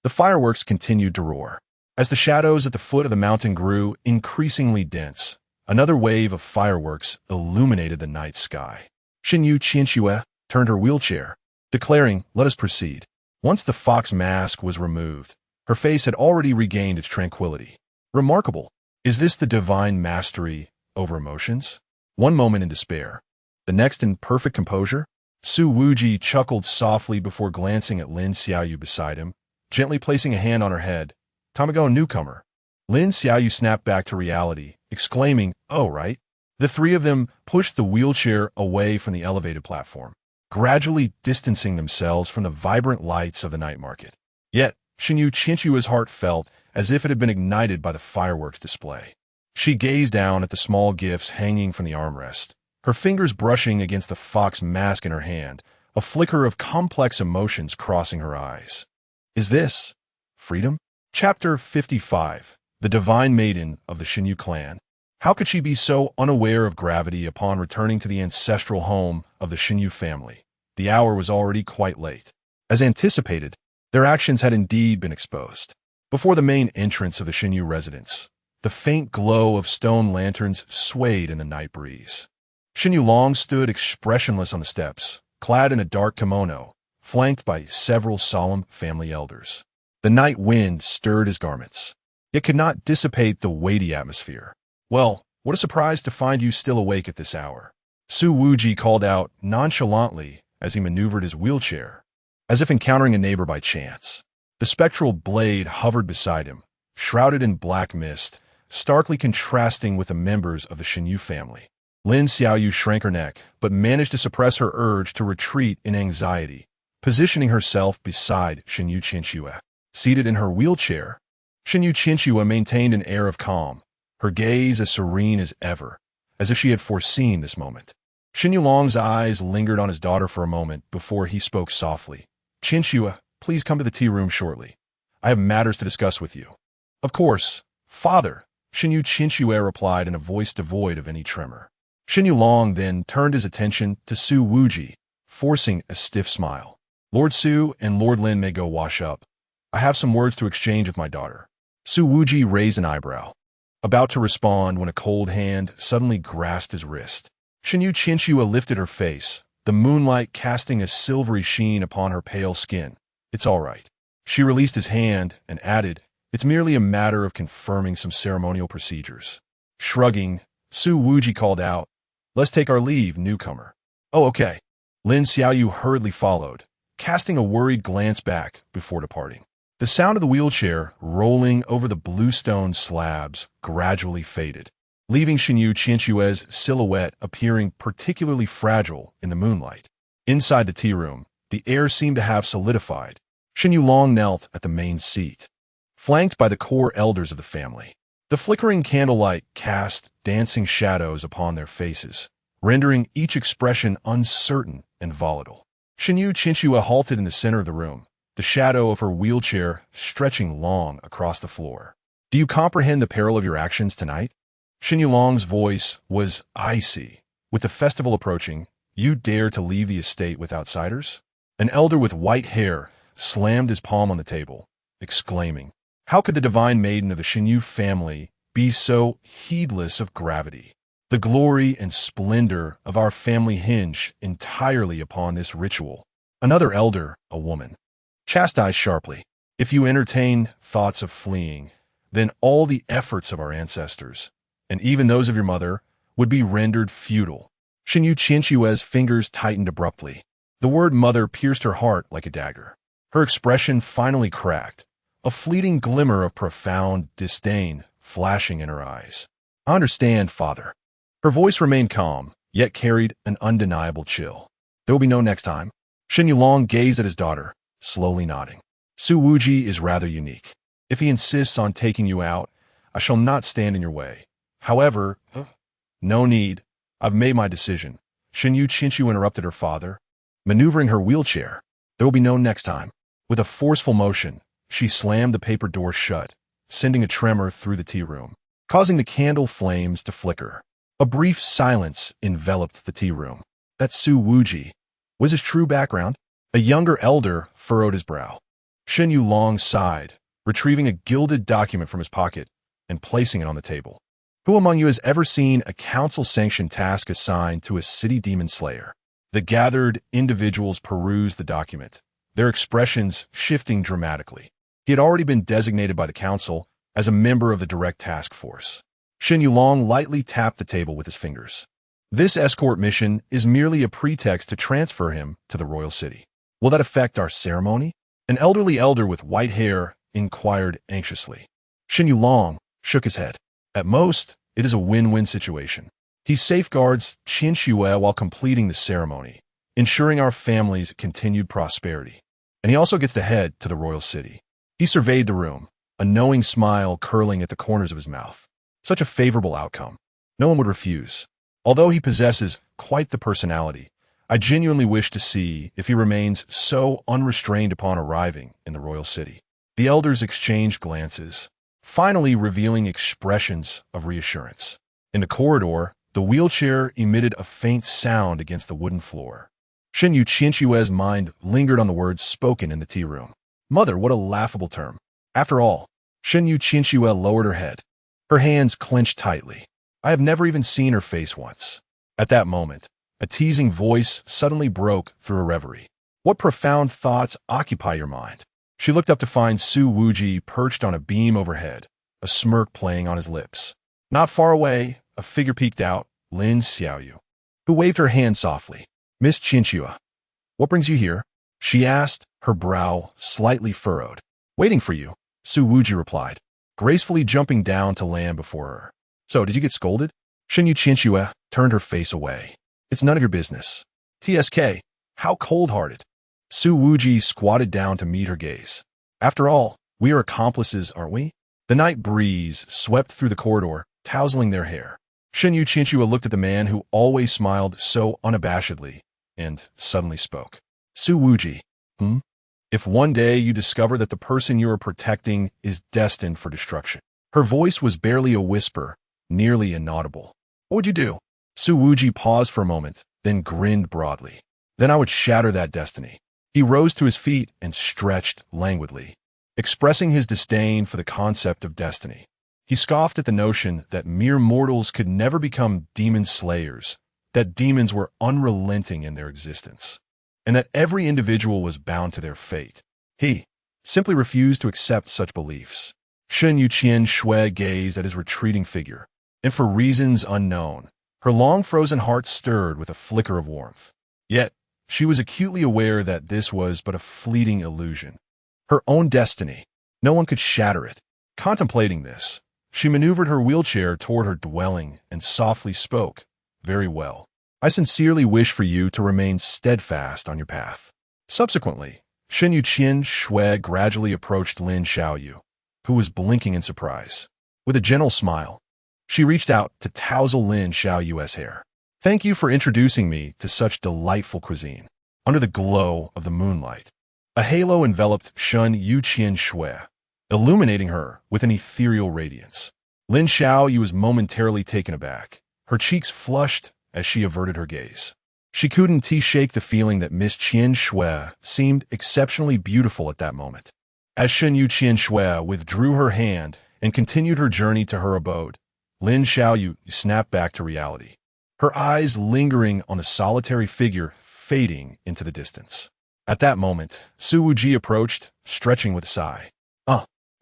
The fireworks continued to roar. As the shadows at the foot of the mountain grew increasingly dense, another wave of fireworks illuminated the night sky. Shin Yu Qian Shui turned her wheelchair, declaring, "Let us proceed." Once the fox mask was removed, Her face had already regained its tranquility. Remarkable. Is this the divine mastery over emotions? One moment in despair, the next in perfect composure? Su Wuji chuckled softly before glancing at Lin Xiaoyu beside him, gently placing a hand on her head. Time ago, newcomer. Lin Xiaoyu snapped back to reality, exclaiming, "Oh, right." The three of them pushed the wheelchair away from the elevated platform, gradually distancing themselves from the vibrant lights of the night market. Yet, Xinyu Qinshua's heart felt as if it had been ignited by the fireworks display. She gazed down at the small gifts hanging from the armrest, her fingers brushing against the fox mask in her hand, a flicker of complex emotions crossing her eyes. Is this freedom? Chapter 55. The Divine Maiden of the Xinyu clan. How could she be so unaware of gravity upon returning to the ancestral home of the Xinyu family? The hour was already quite late. As anticipated, their actions had indeed been exposed. Before the main entrance of the Xinyu residence, the faint glow of stone lanterns swayed in the night breeze. Xinyu Long stood expressionless on the steps, clad in a dark kimono, flanked by several solemn family elders. The night wind stirred his garments. It could not dissipate the weighty atmosphere. "Well, what a surprise to find you still awake at this hour," Su Wuji called out nonchalantly as he maneuvered his wheelchair, as if encountering a neighbor by chance. The spectral blade hovered beside him, shrouded in black mist, starkly contrasting with the members of the Xinyu family. Lin Xiaoyu shrank her neck, but managed to suppress her urge to retreat in anxiety, positioning herself beside Xinyu Qinshuo. Seated in her wheelchair, Xinyu Qinshuo maintained an air of calm, her gaze as serene as ever, as if she had foreseen this moment. Xinyu Long's eyes lingered on his daughter for a moment before he spoke softly. "Qinshuo, please come to the tea room shortly. I have matters to discuss with you." "Of course, father," Xinyu Qinshuo replied in a voice devoid of any tremor. Xinyu Long then turned his attention to Su Wuji, forcing a stiff smile. "Lord Su and Lord Lin may go wash up. I have some words to exchange with my daughter." Su Wuji raised an eyebrow, about to respond when a cold hand suddenly grasped his wrist. Xinyu Qinshuo lifted her face, the moonlight casting a silvery sheen upon her pale skin. "It's all right." She released his hand and added, "It's merely a matter of confirming some ceremonial procedures." Shrugging, Su Wuji called out, "Let's take our leave, newcomer." "Oh, okay." Lin Xiaoyu hurriedly followed, casting a worried glance back before departing. The sound of the wheelchair rolling over the bluestone slabs gradually faded, leaving Xinyu Qinshuo's silhouette appearing particularly fragile in the moonlight. Inside the tea room, the air seemed to have solidified. Xinyu Long knelt at the main seat, flanked by the core elders of the family. The flickering candlelight cast dancing shadows upon their faces, rendering each expression uncertain and volatile. Xinyu Qinshuo halted in the center of the room, the shadow of her wheelchair stretching long across the floor. "Do you comprehend the peril of your actions tonight?" Xinyu Long's voice was icy. "With the festival approaching, you dare to leave the estate with outsiders?" An elder with white hair slammed his palm on the table, exclaiming, "How could the divine maiden of the Xinyu family be so heedless of gravity? The glory and splendor of our family hinge entirely upon this ritual." Another elder, a woman, chastised sharply, "If you entertain thoughts of fleeing, then all the efforts of our ancestors, and even those of your mother, would be rendered futile." Xinyu Qinshuo's fingers tightened abruptly. The word mother pierced her heart like a dagger. Her expression finally cracked, a fleeting glimmer of profound disdain flashing in her eyes. "I understand, father." Her voice remained calm, yet carried an undeniable chill. "There will be no next time." Xinyu Long gazed at his daughter, slowly nodding. "Su Wuji is rather unique. If he insists on taking you out, I shall not stand in your way. However, no need. I've made my decision." Xinyu Qinshuo interrupted her father, maneuvering her wheelchair. "There will be no next time." With a forceful motion, she slammed the paper door shut, sending a tremor through the tea room, causing the candle flames to flicker. A brief silence enveloped the tea room. That Su Wuji was his true background? A younger elder furrowed his brow. Xinyu Long sighed, retrieving a gilded document from his pocket and placing it on the table. "Who among you has ever seen a council-sanctioned task assigned to a city demon slayer?" The gathered individuals perused the document, their expressions shifting dramatically. He had already been designated by the council as a member of the direct task force. Shen Yulong lightly tapped the table with his fingers. This escort mission is merely a pretext to transfer him to the royal city. Will that affect our ceremony? An elderly elder with white hair inquired anxiously. Shen Yulong shook his head. At most, it is a win-win situation. He safeguards Qin Shue while completing the ceremony, ensuring our family's continued prosperity. And he also gets to head to the royal city. He surveyed the room, a knowing smile curling at the corners of his mouth. Such a favorable outcome. No one would refuse. Although he possesses quite the personality, I genuinely wish to see if he remains so unrestrained upon arriving in the royal city. The elders exchanged glances, finally revealing expressions of reassurance. In the corridor, the wheelchair emitted a faint sound against the wooden floor. Shen Yu Qinshue's mind lingered on the words spoken in the tea room. Mother, what a laughable term. After all, Shen Yu Qinshu lowered her head. Her hands clenched tightly. I have never even seen her face once. At that moment, a teasing voice suddenly broke through her reverie. What profound thoughts occupy your mind? She looked up to find Su Wuji perched on a beam overhead, a smirk playing on his lips. Not far away, a figure peeked out, Lin Xiaoyu, who waved her hand softly. Miss Qinshua, what brings you here? She asked, her brow slightly furrowed. Waiting for you, Su Wuji replied, gracefully jumping down to land before her. So, did you get scolded? Shen Yu Qinshua turned her face away. It's none of your business. TSK, how cold-hearted. Su Wuji squatted down to meet her gaze. After all, we are accomplices, aren't we? The night breeze swept through the corridor, tousling their hair. Shen Yu Qinshua looked at the man who always smiled so unabashedly, and suddenly spoke. Su Wuji, If one day you discover that the person you are protecting is destined for destruction. Her voice was barely a whisper, nearly inaudible. What would you do? Su Wuji paused for a moment, then grinned broadly. Then I would shatter that destiny. He rose to his feet and stretched languidly, expressing his disdain for the concept of destiny. He scoffed at the notion that mere mortals could never become demon slayers, that demons were unrelenting in their existence, and that every individual was bound to their fate. He simply refused to accept such beliefs. Shen Yuqian Shui gazed at his retreating figure, and for reasons unknown, her long-frozen heart stirred with a flicker of warmth. Yet, she was acutely aware that this was but a fleeting illusion. Her own destiny. No one could shatter it. Contemplating this, she maneuvered her wheelchair toward her dwelling and softly spoke, Very well. I sincerely wish for you to remain steadfast on your path. Subsequently, Shen Yuqian Shui gradually approached Lin Xiaoyu, who was blinking in surprise. With a gentle smile, she reached out to tousle Lin Xiaoyu's hair. Thank you for introducing me to such delightful cuisine. Under the glow of the moonlight, a halo enveloped Shen Yuqian Shui, illuminating her with an ethereal radiance. Lin Xiaoyu was momentarily taken aback. Her cheeks flushed as she averted her gaze. She couldn't shake the feeling that Miss Qian Shui seemed exceptionally beautiful at that moment. As Shen Yuqian Shui withdrew her hand and continued her journey to her abode, Lin Xiaoyu snapped back to reality, her eyes lingering on the solitary figure fading into the distance. At that moment, Su Wuji approached, stretching with a sigh.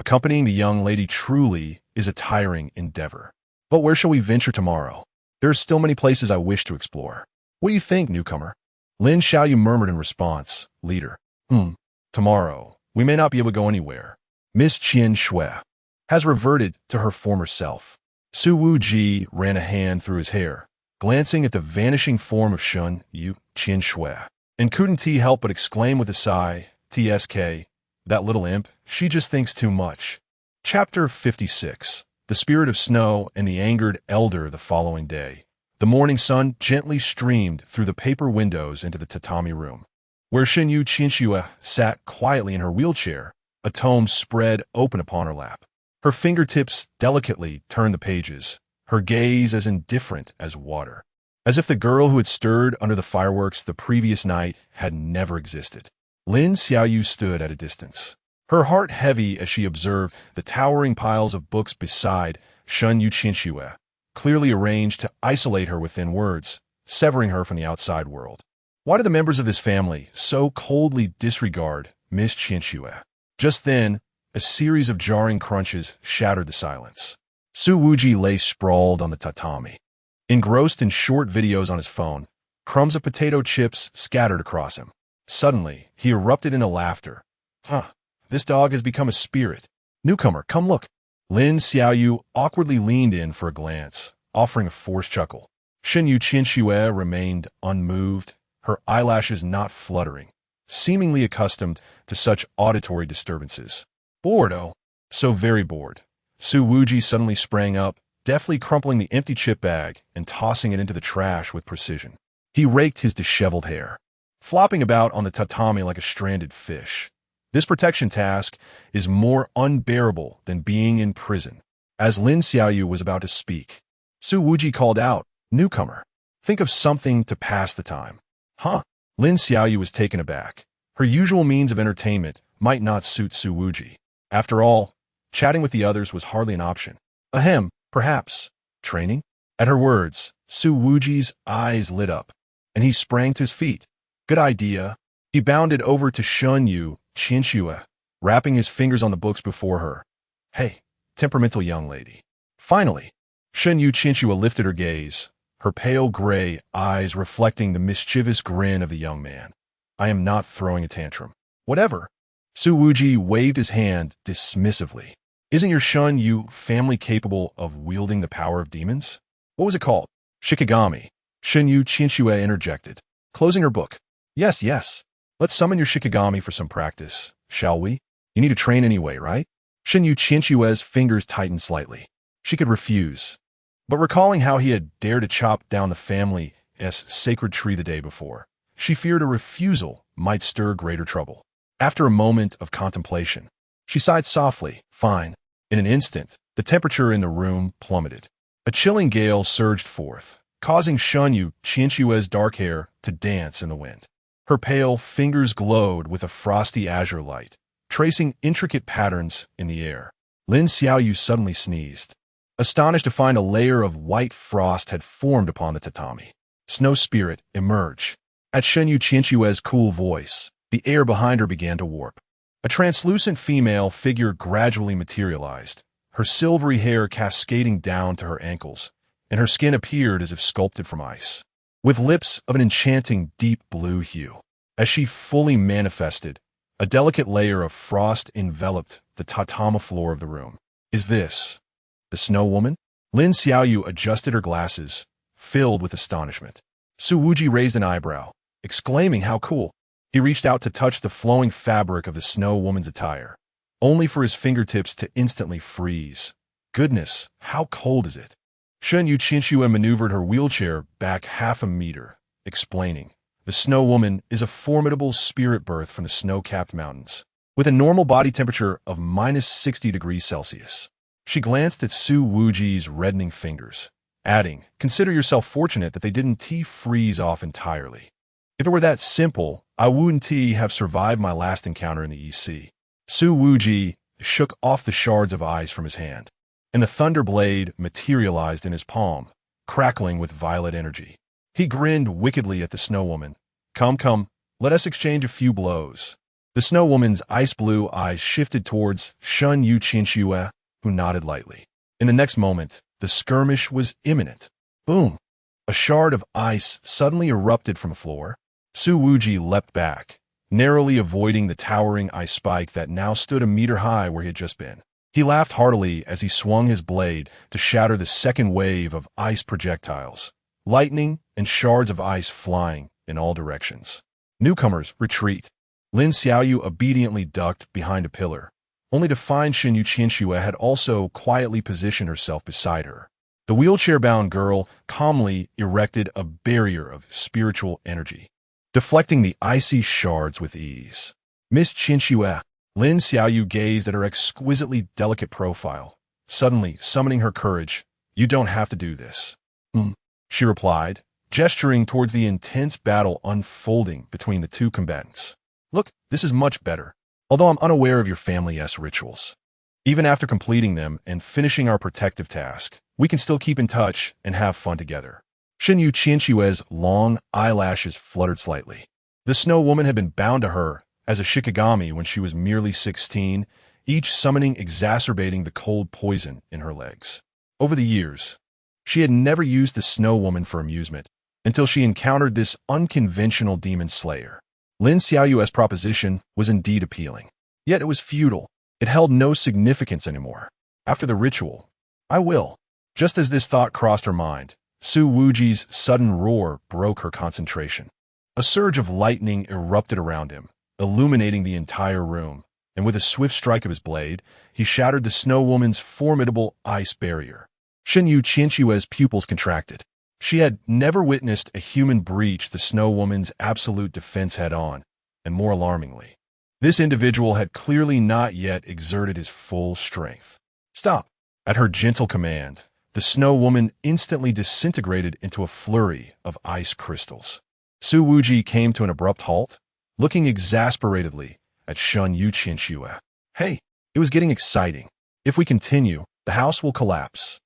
Accompanying the young lady truly is a tiring endeavor. But where shall we venture tomorrow? There are still many places I wish to explore. What do you think, newcomer? Lin Xiaoyu murmured in response, Leader. Tomorrow, we may not be able to go anywhere. Miss Qian Shui has reverted to her former self. Su Wuji ran a hand through his hair, glancing at the vanishing form of Shen Yu Qian Shui, and couldn't he help but exclaim with a sigh, TSK, that little imp, she just thinks too much. Chapter 56. The Spirit of Snow and the Angered Elder. The following day, the morning sun gently streamed through the paper windows into the tatami room, where Shen Yu Qinshu sat quietly in her wheelchair, a tome spread open upon her lap. Her fingertips delicately turned the pages, her gaze as indifferent as water, as if the girl who had stirred under the fireworks the previous night had never existed. Lin Xiaoyu stood at a distance, her heart heavy as she observed the towering piles of books beside Shen Yu Qinshu, clearly arranged to isolate her within words, severing her from the outside world. Why do the members of this family so coldly disregard Miss Qinshu? Just then, A series of jarring crunches shattered the silence. Su Wuji lay sprawled on the tatami, engrossed in short videos on his phone, crumbs of potato chips scattered across him. Suddenly, he erupted into laughter. This dog has become a spirit. Newcomer, come look. Lin Xiaoyu awkwardly leaned in for a glance, offering a forced chuckle. Shenyu Qinxue remained unmoved, her eyelashes not fluttering, seemingly accustomed to such auditory disturbances. Bored, oh, so very bored. Su Wuji suddenly sprang up, deftly crumpling the empty chip bag and tossing it into the trash with precision. He raked his disheveled hair, flopping about on the tatami like a stranded fish. This protection task is more unbearable than being in prison. As Lin Xiaoyu was about to speak, Su Wuji called out, "Newcomer, think of something to pass the time." Lin Xiaoyu was taken aback. Her usual means of entertainment might not suit Su Wuji. After all, chatting with the others was hardly an option. Perhaps. Training? At her words, Su Wuji's eyes lit up, and he sprang to his feet. Good idea. He bounded over to Shenyu Qinxue, wrapping his fingers on the books before her. Hey, temperamental young lady. Finally, Shenyu Qinxue lifted her gaze, her pale gray eyes reflecting the mischievous grin of the young man. I am not throwing a tantrum. Whatever. Su Wuji waved his hand dismissively. Isn't your Shenyu family capable of wielding the power of demons? What was it called? Shikigami. Shenyu Qinxue interjected, closing her book. Yes. Let's summon your Shikigami for some practice, shall we? You need to train anyway, right? Shenyu Qinshue's fingers tightened slightly. She could refuse. But recalling how he had dared to chop down the family's sacred tree the day before, she feared a refusal might stir greater trouble. After a moment of contemplation, she sighed softly. Fine. In an instant, the temperature in the room plummeted. A chilling gale surged forth, causing Shenyu Qinshue's dark hair to dance in the wind. Her pale fingers glowed with a frosty azure light, tracing intricate patterns in the air. Lin Xiaoyu suddenly sneezed, astonished to find a layer of white frost had formed upon the tatami. Snow spirit, emerge. At Shenyu Qinshue's cool voice, the air behind her began to warp. A translucent female figure gradually materialized, her silvery hair cascading down to her ankles, and her skin appeared as if sculpted from ice, with lips of an enchanting deep blue hue. As she fully manifested, a delicate layer of frost enveloped the tatama floor of the room. Is this the Snow Woman? Lin Xiaoyu adjusted her glasses, filled with astonishment. Su Wuji raised an eyebrow, exclaiming how cool. He reached out to touch the flowing fabric of the Snow Woman's attire, only for his fingertips to instantly freeze. Goodness, how cold is it? Shenyu Qinxue maneuvered her wheelchair back half a meter, explaining, the Snow Woman is a formidable spirit birth from the snow-capped mountains, with a normal body temperature of -60 degrees Celsius. She glanced at Su Wuji's reddening fingers, adding, consider yourself fortunate that they didn't freeze off entirely. If it were that simple, I wouldn't have survived my last encounter in the EC. Su Wuji shook off the shards of ice from his hand, and the thunder blade materialized in his palm, crackling with violet energy. He grinned wickedly at the Snow Woman. Come, let us exchange a few blows. The Snow Woman's ice-blue eyes shifted towards Shenyu Qinxue, who nodded lightly. In the next moment, the skirmish was imminent. Boom! A shard of ice suddenly erupted from the floor. Su Wuji leapt back, narrowly avoiding the towering ice spike that now stood a meter high where he had just been. He laughed heartily as he swung his blade to shatter the second wave of ice projectiles, lightning and shards of ice flying in all directions. Newcomers, retreat. Lin Xiaoyu obediently ducked behind a pillar, only to find Shenyu Qinxue had also quietly positioned herself beside her. The wheelchair-bound girl calmly erected a barrier of spiritual energy, deflecting the icy shards with ease. Miss Qinxue. Lin Xiaoyu gazed at her exquisitely delicate profile, suddenly summoning her courage. You don't have to do this. She replied, gesturing towards the intense battle unfolding between the two combatants. Look, this is much better, although I'm unaware of your family's rituals. Even after completing them and finishing our protective task, we can still keep in touch and have fun together. Shenyu Qinshue's long eyelashes fluttered slightly. The Snow Woman had been bound to her as a Shikigami when she was merely 16, each summoning exacerbating the cold poison in her legs. Over the years, she had never used the Snow Woman for amusement until she encountered this unconventional demon slayer. Lin Xiaoyue's proposition was indeed appealing, yet it was futile. It held no significance anymore. After the ritual, I will. Just as this thought crossed her mind, Su Wuji's sudden roar broke her concentration. A surge of lightning erupted around him, illuminating the entire room, and with a swift strike of his blade, he shattered the Snow Woman's formidable ice barrier. Shenyu Qianxue's pupils contracted. She had never witnessed a human breach the Snow Woman's absolute defense head-on, and more alarmingly, this individual had clearly not yet exerted his full strength. Stop! At her gentle command, the Snow Woman instantly disintegrated into a flurry of ice crystals. Su Wuji came to an abrupt halt, looking exasperatedly at Shenyu Qianxue. Hey, it was getting exciting. If we continue, the house will collapse.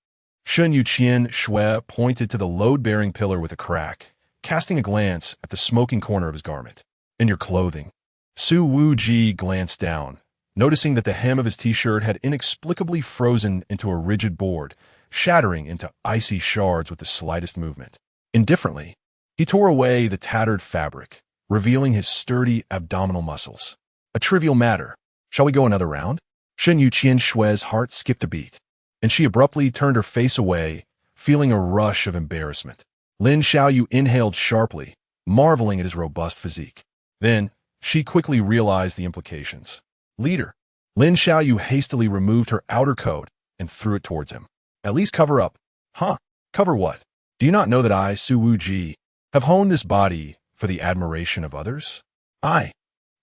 Shenyu Qianxue pointed to the load-bearing pillar with a crack, casting a glance at the smoking corner of his garment. In your clothing. Su Wuji glanced down, noticing that the hem of his t-shirt had inexplicably frozen into a rigid board, shattering into icy shards with the slightest movement. Indifferently, he tore away the tattered fabric, revealing his sturdy abdominal muscles. A trivial matter. Shall we go another round? Shenyu Qianxue's heart skipped a beat, and she abruptly turned her face away, feeling a rush of embarrassment. Lin Xiaoyu inhaled sharply, marveling at his robust physique. Then, she quickly realized the implications. Leader. Lin Xiaoyu hastily removed her outer coat and threw it towards him. At least cover up. Huh? Cover what? Do you not know that I, Su Wuji, have honed this body for the admiration of others? I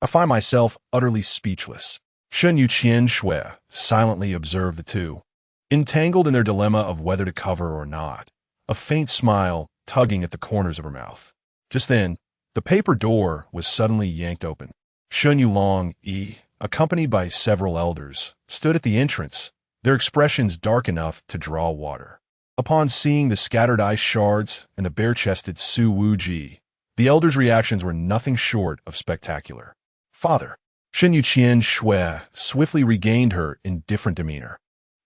find myself utterly speechless. Shenyu Qianxue silently observed the two, entangled in their dilemma of whether to cover or not, a faint smile tugging at the corners of her mouth. Just then, the paper door was suddenly yanked open. Shenyu Long Yi, accompanied by several elders, stood at the entrance, their expressions dark enough to draw water. Upon seeing the scattered ice shards and the bare-chested Su Wuji, the elders' reactions were nothing short of spectacular. Father. Shenyu Qianxue swiftly regained her indifferent demeanor.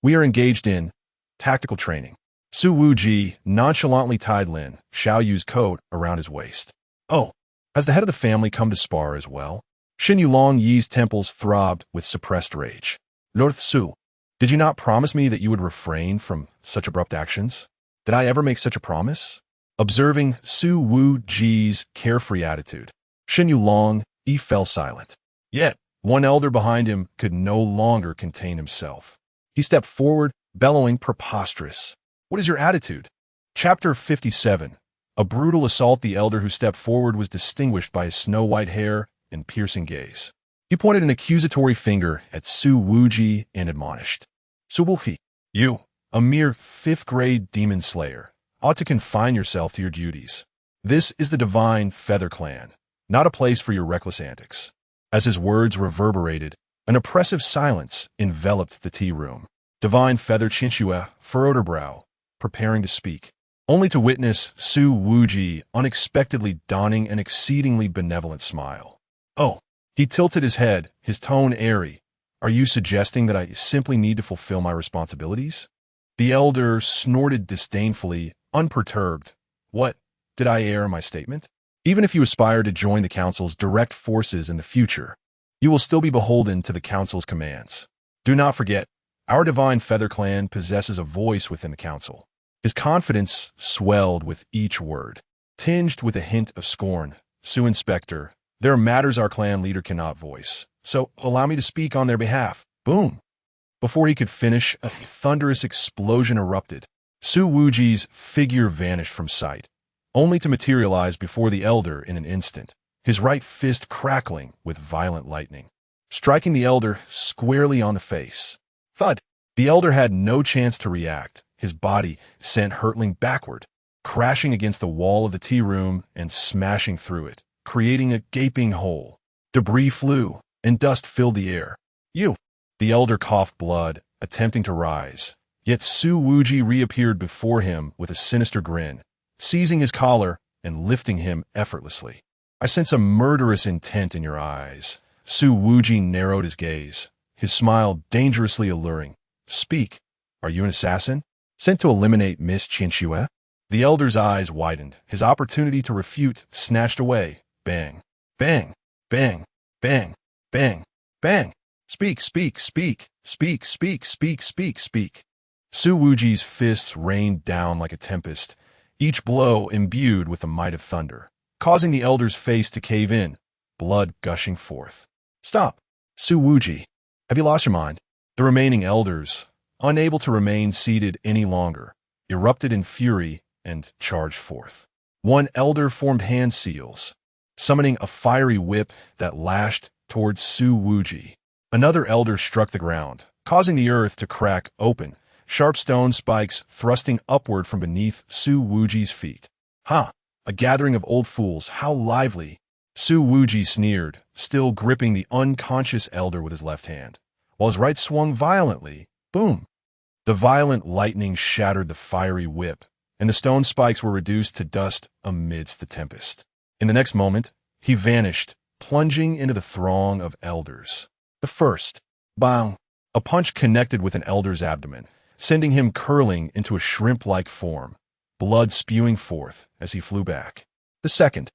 We are engaged in tactical training. Su Wuji nonchalantly tied Lin Xiaoyu's coat around his waist. Oh, has the head of the family come to spar as well? Shenyu Long Yi's temples throbbed with suppressed rage. Lord Su, did you not promise me that you would refrain from such abrupt actions? Did I ever make such a promise? Observing Su Wuji's carefree attitude, Shenyu Long Yi fell silent. Yet, one elder behind him could no longer contain himself. He stepped forward, bellowing preposterous. What is your attitude? Chapter 57. A brutal assault. The elder who stepped forward was distinguished by his snow-white hair and piercing gaze. He pointed an accusatory finger at Su Wuji and admonished. Su Wuji, you, a mere fifth-grade demon slayer, ought to confine yourself to your duties. This is the Divine Feather Clan, not a place for your reckless antics. As his words reverberated, an oppressive silence enveloped the tea room. Divine Feather Qianxue furrowed her brow, preparing to speak, only to witness Su Wuji unexpectedly donning an exceedingly benevolent smile. Oh, he tilted his head, his tone airy. Are you suggesting that I simply need to fulfill my responsibilities? The elder snorted disdainfully, unperturbed. What, did I err in my statement? Even if you aspire to join the Council's direct forces in the future, you will still be beholden to the Council's commands. Do not forget, our Divine Feather Clan possesses a voice within the Council. His confidence swelled with each word, tinged with a hint of scorn. Su Inspector, there are matters our clan leader cannot voice, so allow me to speak on their behalf. Boom! Before he could finish, a thunderous explosion erupted. Su Wuji's figure vanished from sight, only to materialize before the elder in an instant, his right fist crackling with violent lightning, striking the elder squarely on the face. Thud! The elder had no chance to react, his body sent hurtling backward, crashing against the wall of the tea room and smashing through it, creating a gaping hole. Debris flew, and dust filled the air. You! The elder coughed blood, attempting to rise, yet Su Wuji reappeared before him with a sinister grin, seizing his collar and lifting him effortlessly. I sense a murderous intent in your eyes. Su Wuji narrowed his gaze, his smile dangerously alluring. Speak. Are you an assassin? Sent to eliminate Miss Qianxue? The elder's eyes widened, his opportunity to refute snatched away. Bang. Bang. Bang. Bang. Bang. Bang. Speak, speak, speak, speak, speak, speak, speak, speak. Su Wuji's fists rained down like a tempest, each blow imbued with the might of thunder, causing the elder's face to cave in, blood gushing forth. Stop! Su Wuji, have you lost your mind? The remaining elders, unable to remain seated any longer, erupted in fury and charged forth. One elder formed hand seals, summoning a fiery whip that lashed towards Su Wuji. Another elder struck the ground, causing the earth to crack open, sharp stone spikes thrusting upward from beneath Su Wuji's feet. Ha! A gathering of old fools, how lively! Su Wuji sneered, still gripping the unconscious elder with his left hand, while his right swung violently. Boom! The violent lightning shattered the fiery whip, and the stone spikes were reduced to dust amidst the tempest. In the next moment, he vanished, plunging into the throng of elders. The first, bang! A punch connected with an elder's abdomen, sending him curling into a shrimp-like form, blood spewing forth as he flew back. The second,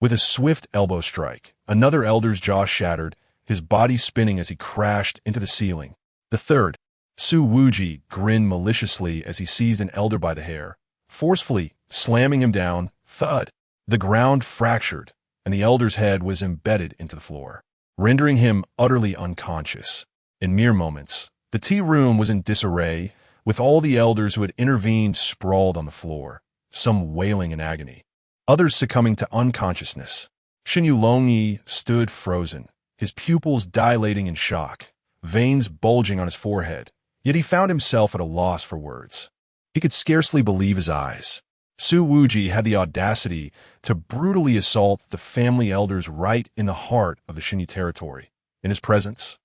with a swift elbow strike, another elder's jaw shattered, his body spinning as he crashed into the ceiling. The third, Su Wuji grinned maliciously as he seized an elder by the hair, forcefully slamming him down. Thud! The ground fractured, and the elder's head was embedded into the floor, rendering him utterly unconscious. In mere moments, the tea room was in disarray, with all the elders who had intervened sprawled on the floor, some wailing in agony, others succumbing to unconsciousness. Xinyu Longyi stood frozen, his pupils dilating in shock, veins bulging on his forehead, yet he found himself at a loss for words. He could scarcely believe his eyes. Su Wuji had the audacity to brutally assault the family elders right in the heart of the Xinyu territory, in his presence.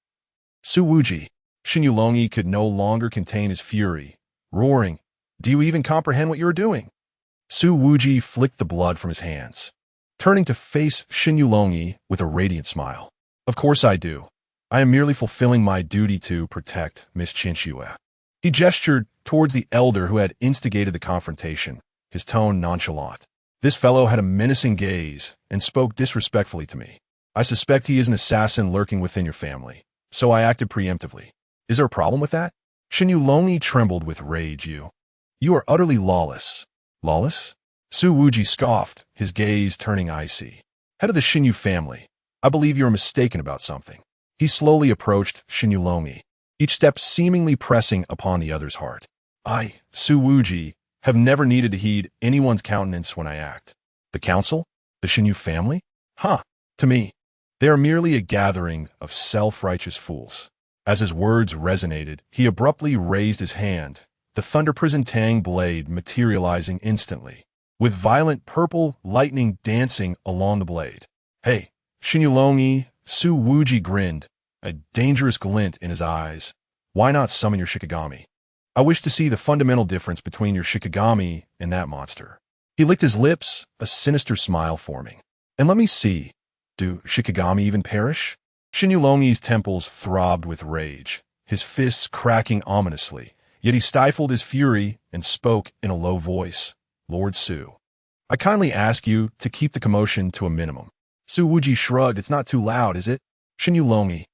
Su Wuji, Xinyu Longyi could no longer contain his fury, roaring, "Do you even comprehend what you are doing?" Su Wuji flicked the blood from his hands, turning to face Xinyu Longyi with a radiant smile. "Of course I do. I am merely fulfilling my duty to protect Miss Qianxue." He gestured towards the elder who had instigated the confrontation, his tone nonchalant. "This fellow had a menacing gaze and spoke disrespectfully to me. I suspect he is an assassin lurking within your family, so I acted preemptively. Is there a problem with that?" Xinyu Longyi trembled with rage. You are utterly lawless." "Lawless?" Su Wuji scoffed, his gaze turning icy. "Head of the Xinyu family, I believe you are mistaken about something." He slowly approached Xinyu Longyi, each step seemingly pressing upon the other's heart. "I, Su Wuji, have never needed to heed anyone's countenance when I act. The council? The Xinyu family? To me, they are merely a gathering of self-righteous fools." As his words resonated, he abruptly raised his hand, the Thunder Prison Tang blade materializing instantly, with violent purple lightning dancing along the blade. "Hey, Xinyu Longyi," Su Wuji grinned, a dangerous glint in his eyes. "Why not summon your Shikigami? I wish to see the fundamental difference between your Shikigami and that monster." He licked his lips, a sinister smile forming. "And let me see, do Shikigami even perish?" Xinyu Longyi's temples throbbed with rage, his fists cracking ominously, yet he stifled his fury and spoke in a low voice. "Lord Su, I kindly ask you to keep the commotion to a minimum." Su Wuji shrugged. "It's not too loud, is it?" Xinyu Longyi.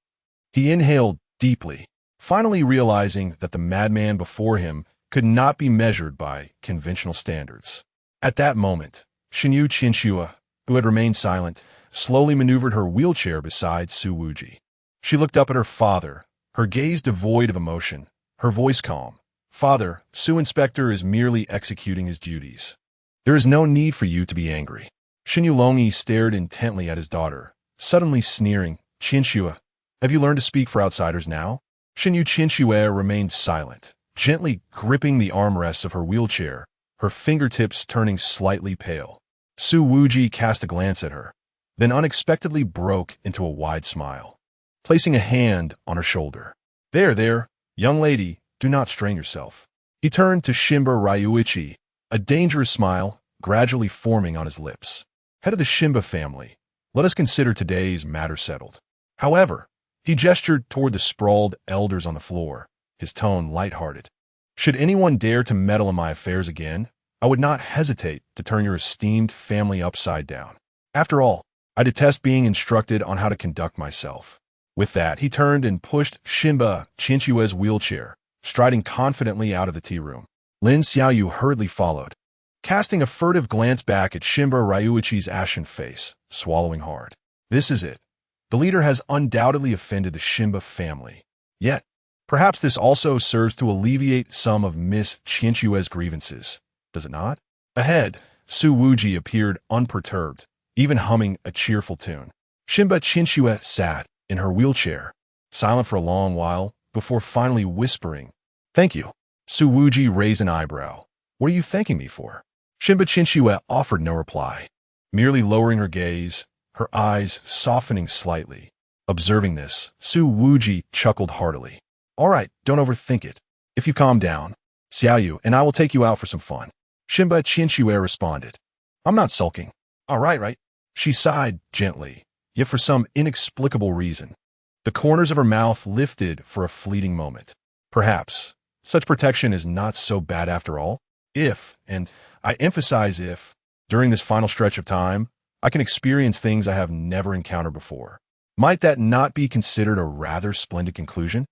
He inhaled deeply, finally realizing that the madman before him could not be measured by conventional standards. At that moment, Xinyu Qianxue, who had remained silent, slowly maneuvered her wheelchair beside Su Wuji. She looked up at her father, her gaze devoid of emotion, her voice calm. "Father, Su Inspector is merely executing his duties. There is no need for you to be angry." Xinyu Longyi stared intently at his daughter, suddenly sneering. "Qianxue, have you learned to speak for outsiders now?" Xinyu Qianxue remained silent, gently gripping the armrests of her wheelchair, her fingertips turning slightly pale. Su Wuji cast a glance at her, then unexpectedly broke into a wide smile, placing a hand on her shoulder. There, young lady, do not strain yourself." He turned to Shimba Ryuichi, a dangerous smile gradually forming on his lips. "Head of the Shimba family, let us consider today's matter settled. However," He gestured toward the sprawled elders on the floor, his tone lighthearted. Should anyone dare to meddle in my affairs again, I would not hesitate to turn your esteemed family upside down. After all, I detest being instructed on how to conduct myself. With that, he turned and pushed Shinba Qinshue's wheelchair, striding confidently out of the tea room. Lin Xiaoyu hurriedly followed, casting a furtive glance back at Shinba Ryuichi's ashen face, swallowing hard. This is it. The leader has undoubtedly offended the Shinba family. Yet, perhaps this also serves to alleviate some of Miss Qinshue's grievances, does it not? Ahead, Su Wuji appeared unperturbed, even humming a cheerful tune. Shinba Qinshu sat in her wheelchair, silent for a long while, before finally whispering, "Thank you." Su Wuji raised an eyebrow. "What are you thanking me for?" Shinba Qinshu offered no reply, merely lowering her gaze, her eyes softening slightly. Observing this, Su Wuji chuckled heartily. "All right, don't overthink it. If you calm down, Xiaoyu and I will take you out for some fun." Shinba Qinshu responded. "I'm not sulking." All right. She sighed gently, yet for some inexplicable reason, the corners of her mouth lifted for a fleeting moment. Perhaps such protection is not so bad after all. If, and I emphasize if, during this final stretch of time, I can experience things I have never encountered before. Might that not be considered a rather splendid conclusion?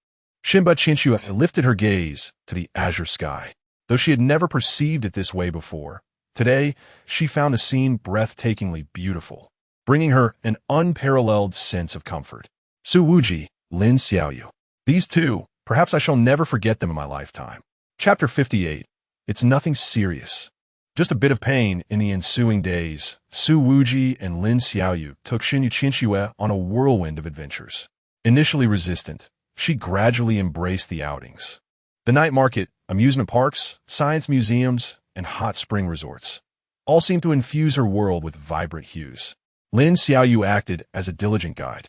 Shinba Qinshu lifted her gaze to the azure sky. Though she had never perceived it this way before, today she found the scene breathtakingly beautiful, bringing her an unparalleled sense of comfort. Su Wuji, Lin Xiaoyu. These two, perhaps I shall never forget them in my lifetime. Chapter 58. It's nothing serious. Just a bit of pain in the ensuing days. Su Wuji and Lin Xiaoyu took Shinyu Qinshu on a whirlwind of adventures. Initially resistant, she gradually embraced the outings. The night market, amusement parks, science museums, and hot spring resorts all seemed to infuse her world with vibrant hues. Lin Xiaoyu acted as a diligent guide,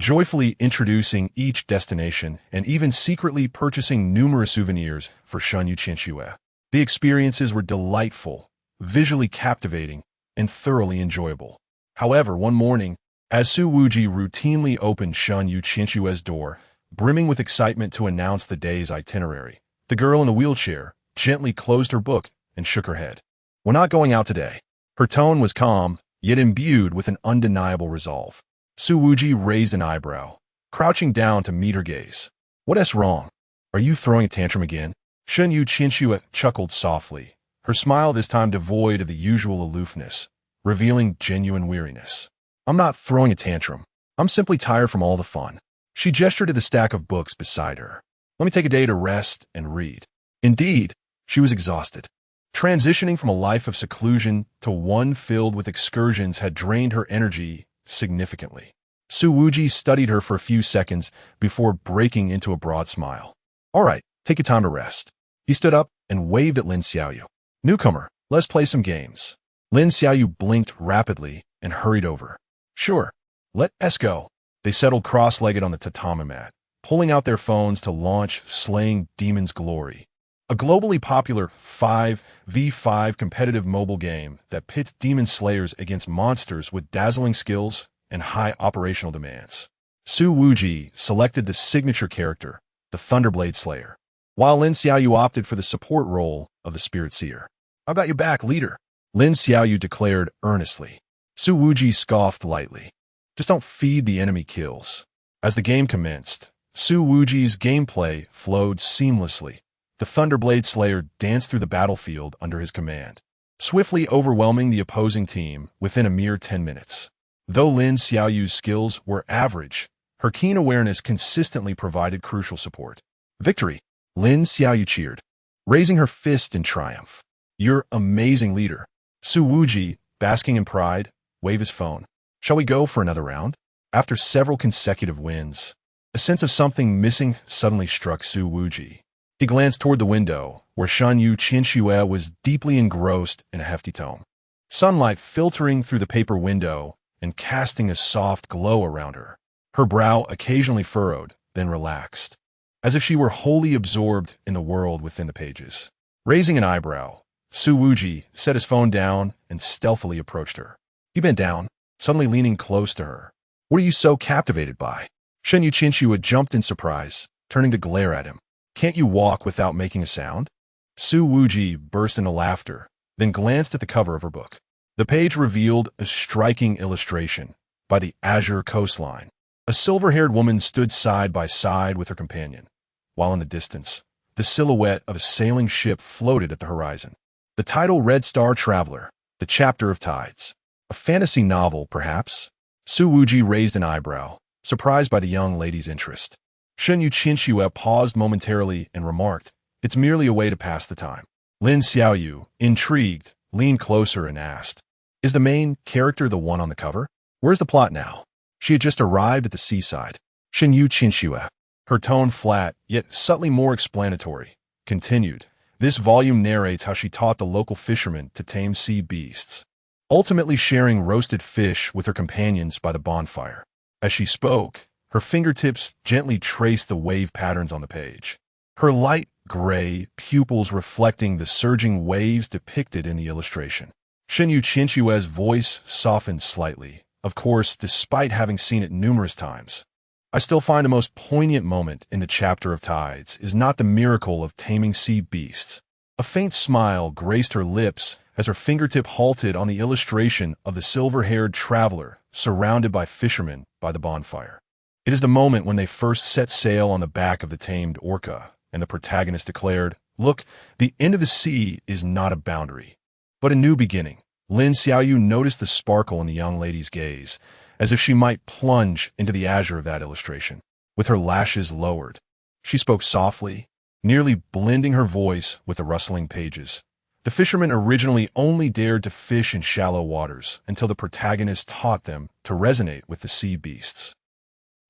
joyfully introducing each destination and even secretly purchasing numerous souvenirs for Shinyu Qinshu. The experiences were delightful, visually captivating, and thoroughly enjoyable. However, one morning, as Su Wuji routinely opened Shinyu Qinshue's door, brimming with excitement to announce the day's itinerary, the girl in the wheelchair gently closed her book and shook her head. "We're not going out today." Her tone was calm, yet imbued with an undeniable resolve. Su Wuji raised an eyebrow, crouching down to meet her gaze. "What's wrong? Are you throwing a tantrum again?" Shinyu Qinshu chuckled softly, her smile this time devoid of the usual aloofness, revealing genuine weariness. "I'm not throwing a tantrum. I'm simply tired from all the fun." She gestured to the stack of books beside her. "Let me take a day to rest and read." Indeed, she was exhausted. Transitioning from a life of seclusion to one filled with excursions had drained her energy significantly. Su Wuji studied her for a few seconds before breaking into a broad smile. "All right, take your time to rest." He stood up and waved at Lin Xiaoyu. "Newcomer, let's play some games." Lin Xiaoyu blinked rapidly and hurried over. "Sure, let's go." They settled cross-legged on the tatami mat, pulling out their phones to launch Slaying Demons Glory, a globally popular 5v5 competitive mobile game that pits demon slayers against monsters with dazzling skills and high operational demands. Su Wuji selected the signature character, the Thunderblade Slayer, while Lin Xiaoyu opted for the support role of the Spirit Seer. "I've got your back, leader," Lin Xiaoyu declared earnestly. Su Wuji scoffed lightly. "Just don't feed the enemy kills." As the game commenced, Su Wuji's gameplay flowed seamlessly. The Thunderblade Slayer danced through the battlefield under his command, swiftly overwhelming the opposing team within a mere 10 minutes. Though Lin Xiaoyu's skills were average, her keen awareness consistently provided crucial support. "Victory!" Lin Xiaoyu cheered, raising her fist in triumph. "You're amazing, leader." Su Wuji, basking in pride, waved his phone. "Shall we go for another round?" After several consecutive wins, a sense of something missing suddenly struck Su Wuji. He glanced toward the window, where Shinyu Qinshu was deeply engrossed in a hefty tome. Sunlight filtering through the paper window and casting a soft glow around her. Her brow occasionally furrowed, then relaxed, as if she were wholly absorbed in the world within the pages. Raising an eyebrow, Su Wuji set his phone down and stealthily approached her. He bent down, suddenly leaning close to her. "What are you so captivated by?" Shen Yuqinxue jumped in surprise, turning to glare at him. Can't you walk without making a sound? Su Wuji burst into laughter, then glanced at the cover of her book. The page revealed a striking illustration by the azure coastline. A silver-haired woman stood side by side with her companion, while in the distance, the silhouette of a sailing ship floated at the horizon. The title read Star Traveler, the chapter of tides. A fantasy novel, perhaps? Su Wuji raised an eyebrow, surprised by the young lady's interest. Shen Yuqinxue paused momentarily and remarked, "It's merely a way to pass the time." Lin Xiaoyu, intrigued, leaned closer and asked, "Is the main character the one on the cover? Where's the plot now?" She had just arrived at the seaside. Shen Yuqinxue, her tone flat, yet subtly more explanatory, continued, "This volume narrates how she taught the local fishermen to tame sea beasts, ultimately sharing roasted fish with her companions by the bonfire." As she spoke, her fingertips gently traced the wave patterns on the page, her light gray pupils reflecting the surging waves depicted in the illustration. Shen Yuqinxue's voice softened slightly, of course, despite having seen it numerous times. "I still find the most poignant moment in the chapter of tides is not the miracle of taming sea beasts." A faint smile graced her lips as her fingertip halted on the illustration of the silver-haired traveler surrounded by fishermen by the bonfire. "It is the moment when they first set sail on the back of the tamed orca, and the protagonist declared, 'Look, the end of the sea is not a boundary, but a new beginning.'" Lin Xiaoyu noticed the sparkle in the young lady's gaze, as if she might plunge into the azure of that illustration. With her lashes lowered, she spoke softly, nearly blending her voice with the rustling pages. The fishermen originally only dared to fish in shallow waters until the protagonist taught them to resonate with the sea beasts.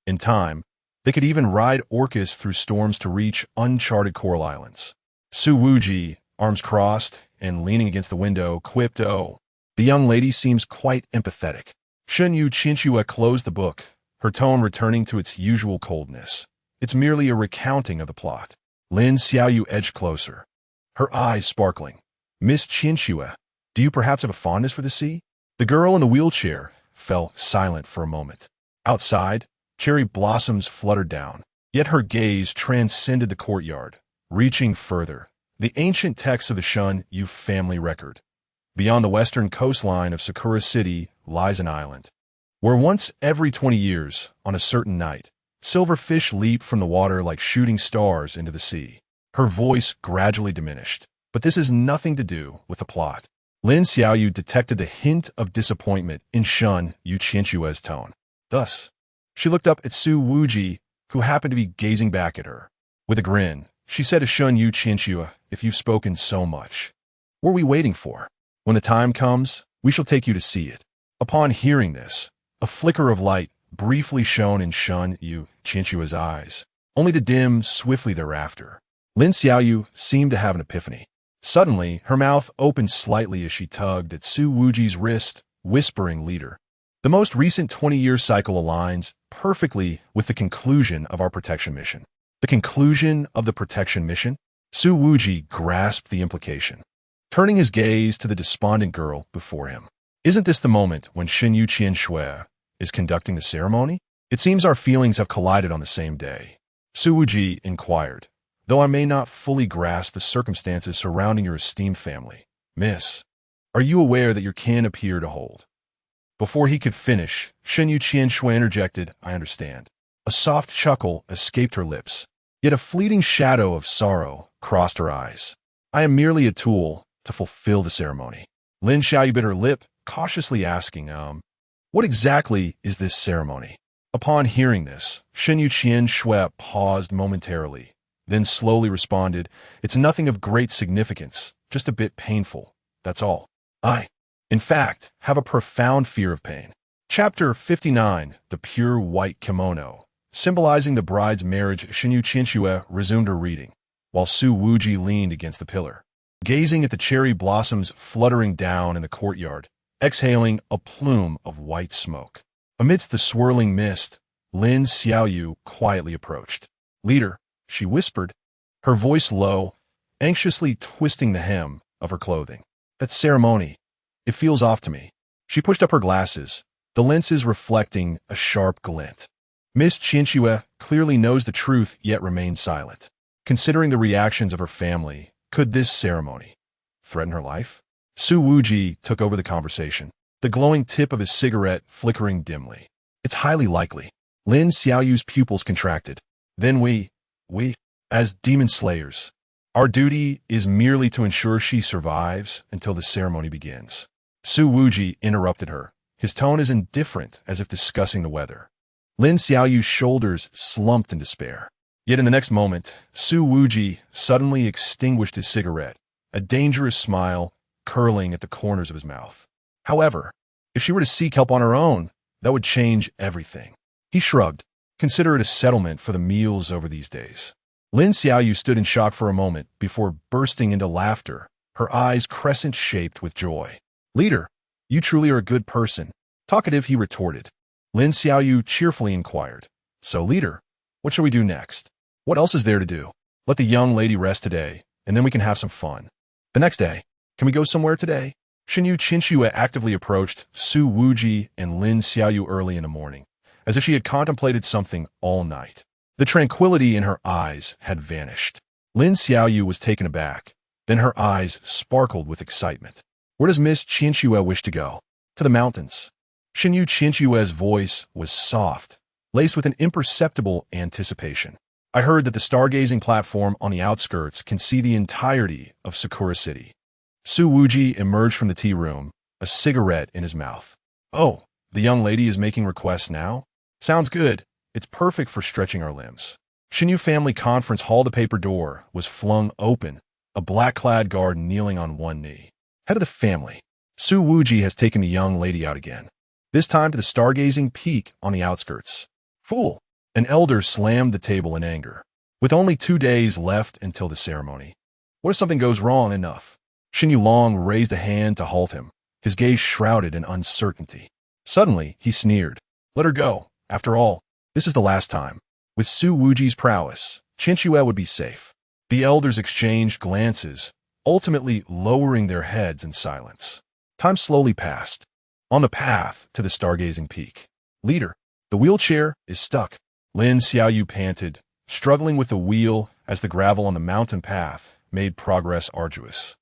In time, they could even ride orcas through storms to reach uncharted coral islands. Su Wuji, arms crossed and leaning against the window, quipped, "Oh, the young lady seems quite empathetic." Shen Yuqinxue closed the book, her tone returning to its usual coldness. "It's merely a recounting of the plot." Lin Xiaoyu edged closer, her eyes sparkling. "Miss Qinxue, do you perhaps have a fondness for the sea?" The girl in the wheelchair fell silent for a moment. Outside, cherry blossoms fluttered down, yet her gaze transcended the courtyard, reaching further. The ancient text of the Shun Yu family record. Beyond the western coastline of Sakura City lies an island, where once every 20 years, on a certain night, silver fish leap from the water like shooting stars into the sea. Her voice gradually diminished, but this has nothing to do with the plot. Lin Xiaoyu detected the hint of disappointment in Shen Yuqinxue's tone. Thus, she looked up at Su Wuji, who happened to be gazing back at her. With a grin, she said to Shen Yuqinxue, "If you've spoken so much, what are we waiting for? When the time comes, we shall take you to see it." Upon hearing this, a flicker of light briefly shone in Shen Yuqinxue's eyes, only to dim swiftly thereafter. Lin Xiaoyu seemed to have an epiphany. Suddenly, her mouth opened slightly as she tugged at Su Wuji's wrist, whispering, "Leader, the most recent 20-year cycle aligns perfectly with the conclusion of our protection mission." The conclusion of the protection mission? Su Wuji grasped the implication, turning his gaze to the despondent girl before him. "Isn't this the moment when Shen Yuqinxue is conducting the ceremony? It seems our feelings have collided on the same day." Su Wuji inquired, "Though I may not fully grasp the circumstances surrounding your esteemed family, Miss, are you aware that your kin appear to hold?" Before he could finish, Shen Yuqinxue interjected, "I understand." A soft chuckle escaped her lips, yet a fleeting shadow of sorrow crossed her eyes. "I am merely a tool to fulfill the ceremony." Lin Xiaoyu bit her lip, cautiously asking, "What exactly is this ceremony?" Upon hearing this, Shen Yuqinxue paused momentarily, then slowly responded, "It's nothing of great significance, just a bit painful, that's all. I, in fact, have a profound fear of pain." Chapter 59, The Pure White Kimono. Symbolizing the bride's marriage, Shen Yuqinxue resumed her reading, while Su Wuji leaned against the pillar, gazing at the cherry blossoms fluttering down in the courtyard, exhaling a plume of white smoke. Amidst the swirling mist, Lin Xiaoyu quietly approached. "Leader," she whispered, her voice low, anxiously twisting the hem of her clothing. "That ceremony, it feels off to me." She pushed up her glasses, the lenses reflecting a sharp glint. Miss Qianxue clearly knows the truth yet remains silent. Considering the reactions of her family, could this ceremony threaten her life? Su Wuji took over the conversation, the glowing tip of his cigarette flickering dimly. It's highly likely. Lin Xiaoyu's pupils contracted. Then we, as demon slayers, our duty is merely to ensure she survives until the ceremony begins. Su Wuji interrupted her. His tone is indifferent, as if discussing the weather. Lin Xiaoyu's shoulders slumped in despair. Yet in the next moment, Su Wuji suddenly extinguished his cigarette, a dangerous smile curling at the corners of his mouth. However, if she were to seek help on her own, that would change everything. He shrugged. Consider it a settlement for the meals over these days. Lin Xiaoyu stood in shock for a moment before bursting into laughter, her eyes crescent-shaped with joy. Leader, you truly are a good person. Talkative, he retorted. Lin Xiaoyu cheerfully inquired. So, leader, what shall we do next? What else is there to do? Let the young lady rest today, and then we can have some fun. The next day, can we go somewhere today? Shinyu Qianxue actively approached Su Wuji and Lin Xiaoyu early in the morning, as if she had contemplated something all night. The tranquility in her eyes had vanished. Lin Xiaoyu was taken aback. Then her eyes sparkled with excitement. Where does Miss Qianxue wish to go? To the mountains. Shinyu Qianxue's voice was soft, laced with an imperceptible anticipation. I heard that the stargazing platform on the outskirts can see the entirety of Sakura City. Su Wuji emerged from the tea room, a cigarette in his mouth. Oh, the young lady is making requests now? Sounds good. It's perfect for stretching our limbs. Shinyu Family Conference Hall. The paper door was flung open, a black-clad guard kneeling on one knee. Head of the family, Su Wuji has taken the young lady out again, this time to the stargazing peak on the outskirts. Fool! An elder slammed the table in anger. With only 2 days left until the ceremony. What if something goes wrong enough? Shinyu Long raised a hand to halt him, his gaze shrouded in uncertainty. Suddenly, he sneered. Let her go. After all, this is the last time. With Su Wuji's prowess, Qianxue would be safe. The elders exchanged glances, ultimately lowering their heads in silence. Time slowly passed. On the path to the stargazing peak. Leader, the wheelchair is stuck. Lin Xiaoyu panted, struggling with the wheel as the gravel on the mountain path made progress arduous.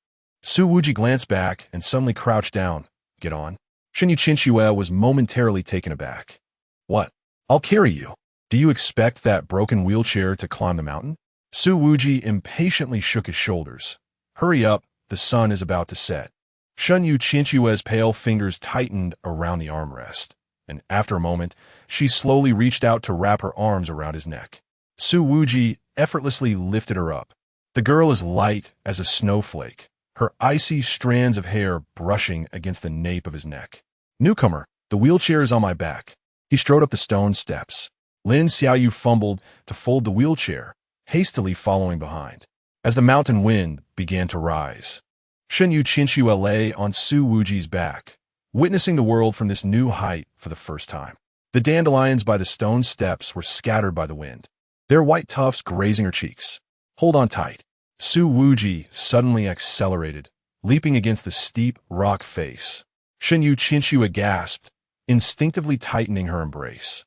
Su Wuji glanced back and suddenly crouched down. Get on. Shinyu Qianxue was momentarily taken aback. What? I'll carry you. Do you expect that broken wheelchair to climb the mountain? Su Wuji impatiently shook his shoulders. Hurry up, the sun is about to set. Shinyu Qianxue's pale fingers tightened around the armrest, and after a moment, she slowly reached out to wrap her arms around his neck. Su Wuji effortlessly lifted her up. The girl is light as a snowflake, her icy strands of hair brushing against the nape of his neck. Newcomer, the wheelchair is on my back. He strode up the stone steps. Lin Xiaoyu fumbled to fold the wheelchair, hastily following behind. As the mountain wind began to rise, Shinyu Qianxue lay on Su Wuji's back, witnessing the world from this new height for the first time. The dandelions by the stone steps were scattered by the wind, their white tufts grazing her cheeks. Hold on tight. Su Wuji suddenly accelerated, leaping against the steep rock face. Shinyu Qianxue gasped, instinctively tightening her embrace.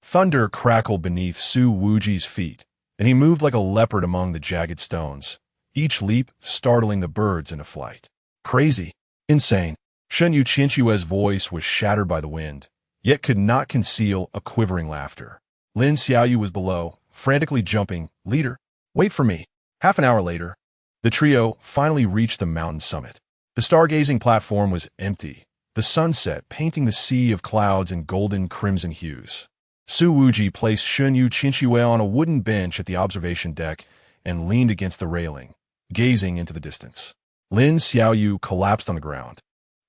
Thunder crackled beneath Su Wuji's feet, and he moved like a leopard among the jagged stones, each leap startling the birds into flight. Crazy. Insane. Shinyu Qianxue's voice was shattered by the wind, yet could not conceal a quivering laughter. Lin Xiaoyu was below, frantically jumping. Leader, wait for me. Half an hour later, the trio finally reached the mountain summit. The stargazing platform was empty, the sunset painting the sea of clouds in golden crimson hues. Su Wuji placed Shinyu Qianxue on a wooden bench at the observation deck and leaned against the railing, gazing into the distance. Lin Xiaoyu collapsed on the ground.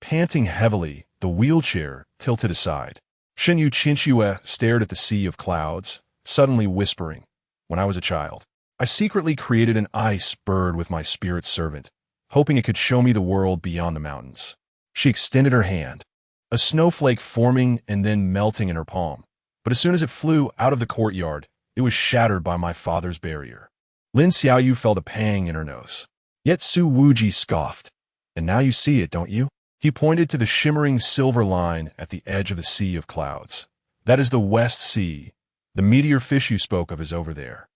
Panting heavily, the wheelchair tilted aside. Shinyu Qianxue stared at the sea of clouds, suddenly whispering, When I was a child, I secretly created an ice bird with my spirit servant, hoping it could show me the world beyond the mountains. She extended her hand, a snowflake forming and then melting in her palm. But as soon as it flew out of the courtyard, it was shattered by my father's barrier. Lin Xiaoyu felt a pang in her nose. Yet Su Wuji scoffed. And now you see it, don't you? He pointed to the shimmering silver line at the edge of the sea of clouds. That is the West Sea, The meteor fish you spoke of is over there,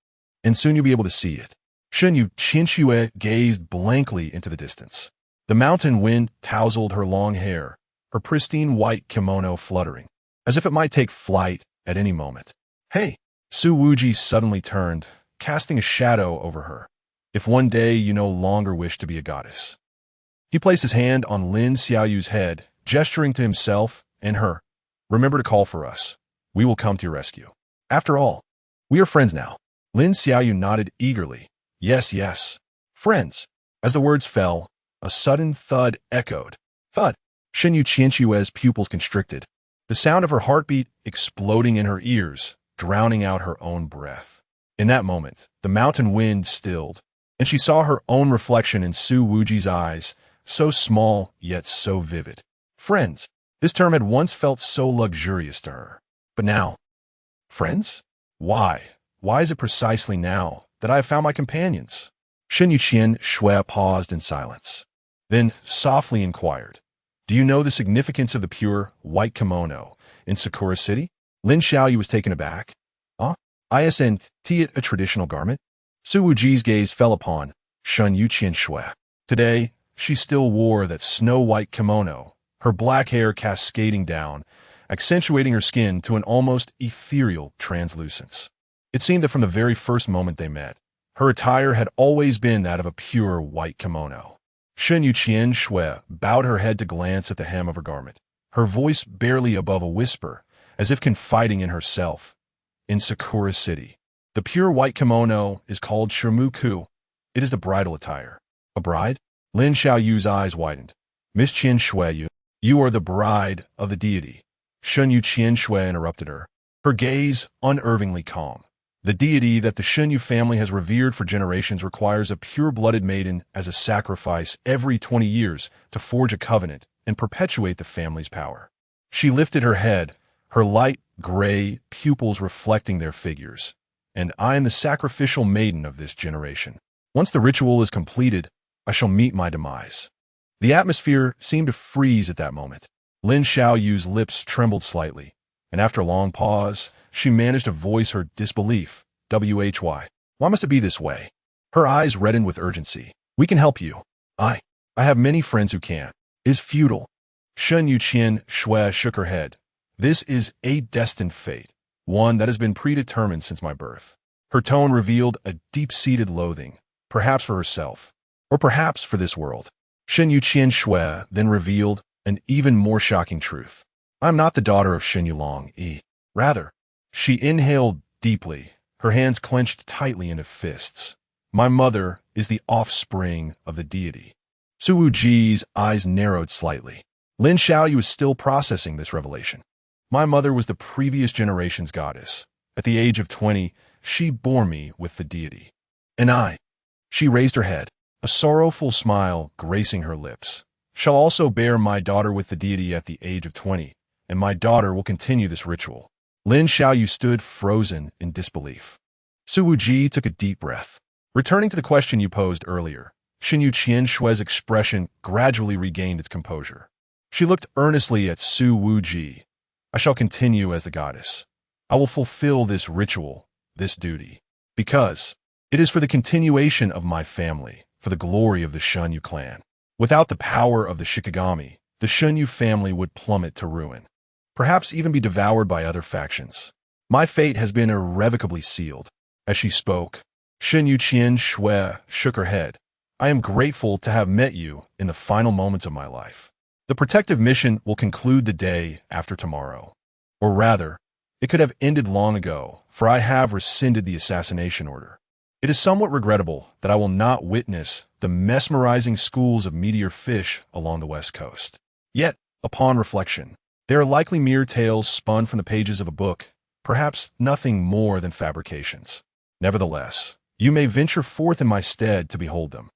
and soon you'll be able to see it. Shenyu Qianxue gazed blankly into the distance. The mountain wind tousled her long hair, her pristine white kimono fluttering, as if it might take flight at any moment. Hey! Su Wuji suddenly turned, casting a shadow over her. If one day you no longer wish to be a goddess. He placed his hand on Lin Xiaoyu's head, gesturing to himself and her. Remember to call for us. We will come to your rescue. After all, we are friends now. Lin Xiaoyu nodded eagerly. Yes, yes. Friends. As the words fell, a sudden thud echoed. Thud. Shenyu Qianxue's pupils constricted. The sound of her heartbeat exploding in her ears, drowning out her own breath. In that moment, the mountain wind stilled, and she saw her own reflection in Su Wuji's eyes, so small yet so vivid. Friends. This term had once felt so luxurious to her. But now, friends? Why? Why is it precisely now that I have found my companions? Shenyu Qianxue paused in silence, then softly inquired, do you know the significance of the pure white kimono in Sakura City? Lin Xiaoyu was taken aback. Isn't it a traditional garment? Su Wuji's gaze fell upon Shenyu Qianxue. Today, she still wore that snow-white kimono, her black hair cascading down, accentuating her skin to an almost ethereal translucence. It seemed that from the very first moment they met, her attire had always been that of a pure white kimono. Shenyu Qianxue bowed her head to glance at the hem of her garment, her voice barely above a whisper, as if confiding in herself. In Sakura City, the pure white kimono is called shirmuku. It is the bridal attire. A bride? Lin Xiaoyu's eyes widened. Miss Qianxue, you are the bride of the deity. Shenyu Qianxue interrupted her, her gaze unervingly calm. The deity that the Shenyu family has revered for generations requires a pure-blooded maiden as a sacrifice every 20 years to forge a covenant and perpetuate the family's power. She lifted her head, her light gray pupils reflecting their figures. And I am the sacrificial maiden of this generation. Once the ritual is completed, I shall meet my demise. The atmosphere seemed to freeze at that moment. Lin Xiaoyu's lips trembled slightly, and after a long pause, she managed to voice her disbelief. Why? Why must it be this way? Her eyes reddened with urgency. We can help you. I have many friends who can. It is futile. Shenyu Qianxue shook her head. This is a destined fate, one that has been predetermined since my birth. Her tone revealed a deep-seated loathing, perhaps for herself, or perhaps for this world. Shenyu Qianxue then revealed an even more shocking truth. I am not the daughter of Shenyu Long. Rather, she inhaled deeply, her hands clenched tightly into fists. My mother is the offspring of the deity. Su Wuji's eyes narrowed slightly. Lin Xiaoyu was still processing this revelation. My mother was the previous generation's goddess. At the age of 20, she bore me with the deity. And I. She raised her head, a sorrowful smile gracing her lips. Shall also bear my daughter with the deity at the age of 20, and my daughter will continue this ritual. Lin Xiaoyu stood frozen in disbelief. Su Wuji took a deep breath. Returning to the question you posed earlier, Shenyu Qianxue's expression gradually regained its composure. She looked earnestly at Su Wuji. I shall continue as the goddess. I will fulfill this ritual, this duty, because it is for the continuation of my family, for the glory of the Shenyu clan. Without the power of the Shikigami, the Shenyu family would plummet to ruin, perhaps even be devoured by other factions. My fate has been irrevocably sealed. As she spoke, Shenyu Qianxue shook her head. I am grateful to have met you in the final moments of my life. The protective mission will conclude the day after tomorrow. Or rather, it could have ended long ago, for I have rescinded the assassination order. It is somewhat regrettable that I will not witness the mesmerizing schools of meteor fish along the west coast. Yet, upon reflection, they are likely mere tales spun from the pages of a book, perhaps nothing more than fabrications. Nevertheless, you may venture forth in my stead to behold them.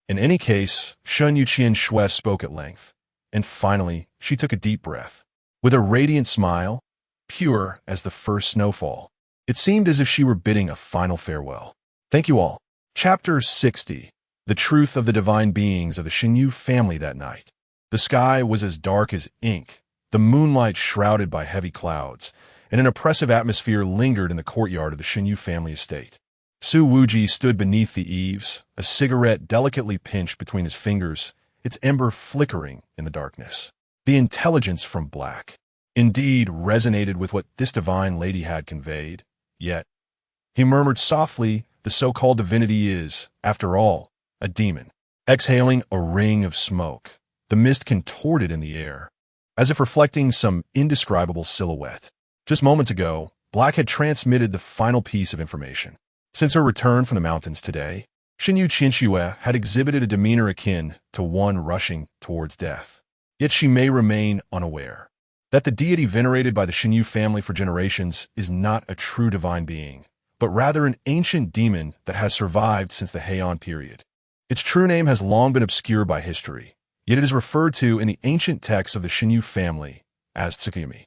In any case, Shenyu Qianxue spoke at length, and finally she took a deep breath. With a radiant smile, pure as the first snowfall, it seemed as if she were bidding a final farewell. Thank you all. Chapter 60. The Truth of the Divine Beings of the Shenyu Family that night. The sky was as dark as ink, the moonlight shrouded by heavy clouds, and an oppressive atmosphere lingered in the courtyard of the Xinyu family estate. Su Wuji stood beneath the eaves, a cigarette delicately pinched between his fingers, its ember flickering in the darkness. The intelligence from Black indeed resonated with what this divine lady had conveyed, yet, he murmured softly, the so-called divinity is, after all, a demon. Exhaling a ring of smoke, the mist contorted in the air, as if reflecting some indescribable silhouette. Just moments ago, Black had transmitted the final piece of information. Since her return from the mountains today, Xinyu Qianxue had exhibited a demeanor akin to one rushing towards death. Yet she may remain unaware that the deity venerated by the Xinyu family for generations is not a true divine being, but rather an ancient demon that has survived since the Heian period. Its true name has long been obscured by history, yet it is referred to in the ancient texts of the Xinyu family as Tsukuyumi.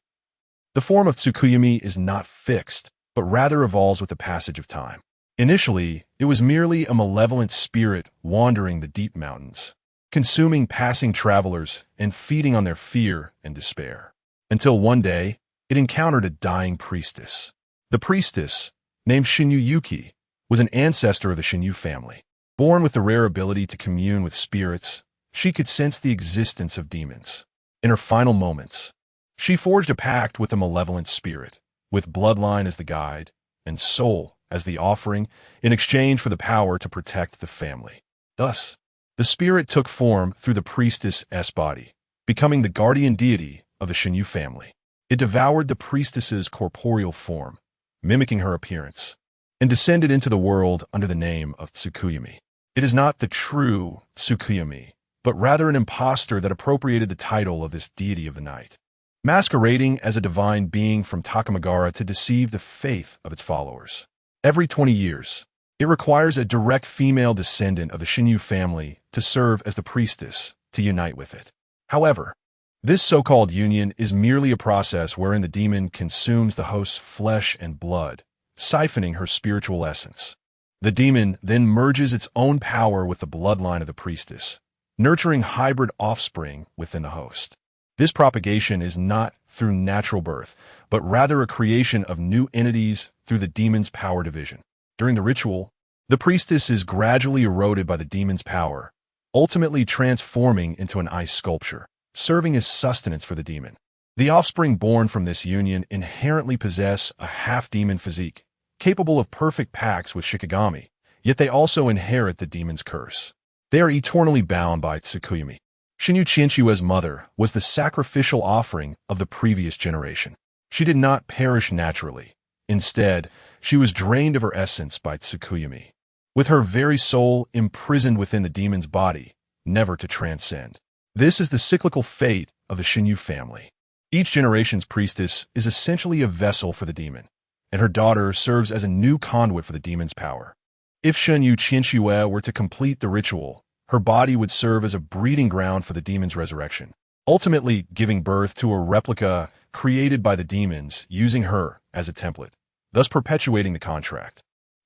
The form of Tsukuyumi is not fixed, but rather evolves with the passage of time. Initially, it was merely a malevolent spirit wandering the deep mountains, consuming passing travelers and feeding on their fear and despair. Until one day, it encountered a dying priestess. The priestess, named Xinyu Yuki, was an ancestor of the Xinyu family. Born with the rare ability to commune with spirits, she could sense the existence of demons. In her final moments, she forged a pact with the malevolent spirit, with bloodline as the guide and soul as the offering, in exchange for the power to protect the family. Thus, the spirit took form through the priestess's body, becoming the guardian deity of the Xinyu family. It devoured the priestess's corporeal form, mimicking her appearance, and descended into the world under the name of Tsukuyumi. It is not the true Tsukuyumi, but rather an impostor that appropriated the title of this deity of the night, masquerading as a divine being from Takamagara to deceive the faith of its followers. Every 20 years, it requires a direct female descendant of the Xinyu family to serve as the priestess to unite with it. However, this so-called union is merely a process wherein the demon consumes the host's flesh and blood, siphoning her spiritual essence. The demon then merges its own power with the bloodline of the priestess, nurturing hybrid offspring within the host. This propagation is not through natural birth, but rather a creation of new entities through the demon's power division. During the ritual, the priestess is gradually eroded by the demon's power, ultimately transforming into an ice sculpture, serving as sustenance for the demon. The offspring born from this union inherently possess a half-demon physique, capable of perfect pacts with Shikigami, yet they also inherit the demon's curse. They are eternally bound by Tsukuyumi. Xinyu Qianxue's mother was the sacrificial offering of the previous generation. She did not perish naturally. Instead, she was drained of her essence by Tsukuyumi, with her very soul imprisoned within the demon's body, never to transcend. This is the cyclical fate of the Xinyu family. Each generation's priestess is essentially a vessel for the demon, and her daughter serves as a new conduit for the demon's power. If Xinyu Qianxue were to complete the ritual, her body would serve as a breeding ground for the demon's resurrection, ultimately giving birth to a replica created by the demons using her as a template, thus perpetuating the contract.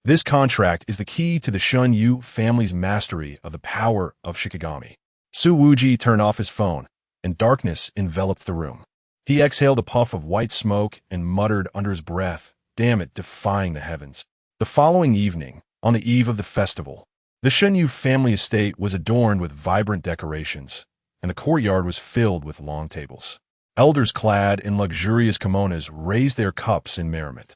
This contract is the key to the Xinyu family's mastery of the power of Shikigami. Su Wuji turned off his phone, and darkness enveloped the room. He exhaled a puff of white smoke and muttered under his breath, "Damn it, defying the heavens." The following evening, on the eve of the festival, the Xinyu family estate was adorned with vibrant decorations, and the courtyard was filled with long tables. Elders clad in luxurious kimonos raised their cups in merriment,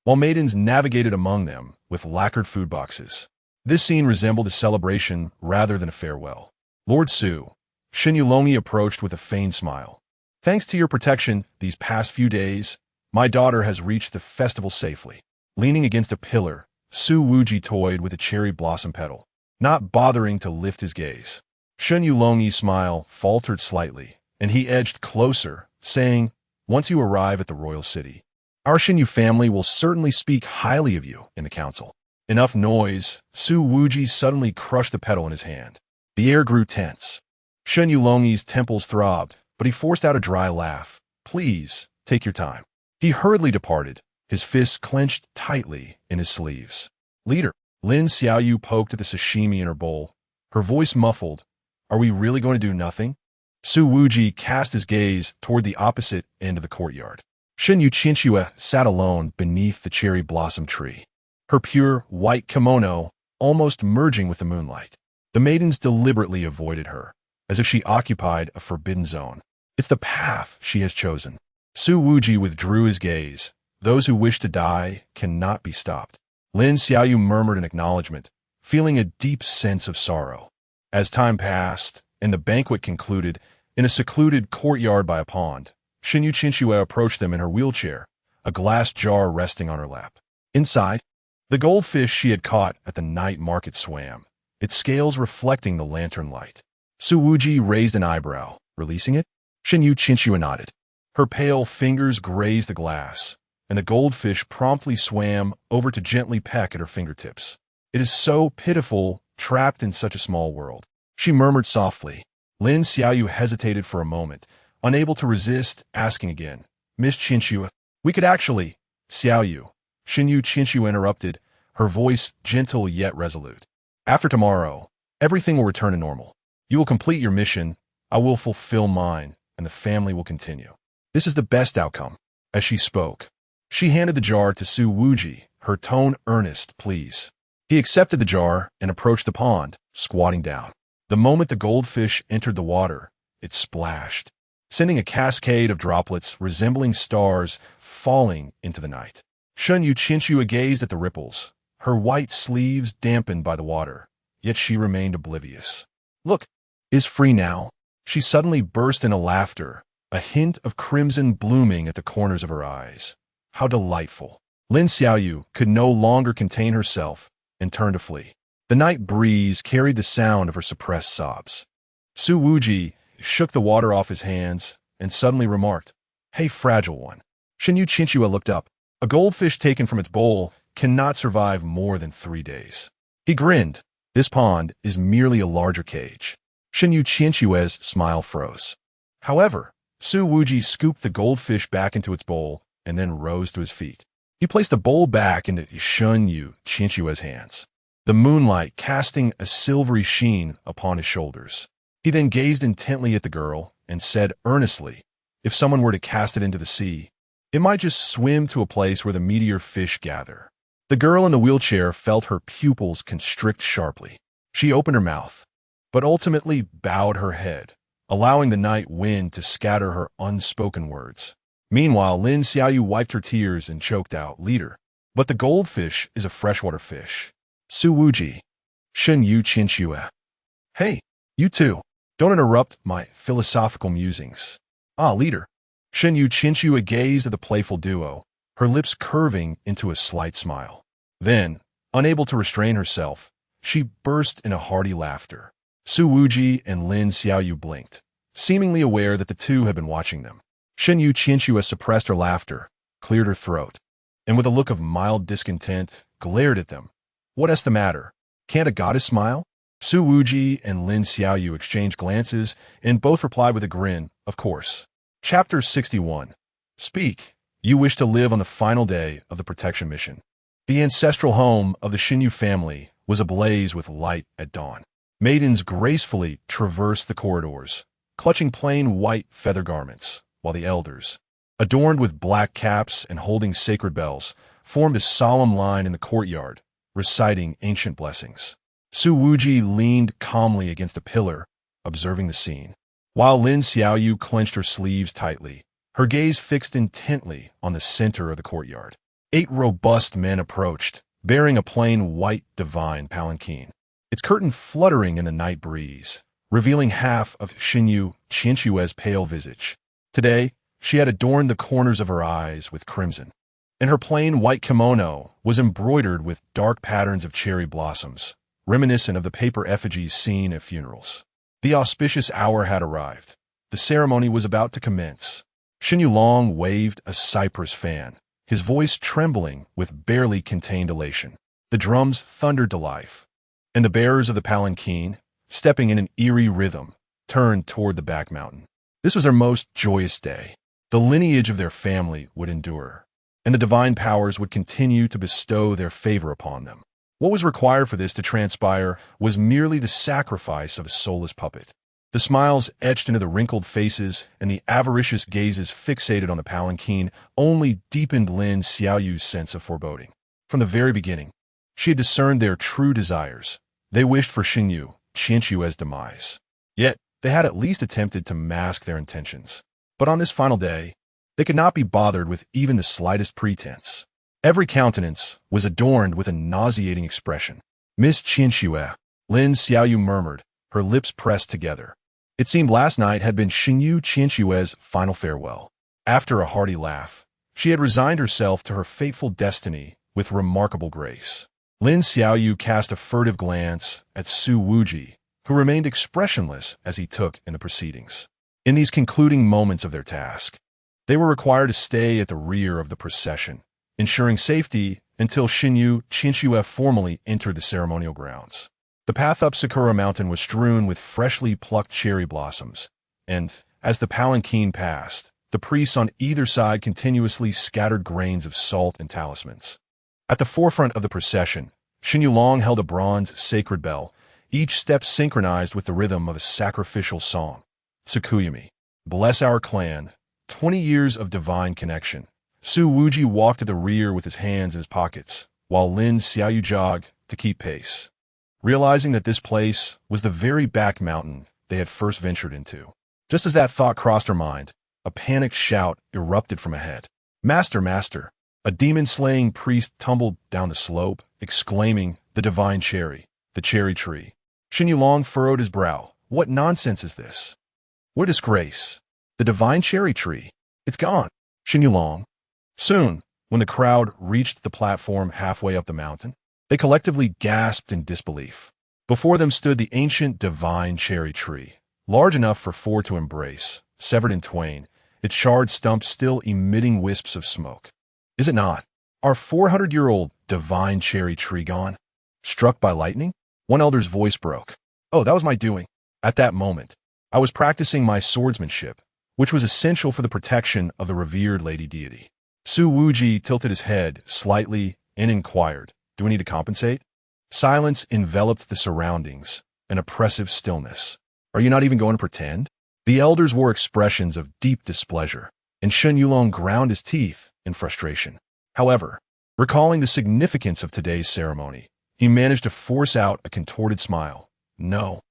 while maidens navigated among them with lacquered food boxes. This scene resembled a celebration rather than a farewell. "Lord Su," Xinyu Longi approached with a feigned smile. "Thanks to your protection these past few days, my daughter has reached the festival safely." Leaning against a pillar, Su Wuji toyed with a cherry blossom petal, not bothering to lift his gaze. Xinyu Longi's smile faltered slightly, and he edged closer, saying, "Once you arrive at the royal city, our Xinyu family will certainly speak highly of you in the council." Enough noise. Su Wuji suddenly crushed the petal in his hand. The air grew tense. Xinyu Longi's temples throbbed, but he forced out a dry laugh. "Please, take your time." He hurriedly departed, his fists clenched tightly in his sleeves. "Leader." Lin Xiaoyu poked at the sashimi in her bowl, her voice muffled. "Are we really going to do nothing?" Su Wuji cast his gaze toward the opposite end of the courtyard. Shinyu Chinchua sat alone beneath the cherry blossom tree, her pure white kimono almost merging with the moonlight. The maidens deliberately avoided her, as if she occupied a forbidden zone. It's the path she has chosen. Su Wuji withdrew his gaze. Those who wish to die cannot be stopped. Lin Xiaoyu murmured an acknowledgement, feeling a deep sense of sorrow. As time passed, and the banquet concluded, in a secluded courtyard by a pond, Shinyu Chinchua approached them in her wheelchair, a glass jar resting on her lap. Inside, the goldfish she had caught at the night market swam, its scales reflecting the lantern light. Su Wuji raised an eyebrow, releasing it. Shinyu Chinchua nodded. Her pale fingers grazed the glass, and the goldfish promptly swam over to gently peck at her fingertips. It is so pitiful, trapped in such a small world, she murmured softly. Lin Xiaoyu hesitated for a moment, unable to resist, asking again, Miss Chinchua, we could actually— Xiaoyu. Shinyu Chinchua interrupted, her voice gentle yet resolute. After tomorrow, everything will return to normal. You will complete your mission, I will fulfill mine, and the family will continue. This is the best outcome. As she spoke, she handed the jar to Su Wuji, her tone earnest, please. He accepted the jar and approached the pond, squatting down. The moment the goldfish entered the water, it splashed, sending a cascade of droplets resembling stars falling into the night. Shinyu Chinchua gazed at the ripples, her white sleeves dampened by the water, yet she remained oblivious. Look, is free now. She suddenly burst into laughter, a hint of crimson blooming at the corners of her eyes. How delightful. Lin Xiaoyu could no longer contain herself and turned to flee. The night breeze carried the sound of her suppressed sobs. Su Wuji shook the water off his hands and suddenly remarked, Hey, fragile one. Shinyu Chinchua looked up. A goldfish taken from its bowl cannot survive more than 3 days. He grinned. This pond is merely a larger cage. Shinyu Chinchua's smile froze. However, Su Wuji scooped the goldfish back into its bowl and then rose to his feet. He placed the bowl back into Shinyu Chinchua's hands, the moonlight casting a silvery sheen upon his shoulders. He then gazed intently at the girl and said earnestly, if someone were to cast it into the sea, it might just swim to a place where the meteor fish gather. The girl in the wheelchair felt her pupils constrict sharply. She opened her mouth, but ultimately bowed her head, allowing the night wind to scatter her unspoken words. Meanwhile, Lin Xiaoyu wiped her tears and choked out, Leader, but the goldfish is a freshwater fish. Su Wuji. Shinyu Chinchua. Hey, you two, don't interrupt my philosophical musings. Leader. Shinyu Chinchua gazed at the playful duo, her lips curving into a slight smile. Then, unable to restrain herself, she burst into hearty laughter. Su Wuji and Lin Xiaoyu blinked, seemingly aware that the two had been watching them. Shinyu Chinchua suppressed her laughter, cleared her throat, and with a look of mild discontent, glared at them. What's the matter? Can't a goddess smile? Su Wuji and Lin Xiaoyu exchanged glances, and both replied with a grin, of course. Chapter 61. Speak. You wish to live on the final day of the protection mission. The ancestral home of the Shinyu family was ablaze with light at dawn. Maidens gracefully traversed the corridors, clutching plain white feather garments, while the elders, adorned with black caps and holding sacred bells, formed a solemn line in the courtyard, reciting ancient blessings. Su Wuji leaned calmly against a pillar, observing the scene, while Lin Xiaoyu clenched her sleeves tightly, her gaze fixed intently on the center of the courtyard. 8 robust men approached, bearing a plain white divine palanquin, its curtain fluttering in the night breeze, revealing half of Shinyu Chinchua's pale visage. Today, she had adorned the corners of her eyes with crimson, and her plain white kimono was embroidered with dark patterns of cherry blossoms, reminiscent of the paper effigies seen at funerals. The auspicious hour had arrived. The ceremony was about to commence. Shinyu Long waved a cypress fan, his voice trembling with barely contained elation. The drums thundered to life, and the bearers of the palanquin, stepping in an eerie rhythm, turned toward the back mountain. This was their most joyous day. The lineage of their family would endure, and the divine powers would continue to bestow their favor upon them. What was required for this to transpire was merely the sacrifice of a soulless puppet. The smiles etched into the wrinkled faces and the avaricious gazes fixated on the palanquin only deepened Lin Xiaoyu's sense of foreboding. From the very beginning, she had discerned their true desires. They wished for Xinyu Qianxue's demise. Yet, they had at least attempted to mask their intentions. But on this final day, they could not be bothered with even the slightest pretense. Every countenance was adorned with a nauseating expression. Miss Qianxue, Lin Xiaoyu murmured, her lips pressed together. It seemed last night had been Xinyu Qianxue's final farewell. After a hearty laugh, she had resigned herself to her fateful destiny with remarkable grace. Lin Xiaoyu cast a furtive glance at Su Wuji, who remained expressionless as he took in the proceedings. In these concluding moments of their task, they were required to stay at the rear of the procession, ensuring safety until Xinyu Qianxue formally entered the ceremonial grounds. The path up Sakura Mountain was strewn with freshly plucked cherry blossoms, and, as the palanquin passed, the priests on either side continuously scattered grains of salt and talismans. At the forefront of the procession, Xun Yulong held a bronze sacred bell, each step synchronized with the rhythm of a sacrificial song. Tsukuyami, bless our clan, 20 years of divine connection. Su Wuji walked at the rear with his hands in his pockets, while Lin Xiaoyu jogged to keep pace. Realizing that this place was the very back mountain they had first ventured into. Just as that thought crossed her mind, a panicked shout erupted from ahead. Master, master! A demon-slaying priest tumbled down the slope, exclaiming, the divine cherry, the cherry tree. Xun Yulong furrowed his brow. What nonsense is this? What a disgrace! The divine cherry tree. It's gone. Xun Yulong. Soon, when the crowd reached the platform halfway up the mountain, they collectively gasped in disbelief. Before them stood the ancient divine cherry tree, large enough for four to embrace, severed in twain, its charred stumps still emitting wisps of smoke. Is it not? Our 400-year-old divine cherry tree gone? Struck by lightning? One elder's voice broke. Oh, that was my doing. At that moment, I was practicing my swordsmanship, which was essential for the protection of the revered lady deity. Su Wuji tilted his head slightly and inquired, do we need to compensate? Silence enveloped the surroundings, an oppressive stillness. Are you not even going to pretend? The elders wore expressions of deep displeasure, and Xun Yulong ground his teeth in frustration. However, recalling the significance of today's ceremony, he managed to force out a contorted smile. No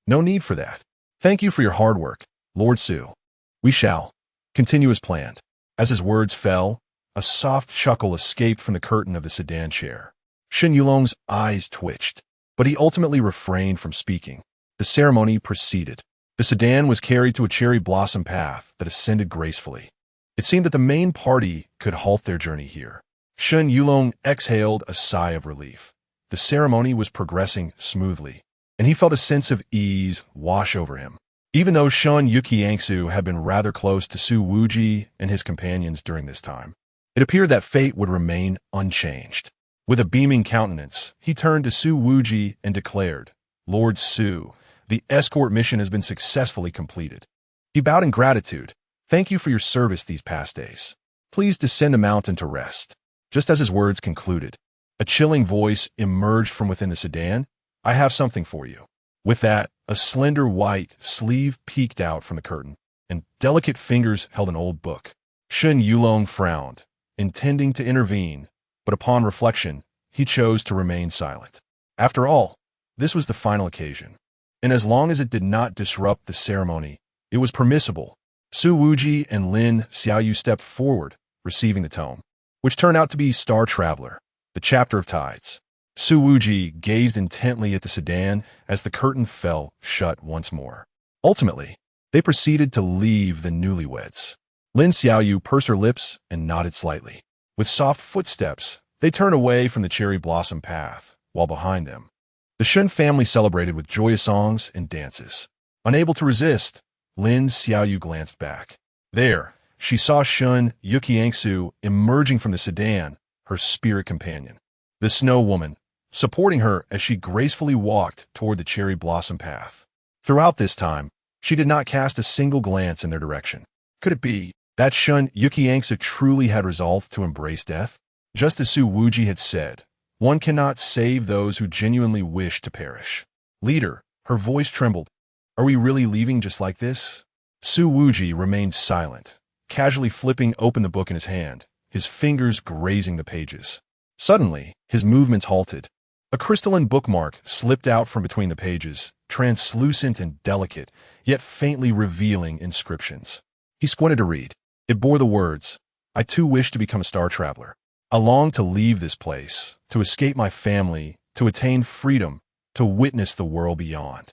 need for that. Thank you for your hard work, Lord Su. We shall continue as planned. As his words fell, a soft chuckle escaped from the curtain of the sedan chair. Xun Yulong's eyes twitched, but he ultimately refrained from speaking. The ceremony proceeded. The sedan was carried to a cherry blossom path that ascended gracefully. It seemed that the main party could halt their journey here. Xun Yulong exhaled a sigh of relief. The ceremony was progressing smoothly, and he felt a sense of ease wash over him. Even though Shun Yukiangsu had been rather close to Su Wuji and his companions during this time, it appeared that fate would remain unchanged. With a beaming countenance, he turned to Su Wuji and declared, Lord Su, the escort mission has been successfully completed. He bowed in gratitude. Thank you for your service these past days. Please descend the mountain to rest. Just as his words concluded, a chilling voice emerged from within the sedan. I have something for you. With that, a slender white sleeve peeked out from the curtain, and delicate fingers held an old book. Xun Yulong frowned, intending to intervene, but upon reflection, he chose to remain silent. After all, this was the final occasion, and as long as it did not disrupt the ceremony, it was permissible. Su Wuji and Lin Xiaoyu stepped forward, receiving the tome, which turned out to be Star Traveler, the chapter of tides. Su Wuji gazed intently at the sedan as the curtain fell shut once more. Ultimately, they proceeded to leave the newlyweds. Lin Xiaoyu pursed her lips and nodded slightly. With soft footsteps, they turned away from the cherry blossom path, while behind them, the Shun family celebrated with joyous songs and dances. Unable to resist, Lin Xiaoyu glanced back. There, she saw Shun Yukiangsu emerging from the sedan, her spirit companion, the Snow Woman, supporting her as she gracefully walked toward the cherry blossom path. Throughout this time, she did not cast a single glance in their direction. Could it be that Shun Yukiangsu truly had resolved to embrace death? Just as Su Wuji had said, one cannot save those who genuinely wish to perish. Leader, her voice trembled. Are we really leaving just like this? Su Wuji remained silent, casually flipping open the book in his hand, his fingers grazing the pages. Suddenly, his movements halted. A crystalline bookmark slipped out from between the pages, translucent and delicate, yet faintly revealing inscriptions. He squinted to read. It bore the words, "I too wish to become a star traveler. I long to leave this place, to escape my family, to attain freedom, to witness the world beyond.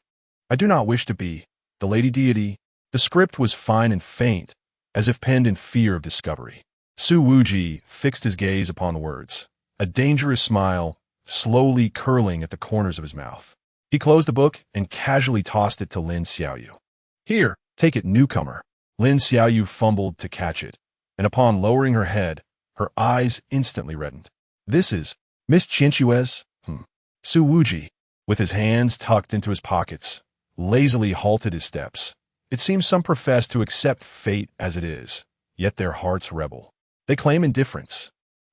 I do not wish to be the Lady Deity." The script was fine and faint, as if penned in fear of discovery. Su Wuji fixed his gaze upon the words, a dangerous smile slowly curling at the corners of his mouth. He closed the book and casually tossed it to Lin Xiaoyu. "Here, take it, newcomer." Lin Xiaoyu fumbled to catch it, and upon lowering her head, her eyes instantly reddened. "This is Miss Qianxue's?" Su Wuji, with his hands tucked into his pockets, lazily halted his steps. It seems some profess to accept fate as it is, yet their hearts rebel. They claim indifference.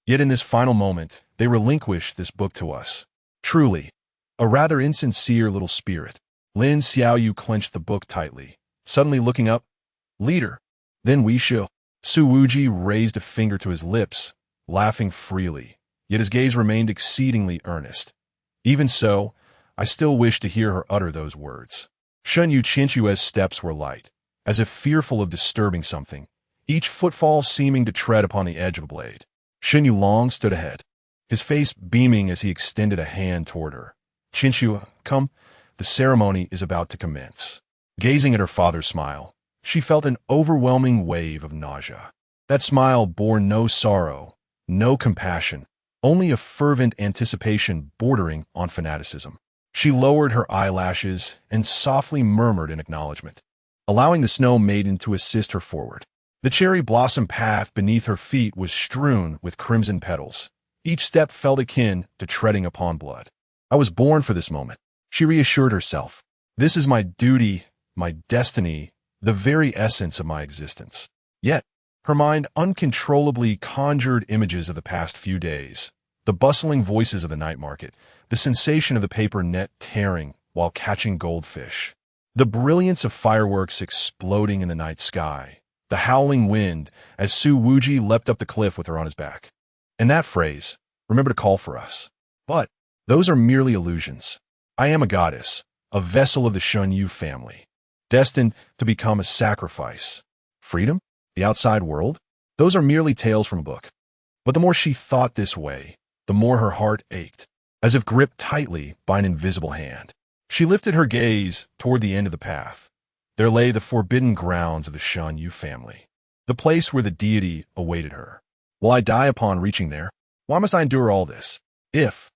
Yet in this final moment, they relinquish this book to us. Truly, a rather insincere little spirit. Lin Xiaoyu clenched the book tightly, suddenly looking up. "Leader, then we shall." Su Wuji raised a finger to his lips, laughing freely, yet his gaze remained exceedingly earnest. "Even so, I still wish to hear her utter those words." Shen Yu Qianxue's steps were light, as if fearful of disturbing something, each footfall seeming to tread upon the edge of a blade. Shen Yu Long stood ahead, his face beaming as he extended a hand toward her. "Qianxue, come, the ceremony is about to commence." Gazing at her father's smile, she felt an overwhelming wave of nausea. That smile bore no sorrow, no compassion, only a fervent anticipation bordering on fanaticism. She lowered her eyelashes and softly murmured in acknowledgement, allowing the snow maiden to assist her forward. The cherry blossom path beneath her feet was strewn with crimson petals. Each step felt akin to treading upon blood. "I was born for this moment," she reassured herself. "This is my duty, my destiny, the very essence of my existence." Yet, her mind uncontrollably conjured images of the past few days, the bustling voices of the night market, the sensation of the paper net tearing while catching goldfish, the brilliance of fireworks exploding in the night sky, the howling wind as Su Wuji leapt up the cliff with her on his back. And that phrase, "Remember to call for us." But those are merely illusions. I am a goddess, a vessel of the Shen Yu family, destined to become a sacrifice. Freedom? The outside world? Those are merely tales from a book. But the more she thought this way, the more her heart ached, as if gripped tightly by an invisible hand. She lifted her gaze toward the end of the path. There lay the forbidden grounds of the Shen Yu family, the place where the deity awaited her. Will I die upon reaching there? Why must I endure all this? If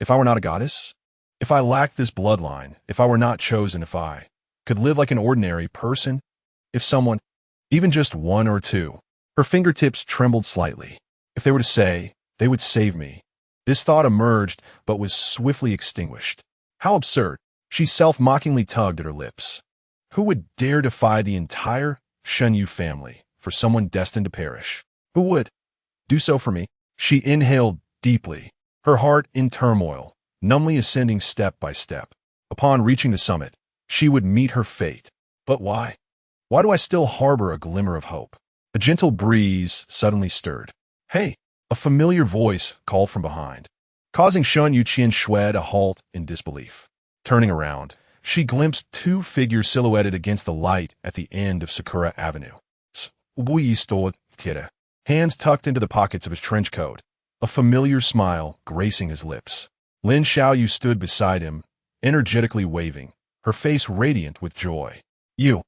I were not a goddess? If I lacked this bloodline, if I were not chosen, if I could live like an ordinary person? If someone, even just one or two, her fingertips trembled slightly. If they were to say, they would save me. This thought emerged, but was swiftly extinguished. How absurd! She self-mockingly tugged at her lips. Who would dare defy the entire Shen Yu family for someone destined to perish? Who would do so for me? She inhaled deeply, her heart in turmoil, numbly ascending step by step. Upon reaching the summit, she would meet her fate. But why? Why do I still harbor a glimmer of hope? A gentle breeze suddenly stirred. "Hey!" A familiar voice called from behind, causing Shen Yu Qianxue to halt in disbelief. Turning around, she glimpsed two figures silhouetted against the light at the end of Sakura Avenue. Su Wuji stood, hands tucked into the pockets of his trench coat, a familiar smile gracing his lips. Lin Xiaoyu stood beside him, energetically waving, her face radiant with joy. "You."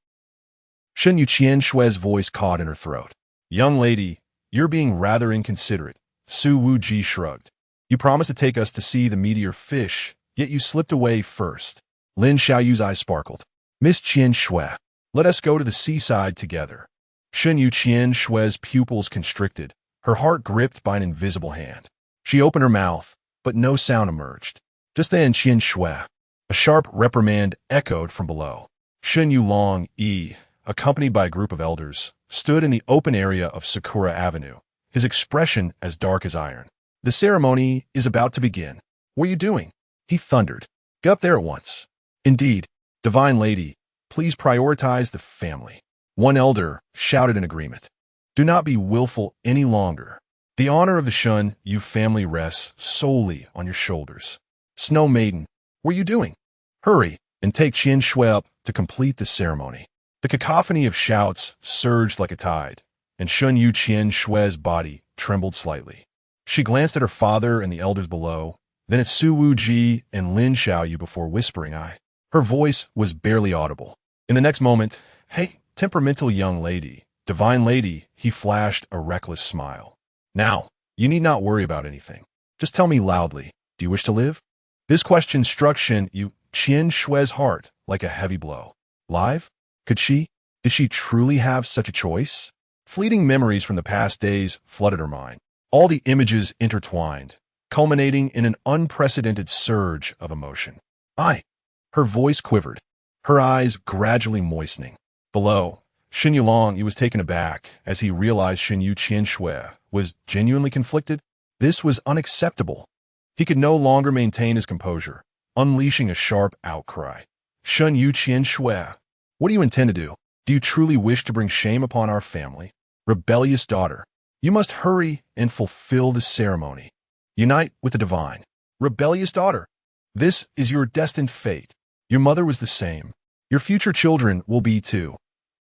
Shen Yu Qianxue's voice caught in her throat. "Young lady, you're being rather inconsiderate." Su Wuji shrugged. "You promised to take us to see the meteor fish, yet you slipped away first." Lin Xiaoyu's eyes sparkled. "Miss Qianxue, let us go to the seaside together." Shen Yu Qianxue's pupils constricted, her heart gripped by an invisible hand. She opened her mouth, but no sound emerged. Just then Qianxue, a sharp reprimand echoed from below. Shen Yu Long, accompanied by a group of elders, stood in the open area of Sakura Avenue, his expression as dark as iron. "The ceremony is about to begin. What are you doing?" he thundered. "Get up there at once." "Indeed, divine lady, Please prioritize the family. One elder shouted in agreement. Do not be willful any longer. The honor of the Shun Yu family rests solely on your shoulders. Snow Maiden, what are you doing? Hurry and take Qian Shui up to complete the ceremony. The cacophony of shouts surged like a tide, and Shun Yu Qian Shui's body trembled slightly. She glanced at her father and the elders below, then at Su Wuji and Lin Xiaoyu before whispering, Her voice was barely audible. In the next moment, hey, temperamental young lady, divine lady, he flashed a reckless smile. Now, you need not worry about anything. Just tell me loudly, do you wish to live? This question struck Shin Yu Qian Shui's heart like a heavy blow. Live? Did she truly have such a choice? Fleeting memories from the past days flooded her mind. All the images intertwined, culminating in an unprecedented surge of emotion. Her voice quivered, her eyes gradually moistening. Below, Shin Yulong was taken aback as he realized Shin Yu Qian Shui was genuinely conflicted. This was unacceptable. He could no longer maintain his composure, unleashing a sharp outcry. Shun Yu Qian Shui, what do you intend to do? Do you truly wish to bring shame upon our family? Rebellious daughter, you must hurry and fulfill the ceremony. Unite with the divine. Rebellious daughter, this is your destined fate. Your mother was the same. Your future children will be too.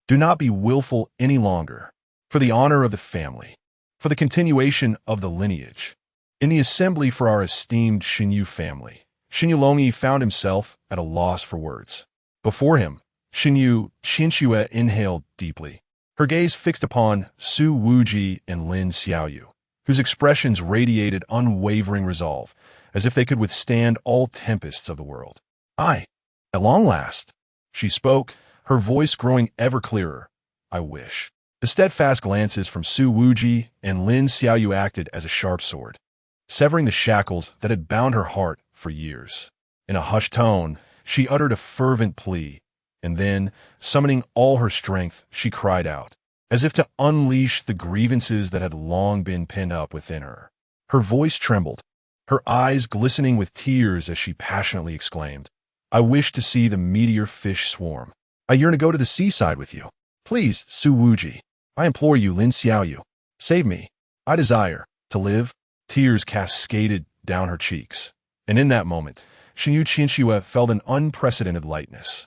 Do not be willful any longer. For the honor of the family. For the continuation of the lineage. In the assembly for our esteemed Xinyu family, Shin Yulong found himself at a loss for words. Before him, Shin Yu Qian inhaled deeply, her gaze fixed upon Su Wuji and Lin Xiaoyu, whose expressions radiated unwavering resolve, as if they could withstand all tempests of the world. At long last, she spoke, her voice growing ever clearer. I wish. The steadfast glances from Su Wuji and Lin Xiaoyu acted as a sharp sword, severing the shackles that had bound her heart for years. In a hushed tone, she uttered a fervent plea, and then, summoning all her strength, she cried out, as if to unleash the grievances that had long been pent up within her. Her voice trembled, her eyes glistening with tears as she passionately exclaimed, I wish to see the meteor fish swarm. I yearn to go to the seaside with you. Please, Su Wuji, I implore you, Lin Xiaoyu, save me. I desire to live. Tears cascaded down her cheeks, and in that moment, Shin Yu Qian felt an unprecedented lightness,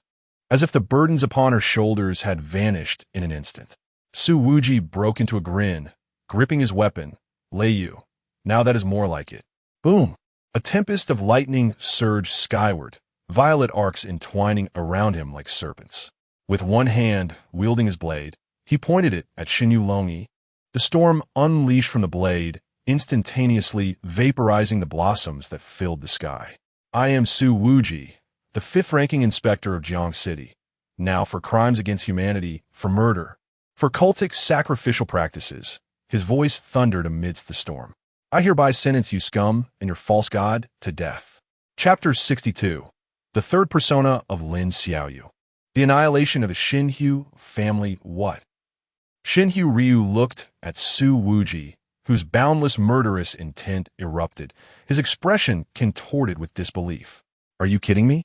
as if the burdens upon her shoulders had vanished in an instant. Su Wuji broke into a grin, gripping his weapon. Lei Yu, now that is more like it. Boom! A tempest of lightning surged skyward, violet arcs entwining around him like serpents. With one hand wielding his blade, he pointed it at Shin Yulong. The storm unleashed from the blade, instantaneously vaporizing the blossoms that filled the sky. I am Su Wuji, the fifth-ranking inspector of Jiangcheng City, now for crimes against humanity, for murder, for cultic sacrificial practices. His voice thundered amidst the storm. I hereby sentence you, scum, and your false god, to death. Chapter 62. The third persona of Lin Xiaoyu. The annihilation of the Xinyu family. What? Xinyu Ryu looked at Su Wuji, whose boundless murderous intent erupted, his expression contorted with disbelief. Are you kidding me?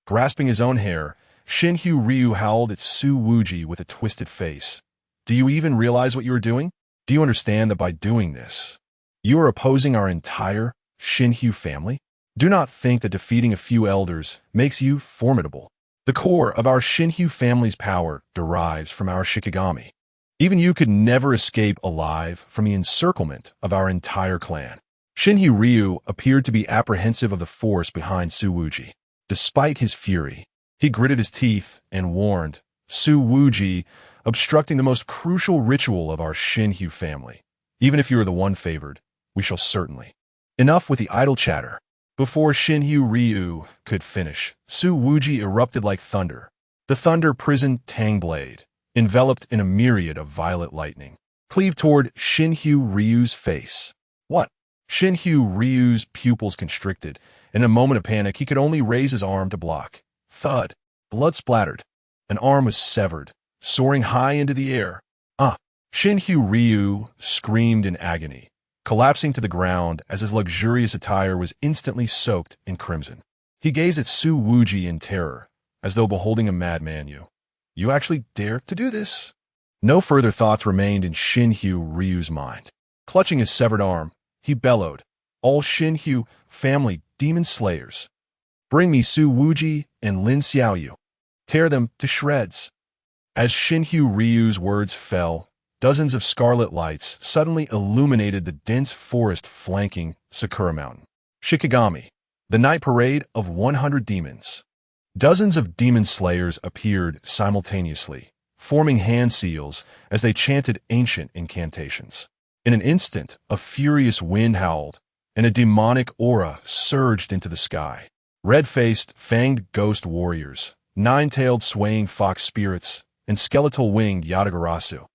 Grasping his own hair, Xinyu Ryu howled at Su Wuji with a twisted face. Do you even realize what you are doing? Do you understand that by doing this, you are opposing our entire Xinyu family? Do not think that defeating a few elders makes you formidable. The core of our Xinyu family's power derives from our Shikigami. Even you could never escape alive from the encirclement of our entire clan. Xinyu Ryu appeared to be apprehensive of the force behind Su Wuji. Despite his fury, he gritted his teeth and warned, Su Wuji, obstructing the most crucial ritual of our Xinyu family. Even if you are the one favored, we shall certainly. Enough with the idle chatter. Before Xinyu Ryu could finish, Su Wuji erupted like thunder. The thunder-prisoned Tang blade, enveloped in a myriad of violet lightning, cleaved toward Xinyu Ryu's face. What? Xinyu Ryu's pupils constricted. In a moment of panic, he could only raise his arm to block. Thud. Blood splattered. An arm was severed, soaring high into the air. Xinyu Ryu screamed in agony, collapsing to the ground as his luxurious attire was instantly soaked in crimson. He gazed at Su Wuji in terror, as though beholding a madman. You actually dare to do this? No further thoughts remained in Xinhu Ryu's mind. Clutching his severed arm, he bellowed, "All Xinhu family demon slayers! Bring me Su Wuji and Lin Xiaoyu. Tear them to shreds." As Xinhu Ryu's words fell, dozens of scarlet lights suddenly illuminated the dense forest flanking Sakura Mountain. Shikigami, the night parade of 100 demons. Dozens of demon slayers appeared simultaneously, forming hand seals as they chanted ancient incantations. In an instant, a furious wind howled, and a demonic aura surged into the sky. Red-faced, fanged ghost warriors, nine-tailed swaying fox spirits, and skeletal-winged Yatagarasu.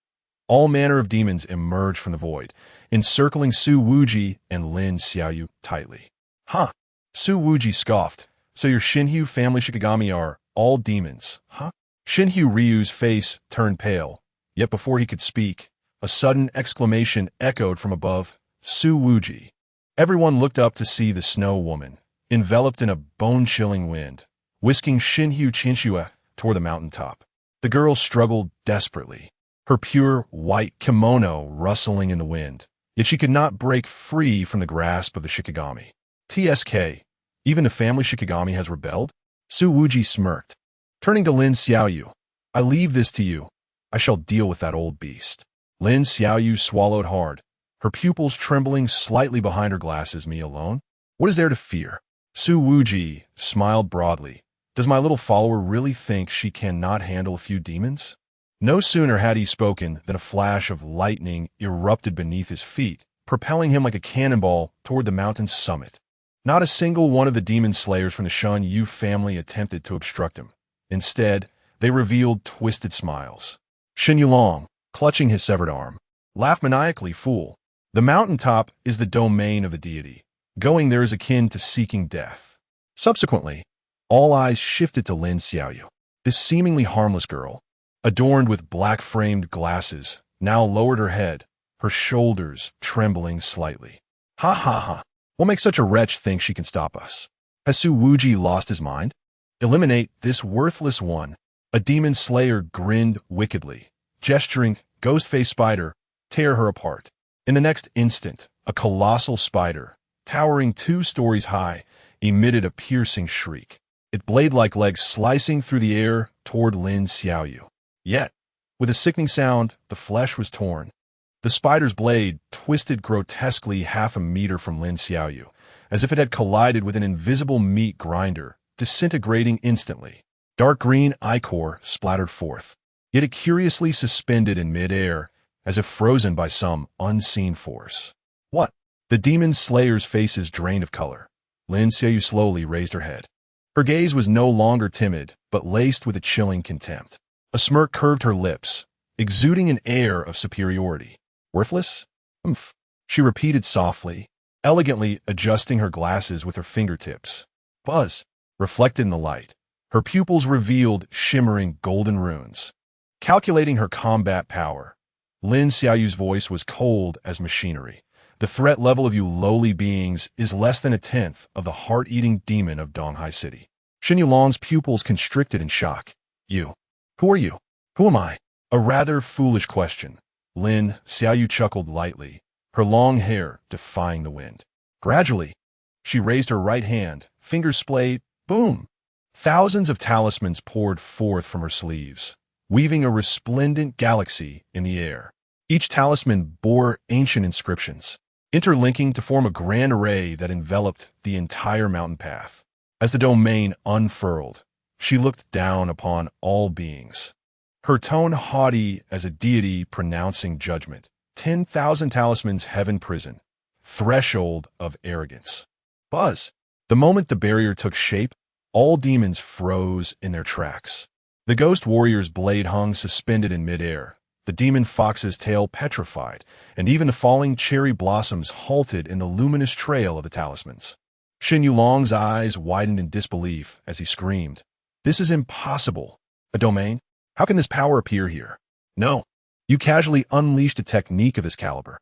All manner of demons emerged from the void, encircling Su Wuji and Lin Xiaoyu tightly. "Huh?" Su Wuji scoffed. "So your Xinhu family Shikigami are all demons, huh?" Xinhu Ryu's face turned pale, yet before he could speak, a sudden exclamation echoed from above, "Su Wuji." Everyone looked up to see the snow woman, enveloped in a bone-chilling wind, whisking Xinhu Chinshua toward the mountaintop. The girl struggled desperately, her pure white kimono rustling in the wind, yet she could not break free from the grasp of the Shikigami. "TSK, even the family Shikigami has rebelled?" Su Wuji smirked. Turning to Lin Xiaoyu, "I leave this to you. I shall deal with that old beast." Lin Xiaoyu swallowed hard, her pupils trembling slightly behind her glasses. "Me alone? What is there to fear?" Su Wuji smiled broadly. "Does my little follower really think she cannot handle a few demons?" No sooner had he spoken than a flash of lightning erupted beneath his feet, propelling him like a cannonball toward the mountain's summit. Not a single one of the demon slayers from the Shun Yu family attempted to obstruct him. Instead, they revealed twisted smiles. Shen Yulong, clutching his severed arm, laughed maniacally. "Fool. The mountaintop is the domain of the deity. Going there is akin to seeking death." Subsequently, all eyes shifted to Lin Xiaoyu. This seemingly harmless girl, adorned with black-framed glasses, now lowered her head, her shoulders trembling slightly. "Ha ha ha. What makes such a wretch think she can stop us? Has Su Wuji lost his mind? Eliminate this worthless one." A demon slayer grinned wickedly, gesturing, "Ghost-faced spider, tear her apart." In the next instant, a colossal spider, towering 2 stories high, emitted a piercing shriek, its blade-like legs slicing through the air toward Lin Xiaoyu. Yet, with a sickening sound, the flesh was torn. The spider's blade twisted grotesquely half a meter from Lin Xiaoyu, as if it had collided with an invisible meat grinder, disintegrating instantly. Dark green ichor splattered forth, yet it curiously suspended in mid-air, as if frozen by some unseen force. "What?" The demon slayer's faces drained of color. Lin Xiaoyu slowly raised her head. Her gaze was no longer timid, but laced with a chilling contempt. A smirk curved her lips, exuding an air of superiority. "Worthless? Umph," she repeated softly, elegantly adjusting her glasses with her fingertips. Buzz reflected in the light. Her pupils revealed shimmering golden runes. Calculating her combat power, Lin Xiaoyu's voice was cold as machinery. "The threat level of you lowly beings is less than 1/10 of the heart-eating demon of Donghai City." Shen Yulong's pupils constricted in shock. "You? Who are you? Who am I?" A rather foolish question. Lin Xiaoyu chuckled lightly, her long hair defying the wind. Gradually, she raised her right hand, fingers splayed, boom! Thousands of talismans poured forth from her sleeves, weaving a resplendent galaxy in the air. Each talisman bore ancient inscriptions, interlinking to form a grand array that enveloped the entire mountain path. As the domain unfurled, she looked down upon all beings, her tone haughty as a deity pronouncing judgment. 10,000 talismans heaven prison, threshold of arrogance. Buzz! The moment the barrier took shape, all demons froze in their tracks. The ghost warrior's blade hung suspended in midair, the demon fox's tail petrified, and even the falling cherry blossoms halted in the luminous trail of the talismans. Shen Yulong's eyes widened in disbelief as he screamed, "This is impossible! A domain? How can this power appear here? No! You casually unleashed a technique of this caliber."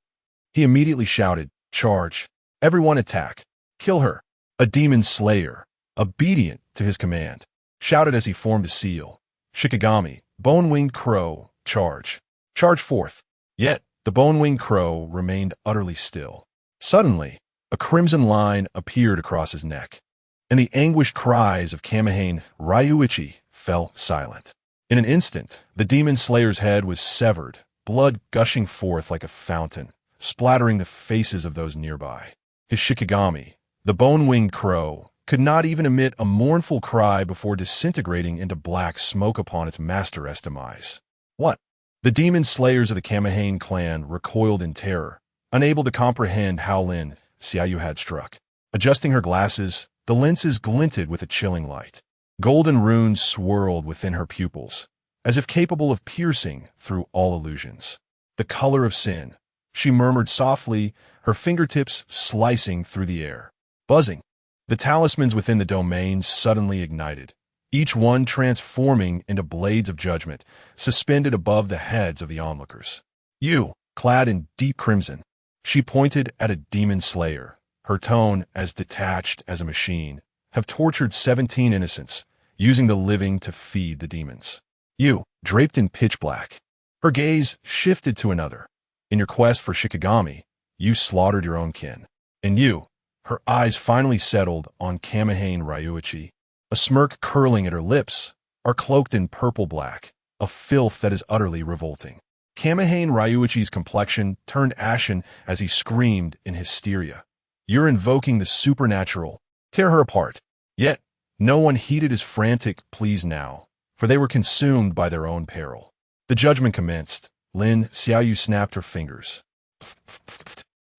He immediately shouted, "Charge! Everyone attack! Kill her!" A demon slayer, obedient to his command, shouted as he formed a seal. Shikigami, bone-winged crow, charge. Charge forth. Yet, the bone-winged crow remained utterly still. Suddenly, a crimson line appeared across his neck, and the anguished cries of Kamehane Ryuichi fell silent. In an instant, the demon slayer's head was severed, blood gushing forth like a fountain, splattering the faces of those nearby. His Shikigami, the bone-winged crow, could not even emit a mournful cry before disintegrating into black smoke upon its master's demise. What? The demon slayers of the Kamehane clan recoiled in terror, unable to comprehend how Lin Xiaoyu had struck. Adjusting her glasses, the lenses glinted with a chilling light. Golden runes swirled within her pupils, as if capable of piercing through all illusions. The color of sin, she murmured softly, her fingertips slicing through the air. Buzzing. The talismans within the domain suddenly ignited, each one transforming into blades of judgment, suspended above the heads of the onlookers. You, clad in deep crimson. She pointed at a demon slayer, her tone as detached as a machine, have tortured 17 innocents, using the living to feed the demons. You, draped in pitch black. Her gaze shifted to another. In your quest for Shikigami, you slaughtered your own kin. And you, her eyes finally settled on Kamehane Ryuichi, a smirk curling at her lips, are cloaked in purple-black, a filth that is utterly revolting. Kamehane Ryuichi's complexion turned ashen as he screamed in hysteria. You're invoking the supernatural. Tear her apart. Yet, no one heeded his frantic pleas now, for they were consumed by their own peril. The judgment commenced. Lin Xiaoyu snapped her fingers.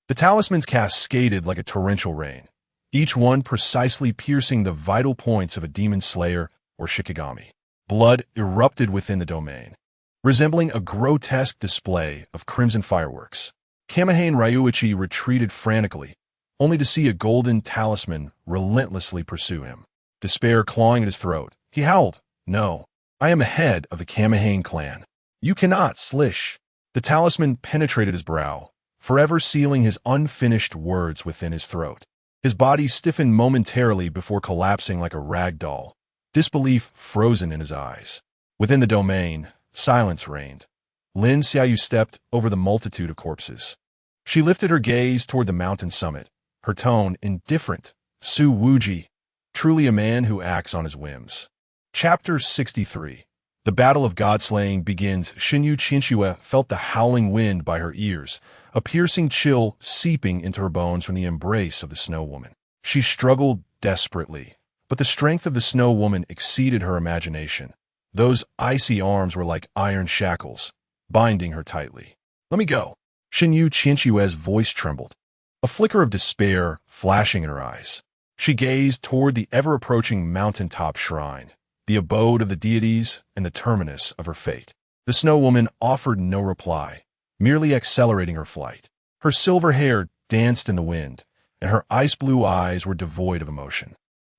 The talismans cascaded like a torrential rain, each one precisely piercing the vital points of a demon slayer or Shikigami. Blood erupted within the domain, resembling a grotesque display of crimson fireworks. Kamehane Ryuichi retreated frantically, only to see a golden talisman relentlessly pursue him. Despair clawing at his throat, he howled, "No, I am a head of the Kamehane clan. You cannot slish." The talisman penetrated his brow, forever sealing his unfinished words within his throat. His body stiffened momentarily before collapsing like a rag doll, disbelief frozen in his eyes. Within the domain, silence reigned. Lin Xiaoyu stepped over the multitude of corpses. She lifted her gaze toward the mountain summit, her tone indifferent. Su Wuji, truly a man who acts on his whims. Chapter 63. The battle of God-slaying begins. Xinyu Qinxue felt the howling wind by her ears, a piercing chill seeping into her bones from the embrace of the Snow Woman. She struggled desperately, but the strength of the Snow Woman exceeded her imagination. Those icy arms were like iron shackles, binding her tightly. "Let me go." Xinyu Qinxue's voice trembled, a flicker of despair flashing in her eyes. She gazed toward the ever-approaching mountaintop shrine, the abode of the deities and the terminus of her fate. The Snow Woman offered no reply, merely accelerating her flight. Her silver hair danced in the wind, and her ice-blue eyes were devoid of emotion,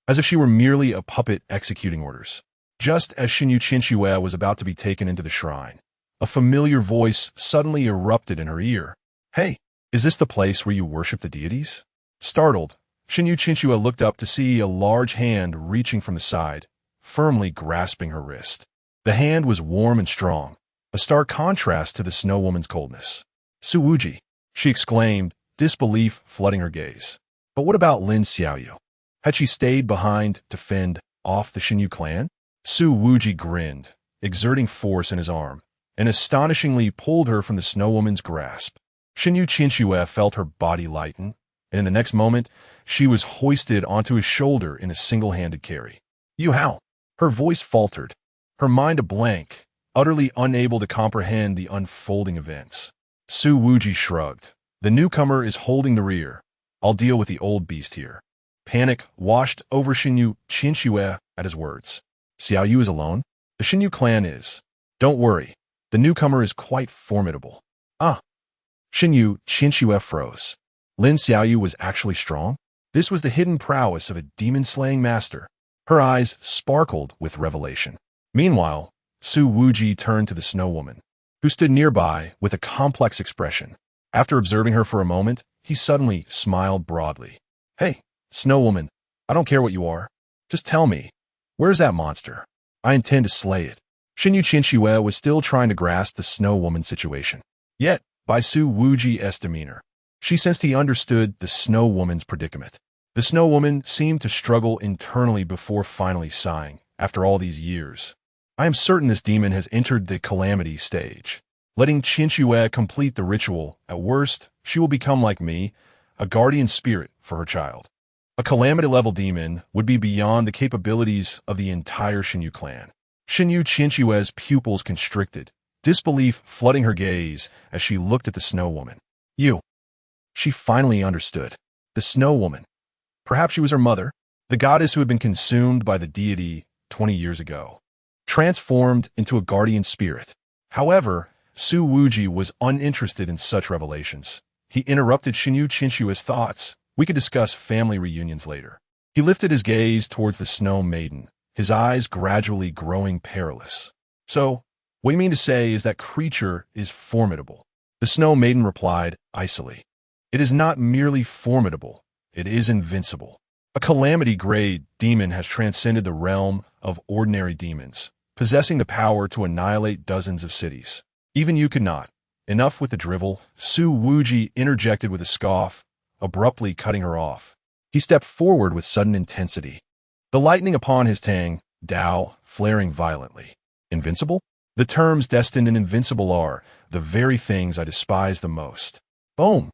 as if she were merely a puppet executing orders. Just as Xinyu Qinxue was about to be taken into the shrine, a familiar voice suddenly erupted in her ear. "Hey, is this the place where you worship the deities?" Startled, Xinyu Qinxue looked up to see a large hand reaching from the side, firmly grasping her wrist. The hand was warm and strong, a stark contrast to the Snow Woman's coldness. "Su Wuji," she exclaimed, disbelief flooding her gaze. But what about Lin Xiaoyu? Had she stayed behind to fend off the Xinyu clan? Su Wuji grinned, exerting force in his arm, and astonishingly pulled her from the Snow Woman's grasp. Xinyu Qinxue felt her body lighten, and in the next moment, she was hoisted onto his shoulder in a single-handed carry. "You how?" Her voice faltered, her mind a blank, utterly unable to comprehend the unfolding events. Su Wuji shrugged. "The newcomer is holding the rear. I'll deal with the old beast here." Panic washed over Xinyu Qinxue at his words. "Xiaoyu is alone? The Xinyu clan is. Don't worry, the newcomer is quite formidable." "Ah." Xinyu Qinxue froze. Lin Xiaoyu was actually strong? This was the hidden prowess of a demon-slaying master. Her eyes sparkled with revelation. Meanwhile, Su Wuji turned to the Snow Woman, who stood nearby with a complex expression. After observing her for a moment, he suddenly smiled broadly. "Hey, Snow Woman, I don't care what you are. Just tell me, Where's that monster? I intend to slay it. Xinyu Qinxue was still trying to grasp the Snow Woman situation. Yet, by Su Wuji's demeanor, she sensed he understood the Snow Woman's predicament. The Snow Woman seemed to struggle internally before finally sighing, after all these years. I am certain this demon has entered the calamity stage. Letting Qinxue complete the ritual, at worst, she will become like me, a guardian spirit for her child. A calamity-level demon would be beyond the capabilities of the entire Xinyu clan. Xinyu Qinxue's pupils constricted, disbelief flooding her gaze as she looked at the Snow Woman. You. She finally understood. The Snow Woman. Perhaps she was her mother, the goddess who had been consumed by the deity 20 years ago, transformed into a guardian spirit. However, Su Wuji was uninterested in such revelations. He interrupted Xinyu Qinxue's thoughts. We could discuss family reunions later. He lifted his gaze towards the Snow Maiden, his eyes gradually growing perilous. So, what you mean to say is that creature is formidable? The Snow Maiden replied, icily. It is not merely formidable, it is invincible. A calamity-grade demon has transcended the realm of ordinary demons, possessing the power to annihilate dozens of cities. Even you could not. Enough with the drivel, Su Wuji interjected with a scoff, abruptly cutting her off. He stepped forward with sudden intensity. The lightning upon his tang, Dao, flaring violently. Invincible? The terms destined and invincible are the very things I despise the most. Boom!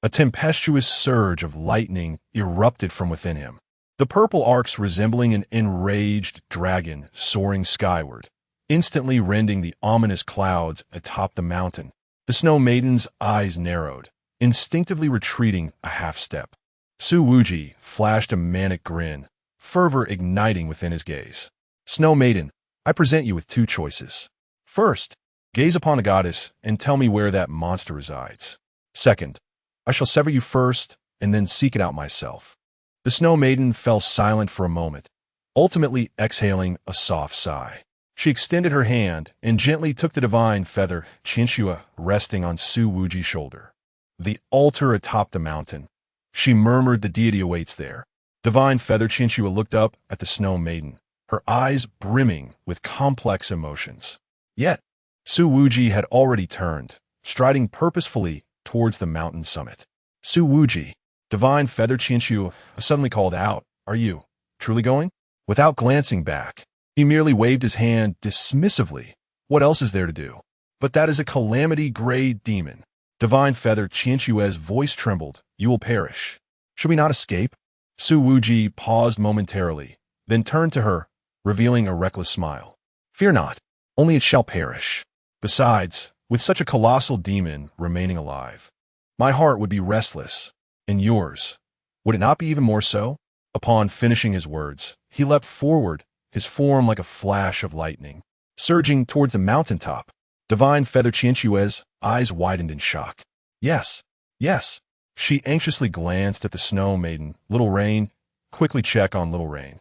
A tempestuous surge of lightning erupted from within him. The purple arcs resembling an enraged dragon soaring skyward, instantly rending the ominous clouds atop the mountain. The Snow Maiden's eyes narrowed, instinctively retreating a half-step. Su Wuji flashed a manic grin, fervor igniting within his gaze. Snow Maiden, I present you with two choices. First, gaze upon the goddess and tell me where that monster resides. Second, I shall sever you first and then seek it out myself. The Snow Maiden fell silent for a moment, ultimately exhaling a soft sigh. She extended her hand and gently took the divine feather Qinxue resting on Su Wuji's shoulder. The altar atop the mountain. She murmured the deity awaits there. Divine feather Qinxue looked up at the Snow Maiden, her eyes brimming with complex emotions. Yet, Su Wuji had already turned, striding purposefully towards the mountain summit. Su Wuji, divine feather Qinxue suddenly called out, Are you truly going? Without glancing back, he merely waved his hand dismissively. What else is there to do? But that is a calamity-grade demon. Divine feather Qianxue's voice trembled. You will perish. Should we not escape? Su Wuji paused momentarily, then turned to her, revealing a reckless smile. Fear not, only it shall perish. Besides, with such a colossal demon remaining alive, my heart would be restless, and yours. Would it not be even more so? Upon finishing his words, he leapt forward, his form like a flash of lightning, surging towards the mountaintop. Divine feather Qianxue's eyes widened in shock. Yes, yes. She anxiously glanced at the Snow Maiden. Little Rain, quickly check on Little Rain.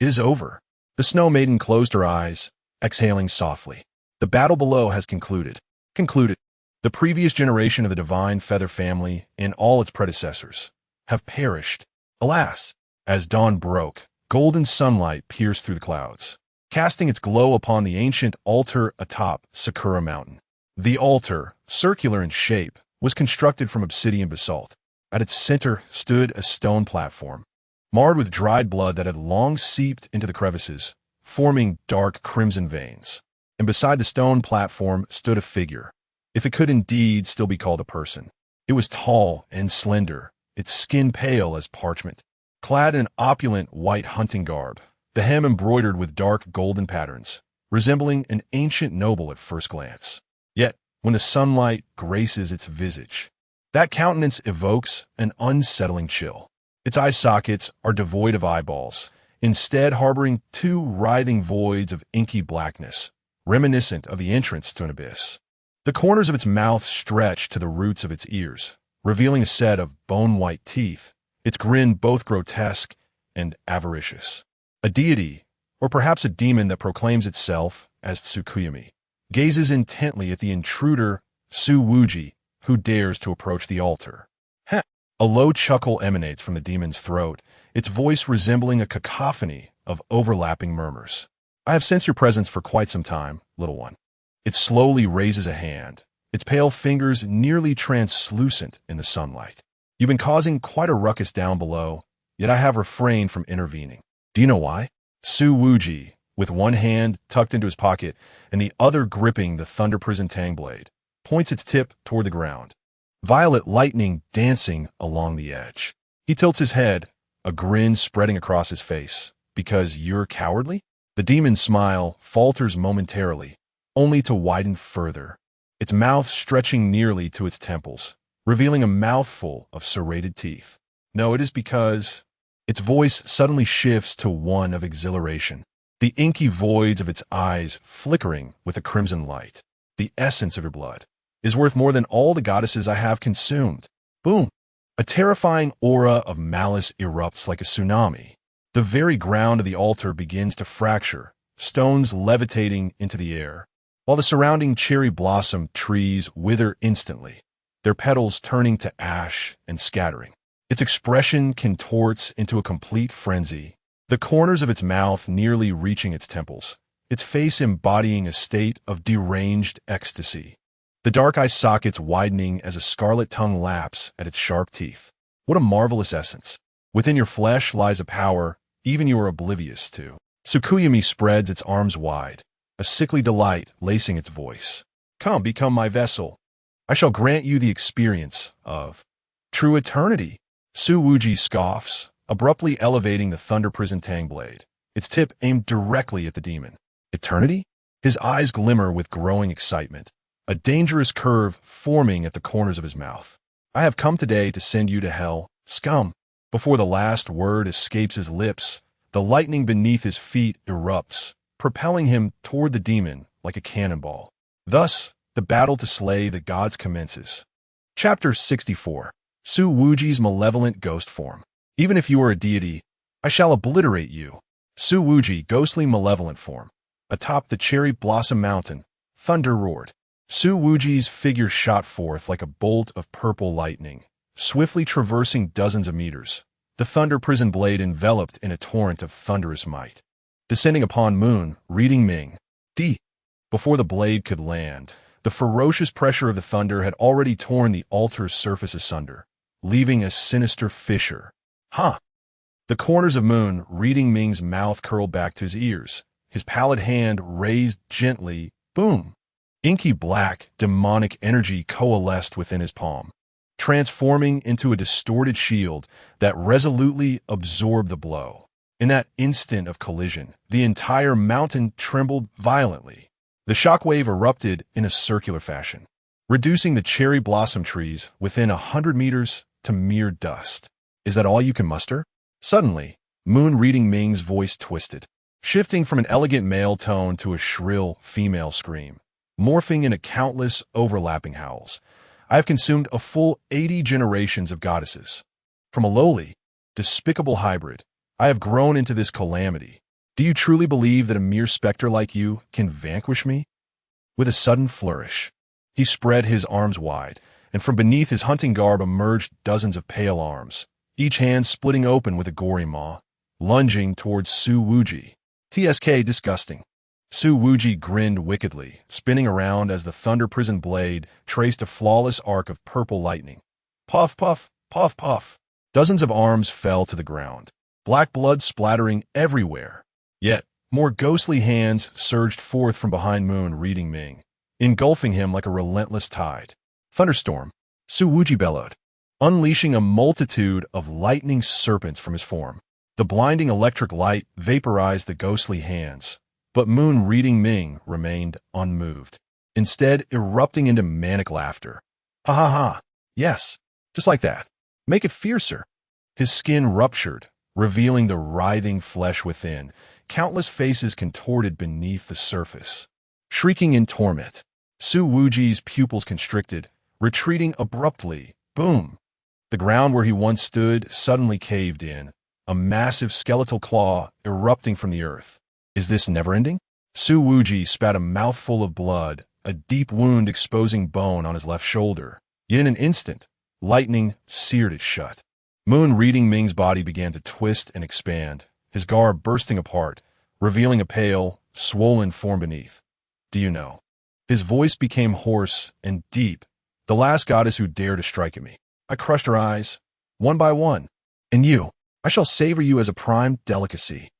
It is over. The Snow Maiden closed her eyes, exhaling softly. The battle below has concluded. Concluded. The previous generation of the Divine Feather family and all its predecessors have perished. Alas, as dawn broke, golden sunlight pierced through the clouds, casting its glow upon the ancient altar atop Sakura Mountain. The altar, circular in shape, was constructed from obsidian basalt. At its center stood a stone platform, marred with dried blood that had long seeped into the crevices, forming dark crimson veins. And beside the stone platform stood a figure, if it could indeed still be called a person. It was tall and slender, its skin pale as parchment, clad in opulent white hunting garb, the hem embroidered with dark golden patterns, resembling an ancient noble at first glance. Yet, when the sunlight graces its visage, that countenance evokes an unsettling chill. Its eye sockets are devoid of eyeballs, instead harboring two writhing voids of inky blackness, reminiscent of the entrance to an abyss. The corners of its mouth stretch to the roots of its ears, revealing a set of bone-white teeth, its grin both grotesque and avaricious. A deity, or perhaps a demon that proclaims itself as Tsukuyami, gazes intently at the intruder, Su Wuji, who dares to approach the altar. Heh! A low chuckle emanates from the demon's throat, its voice resembling a cacophony of overlapping murmurs. I have sensed your presence for quite some time, little one. It slowly raises a hand, its pale fingers nearly translucent in the sunlight. You've been causing quite a ruckus down below, yet I have refrained from intervening. Do you know why? Su Wuji, with one hand tucked into his pocket and the other gripping the thunder prison tang blade, points its tip toward the ground. Violet lightning dancing along the edge. He tilts his head, a grin spreading across his face. Because you're cowardly? The demon's smile falters momentarily, only to widen further, its mouth stretching nearly to its temples, revealing a mouthful of serrated teeth. No, it is because... Its voice suddenly shifts to one of exhilaration, the inky voids of its eyes flickering with a crimson light. The essence of your blood is worth more than all the goddesses I have consumed. Boom! A terrifying aura of malice erupts like a tsunami. The very ground of the altar begins to fracture, stones levitating into the air, while the surrounding cherry blossom trees wither instantly, their petals turning to ash and scattering. Its expression contorts into a complete frenzy, the corners of its mouth nearly reaching its temples, its face embodying a state of deranged ecstasy. The dark eye sockets widening as a scarlet tongue laps at its sharp teeth. What a marvelous essence! Within your flesh lies a power even you are oblivious to. Tsukuyami spreads its arms wide, a sickly delight lacing its voice. Come, become my vessel. I shall grant you the experience of true eternity. Su Wuji scoffs, abruptly elevating the thunder prison tang blade, its tip aimed directly at the demon. Eternity? His eyes glimmer with growing excitement, a dangerous curve forming at the corners of his mouth. I have come today to send you to hell, scum. Before the last word escapes his lips, the lightning beneath his feet erupts, propelling him toward the demon like a cannonball. Thus, the battle to slay the gods commences. Chapter 64. Su Wuji's malevolent ghost form. Even if you are a deity, I shall obliterate you. Su Wuji, ghostly malevolent form. Atop the cherry blossom mountain, thunder roared. Su Wuji's figure shot forth like a bolt of purple lightning, swiftly traversing dozens of meters, the thunder prison blade enveloped in a torrent of thunderous might. Descending upon Moon, reading Ming. Before the blade could land, the ferocious pressure of the thunder had already torn the altar's surface asunder, leaving a sinister fissure. The corners of Moon, reading Ming's mouth curled back to his ears, his pallid hand raised gently, boom. Inky black, demonic energy coalesced within his palm, transforming into a distorted shield that resolutely absorbed the blow. In that instant of collision, the entire mountain trembled violently. The shockwave erupted in a circular fashion, reducing the cherry blossom trees within 100 meters to mere dust. Is that all you can muster? Suddenly, Moon reading Ming's voice twisted, shifting from an elegant male tone to a shrill female scream, morphing into countless overlapping howls. I have consumed a full 80 generations of goddesses. From a lowly, despicable hybrid, I have grown into this calamity. Do you truly believe that a mere specter like you can vanquish me? With a sudden flourish, he spread his arms wide, and from beneath his hunting garb emerged dozens of pale arms, each hand splitting open with a gory maw, lunging towards Su Wuji. TSK disgusting. Su Wuji grinned wickedly, spinning around as the thunder prison blade traced a flawless arc of purple lightning. Puff, puff, puff, puff. Dozens of arms fell to the ground, black blood splattering everywhere. Yet, more ghostly hands surged forth from behind Moon reading Ming, engulfing him like a relentless tide. Thunderstorm, Su Wuji bellowed, unleashing a multitude of lightning serpents from his form. The blinding electric light vaporized the ghostly hands, but Moon reading Ming remained unmoved, instead erupting into manic laughter. Ha ha ha, yes, just like that. Make it fiercer. His skin ruptured, revealing the writhing flesh within, countless faces contorted beneath the surface. Shrieking in torment, Su Wuji's pupils constricted, retreating abruptly. Boom! The ground where he once stood suddenly caved in, a massive skeletal claw erupting from the earth. Is this never-ending? Su Wuji spat a mouthful of blood, a deep wound exposing bone on his left shoulder. Yet in an instant, lightning seared it shut. Moon reading Ming's body began to twist and expand, his garb bursting apart, revealing a pale, swollen form beneath. Do you know? His voice became hoarse and deep. The last goddess who dared to strike at me. I crushed her eyes, one by one. And you, I shall savor you as a prime delicacy.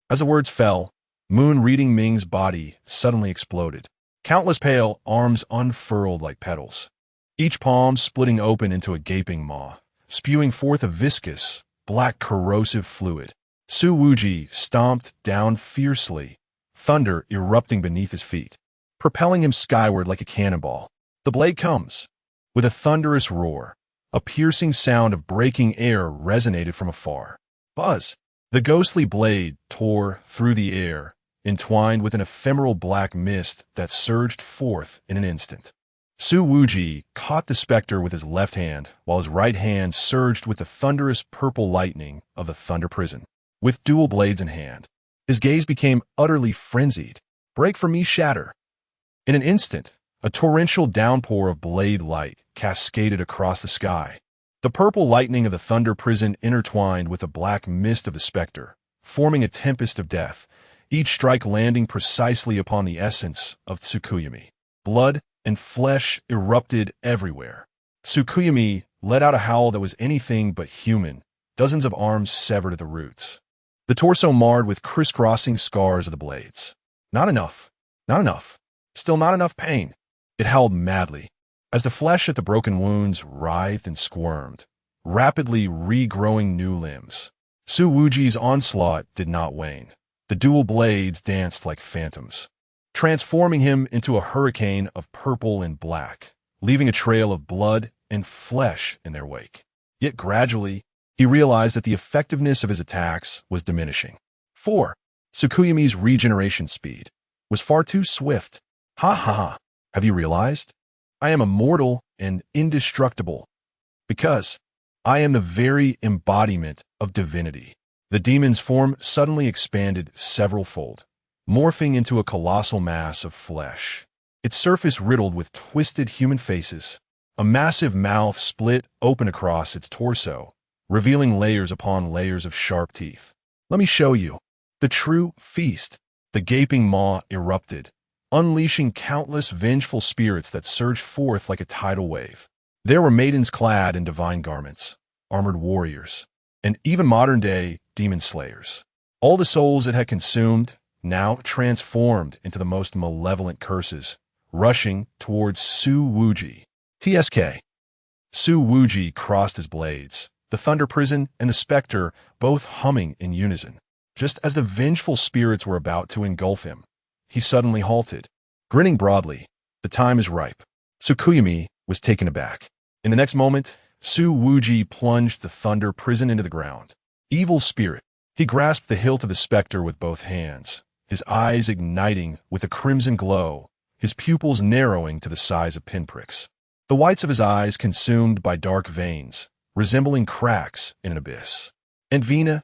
As the words fell, Moon reading Ming's body suddenly exploded. Countless pale arms unfurled like petals, each palm splitting open into a gaping maw, spewing forth a viscous, black corrosive fluid. Su Wuji stomped down fiercely, thunder erupting beneath his feet, propelling him skyward like a cannonball. The blade comes. With a thunderous roar, a piercing sound of breaking air resonated from afar. Buzz! The ghostly blade tore through the air, entwined with an ephemeral black mist that surged forth in an instant. Su Wuji caught the specter with his left hand, while his right hand surged with the thunderous purple lightning of the Thunder Prison. With dual blades in hand, his gaze became utterly frenzied. Break for me, shatter. In an instant, a torrential downpour of blade light cascaded across the sky. The purple lightning of the Thunder Prison intertwined with the black mist of the specter, forming a tempest of death, each strike landing precisely upon the essence of Tsukuyami. Blood and flesh erupted everywhere. Tsukuyami let out a howl that was anything but human, dozens of arms severed at the roots. The torso marred with crisscrossing scars of the blades. Not enough. Not enough. Still not enough pain. It howled madly, as the flesh at the broken wounds writhed and squirmed, rapidly regrowing new limbs. Su Wuji's onslaught did not wane. The dual blades danced like phantoms, transforming him into a hurricane of purple and black, leaving a trail of blood and flesh in their wake. Yet gradually, he realized that the effectiveness of his attacks was diminishing. 4. Tsukuyami's regeneration speed was far too swift. Ha ha ha. Have you realized? I am immortal and indestructible, because I am the very embodiment of divinity. The demon's form suddenly expanded several-fold, morphing into a colossal mass of flesh. Its surface riddled with twisted human faces. A massive mouth split open across its torso, revealing layers upon layers of sharp teeth. Let me show you. The true feast. The gaping maw erupted, unleashing countless vengeful spirits that surged forth like a tidal wave. There were maidens clad in divine garments, armored warriors, and even modern-day demon slayers. All the souls it had consumed, now transformed into the most malevolent curses, rushing towards Su Wuji. TSK. Su Wuji crossed his blades, the Thunder Prison and the Spectre both humming in unison. Just as the vengeful spirits were about to engulf him, he suddenly halted, grinning broadly. The time is ripe. Tsukuyami was taken aback. In the next moment, Su Wuji plunged the Thunder Prison into the ground. Evil spirit. He grasped the hilt of the specter with both hands, his eyes igniting with a crimson glow, his pupils narrowing to the size of pinpricks. The whites of his eyes consumed by dark veins, resembling cracks in an abyss. And Vina?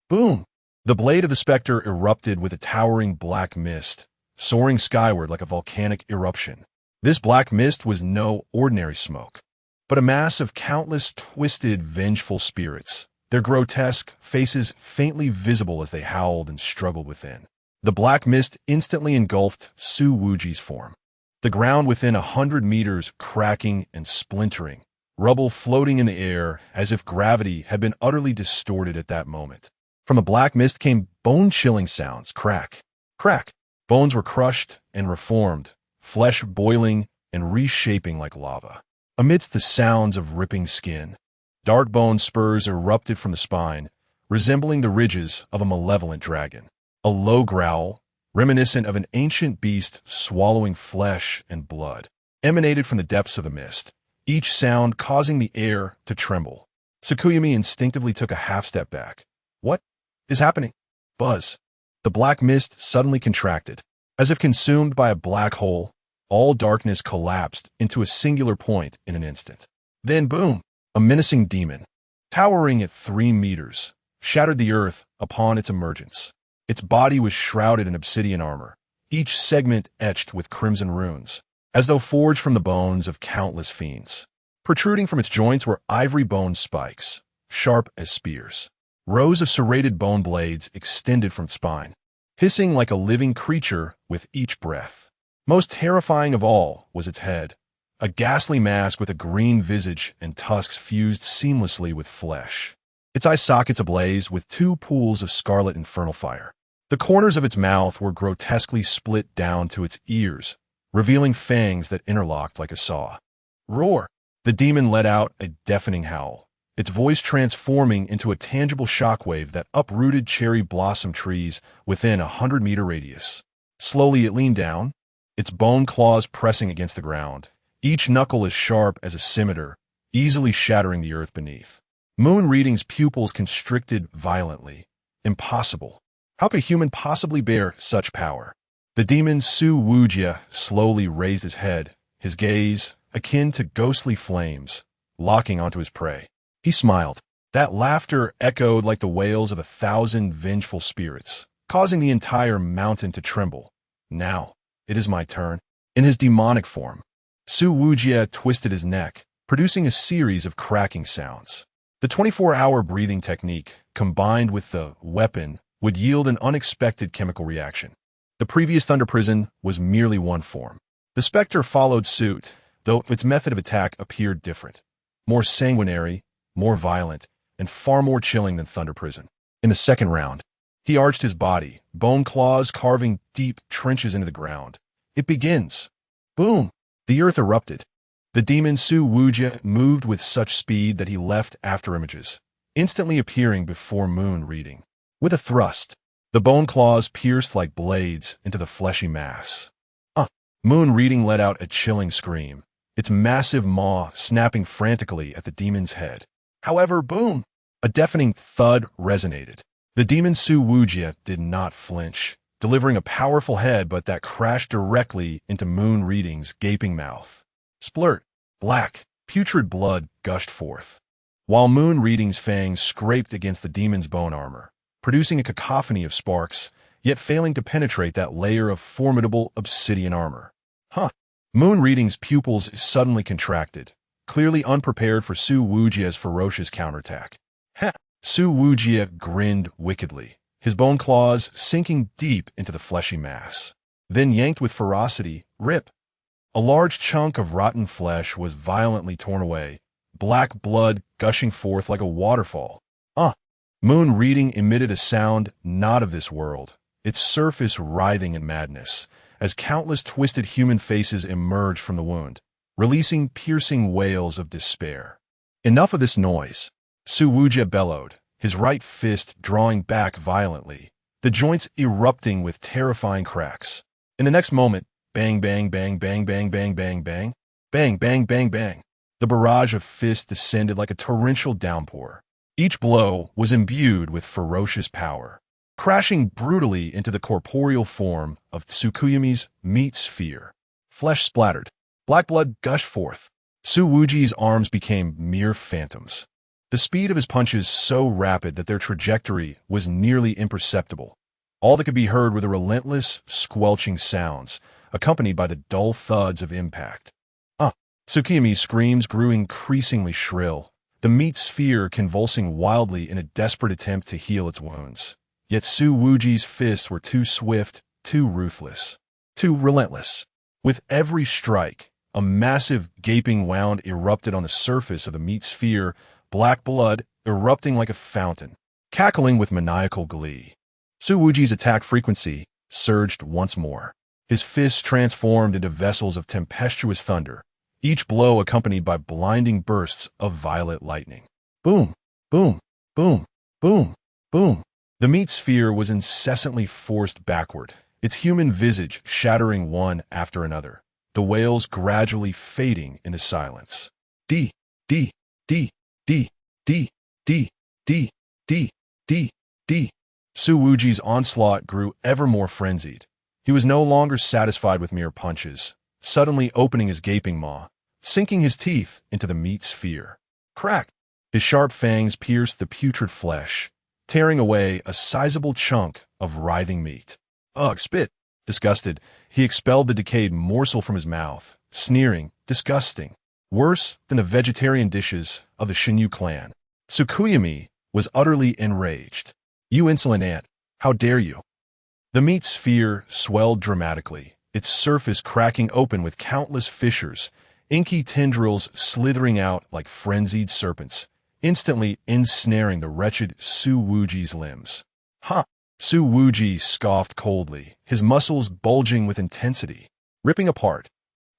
Boom! The blade of the specter erupted with a towering black mist, soaring skyward like a volcanic eruption. This black mist was no ordinary smoke, but a mass of countless twisted, vengeful spirits, their grotesque faces faintly visible as they howled and struggled within. The black mist instantly engulfed Su Wuji's form. The ground within 100 meters cracking and splintering, rubble floating in the air as if gravity had been utterly distorted at that moment. From the black mist came bone-chilling sounds. Crack, crack. Bones were crushed and reformed, flesh boiling and reshaping like lava. Amidst the sounds of ripping skin, dark bone spurs erupted from the spine, resembling the ridges of a malevolent dragon. A low growl, reminiscent of an ancient beast swallowing flesh and blood, emanated from the depths of the mist, each sound causing the air to tremble. Tsukuyami instinctively took a half-step back. What is happening? Buzz. The black mist suddenly contracted. As if consumed by a black hole, all darkness collapsed into a singular point in an instant. Then boom! A menacing demon, towering at 3 meters, shattered the earth upon its emergence. Its body was shrouded in obsidian armor, each segment etched with crimson runes, as though forged from the bones of countless fiends. Protruding from its joints were ivory bone spikes, sharp as spears. Rows of serrated bone blades extended from its spine, hissing like a living creature with each breath. Most terrifying of all was its head, a ghastly mask with a green visage and tusks fused seamlessly with flesh. Its eye sockets ablaze with two pools of scarlet infernal fire. The corners of its mouth were grotesquely split down to its ears, revealing fangs that interlocked like a saw. Roar! The demon let out a deafening howl, its voice transforming into a tangible shockwave that uprooted cherry blossom trees within a 100-meter radius. Slowly it leaned down, its bone claws pressing against the ground, each knuckle as sharp as a scimitar, easily shattering the earth beneath. Moon Reading's pupils constricted violently. Impossible. How could a human possibly bear such power? The demon Su Wuji slowly raised his head, his gaze, akin to ghostly flames, locking onto his prey. He smiled. That laughter echoed like the wails of 1,000 vengeful spirits, causing the entire mountain to tremble. Now, it is my turn. In his demonic form, Su Wuji twisted his neck, producing a series of cracking sounds. The 24-hour breathing technique, combined with the weapon, would yield an unexpected chemical reaction. The previous Thunder Prison was merely one form. The Spectre followed suit, though its method of attack appeared different. More sanguinary, more violent, and far more chilling than Thunder Prison. In the second round, he arched his body, bone claws carving deep trenches into the ground. It begins. Boom! The earth erupted. The demon Su Wuji moved with such speed that he left afterimages, instantly appearing before Moon Reading. With a thrust, the bone claws pierced like blades into the fleshy mass. Moon Reading let out a chilling scream, its massive maw snapping frantically at the demon's head. However, boom! A deafening thud resonated. The demon Su Wuji did not flinch, delivering a powerful head but that crashed directly into Moon Reading's gaping mouth. Splurt! Black, putrid blood gushed forth, while Moon Reading's fangs scraped against the demon's bone armor, producing a cacophony of sparks, yet failing to penetrate that layer of formidable obsidian armor. Moon Reading's pupils suddenly contracted, clearly unprepared for Su Wuji's ferocious counterattack. Su Wuji grinned wickedly, his bone claws sinking deep into the fleshy mass. Then yanked with ferocity, rip! A large chunk of rotten flesh was violently torn away, black blood gushing forth like a waterfall. Moon Reading emitted a sound not of this world, its surface writhing in madness, as countless twisted human faces emerged from the wound, releasing piercing wails of despair. Enough of this noise, Su Wuji bellowed, his right fist drawing back violently, the joints erupting with terrifying cracks. In the next moment, bang, bang, bang, bang, bang, bang, bang, bang, bang, bang, bang, bang. The barrage of fists descended like a torrential downpour. Each blow was imbued with ferocious power, crashing brutally into the corporeal form of Tsukuyami's meat sphere. Flesh splattered. Black blood gushed forth. Su Wuji's arms became mere phantoms. The speed of his punches so rapid that their trajectory was nearly imperceptible. All that could be heard were the relentless, squelching sounds, accompanied by the dull thuds of impact. Tsukuyami's screams grew increasingly shrill, the meat sphere convulsing wildly in a desperate attempt to heal its wounds. Yet Su Wuji's fists were too swift, too ruthless, too relentless. With every strike, a massive gaping wound erupted on the surface of the meat sphere, black blood erupting like a fountain, cackling with maniacal glee. Su Wuji's attack frequency surged once more. His fists transformed into vessels of tempestuous thunder, each blow accompanied by blinding bursts of violet lightning. Boom, boom, boom, boom, boom. The meat sphere was incessantly forced backward, its human visage shattering one after another, the wails gradually fading into silence. D, D, D, D, D, D, D, D, D, D. Su Wuji's onslaught grew ever more frenzied. He was no longer satisfied with mere punches, suddenly opening his gaping maw, sinking his teeth into the meat sphere. Crack! His sharp fangs pierced the putrid flesh, tearing away a sizable chunk of writhing meat. Ugh, spit! Disgusted, he expelled the decayed morsel from his mouth, sneering, disgusting, worse than the vegetarian dishes of the Shinyu clan. Tsukuyami, was utterly enraged. "You insolent ant! How dare you!" The meat sphere swelled dramatically, its surface cracking open with countless fissures, inky tendrils slithering out like frenzied serpents, instantly ensnaring the wretched Su Wuji's limbs. "Ha!" Su Wuji scoffed coldly, his muscles bulging with intensity. Ripping apart.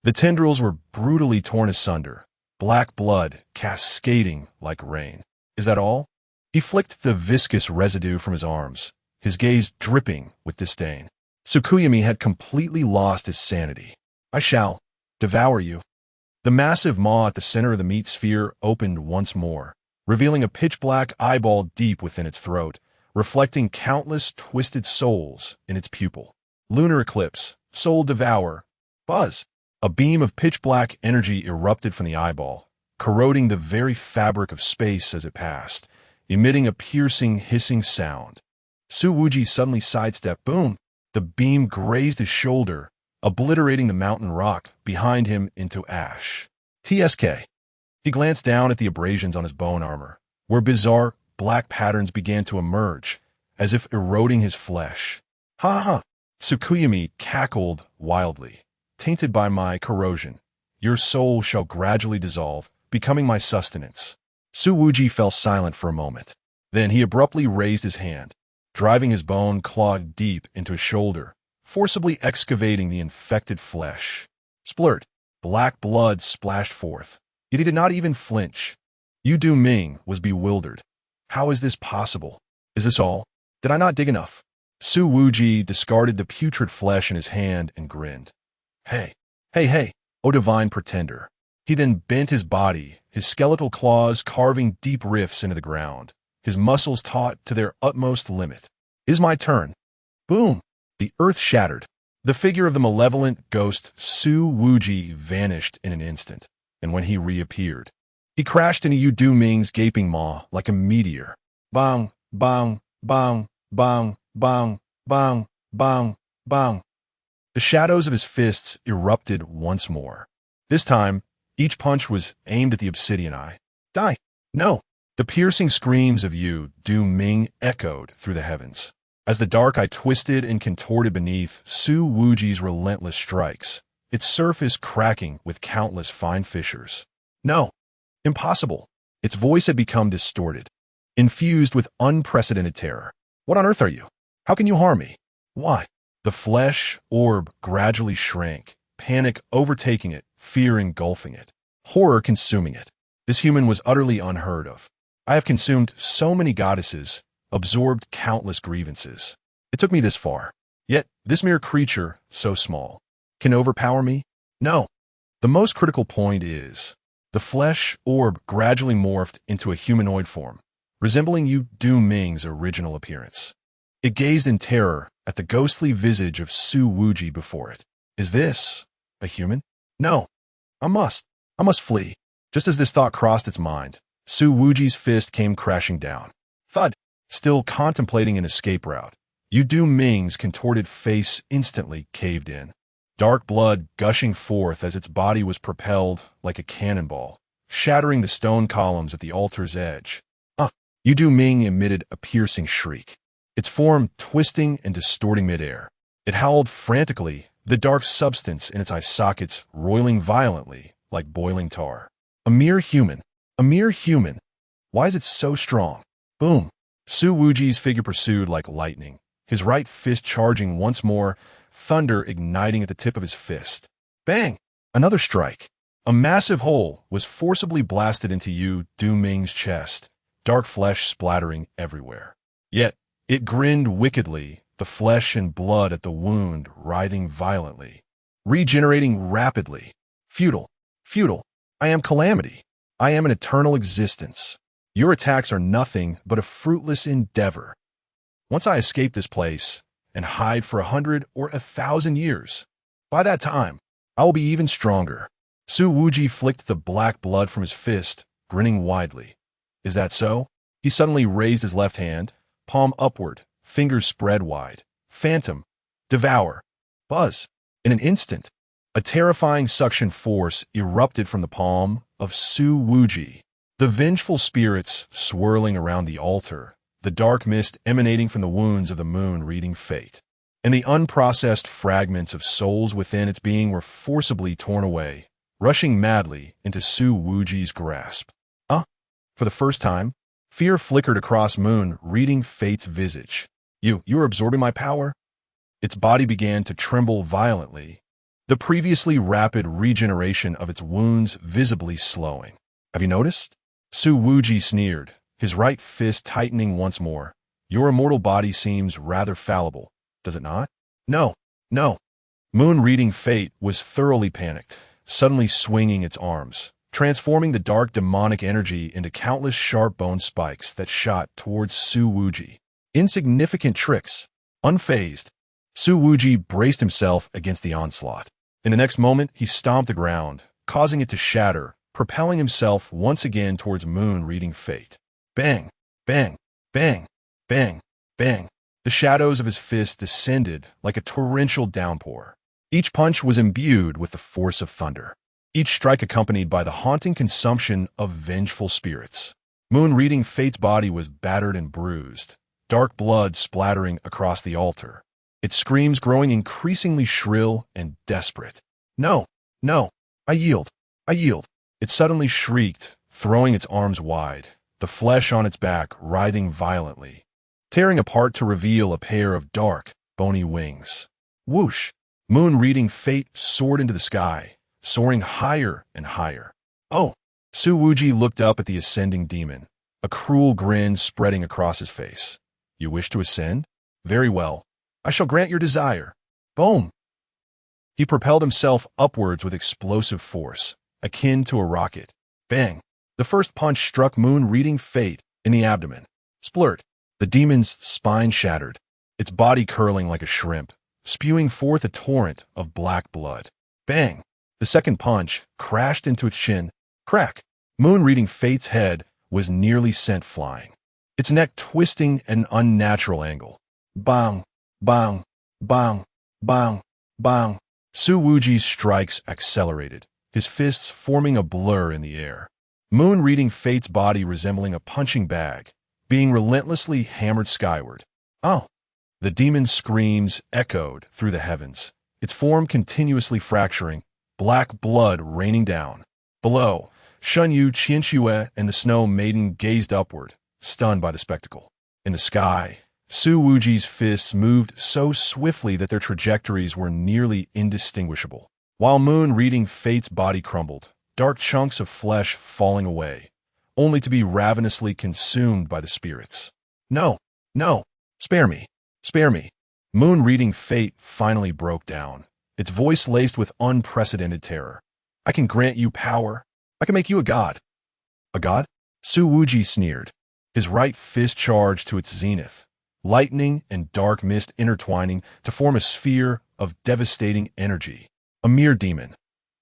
The tendrils were brutally torn asunder, black blood cascading like rain. "Is that all?" He flicked the viscous residue from his arms, his gaze dripping with disdain. Tsukuyami had completely lost his sanity. "I shall devour you." The massive maw at the center of the meat sphere opened once more, revealing a pitch-black eyeball deep within its throat, reflecting countless twisted souls in its pupil. "Lunar eclipse, soul devour, buzz." A beam of pitch-black energy erupted from the eyeball, corroding the very fabric of space as it passed, emitting a piercing, hissing sound. Su Wuji suddenly sidestepped. Boom! The beam grazed his shoulder, obliterating the mountain rock behind him into ash. TSK. He glanced down at the abrasions on his bone armor, where bizarre, black patterns began to emerge, as if eroding his flesh. "Ha ha!" Tsukuyami cackled wildly. "Tainted by my corrosion, your soul shall gradually dissolve, becoming my sustenance." Su Wuji fell silent for a moment. Then he abruptly raised his hand, driving his bone claw deep into his shoulder, forcibly excavating the infected flesh. Splurt! Black blood splashed forth. Yet he did not even flinch. Yu Du Ming was bewildered. "How is this possible? Is this all? Did I not dig enough?" Su Wuji discarded the putrid flesh in his hand and grinned. Hey, O divine pretender." He then bent his body, his skeletal claws carving deep rifts into the ground, his muscles taut to their utmost limit. "It is my turn." Boom! The earth shattered. The figure of the malevolent ghost Su Wuji vanished in an instant, and when he reappeared, he crashed into Yu Du Ming's gaping maw like a meteor. Bang, bang, bang, bang, bang, bang, bang, bang. The shadows of his fists erupted once more. This time, each punch was aimed at the obsidian eye. "Die! No!" The piercing screams of Yu Du Ming echoed through the heavens, as the dark eye twisted and contorted beneath Su Wuji's relentless strikes, its surface cracking with countless fine fissures. "No! Impossible!" Its voice had become distorted, infused with unprecedented terror. "What on earth are you? How can you harm me? Why?" The flesh orb gradually shrank, panic overtaking it, fear engulfing it, horror consuming it. This human was utterly unheard of. "I have consumed so many goddesses, absorbed countless grievances. It took me this far. Yet this mere creature, so small, can overpower me? No." The most critical point is, the flesh orb gradually morphed into a humanoid form, resembling Yu Du Ming's original appearance. It gazed in terror at the ghostly visage of Su Wuji before it. "Is this a human? No. I must flee." Just as this thought crossed its mind, Su Wuji's fist came crashing down. Thud! Still contemplating an escape route, Yu Du Ming's contorted face instantly caved in, dark blood gushing forth as its body was propelled like a cannonball, shattering the stone columns at the altar's edge. Yu Du Ming emitted a piercing shriek, its form twisting and distorting midair. It howled frantically, the dark substance in its eye sockets roiling violently like boiling tar. A mere human. A mere human. Why is it so strong? Boom! Su Wuji's figure pursued like lightning, his right fist charging once more, thunder igniting at the tip of his fist. Bang! Another strike. A massive hole was forcibly blasted into Yu Du Ming's chest, dark flesh splattering everywhere. Yet, it grinned wickedly, the flesh and blood at the wound writhing violently, regenerating rapidly. Futile. I am calamity. I am an eternal existence. Your attacks are nothing but a fruitless endeavor. Once I escape this place and hide for 100 or 1,000 years, by that time, I will be even stronger." Su Wuji flicked the black blood from his fist, grinning widely. "Is that so?" He suddenly raised his left hand, palm upward, fingers spread wide. Phantom. Devour. Buzz. In an instant, a terrifying suction force erupted from the palm of Su Wuji, The vengeful spirits swirling around the altar, the dark mist emanating from the wounds of the moon reading fate, and the unprocessed fragments of souls within its being were forcibly torn away, rushing madly into Su Wuji's grasp. For the first time, fear flickered across Moon reading fate's visage. You are absorbing my power? Its body began to tremble violently, the previously rapid regeneration of its wounds visibly slowing. Have you noticed? Su Wuji sneered, his right fist tightening once more. Your immortal body seems rather fallible, does it not? No. Moon reading fate was thoroughly panicked, suddenly swinging its arms, transforming the dark demonic energy into countless sharp bone spikes that shot towards Su Wuji. Insignificant tricks. Unfazed, Su Wuji braced himself against the onslaught. In the next moment, he stomped the ground, causing it to shatter, propelling himself once again towards Moon reading fate. Bang, bang, bang, bang, bang. The shadows of his fist descended like a torrential downpour. Each punch was imbued with the force of thunder, each strike accompanied by the haunting consumption of vengeful spirits. Moon reading fate's body was battered and bruised, dark blood splattering across the altar, its screams growing increasingly shrill and desperate. No, I yield. It suddenly shrieked, throwing its arms wide, the flesh on its back writhing violently, tearing apart to reveal a pair of dark, bony wings. Whoosh! Moon reading fate soared into the sky, soaring higher and higher. Oh! Su Wuji looked up at the ascending demon, a cruel grin spreading across his face. You wish to ascend? Very well. I shall grant your desire. Boom! He propelled himself upwards with explosive force, akin to a rocket. Bang! The first punch struck Moon reading fate in the abdomen. Splurt! The demon's spine shattered, its body curling like a shrimp, spewing forth a torrent of black blood. Bang! The second punch crashed into its shin. Crack! Moon reading fate's head was nearly sent flying, its neck twisting at an unnatural angle. Bang! Bang! Bang! Bang! Bang! Su Wuji's strikes accelerated, his fists forming a blur in the air. Moon reading fate's body resembling a punching bag, being relentlessly hammered skyward. Oh! The demon's screams echoed through the heavens, its form continuously fracturing, black blood raining down. Below, Shunyu, Qianxue, and the Snow Maiden gazed upward, stunned by the spectacle. In the sky, Su Wuji's fists moved so swiftly that their trajectories were nearly indistinguishable. While Moon reading fate's body crumbled, dark chunks of flesh falling away, only to be ravenously consumed by the spirits. No! Spare me! Moon reading fate finally broke down, its voice laced with unprecedented terror. I can grant you power. I can make you a god. A god? Su Wuji sneered, his right fist charged to its zenith, lightning and dark mist intertwining to form a sphere of devastating energy. A mere demon,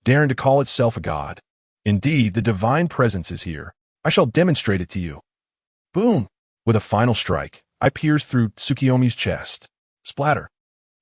daring to call itself a god. Indeed, the divine presence is here. I shall demonstrate it to you. Boom! With a final strike, I pierced through Tsukiyomi's chest. Splatter!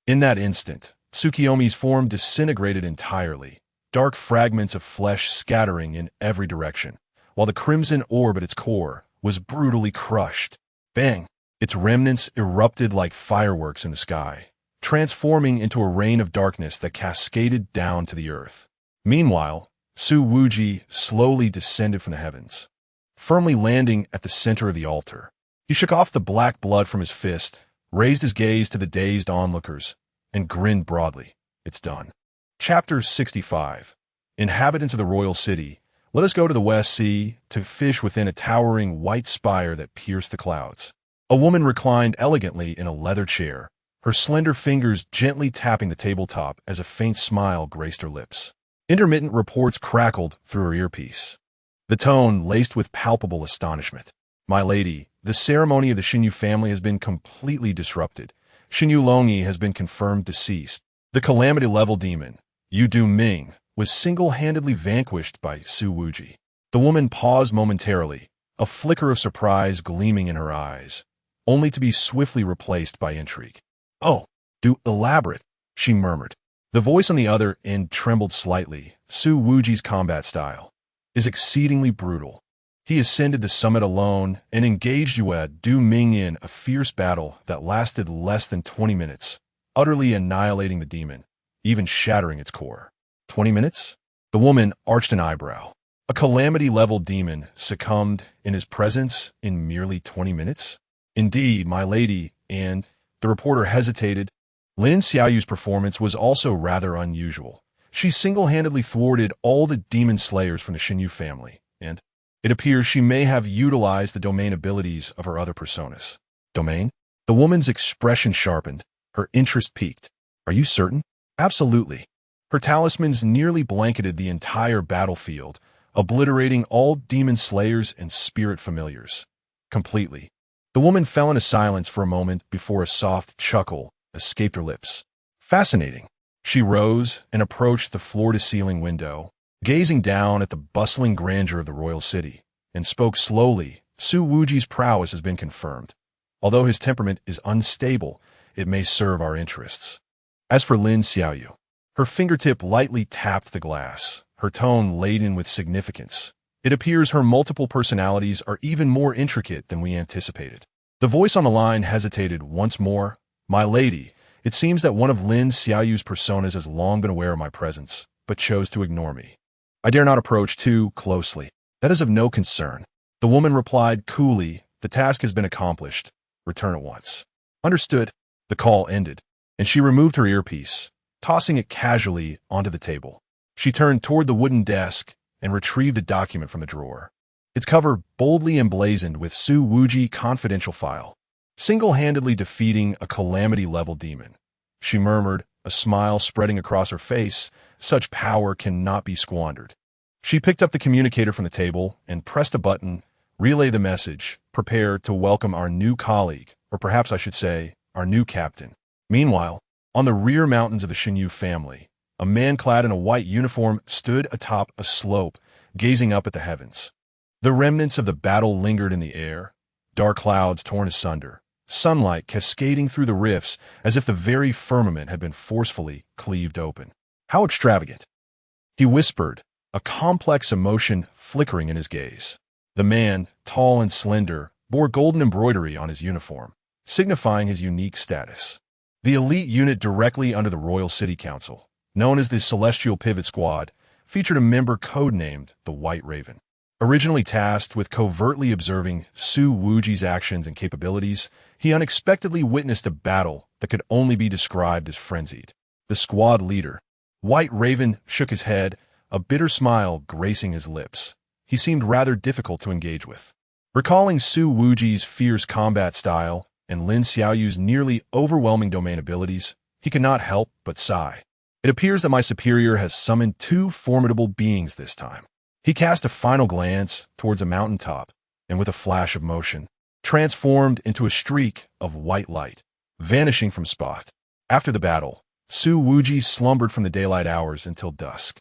In that instant, Tsukiyomi's form disintegrated entirely, dark fragments of flesh scattering in every direction, while the crimson orb at its core was brutally crushed. Bang! Its remnants erupted like fireworks in the sky, transforming into a rain of darkness that cascaded down to the earth. Meanwhile, Su Wuji slowly descended from the heavens, firmly landing at the center of the altar. He shook off the black blood from his fist, raised his gaze to the dazed onlookers, and grinned broadly. It's done. Chapter 65. Inhabitants of the royal city, let us go to the West Sea to fish within a towering white spire that pierced the clouds. A woman reclined elegantly in a leather chair, her slender fingers gently tapping the tabletop as a faint smile graced her lips. Intermittent reports crackled through her earpiece, the tone laced with palpable astonishment. My lady, the ceremony of the Xinyu family has been completely disrupted. Xinyu Longyi has been confirmed deceased. The calamity-level demon, Yu Du Ming, was single-handedly vanquished by Su Wuji. The woman paused momentarily, a flicker of surprise gleaming in her eyes, only to be swiftly replaced by intrigue. Oh, do elaborate, she murmured. The voice on the other end trembled slightly. Su Wuji's combat style is exceedingly brutal. He ascended the summit alone and engaged Yue Du Ming in a fierce battle that lasted less than 20 minutes, utterly annihilating the demon, even shattering its core. 20 minutes? The woman arched an eyebrow. A calamity-level demon succumbed in his presence in merely 20 minutes? Indeed, my lady, and the reporter hesitated. Lin Xiaoyu's performance was also rather unusual. She single-handedly thwarted all the demon slayers from the Xinyu family, and it appears she may have utilized the domain abilities of her other personas. Domain? The woman's expression sharpened. Her interest piqued. Are you certain? Absolutely. Her talismans nearly blanketed the entire battlefield, obliterating all demon slayers and spirit familiars. Completely. The woman fell into silence for a moment before a soft chuckle escaped her lips. Fascinating. She rose and approached the floor-to-ceiling window, gazing down at the bustling grandeur of the royal city, and spoke slowly. Su Wuji's prowess has been confirmed. Although his temperament is unstable, it may serve our interests. As for Lin Xiaoyu, her fingertip lightly tapped the glass, her tone laden with significance. It appears her multiple personalities are even more intricate than we anticipated. The voice on the line hesitated once more. My lady, it seems that one of Lin Xiaoyu's personas has long been aware of my presence, but chose to ignore me. I dare not approach too closely. That is of no concern. The woman replied coolly, the task has been accomplished. Return at once. Understood. The call ended, and she removed her earpiece, tossing it casually onto the table. She turned toward the wooden desk and retrieved a document from the drawer. Its cover boldly emblazoned with Su Wuji confidential file, single-handedly defeating a calamity-level demon. She murmured, a smile spreading across her face. Such power cannot be squandered. She picked up the communicator from the table and pressed a button. Relay the message. Prepare to welcome our new colleague, or perhaps I should say, our new captain. Meanwhile, on the rear mountains of the Xinyu family, a man clad in a white uniform stood atop a slope, gazing up at the heavens. The remnants of the battle lingered in the air, dark clouds torn asunder, sunlight cascading through the rifts as if the very firmament had been forcefully cleaved open. How extravagant! He whispered, a complex emotion flickering in his gaze. The man, tall and slender, bore golden embroidery on his uniform, signifying his unique status. The elite unit directly under the Royal City Council, known as the Celestial Pivot Squad, featured a member codenamed the White Raven. Originally tasked with covertly observing Su Wuji's actions and capabilities, he unexpectedly witnessed a battle that could only be described as frenzied. The squad leader, White Raven, shook his head, a bitter smile gracing his lips. He seemed rather difficult to engage with. Recalling Su Wuji's fierce combat style and Lin Xiaoyu's nearly overwhelming domain abilities, he could not help but sigh. It appears that my superior has summoned two formidable beings this time. He cast a final glance towards a mountaintop, and with a flash of motion, transformed into a streak of white light, vanishing from spot. After the battle, Su Wuji slumbered from the daylight hours until dusk.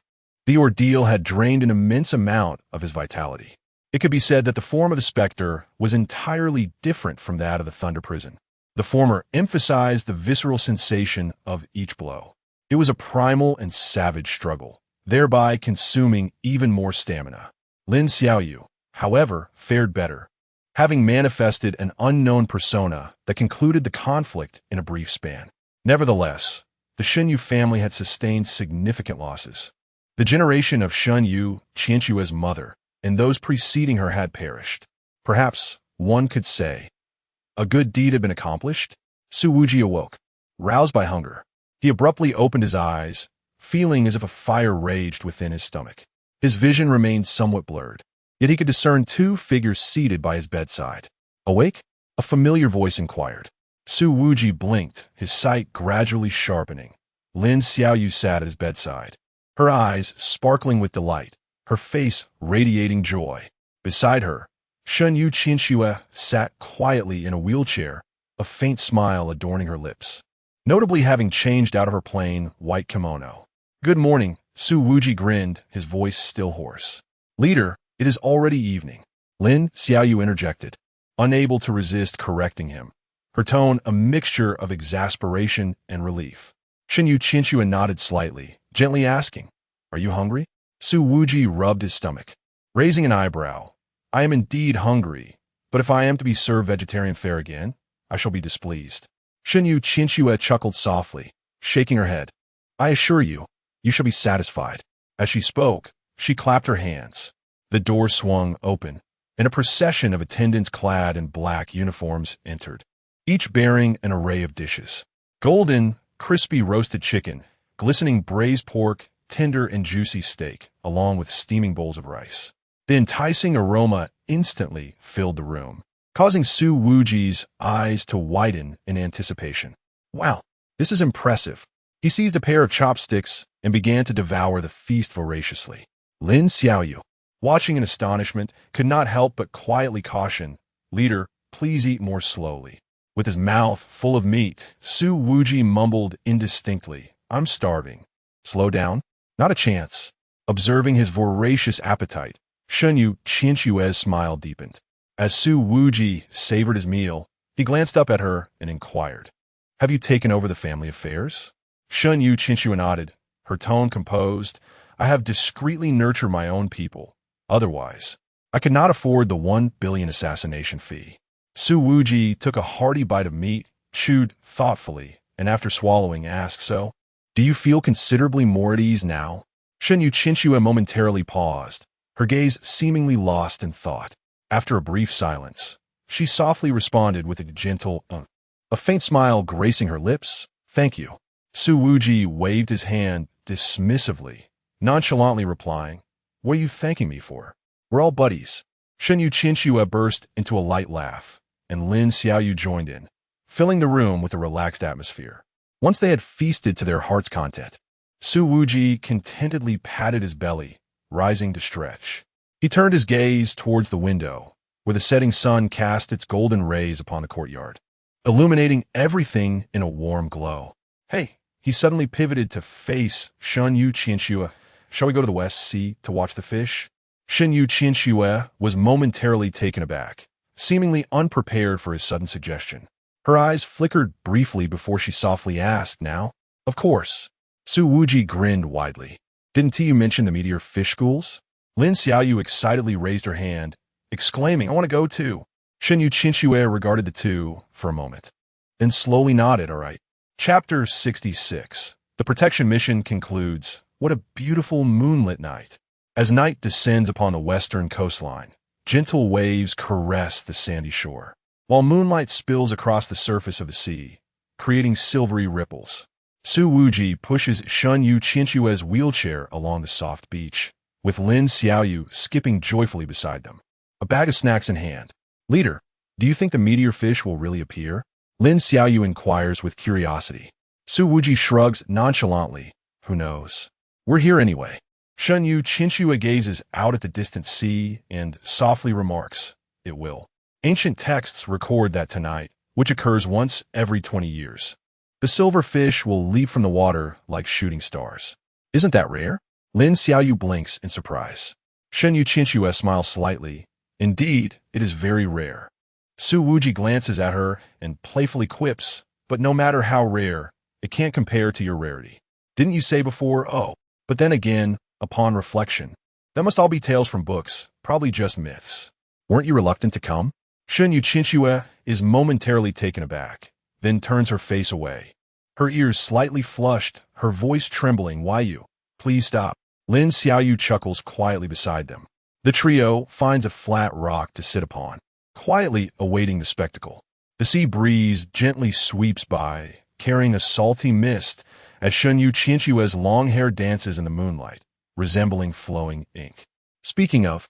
The ordeal had drained an immense amount of his vitality. It could be said that the form of the specter was entirely different from that of the Thunder Prison. The former emphasized the visceral sensation of each blow. It was a primal and savage struggle, thereby consuming even more stamina. Lin Xiaoyu, however, fared better, having manifested an unknown persona that concluded the conflict in a brief span. Nevertheless, the Xinyu family had sustained significant losses. The generation of Shen Yu, Qianxue's mother, and those preceding her had perished. Perhaps, one could say, a good deed had been accomplished. Su Wuji awoke, roused by hunger. He abruptly opened his eyes, feeling as if a fire raged within his stomach. His vision remained somewhat blurred, yet he could discern two figures seated by his bedside. Awake? A familiar voice inquired. Su Wuji blinked, his sight gradually sharpening. Lin Xiaoyu sat at his bedside, her eyes sparkling with delight, her face radiating joy. Beside her, Shen Yu Qianxue sat quietly in a wheelchair, a faint smile adorning her lips, notably having changed out of her plain white kimono. Good morning, Su Wuji grinned, his voice still hoarse. Leader, it is already evening. Lin Xiaoyu interjected, unable to resist correcting him, her tone a mixture of exasperation and relief. Shen Yu Qianxue nodded slightly, gently asking, are you hungry? Su Wuji rubbed his stomach, raising an eyebrow. I am indeed hungry, but if I am to be served vegetarian fare again, I shall be displeased. Shenyu Qinshue chuckled softly, shaking her head. I assure you, you shall be satisfied. As she spoke, she clapped her hands. The door swung open, and a procession of attendants clad in black uniforms entered, each bearing an array of dishes. Golden, crispy roasted chicken, glistening braised pork, tender and juicy steak, along with steaming bowls of rice. The enticing aroma instantly filled the room, causing Su Wuji's eyes to widen in anticipation. Wow, this is impressive. He seized a pair of chopsticks and began to devour the feast voraciously. Lin Xiaoyu, watching in astonishment, could not help but quietly caution, "Leader, please eat more slowly." With his mouth full of meat, Su Wuji mumbled indistinctly, "I'm starving." "Slow down? Not a chance." Observing his voracious appetite, Shenyu Qinshue's smile deepened. As Su Wuji savored his meal, he glanced up at her and inquired, "Have you taken over the family affairs?" Shenyu Qinshue nodded, her tone composed. "I have discreetly nurtured my own people. Otherwise, I could not afford the 1 billion assassination fee." Su Wuji took a hearty bite of meat, chewed thoughtfully, and after swallowing asked, "So, do you feel considerably more at ease now?" Shenyu Qinshue momentarily paused, her gaze seemingly lost in thought. After a brief silence, she softly responded with a gentle, a faint smile gracing her lips. "Thank you." Su Wuji waved his hand dismissively, nonchalantly replying, "What are you thanking me for? We're all buddies." Shenyu Qinshue burst into a light laugh, and Lin Xiaoyu joined in, filling the room with a relaxed atmosphere. Once they had feasted to their heart's content, Su Wuji contentedly patted his belly, rising to stretch. He turned his gaze towards the window, where the setting sun cast its golden rays upon the courtyard, illuminating everything in a warm glow. "Hey," he suddenly pivoted to face Shenyu Qinshue. "Shall we go to the West Sea to watch the fish?" Shenyu Qinshue was momentarily taken aback, seemingly unprepared for his sudden suggestion. Her eyes flickered briefly before she softly asked, "Now?" "Of course." Su Wuji grinned widely. "Didn't you mention the meteor fish schools?" Lin Xiaoyu excitedly raised her hand, exclaiming, "I want to go too." Shenyu Qinshue regarded the two for a moment, then slowly nodded, "All right." Chapter 66. The protection mission concludes. What a beautiful moonlit night. As night descends upon the western coastline, gentle waves caress the sandy shore, while moonlight spills across the surface of the sea, creating silvery ripples. Su Wuji pushes Shenyu Qinshue's wheelchair along the soft beach, with Lin Xiaoyu skipping joyfully beside them, a bag of snacks in hand. "Leader, do you think the meteor fish will really appear?" Lin Xiaoyu inquires with curiosity. Su Wuji shrugs nonchalantly. "Who knows? We're here anyway." Shenyu Qinshue gazes out at the distant sea and softly remarks, "It will." Ancient texts record that tonight, which occurs once every 20 years, the silver fish will leap from the water like shooting stars. Isn't that rare? Lin Xiaoyu blinks in surprise. Shenyu Qinshue smiles slightly. "Indeed, it is very rare." Su Wuji glances at her and playfully quips, "But no matter how rare, it can't compare to your rarity. Didn't you say before, oh, but then again, upon reflection, that must all be tales from books, probably just myths. Weren't you reluctant to come?" Shenyu Qinshue is momentarily taken aback, then turns her face away. Her ears slightly flushed, her voice trembling. "Why you? Please stop." Lin Xiaoyu chuckles quietly beside them. The trio finds a flat rock to sit upon, quietly awaiting the spectacle. The sea breeze gently sweeps by, carrying a salty mist as Shenyu Qinshue's long hair dances in the moonlight, resembling flowing ink. Speaking of,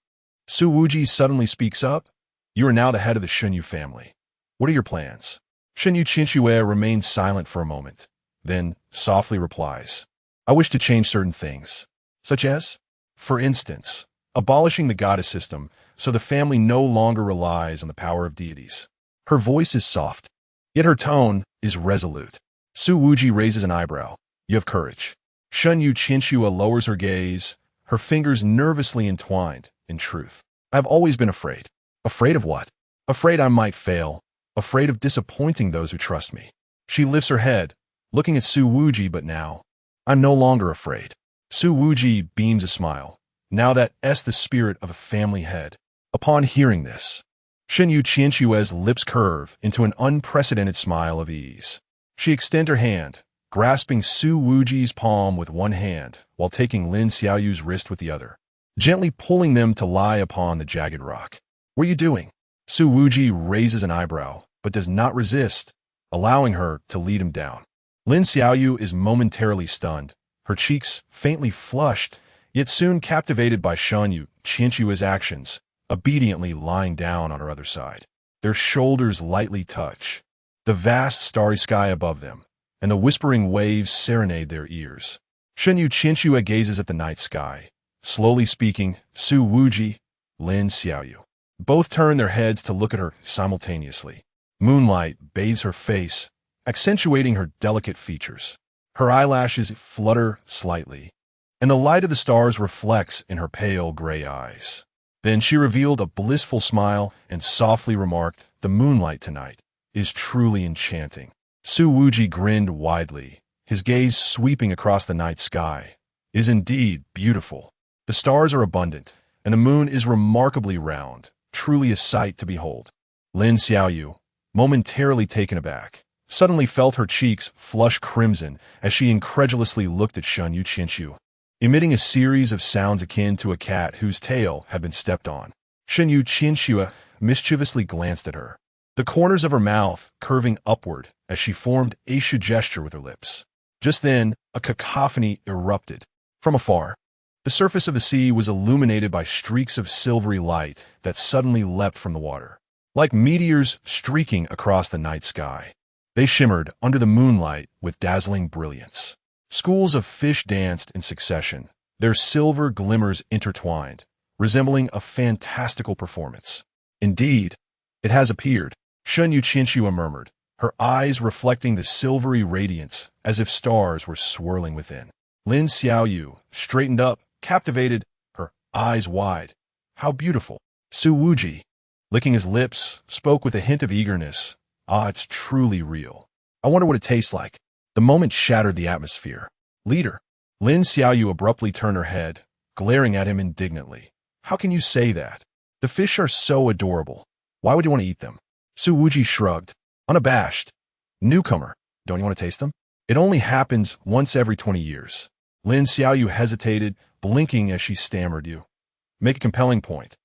Su Wuji suddenly speaks up. "You are now the head of the Shenyu family. What are your plans?" Shenyu Qinshue remains silent for a moment, then softly replies, "I wish to change certain things, such as, for instance, abolishing the goddess system so the family no longer relies on the power of deities." Her voice is soft, yet her tone is resolute. Su Wuji raises an eyebrow. "You have courage." Shenyu Qinshue lowers her gaze, her fingers nervously entwined. "In truth, I have always been afraid." "Afraid of what?" "Afraid I might fail. Afraid of disappointing those who trust me." She lifts her head, looking at Su Wuji, "But now, I'm no longer afraid." Su Wuji beams a smile. "Now that's the spirit of a family head." A Upon hearing this, Shenyu Qianxue's lips curve into an unprecedented smile of ease. She extends her hand, grasping Su Wuji's palm with one hand while taking Lin Xiaoyu's wrist with the other, gently pulling them to lie upon the jagged rock. "What are you doing?" Su Wuji raises an eyebrow, but does not resist, allowing her to lead him down. Lin Xiaoyu is momentarily stunned, her cheeks faintly flushed, yet soon captivated by Shenyu Qianxue's actions, obediently lying down on her other side. Their shoulders lightly touch, the vast starry sky above them, and the whispering waves serenade their ears. Shenyu Qianxue gazes at the night sky, slowly speaking, Su Wuji, Lin Xiaoyu. Both turn their heads to look at her simultaneously. Moonlight bathes her face, accentuating her delicate features. Her eyelashes flutter slightly, and the light of the stars reflects in her pale gray eyes. Then she revealed a blissful smile and softly remarked, "The moonlight tonight is truly enchanting." Su Wuji grinned widely, his gaze sweeping across the night sky. "It is indeed beautiful. The stars are abundant, and the moon is remarkably round, truly a sight to behold." Lin Xiaoyu, momentarily taken aback, suddenly felt her cheeks flush crimson as she incredulously looked at Shenyu Qianxue, emitting a series of sounds akin to a cat whose tail had been stepped on. Shenyu Qianxue mischievously glanced at her, the corners of her mouth curving upward as she formed a shu gesture with her lips. Just then, a cacophony erupted. From afar, the surface of the sea was illuminated by streaks of silvery light that suddenly leapt from the water, like meteors streaking across the night sky. They shimmered under the moonlight with dazzling brilliance. Schools of fish danced in succession, their silver glimmers intertwined, resembling a fantastical performance. "Indeed, it has appeared," Shenyu Qianxue murmured, her eyes reflecting the silvery radiance as if stars were swirling within. Lin Xiaoyu straightened up, captivated, her eyes wide. "How beautiful!" Su Wuji, licking his lips, spoke with a hint of eagerness. "Ah, it's truly real. I wonder what it tastes like." The moment shattered the atmosphere. "Leader." Lin Xiaoyu abruptly turned her head, glaring at him indignantly. "How can you say that? The fish are so adorable. Why would you want to eat them?" Su Wuji shrugged, unabashed. "Newcomer, don't you want to taste them? It only happens once every 20 years. Lin Xiaoyu hesitated, blinking as she stammered, "You make a compelling point."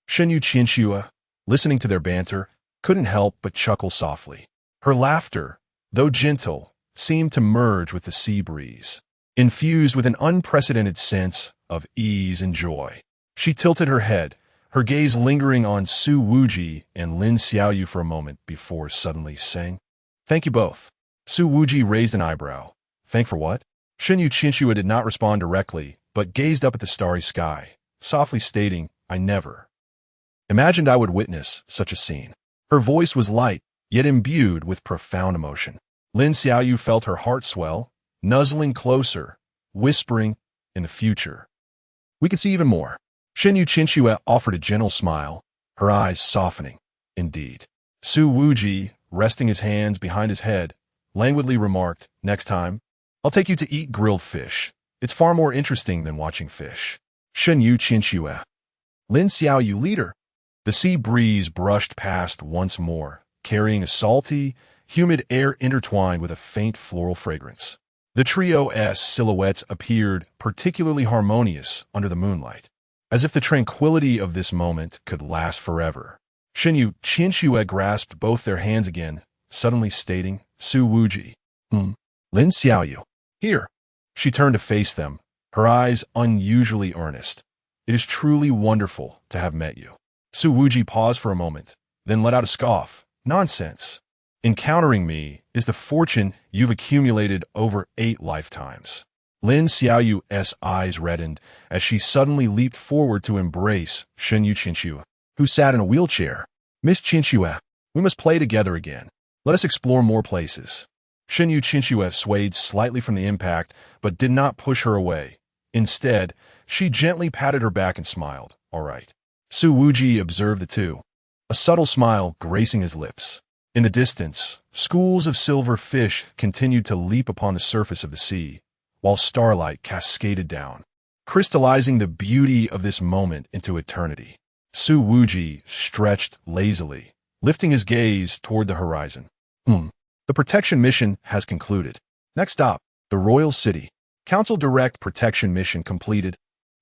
Shenyu Qianxue, listening to their banter, couldn't help but chuckle softly. Her laughter, though gentle, seemed to merge with the sea breeze, infused with an unprecedented sense of ease and joy. She tilted her head, her gaze lingering on Su Wuji and Lin Xiaoyu for a moment before suddenly saying, "Thank you both." Su Wuji raised an eyebrow. "Thank for what?" Shenyu Qianxue did not respond directly, but gazed up at the starry sky, softly stating, "I never imagined I would witness such a scene." Her voice was light, yet imbued with profound emotion. Lin Xiaoyu felt her heart swell, nuzzling closer, whispering, "In the future, we could see even more." Shenyu Qianxue offered a gentle smile, her eyes softening. "Indeed." Su Wuji, resting his hands behind his head, languidly remarked, "Next time, I'll take you to eat grilled fish. It's far more interesting than watching fish." Shenyu Qianxue. Lin Xiaoyu, leader. The sea breeze brushed past once more, carrying a salty, humid air intertwined with a faint floral fragrance. The trio's silhouettes appeared particularly harmonious under the moonlight, as if the tranquility of this moment could last forever. Shenyu Qianxue grasped both their hands again, suddenly stating, "Su Wuji. Lin Xiaoyu. Here." She turned to face them, her eyes unusually earnest. "It is truly wonderful to have met you." Su Wuji paused for a moment, then let out a scoff. "Nonsense. Encountering me is the fortune you've accumulated over 8 lifetimes. Lin Xiaoyu's eyes reddened as she suddenly leaped forward to embrace Shenyu Qianxue, who sat in a wheelchair. "Miss Qianxue, we must play together again. Let us explore more places." Shenyu Qianxue swayed slightly from the impact, but did not push her away. Instead, she gently patted her back and smiled. "All right." Su Wuji observed the two, a subtle smile gracing his lips. In the distance, schools of silver fish continued to leap upon the surface of the sea, while starlight cascaded down, crystallizing the beauty of this moment into eternity. Su Wuji stretched lazily, lifting his gaze toward the horizon. The protection mission has concluded. Next stop, the Royal City. Council Direct Protection Mission completed.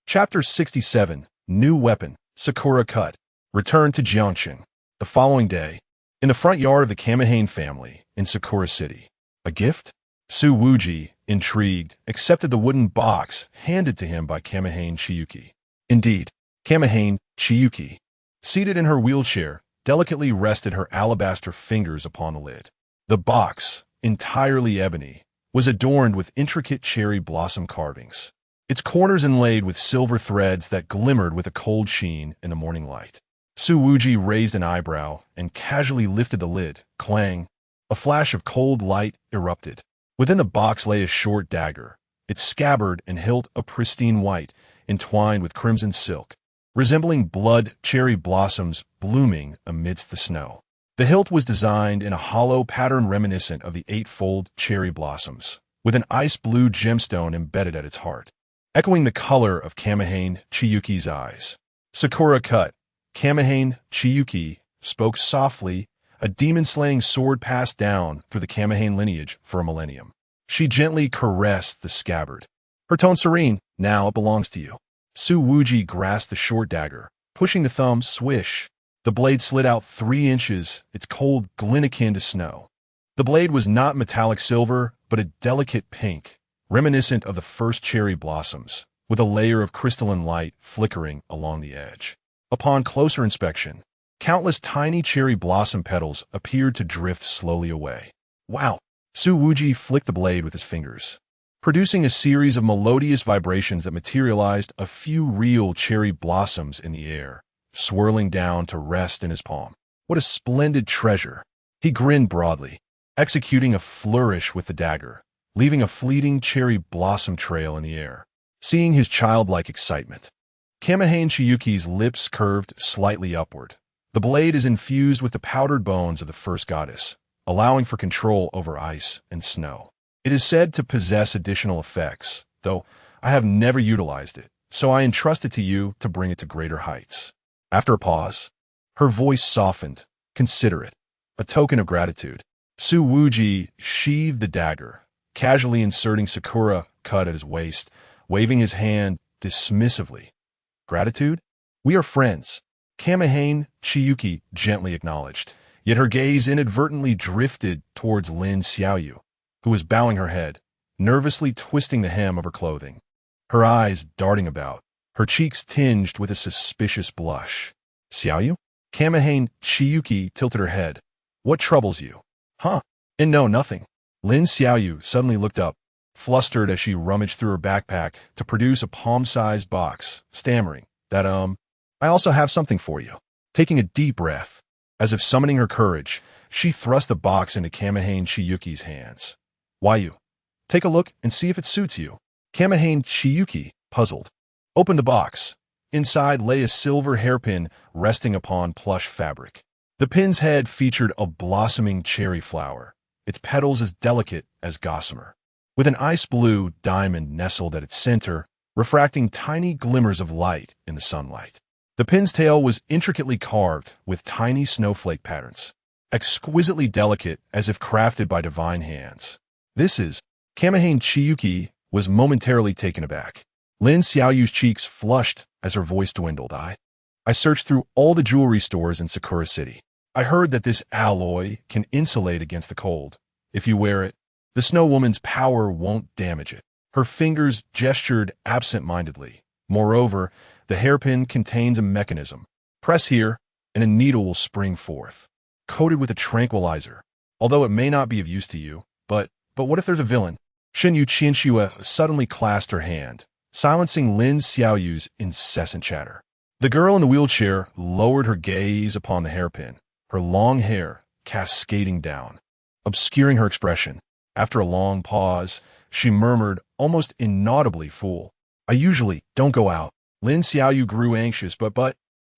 Chapter 67, New Weapon, Sakura Cut. Return to Jiangcheng. The following day, in the front yard of the Kamehane family in Sakura City. A gift? Su Wuji, intrigued, accepted the wooden box handed to him by Kamehane Chiyuki. Indeed, Kamehane Chiyuki, seated in her wheelchair, delicately rested her alabaster fingers upon the lid. The box, entirely ebony, was adorned with intricate cherry blossom carvings, its corners inlaid with silver threads that glimmered with a cold sheen in the morning light. Su Wuji raised an eyebrow and casually lifted the lid. Clang! A flash of cold light erupted. Within the box lay a short dagger, its scabbard and hilt a pristine white, entwined with crimson silk, resembling blood cherry blossoms blooming amidst the snow. The hilt was designed in a hollow pattern reminiscent of the eightfold cherry blossoms, with an ice blue gemstone embedded at its heart, echoing the color of Kamehane Chiyuki's eyes. Sakura Cut. Kamehane Chiyuki spoke softly, a demon-slaying sword passed down through the Kamehane lineage for a millennium. She gently caressed the scabbard. Her tone serene. Now it belongs to you. Su Wuji grasped the short dagger, pushing the thumb swish. The blade slid out 3 inches, its cold glint akin to snow. The blade was not metallic silver, but a delicate pink, reminiscent of the first cherry blossoms, with a layer of crystalline light flickering along the edge. Upon closer inspection, countless tiny cherry blossom petals appeared to drift slowly away. Wow! Su Wuji flicked the blade with his fingers, producing a series of melodious vibrations that materialized a few real cherry blossoms in the air, swirling down to rest in his palm. What a splendid treasure! He grinned broadly, executing a flourish with the dagger, leaving a fleeting cherry blossom trail in the air. Seeing his childlike excitement, Kamehane Chiyuki's lips curved slightly upward. The blade is infused with the powdered bones of the first goddess, allowing for control over ice and snow. It is said to possess additional effects, though I have never utilized it, so I entrust it to you to bring it to greater heights. After a pause, her voice softened, considerate, a token of gratitude. Su Wuji sheathed the dagger, casually inserting Sakura Cut at his waist, waving his hand dismissively. Gratitude? We are friends, Kamehane Chiyuki gently acknowledged, yet her gaze inadvertently drifted towards Lin Xiaoyu, who was bowing her head, nervously twisting the hem of her clothing. Her eyes darting about, her cheeks tinged with a suspicious blush. Xiaoyu? Kamehane Chiyuki tilted her head. What troubles you? Huh? And no, nothing. Lin Xiaoyu suddenly looked up, flustered as she rummaged through her backpack to produce a palm-sized box, stammering, I also have something for you. Taking a deep breath, as if summoning her courage, she thrust the box into Kamehane Chiyuki's hands. Why you? Take a look and see if it suits you. Kamehane Chiyuki, puzzled, opened the box. Inside lay a silver hairpin resting upon plush fabric. The pin's head featured a blossoming cherry flower, its petals as delicate as gossamer, with an ice blue diamond nestled at its center, refracting tiny glimmers of light in the sunlight. The pin's tail was intricately carved with tiny snowflake patterns, exquisitely delicate as if crafted by divine hands. This is... Kamehane Chiyuki was momentarily taken aback. Lin Xiaoyu's cheeks flushed as her voice dwindled. I searched through all the jewelry stores in Sakura City. I heard that this alloy can insulate against the cold. If you wear it, the Snow Woman's power won't damage it. Her fingers gestured absent-mindedly. Moreover, the hairpin contains a mechanism. Press here, and a needle will spring forth, coated with a tranquilizer. Although it may not be of use to you, but what if there's a villain? Shinyu Qianxue suddenly clasped her hand, silencing Lin Xiaoyu's incessant chatter. The girl in the wheelchair lowered her gaze upon the hairpin, her long hair cascading down, obscuring her expression. After a long pause, she murmured, almost inaudibly, "Fool. I usually don't go out." Lin Xiaoyu grew anxious, but...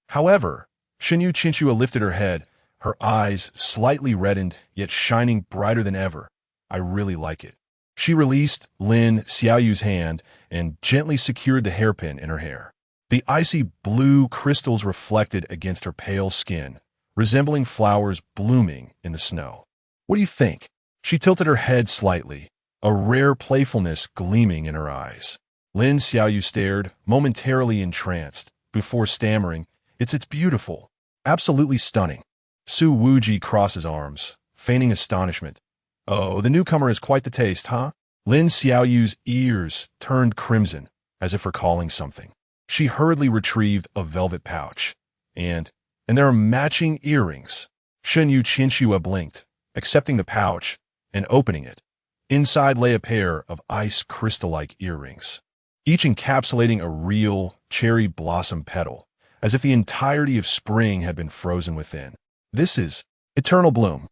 However, Shinyu Qianxue lifted her head, her eyes slightly reddened, yet shining brighter than ever. I really like it. She released Lin Xiaoyu's hand and gently secured the hairpin in her hair. The icy blue crystals reflected against her pale skin, resembling flowers blooming in the snow. What do you think? She tilted her head slightly, a rare playfulness gleaming in her eyes. Lin Xiaoyu stared, momentarily entranced, before stammering, It's beautiful. Absolutely stunning. Su Wuji crossed his arms, feigning astonishment. Oh, the newcomer has quite the taste, huh? Lin Xiaoyu's ears turned crimson, as if recalling something. She hurriedly retrieved a velvet pouch, and there are matching earrings. Shen Yu Qinxue blinked, accepting the pouch and opening it. Inside lay a pair of ice crystal-like earrings, each encapsulating a real cherry blossom petal, as if the entirety of spring had been frozen within. This is eternal bloom.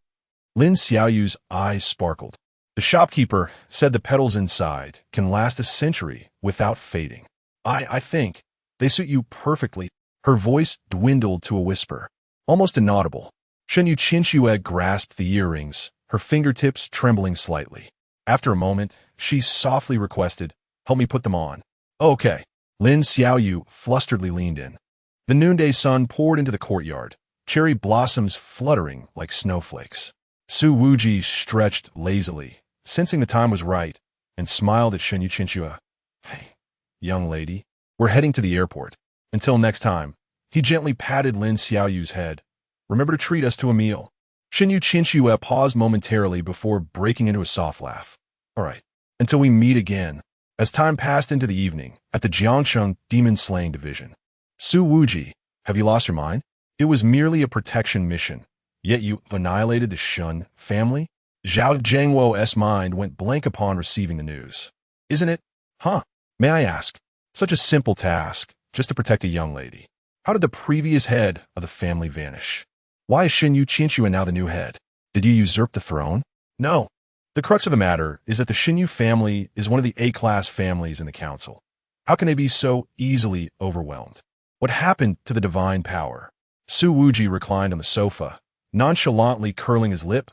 Lin Xiaoyu's eyes sparkled. The shopkeeper said the petals inside can last a century without fading. I think they suit you perfectly. Her voice dwindled to a whisper, almost inaudible. Shen Yu Qinxue grasped the earrings, her fingertips trembling slightly. After a moment, she softly requested, Help me put them on. Okay. Lin Xiaoyu flusteredly leaned in. The noonday sun poured into the courtyard, cherry blossoms fluttering like snowflakes. Su Wuji stretched lazily, sensing the time was right, and smiled at Shen Yu Qinxue. Hey, young lady, we're heading to the airport. Until next time. He gently patted Lin Xiaoyu's head. Remember to treat us to a meal. Shen Yu Qinxue paused momentarily before breaking into a soft laugh. All right, until we meet again. As time passed into the evening, at the Jiangcheng demon-slaying division. Su Wuji, have you lost your mind? It was merely a protection mission, yet you annihilated the Shun family? Zhao Zhengwo's mind went blank upon receiving the news. Isn't it? Huh? May I ask? Such a simple task, just to protect a young lady. How did the previous head of the family vanish? Why is Shen Yu Qinxue now the new head? Did you usurp the throne? No. The crux of the matter is that the Shen family is one of the A-class families in the council. How can they be so easily overwhelmed? What happened to the divine power? Su Wuji reclined on the sofa, nonchalantly curling his lip.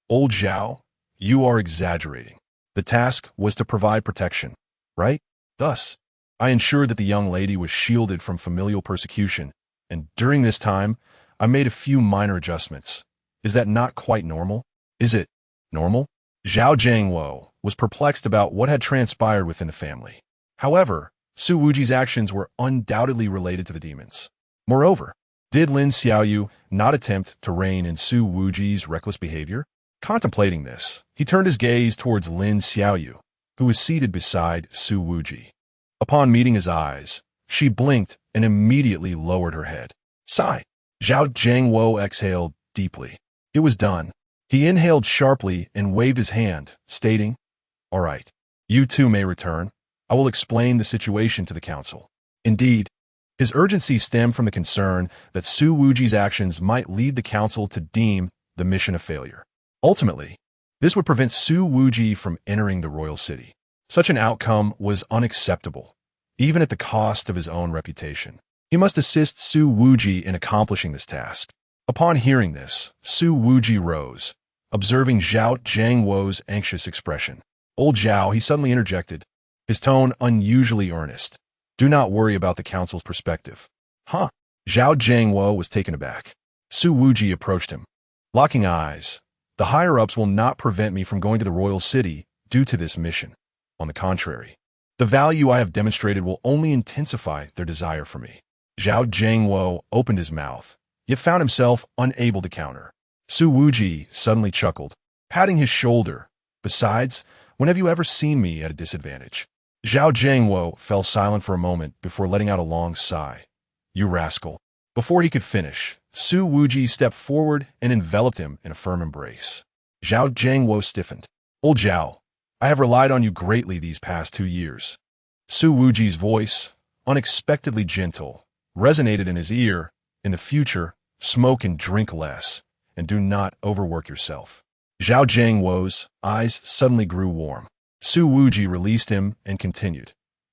Old Zhao, you are exaggerating. The task was to provide protection, right? Thus, I ensured that the young lady was shielded from familial persecution, and during this time, I made a few minor adjustments. Is that not quite normal? Is it normal? Zhao Zhengwo was perplexed about what had transpired within the family. However, Su Wuji's actions were undoubtedly related to the demons. Moreover, did Lin Xiaoyu not attempt to rein in Su Wuji's reckless behavior? Contemplating this, he turned his gaze towards Lin Xiaoyu, who was seated beside Su Wuji. Upon meeting his eyes, she blinked and immediately lowered her head. Sigh. Zhao Zhengwo exhaled deeply. It was done. He inhaled sharply and waved his hand, stating, All right, you two may return. I will explain the situation to the council. Indeed, his urgency stemmed from the concern that Su Wuji's actions might lead the council to deem the mission a failure. Ultimately, this would prevent Su Wuji from entering the royal city. Such an outcome was unacceptable, even at the cost of his own reputation. He must assist Su Wuji in accomplishing this task. Upon hearing this, Su Wuji rose, observing Zhao Zhengwo's anxious expression. Old Zhao, he suddenly interjected, his tone unusually earnest. Do not worry about the council's perspective. Huh? Zhao Zhengwo was taken aback. Su Wuji approached him. Locking eyes, the higher-ups will not prevent me from going to the royal city due to this mission. On the contrary, the value I have demonstrated will only intensify their desire for me. Zhao Zhengwo opened his mouth, yet found himself unable to counter. Su Wuji suddenly chuckled, patting his shoulder. Besides, when have you ever seen me at a disadvantage? Zhao Zhengwo fell silent for a moment before letting out a long sigh. You rascal. Before he could finish, Su Wuji stepped forward and enveloped him in a firm embrace. Zhao Zhengwo stiffened. Old Zhao, I have relied on you greatly these past 2 years. Su Wuji's voice, unexpectedly gentle, resonated in his ear. In the future, smoke and drink less, and do not overwork yourself. Zhao Zhengwo's eyes suddenly grew warm. Su Wuji released him and continued.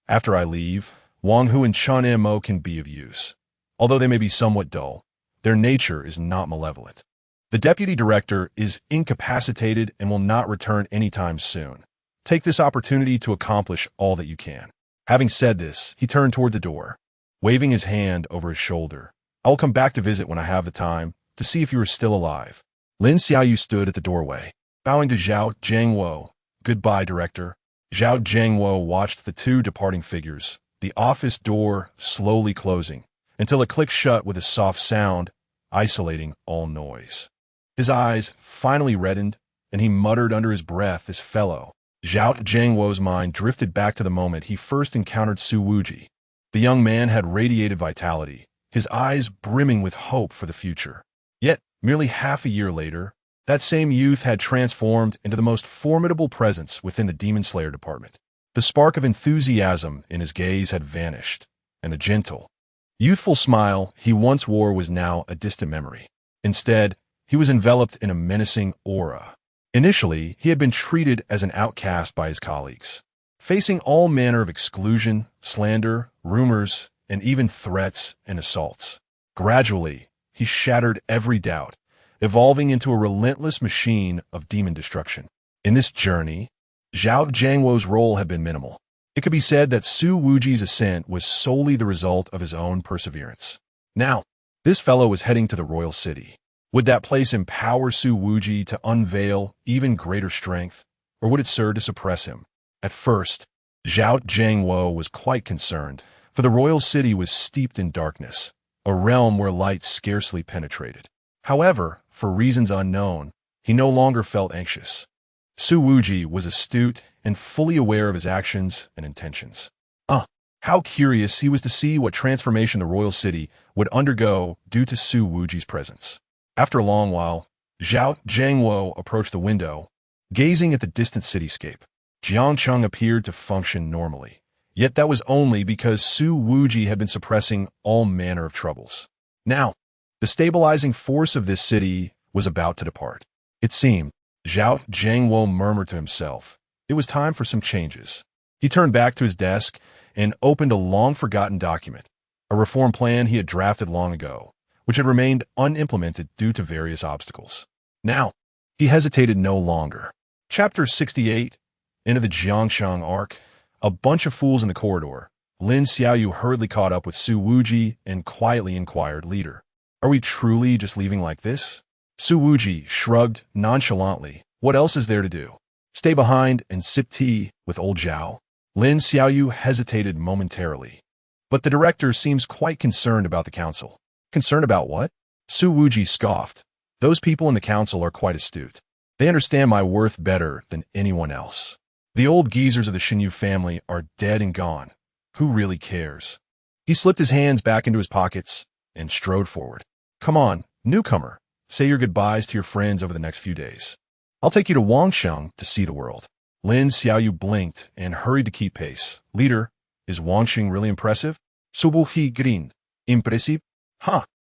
After I leave, Wang Hu and Chen Mo can be of use. Although they may be somewhat dull, their nature is not malevolent. The deputy director is incapacitated and will not return anytime soon. Take this opportunity to accomplish all that you can. Having said this, he turned toward the door. waving his hand over his shoulder. "I will come back to visit when I have the time, to see if you are still alive." Lin Xiaoyu stood at the doorway, bowing to Zhao Jiangwo. "Goodbye, Director." Zhao Jiangwo watched the two departing figures, the office door slowly closing, until it clicked shut with a soft sound, isolating all noise. His eyes finally reddened, and he muttered under his breath his fellow. Zhao Jiangwo's mind drifted back to the moment he first encountered Su Wuji. The young man had radiated vitality, his eyes brimming with hope for the future. Yet, merely half a year later, that same youth had transformed into the most formidable presence within the Demon Slayer department. The spark of enthusiasm in his gaze had vanished, and the gentle, youthful smile he once wore was now a distant memory. Instead, he was enveloped in a menacing aura. Initially, he had been treated as an outcast by his colleagues, facing all manner of exclusion, slander, rumors, and even threats and assaults. Gradually, he shattered every doubt, evolving into a relentless machine of demon destruction. In this journey, Zhao Jiangwo's role had been minimal. It could be said that Su Wuji's ascent was solely the result of his own perseverance. Now, this fellow was heading to the royal city. Would that place empower Su Wuji to unveil even greater strength, or would it serve to suppress him? At first, Zhao Jiangwo was quite concerned, for the royal city was steeped in darkness, a realm where light scarcely penetrated. However, for reasons unknown, he no longer felt anxious. Su Wuji was astute and fully aware of his actions and intentions. How curious he was to see what transformation the royal city would undergo due to Su Wuji's presence. After a long while, Zhao Jiangwo approached the window, gazing at the distant cityscape. Jiangcheng appeared to function normally, yet that was only because Su Wuji had been suppressing all manner of troubles. Now, the stabilizing force of this city was about to depart. It seemed, Zhao Jiangwo murmured to himself, it was time for some changes. He turned back to his desk and opened a long-forgotten document, a reform plan he had drafted long ago, which had remained unimplemented due to various obstacles. Now, he hesitated no longer. Chapter 68, into the Jiangcheng arc, a bunch of fools in the corridor. Lin Xiaoyu hurriedly caught up with Su Wuji and quietly inquired, "Leader, are we truly just leaving like this?" Su Wuji shrugged nonchalantly. "What else is there to do? Stay behind and sip tea with old Zhao?" Lin Xiaoyu hesitated momentarily. "But the director seems quite concerned about the council." "Concerned about what?" Su Wuji scoffed. "Those people in the council are quite astute. They understand my worth better than anyone else. The old geezers of the Xinyu family are dead and gone. Who really cares?" He slipped his hands back into his pockets and strode forward. "Come on, newcomer. Say your goodbyes to your friends over the next few days. I'll take you to Wangsheng to see the world." Lin Xiaoyu blinked and hurried to keep pace. "Leader, is Wangsheng really impressive?" Su Wuji grinned. "Impressive?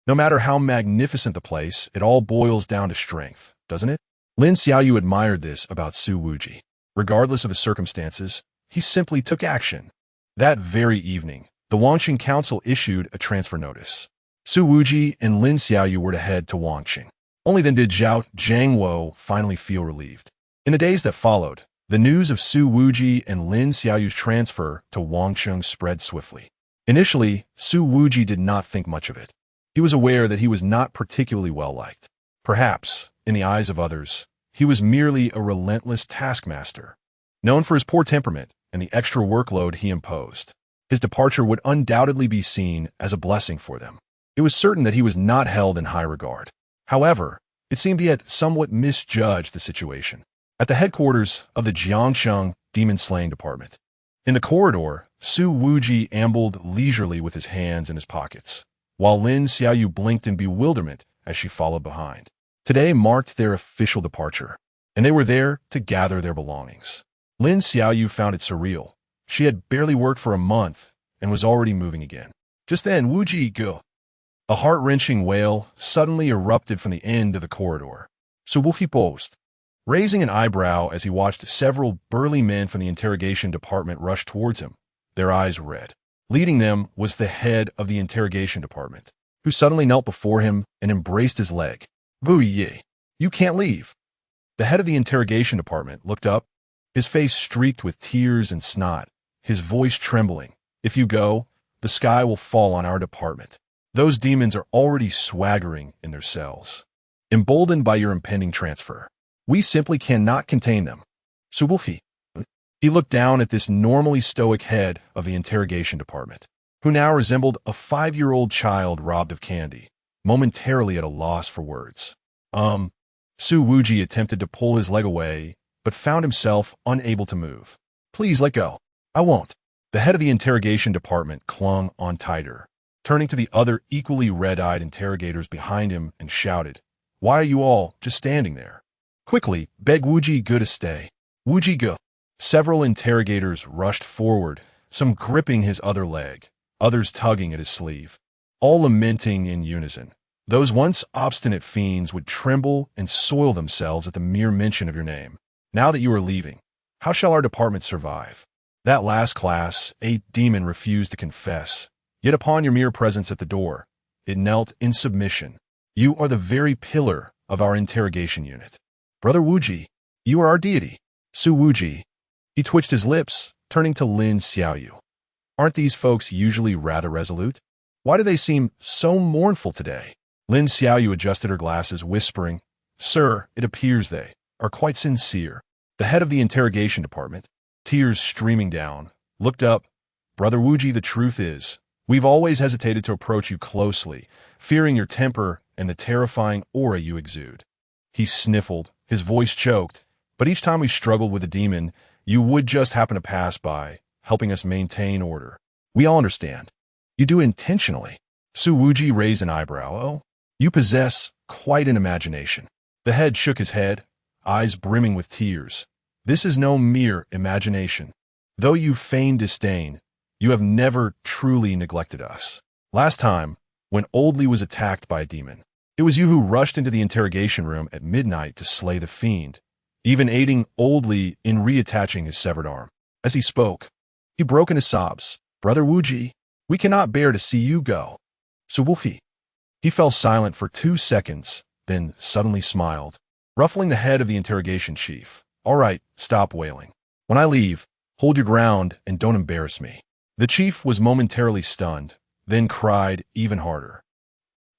No matter how magnificent the place, it all boils down to strength, doesn't it?" Lin Xiaoyu admired this about Su Wuji. Regardless of his circumstances, he simply took action. That very evening, the Wangsheng Council issued a transfer notice. Su Wuji and Lin Xiaoyu were to head to Wangsheng. Only then did Zhao Jiangwo finally feel relieved. In the days that followed, the news of Su Wuji and Lin Xiaoyu's transfer to Wangsheng spread swiftly. Initially, Su Wuji did not think much of it. He was aware that he was not particularly well-liked. Perhaps, in the eyes of others, he was merely a relentless taskmaster, known for his poor temperament and the extra workload he imposed. His departure would undoubtedly be seen as a blessing for them. It was certain that he was not held in high regard. However, it seemed he had somewhat misjudged the situation. At the headquarters of the Jiangcheng Demon Slaying Department, in the corridor, Su Wuji ambled leisurely with his hands in his pockets, while Lin Xiaoyu blinked in bewilderment as she followed behind. Today marked their official departure, and they were there to gather their belongings. Lin Xiaoyu found it surreal. She had barely worked for a month and was already moving again. Just then, Wuji go. A heart-wrenching wail suddenly erupted from the end of the corridor. Su Wuji paused, raising an eyebrow as he watched several burly men from the interrogation department rush towards him, their eyes red. Leading them was the head of the interrogation department, who suddenly knelt before him and embraced his leg. "Wu Yi, you can't leave." The head of the interrogation department looked up, his face streaked with tears and snot, his voice trembling. "If you go, the sky will fall on our department. Those demons are already swaggering in their cells. Emboldened by your impending transfer, we simply cannot contain them. Su Wuji. He looked down at this normally stoic head of the interrogation department, who now resembled a 5-year-old child robbed of candy, momentarily at a loss for words. Su Wuji attempted to pull his leg away, but found himself unable to move. Please let go. I won't. The head of the interrogation department clung on tighter, turning to the other equally red-eyed interrogators behind him and shouted, "Why are you all just standing there? Quickly, beg Wuji Gu to stay. Wuji Gu." Several interrogators rushed forward, some gripping his other leg, others tugging at his sleeve, all lamenting in unison. Those once obstinate fiends would tremble and soil themselves at the mere mention of your name. Now that you are leaving, how shall our department survive? That last class, a demon refused to confess, yet upon your mere presence at the door, it knelt in submission. You are the very pillar of our interrogation unit. Brother Wuji, you are our deity. Su Wuji. He twitched his lips, turning to Lin Xiaoyu. Aren't these folks usually rather resolute? Why do they seem so mournful today? Lin Xiaoyu adjusted her glasses, whispering, "Sir, it appears they are quite sincere." The head of the interrogation department, tears streaming down, looked up. "Brother Wuji, the truth is, we've always hesitated to approach you closely, fearing your temper and the terrifying aura you exude." He sniffled, his voice choked, "But each time we struggled with a demon, you would just happen to pass by, helping us maintain order. We all understand. You do it intentionally." Su Wuji raised an eyebrow. "Oh, you possess quite an imagination." The head shook his head, eyes brimming with tears. "This is no mere imagination. Though you feign disdain, you have never truly neglected us. Last time, when Oldly was attacked by a demon, it was you who rushed into the interrogation room at midnight to slay the fiend, even aiding Oldly in reattaching his severed arm." As he spoke, he broke into sobs. "Brother Wuji, we cannot bear to see you go." Su Wuji. He fell silent for 2 seconds, then suddenly smiled, ruffling the head of the interrogation chief. "All right, stop wailing. When I leave, hold your ground and don't embarrass me." The chief was momentarily stunned, then cried even harder.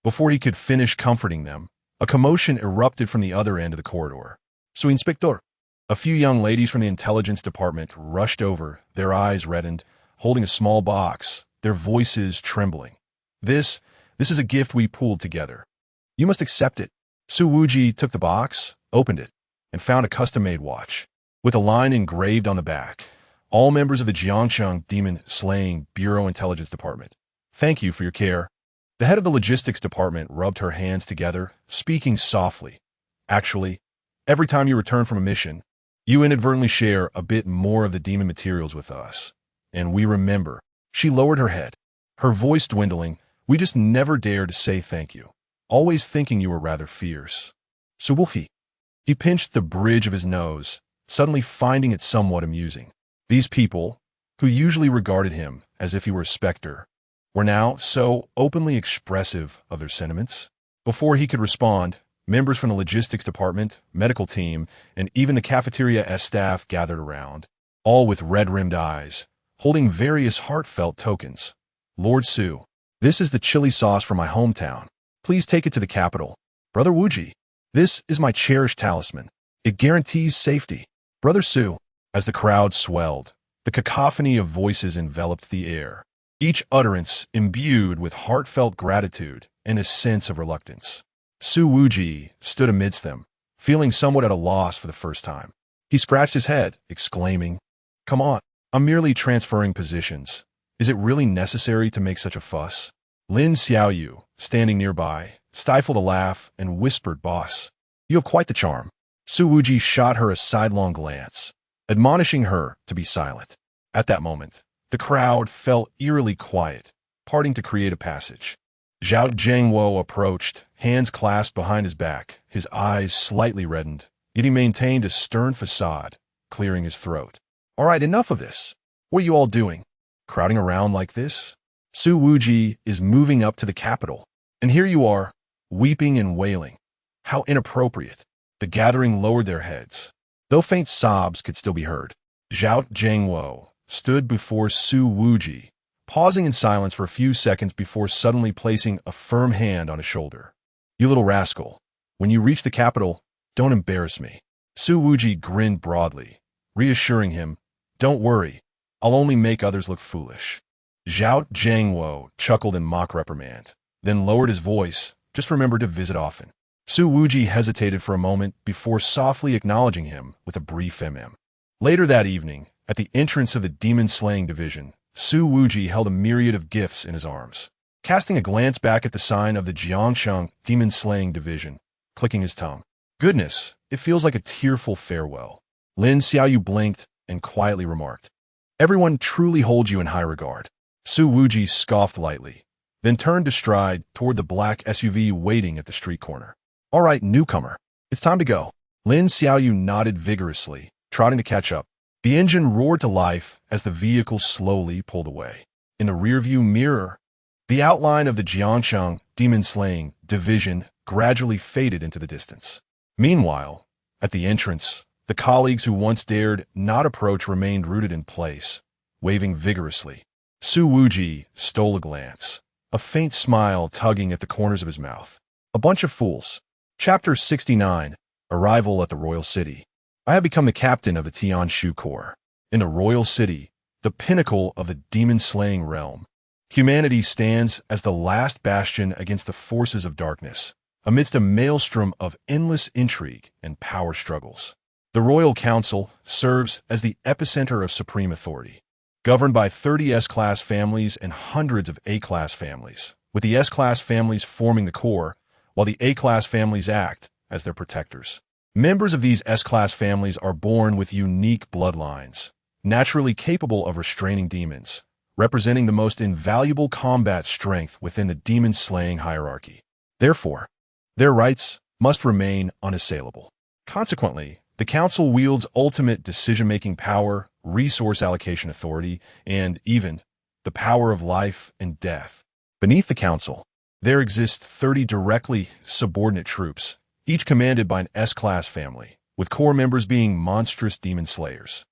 Before he could finish comforting them, a commotion erupted from the other end of the corridor. "Su Inspector." A few young ladies from the intelligence department rushed over, their eyes reddened, holding a small box, their voices trembling. This is a gift we pooled together. You must accept it." Su Wuji took the box, opened it, and found a custom-made watch, with a line engraved on the back. "All members of the Jiangcheng Demon Slaying Bureau Intelligence Department, thank you for your care." The head of the logistics department rubbed her hands together, speaking softly. "Actually, every time you return from a mission, you inadvertently share a bit more of the demon materials with us. And we remember." She lowered her head, her voice dwindling. "We just never dared to say thank you, always thinking you were rather fierce." Su Wuji. He pinched the bridge of his nose, suddenly finding it somewhat amusing. These people, who usually regarded him as if he were a specter, were now so openly expressive of their sentiments. Before he could respond, members from the logistics department, medical team, and even the cafeteria staff gathered around, all with red-rimmed eyes, holding various heartfelt tokens. "Lord Su, this is the chili sauce from my hometown. Please take it to the capital. Brother Wuji, this is my cherished talisman. It guarantees safety. Brother Su." As the crowd swelled, the cacophony of voices enveloped the air, each utterance imbued with heartfelt gratitude and a sense of reluctance. Su Wuji stood amidst them, feeling somewhat at a loss for the first time. He scratched his head, exclaiming, "Come on, I'm merely transferring positions. Is it really necessary to make such a fuss?" Lin Xiaoyu, standing nearby, stifled a laugh and whispered, "Boss, you have quite the charm." Su Wuji shot her a sidelong glance, admonishing her to be silent. At that moment, the crowd fell eerily quiet, parting to create a passage. Zhao Zhengwo approached, hands clasped behind his back, his eyes slightly reddened, yet he maintained a stern facade, clearing his throat. "All right, enough of this. What are you all doing? Crowding around like this? Su Wuji is moving up to the capital, and here you are, weeping and wailing. How inappropriate." The gathering lowered their heads, though faint sobs could still be heard. Zhao Zhengwo stood before Su Wuji, pausing in silence for a few seconds before suddenly placing a firm hand on his shoulder. "You little rascal. When you reach the capital, don't embarrass me." Su Wuji grinned broadly, reassuring him, "Don't worry, I'll only make others look foolish." Zhao Jiangwo chuckled in mock reprimand, then lowered his voice. "Just remember to visit often." Su Wuji hesitated for a moment before softly acknowledging him with a brief mm. Later that evening, at the entrance of the demon-slaying division, Su Wuji held a myriad of gifts in his arms. Casting a glance back at the sign of the Jiangcheng demon-slaying division, clicking his tongue. "Goodness, it feels like a tearful farewell." Lin Xiaoyu blinked and quietly remarked, "Everyone truly holds you in high regard." Su Wuji scoffed lightly, then turned to stride toward the black SUV waiting at the street corner. "All right, newcomer, it's time to go." Lin Xiaoyu nodded vigorously, trotting to catch up. The engine roared to life as the vehicle slowly pulled away. In the rearview mirror, the outline of the Jiangcheng demon-slaying division gradually faded into the distance. Meanwhile, at the entrance, the colleagues who once dared not approach remained rooted in place, waving vigorously. Su Wuji stole a glance, a faint smile tugging at the corners of his mouth. A bunch of fools. Chapter 69, Arrival at the Royal City. I have become the captain of the Tianshu Corps. In the Royal City, the pinnacle of the demon-slaying realm, humanity stands as the last bastion against the forces of darkness, amidst a maelstrom of endless intrigue and power struggles. The Royal Council serves as the epicenter of supreme authority, governed by 30 S-class families and hundreds of A-class families, with the S-class families forming the core, while the A-class families act as their protectors. Members of these S-class families are born with unique bloodlines, naturally capable of restraining demons, representing the most invaluable combat strength within the demon-slaying hierarchy. Therefore, their rights must remain unassailable. Consequently, the Council wields ultimate decision-making power, resource allocation authority, and even the power of life and death. Beneath the Council, there exist 30 directly subordinate troops, each commanded by an S-class family, with core members being monstrous demon slayers.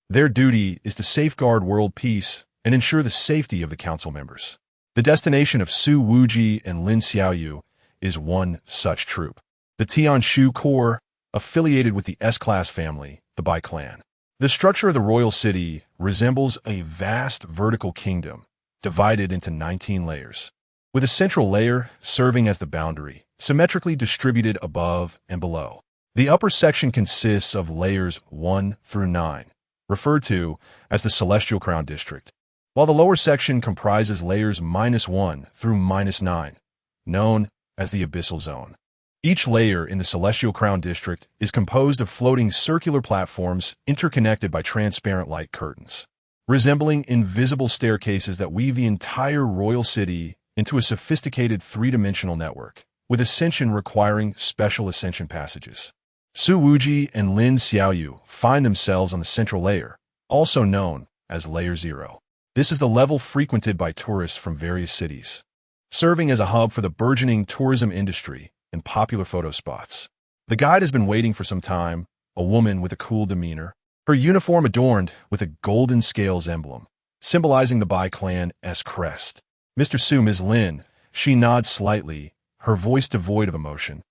Their duty is to safeguard world peace and ensure the safety of the Council members. The destination of Su Wuji and Lin Xiaoyu is one such troop. The Tianshu Corps, affiliated with the S-class family, the Bai clan. The structure of the royal city resembles a vast vertical kingdom, divided into 19 layers, with a central layer serving as the boundary, symmetrically distributed above and below. The upper section consists of layers 1 through 9, referred to as the Celestial Crown District, while the lower section comprises layers -1 through -9, known as the Abyssal Zone. Each layer in the Celestial Crown District is composed of floating circular platforms interconnected by transparent light curtains, resembling invisible staircases that weave the entire royal city into a sophisticated three-dimensional network, with ascension requiring special ascension passages. Su Wuji and Lin Xiaoyu find themselves on the central layer, also known as Layer 0. This is the level frequented by tourists from various cities, serving as a hub for the burgeoning tourism industry and popular photo spots. The guide has been waiting for some time, a woman with a cool demeanor, her uniform adorned with a golden scales emblem, symbolizing the Bai clan's crest. "Mr. Su, Ms. Lin," she nods slightly, her voice devoid of emotion.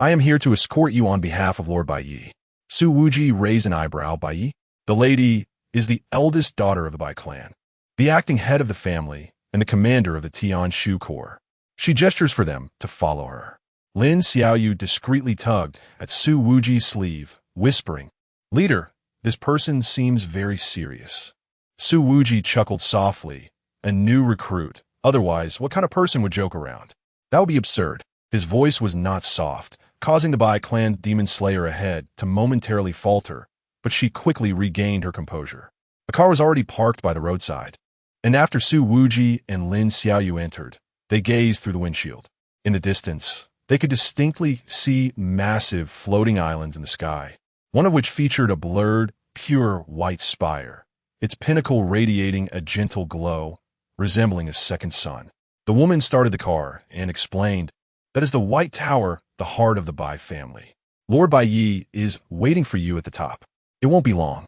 "I am here to escort you on behalf of Lord Baiyi." Su Wuji raised an eyebrow. "Baiyi?" The lady is the eldest daughter of the Bai clan, the acting head of the family, and the commander of the Tianshu Corps. She gestures for them to follow her. Lin Xiaoyu discreetly tugged at Su Wuji's sleeve, whispering, "Leader, this person seems very serious." Su Wuji chuckled softly. A new recruit. Otherwise, what kind of person would joke around? That would be absurd. His voice was not soft, causing the Bai clan demon slayer ahead to momentarily falter, but she quickly regained her composure. A car was already parked by the roadside, and after Su Wuji and Lin Xiaoyu entered, they gazed through the windshield. In the distance, they could distinctly see massive floating islands in the sky, one of which featured a blurred, pure white spire, its pinnacle radiating a gentle glow, resembling a second sun. The woman started the car and explained, "That is the White Tower, the heart of the Bai family. Lord Baiyi is waiting for you at the top. It won't be long."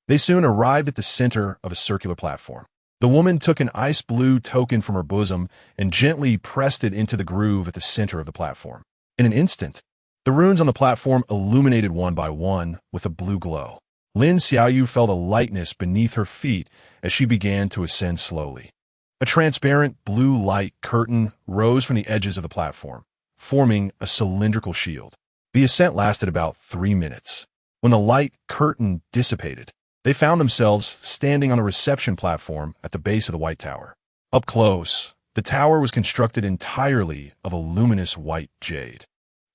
They soon arrived at the center of a circular platform. The woman took an ice blue token from her bosom and gently pressed it into the groove at the center of the platform. In an instant, the runes on the platform illuminated one by one with a blue glow. Lin Xiaoyu felt a lightness beneath her feet as she began to ascend slowly. A transparent blue light curtain rose from the edges of the platform, forming a cylindrical shield. The ascent lasted about 3 minutes. When the light curtain dissipated, they found themselves standing on a reception platform at the base of the White Tower. Up close, the tower was constructed entirely of a luminous white jade,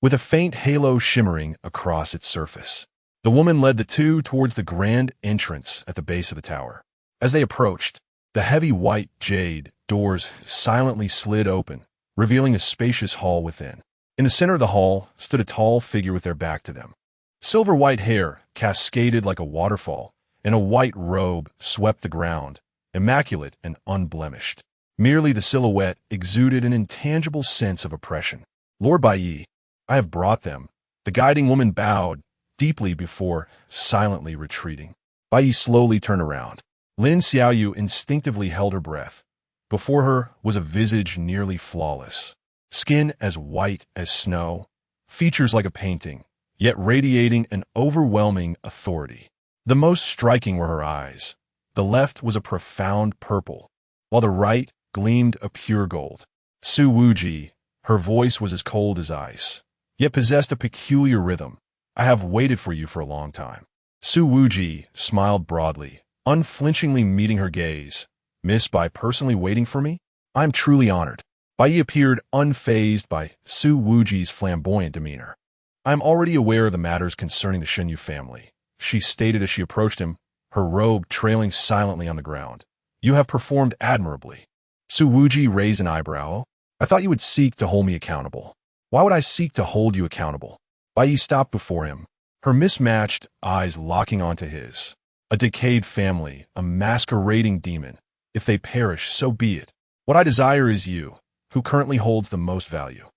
with a faint halo shimmering across its surface. The woman led the two towards the grand entrance at the base of the tower. As they approached, the heavy white jade doors silently slid open, revealing a spacious hall within. In the center of the hall stood a tall figure with their back to them. Silver white hair cascaded like a waterfall, and a white robe swept the ground, immaculate and unblemished. Merely the silhouette exuded an intangible sense of oppression. "Lord Baiyi, I have brought them." The guiding woman bowed deeply before silently retreating. Baiyi slowly turned around. Lin Xiaoyu instinctively held her breath. Before her was a visage nearly flawless, skin as white as snow, features like a painting, yet radiating an overwhelming authority. The most striking were her eyes. The left was a profound purple, while the right gleamed a pure gold. Su Wuji, her voice was as cold as ice, yet possessed a peculiar rhythm. "I have waited for you for a long time." Su Wuji smiled broadly, unflinchingly meeting her gaze. "Miss Bai personally waiting for me? I am truly honored." Bai appeared unfazed by Su Wuji's flamboyant demeanor. "I am already aware of the matters concerning the Shenyu family," she stated as she approached him, her robe trailing silently on the ground. "You have performed admirably." Su Wuji raised an eyebrow. "I thought you would seek to hold me accountable." "Why would I seek to hold you accountable?" Bai stopped before him, her mismatched eyes locking onto his. "A decayed family, a masquerading demon. If they perish, so be it. What I desire is you, who currently holds the most value."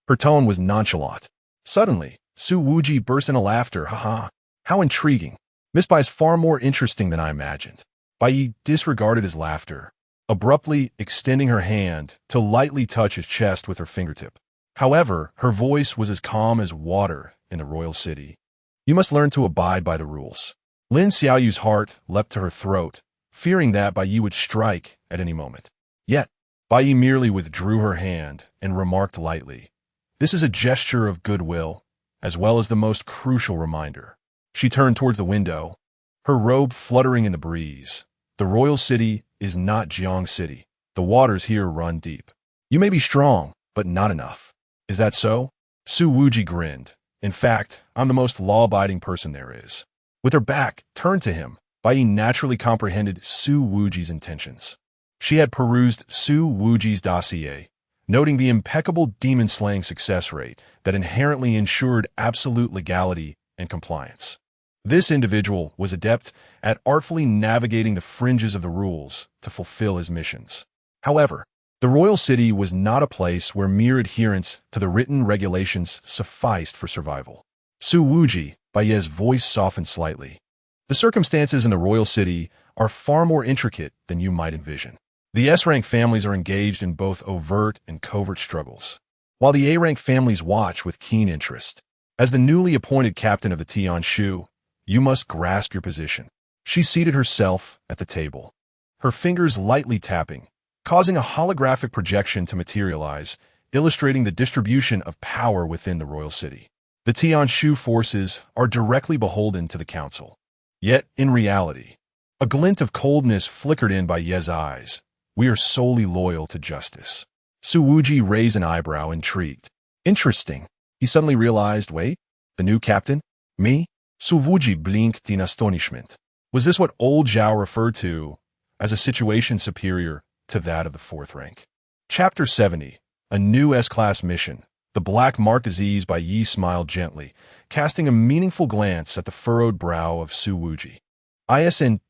Her tone was nonchalant. Suddenly, Su Wuji burst into laughter. "Haha, how intriguing. Miss Bai is far more interesting than I imagined." Bai disregarded his laughter, abruptly extending her hand to lightly touch his chest with her fingertip. However, her voice was as calm as water in the royal city. "You must learn to abide by the rules." Lin Xiaoyu's heart leapt to her throat, fearing that Bai would strike at any moment. Yet, Bai merely withdrew her hand and remarked lightly, "This is a gesture of goodwill, as well as the most crucial reminder." She turned towards the window, her robe fluttering in the breeze. "The royal city is not Jiang City. The waters here run deep. You may be strong, but not enough." "Is that so?" Su Wuji grinned. "In fact, I'm the most law-abiding person there is." With her back turned to him, Bai naturally comprehended Su Wuji's intentions. She had perused Su Wuji's dossier, noting the impeccable demon-slaying success rate that inherently ensured absolute legality and compliance. This individual was adept at artfully navigating the fringes of the rules to fulfill his missions. However, the royal city was not a place where mere adherence to the written regulations sufficed for survival. Su Wuji, Bai's voice softened slightly. "The circumstances in the royal city are far more intricate than you might envision. The S-rank families are engaged in both overt and covert struggles, while the A-rank families watch with keen interest. As the newly appointed captain of the Tianshu, you must grasp your position." She seated herself at the table, her fingers lightly tapping, causing a holographic projection to materialize, illustrating the distribution of power within the royal city. The Tianshu forces are directly beholden to the council. Yet, in reality, a glint of coldness flickered in Bai's eyes. "We are solely loyal to justice." Su Wuji raised an eyebrow, intrigued. "Interesting." He suddenly realized, wait, the new captain? Me? Su Wuji blinked in astonishment. Was this what old Zhao referred to as a situation superior to that of the fourth rank? Chapter 70, a new S-class mission. The black-marked disease Bai smiled gently, casting a meaningful glance at the furrowed brow of Su Wuji. "Isn't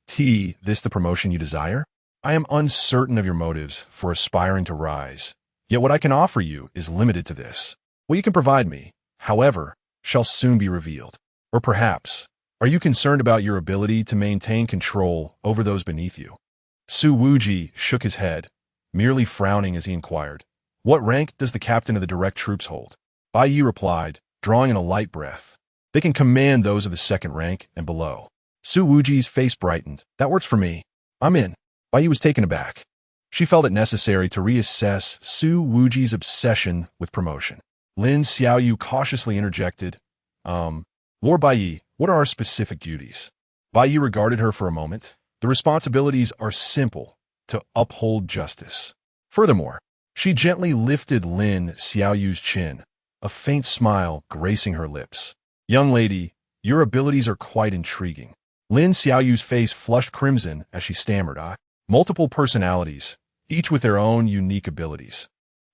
this the promotion you desire? I am uncertain of your motives for aspiring to rise, yet what I can offer you is limited to this. What you can provide me, however, shall soon be revealed. Or perhaps, are you concerned about your ability to maintain control over those beneath you?" Su Wuji shook his head, merely frowning as he inquired, "What rank does the captain of the direct troops hold?" Bai Yi replied, drawing in a light breath, "They can command those of the second rank and below." Su Wuji's face brightened. "That works for me. I'm in." Bai Yi was taken aback. She felt it necessary to reassess Su Wuji's obsession with promotion. Lin Xiaoyu cautiously interjected, Lord Bai Yi, what are our specific duties?" Bai Yi regarded her for a moment. "The responsibilities are simple, to uphold justice." Furthermore, she gently lifted Lin Xiaoyu's chin, a faint smile gracing her lips. "Young lady, your abilities are quite intriguing." Lin Xiaoyu's face flushed crimson as she stammered, multiple personalities, each with their own unique abilities."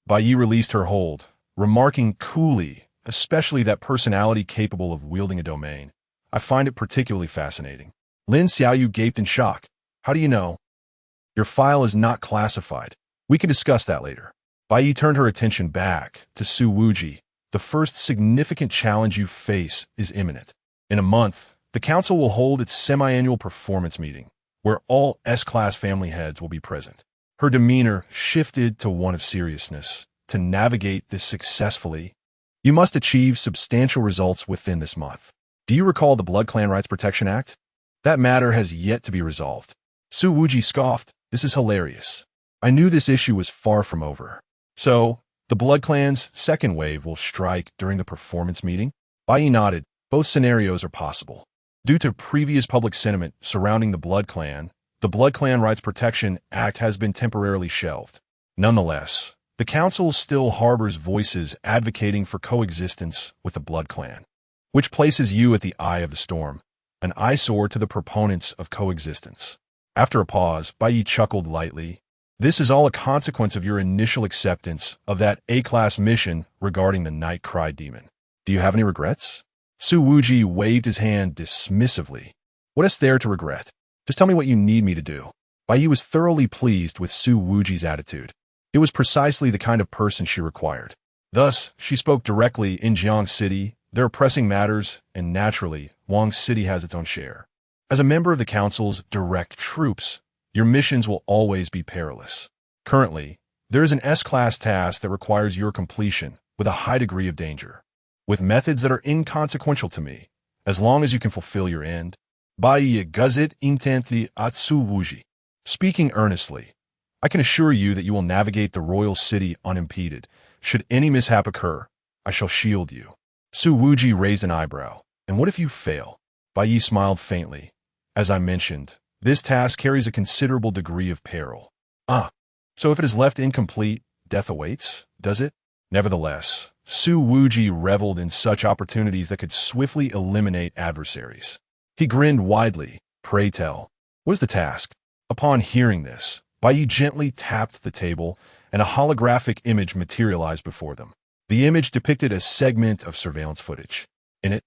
Bai Yi released her hold, remarking coolly, especially that personality capable of wielding a domain. "I find it particularly fascinating." Lin Xiaoyu gaped in shock. "How do you know?" "Your file is not classified. We can discuss that later." Bai Yi turned her attention back to Su Wuji. "The first significant challenge you face is imminent. In a month, the council will hold its semi-annual performance meeting, where all S-class family heads will be present." Her demeanor shifted to one of seriousness. "To navigate this successfully, you must achieve substantial results within this month. Do you recall the Blood Clan Rights Protection Act? That matter has yet to be resolved." Su Wuji scoffed. "This is hilarious. I knew this issue was far from over." "So, the Blood Clan's second wave will strike during the performance meeting?" Bai Yi nodded. "Both scenarios are possible. Due to previous public sentiment surrounding the Blood Clan Rights Protection Act has been temporarily shelved. Nonetheless, the Council still harbors voices advocating for coexistence with the Blood Clan, which places you at the eye of the storm, an eyesore to the proponents of coexistence." After a pause, Bai Yi chuckled lightly. "This is all a consequence of your initial acceptance of that A-class mission regarding the Night Cry Demon. Do you have any regrets?" Su Wuji waved his hand dismissively. "What is there to regret? Just tell me what you need me to do." Bai Yi was thoroughly pleased with Su Wuji's attitude. It was precisely the kind of person she required. Thus, she spoke directly. "In Jiangcheng City, there are pressing matters, and naturally, Wang City has its own share. As a member of the Council's direct troops, your missions will always be perilous. Currently, there is an S-class task that requires your completion with a high degree of danger, with methods that are inconsequential to me, as long as you can fulfill your end." Bai Yi gazet intently at Su Wuji. "Speaking earnestly, I can assure you that you will navigate the royal city unimpeded. Should any mishap occur, I shall shield you." Su Wuji raised an eyebrow. "And what if you fail?" Bai Yi smiled faintly. "As I mentioned, this task carries a considerable degree of peril." So if it is left incomplete, death awaits, does it?" Nevertheless, Su Wuji reveled in such opportunities that could swiftly eliminate adversaries. He grinned widely. "Pray tell, what is the task?" Upon hearing this, Bai Yi gently tapped the table, and a holographic image materialized before them. The image depicted a segment of surveillance footage. In it,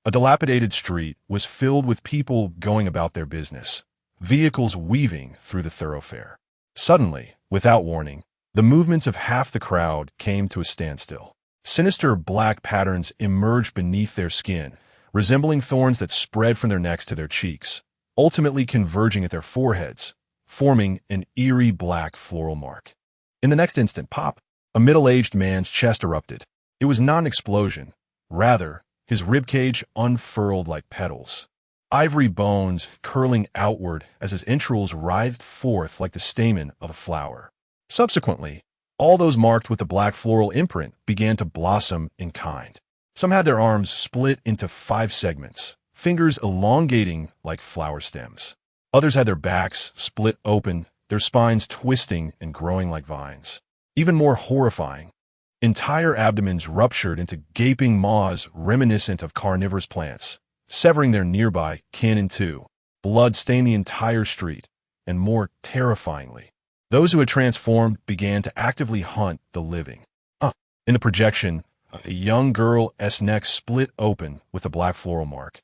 a dilapidated street was filled with people going about their business, vehicles weaving through the thoroughfare. Suddenly, without warning, the movements of half the crowd came to a standstill. Sinister black patterns emerged beneath their skin, resembling thorns that spread from their necks to their cheeks, ultimately converging at their foreheads, forming an eerie black floral mark. In the next instant, pop, a middle-aged man's chest erupted. It was not an explosion. Rather, his ribcage unfurled like petals, ivory bones curling outward as his entrails writhed forth like the stamen of a flower. Subsequently, all those marked with the black floral imprint began to blossom in kind. Some had their arms split into 5 segments, fingers elongating like flower stems. Others had their backs split open, their spines twisting and growing like vines. Even more horrifying, entire abdomens ruptured into gaping maws reminiscent of carnivorous plants, severing their nearby kin in two. Blood stained the entire street, and more terrifyingly, those who had transformed began to actively hunt the living. In the projection, a young girl's neck split open with a black floral mark,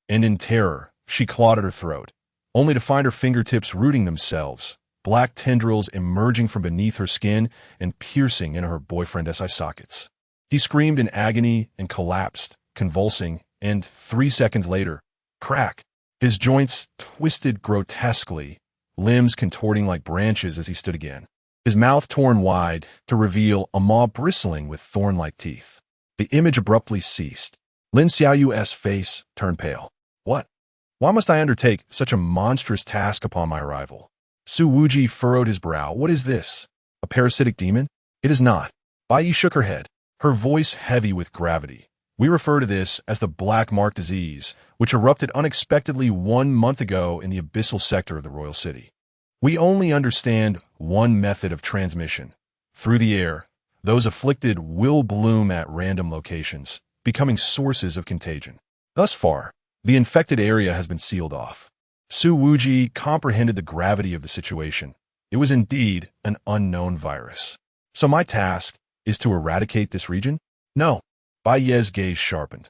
and in terror, she clawed at her throat, only to find her fingertips rooting themselves, black tendrils emerging from beneath her skin and piercing into her boyfriend's eye sockets. He screamed in agony and collapsed, convulsing, and 3 seconds later, crack, his joints twisted grotesquely, limbs contorting like branches as he stood again, his mouth torn wide to reveal a maw bristling with thorn-like teeth. The image abruptly ceased. Lin Xiaoyu's face turned pale. What? Why must I undertake such a monstrous task upon my arrival? Su Wuji furrowed his brow. What is this? A parasitic demon? It is not. Bai Yi shook her head, her voice heavy with gravity. We refer to this as the Black Mark disease, which erupted unexpectedly 1 month ago in the abyssal sector of the royal city. We only understand one method of transmission. Through the air, those afflicted will bloom at random locations, becoming sources of contagion. Thus far, the infected area has been sealed off. Su Wuji comprehended the gravity of the situation. It was indeed an unknown virus. So my task is to eradicate this region? No. Bai Ye's gaze sharpened.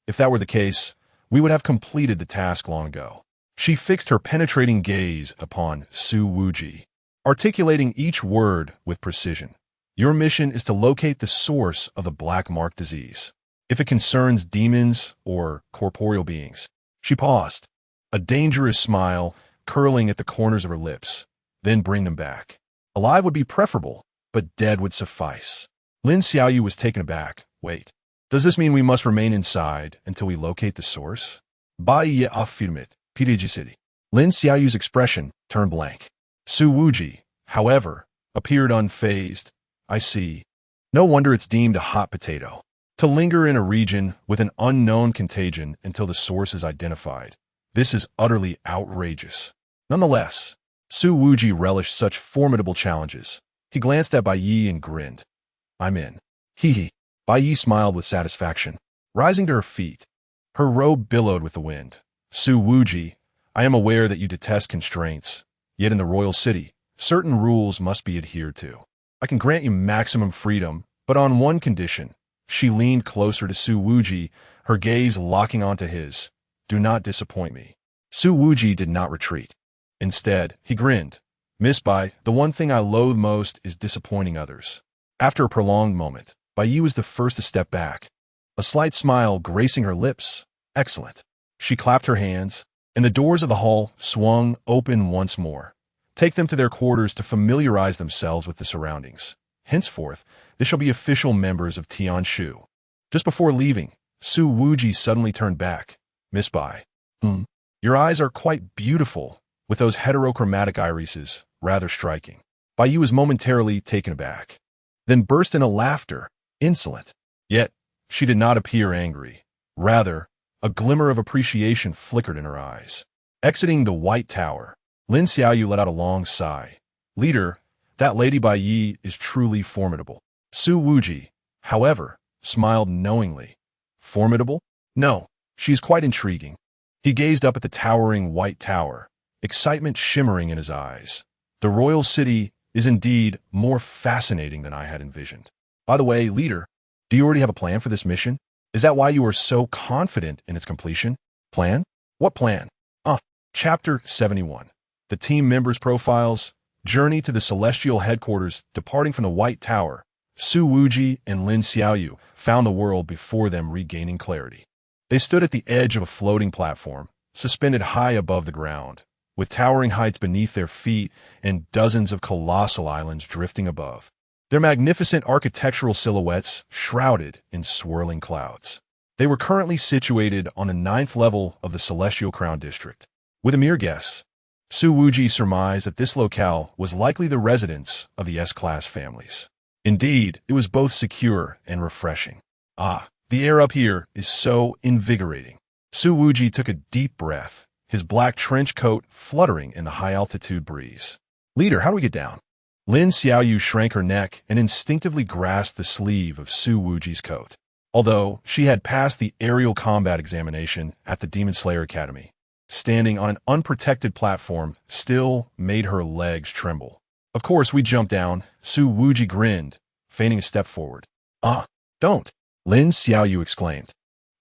If that were the case, we would have completed the task long ago. She fixed her penetrating gaze upon Su Wuji, articulating each word with precision. Your mission is to locate the source of the Black Mark disease. If it concerns demons or corporeal beings. She paused, a dangerous smile curling at the corners of her lips. Then bring them back. Alive would be preferable, but dead would suffice. Lin Xiaoyu was taken aback. Wait, does this mean we must remain inside until we locate the source? Bai Yi affirmed, PDG City. Lin Xiaoyu's expression turned blank. Su Wuji, however, appeared unfazed. I see. No wonder it's deemed a hot potato. To linger in a region with an unknown contagion until the source is identified. This is utterly outrageous. Nonetheless, Su Wuji relished such formidable challenges. He glanced at Bai Yi and grinned. I'm in. Hee hee. Bai Yi smiled with satisfaction, rising to her feet. Her robe billowed with the wind. Su Wuji, I am aware that you detest constraints, yet in the royal city, certain rules must be adhered to. I can grant you maximum freedom, but on one condition. She leaned closer to Su Wuji, her gaze locking onto his. Do not disappoint me. Su Wuji did not retreat. Instead, he grinned. Miss Bai, the one thing I loathe most is disappointing others. After a prolonged moment, Bai Yi was the first to step back. A slight smile gracing her lips. Excellent. She clapped her hands, and the doors of the hall swung open once more. Take them to their quarters to familiarize themselves with the surroundings. Henceforth, they shall be official members of Tianshu. Just before leaving, Su Wuji suddenly turned back. Miss Bai. Your eyes are quite beautiful, with those heterochromatic irises, rather striking. Bai Yi was momentarily taken aback, then burst into laughter, insolent. Yet, she did not appear angry. Rather, a glimmer of appreciation flickered in her eyes. Exiting the White Tower, Lin Xiaoyu let out a long sigh. Leader, that Lady Bai Yi is truly formidable. Su Wuji, however, smiled knowingly. Formidable? No, she's quite intriguing. He gazed up at the towering White Tower, excitement shimmering in his eyes. The royal city is indeed more fascinating than I had envisioned. By the way, leader, do you already have a plan for this mission? Is that why you are so confident in its completion? Plan? What plan? Chapter 71. The team members' profiles. Journey to the celestial headquarters. Departing from the White Tower, Su Wuji and Lin Xiaoyu found the world before them regaining clarity. They stood at the edge of a floating platform, suspended high above the ground, with towering heights beneath their feet and dozens of colossal islands drifting above. Their magnificent architectural silhouettes shrouded in swirling clouds. They were currently situated on the 9th level of the Celestial Crown District. With a mere guess, Su Wuji surmised that this locale was likely the residence of the S-class families. Indeed, it was both secure and refreshing. The air up here is so invigorating. Su Wuji took a deep breath, his black trench coat fluttering in the high-altitude breeze. Leader, how do we get down? Lin Xiaoyu shrank her neck and instinctively grasped the sleeve of Su Wuji's coat. Although she had passed the aerial combat examination at the Demon Slayer Academy, standing on an unprotected platform still made her legs tremble. Of course, we jumped down. Su Wuji grinned, feigning a step forward. Don't, Lin Xiaoyu exclaimed,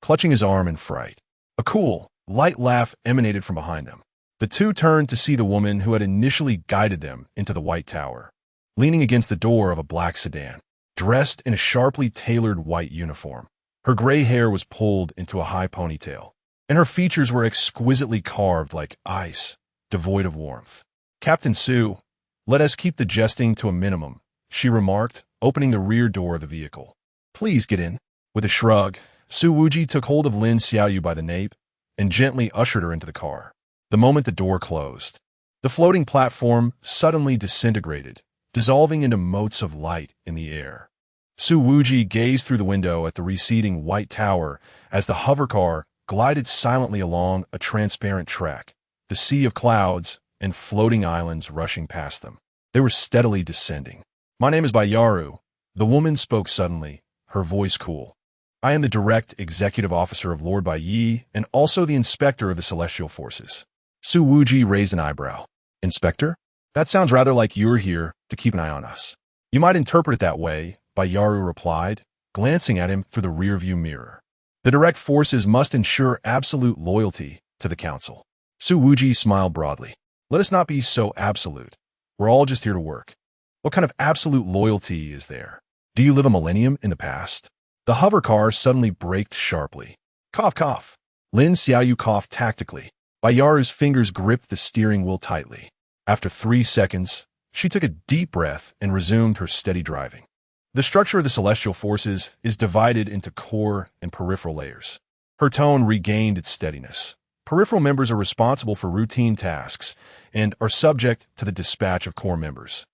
clutching his arm in fright. A cool, light laugh emanated from behind them. The two turned to see the woman who had initially guided them into the White Tower, leaning against the door of a black sedan, dressed in a sharply tailored white uniform. Her gray hair was pulled into a high ponytail, and her features were exquisitely carved like ice, devoid of warmth. Captain Su, let us keep the jesting to a minimum, she remarked, opening the rear door of the vehicle. Please get in. With a shrug, Su Wuji took hold of Lin Xiaoyu by the nape and gently ushered her into the car. The moment the door closed, the floating platform suddenly disintegrated, dissolving into motes of light in the air. Su Wuji gazed through the window at the receding white tower as the hovercar glided silently along a transparent track, the sea of clouds and floating islands rushing past them. They were steadily descending. My name is Bayaru. The woman spoke suddenly, her voice cool. I am the direct executive officer of Lord Bai Yi and also the inspector of the Celestial Forces. Su Wuji raised an eyebrow. Inspector? That sounds rather like you're here to keep an eye on us. You might interpret it that way, Bayaru replied, glancing at him through the rearview mirror. The direct forces must ensure absolute loyalty to the council. Su Wuji smiled broadly. Let us not be so absolute. We're all just here to work. What kind of absolute loyalty is there? Do you live a millennium in the past? The hovercar suddenly braked sharply. Cough, cough. Lin Xiaoyu coughed tactically. Bayaru's fingers gripped the steering wheel tightly. After 3 seconds, she took a deep breath and resumed her steady driving. The structure of the Celestial Forces is divided into core and peripheral layers. Her tone regained its steadiness. Peripheral members are responsible for routine tasks and are subject to the dispatch of core members,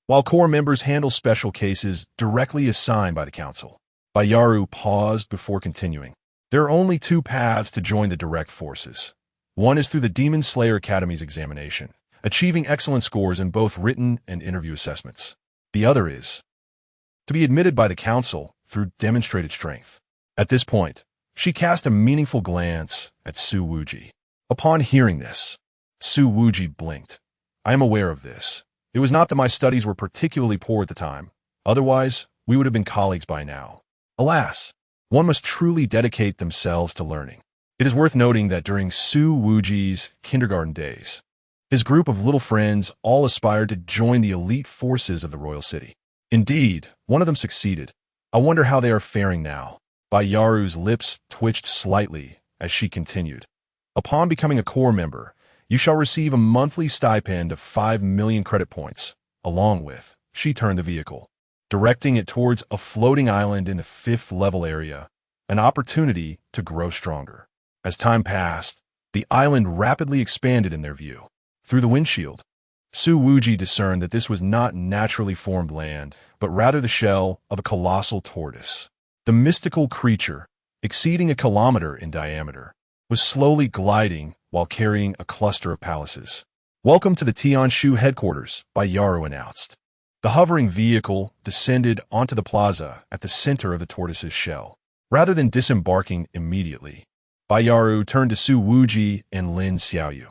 while core members handle special cases directly assigned by the council. Bayaru paused before continuing. There are only 2 paths to join the direct forces. One is through the Demon Slayer Academy's examination, achieving excellent scores in both written and interview assessments. The other is to be admitted by the council through demonstrated strength. At this point, she cast a meaningful glance at Su Wuji. Upon hearing this, Su Wuji blinked. I am aware of this. It was not that my studies were particularly poor at the time. Otherwise, we would have been colleagues by now. Alas, one must truly dedicate themselves to learning. It is worth noting that during Su Wuji's kindergarten days, his group of little friends all aspired to join the elite forces of the royal city. Indeed, one of them succeeded. I wonder how they are faring now. Bayaru's lips twitched slightly as she continued. Upon becoming a core member, you shall receive a monthly stipend of 5 million credit points, along with, she turned the vehicle, directing it towards a floating island in the 5th level area, an opportunity to grow stronger. As time passed, the island rapidly expanded in their view. Through the windshield, Su Wuji discerned that this was not naturally formed land, but rather the shell of a colossal tortoise. The mystical creature, exceeding a kilometer in diameter, was slowly gliding while carrying a cluster of palaces. Welcome to the Tianshu headquarters, Bayaru announced. The hovering vehicle descended onto the plaza at the center of the tortoise's shell. Rather than disembarking immediately, Bayaru turned to Su Wuji and Lin Xiaoyu.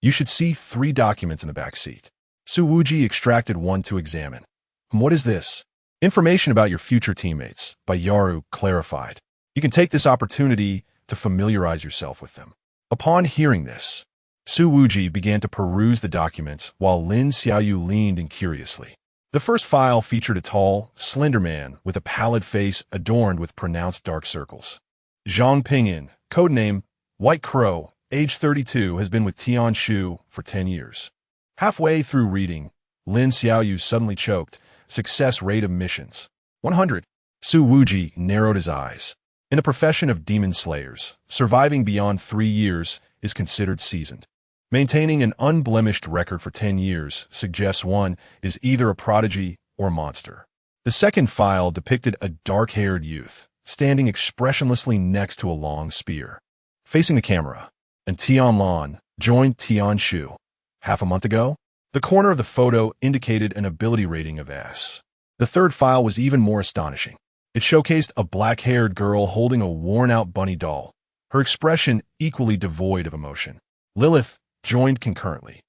You should see 3 documents in the back seat. Su Wuji extracted one to examine. What is this? Information about your future teammates, Bayaru clarified. You can take this opportunity to familiarize yourself with them. Upon hearing this, Su Wuji began to peruse the documents while Lin Xiaoyu leaned in curiously. The first file featured a tall, slender man with a pallid face adorned with pronounced dark circles. Zhang Pingyan, codename White Crow, age 32, has been with Tianshu for 10 years. Halfway through reading, Lin Xiaoyu suddenly choked. Success rate of missions, 100. Su Wuji narrowed his eyes. In a profession of demon slayers, surviving beyond 3 years is considered seasoned. Maintaining an unblemished record for 10 years suggests one is either a prodigy or a monster. The second file depicted a dark-haired youth, standing expressionlessly next to a long spear. Facing the camera, and Tianlan joined Tianshu. Half a month ago, the corner of the photo indicated an ability rating of S. The third file was even more astonishing. It showcased a black-haired girl holding a worn-out bunny doll, her expression equally devoid of emotion. Lilith joined concurrently.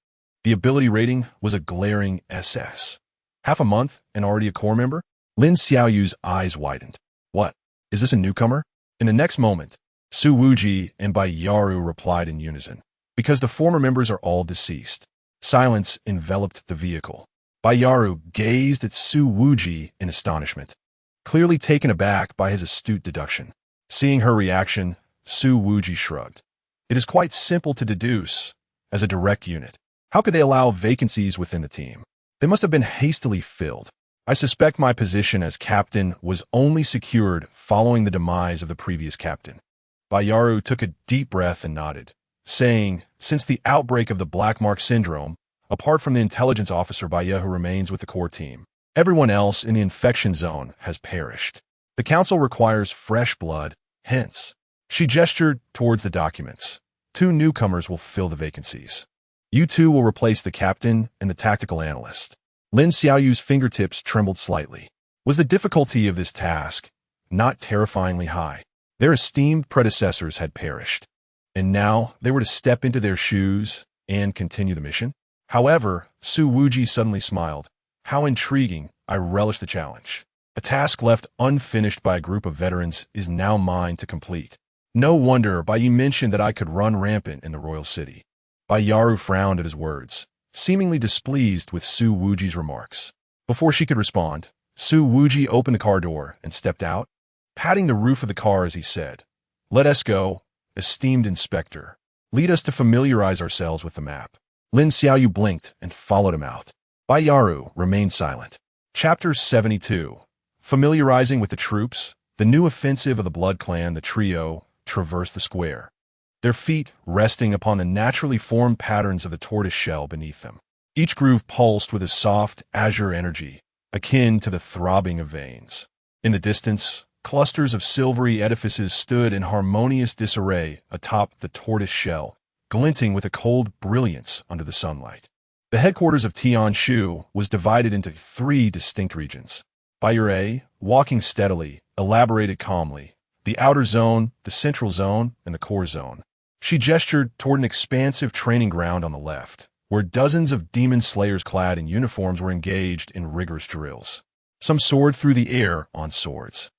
The ability rating was a glaring SS. Half a month and already a core member? Lin Xiaoyu's eyes widened. What? Is this a newcomer? In the next moment, Su Wuji and Bayaru replied in unison. Because the former members are all deceased. Silence enveloped the vehicle. Bayaru gazed at Su Wuji in astonishment, clearly taken aback by his astute deduction. Seeing her reaction, Su Wuji shrugged. It is quite simple to deduce, as a direct unit. How could they allow vacancies within the team? They must have been hastily filled. I suspect my position as captain was only secured following the demise of the previous captain. Bayaru took a deep breath and nodded, saying, since the outbreak of the Black Mark Syndrome, apart from the intelligence officer Baya who remains with the core team, everyone else in the infection zone has perished. The council requires fresh blood, hence. She gestured towards the documents. 2 newcomers will fill the vacancies. You 2 will replace the captain and the tactical analyst. Lin Xiaoyu's fingertips trembled slightly. Was the difficulty of this task not terrifyingly high? Their esteemed predecessors had perished, and now they were to step into their shoes and continue the mission? However, Su Wuji suddenly smiled. How intriguing, I relish the challenge. A task left unfinished by a group of veterans is now mine to complete. No wonder Bai mentioned that I could run rampant in the royal city. Bayaru frowned at his words, seemingly displeased with Su Wuji's remarks. Before she could respond, Su Wuji opened the car door and stepped out, patting the roof of the car as he said, "Let us go, esteemed inspector. Lead us to familiarize ourselves with the map." Lin Xiaoyu blinked and followed him out. Bayaru remained silent. Chapter 72. Familiarizing with the troops, the new offensive of the Blood Clan, the trio, traversed the square, their feet resting upon the naturally formed patterns of the tortoise shell beneath them. Each groove pulsed with a soft, azure energy, akin to the throbbing of veins. In the distance, clusters of silvery edifices stood in harmonious disarray atop the tortoise shell, glinting with a cold brilliance under the sunlight. The headquarters of Tianshu was divided into 3 distinct regions. Bayure, walking steadily, elaborated calmly, the outer zone, the central zone, and the core zone. She gestured toward an expansive training ground on the left, where dozens of demon slayers clad in uniforms were engaged in rigorous drills. Some soared through the air on swords.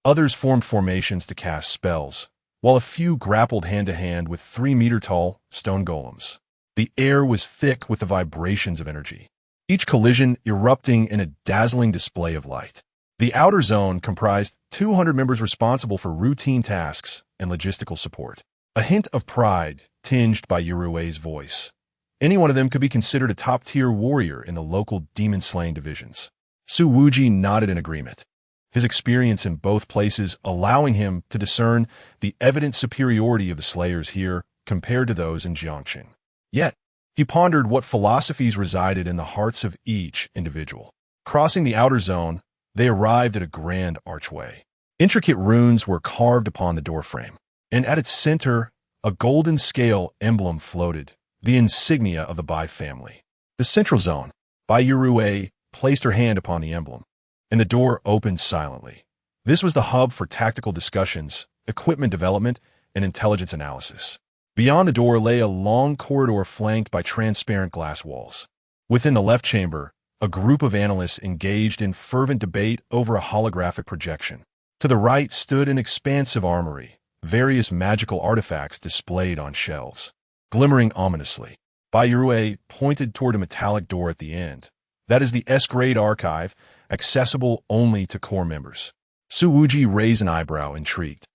Others formed formations to cast spells, while a few grappled hand-to-hand with 3-meter-tall stone golems. The air was thick with the vibrations of energy, each collision erupting in a dazzling display of light. The outer zone comprised 200 members responsible for routine tasks and logistical support. A hint of pride tinged by Yurue's voice. Any one of them could be considered a top-tier warrior in the local demon-slaying divisions. Su Wuji nodded in agreement, his experience in both places allowing him to discern the evident superiority of the slayers here compared to those in Jiangcheng. Yet, he pondered what philosophies resided in the hearts of each individual. Crossing the outer zone, they arrived at a grand archway. Intricate runes were carved upon the doorframe, and at its center, a golden scale emblem floated, the insignia of the Bai family. The central zone, Bai Yurue placed her hand upon the emblem, and the door opened silently. This was the hub for tactical discussions, equipment development, and intelligence analysis. Beyond the door lay a long corridor flanked by transparent glass walls. Within the left chamber, a group of analysts engaged in fervent debate over a holographic projection. To the right stood an expansive armory, various magical artifacts displayed on shelves. Glimmering ominously, Bairue pointed toward a metallic door at the end. That is the S-grade archive, accessible only to core members. Su Wuji raised an eyebrow, intrigued.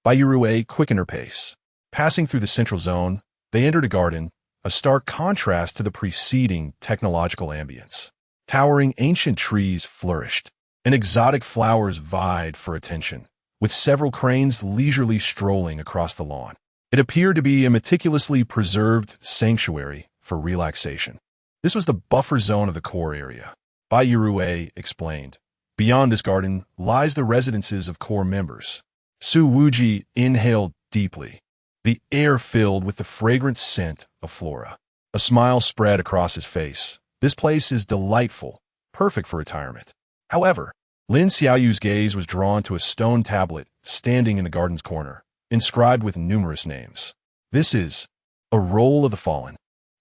Bairue quickened her pace. Passing through the central zone, they entered a garden, a stark contrast to the preceding technological ambience. Towering ancient trees flourished, and exotic flowers vied for attention, with several cranes leisurely strolling across the lawn. It appeared to be a meticulously preserved sanctuary for relaxation. This was the buffer zone of the core area. Bai Yurue explained. Beyond this garden lies the residences of core members. Su Wuji inhaled deeply, the air filled with the fragrant scent of flora. A smile spread across his face. This place is delightful, perfect for retirement. However, Lin Xiaoyu's gaze was drawn to a stone tablet standing in the garden's corner, inscribed with numerous names. This is a roll of the fallen.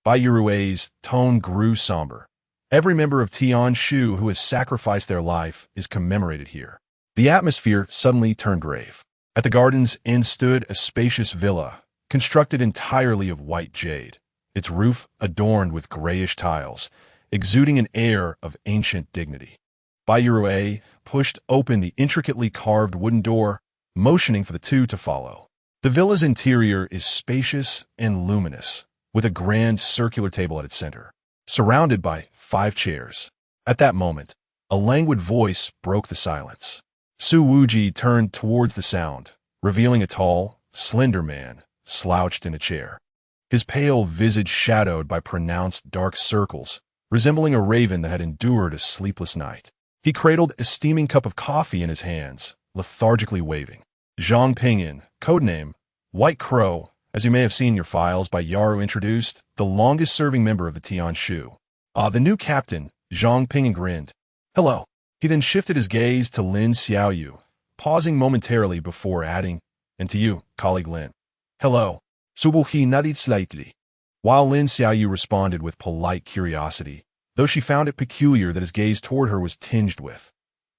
Bai Yurue's tone grew somber. Every member of Tianshu who has sacrificed their life is commemorated here. The atmosphere suddenly turned grave. At the garden's end stood a spacious villa, constructed entirely of white jade, its roof adorned with grayish tiles, exuding an air of ancient dignity. Bai Yurue pushed open the intricately carved wooden door, motioning for the 2 to follow. The villa's interior is spacious and luminous, with a grand circular table at its center, surrounded by 5 chairs. At that moment, a languid voice broke the silence. Su Wuji turned towards the sound, revealing a tall, slender man slouched in a chair, his pale visage shadowed by pronounced dark circles, resembling a raven that had endured a sleepless night. He cradled a steaming cup of coffee in his hands, lethargically waving. Jiangcheng, codename White Crow, as you may have seen in your files by Yaru introduced, the longest-serving member of the Tianshu. The new captain, Jiangcheng grinned. Hello. He then shifted his gaze to Lin Xiaoyu, pausing momentarily before adding, and to you, colleague Lin. Hello. Su Wuji nodded slightly. While Lin Xiaoyu responded with polite curiosity, though she found it peculiar that his gaze toward her was tinged with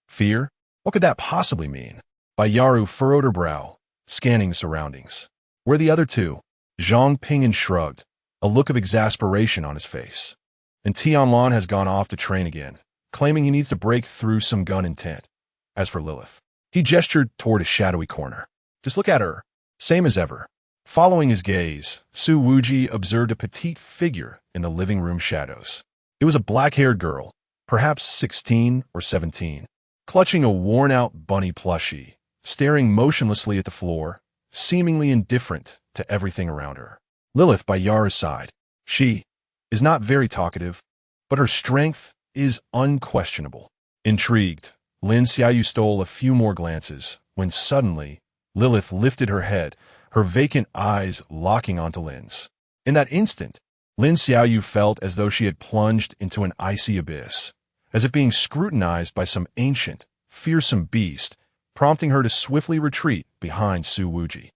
fear. What could that possibly mean? Yaru furrowed her brow, scanning the surroundings. Where the other two? Jiangcheng shrugged, a look of exasperation on his face. And Tianlan has gone off to train again, claiming he needs to break through some gun intent. As for Lilith, he gestured toward a shadowy corner. Just look at her. Same as ever. Following his gaze, Su Wuji observed a petite figure in the living room shadows. It was a black-haired girl, perhaps 16 or 17, clutching a worn-out bunny plushie, staring motionlessly at the floor, seemingly indifferent to everything around her. Lilith by Yara's side. She is not very talkative, but her strength is unquestionable. Intrigued, Lin Xiaoyu stole a few more glances, when suddenly, Lilith lifted her head, her vacant eyes locking onto Lin's. In that instant, Lin Xiaoyu felt as though she had plunged into an icy abyss, as if being scrutinized by some ancient, fearsome beast, prompting her to swiftly retreat behind Su Wuji.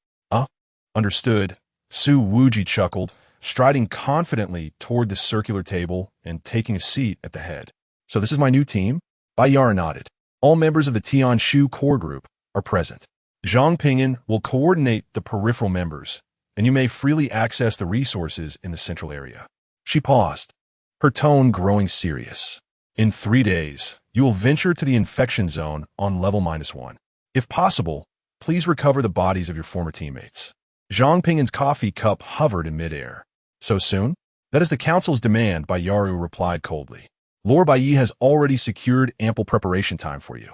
Understood. Su Wuji chuckled, striding confidently toward the circular table and taking a seat at the head. So this is my new team? Yara nodded. All members of the Tianshu core group are present. Jiangcheng will coordinate the peripheral members, and you may freely access the resources in the central area. She paused, her tone growing serious. In 3 days, you will venture to the infection zone on level -1. If possible, please recover the bodies of your former teammates. Jiangcheng's coffee cup hovered in midair. So soon? That is the council's demand, Yaru replied coldly. Lord Bai has already secured ample preparation time for you.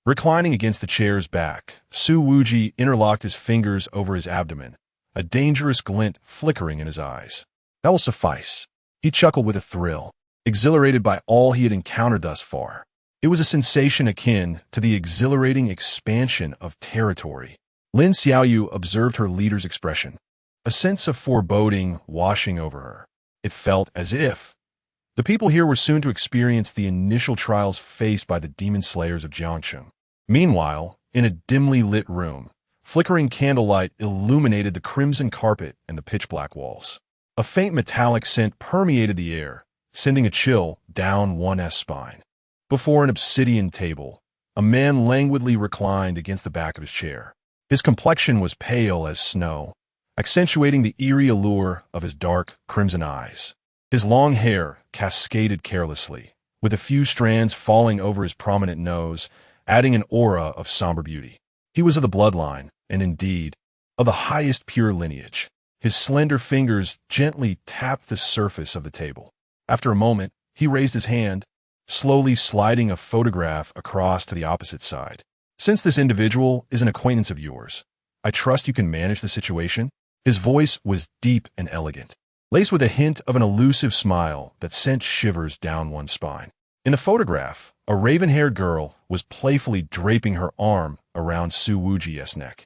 Reclining against the chair's back, Su Wuji interlocked his fingers over his abdomen, a dangerous glint flickering in his eyes. That will suffice. He chuckled with a thrill, exhilarated by all he had encountered thus far. It was a sensation akin to the exhilarating expansion of territory. Lin Xiaoyu observed her leader's expression, a sense of foreboding washing over her. It felt as if the people here were soon to experience the initial trials faced by the demon slayers of Jiangcheng. Meanwhile, in a dimly lit room, flickering candlelight illuminated the crimson carpet and the pitch-black walls. A faint metallic scent permeated the air, sending a chill down one's spine. Before an obsidian table, a man languidly reclined against the back of his chair. His complexion was pale as snow, accentuating the eerie allure of his dark, crimson eyes. His long hair cascaded carelessly, with a few strands falling over his prominent nose, adding an aura of somber beauty. He was of the bloodline, and indeed, of the highest pure lineage. His slender fingers gently tapped the surface of the table. After a moment, he raised his hand, slowly sliding a photograph across to the opposite side. Since this individual is an acquaintance of yours, I trust you can manage the situation. His voice was deep and elegant, laced with a hint of an elusive smile that sent shivers down one's spine. In the photograph, a raven-haired girl was playfully draping her arm around Su Wuji's neck,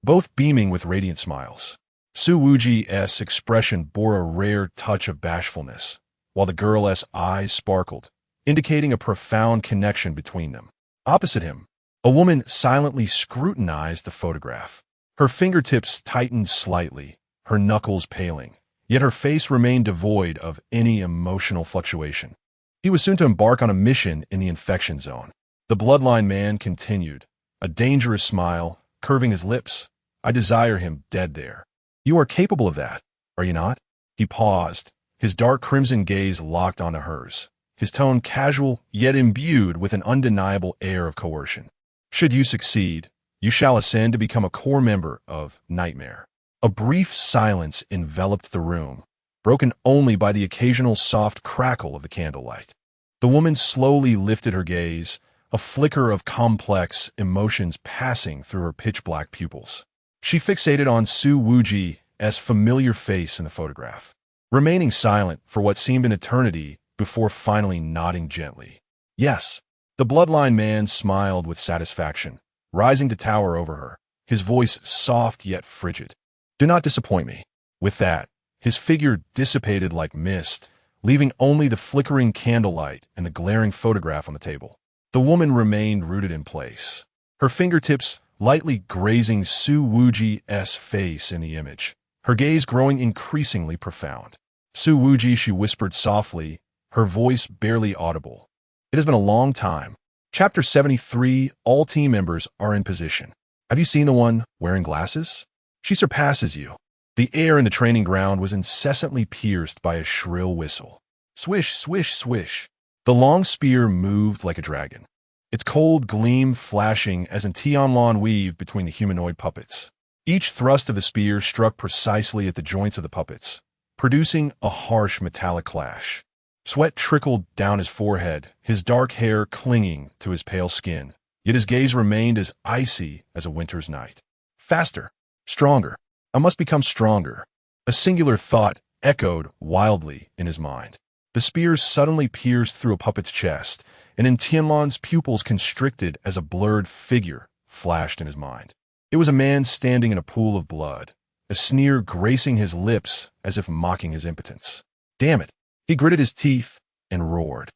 both beaming with radiant smiles. Su Wuji's expression bore a rare touch of bashfulness, while the girl's eyes sparkled, indicating a profound connection between them. Opposite him, a woman silently scrutinized the photograph. Her fingertips tightened slightly, her knuckles paling, yet her face remained devoid of any emotional fluctuation. He was soon to embark on a mission in the infection zone. The bloodline man continued, a dangerous smile curving his lips. I desire him dead there. You are capable of that, are you not? He paused, his dark crimson gaze locked onto hers, his tone casual yet imbued with an undeniable air of coercion. Should you succeed, you shall ascend to become a core member of Nightmare. A brief silence enveloped the room, broken only by the occasional soft crackle of the candlelight. The woman slowly lifted her gaze, a flicker of complex emotions passing through her pitch-black pupils. She fixated on Su Wuji's familiar face in the photograph, remaining silent for what seemed an eternity before finally nodding gently. Yes, the bloodline man smiled with satisfaction, rising to tower over her, his voice soft yet frigid. Do not disappoint me. With that, his figure dissipated like mist, leaving only the flickering candlelight and the glaring photograph on the table. The woman remained rooted in place, her fingertips lightly grazing Su Wuji's face in the image, her gaze growing increasingly profound. Su Wuji, she whispered softly, her voice barely audible. It has been a long time. Chapter 73, all team members are in position. Have you seen the one wearing glasses? She surpasses you. The air in the training ground was incessantly pierced by a shrill whistle. Swish, swish, swish. The long spear moved like a dragon, its cold gleam flashing as Tianlan weaved between the humanoid puppets. Each thrust of the spear struck precisely at the joints of the puppets, producing a harsh metallic clash. Sweat trickled down his forehead, his dark hair clinging to his pale skin, yet his gaze remained as icy as a winter's night. Faster, stronger. I must become stronger. A singular thought echoed wildly in his mind. The spear suddenly pierced through a puppet's chest, and Tianlan's pupils constricted as a blurred figure flashed in his mind. It was a man standing in a pool of blood, a sneer gracing his lips as if mocking his impotence. Damn it! He gritted his teeth and roared,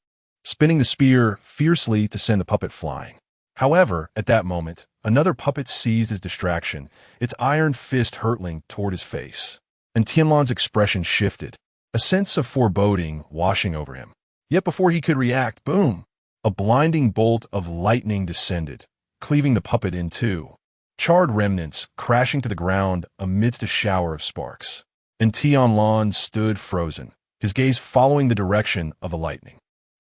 spinning the spear fiercely to send the puppet flying. However, at that moment, another puppet seized his distraction, its iron fist hurtling toward his face. And Tianlan's expression shifted, a sense of foreboding washing over him. Yet before he could react, boom! A blinding bolt of lightning descended, cleaving the puppet in two, charred remnants crashing to the ground amidst a shower of sparks. And Tianlan stood frozen, his gaze following the direction of the lightning.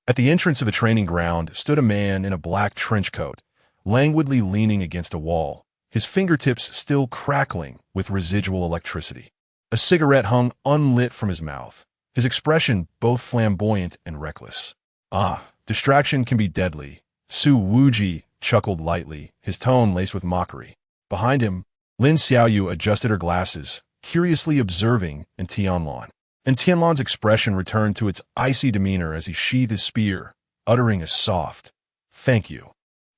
At the entrance of the training ground stood a man in a black trench coat, languidly leaning against a wall, his fingertips still crackling with residual electricity. A cigarette hung unlit from his mouth, his expression both flamboyant and reckless. Ah, distraction can be deadly. Su Wuji chuckled lightly, his tone laced with mockery. Behind him, Lin Xiaoyu adjusted her glasses, curiously observing Tianlan. And Tianlan's expression returned to its icy demeanor as he sheathed his spear, uttering a soft, "Thank you."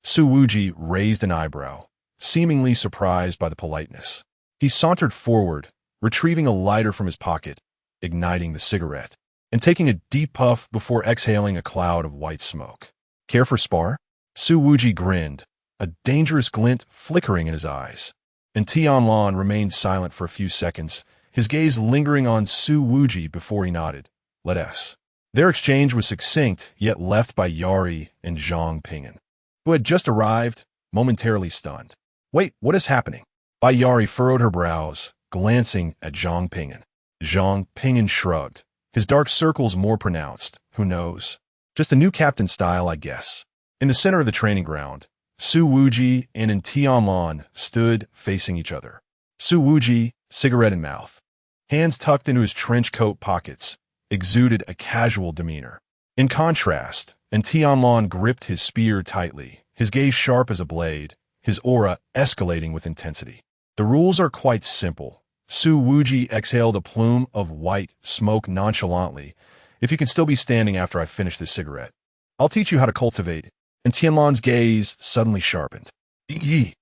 Su Wuji raised an eyebrow, seemingly surprised by the politeness. He sauntered forward, retrieving a lighter from his pocket, igniting the cigarette, and taking a deep puff before exhaling a cloud of white smoke. Care for spar? Su Wuji grinned, a dangerous glint flickering in his eyes. And Tianlan remained silent for a few seconds, his gaze lingering on Su Wuji before he nodded. Let us. Their exchange was succinct, yet left by Yari and Zhang Ping'an, who had just arrived, momentarily stunned. Wait, what is happening? Bai Yari furrowed her brows, glancing at Zhang Ping'an. Zhang Ping'an shrugged, his dark circles more pronounced. Who knows? Just a new captain style, I guess. In the center of the training ground, Su Wuji and Tianlan stood facing each other. Su Wuji, cigarette in mouth, hands tucked into his trench coat pockets, exuded a casual demeanor. In contrast, Tianlan gripped his spear tightly, his gaze sharp as a blade, his aura escalating with intensity. The rules are quite simple. Su Wuji exhaled a plume of white smoke nonchalantly. If you can still be standing after I finish this cigarette, I'll teach you how to cultivate it. And Tianlan's gaze suddenly sharpened. Yee!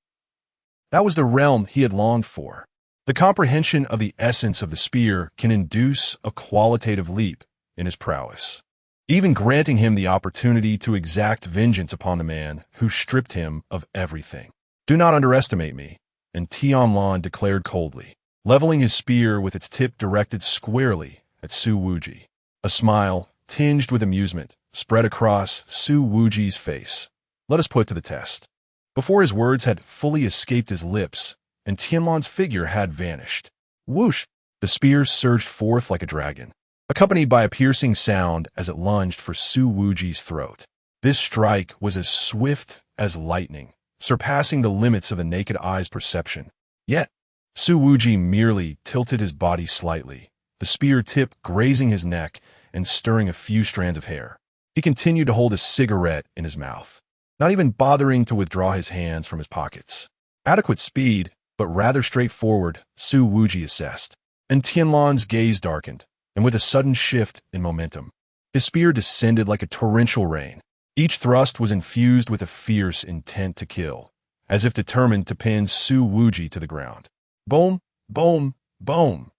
That was the realm he had longed for. The comprehension of the essence of the spear can induce a qualitative leap in his prowess, even granting him the opportunity to exact vengeance upon the man who stripped him of everything. Do not underestimate me, and Tianlan declared coldly, leveling his spear with its tip directed squarely at Su Wuji. A smile, tinged with amusement, spread across Su Wuji's face. Let us put it to the test. Before his words had fully escaped his lips, and Tianlan's figure had vanished. Whoosh! The spear surged forth like a dragon, accompanied by a piercing sound as it lunged for Su Wuji's throat. This strike was as swift as lightning, surpassing the limits of the naked eye's perception. Yet, Su Wuji merely tilted his body slightly, the spear tip grazing his neck and stirring a few strands of hair. He continued to hold a cigarette in his mouth, not even bothering to withdraw his hands from his pockets. Adequate speed, but rather straightforward, Su Wuji assessed. And Tianlan's gaze darkened, and with a sudden shift in momentum, his spear descended like a torrential rain. Each thrust was infused with a fierce intent to kill, as if determined to pin Su Wuji to the ground. Boom, boom, boom.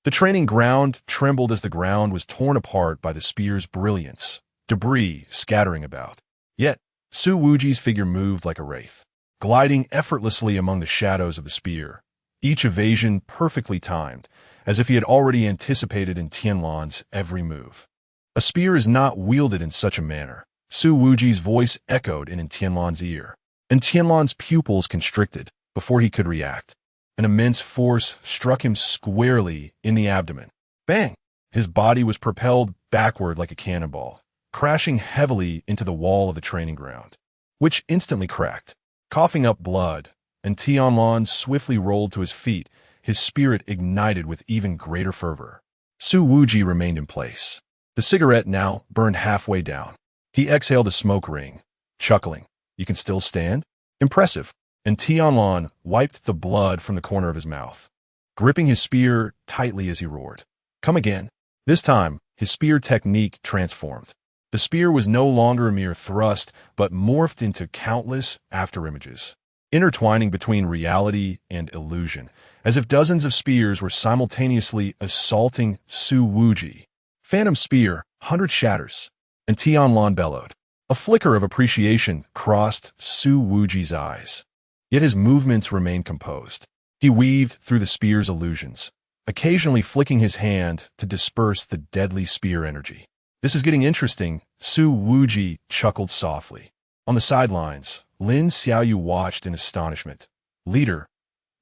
The training ground trembled as the ground was torn apart by the spear's brilliance, debris scattering about. Yet, Su Wuji's figure moved like a wraith, gliding effortlessly among the shadows of the spear, each evasion perfectly timed, as if he had already anticipated in Tianlan's every move. A spear is not wielded in such a manner, Su Wuji's voice echoed in Tianlan's ear, and Tianlan's pupils constricted before he could react. An immense force struck him squarely in the abdomen. Bang! His body was propelled backward like a cannonball, crashing heavily into the wall of the training ground, which instantly cracked, coughing up blood, and Tianlan swiftly rolled to his feet, his spirit ignited with even greater fervor. Su Wuji remained in place. The cigarette now burned halfway down. He exhaled a smoke ring, chuckling. You can still stand? Impressive. And Tianlan wiped the blood from the corner of his mouth, gripping his spear tightly as he roared. Come again. This time, his spear technique transformed. The spear was no longer a mere thrust, but morphed into countless afterimages, intertwining between reality and illusion, as if dozens of spears were simultaneously assaulting Su Wuji. Phantom spear, 100 shatters. And Tianlan bellowed. A flicker of appreciation crossed Su Wuji's eyes. Yet his movements remained composed. He weaved through the spear's illusions, occasionally flicking his hand to disperse the deadly spear energy. This is getting interesting, Su Wuji chuckled softly. On the sidelines, Lin Xiaoyu watched in astonishment. Leader,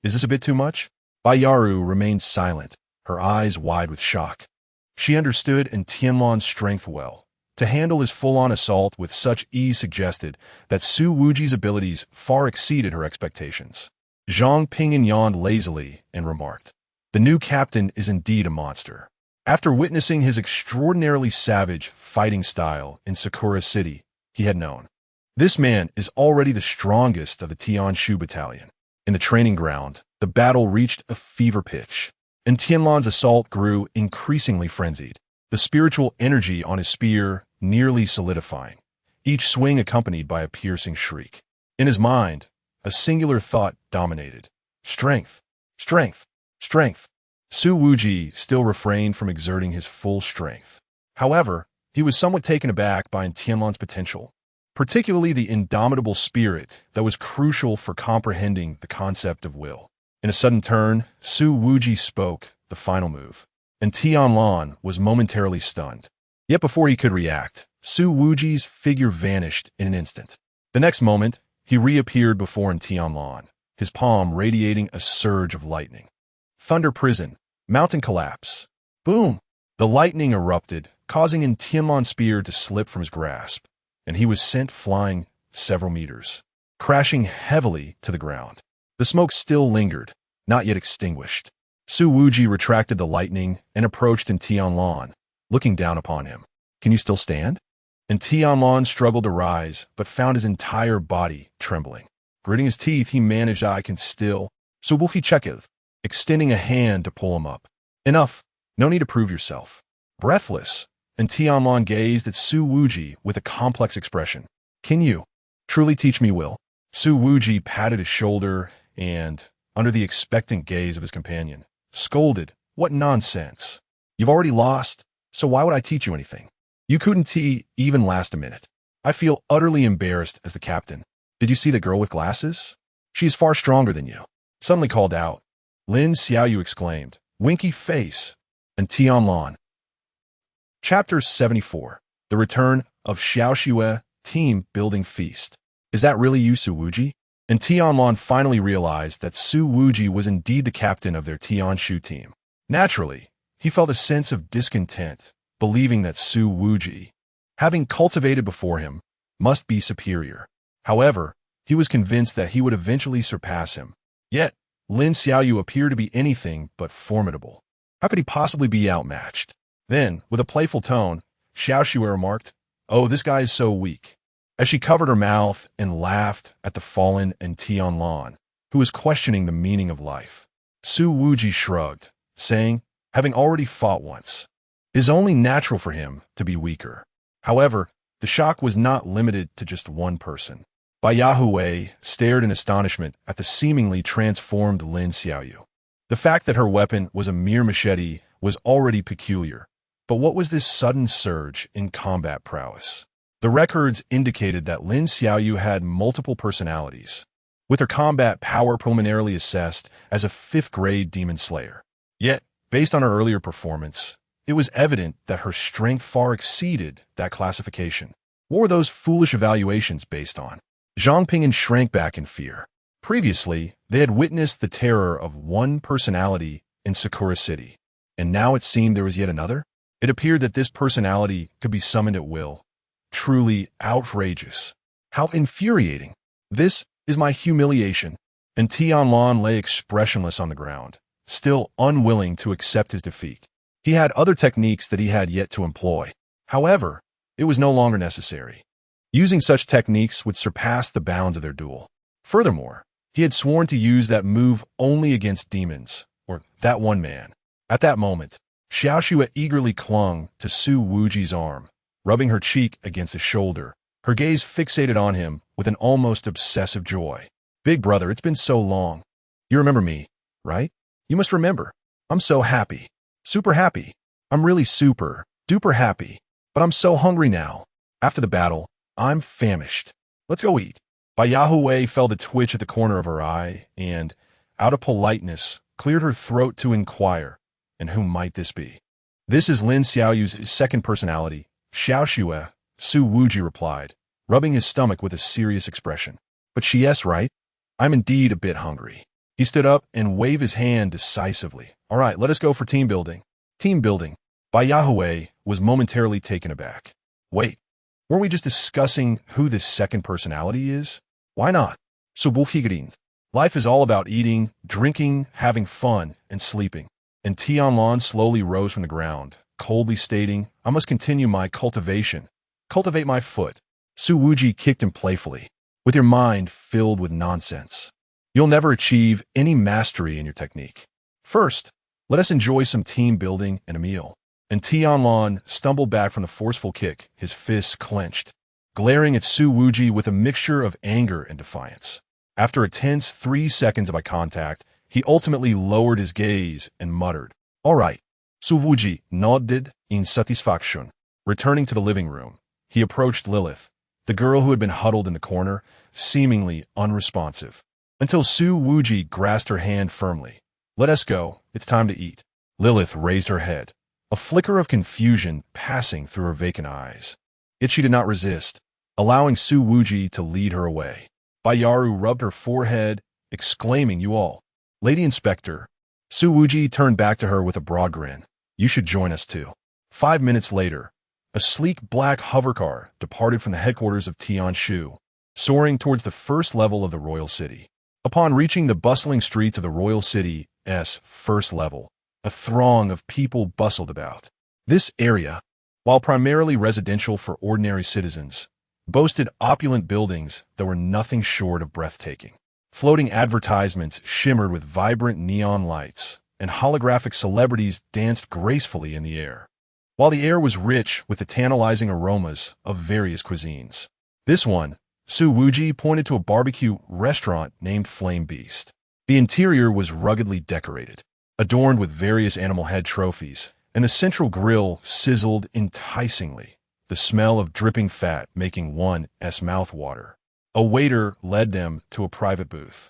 is this a bit too much? Baiyaru remained silent, her eyes wide with shock. She understood and Tianlan's strength well. To handle his full-on assault with such ease suggested that Su Wuji's abilities far exceeded her expectations. Zhang Pingyan yawned lazily and remarked, the new captain is indeed a monster. After witnessing his extraordinarily savage fighting style in Sakura City, he had known. This man is already the strongest of the Tianshu battalion. In the training ground, the battle reached a fever pitch, and Tianlan's assault grew increasingly frenzied, the spiritual energy on his spear nearly solidifying, each swing accompanied by a piercing shriek. In his mind, a singular thought dominated. Strength, strength, strength. Su Wuji still refrained from exerting his full strength. However, he was somewhat taken aback by Tianlan's potential, particularly the indomitable spirit that was crucial for comprehending the concept of will. In a sudden turn, Su Wuji spoke the final move, and Tianlan was momentarily stunned. Yet before he could react, Su Wuji's figure vanished in an instant. The next moment, he reappeared before Tianlan, his palm radiating a surge of lightning. Thunder prison, mountain collapse. Boom! The lightning erupted, causing Tianlan's spear to slip from his grasp, and he was sent flying several meters, crashing heavily to the ground. The smoke still lingered, not yet extinguished. Su Wuji retracted the lightning and approached Tianlan, looking down upon him. Can you still stand? And Tianlan struggled to rise, but found his entire body trembling. Gritting his teeth, he managed, I can still. Su Wuji chekev, extending a hand to pull him up. Enough. No need to prove yourself. Breathless, and Tianlan gazed at Su Wuji with a complex expression. Can you truly teach me will? Su Wuji patted his shoulder and, under the expectant gaze of his companion, scolded, what nonsense. You've already lost, so why would I teach you anything? You couldn't even last a minute. I feel utterly embarrassed as the captain. Did you see the girl with glasses? She is far stronger than you. Suddenly called out. Lin Xiaoyu exclaimed, winky face, and Tianlan. Chapter 74. The Return of Xiaoxue Team Building Feast. Is that really you, Su Wuji? And Tianlan finally realized that Su Wuji was indeed the captain of their Tianshu team. Naturally, he felt a sense of discontent, believing that Su Wuji, having cultivated before him, must be superior. However, he was convinced that he would eventually surpass him. Yet, Lin Xiaoyu appeared to be anything but formidable. How could he possibly be outmatched? Then, with a playful tone, Xiaoxue remarked, "Oh, this guy is so weak," as she covered her mouth and laughed at the fallen and Tianlan, who was questioning the meaning of life. Su Wuji shrugged, saying, having already fought once, it is only natural for him to be weaker. However, the shock was not limited to just one person. Bai Yahui stared in astonishment at the seemingly transformed Lin Xiaoyu. The fact that her weapon was a mere machete was already peculiar, but what was this sudden surge in combat prowess? The records indicated that Lin Xiaoyu had multiple personalities, with her combat power preliminarily assessed as a 5th-grade demon slayer. Yet, based on her earlier performance, it was evident that her strength far exceeded that classification. What were those foolish evaluations based on? Zhang Ping'an shrank back in fear. Previously, they had witnessed the terror of one personality in Sakura City, and now it seemed there was yet another. It appeared that this personality could be summoned at will. Truly outrageous. How infuriating. This is my humiliation. And Tianlan lay expressionless on the ground, still unwilling to accept his defeat. He had other techniques that he had yet to employ. However, it was no longer necessary. Using such techniques would surpass the bounds of their duel. Furthermore, he had sworn to use that move only against demons, or that one man. At that moment, Xiaoxue eagerly clung to Su Wuji's arm, rubbing her cheek against his shoulder, her gaze fixated on him with an almost obsessive joy. Big brother, it's been so long. You remember me, right? You must remember. I'm so happy. Super happy. I'm really super, duper happy. But I'm so hungry now. After the battle, I'm famished. Let's go eat. Bai Yahui felt a twitch at the corner of her eye and, out of politeness, cleared her throat to inquire, and who might this be? This is Lin Xiaoyu's second personality, Xiaoxue, Su Wuji replied, rubbing his stomach with a serious expression. But yes, right? I'm indeed a bit hungry. He stood up and waved his hand decisively. All right, let us go for team building. Team building. Bai Yahui was momentarily taken aback. Wait, weren't we just discussing who this second personality is? Why not? Su Wuji. Life is all about eating, drinking, having fun, and sleeping. And Tianlan slowly rose from the ground, coldly stating, I must continue my cultivation. Cultivate my foot. Su Wuji kicked him playfully. With your mind filled with nonsense, you'll never achieve any mastery in your technique. First, let us enjoy some team building and a meal. And Tianlan stumbled back from the forceful kick, his fists clenched, glaring at Su Wuji with a mixture of anger and defiance. After a tense 3 seconds of eye contact, he ultimately lowered his gaze and muttered, All right. Su Wuji nodded in satisfaction. Returning to the living room, he approached Lilith, the girl who had been huddled in the corner, seemingly unresponsive, until Su Wuji grasped her hand firmly. Let us go. It's time to eat. Lilith raised her head, a flicker of confusion passing through her vacant eyes. Yet she did not resist, allowing Su Wuji to lead her away. Bayaru rubbed her forehead, exclaiming, You all. Lady Inspector. Su Wuji turned back to her with a broad grin. You should join us too. 5 minutes later, a sleek black hovercar departed from the headquarters of Tianshu, soaring towards the first level of the royal city. Upon reaching the bustling streets of the royal city's first level, a throng of people bustled about. This area, while primarily residential for ordinary citizens, boasted opulent buildings that were nothing short of breathtaking. Floating advertisements shimmered with vibrant neon lights, and holographic celebrities danced gracefully in the air, while the air was rich with the tantalizing aromas of various cuisines. This one, Su Wuji pointed to a barbecue restaurant named Flame Beast. The interior was ruggedly decorated, adorned with various animal head trophies, and the central grill sizzled enticingly, the smell of dripping fat making one's mouth water. A waiter led them to a private booth,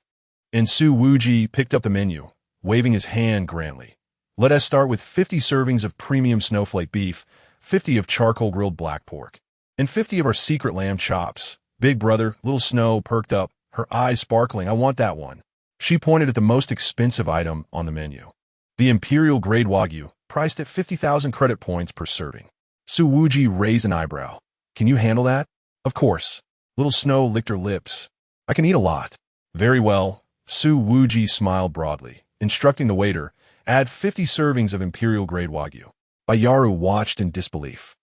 and Su Wuji picked up the menu, waving his hand grandly. Let us start with 50 servings of premium snowflake beef, 50 of charcoal grilled black pork, and 50 of our secret lamb chops. Big brother, Little Snow perked up, her eyes sparkling. I want that one. She pointed at the most expensive item on the menu. The Imperial Grade Wagyu, priced at 50,000 credit points per serving. Su Wuji raised an eyebrow. Can you handle that? Of course. Little Snow licked her lips. I can eat a lot. Very well. Su Wuji smiled broadly, instructing the waiter, Add 50 servings of imperial-grade Wagyu. Bayaru watched in disbelief.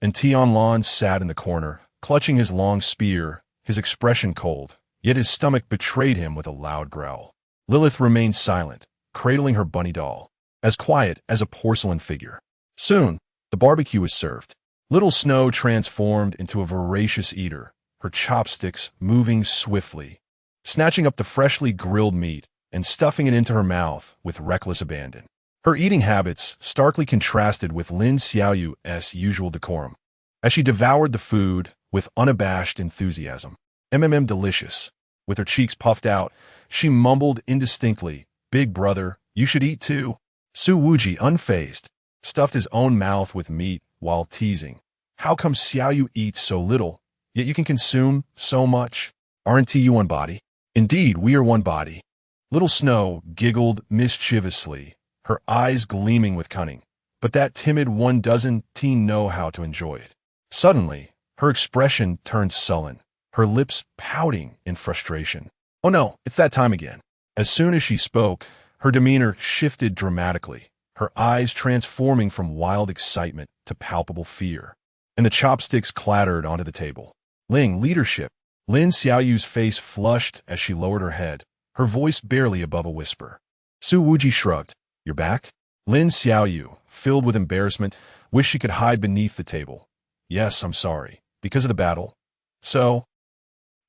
And Tianlan sat in the corner, clutching his long spear, his expression cold, yet his stomach betrayed him with a loud growl. Lilith remained silent, cradling her bunny doll, as quiet as a porcelain figure. Soon, the barbecue was served. Little Snow transformed into a voracious eater, her chopsticks moving swiftly, snatching up the freshly grilled meat and stuffing it into her mouth with reckless abandon. Her eating habits starkly contrasted with Lin Xiaoyu's usual decorum, as she devoured the food with unabashed enthusiasm. Delicious. With her cheeks puffed out, she mumbled indistinctly, "Big brother, you should eat too." Su Wuji, unfazed, stuffed his own mouth with meat while teasing. "How come Xiaoyu eats so little, yet you can consume so much? Aren't you one body?" "Indeed, we are one body." Little Snow giggled mischievously, her eyes gleaming with cunning. But that timid one doesn't know how to enjoy it. Suddenly, her expression turned sullen, her lips pouting in frustration. "Oh no, it's that time again." As soon as she spoke, her demeanor shifted dramatically, her eyes transforming from wild excitement to palpable fear. And the chopsticks clattered onto the table. "Ling, leadership." Lin Xiaoyu's face flushed as she lowered her head, her voice barely above a whisper. Su Wuji shrugged. "You're back?" Lin Xiaoyu, filled with embarrassment, wished she could hide beneath the table. "Yes, I'm sorry. Because of the battle." "So?"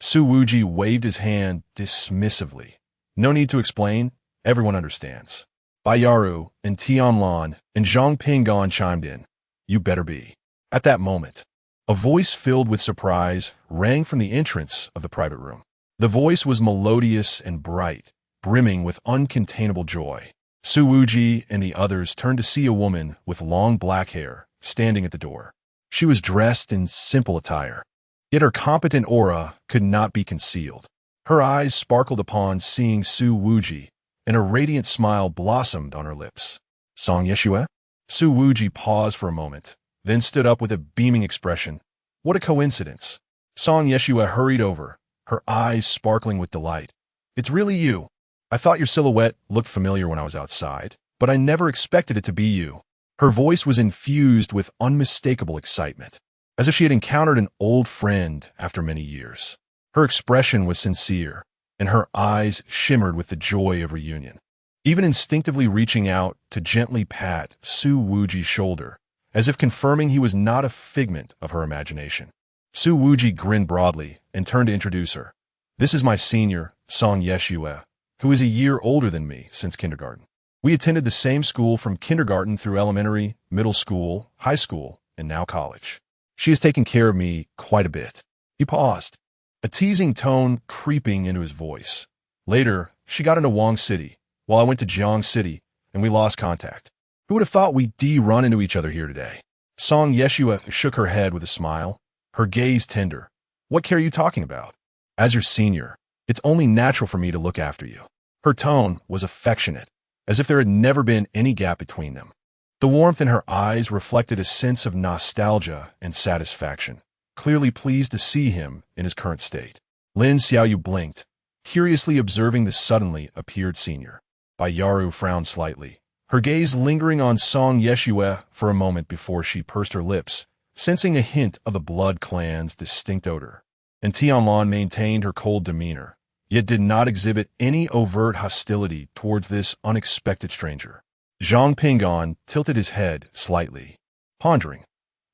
Su Wuji waved his hand dismissively. "No need to explain. Everyone understands." Bayaru and Tianlan and Zhang Pingan chimed in. "You better be." At that moment, a voice filled with surprise rang from the entrance of the private room. The voice was melodious and bright, brimming with uncontainable joy. Su Wuji and the others turned to see a woman with long black hair standing at the door. She was dressed in simple attire, yet her competent aura could not be concealed. Her eyes sparkled upon seeing Su Wuji, and a radiant smile blossomed on her lips. "Song Yeshua?" Su Wuji paused for a moment, then stood up with a beaming expression. "What a coincidence." Song Yeshua hurried over, her eyes sparkling with delight. "It's really you. I thought your silhouette looked familiar when I was outside, but I never expected it to be you." Her voice was infused with unmistakable excitement, as if she had encountered an old friend after many years. Her expression was sincere, and her eyes shimmered with the joy of reunion. Even instinctively reaching out to gently pat Su Wuji's shoulder, as if confirming he was not a figment of her imagination. Su Wuji grinned broadly and turned to introduce her. "This is my senior, Song Yeshua, who is a year older than me since kindergarten. We attended the same school from kindergarten through elementary, middle school, high school, and now college. She has taken care of me quite a bit." He paused, a teasing tone creeping into his voice. "Later, she got into Wang City, while I went to Jiangcheng City, and we lost contact. Who would have thought we'd run into each other here today?" Song Yeshua shook her head with a smile, her gaze tender. "What care are you talking about? As your senior, it's only natural for me to look after you." Her tone was affectionate, as if there had never been any gap between them. The warmth in her eyes reflected a sense of nostalgia and satisfaction, clearly pleased to see him in his current state. Lin Xiaoyu blinked, curiously observing the suddenly appeared senior. Bayaru frowned slightly, her gaze lingering on Song Yeshua for a moment before she pursed her lips, sensing a hint of the blood clan's distinct odor. And Tianlan maintained her cold demeanor, yet did not exhibit any overt hostility towards this unexpected stranger. Zhang Pingan tilted his head slightly, pondering.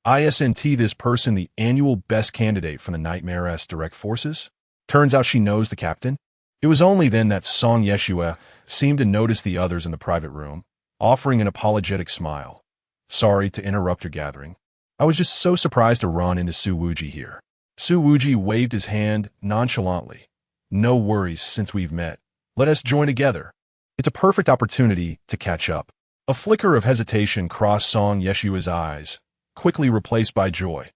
Isn't this person the annual best candidate for the Nightmare-esque direct forces? Turns out she knows the captain. It was only then that Song Yeshua seemed to notice the others in the private room, offering an apologetic smile. "Sorry to interrupt your gathering. I was just so surprised to run into Su Wuji here." Su Wuji waved his hand nonchalantly. "No worries since we've met. Let us join together. It's a perfect opportunity to catch up." A flicker of hesitation crossed Song Yeshua's eyes, quickly replaced by joy.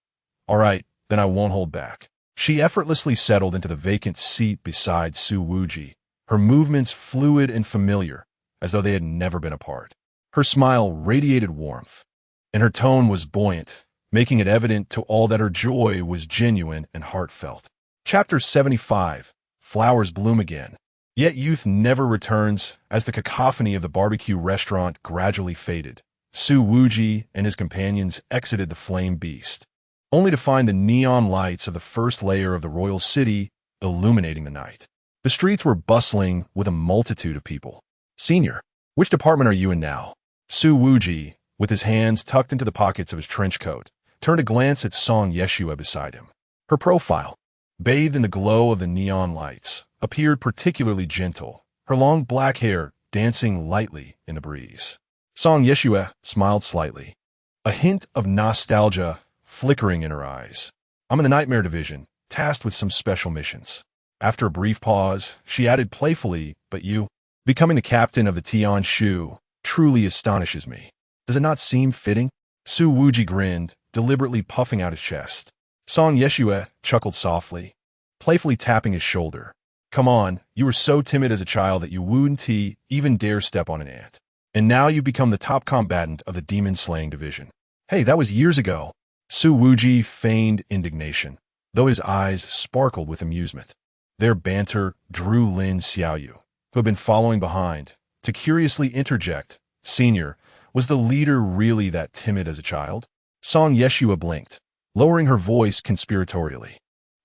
"All right, then I won't hold back." She effortlessly settled into the vacant seat beside Su Wuji, her movements fluid and familiar, as though they had never been apart. Her smile radiated warmth, and her tone was buoyant, making it evident to all that her joy was genuine and heartfelt. Chapter 75. Flowers bloom again. Yet youth never returns. As the cacophony of the barbecue restaurant gradually faded, Su Wuji and his companions exited the flame beast, only to find the neon lights of the first layer of the royal city illuminating the night. The streets were bustling with a multitude of people. "Senior, which department are you in now?" Su Wuji, with his hands tucked into the pockets of his trench coat, turned to glance at Song Yeshua beside him. Her profile, bathed in the glow of the neon lights, appeared particularly gentle, her long black hair dancing lightly in the breeze. Song Yeshua smiled slightly, a hint of nostalgia flickering in her eyes. "I'm in the Nightmare Division, tasked with some special missions." After a brief pause, she added playfully, "But you, becoming the captain of the Tian Shu, truly astonishes me. Does it not seem fitting?" Su Wuji grinned, deliberately puffing out his chest. Song Yeshua chuckled softly, playfully tapping his shoulder. "Come on, you were so timid as a child that you wouldn't even dare step on an ant. And now you've become the top combatant of the demon-slaying division." "Hey, that was years ago." Su Wuji feigned indignation, though his eyes sparkled with amusement. Their banter drew Lin Xiaoyu, who had been following behind, to curiously interject. "Senior, was the leader really that timid as a child?" Song Yeshua blinked, lowering her voice conspiratorially.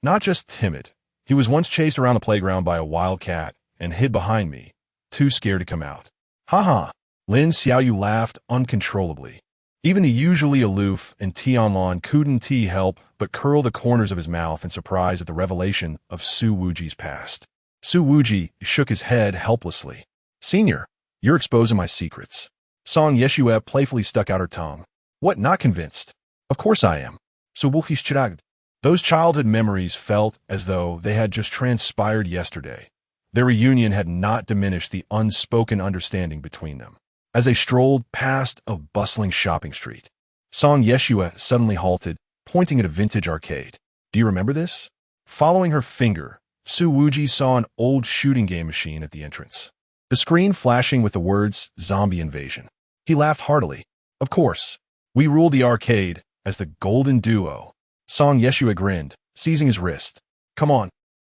"Not just timid. He was once chased around the playground by a wild cat and hid behind me, too scared to come out." "Ha!" Lin Xiaoyu laughed uncontrollably. Even the usually aloof and Tianlong couldn't help but curl the corners of his mouth in surprise at the revelation of Su Wuji's past. Su Wuji shook his head helplessly. "Senior, you're exposing my secrets." Song Yeshua playfully stuck out her tongue. "What, not convinced?" "Of course I am." Su Wuji's chiraged. Those childhood memories felt as though they had just transpired yesterday. Their reunion had not diminished the unspoken understanding between them. As they strolled past a bustling shopping street, Song Yeshua suddenly halted, pointing at a vintage arcade. "Do you remember this?" Following her finger, Su Wuji saw an old shooting game machine at the entrance, the screen flashing with the words "Zombie Invasion." He laughed heartily. "Of course, we ruled the arcade as the Golden Duo." Song Yeshua grinned, seizing his wrist. "Come on,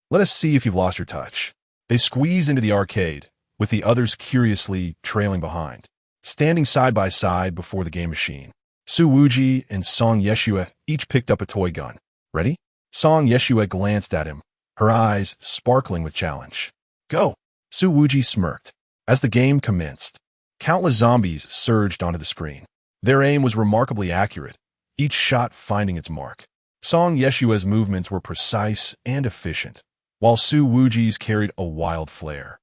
let us see if you've lost your touch." They squeezed into the arcade, with the others curiously trailing behind. Standing side by side before the game machine, Su Wuji and Song Yeshua each picked up a toy gun. "Ready?" Song Yeshua glanced at him, her eyes sparkling with challenge. "Go!" Su Wuji smirked. As the game commenced, countless zombies surged onto the screen. Their aim was remarkably accurate, each shot finding its mark. Song Yeshua's movements were precise and efficient, while Su Wuji's carried a wild flair.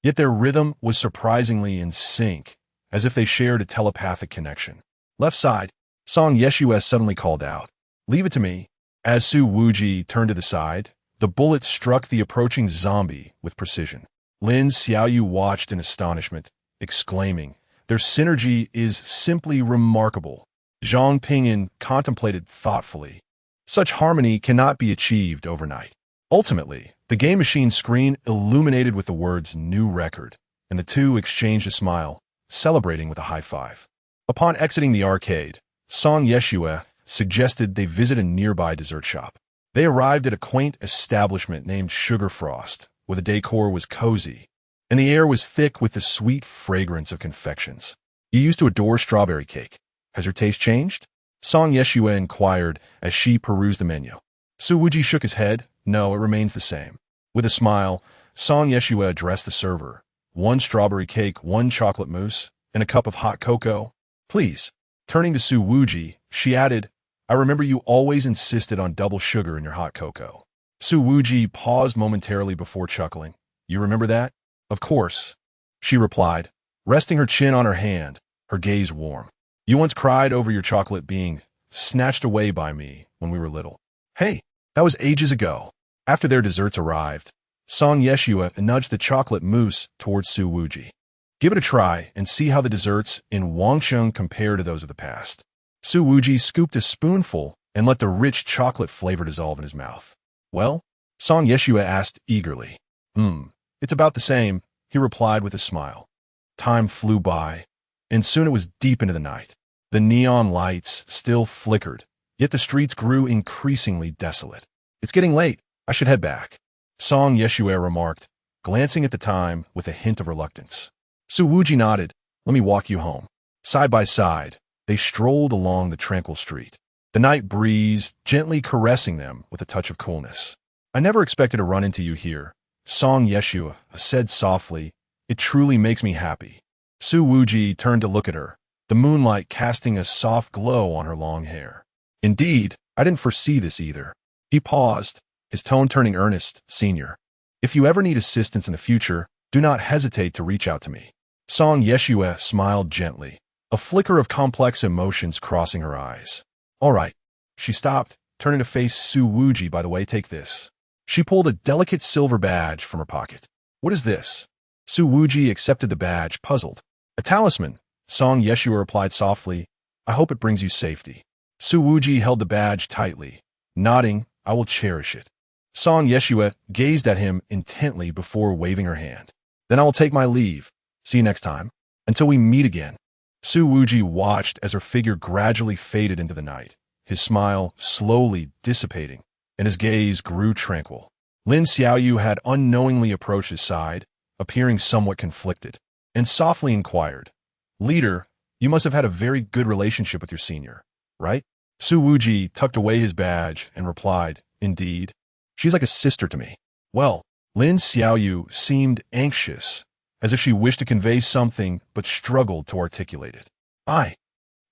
Yet their rhythm was surprisingly in sync, as if they shared a telepathic connection. "Left side," Song Yeshua suddenly called out. "Leave it to me." As Su Wuji turned to the side, the bullet struck the approaching zombie with precision. Lin Xiaoyu watched in astonishment, exclaiming, "Their synergy is simply remarkable." Zhang Pingyan contemplated thoughtfully. Such harmony cannot be achieved overnight. Ultimately, the game machine screen illuminated with the words "New Record," and the two exchanged a smile, celebrating with a high five. Upon exiting the arcade, Song Yeshua suggested they visit a nearby dessert shop. They arrived at a quaint establishment named Sugar Frost, where the decor was cozy, and the air was thick with the sweet fragrance of confections. "You used to adore strawberry cake. Has your taste changed?" Song Yeshua inquired as she perused the menu. Su Wuji shook his head. "No, it remains the same." With a smile, Song Yeshua addressed the server. "One strawberry cake, one chocolate mousse, and a cup of hot cocoa, please." Turning to Su Wuji, she added, "I remember you always insisted on double sugar in your hot cocoa." Su Wuji paused momentarily before chuckling. "You remember that?" "Of course," she replied, resting her chin on her hand, her gaze warm. "You once cried over your chocolate being snatched away by me when we were little." "Hey, that was ages ago." After their desserts arrived, Song Yeshua nudged the chocolate mousse towards Su Wuji. "Give it a try and see how the desserts in Jiangcheng compare to those of the past." Su Wuji scooped a spoonful and let the rich chocolate flavor dissolve in his mouth. "Well?" Song Yeshua asked eagerly. It's about the same," he replied with a smile. Time flew by, and soon it was deep into the night. The neon lights still flickered, yet the streets grew increasingly desolate. "It's getting late. I should head back," Song Yeshua remarked, glancing at the time with a hint of reluctance. Su Wuji nodded. Let me walk you home. Side by side, they strolled along the tranquil street, the night breeze gently caressing them with a touch of coolness. I never expected to run into you here, Song Yeshua said softly. It truly makes me happy. Su Wuji turned to look at her, the moonlight casting a soft glow on her long hair. Indeed, I didn't foresee this either. He paused, his tone turning earnest. Senior, if you ever need assistance in the future, do not hesitate to reach out to me. Song Yeshua smiled gently, a flicker of complex emotions crossing her eyes. All right. She stopped, turning to face Su Wuji. By the way, take this. She pulled a delicate silver badge from her pocket. What is this? Su Wuji accepted the badge, puzzled. A talisman, Song Yeshua replied softly. I hope it brings you safety. Su Wuji held the badge tightly, nodding. I will cherish it. Song Yeshua gazed at him intently before waving her hand. Then I will take my leave. See you next time. Until we meet again. Su Wuji watched as her figure gradually faded into the night, his smile slowly dissipating, and his gaze grew tranquil. Lin Xiaoyu had unknowingly approached his side, appearing somewhat conflicted, and softly inquired, Leader, you must have had a very good relationship with your senior, right? Su Wuji tucked away his badge and replied, Indeed. She's like a sister to me. Well, Lin Xiaoyu seemed anxious, as if she wished to convey something but struggled to articulate it. I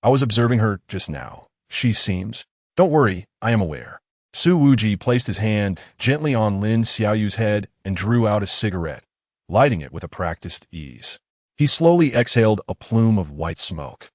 was observing her just now. She seems. Don't worry, I am aware. Su Wuji placed his hand gently on Lin Xiaoyu's head and drew out a cigarette, lighting it with a practiced ease. He slowly exhaled a plume of white smoke.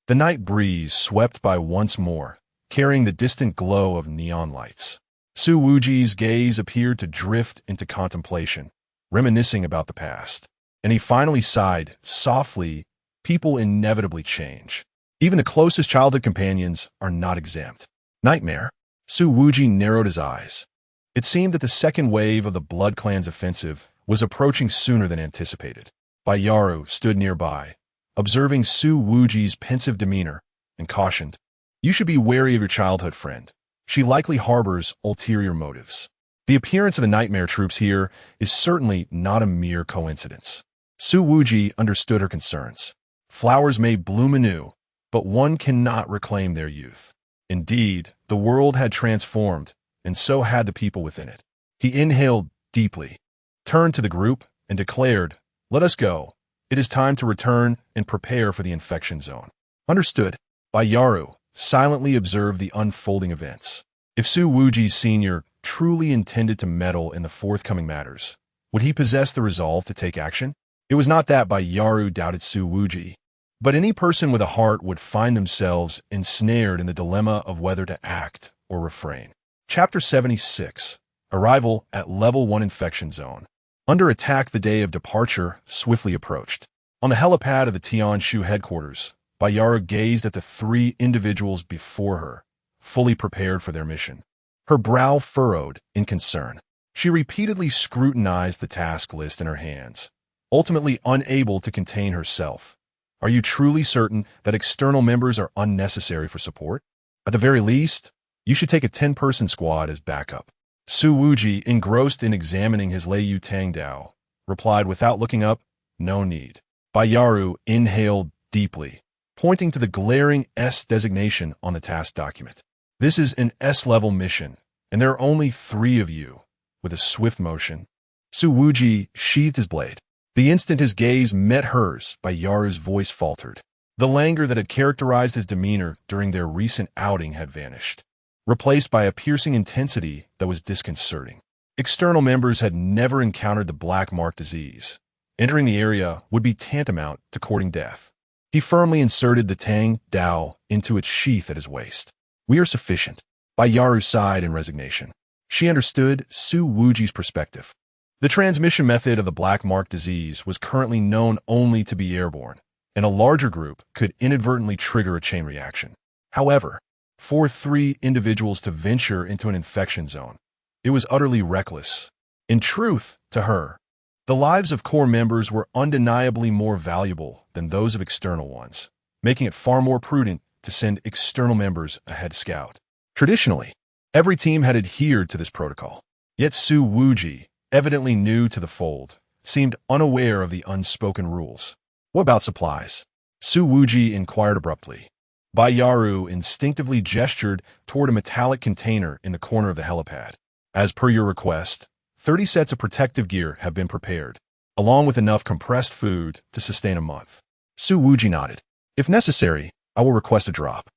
The night breeze swept by once more, carrying the distant glow of neon lights. Su Wuji's gaze appeared to drift into contemplation, reminiscing about the past. And he finally sighed, softly. People inevitably change. Even the closest childhood companions are not exempt. Nightmare? Su Wuji narrowed his eyes. It seemed that the second wave of the Blood Clan's offensive was approaching sooner than anticipated. Baiyaru stood nearby, observing Su Wuji's pensive demeanor, and cautioned, You should be wary of your childhood friend. She likely harbors ulterior motives. The appearance of the nightmare troops here is certainly not a mere coincidence. Su Wuji understood her concerns. Flowers may bloom anew, but one cannot reclaim their youth. Indeed, the world had transformed, and so had the people within it. He inhaled deeply, turned to the group, and declared, Let us go. It is time to return and prepare for the infection zone. Understood. Baiyaru silently observed the unfolding events. If Su Wuji's senior truly intended to meddle in the forthcoming matters, would he possess the resolve to take action? It was not that Baiyaru doubted Su Wuji, but any person with a heart would find themselves ensnared in the dilemma of whether to act or refrain. Chapter 76. Arrival at Level 1 Infection Zone. Under attack, the day of departure swiftly approached. On the helipad of the Tianshu headquarters, Baiyaru gazed at the three individuals before her, fully prepared for their mission. Her brow furrowed in concern. She repeatedly scrutinized the task list in her hands, ultimately unable to contain herself. Are you truly certain that external members are unnecessary for support? At the very least, you should take a 10-person squad as backup. Su Wuji, engrossed in examining his Lei Yu Tang Dao, replied without looking up, No need. Baiyaru inhaled deeply, pointing to the glaring S designation on the task document. This is an S-level mission, and there are only 3 of you. With a swift motion, Su Wuji sheathed his blade. The instant his gaze met hers, Baiyaru's voice faltered. The languor that had characterized his demeanor during their recent outing had vanished, replaced by a piercing intensity that was disconcerting. External members had never encountered the black mark disease. Entering the area would be tantamount to courting death. He firmly inserted the Tang Dao into its sheath at his waist. We are sufficient. Baiyaru sighed in resignation. She understood Su Wuji's perspective. The transmission method of the black mark disease was currently known only to be airborne, and a larger group could inadvertently trigger a chain reaction. However, for 3 individuals to venture into an infection zone, it was utterly reckless. In truth, to her, the lives of core members were undeniably more valuable than those of external ones, making it far more prudent to send external members ahead to scout. Traditionally, every team had adhered to this protocol. Yet Su Wuji, evidently new to the fold, seemed unaware of the unspoken rules. What about supplies? Su Wuji inquired abruptly. Yaru instinctively gestured toward a metallic container in the corner of the helipad. As per your request, 30 sets of protective gear have been prepared, along with enough compressed food to sustain a month. Su Wuji nodded. If necessary, I will request a drop.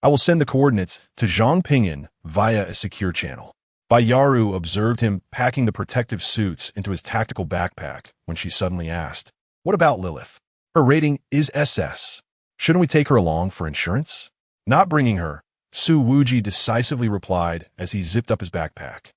I will send the coordinates to Jiangcheng via a secure channel. Yaru observed him packing the protective suits into his tactical backpack when she suddenly asked, "What about Lilith? Her rating is SS. Shouldn't we take her along for insurance?" Not bringing her, Su Wuji decisively replied as he zipped up his backpack.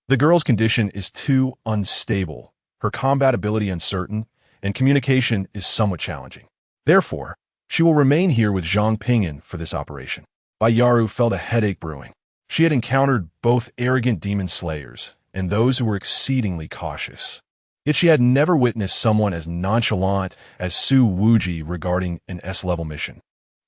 The girl's condition is too unstable, her combat ability uncertain, and communication is somewhat challenging. Therefore, she will remain here with Zhang Pingyan for this operation. Yaru felt a headache brewing. She had encountered both arrogant demon slayers and those who were exceedingly cautious. Yet she had never witnessed someone as nonchalant as Su Wuji regarding an S-level mission.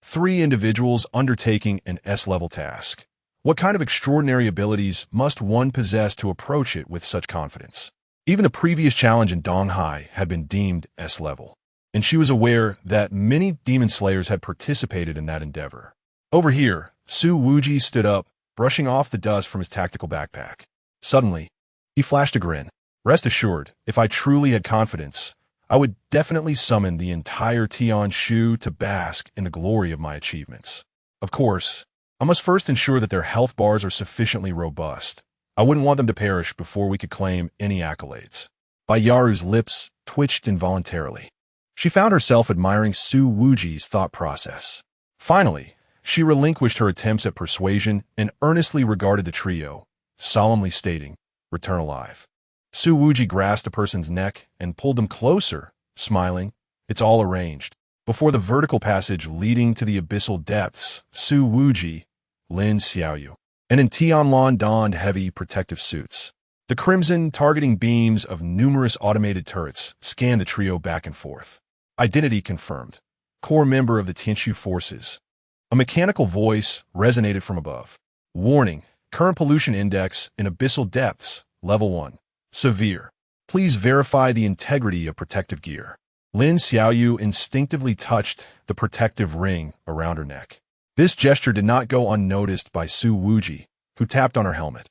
3 individuals undertaking an S-level task. What kind of extraordinary abilities must one possess to approach it with such confidence? Even the previous challenge in Donghai had been deemed S-level, and she was aware that many demon slayers had participated in that endeavor. Over here, Su Wuji stood up, brushing off the dust from his tactical backpack. Suddenly, he flashed a grin. Rest assured, if I truly had confidence, I would definitely summon the entire Tian Shu to bask in the glory of my achievements. Of course, I must first ensure that their health bars are sufficiently robust. I wouldn't want them to perish before we could claim any accolades. Yaru's lips twitched involuntarily. She found herself admiring Su Wuji's thought process. Finally, she relinquished her attempts at persuasion and earnestly regarded the trio, solemnly stating, "Return alive." Su Wuji grasped a person's neck and pulled them closer, smiling. It's all arranged. Before the vertical passage leading to the abyssal depths, Su Wuji, Lin Xiaoyu, and in Tianlan donned heavy protective suits. The crimson targeting beams of numerous automated turrets scanned the trio back and forth. Identity confirmed. Core member of the Tianshu forces. A mechanical voice resonated from above. Warning, current pollution index in abyssal depths, level 1. Severe. Please verify the integrity of protective gear. Lin Xiaoyu instinctively touched the protective ring around her neck. This gesture did not go unnoticed by Su Wuji, who tapped on her helmet.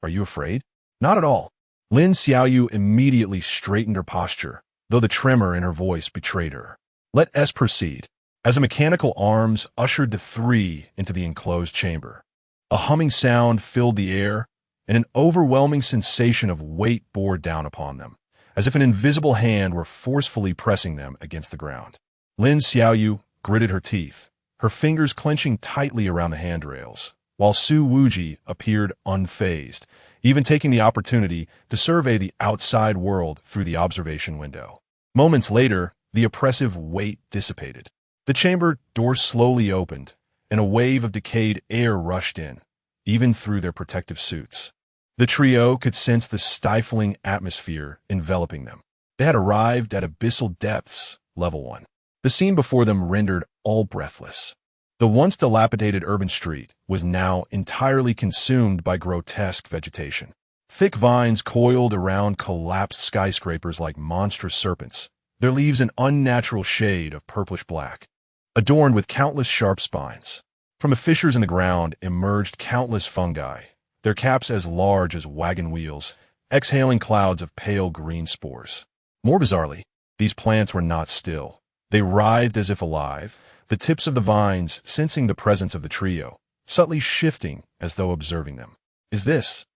Are you afraid? Not at all. Lin Xiaoyu immediately straightened her posture, though the tremor in her voice betrayed her. Let us proceed. As the mechanical arms ushered the 3 into the enclosed chamber, a humming sound filled the air, and an overwhelming sensation of weight bore down upon them, as if an invisible hand were forcefully pressing them against the ground. Lin Xiaoyu gritted her teeth, her fingers clenching tightly around the handrails, while Su Wuji appeared unfazed, even taking the opportunity to survey the outside world through the observation window. Moments later, the oppressive weight dissipated. The chamber door slowly opened, and a wave of decayed air rushed in, even through their protective suits. The trio could sense the stifling atmosphere enveloping them. They had arrived at abyssal depths, level 1. The scene before them rendered all breathless. The once dilapidated urban street was now entirely consumed by grotesque vegetation. Thick vines coiled around collapsed skyscrapers like monstrous serpents, their leaves an unnatural shade of purplish black, adorned with countless sharp spines. From the fissures in the ground emerged countless fungi, their caps as large as wagon wheels, exhaling clouds of pale green spores. More bizarrely, these plants were not still. They writhed as if alive, the tips of the vines sensing the presence of the trio, subtly shifting as though observing them. Is this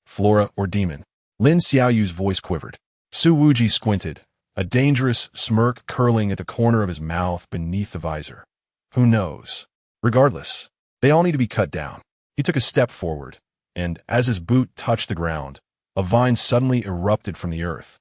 flora or demon? Lin Xiaoyu's voice quivered. Su Wuji squinted, a dangerous smirk curling at the corner of his mouth beneath the visor. Who knows? Regardless, they all need to be cut down. He took a step forward, and as his boot touched the ground, a vine suddenly erupted from the earth,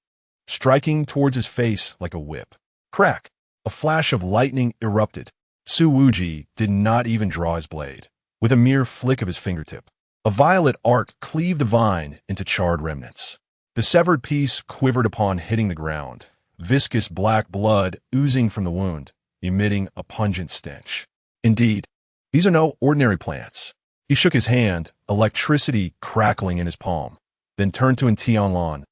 striking towards his face like a whip. Crack! A flash of lightning erupted. Su Wuji did not even draw his blade. With a mere flick of his fingertip, a violet arc cleaved the vine into charred remnants. The severed piece quivered upon hitting the ground, viscous black blood oozing from the wound, emitting a pungent stench. Indeed, these are no ordinary plants. He shook his hand, electricity crackling in his palm, then turned to Tianlan.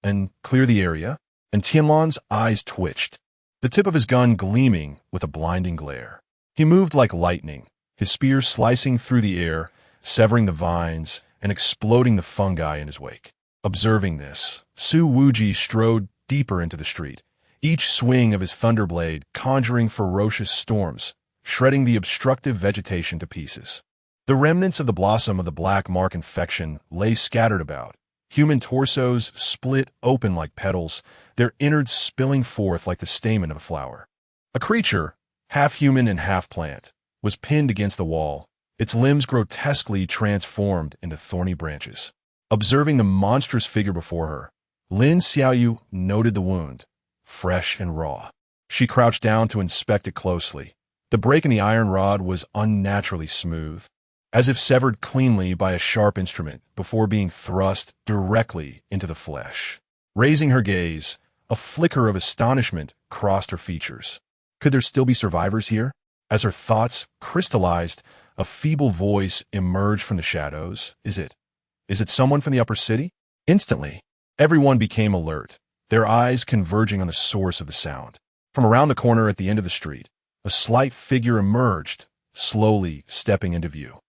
And clear the area? and Tianlan's eyes twitched, the tip of his gun gleaming with a blinding glare. He moved like lightning, his spear slicing through the air, severing the vines and exploding the fungi in his wake. Observing this, Su Wuji strode deeper into the street, each swing of his thunderblade conjuring ferocious storms, shredding the obstructive vegetation to pieces. The remnants of the blossom of the black mark infection lay scattered about, human torsos split open like petals, their innards spilling forth like the stamen of a flower. A creature, half human and half plant, was pinned against the wall, its limbs grotesquely transformed into thorny branches. Observing the monstrous figure before her, Lin Xiaoyu noted the wound, fresh and raw. She crouched down to inspect it closely. The break in the iron rod was unnaturally smooth, as if severed cleanly by a sharp instrument before being thrust directly into the flesh. Raising her gaze, a flicker of astonishment crossed her features. Could there still be survivors here? As her thoughts crystallized, a feeble voice emerged from the shadows. Is it someone from the upper city? Instantly, everyone became alert, their eyes converging on the source of the sound. From around the corner at the end of the street, a slight figure emerged, slowly stepping into view.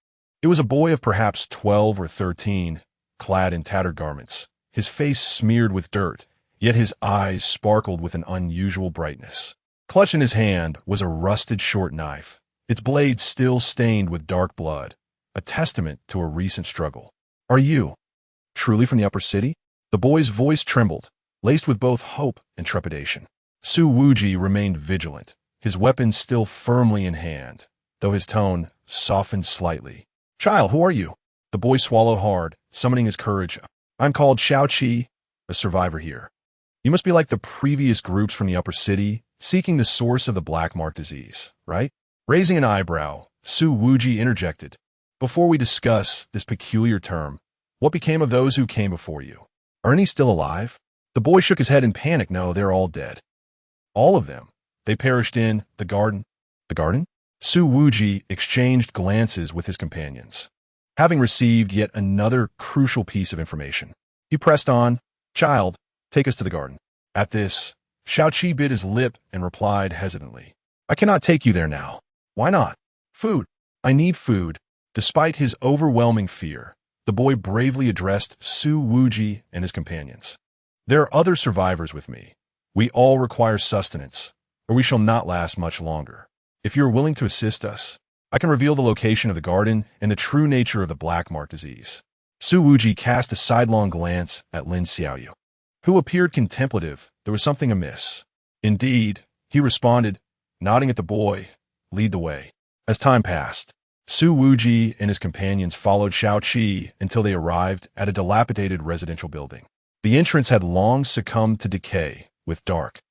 It was a boy of perhaps 12 or 13, clad in tattered garments, his face smeared with dirt, yet his eyes sparkled with an unusual brightness. Clutched in his hand was a rusted short knife, its blade still stained with dark blood, a testament to a recent struggle. Are you truly from the upper city? The boy's voice trembled, laced with both hope and trepidation. Su Wuji remained vigilant, his weapon still firmly in hand, though his tone softened slightly. Child, who are you? The boy swallowed hard, summoning his courage. I'm called Xiaoqi, a survivor here. You must be like the previous groups from the upper city, seeking the source of the black mark disease, right? Raising an eyebrow, Su Wuji interjected. Before we discuss this peculiar term, what became of those who came before you? Are any still alive? The boy shook his head in panic. No, they're all dead. All of them. They perished in the garden. The garden? Su Wuji exchanged glances with his companions. Having received yet another crucial piece of information, he pressed on. Child, take us to the garden. At this, Xiaoqi bit his lip and replied hesitantly. I cannot take you there now. Why not? Food. I need food. Despite his overwhelming fear, the boy bravely addressed Su Wuji and his companions. There are other survivors with me. We all require sustenance, or we shall not last much longer. If you are willing to assist us, I can reveal the location of the garden and the true nature of the black mark disease. Su Wuji cast a sidelong glance at Lin Xiaoyu, who appeared contemplative. There was something amiss. Indeed, he responded, nodding at the boy, lead the way. As time passed, Su Wuji and his companions followed Xiaoqi until they arrived at a dilapidated residential building. The entrance had long succumbed to decay, with dark,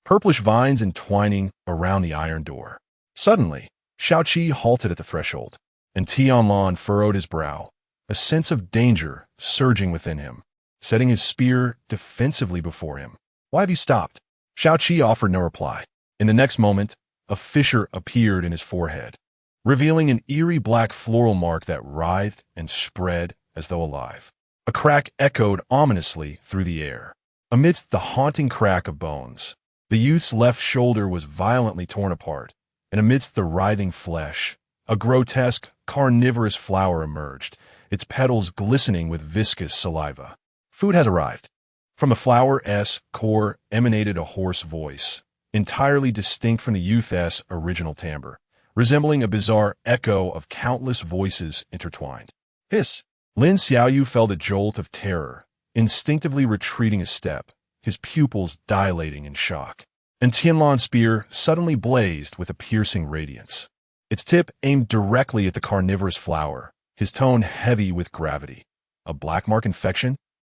purplish vines entwining around the iron door. Suddenly, Xiaoqi halted at the threshold, and Tianlan furrowed his brow, a sense of danger surging within him, setting his spear defensively before him. Why have you stopped? Xiaoqi offered no reply. In the next moment, a fissure appeared in his forehead, revealing an eerie black floral mark that writhed and spread as though alive. A crack echoed ominously through the air. Amidst the haunting crack of bones, the youth's left shoulder was violently torn apart, and amidst the writhing flesh, a grotesque, carnivorous flower emerged, its petals glistening with viscous saliva. Food has arrived. From the flower's core emanated a hoarse voice, entirely distinct from the youth's original timbre, resembling a bizarre echo of countless voices intertwined. Hiss! Lin Xiaoyu felt a jolt of terror, instinctively retreating a step, his pupils dilating in shock. And Tianlan's spear suddenly blazed with a piercing radiance. Its tip aimed directly at the carnivorous flower, his tone heavy with gravity. A black mark infection?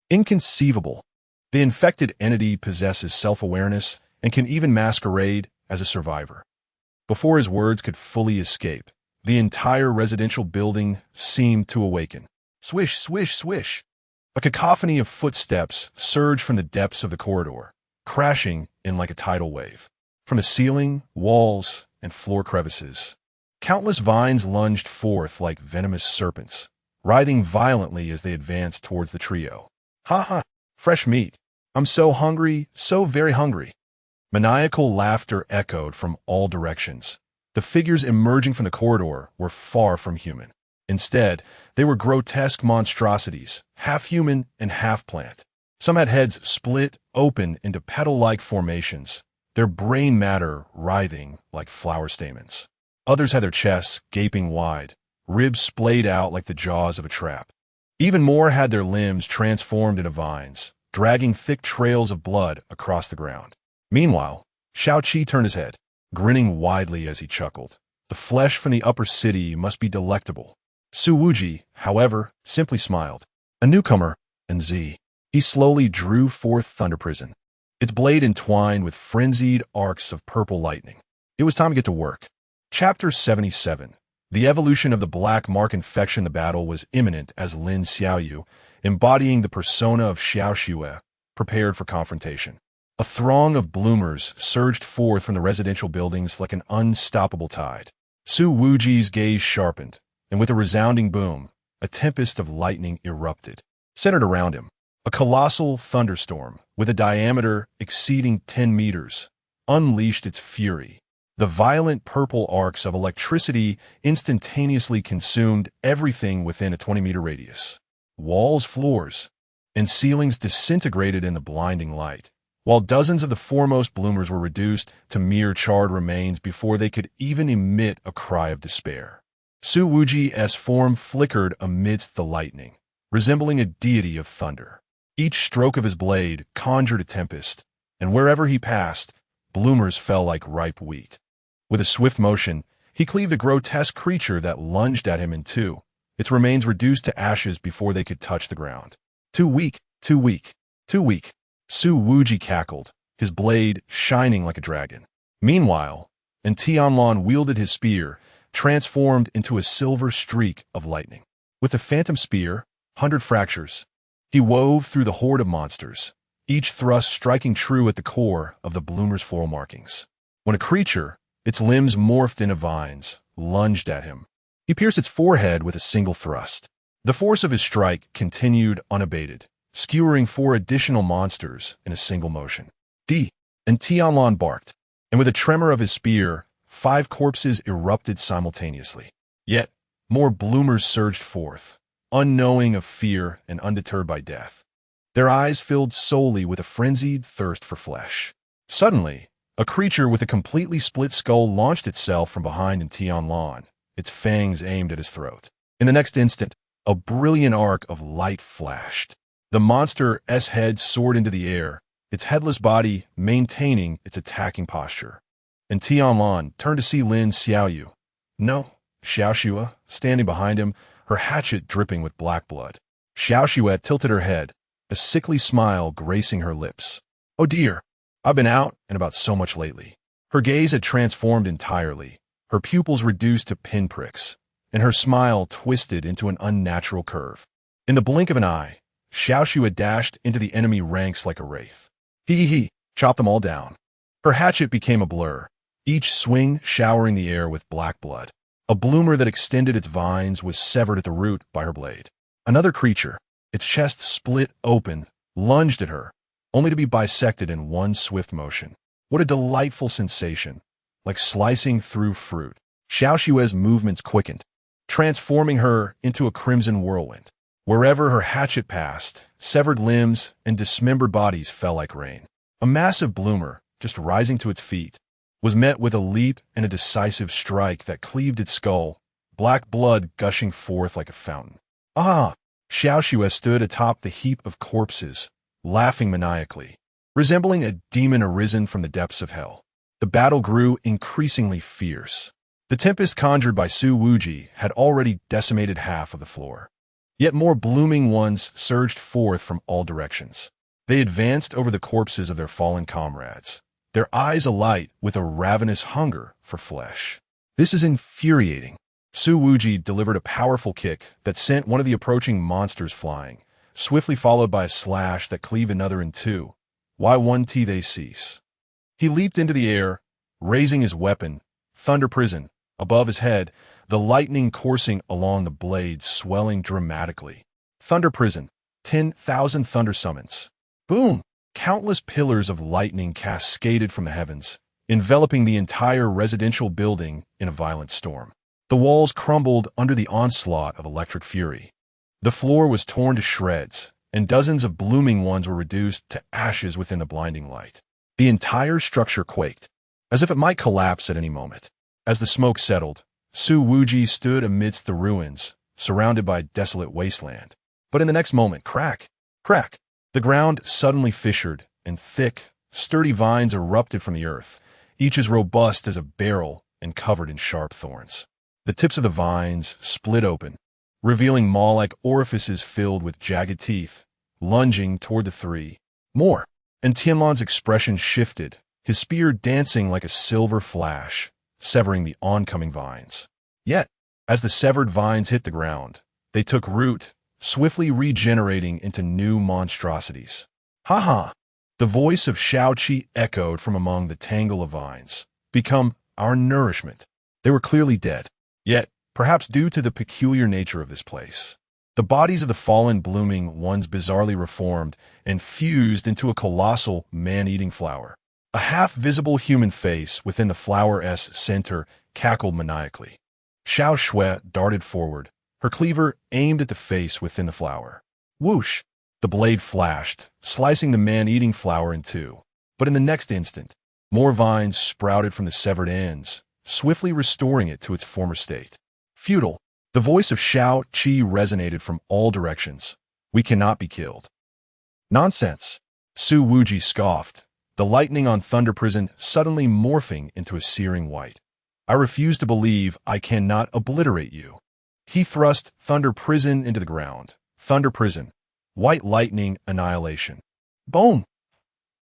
Inconceivable. The infected entity possesses self-awareness and can even masquerade as a survivor. Before his words could fully escape, the entire residential building seemed to awaken. Swish, swish, swish. A cacophony of footsteps surged from the depths of the corridor, crashing in like a tidal wave. From the ceiling, walls, and floor crevices, countless vines lunged forth like venomous serpents, writhing violently as they advanced towards the trio. Ha ha! Fresh meat. I'm so hungry, so very hungry. Maniacal laughter echoed from all directions. The figures emerging from the corridor were far from human. Instead, they were grotesque monstrosities, half human and half plant. Some had heads split open into petal-like formations, their brain matter writhing like flower stamens. Others had their chests gaping wide, ribs splayed out like the jaws of a trap. Even more had their limbs transformed into vines, dragging thick trails of blood across the ground. Meanwhile, Xiaoqi turned his head, grinning widely as he chuckled. The flesh from the upper city must be delectable. Su Wuji, however, simply smiled. A newcomer, and Z. He slowly drew forth Thunder Prison, its blade entwined with frenzied arcs of purple lightning. It was time to get to work. Chapter 77. The evolution of the black mark infection. The battle was imminent as Lin Xiaoyu, embodying the persona of Xiao Xue, prepared for confrontation. A throng of bloomers surged forth from the residential buildings like an unstoppable tide. Su Wuji's gaze sharpened, and with a resounding boom, a tempest of lightning erupted. Centered around him, a colossal thunderstorm, with a diameter exceeding 10 meters, unleashed its fury. The violent purple arcs of electricity instantaneously consumed everything within a 20-meter radius. Walls, floors, and ceilings disintegrated in the blinding light, while dozens of the foremost bloomers were reduced to mere charred remains before they could even emit a cry of despair. Su Wuji's form flickered amidst the lightning, resembling a deity of thunder. Each stroke of his blade conjured a tempest, and wherever he passed, bloomers fell like ripe wheat. With a swift motion, he cleaved a grotesque creature that lunged at him in two, its remains reduced to ashes before they could touch the ground. Too weak, too weak, too weak. Su Wuji cackled, his blade shining like a dragon. Meanwhile, Tianlan wielded his spear, transformed into a silver streak of lightning. With the phantom spear, 100 fractures, he wove through the horde of monsters, each thrust striking true at the core of the bloomer's floral markings. When a creature, its limbs morphed into vines, lunged at him, he pierced its forehead with a single thrust. The force of his strike continued unabated, skewering 4 additional monsters in a single motion. Tianlan barked, and with a tremor of his spear, 5 corpses erupted simultaneously. Yet, more bloomers surged forth, unknowing of fear and undeterred by death. Their eyes filled solely with a frenzied thirst for flesh. Suddenly, a creature with a completely split skull launched itself from behind Tianlan, its fangs aimed at his throat. In the next instant, a brilliant arc of light flashed. The monster's head soared into the air, its headless body maintaining its attacking posture. And Tianlan turned to see Lin Xiaoyu. No, Xiao Xue, standing behind him, her hatchet dripping with black blood. Xiao Xue tilted her head, a sickly smile gracing her lips. Oh dear, I've been out and about so much lately. Her gaze had transformed entirely, her pupils reduced to pinpricks, and her smile twisted into an unnatural curve. In the blink of an eye, Xiao Xue dashed into the enemy ranks like a wraith. He, chopped them all down. Her hatchet became a blur, each swing showering the air with black blood. A bloomer that extended its vines was severed at the root by her blade. Another creature, its chest split open, lunged at her, only to be bisected in one swift motion. What a delightful sensation, like slicing through fruit. Xiao Xue's movements quickened, transforming her into a crimson whirlwind. Wherever her hatchet passed, severed limbs and dismembered bodies fell like rain. A massive bloomer, just rising to its feet, was met with a leap and a decisive strike that cleaved its skull, black blood gushing forth like a fountain. Ah! Xiao Xue stood atop the heap of corpses, laughing maniacally, resembling a demon arisen from the depths of hell. The battle grew increasingly fierce. The tempest conjured by Su Wuji had already decimated half of the floor. Yet more blooming ones surged forth from all directions. They advanced over the corpses of their fallen comrades, their eyes alight with a ravenous hunger for flesh. This is infuriating. Su Wuji delivered a powerful kick that sent one of the approaching monsters flying, swiftly followed by a slash that cleaved another in two. Why one T they cease. He leaped into the air, raising his weapon, Thunder Prison, above his head, the lightning coursing along the blades swelling dramatically. Thunder Prison, 10,000 thunder summons. Boom! Countless pillars of lightning cascaded from the heavens, enveloping the entire residential building in a violent storm. The walls crumbled under the onslaught of electric fury. The floor was torn to shreds, and dozens of blooming ones were reduced to ashes within the blinding light. The entire structure quaked, as if it might collapse at any moment. As the smoke settled, Su Wuji stood amidst the ruins, surrounded by desolate wasteland. But in the next moment, crack, crack, the ground suddenly fissured, and thick, sturdy vines erupted from the earth, each as robust as a barrel and covered in sharp thorns. The tips of the vines split open, revealing maw-like orifices filled with jagged teeth, lunging toward the three. More, and Tianlan's expression shifted, his spear dancing like a silver flash, severing the oncoming vines. Yet, as the severed vines hit the ground, they took root, swiftly regenerating into new monstrosities. Ha ha! The voice of Shaoqi echoed from among the tangle of vines. Become our nourishment. They were clearly dead. Yet, perhaps due to the peculiar nature of this place, the bodies of the fallen blooming ones bizarrely reformed and fused into a colossal man-eating flower. A half-visible human face within the flower's center cackled maniacally. Xiao Shui darted forward, her cleaver aimed at the face within the flower. Whoosh! The blade flashed, slicing the man-eating flower in two. But in the next instant, more vines sprouted from the severed ends, swiftly restoring it to its former state. Futile! The voice of Shao Qi resonated from all directions. We cannot be killed. Nonsense! Su Wuji scoffed, the lightning on Thunder Prison suddenly morphing into a searing white. I refuse to believe I cannot obliterate you. He thrust Thunder Prison into the ground. Thunder Prison. White lightning annihilation. Boom!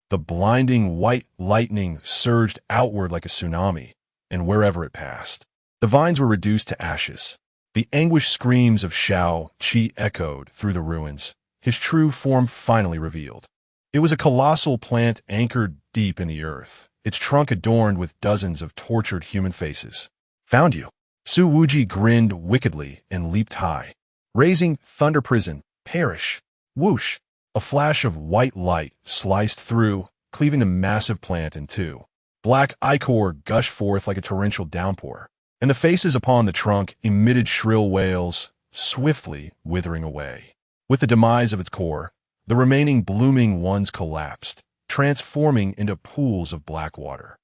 The blinding white lightning surged outward like a tsunami, and wherever it passed, the vines were reduced to ashes. The anguished screams of Shao Qi echoed through the ruins, his true form finally revealed. It was a colossal plant anchored deep in the earth, its trunk adorned with dozens of tortured human faces. Found you. Su Wuji grinned wickedly and leaped high. Raising Thunder Prison, perish. Whoosh! A flash of white light sliced through, cleaving the massive plant in two. Black ichor gushed forth like a torrential downpour, and the faces upon the trunk emitted shrill wails, swiftly withering away. With the demise of its core, the remaining blooming ones collapsed, transforming into pools of black water.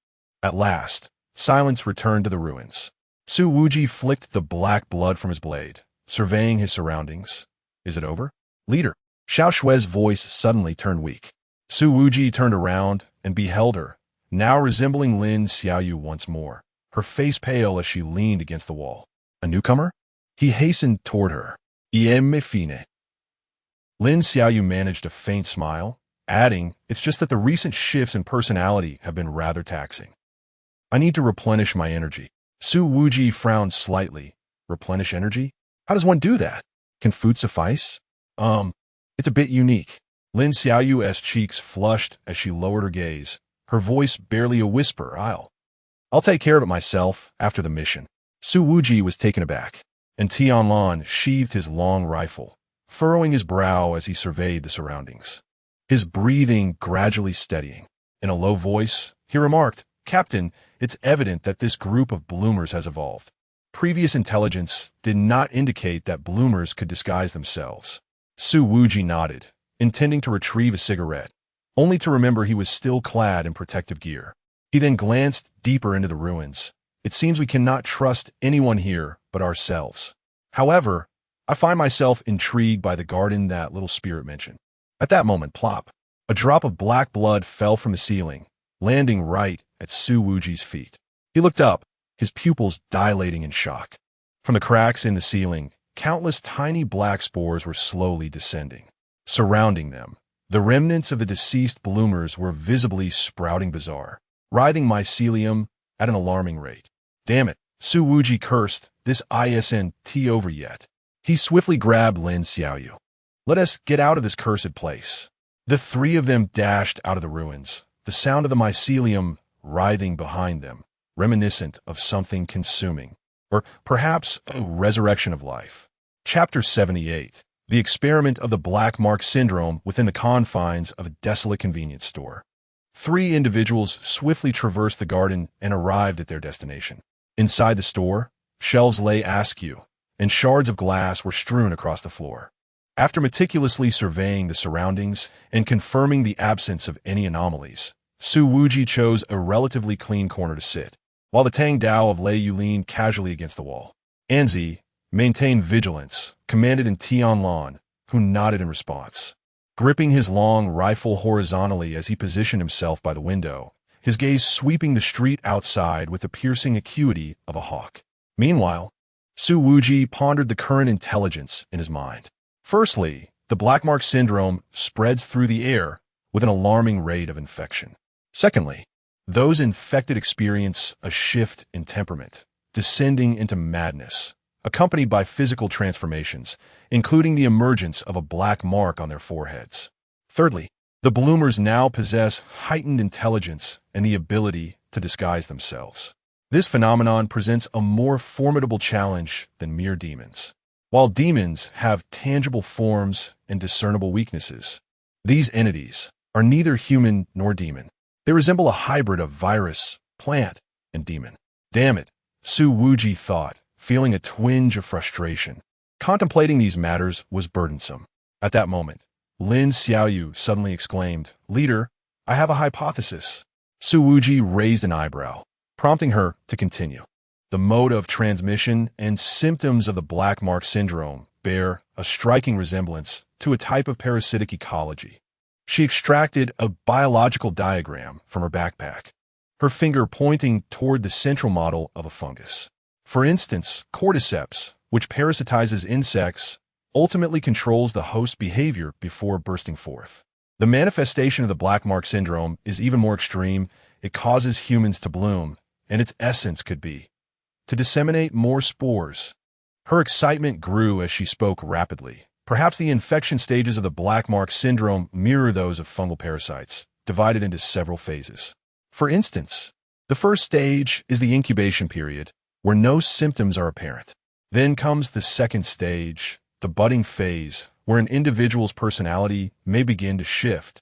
At last, silence returned to the ruins. Su Wuji flicked the black blood from his blade, surveying his surroundings. Is it over? Leader. Xiao Shui's voice suddenly turned weak. Su Wuji turned around and beheld her, now resembling Lin Xiaoyu once more, her face pale as she leaned against the wall. A newcomer? He hastened toward her. Me fine. Lin Xiaoyu managed a faint smile, adding, it's just that the recent shifts in personality have been rather taxing. I need to replenish my energy. Su Wuji frowned slightly. Replenish energy? How does one do that? Can food suffice? It's a bit unique. Lin Xiaoyu's cheeks flushed as she lowered her gaze, her voice barely a whisper. I'll take care of it myself after the mission. Su Wuji was taken aback, and Tianlan sheathed his long rifle, furrowing his brow as he surveyed the surroundings. His breathing gradually steadying. In a low voice, he remarked, Captain, it's evident that this group of bloomers has evolved. Previous intelligence did not indicate that bloomers could disguise themselves. Su Wuji nodded, intending to retrieve a cigarette, only to remember he was still clad in protective gear. He then glanced deeper into the ruins. It seems we cannot trust anyone here but ourselves. However, I find myself intrigued by the garden that little spirit mentioned. At that moment, plop, a drop of black blood fell from the ceiling, landing right at Su Wuji's feet. He looked up, his pupils dilating in shock. From the cracks in the ceiling, countless tiny black spores were slowly descending. Surrounding them, the remnants of the deceased bloomers were visibly sprouting bizarre, writhing mycelium at an alarming rate. Damn it, Su Wuji cursed, this isn't over yet. He swiftly grabbed Lin Xiaoyu. Let us get out of this cursed place. The three of them dashed out of the ruins, the sound of the mycelium writhing behind them, reminiscent of something consuming, or perhaps a resurrection of life. Chapter 78. the experiment of the black mark syndrome within the confines of a desolate convenience store. 3 individuals swiftly traversed the garden and arrived at their destination. Inside the store, shelves lay askew, and shards of glass were strewn across the floor. After meticulously surveying the surroundings and confirming the absence of any anomalies, Su Wuji chose a relatively clean corner to sit, while the Tang Dao of Lei Yu leaned casually against the wall. Anzi maintained vigilance, commanded in Tianlan, who nodded in response. Gripping his long rifle horizontally as he positioned himself by the window, his gaze sweeping the street outside with the piercing acuity of a hawk. Meanwhile, Su Wuji pondered the current intelligence in his mind. Firstly, the black mark syndrome spreads through the air with an alarming rate of infection. Secondly, those infected experience a shift in temperament, descending into madness, accompanied by physical transformations, including the emergence of a black mark on their foreheads. Thirdly, the bloomers now possess heightened intelligence and the ability to disguise themselves. This phenomenon presents a more formidable challenge than mere demons. While demons have tangible forms and discernible weaknesses, these entities are neither human nor demon. They resemble a hybrid of virus, plant, and demon. Damn it, Su Wuji thought, feeling a twinge of frustration. Contemplating these matters was burdensome. At that moment, Lin Xiaoyu suddenly exclaimed, "Leader, I have a hypothesis." Su Wuji raised an eyebrow, prompting her to continue. The mode of transmission and symptoms of the black mark syndrome bear a striking resemblance to a type of parasitic ecology. She extracted a biological diagram from her backpack, her finger pointing toward the central model of a fungus. For instance, cordyceps, which parasitizes insects, ultimately controls the host behavior before bursting forth. The manifestation of the black mark syndrome is even more extreme. It causes humans to bloom, and its essence could be to disseminate more spores. Her excitement grew as she spoke rapidly. Perhaps the infection stages of the black mark syndrome mirror those of fungal parasites, divided into several phases. For instance, the first stage is the incubation period, where no symptoms are apparent. Then comes the second stage, the budding phase, where an individual's personality may begin to shift,